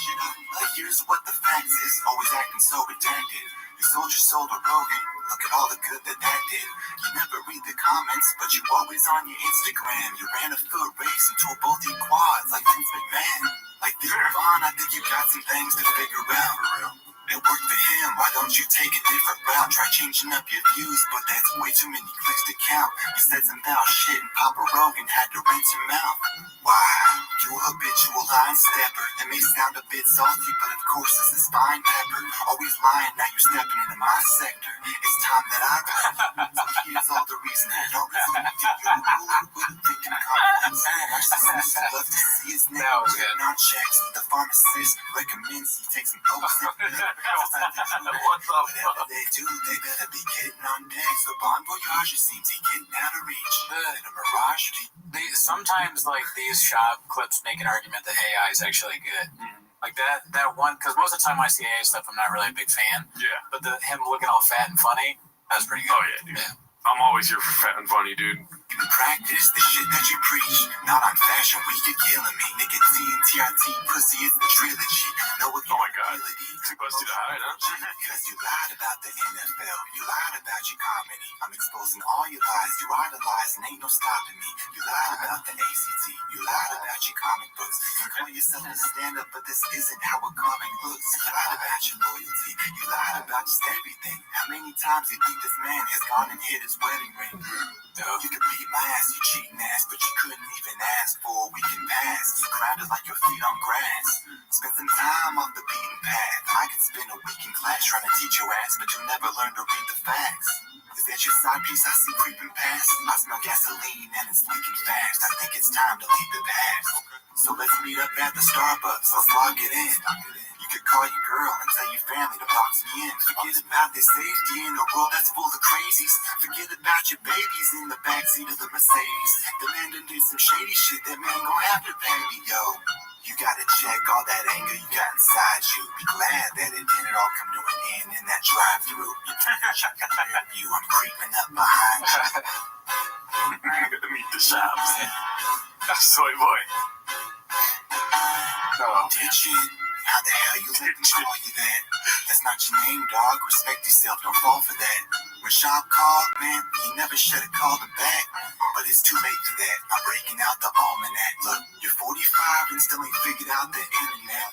But here's what the facts is. Always acting so redacted. You sold your soul to Rogan. Look at all the good that did. You never read the comments, but you always on your Instagram. You ran a foot race and tore both your quads like Vince McMahon. Like Theo Vaughn, I think you got some things to figure out. It worked for him, why don't you take a different route? Try changing up your views, but that's way too many clicks to count. You said some foul shit and Papa Rogan had to rinse your mouth. Why? You a habitual line stepper. That may sound a bit salty, but of course it's a spine pepper. Always lying, now you're stepping into my sector. It's time that I go. So here's all the reason I don't think you're cool. Thinking confidence. Narcissists love to see his name written on checks. The pharmacist recommends he take some Prozac. Whatever they do, they better be getting on deck. So Bon Voyage seems to be getting out of reach. In a mirage. Sometimes, like, these shop clips make an argument that AI is actually good. Like that one, because most of the time when I see AI stuff, I'm not really a big fan. Yeah. But him looking all fat and funny, that was pretty good. Oh, yeah, dude. Yeah. I'm always here for fat and funny, dude. You practice the shit that you preach. Not on Fashion Week, you're killing me. Nicotine, TRT, pussy, it's the trilogy. No, oh my god. Too busted to hide, huh? Because you lied about the NFL. You lied about your comedy. I'm exposing all your lies. You idolize and ain't no stopping me. You lied about the ACT. You lied about your comic books. You call yourself a stand-up, but this isn't how a comic looks. You lied about your loyalty. You lied about just everything. How many times do you think this man has gone and hid his wedding ring? You could beat my ass, you cheating ass, but you couldn't even ask for a weekend pass. You crowded like your feet on grass. Spend some time off the beaten path. I could spend a week in class trying to teach your ass, but you never learn to read the facts. Is that your side piece I see creeping past? I smell gasoline and it's leaking fast. I think it's time to leave the past. So let's meet up at the Starbucks. Let's log it in. You could call your girl and tell your family to box me in. Forget about their safety in a world that's full of crazies. Forget about your babies in the backseat of the Mercedes. The man done did some shady shit that man gon' have to pay me, yo. You gotta check all that anger you got inside you. Be glad that it didn't all come to an end in that drive-thru. You, I'm creeping up behind you. Meet the shops. Soy boy. Oh. Ditchin'. How the hell you let them call you that? That's not your name, dog. Respect yourself. Don't fall for that. When Shop called, man, you never should have called him back. But it's too late for that. I'm breaking out the almanac. Look, you're 45 and still ain't figured out the internet.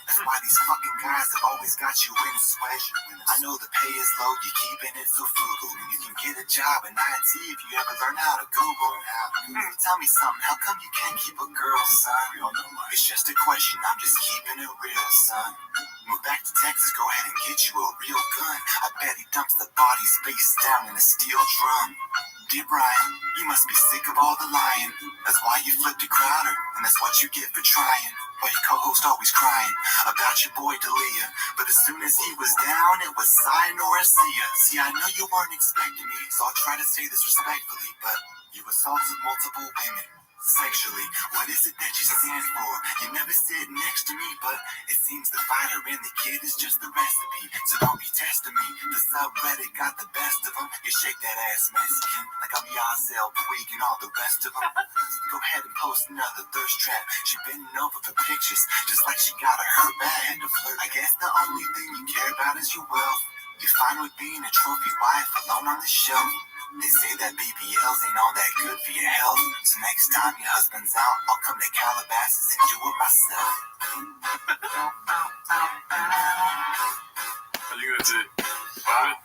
That's why these fucking guys have always got you in a sweat. I know the pay is low, you're keeping it so frugal. You can get a job in IT if you ever learn how to Google. Tell me something, how come you can't keep a girl, son? It's just a question, I'm just keeping it real, son. Move back to Texas, go ahead and get you a real gun. I bet he dumps the bodies face down in a steel drum. Dear Brian, you must be sick of all the lying. That's why you flipped a Crowder, and that's what you get for trying. Why your co-host always crying about your boy D'Elia. But as soon as he was down, it was sayonara see ya. See, I know you weren't expecting me, so I'll try to say this respectfully, but you assaulted multiple women sexually. What is it that you stand for? You never sit next to me, but it seems the fighter in the kid is just the recipe. So don't be testing me. The subreddit got the best of them. You shake that ass Mexican like I'm Yazel, Puig, and all the rest of them. Go ahead and post another thirst trap. She bending over for pictures, just like she got a hurt bad to flirt. I guess the only thing you care about is your wealth. You're fine with being a trophy wife alone on the shelf. They say that BBLs ain't all that good for your health. So next time your husband's out, I'll come to Calabasas and do it myself. I think that's it. Wow.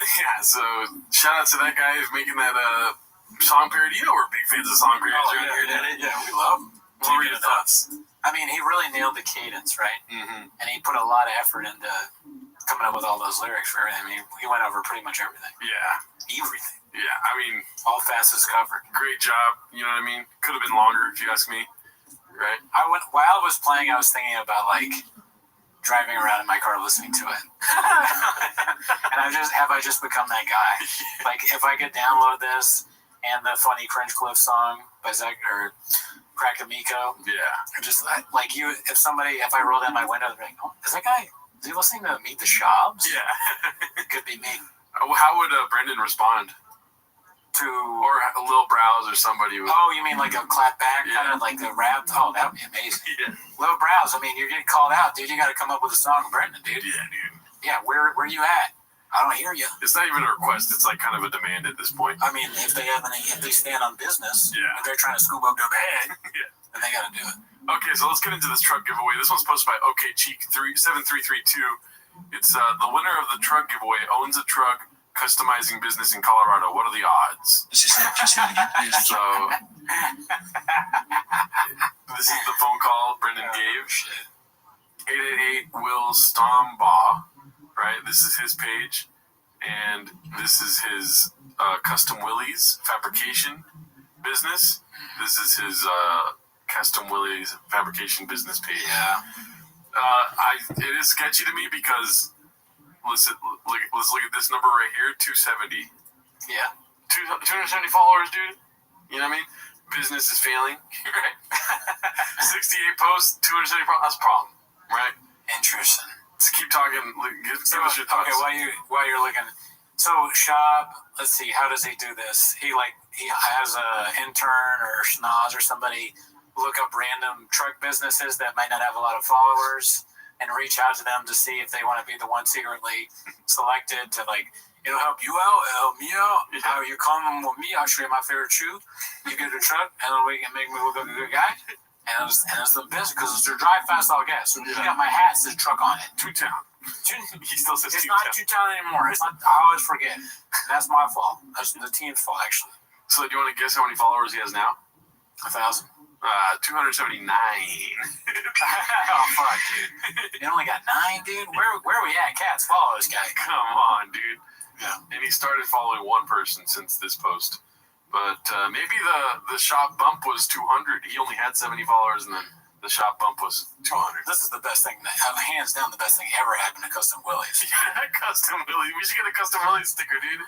Yeah, so shout out to that guy who's making that song parody. You know we're big fans of song parodies. Yeah, we love them. What were your thoughts? I mean, he really nailed the cadence, right? Mm-hmm. And he put a lot of effort into coming up with all those lyrics for everything. I mean, he went over pretty much everything. Yeah. Everything. Yeah, I mean, all facets covered. Great job. You know what I mean? Could have been longer if you ask me. Right? While I was playing, I was thinking about like driving around in my car listening to it. And I just become that guy. Like if I could download this and the funny Cringe Cliff song by Zach or Crack Amico. Yeah. Just like you, if I roll down my window, they're like, oh, is that guy? Is he listening to Meet the Shobs? Yeah. It could be me. How would Brendan respond? Or a Lil Browse or somebody. Oh, you mean like a clap back, kind of like the rap? Oh, that would be amazing. Yeah. Lil Browse, I mean, you're getting called out, dude. You got to come up with a song, Brendan, dude. Yeah, dude. Yeah, where you at? I don't hear you. It's not even a request. It's like kind of a demand at this point. I mean, if they stand on business, yeah, and they're trying to scoop up their bag, yeah, then they got to do it. Okay, so let's get into this truck giveaway. This one's posted by OKCheek7332. It's the winner of the truck giveaway owns a truck customizing business in Colorado. What are the odds? So this is the phone call Brendan gave. 888 Will Stombaugh. Right, this is his page, and this is his Custom Willys fabrication business. This is his Custom Willys fabrication business page. Yeah. It is sketchy to me because let's look at this number right here, 270. Yeah. 270 followers, dude. You know what I mean? Business is failing, right? 68 posts, 270 followers. That's a problem, right? Interesting. Let's keep talking. Give us your thoughts. Okay, while you're looking, so Shop. Let's see. How does he do this? He has a intern or schnoz or somebody look up random truck businesses that might not have a lot of followers and reach out to them to see if they want to be the one secretly selected to help you out, help me out. How you come with me? I'll show you my favorite shoe. You get a truck, and then we can make me look like a good guy. And it's the business because it's their drive fast all gas. So you got my hat, says truck on it. Two-town. He still says it's two-town. not two-town anymore. It's not. I always forget. That's my fault. That's the team's fault, actually. So do you want to guess how many followers he has now? 1,000. 279. Oh fuck, dude! You only got 9, dude. Where we at? Cats, follow this guy. Come on, dude. Yeah. And he started following one person since this post. But maybe the shop bump was 200. He only had 70 followers, and then The shop bump was 200. This is the best thing, hands down, the best thing ever happened to Custom Willie's. Yeah, Custom Willie. We should get a Custom Willie sticker, dude.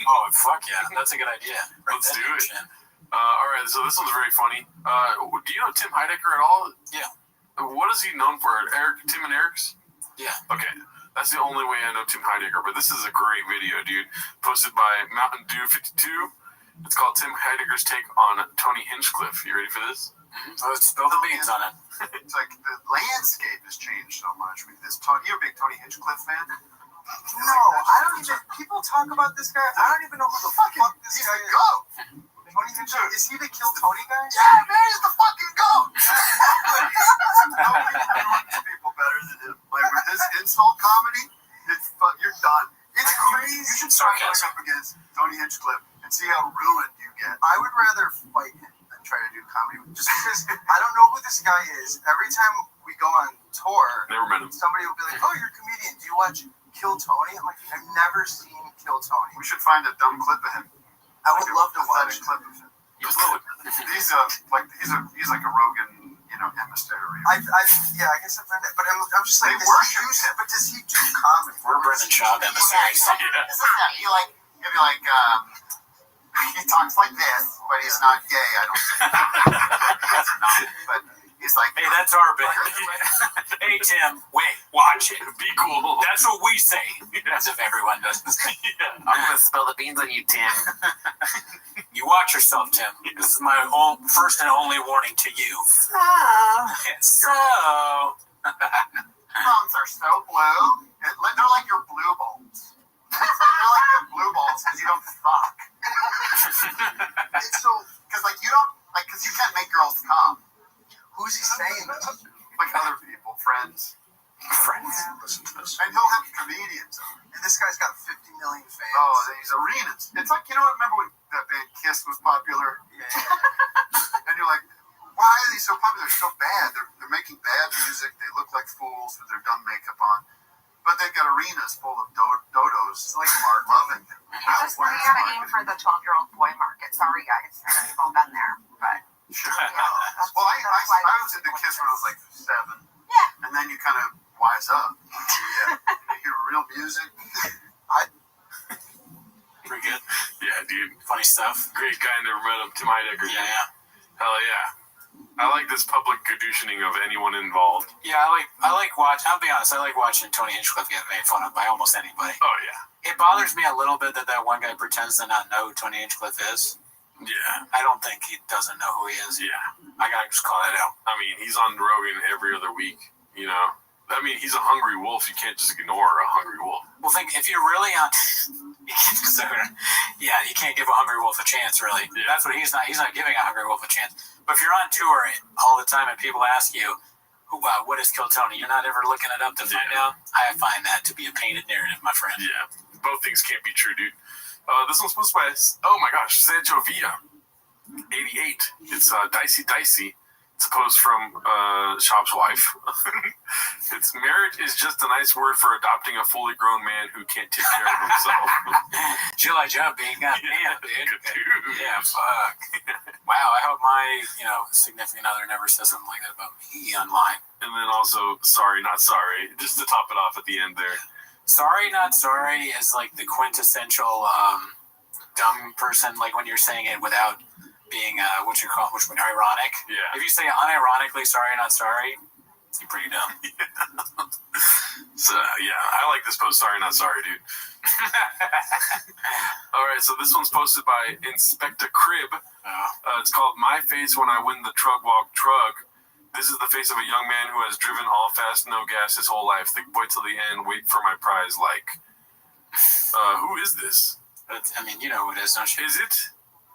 Oh, fuck yeah. That's a good idea. Let's do it. All right, so this one's very funny. Do you know Tim Heidecker at all? Yeah. What is he known for? Tim and Eric's? Yeah. Okay. That's the only way I know Tim Heidecker, but this is a great video, dude. Posted by Mountain Dew 52. It's called Tim Heidecker's take on Tony Hinchcliffe. You ready for this? So let's spill the beans on it. It's like the landscape has changed so much. You're a big Tony Hinchcliffe fan? No, I don't even. People talk about this guy. I don't even know who the fuck this guy is. Go. Tony Hinchcliffe. Is he the Kill Tony guy? Yeah, man, he's the fucking goat. Nobody knows people better than him. Like with his insult comedy, you're done. It's crazy. You should start going up against Tony Hinchcliffe and see how ruined you get. I would rather fight him than try to do comedy, just because I don't know who this guy is. Every time we go on tour, never met him. Somebody will be like, "Oh, you're a comedian. Do you watch Kill Tony?" I'm like, "I've never seen Kill Tony." We should find a dumb clip of him. I would love to watch a clip of him. He's like a Rogan, emissary. I guess I've read it, but I'm just like, worship him. But does he do comedy? We're Brendan Schaub emissaries. He'll be like, he talks like this, but he's not gay. I don't think. But he's like, hey, that's our bit. Hey, Tim, wait, watch it. Be cool. That's what we say. As if everyone does. Yeah. I'm going to spill the beans on you, Tim. You watch yourself, Tim. This is my first and only warning to you. So. Songs are so blue. They're like your blue balls. They're like your blue balls because you don't fuck. It's so, because because you can't make girls come. Who's he saying this? Like other people, friends. Listen to this. And he'll have comedians on. And this guy's got 50 million fans. Oh, these arenas. It's like, remember when that band Kiss was popular? Yeah. And you're like, why are they so popular? They're so bad. They're making bad music. They look like fools with their dumb makeup on. But they've got arenas full of dodos. It's like Mark loving them. We gotta aim for the 12-year-old boy market. Sorry, guys. I know you've all been there, but. Sure. Well, I was into Kiss when I was like 7. Yeah. And then you kind of wise up. Yeah. You hear real music. Pretty good. Yeah, dude. Funny stuff. Great guy. Never met him. Tim Heidecker. Yeah. Hell yeah. I like this public conditioning of anyone involved. Yeah, I like watching. I'll be honest. I like watching Tony Hinchcliffe get made fun of by almost anybody. Oh yeah. It bothers me a little bit that one guy pretends to not know who Tony Hinchcliffe is. Yeah. I don't think he doesn't know who he is. Yeah. I gotta just call that out. I mean, he's on Rogan every other week. I mean, he's a hungry wolf. You can't just ignore a hungry wolf. Well, if you're really on, you can't give a hungry wolf a chance, really. Yeah. That's what he's not giving a hungry wolf a chance. But if you're on tour all the time and people ask you, what is Kill Tony? You're not ever looking it up to find out. I find that to be a painted narrative, my friend. Yeah. Both things can't be true, dude. This one's posted by, oh my gosh, Sancho Villa, 88. It's Dicey. It's a post from Shop's wife. It's marriage is just a nice word for adopting a fully grown man who can't take care of himself. July jumping, goddamn, dude. Yeah, fuck. Wow, I hope my significant other never says something like that about me online. And then also, sorry, not sorry, just to top it off at the end there. Sorry, not sorry is like the quintessential dumb person, like when you're saying it without being ironic. Yeah. If you say unironically sorry, not sorry, you're pretty dumb. So yeah, I like this post. Sorry, not sorry, dude. All right, so this one's posted by Inspector Crib. It's called "My Face When I Win the Trug Walk Trug." This is the face of a young man who has driven all fast, no gas his whole life. Think boy till the end, wait for my prize. Who is this? You know who it is, don't you? Is it?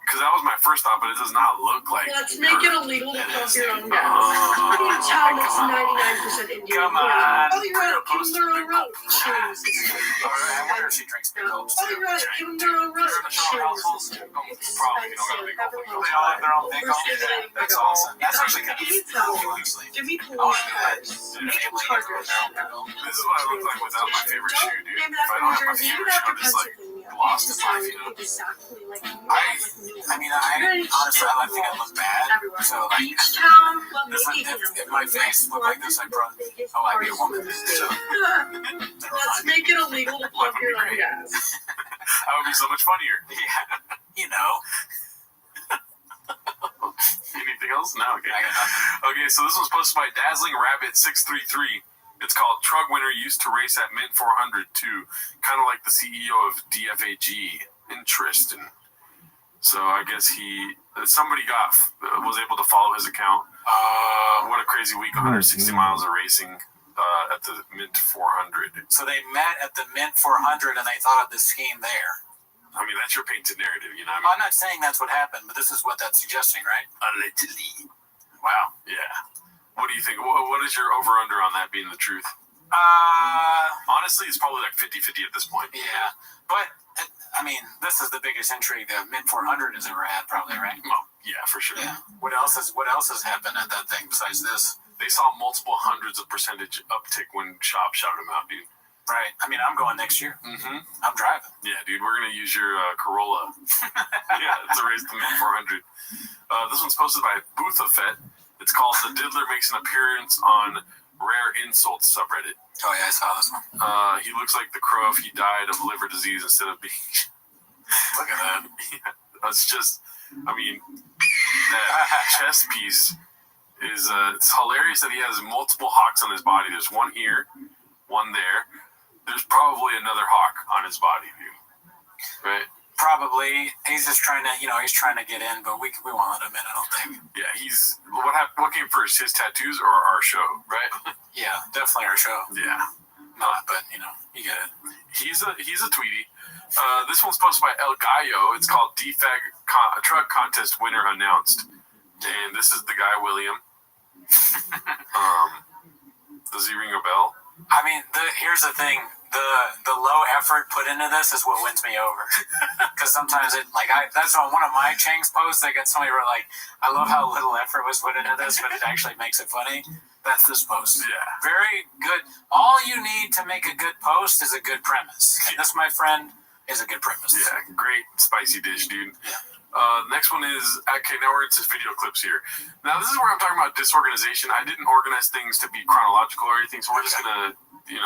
Because that was my first thought, but it does not look like. Let's make it illegal to pump your own gas. How do you tell it's 99% Indian? Come on. Oh, you're right. Give them their own road. Jesus. I wonder if she drinks big gulps. Oh, you're right. Give them their own road. Jesus. Probably you don't got a big gulp. They all have their own big gulp. That's awesome. That's actually kind of Give me police cars. This is what I look like without my favorite shoe, dude. If I don't have my favorite shoe, I'm just like lost in life, Exactly. Like, I mean, honestly, I think I look bad. So, like, if my face looked like this, I'd probably, I'd be a woman. So, Let's make it illegal to pump your own gas. That would be so much funnier. Yeah, you know. Anything else? No, okay. Okay, so this one's posted by Dazzling Rabbit 633. It's called Trug Winner used to race at Mint 400 too, kind of like the CEO of DFAG. Interesting. So I guess somebody was able to follow his account. What a crazy week! 160 miles of racing at the Mint 400. So they met at the Mint 400 and they thought of this scheme there. I mean, that's your painted narrative, you know. I'm not saying that's what happened, but this is what that's suggesting, right? Allegedly. Wow. Yeah. What do you think? What is your over-under on that being the truth? Honestly, it's probably like 50-50 at this point. Yeah. But, I mean, this is the biggest intrigue the Mint 400 has ever had, probably, right? Well, yeah, for sure. Yeah. What else has happened at that thing besides this? They saw multiple hundreds of percentage uptick when Shop shouted them out, dude. Right. I mean, I'm going next year. Mm-hmm. I'm driving. Yeah, dude, we're going to use your Corolla. Yeah, it's a race to Mint 400. This one's posted by Boothafet. It's called The Diddler Makes an Appearance on Rare Insults subreddit. Oh, yeah, I saw this one. He looks like the Crow if he died of liver disease instead of being... Look at that. Yeah, that's just... I mean, that chest piece is... it's hilarious that he has multiple hawks on his body. There's one here, one there. There's probably another hawk on his body, dude. Right? Probably. He's just trying to, he's trying to get in, but we won't let him in, I don't think. Yeah, what came first, his tattoos or our show, right? Yeah, definitely our show. Yeah. Not, but, you get it. He's a tweetie. This one's posted by El Gallo. It's called DFAG Truck Contest Winner Announced. And this is the guy, William. Does he ring a bell? I mean, here's the thing. The low effort put into this is what wins me over. Because sometimes that's on one of my Chang's posts. I got somebody who were like, I love how little effort was put into this, but it actually makes it funny. That's this post. Yeah. Very good. All you need to make a good post is a good premise. And this, my friend, is a good premise. Yeah, great spicy dish, dude. Yeah. Next one is, okay, now we're into video clips here. Now, this is where I'm talking about disorganization. I didn't organize things to be chronological or anything, so we're just going to,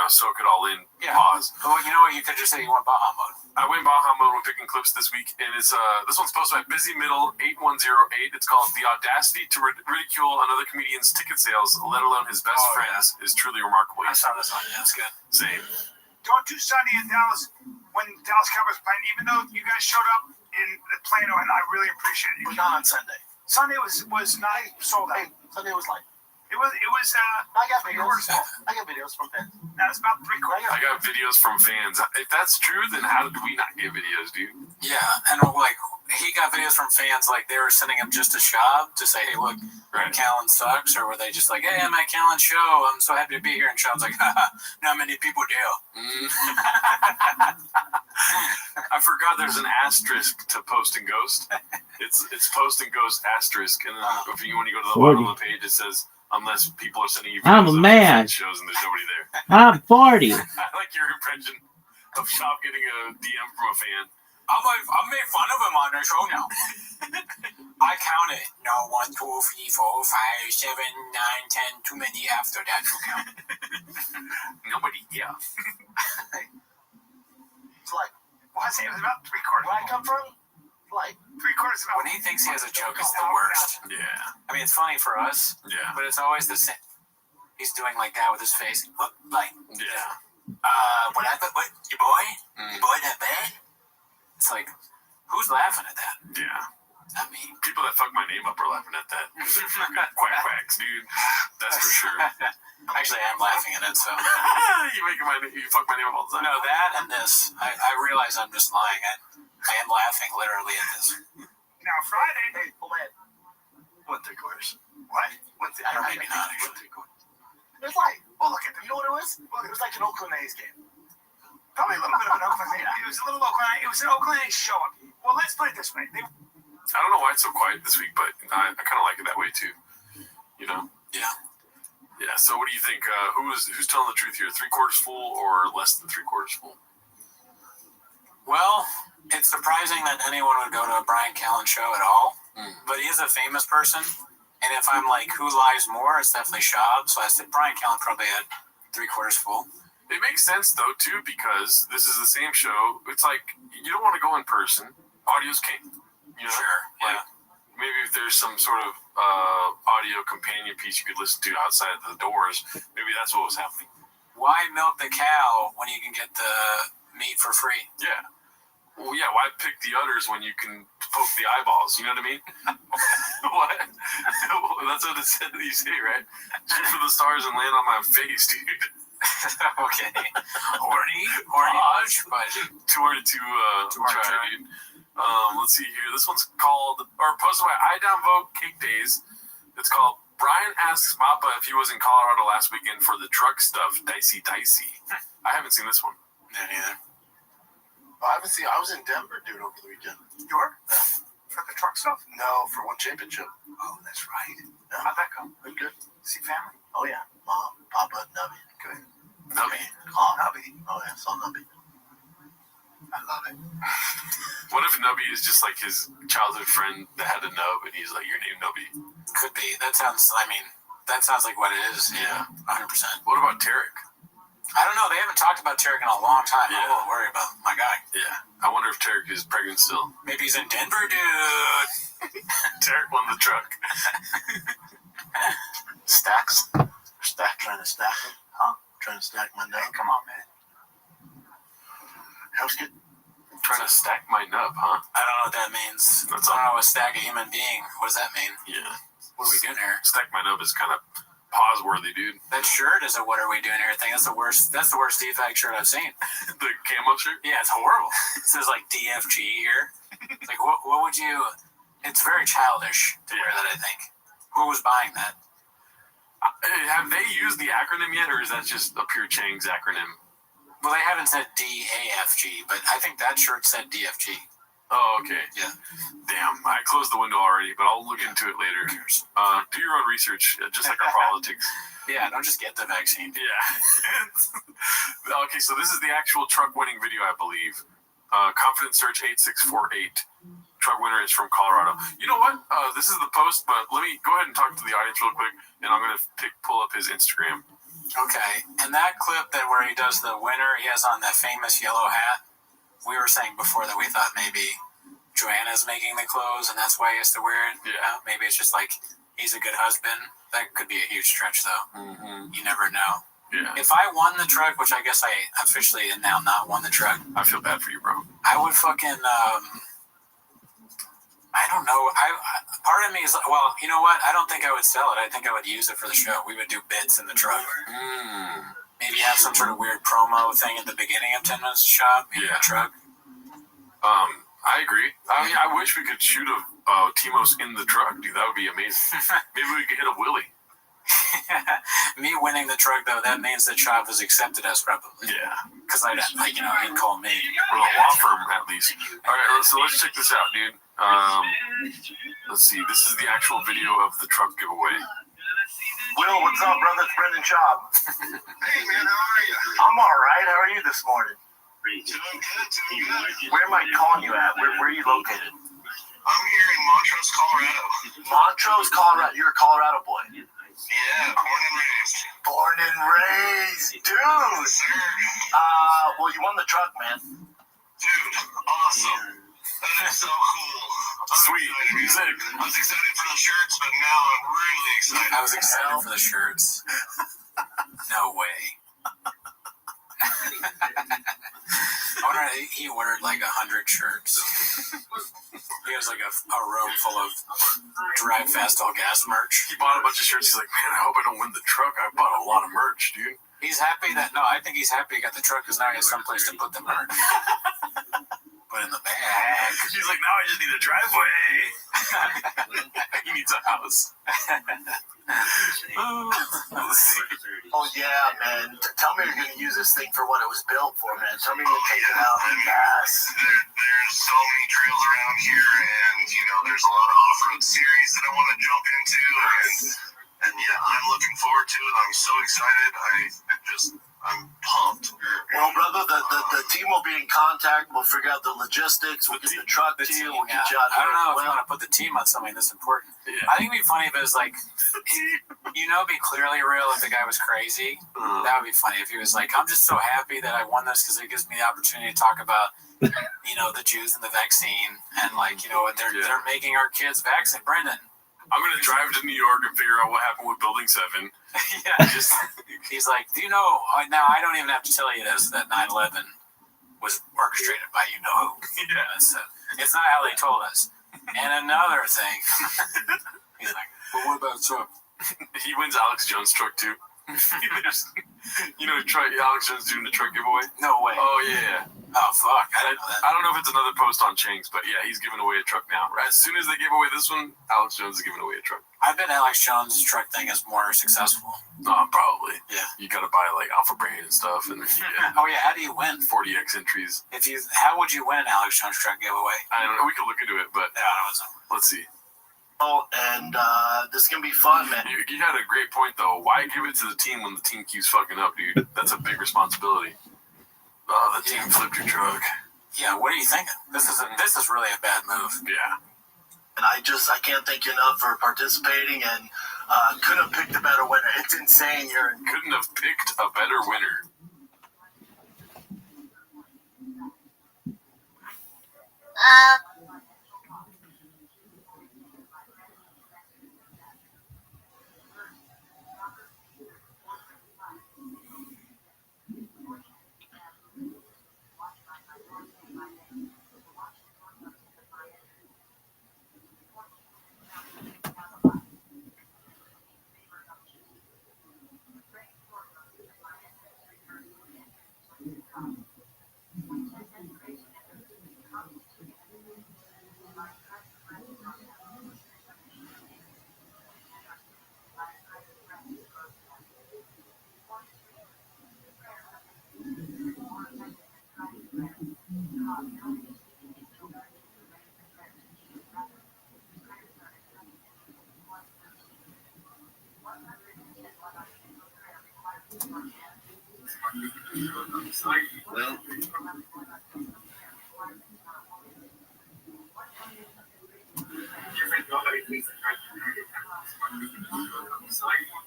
soak it all in. Yeah. Pause. Well, you know what? You could just say you want Baja mode. I went Baja mode when picking clips this week, and it's this one's posted by Busy Middle 8108. It's called The Audacity to Ridicule Another Comedian's Ticket Sales, let alone his best friends, is truly remarkable. I saw this one. Yeah, that's good. Same. Going too sunny in Dallas when Dallas Cowboys playing, even though you guys showed up in Plano, and I really appreciate it. It was not on Sunday. Sunday was not sold out. Sunday was like. It was. I got videos from fans. That's about 3/4. I got videos from fans. If that's true, then how did we not get videos, dude? Yeah, and he got videos from fans, like they were sending him just a shove to say, hey, look, Callan sucks, or were they just like, hey, I'm at Callan's show, I'm so happy to be here, and Sean's like, haha, not many people do. I forgot there's an asterisk to Post and Ghost. It's Post and Ghost asterisk, and then when you go to the bottom of the page, it says, unless people are sending you videos I'm a man. shows and there's nobody there. I'm 40. I like your impression of Shop getting a DM from a fan. I made fun of him on their show now. I counted. No, 1, 2, 3, 4, 5, 7, 9, 10. Too many after that to count. Nobody, yeah. It's like, well, I say it was about 3/4. Where I come from, like 3/4 about. When he thinks he has a joke, it's the worst. Yeah. I mean, it's funny for us. Yeah. But it's always the same. He's doing like that with his face. Like. Yeah. What happened? What? Your boy? Your boy that bad? It's like, who's laughing at that? Yeah. Not me. People that fuck my name up are laughing at that. Because they're fucking quacks, dude. That's for sure. Actually, I'm laughing at it, so. You fuck my name up all the time. No, that and this. I realize I'm just lying. I am laughing literally at this. Now, Friday. Hey, oh man. 1/3. What? Maybe not, actually. It's like, look at them. You know what it was? Look, it was like an Oakland A's game. Probably a little bit of an Oakland A's. It was a little Oakland. It was an Oakland A's show up. Well, let's put it this way. I don't know why it's so quiet this week, but I kind of like it that way too. You know? Yeah. Yeah. So, what do you think? Who's telling the truth here? 3/4 full or less than 3/4 full? Well, It's surprising that anyone would go to a Brian Callen show at all, but he is a famous person. And if I'm like, who lies more, it's definitely Shab. So I said Brian Callen probably had 3/4 full. It makes sense though too, because this is the same show. It's like you don't want to go in person. Audio's king. You know? Sure. Yeah. Maybe if there's some sort of audio companion piece you could listen to outside of the doors, maybe that's what was happening. Why milk the cow when you can get the meat for free? Yeah. Well, yeah, why pick the udders when you can poke the eyeballs? You know what I mean? What? That's what it said that you say, right? Shoot for the stars and land on my face, dude. Okay. Horny much, but too hard to try, dude. Let's see here. This one's called, or posted by I Downvote Cake Days. It's called Brian asks Papa if he was in Colorado last weekend for the truck stuff. Dicey. I haven't seen this one. No, neither. I haven't seen. I was in Denver, dude, over the weekend. You were? For the truck stuff? No, for one championship. Oh, that's right. Yeah. How'd that go? Good. See family? Oh yeah, Mom, Papa, Nubby. Good. Nubby. Oh, Nubby. Oh yeah, saw Nubby. I love it. What if Nubby is just like his childhood friend that had a nub and he's like, your name Nubby? Could be. That sounds like what it is. Yeah. 100%. What about Tarek? I don't know. They haven't talked about Tarek in a long time. Yeah. I'm a little worried about my guy. Yeah. I wonder if Tarek is pregnant still. Maybe he's in Denver, dude. Tarek won the truck. Stacks? Stack trying to stack him? Huh? Trying to stack my nub? Hey, come on, man. House kid? Trying to stack my nub, huh? I don't know what that means. I don't know what stack a human being. What does that mean? Yeah. What are we doing here? Stack my nub is kind of pause-worthy, dude. That shirt is a what are we doing here thing. That's the worst defect shirt I've seen. The camo shirt? Yeah, it's horrible. It says like DFG here. It's like, what would you... It's very childish to wear that, I think. Who was buying that? Have they used the acronym yet, or is that just a pure Chang's acronym? Well, they haven't said DAFG, but I think that shirt said DFG. Oh, okay. Yeah. Damn, I closed the window already, but I'll look into it later. Do your own research, just like our politics. Yeah, don't just get the vaccine. Yeah. Okay, so this is the actual truck winning video, I believe. Confident Search 8648. Truck winner is from Colorado. You know what? This is the post, but let me go ahead and talk to the audience real quick, and I'm going to pull up his Instagram. Okay, and that clip where he does the winner, he has on that famous yellow hat. We were saying before that we thought maybe Joanna's making the clothes, and that's why he has to wear it. Yeah. Maybe it's just like he's a good husband. That could be a huge stretch, though. Mm-hmm. You never know. Yeah. If I won the truck, which I guess I officially now not won the truck, I feel bad for you, bro. I would fucking. I don't know. Part of me is well, you know what? I don't think I would sell it. I think I would use it for the show. We would do bits in the truck. Maybe have some sort of weird promo thing at the beginning of 10 Minutes to Shop. Maybe a truck. I agree. I mean, I wish we could shoot a Timos in the truck, dude. That would be amazing. Maybe we could hit a Willie. Me winning the truck, though, that means that Shop has accepted us, probably. Yeah. Because he'd call me. Or a law firm, at least. All right, so let's check this out, dude. Let's see. This is the actual video of the truck giveaway. Will, what's up, brother? It's Brendan Schaub. Hey, man, how are you? I'm all right. How are you this morning? Doing good. Where am I calling you at? Where are you located? I'm here in Montrose, Colorado. Montrose, Colorado. You're a Colorado boy. Yeah, born and raised. Born and raised, dude. Yes, sir. Well, you won the truck, man. Dude, awesome. That is so cool. Sweet. Sick. I was excited for the shirts, but now I'm really excited. I was excited for the shirts. No way. I wonder he ordered like 100 shirts. He has like a room full of Drive Fast All Gas merch. He bought a bunch of shirts. He's like, man, I hope I don't win the truck. I bought a lot of merch, dude. He's happy I think he's happy he got the truck because now he has someplace to put the merch. Put in the bag. He's like, now I just need a driveway. He needs a house. Oh yeah, man. Tell me you're gonna use this thing for what it was built for, man. Tell me you're taking it out and gas. There's so many trails around here, and there's a lot of off-road series that I want to jump into, and yeah, I'm looking forward to it. I'm so excited. I'm pumped. Well, brother, the team will be be in contact. We'll figure out the logistics. We'll get the truck to you. We'll get you out I here. don't know if Well, you want to put the team on something this important. I think it'd be funny if it was like, it'd be clearly real if the guy was crazy. That would be funny if he was like, I'm just so happy that I won this because it gives me the opportunity to talk about, the Jews and the vaccine and they're making our kids vaccinate. Brendan, I'm gonna drive to New York and figure out what happened with Building 7. He's like, do you know? Now I don't even have to tell you this, that 9/11 was orchestrated by who. It's not how they told us. And another thing, he's like, but what about Trump? He wins Alex Jones' truck too. Alex Jones doing the truck giveaway. No way. Oh yeah. Oh fuck! I don't know if it's another post on Chang's, but yeah, he's giving away a truck now. Right as soon as they give away this one, Alex Jones is giving away a truck. I bet Alex Jones' truck thing is more successful. Oh, probably. Yeah. You got to buy like Alpha Brain and stuff, and Oh yeah, how do you win? 40x entries. How would you win an Alex Jones truck giveaway? I don't know. We could look into it, but let's see. Oh, and this is gonna be fun, man. You had a great point though. Why give it to the team when the team keeps fucking up, dude? That's a big responsibility. Oh, the team flipped your truck. Yeah, what are you thinking? This is really a bad move. Yeah. And I can't thank you enough for participating, and couldn't have picked a better winner. It's insane. Couldn't have picked a better winner.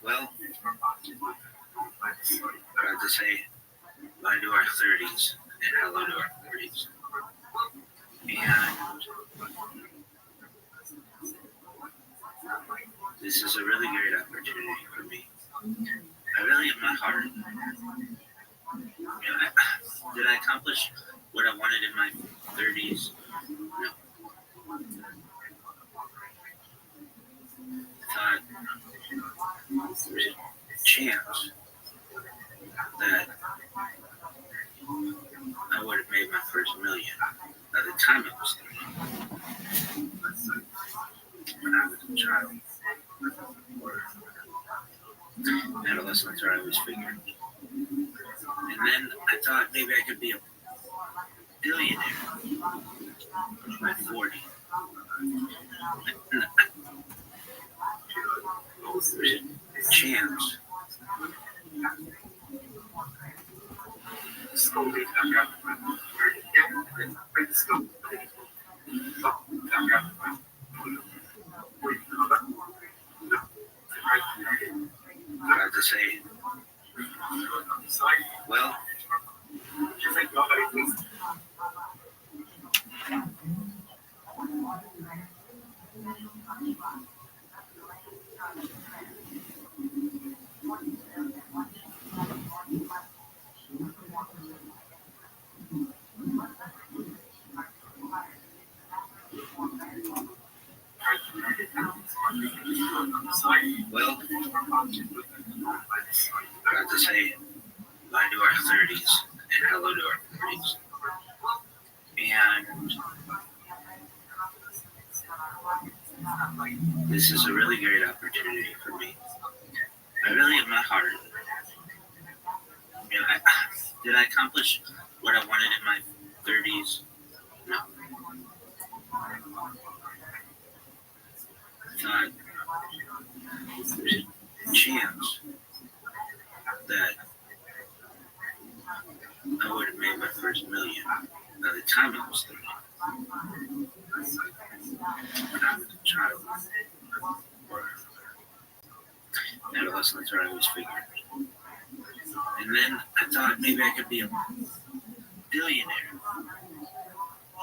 Well, proud to say bye to our 30s and hello to our 40s. And this is a really great opportunity for me. I really, in my heart, did I accomplish what I wanted in my 30s? No. I thought there was a chance that I would have made my first million by the time I was 30. When I was a child, adolescents are always figuring. And then I thought maybe I could be a billionaire by 40. There's a chance. Proud to say, well, proud to say bye to our 30s and hello to our 40s. And this is a really great opportunity for me. I really, in my heart, did I accomplish what I wanted in my 30s? No. I thought there's a chance that I would have made my first million the time I was 30, when I was a child, or adolescence, where I was figuring. And then I thought maybe I could be a billionaire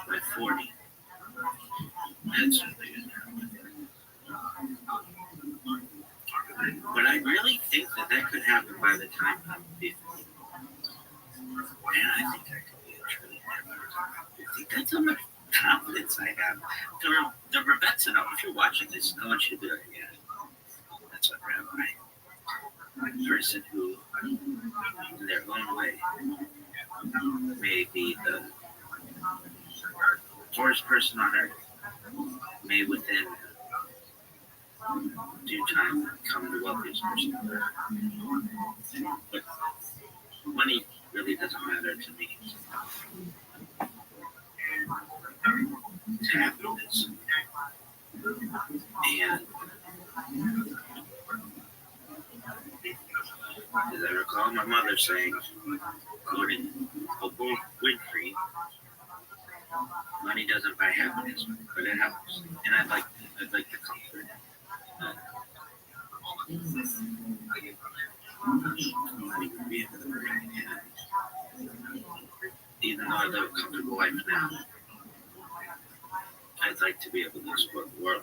by 40. That's really good. But I really think that could happen by the time I'm 50. And I think I could be a trillionaire by the time I'm 50. That's how much confidence I have. The Rebetza, if you're watching this, I want you to be like, yeah, that's what Rabbi. A person who, in their own way, may be the poorest person on earth, may within due time become the wealthiest person on earth. But money really doesn't matter to me. It's happiness. And as I recall my mother saying, quoting Oprah Winfrey, money doesn't buy happiness, but it helps. And I'd like the comfort that money would be able to bring. And even though I live a comfortable life now, I'd like to be able to explore the world.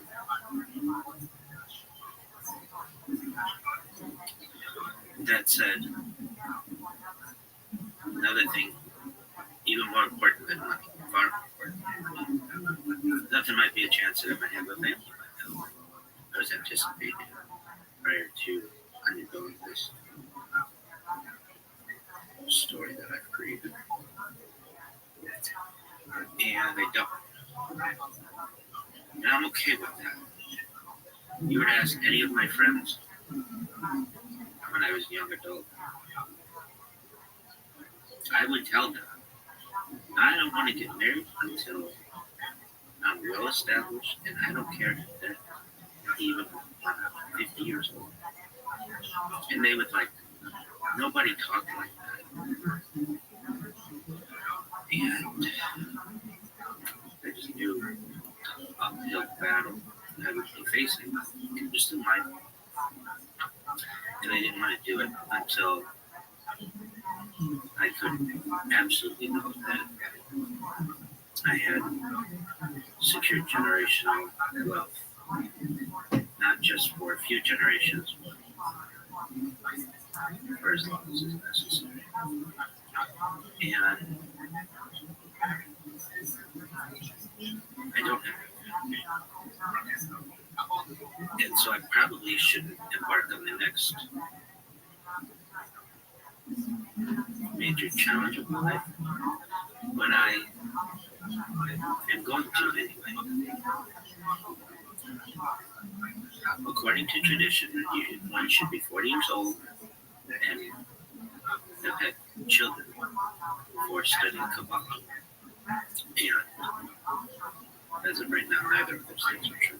That said, another thing, even more important than money, far more important, nothing might be a chance that I might have a family. I was anticipating prior to undergoing this story that I've created. And I don't. And I'm okay with that. You would ask any of my friends when I was a young adult, I would tell them, I don't want to get married until I'm well established, and I don't care that even when I'm 50 years old. And they would nobody talked like that. And I just knew uphill battle I would be facing, just in life. And I didn't want to do it until I could absolutely know that I had secured generational wealth, not just for a few generations, but for as long as is necessary. And I don't have it. And so I probably shouldn't embark on the next major challenge of my life, but I am going to anyway. According to tradition, one should be 40 years old and have had children before studying Kabbalah. And as of right now, neither of those things are true.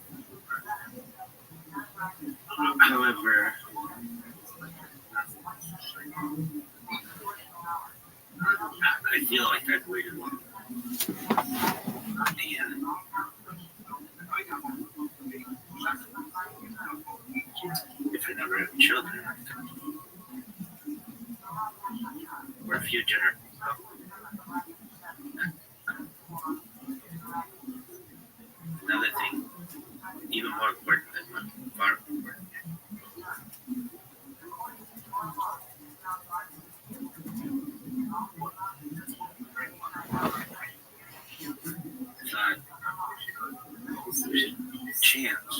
However, I feel like I've waited long. And if I never have children, or a few generations, another thing, even more important than money, far more important. I thought there's a chance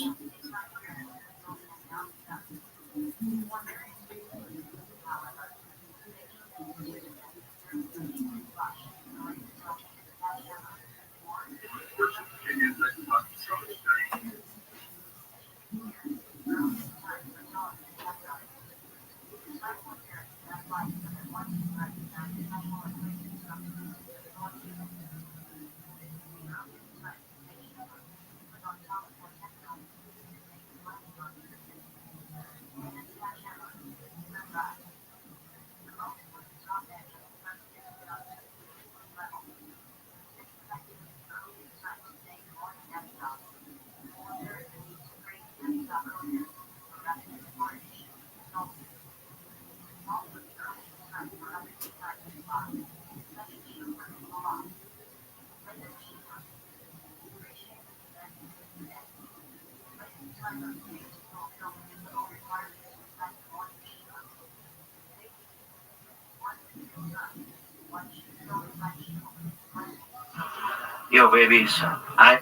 Yo, babies, I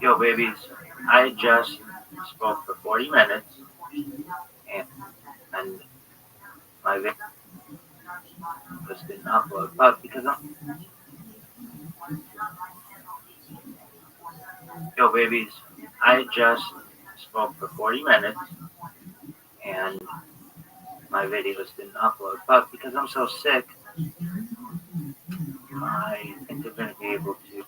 Yo, babies, I just spoke for 40 minutes, and my video just didn't upload, but because Yo, babies, I just spoke for 40 minutes, and my videos didn't upload, but because I'm so sick, I think they're going to be able to.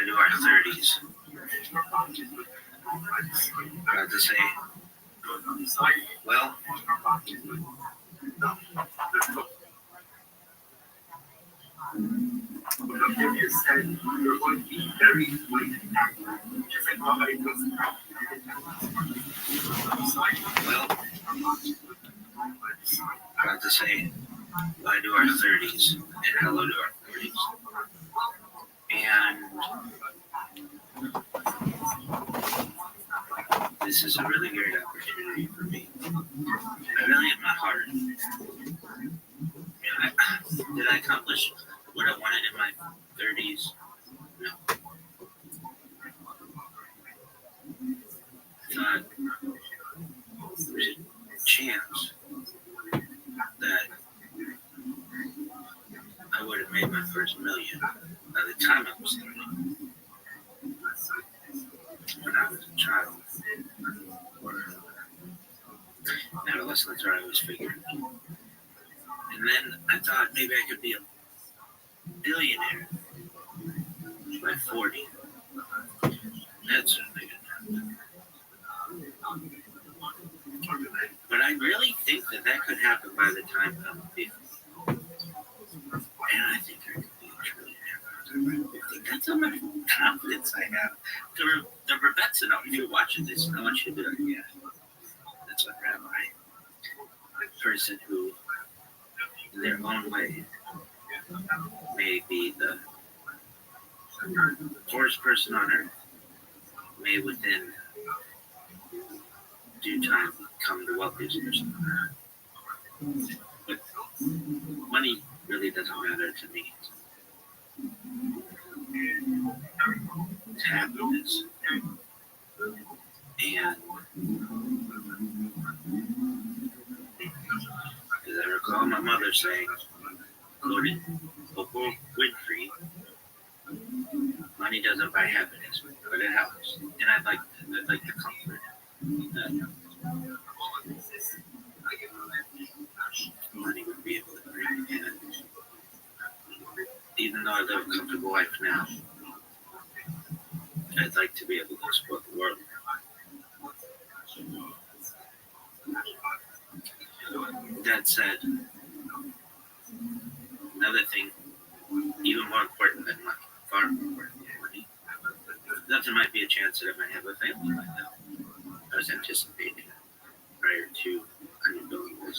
Into our 30s. Hard to say. Well, you said you're going to be very late. Well, hard to say. Bye to our 30s and hello to our 40s. And this is a really great opportunity for me. I really in my heart. Did I accomplish what I wanted in my 30s? No. Thought Plus, that's where I always figured. And then I thought maybe I could be a billionaire by 40. That's certainly good. But I really think that could happen by the time I'm 50. And I think I could be a trillionaire by 50. That's how much confidence I have. The Rebets know, if you're watching this, I want you to be like, yeah, that's what Rabbi. A person who, in their own way, may be the poorest person on earth, may within due time become the wealthiest person on earth. But money really doesn't matter to me. It's happiness. And as I recall my mother saying, quoted Oprah Winfrey, money doesn't buy happiness, but it helps. And I'd like the comfort that money would be able to bring. And even though I live a comfortable life now, I'd like to be able to explore the world. That said, another thing, even more important than money, far more important than money, there might be a chance that I might have a family like that. I was anticipating prior to unveiling this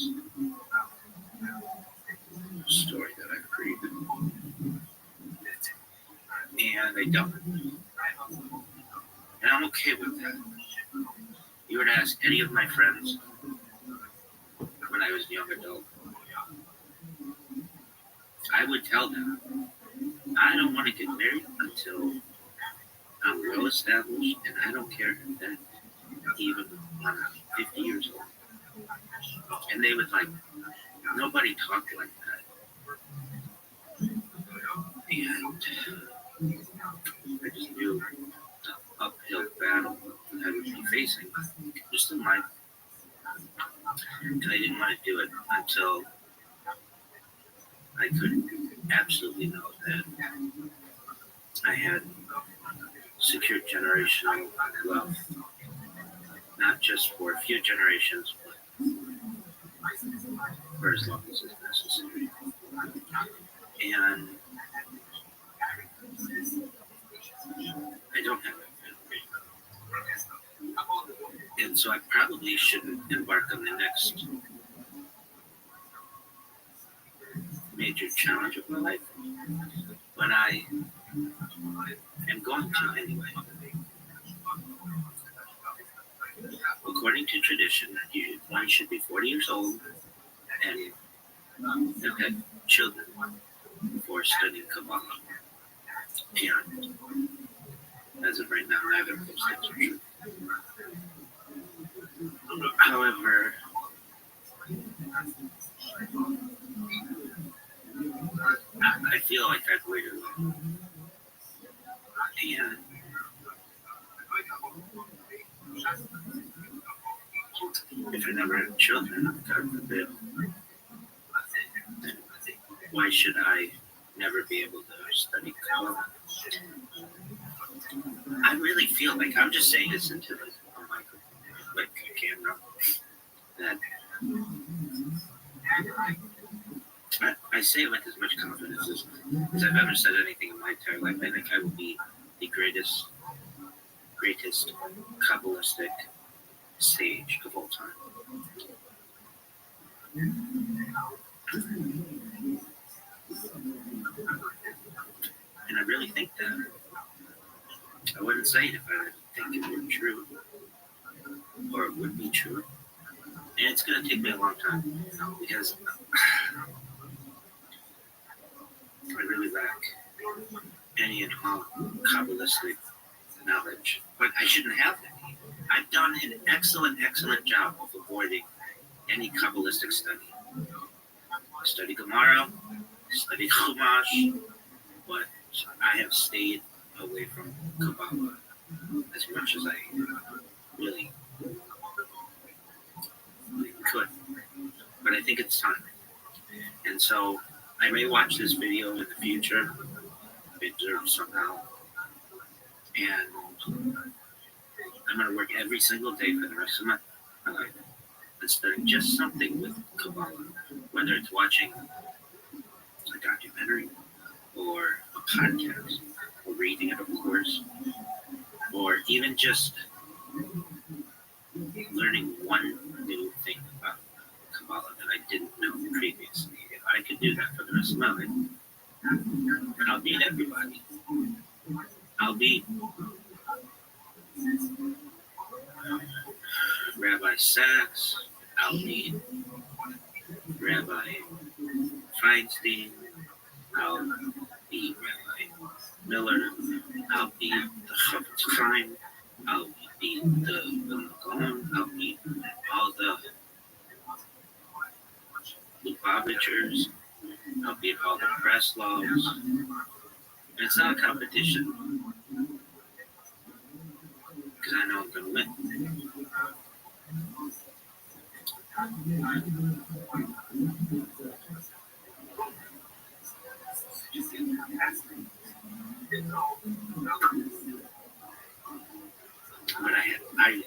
story that I've created. And I don't. And I'm okay with that. You were to ask any of my friends when I was a young adult, I would tell them, I don't want to get married until I'm well established, and I don't care if that even when I'm 50 years old. And they would nobody talked like that. And I just knew the uphill battle I would be facing just in life. And I didn't want to do it until I could absolutely know that I had secured generational wealth, not just for a few generations, but for as long as is necessary. And I don't have a family. And so I probably shouldn't embark on the next major challenge of my life. But I am going to anyway. According to tradition, one should be 40 years old and have had children before studying Kabbalah. And as of right now, neither of those things are true. However, I feel like I've waited long. And if I never have children, God forbid, then why should I never be able to study Kabbalah? I really feel like I'm just saying this into a microphone, like a camera, that I say it with as much confidence as I've ever said anything in my entire life. I think I will be the greatest Kabbalistic sage of all time. And I really think that. I wouldn't say it if I didn't think it were true, or it would be true. And it's going to take me a long time, because I really lack any and all Kabbalistic knowledge. But I shouldn't have any. I've done an excellent job of avoiding any Kabbalistic study. I studied Gemara, studied Chumash, but I have stayed away from Kabbalah as much as I really could. think it's time. And so I may watch this video in the future, midterm somehow, and I'm going to work every single day for the rest of my life and study just something with Kabbalah, whether it's watching a documentary or a podcast or reading it, of course, or even just learning one new thing about Kabbalah that I didn't know previously. If I could do that for the rest of my life, then I'll beat everybody. I'll beat Rabbi Sachs, I'll beat Rabbi Feinstein, I'll beat Rabbi Miller, I'll beat the Chofetz Chaim, I'll beat the Gaon, I'll beat all the Lubavitchers, I'll beat all the Breslovs. It's not a competition, because I know I'm going to win. But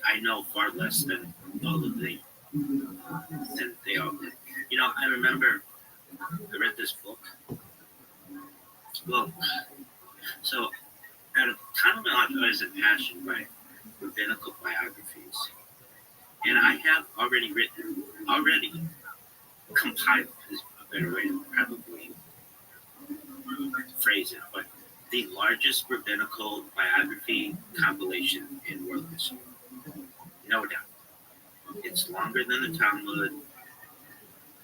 I know far less than all of they all did. You know, I remember I read this book. Well, so at a time of my life, I was a passion by rabbinical biographies. And I have already compiled, is a better way to probably phrase it, but the largest rabbinical biography compilation in world history. No doubt. It's longer than the Talmud.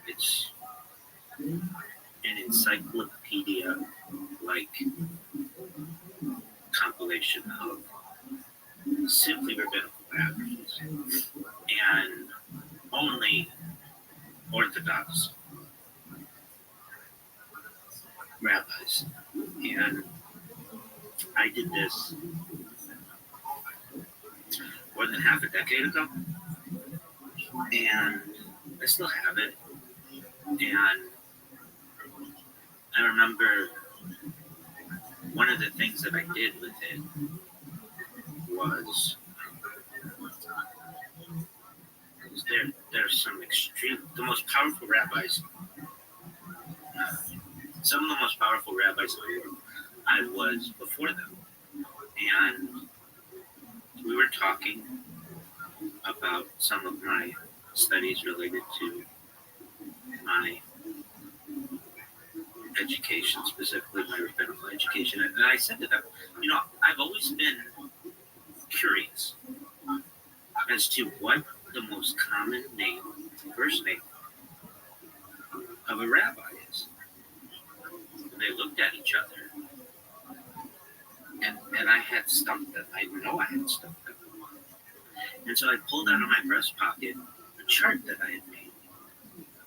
It's an encyclopedia-like compilation of simply rabbinical biographies. And only Orthodox rabbis. And I did this more than half a decade ago. And I still have it. And I remember one of the things that I did with it was there's some extreme, the most powerful rabbis, some of the most powerful rabbis in the world, I was before them. And we were talking about some of my studies related to my education, specifically my rabbinical education. And I said to them, you know, I've always been curious as to what the most common name, first name of a rabbi is. And they looked at each other, and I had stumped them. I know I had stumped them. And so I pulled out of my breast pocket a chart that I had made,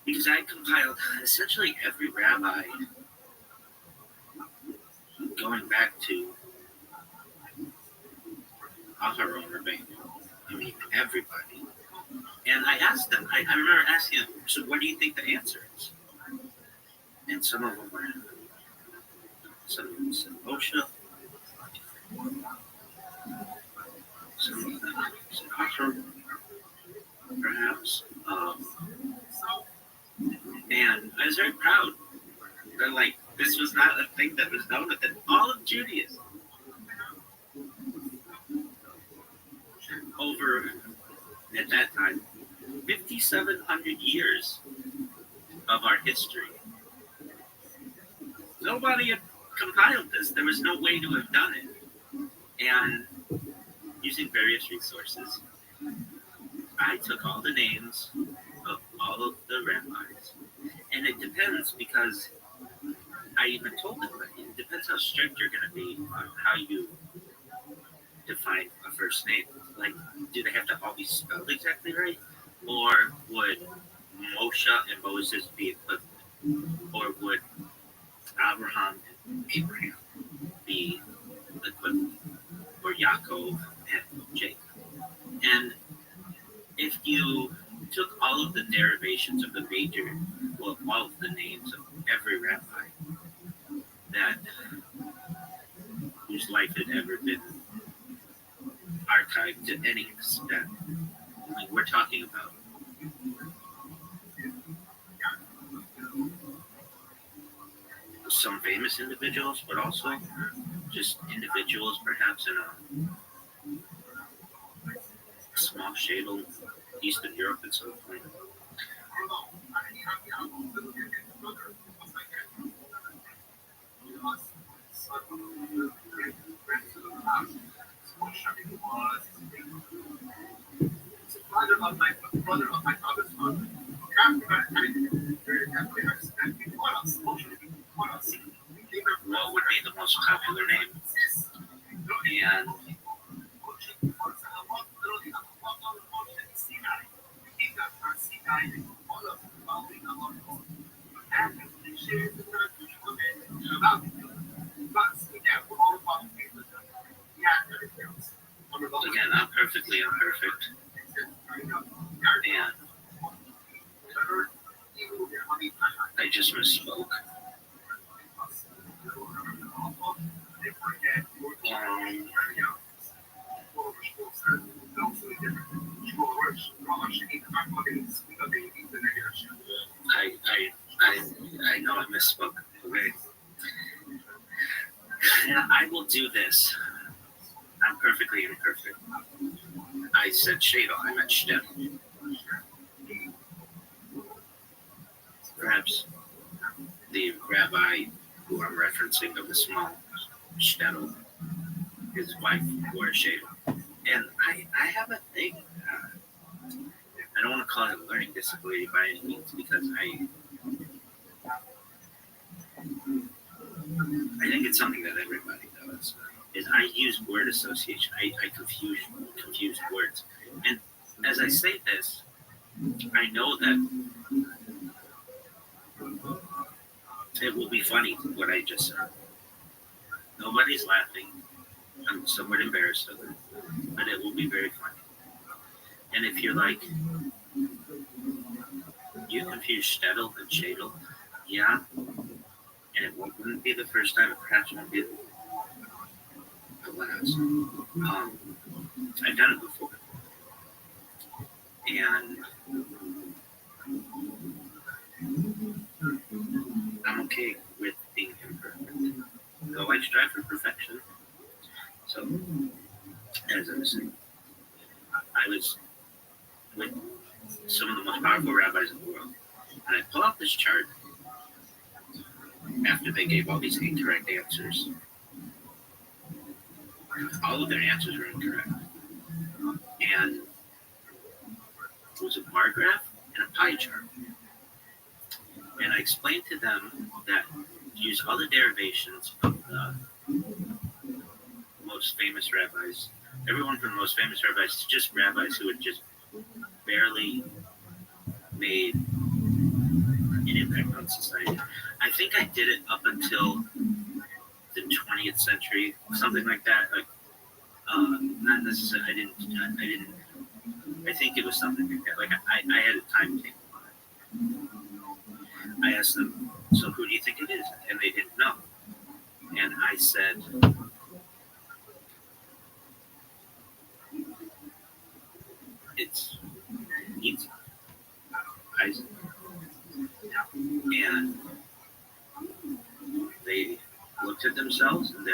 because I had compiled essentially every rabbi going back to Aharon Rabbi. I mean, everybody. And I asked them, I remember asking them, so what do you think the answer is? And some of them said Moshe, some of them said Aharon, perhaps. And I was very proud that, like, this was not a thing that was known within all of Judaism. Over, at that time, 5,700 years of our history. Nobody had compiled this. There was no way to have done it. And using various resources, I took all the names of all of the rabbis. And it depends, because I even told them that it depends how strict you're going to be on how you define a first name. Like, do they have to all be spelled exactly right? Or would Moshe and Moses be equivalent? Or would Abraham and Abraham be equivalent? Or Yaakov and Jacob? And if you took all of the derivations of the all of the names of every rabbi whose life had ever been archived to any extent. Like we're talking about some famous individuals, but also just individuals perhaps in a small shadle east of Europe at some point. What would be the most popular name? And again, I'm perfectly imperfect. And I just misspoke. I know I misspoke. Okay. And I will do this. I'm perfectly imperfect. I said shadel, I meant shtetl. Perhaps the rabbi who I'm referencing of the small shtetl, his wife wore a shadel. And I have a thing. I don't want to call it a learning disability by any means because I think it's something that everybody does. Is I use word association. I confuse words. And as I say this, I know that it will be funny what I just said. Nobody's laughing. I'm somewhat embarrassed of it, but it will be very funny. And if you're like, you confuse shtetl and shadel, yeah, and it wouldn't be the first time, it perhaps won't be the last. I've done it before. And I'm okay with being imperfect, though I strive for perfection. So, as I was saying, I was with some of the most powerful rabbis in the world, and I pull out this chart after they gave all these incorrect answers. All of their answers were incorrect. And it was a bar graph and a pie chart. And I explained to them that use all the derivations of the most famous rabbis, everyone from the most famous rabbis to just rabbis who had just barely made an impact on society. I think I did it up until the 20th century, something like that. Like, not necessarily. I didn't. I think it was something like that. Like I had a timetable on it. I asked them, "So who do you think it is?" And they didn't know. And I said, "It's Yitzhak, Isaac." And they looked at themselves, and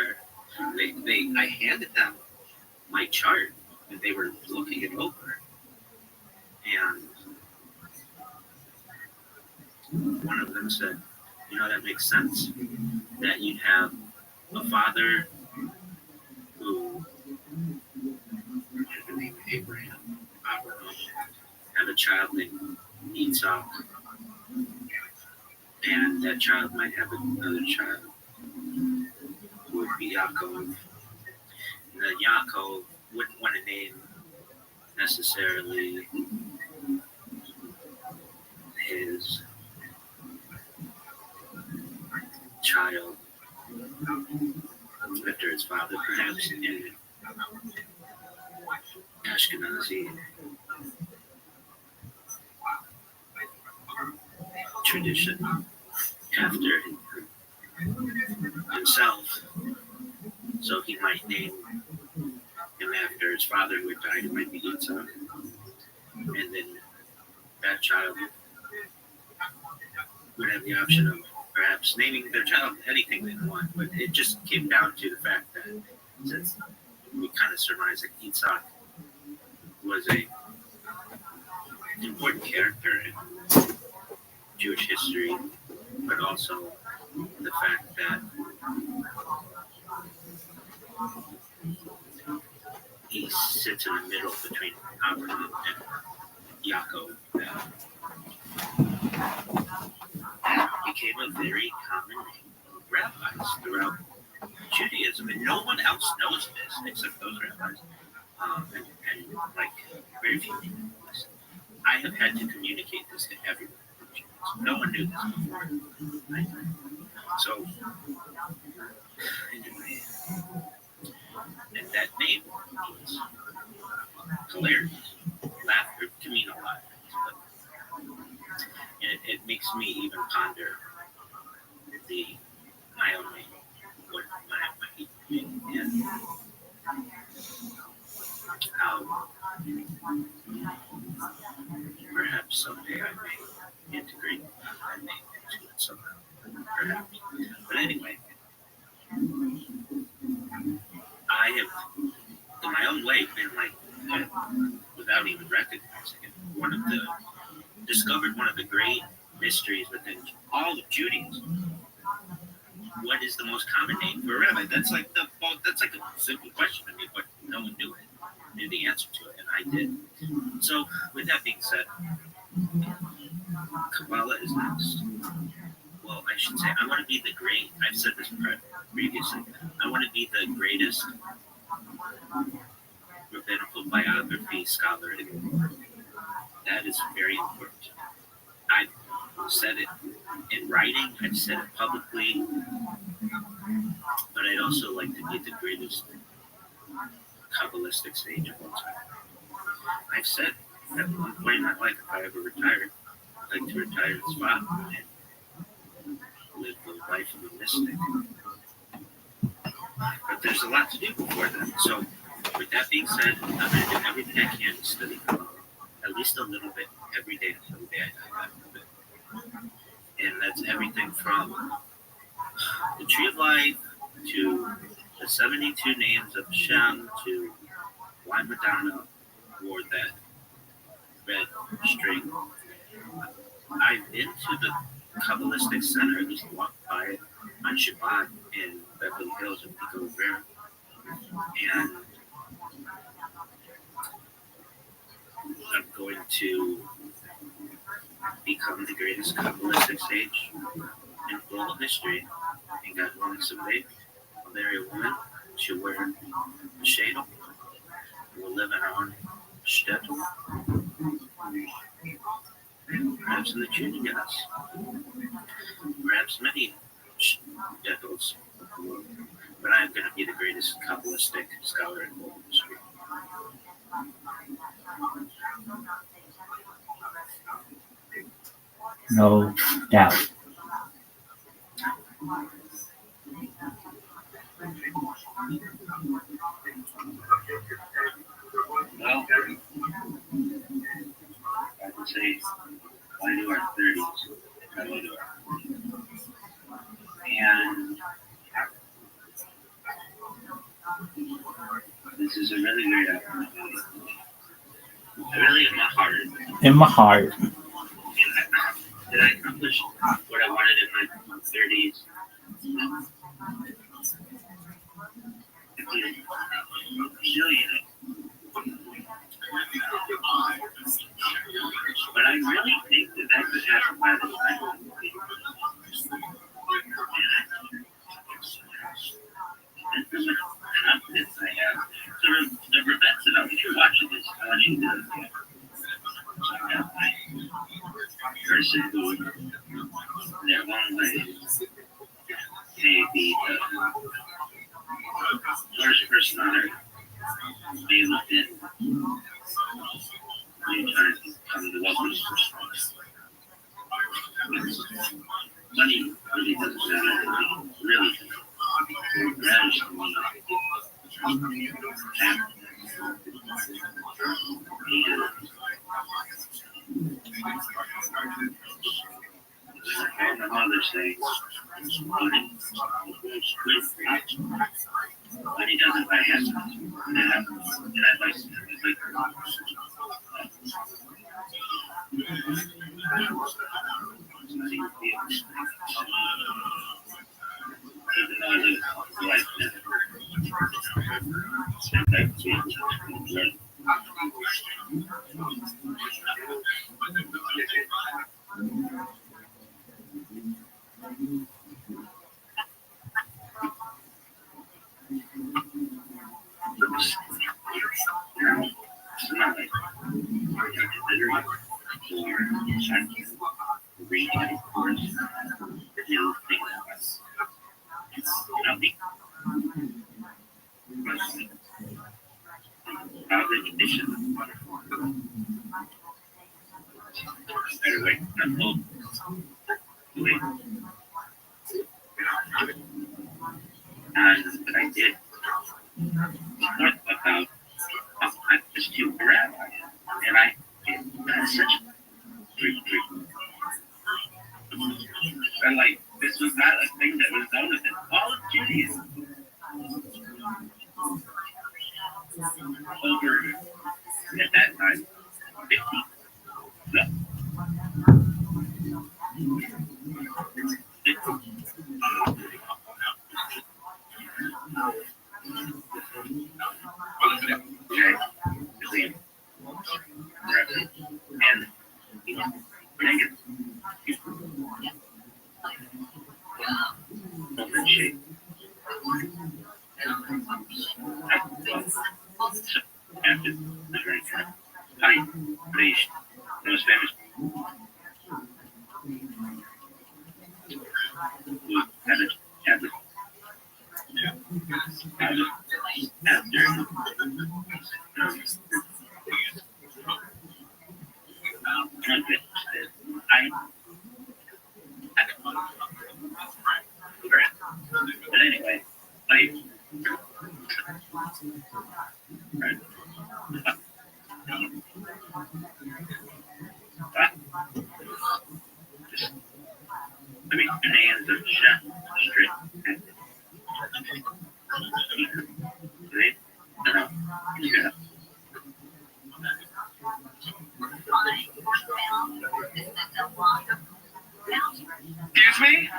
I handed them my chart, and they were looking it over. And one of them said, "You know, that makes sense. That you'd have a father who had the name Abraham, have a child named Yitzhak, and that child might have another child who would be Yaakov. And that Yaakov wouldn't want to name necessarily his child after his father, perhaps in Ashkenazi tradition after himself, so he might name him after his father who had died, who might be Yitzhak, and then that child would have the option of perhaps naming their child anything they want, but it just came down to the fact that since we kind of surmise that Yitzhak was a important character in Jewish history, but also the fact that he sits in the middle between Abraham and Yaakov, became a very common name of rabbis throughout Judaism, and no one else knows this except those rabbis, and like very few people know this. I have had to communicate this to everyone. No one knew this before. Right? So, anyway, and that name means hilarious, laughter, to mean a lot of things, but it makes me even ponder my own name, what my name, and how perhaps someday I may integrate that name into it somehow, perhaps. But anyway, I have, in my own way, been like, without even recognizing it, discovered one of the great mysteries within all of Judaism. What is the most common name for a rabbi? That's like a simple question to me, but no one knew the answer to it, and I did. So, with that being said, Kabbalah is next. Well, I should say, I want to be the great, I've said this previously, I want to be the greatest rabbinical biography scholar in the world. That is very important. I've said it in writing, I've said it publicly, but I'd also like to be the greatest Kabbalistic sage of all time. I've said at one point in my life, if I ever retire, I'd like to retire in Spa and live the life of a mystic. But there's a lot to do before then. So, with that being said, I'm going to do everything I can to study Kabbalah, at least a little bit every day until the day I die. And that's everything from the Tree of Life to the 72 names of Hashem to why Madonna wore that red string. I've been to the Kabbalistic Center, I just walked by it on Shabbat in Beverly Hills and Pico Rivera. And I'm going to become the greatest Kabbalistic sage in global history. And God willing someday, I'll marry a woman, she'll wear a shadel, we'll live in our own shtetl, perhaps in the Judaism, perhaps many shtetls, but I am going to be the greatest Kabbalistic scholar in global history. No doubt. Well, I would say why do our 30s, probably do our 40s. And this is a really great opportunity. Really in my heart. In my heart. Did I accomplish what I wanted in my 30s? But I really think that could happen by the time and from the confidence I have. So the Rabbets that if you're watching this, I want you to check out my person who their own way may be the first person on earth may within new time come to love this person. Money really doesn't matter. Really matters to me. And my mother says, money doesn't buy happiness. And I'd like to even though I live life but I did. What about I was too Rabbi, and I had such and like this was not a thing that was known within all of Judaism. Over at that time, 50. No. But anyway, demands of strict. Excuse me?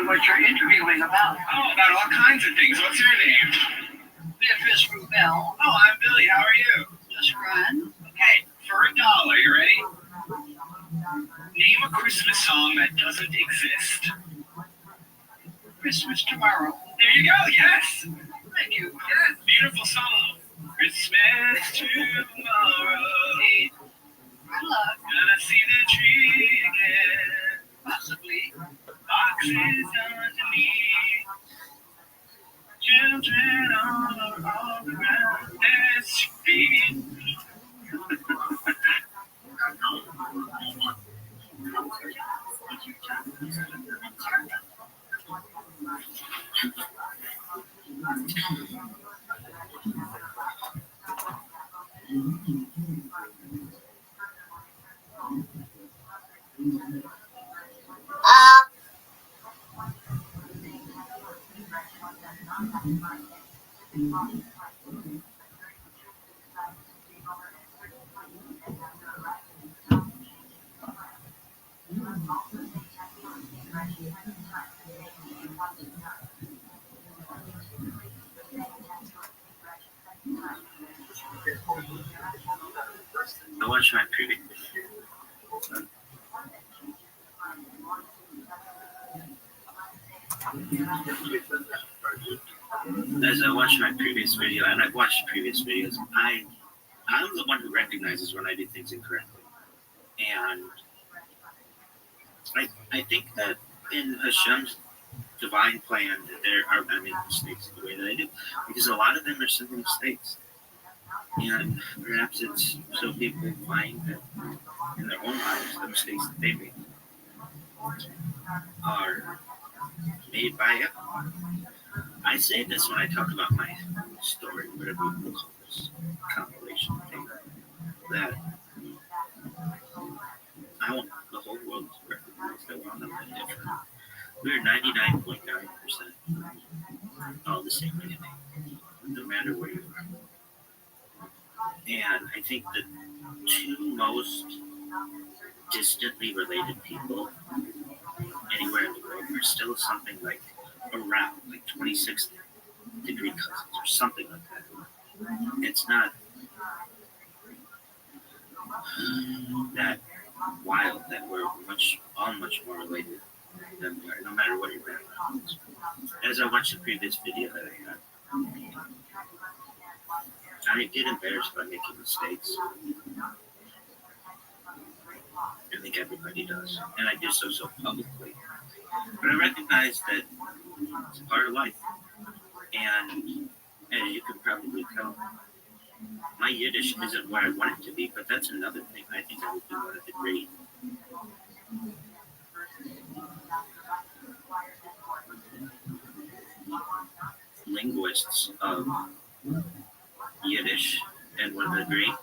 What you're interviewing about? Oh, about all kinds of things. What's your name? Beatrice Rubel. Oh, I'm Billy. How are you? Just fine. Okay, for $1, you ready? Name a Christmas song that doesn't exist. Christmas Tomorrow. There you go. Yes. Thank you. Yes, beautiful song. Christmas tomorrow. Gonna see the tree again. Possibly. Boxes underneath. Children all around this feet. I watched my previous. As I watched my previous video, and I've watched previous videos, I'm the one who recognizes when I do things incorrectly. And I think that in Hashem's divine plan, that there are many mistakes the way that I do, because a lot of them are simple mistakes. And perhaps it's so people find that in their own lives the mistakes that they make. are made by I say this when I talk about my story, whatever you call this compilation thing, that I want the whole world to recognize that we're all not that different. We're 99.9% all the same anyway, no matter where you are. And I think the two most distantly related people anywhere in the world are still something like around like 26-degree cousins or something like that. It's not that wild that we're all much more related than we are, no matter what your background is. As I watched the previous video that I had, I get embarrassed by making mistakes. I think everybody does, and I do so publicly. But I recognize that it's part of life, and as you can probably tell, my Yiddish isn't where I want it to be, but that's another thing. I think I would be one of the great linguists of Yiddish and one of the great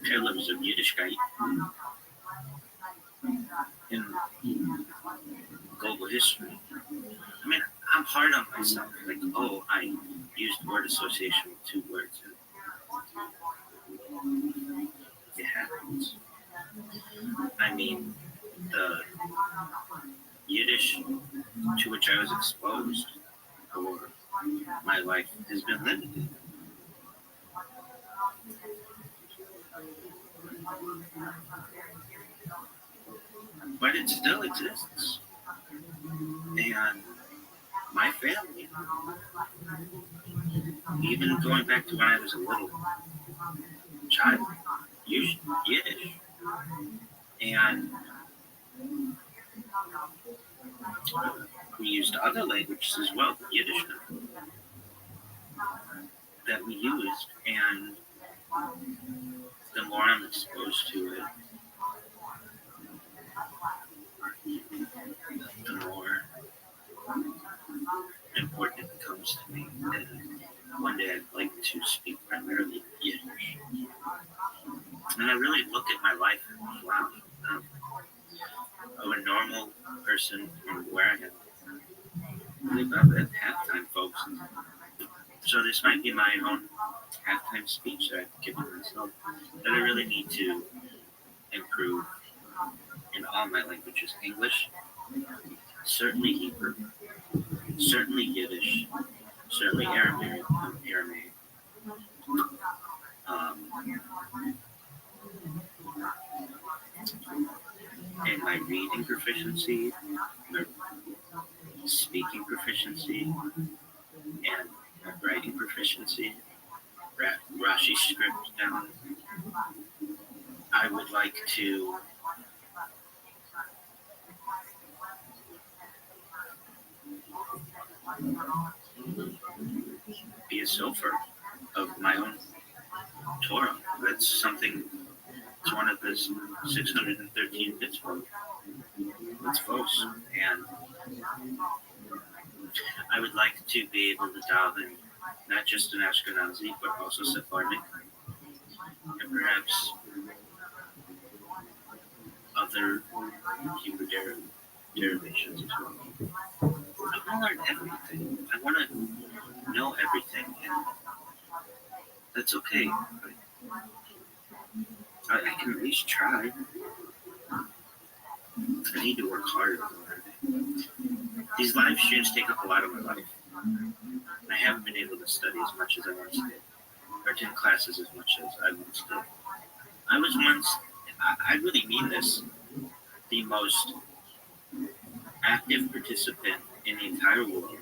pillars of Yiddishkeit in global history. I mean, I'm hard on myself. Like, oh, I used word association with two words. It happens. I mean, the Yiddish to which I was exposed for my life has been limited. But it still exists. And my family, even going back to when I was a little child, used Yiddish. And we used other languages as well, Yiddish, that we used. And the more I'm exposed to it, the more important it becomes to me. And one day I'd like to speak primarily Yiddish. And I really look at my life and wow, I'm a normal person from where I live up at halftime, folks. So this might be my own halftime speech that I've given myself, that I really need to improve in all my languages. English, certainly Hebrew, certainly Yiddish, certainly Aramaic, and my reading proficiency, my speaking proficiency, and my writing proficiency, Rashi script down. I would like to be a sofer of my own Torah. That's something, it's one of the 613 mitzvot. Mitzvos. And I would like to be able to dial in not just an Ashkenazi, but also Sephardic, and perhaps other Hebrew derivations as well. I want to learn everything. I want to know everything, and that's okay. I can at least try. I need to work harder. These live streams take up a lot of my life. I haven't been able to study as much as I once did, or attend classes as much as I once did. I was once, I really mean this, the most active participant in the entire world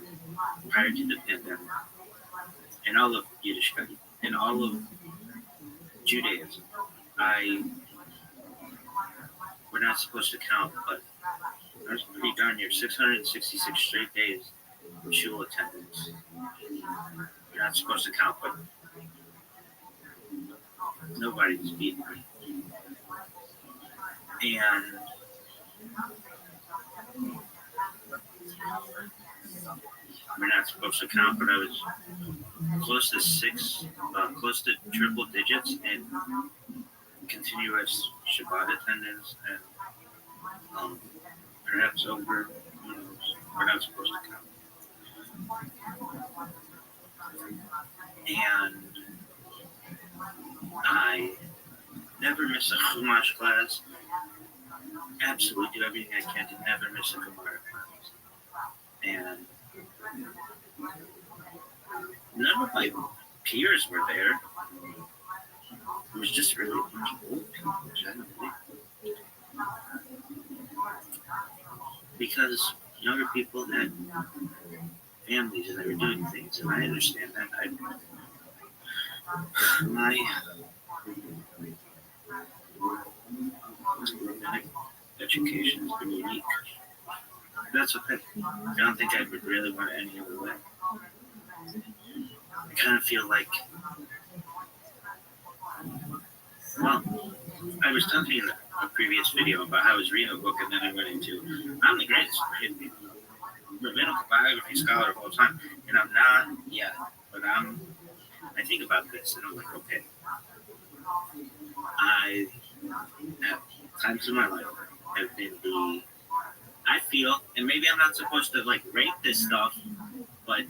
prior to the pandemic, in all of Yiddishkeit, in all of Judaism. We're not supposed to count, but I was pretty darn near 666 straight days of shul attendance. You're not supposed to count, but nobody's beating me. And we're not supposed to count, but I was close to triple digits in continuous Shabbat attendance, and perhaps over, who knows, we're not supposed to count. And I never miss a Chumash class. Absolutely do everything I can to never miss a Gemara class. And none of my peers were there. It was just really a bunch of old people, generally. Because younger people had families and they were doing things, and I understand that. My education has been unique. That's okay. I don't think I would really want it any other way. I kind of feel like, well, I was talking in a previous video about how I was reading a book and then I went into, I'm the greatest rabbinical biography scholar of all time, and I'm not yet, but I think about this and I'm like, okay, I have times in my life have been I feel, and maybe I'm not supposed to like rate this stuff, but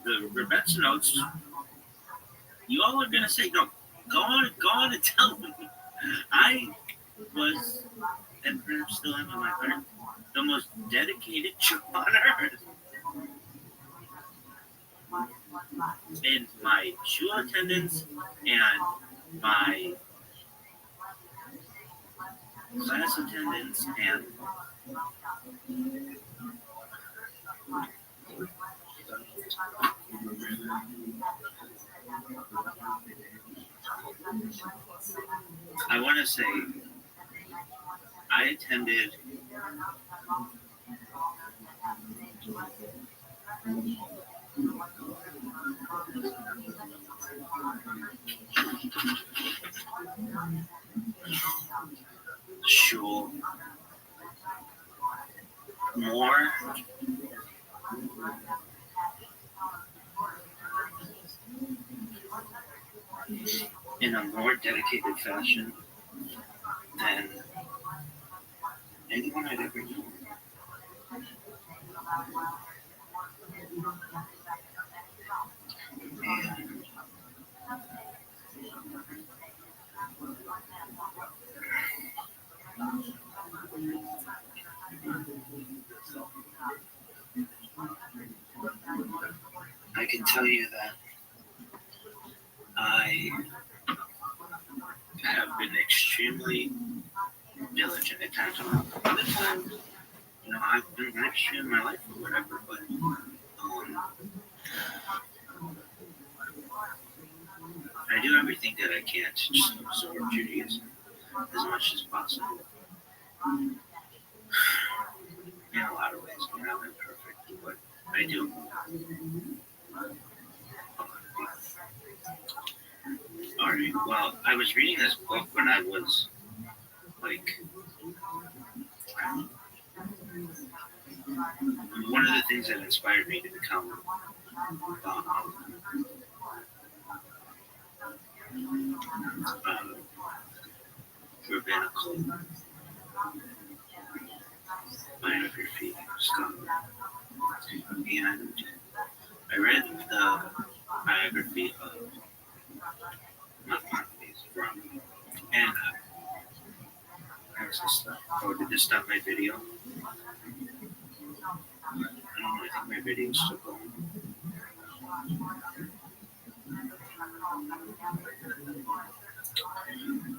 the Rebecca notes, you all are gonna say, no, go on and tell me. I was, and perhaps still am in my heart, the most dedicated Jew on earth. In my shul attendance and my class attendance and I want to say I attended shul more in a more dedicated fashion than anyone I'd ever known. And I can tell you that I have been extremely diligent at times. Other times, I've been live streaming my life or whatever, but I do everything that I can to just absorb Judaism as much as possible. In a lot of ways, I'm not perfect, but I do. Alright, well, I was reading this book when I was, one of the things that inspired me to become rabbinical biography scholar. And I read the biography of Rabbi. And how's this stuff? Oh, did this stop my video? I don't know, I think my video's still going.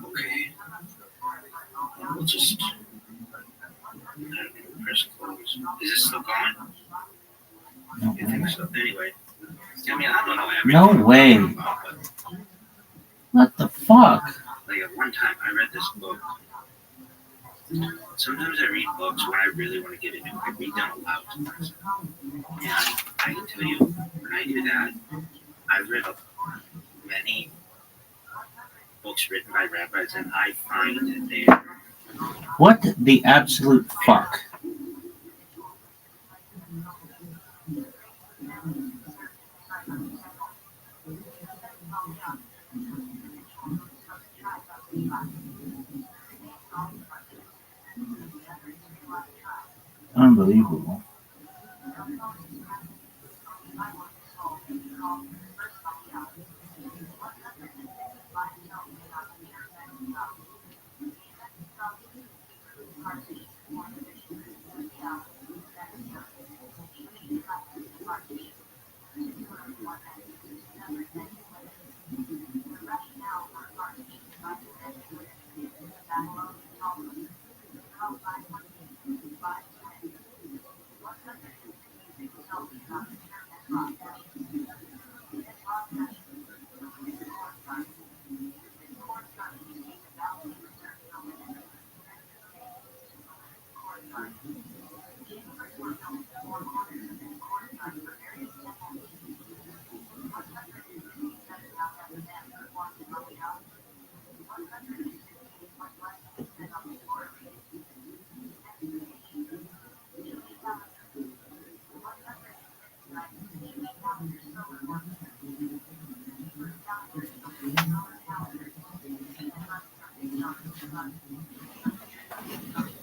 Okay. We'll just press close. Is this still going? You think so? Anyway. I mean, I don't know everything. No way. What the fuck? Like at one time, I read this book. Sometimes I read books when I really want to get into it. I read them aloud to myself. And I can tell you, when I do that, I've read many books written by rabbis, and I find they. What the absolute fuck? Unbelievable.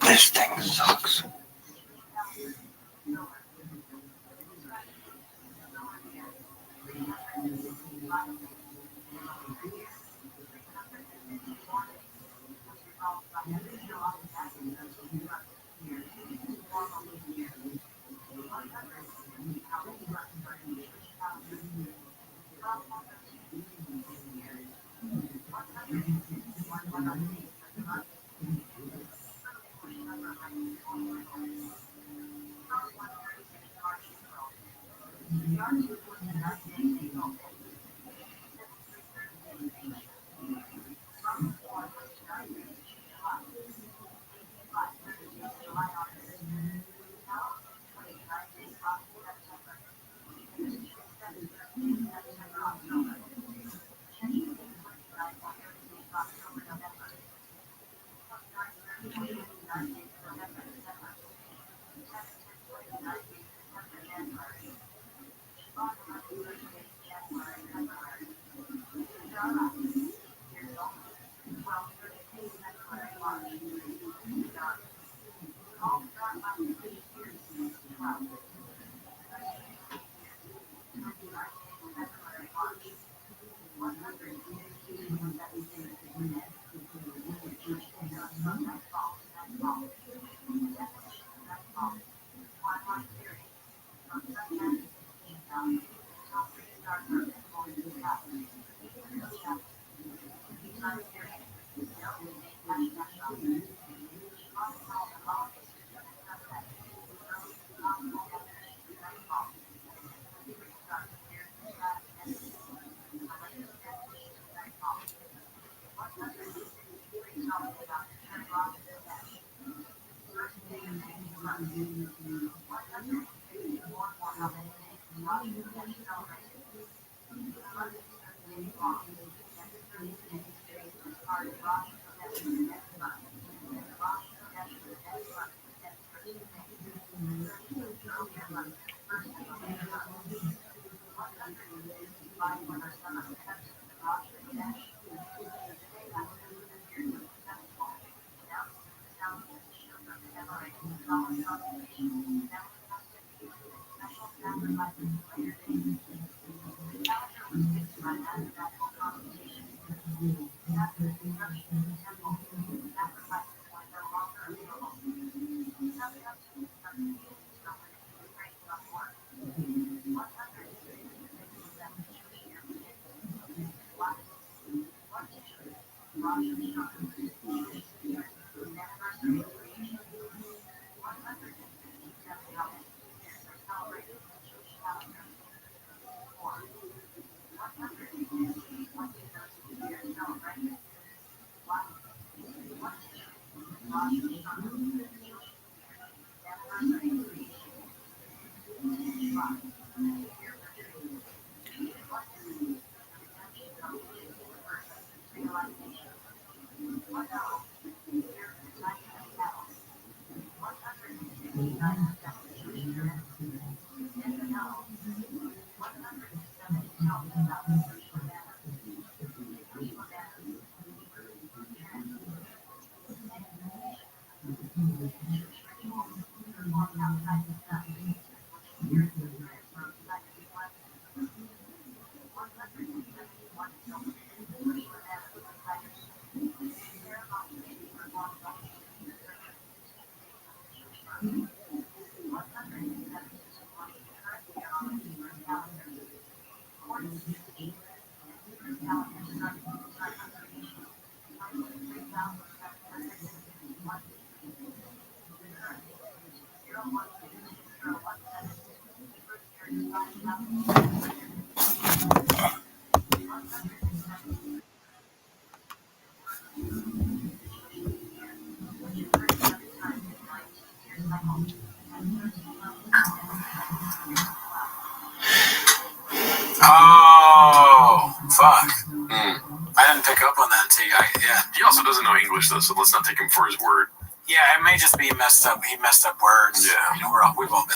This thing sucks. Oh, fuck. I didn't pick up on that until yeah. He also doesn't know English though, so let's not take him for his word. Yeah, it may just be messed up. He messed up words. Yeah. You know, we've all been